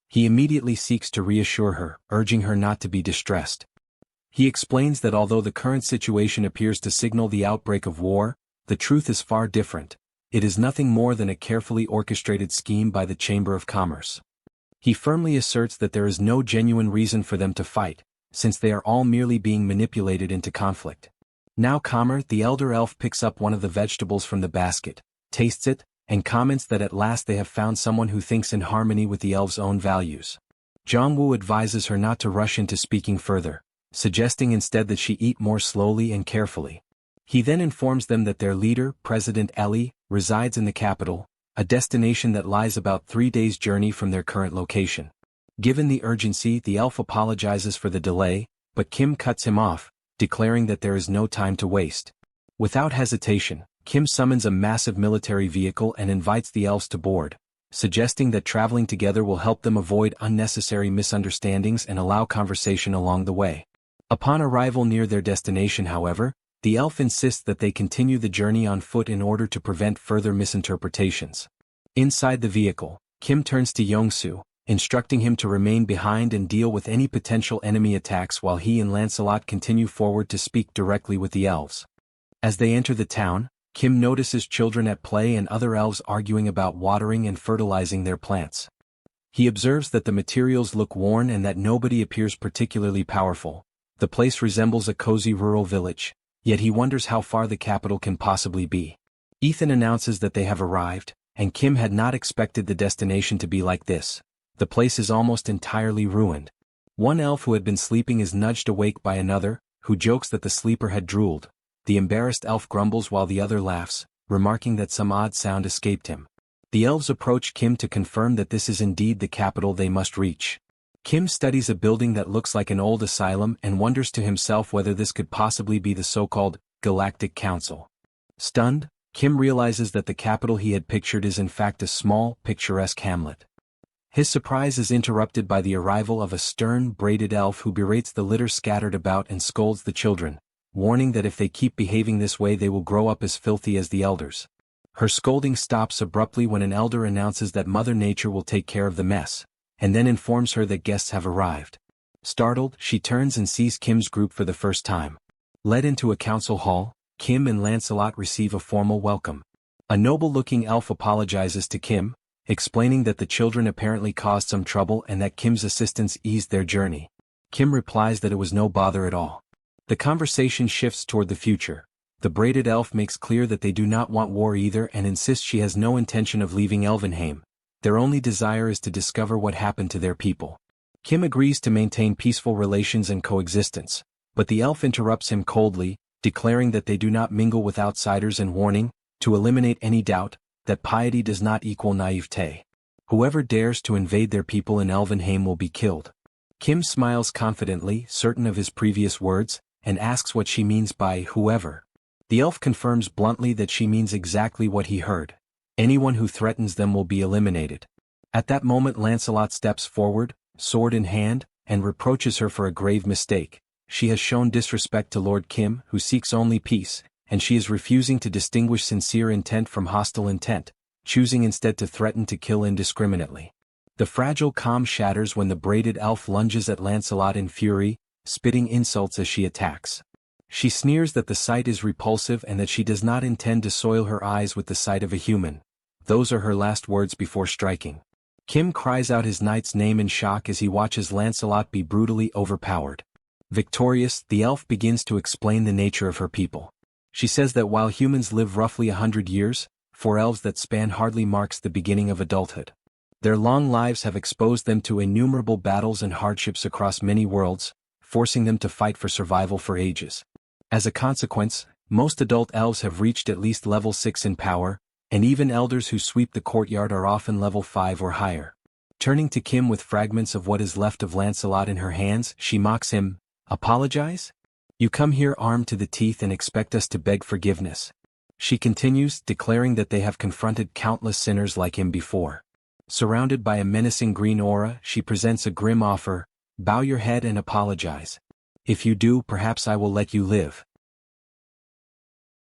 He immediately seeks to reassure her, urging her not to be distressed. He explains that although the current situation appears to signal the outbreak of war, the truth is far different. It is nothing more than a carefully orchestrated scheme by the Chamber of Commerce. He firmly asserts that there is no genuine reason for them to fight, since they are all merely being manipulated into conflict. Now calmer, the elder elf picks up one of the vegetables from the basket, tastes it, and comments that at last they have found someone who thinks in harmony with the elf's own values. Jong-woo advises her not to rush into speaking further, suggesting instead that she eat more slowly and carefully. He then informs them that their leader, President Ellie, resides in the capital, a destination that lies about 3 days' journey from their current location. Given the urgency, the elf apologizes for the delay, but Kim cuts him off, declaring that there is no time to waste. Without hesitation, Kim summons a massive military vehicle and invites the elves to board, suggesting that traveling together will help them avoid unnecessary misunderstandings and allow conversation along the way. Upon arrival near their destination, however, the elf insists that they continue the journey on foot in order to prevent further misinterpretations. Inside the vehicle, Kim turns to Yongsoo, instructing him to remain behind and deal with any potential enemy attacks while he and Lancelot continue forward to speak directly with the elves. As they enter the town, Kim notices children at play and other elves arguing about watering and fertilizing their plants. He observes that the materials look worn and that nobody appears particularly powerful. The place resembles a cozy rural village, yet he wonders how far the capital can possibly be. Ethan announces that they have arrived, and Kim had not expected the destination to be like this. The place is almost entirely ruined. One elf who had been sleeping is nudged awake by another, who jokes that the sleeper had drooled. The embarrassed elf grumbles while the other laughs, remarking that some odd sound escaped him. The elves approach Kim to confirm that this is indeed the capital they must reach. Kim studies a building that looks like an old asylum and wonders to himself whether this could possibly be the so-called Galactic Council. Stunned, Kim realizes that the capital he had pictured is in fact a small, picturesque hamlet. His surprise is interrupted by the arrival of a stern, braided elf who berates the litter scattered about and scolds the children, warning that if they keep behaving this way they will grow up as filthy as the elders. Her scolding stops abruptly when an elder announces that Mother Nature will take care of the mess, and then informs her that guests have arrived. Startled, she turns and sees Kim's group for the first time. Led into a council hall, Kim and Lancelot receive a formal welcome. A noble-looking elf apologizes to Kim, explaining that the children apparently caused some trouble and that Kim's assistance eased their journey. Kim replies that it was no bother at all. The conversation shifts toward the future. The braided elf makes clear that they do not want war either and insists she has no intention of leaving Elvenheim. Their only desire is to discover what happened to their people. Kim agrees to maintain peaceful relations and coexistence, but the elf interrupts him coldly, declaring that they do not mingle with outsiders and warning, to eliminate any doubt, that piety does not equal naivete. Whoever dares to invade their people in Elvenheim will be killed. Kim smiles confidently, certain of his previous words, and asks what she means by whoever. The elf confirms bluntly that she means exactly what he heard. Anyone who threatens them will be eliminated. At that moment Lancelot steps forward, sword in hand, and reproaches her for a grave mistake. She has shown disrespect to Lord Kim, who seeks only peace, and she is refusing to distinguish sincere intent from hostile intent, choosing instead to threaten to kill indiscriminately. The fragile calm shatters when the braided elf lunges at Lancelot in fury, spitting insults as she attacks. She sneers that the sight is repulsive and that she does not intend to soil her eyes with the sight of a human. Those are her last words before striking. Kim cries out his knight's name in shock as he watches Lancelot be brutally overpowered. Victorious, the elf begins to explain the nature of her people. She says that while humans live roughly 100 years, for elves that span hardly marks the beginning of adulthood. Their long lives have exposed them to innumerable battles and hardships across many worlds, forcing them to fight for survival for ages. As a consequence, most adult elves have reached at least level 6 in power, and even elders who sweep the courtyard are often level 5 or higher. Turning to Kim with fragments of what is left of Lancelot in her hands, she mocks him. Apologize? You come here armed to the teeth and expect us to beg forgiveness. She continues, declaring that they have confronted countless sinners like him before. Surrounded by a menacing green aura, she presents a grim offer. Bow your head and apologize. If you do, perhaps I will let you live.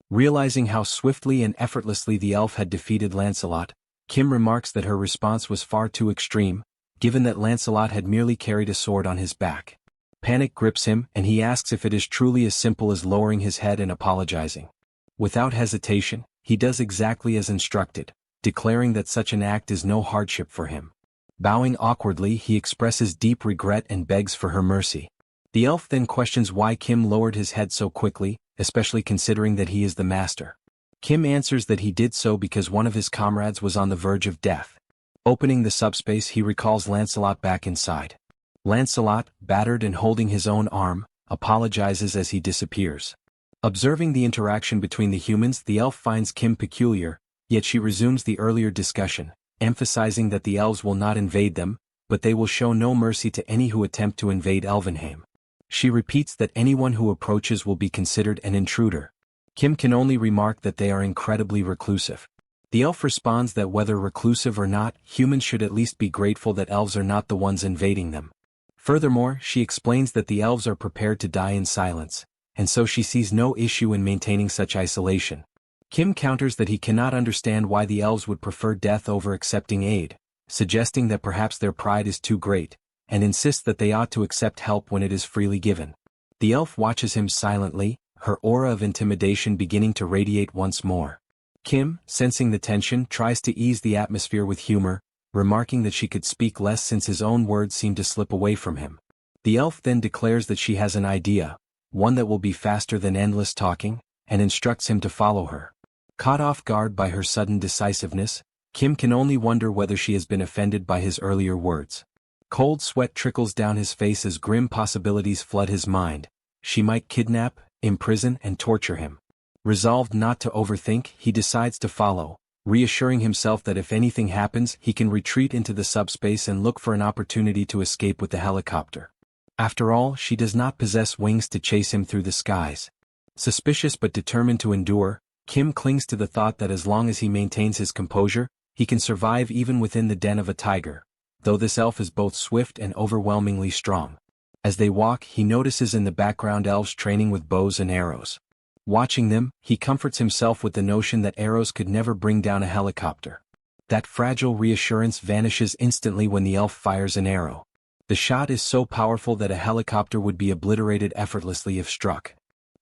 Realizing how swiftly and effortlessly the elf had defeated Lancelot, Kim remarks that her response was far too extreme, given that Lancelot had merely carried a sword on his back. Panic grips him, and he asks if it is truly as simple as lowering his head and apologizing. Without hesitation, he does exactly as instructed, declaring that such an act is no hardship for him. Bowing awkwardly, he expresses deep regret and begs for her mercy. The elf then questions why Kim lowered his head so quickly, especially considering that he is the master. Kim answers that he did so because one of his comrades was on the verge of death. Opening the subspace, he recalls Lancelot back inside. Lancelot, battered and holding his own arm, apologizes as he disappears. Observing the interaction between the humans, the elf finds Kim peculiar, yet she resumes the earlier discussion, emphasizing that the elves will not invade them, but they will show no mercy to any who attempt to invade Elvenheim. She repeats that anyone who approaches will be considered an intruder. Kim can only remark that they are incredibly reclusive. The elf responds that whether reclusive or not, humans should at least be grateful that elves are not the ones invading them. Furthermore, she explains that the elves are prepared to die in silence, and so she sees no issue in maintaining such isolation. Kim counters that he cannot understand why the elves would prefer death over accepting aid, suggesting that perhaps their pride is too great, and insists that they ought to accept help when it is freely given. The elf watches him silently, her aura of intimidation beginning to radiate once more. Kim, sensing the tension, tries to ease the atmosphere with humor, remarking that she could speak less since his own words seem to slip away from him. The elf then declares that she has an idea, one that will be faster than endless talking, and instructs him to follow her. Caught off guard by her sudden decisiveness, Kim can only wonder whether she has been offended by his earlier words. Cold sweat trickles down his face as grim possibilities flood his mind. She might kidnap, imprison, and torture him. Resolved not to overthink, he decides to follow, reassuring himself that if anything happens, he can retreat into the subspace and look for an opportunity to escape with the helicopter. After all, she does not possess wings to chase him through the skies. Suspicious but determined to endure, Kim clings to the thought that as long as he maintains his composure, he can survive even within the den of a tiger, though this elf is both swift and overwhelmingly strong. As they walk, he notices in the background elves training with bows and arrows. Watching them, he comforts himself with the notion that arrows could never bring down a helicopter. That fragile reassurance vanishes instantly when the elf fires an arrow. The shot is so powerful that a helicopter would be obliterated effortlessly if struck.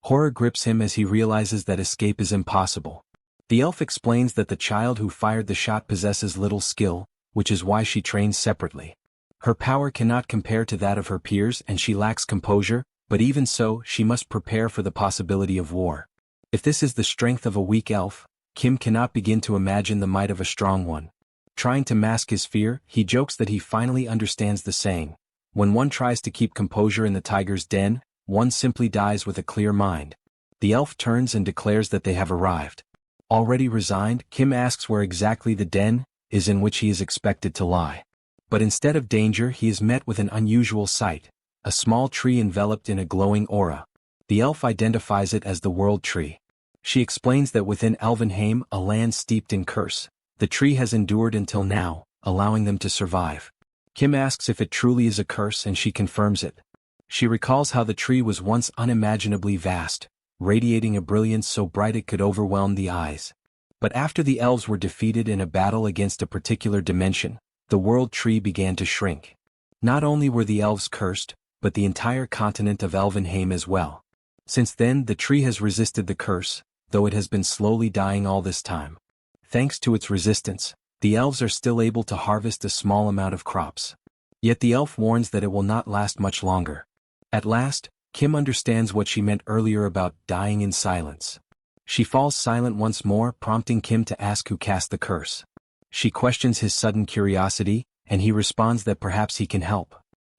Horror grips him as he realizes that escape is impossible. The elf explains that the child who fired the shot possesses little skill, which is why she trains separately. Her power cannot compare to that of her peers and she lacks composure, but even so, she must prepare for the possibility of war. If this is the strength of a weak elf, Kim cannot begin to imagine the might of a strong one. Trying to mask his fear, he jokes that he finally understands the saying, when one tries to keep composure in the tiger's den, one simply dies with a clear mind. The elf turns and declares that they have arrived. Already resigned, Kim asks where exactly the den is in which he is expected to lie. But instead of danger, he is met with an unusual sight, a small tree enveloped in a glowing aura. The elf identifies it as the World Tree. She explains that within Elvenheim, a land steeped in curse, the tree has endured until now, allowing them to survive. Kim asks if it truly is a curse and she confirms it. She recalls how the tree was once unimaginably vast, radiating a brilliance so bright it could overwhelm the eyes. But after the elves were defeated in a battle against a particular dimension, the World Tree began to shrink. Not only were the elves cursed, but the entire continent of Elvenheim as well. Since then, the tree has resisted the curse, though it has been slowly dying all this time. Thanks to its resistance, the elves are still able to harvest a small amount of crops. Yet the elf warns that it will not last much longer. At last, Kim understands what she meant earlier about dying in silence. She falls silent once more, prompting Kim to ask who cast the curse. She questions his sudden curiosity, and he responds that perhaps he can help.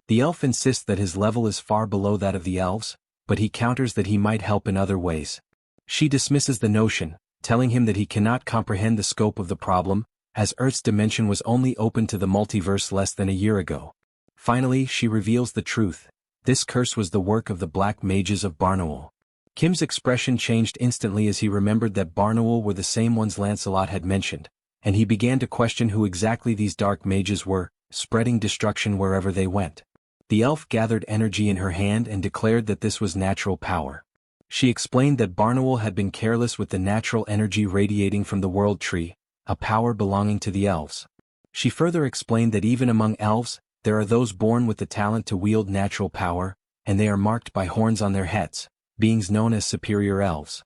The elf insists that his level is far below that of the elves, but he counters that he might help in other ways. She dismisses the notion, telling him that he cannot comprehend the scope of the problem, as Earth's dimension was only open to the multiverse less than a year ago. Finally, she reveals the truth. This curse was the work of the black mages of Barnaul. Kim's expression changed instantly as he remembered that Barnaul were the same ones Lancelot had mentioned, and he began to question who exactly these dark mages were, spreading destruction wherever they went. The elf gathered energy in her hand and declared that this was natural power. She explained that Barnaul had been careless with the natural energy radiating from the World Tree, a power belonging to the elves. She further explained that even among elves, there are those born with the talent to wield natural power, and they are marked by horns on their heads, beings known as superior elves.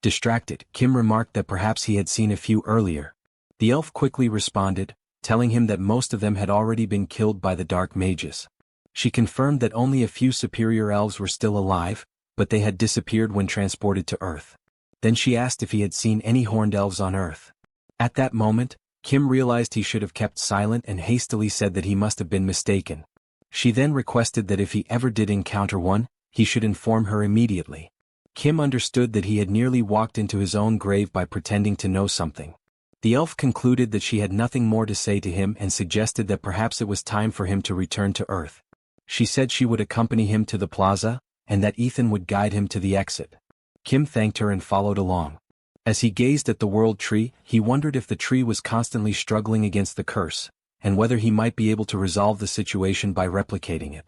Distracted, Kim remarked that perhaps he had seen a few earlier. The elf quickly responded, telling him that most of them had already been killed by the dark mages. She confirmed that only a few superior elves were still alive, but they had disappeared when transported to Earth. Then she asked if he had seen any horned elves on Earth. At that moment, Kim realized he should have kept silent and hastily said that he must have been mistaken. She then requested that if he ever did encounter one, he should inform her immediately. Kim understood that he had nearly walked into his own grave by pretending to know something. The elf concluded that she had nothing more to say to him and suggested that perhaps it was time for him to return to Earth. She said she would accompany him to the plaza, and that Ethan would guide him to the exit. Kim thanked her and followed along. As he gazed at the World Tree, he wondered if the tree was constantly struggling against the curse, and whether he might be able to resolve the situation by replicating it.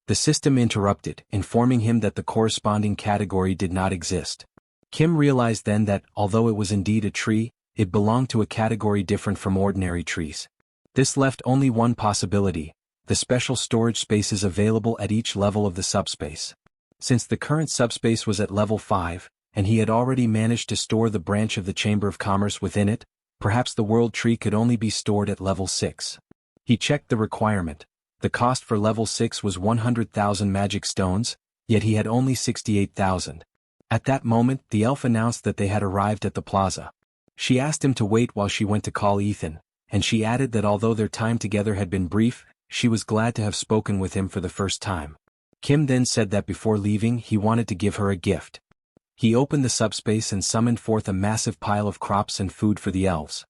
The system interrupted, informing him that the corresponding category did not exist. Kim realized then that, although it was indeed a tree, it belonged to a category different from ordinary trees. This left only one possibility: the special storage spaces available at each level of the subspace. Since the current subspace was at level 5, and he had already managed to store the branch of the Chamber of Commerce within it, perhaps the World Tree could only be stored at level 6. He checked the requirement. The cost for level 6 was 100,000 magic stones, yet he had only 68,000. At that moment, the elf announced that they had arrived at the plaza. She asked him to wait while she went to call Ethan, and she added that although their time together had been brief, she was glad to have spoken with him for the first time. Kim then said that before leaving he wanted to give her a gift. He opened the subspace and summoned forth a massive pile of crops and food for the elves.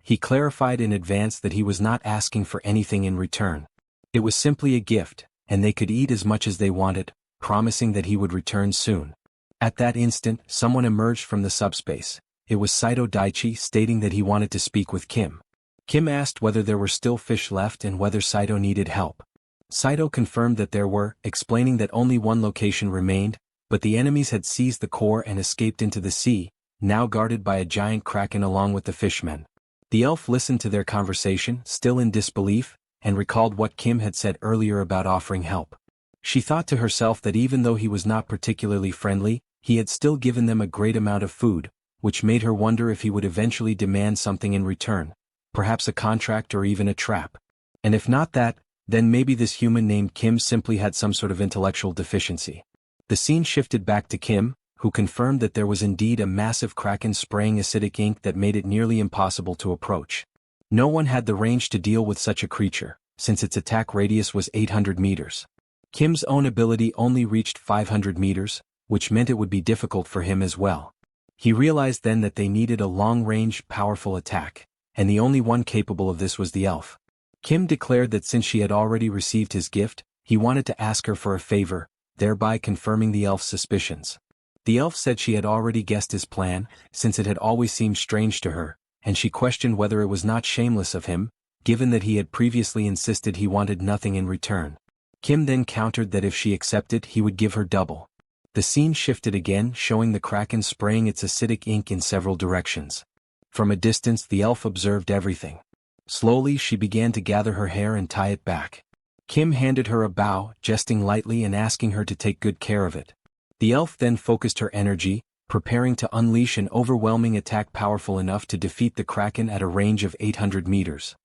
He clarified in advance that he was not asking for anything in return. It was simply a gift, and they could eat as much as they wanted, promising that he would return soon. At that instant, someone emerged from the subspace. It was Saito Daichi, stating that he wanted to speak with Kim. Kim asked whether there were still fish left and whether Saito needed help. Saito confirmed that there were, explaining that only one location remained, but the enemies had seized the core and escaped into the sea, now guarded by a giant kraken along with the fishmen. The elf listened to their conversation, still in disbelief, and recalled what Kim had said earlier about offering help. She thought to herself that even though he was not particularly friendly, he had still given them a great amount of food, which made her wonder if he would eventually demand something in return, perhaps a contract or even a trap. And if not that, then maybe this human named Kim simply had some sort of intellectual deficiency. The scene shifted back to Kim, who confirmed that there was indeed a massive kraken spraying acidic ink that made it nearly impossible to approach. No one had the range to deal with such a creature, since its attack radius was 800 meters. Kim's own ability only reached 500 meters, which meant it would be difficult for him as well. He realized then that they needed a long-range, powerful attack, and the only one capable of this was the elf. Kim declared that since she had already received his gift, he wanted to ask her for a favor, thereby confirming the elf's suspicions. The elf said she had already guessed his plan, since it had always seemed strange to her, and she questioned whether it was not shameless of him, given that he had previously insisted he wanted nothing in return. Kim then countered that if she accepted, he would give her double. The scene shifted again, showing the kraken spraying its acidic ink in several directions. From a distance, the elf observed everything. Slowly, she began to gather her hair and tie it back. Kim handed her a bow, jesting lightly and asking her to take good care of it. The elf then focused her energy, preparing to unleash an overwhelming attack powerful enough to defeat the kraken at a range of 800 meters.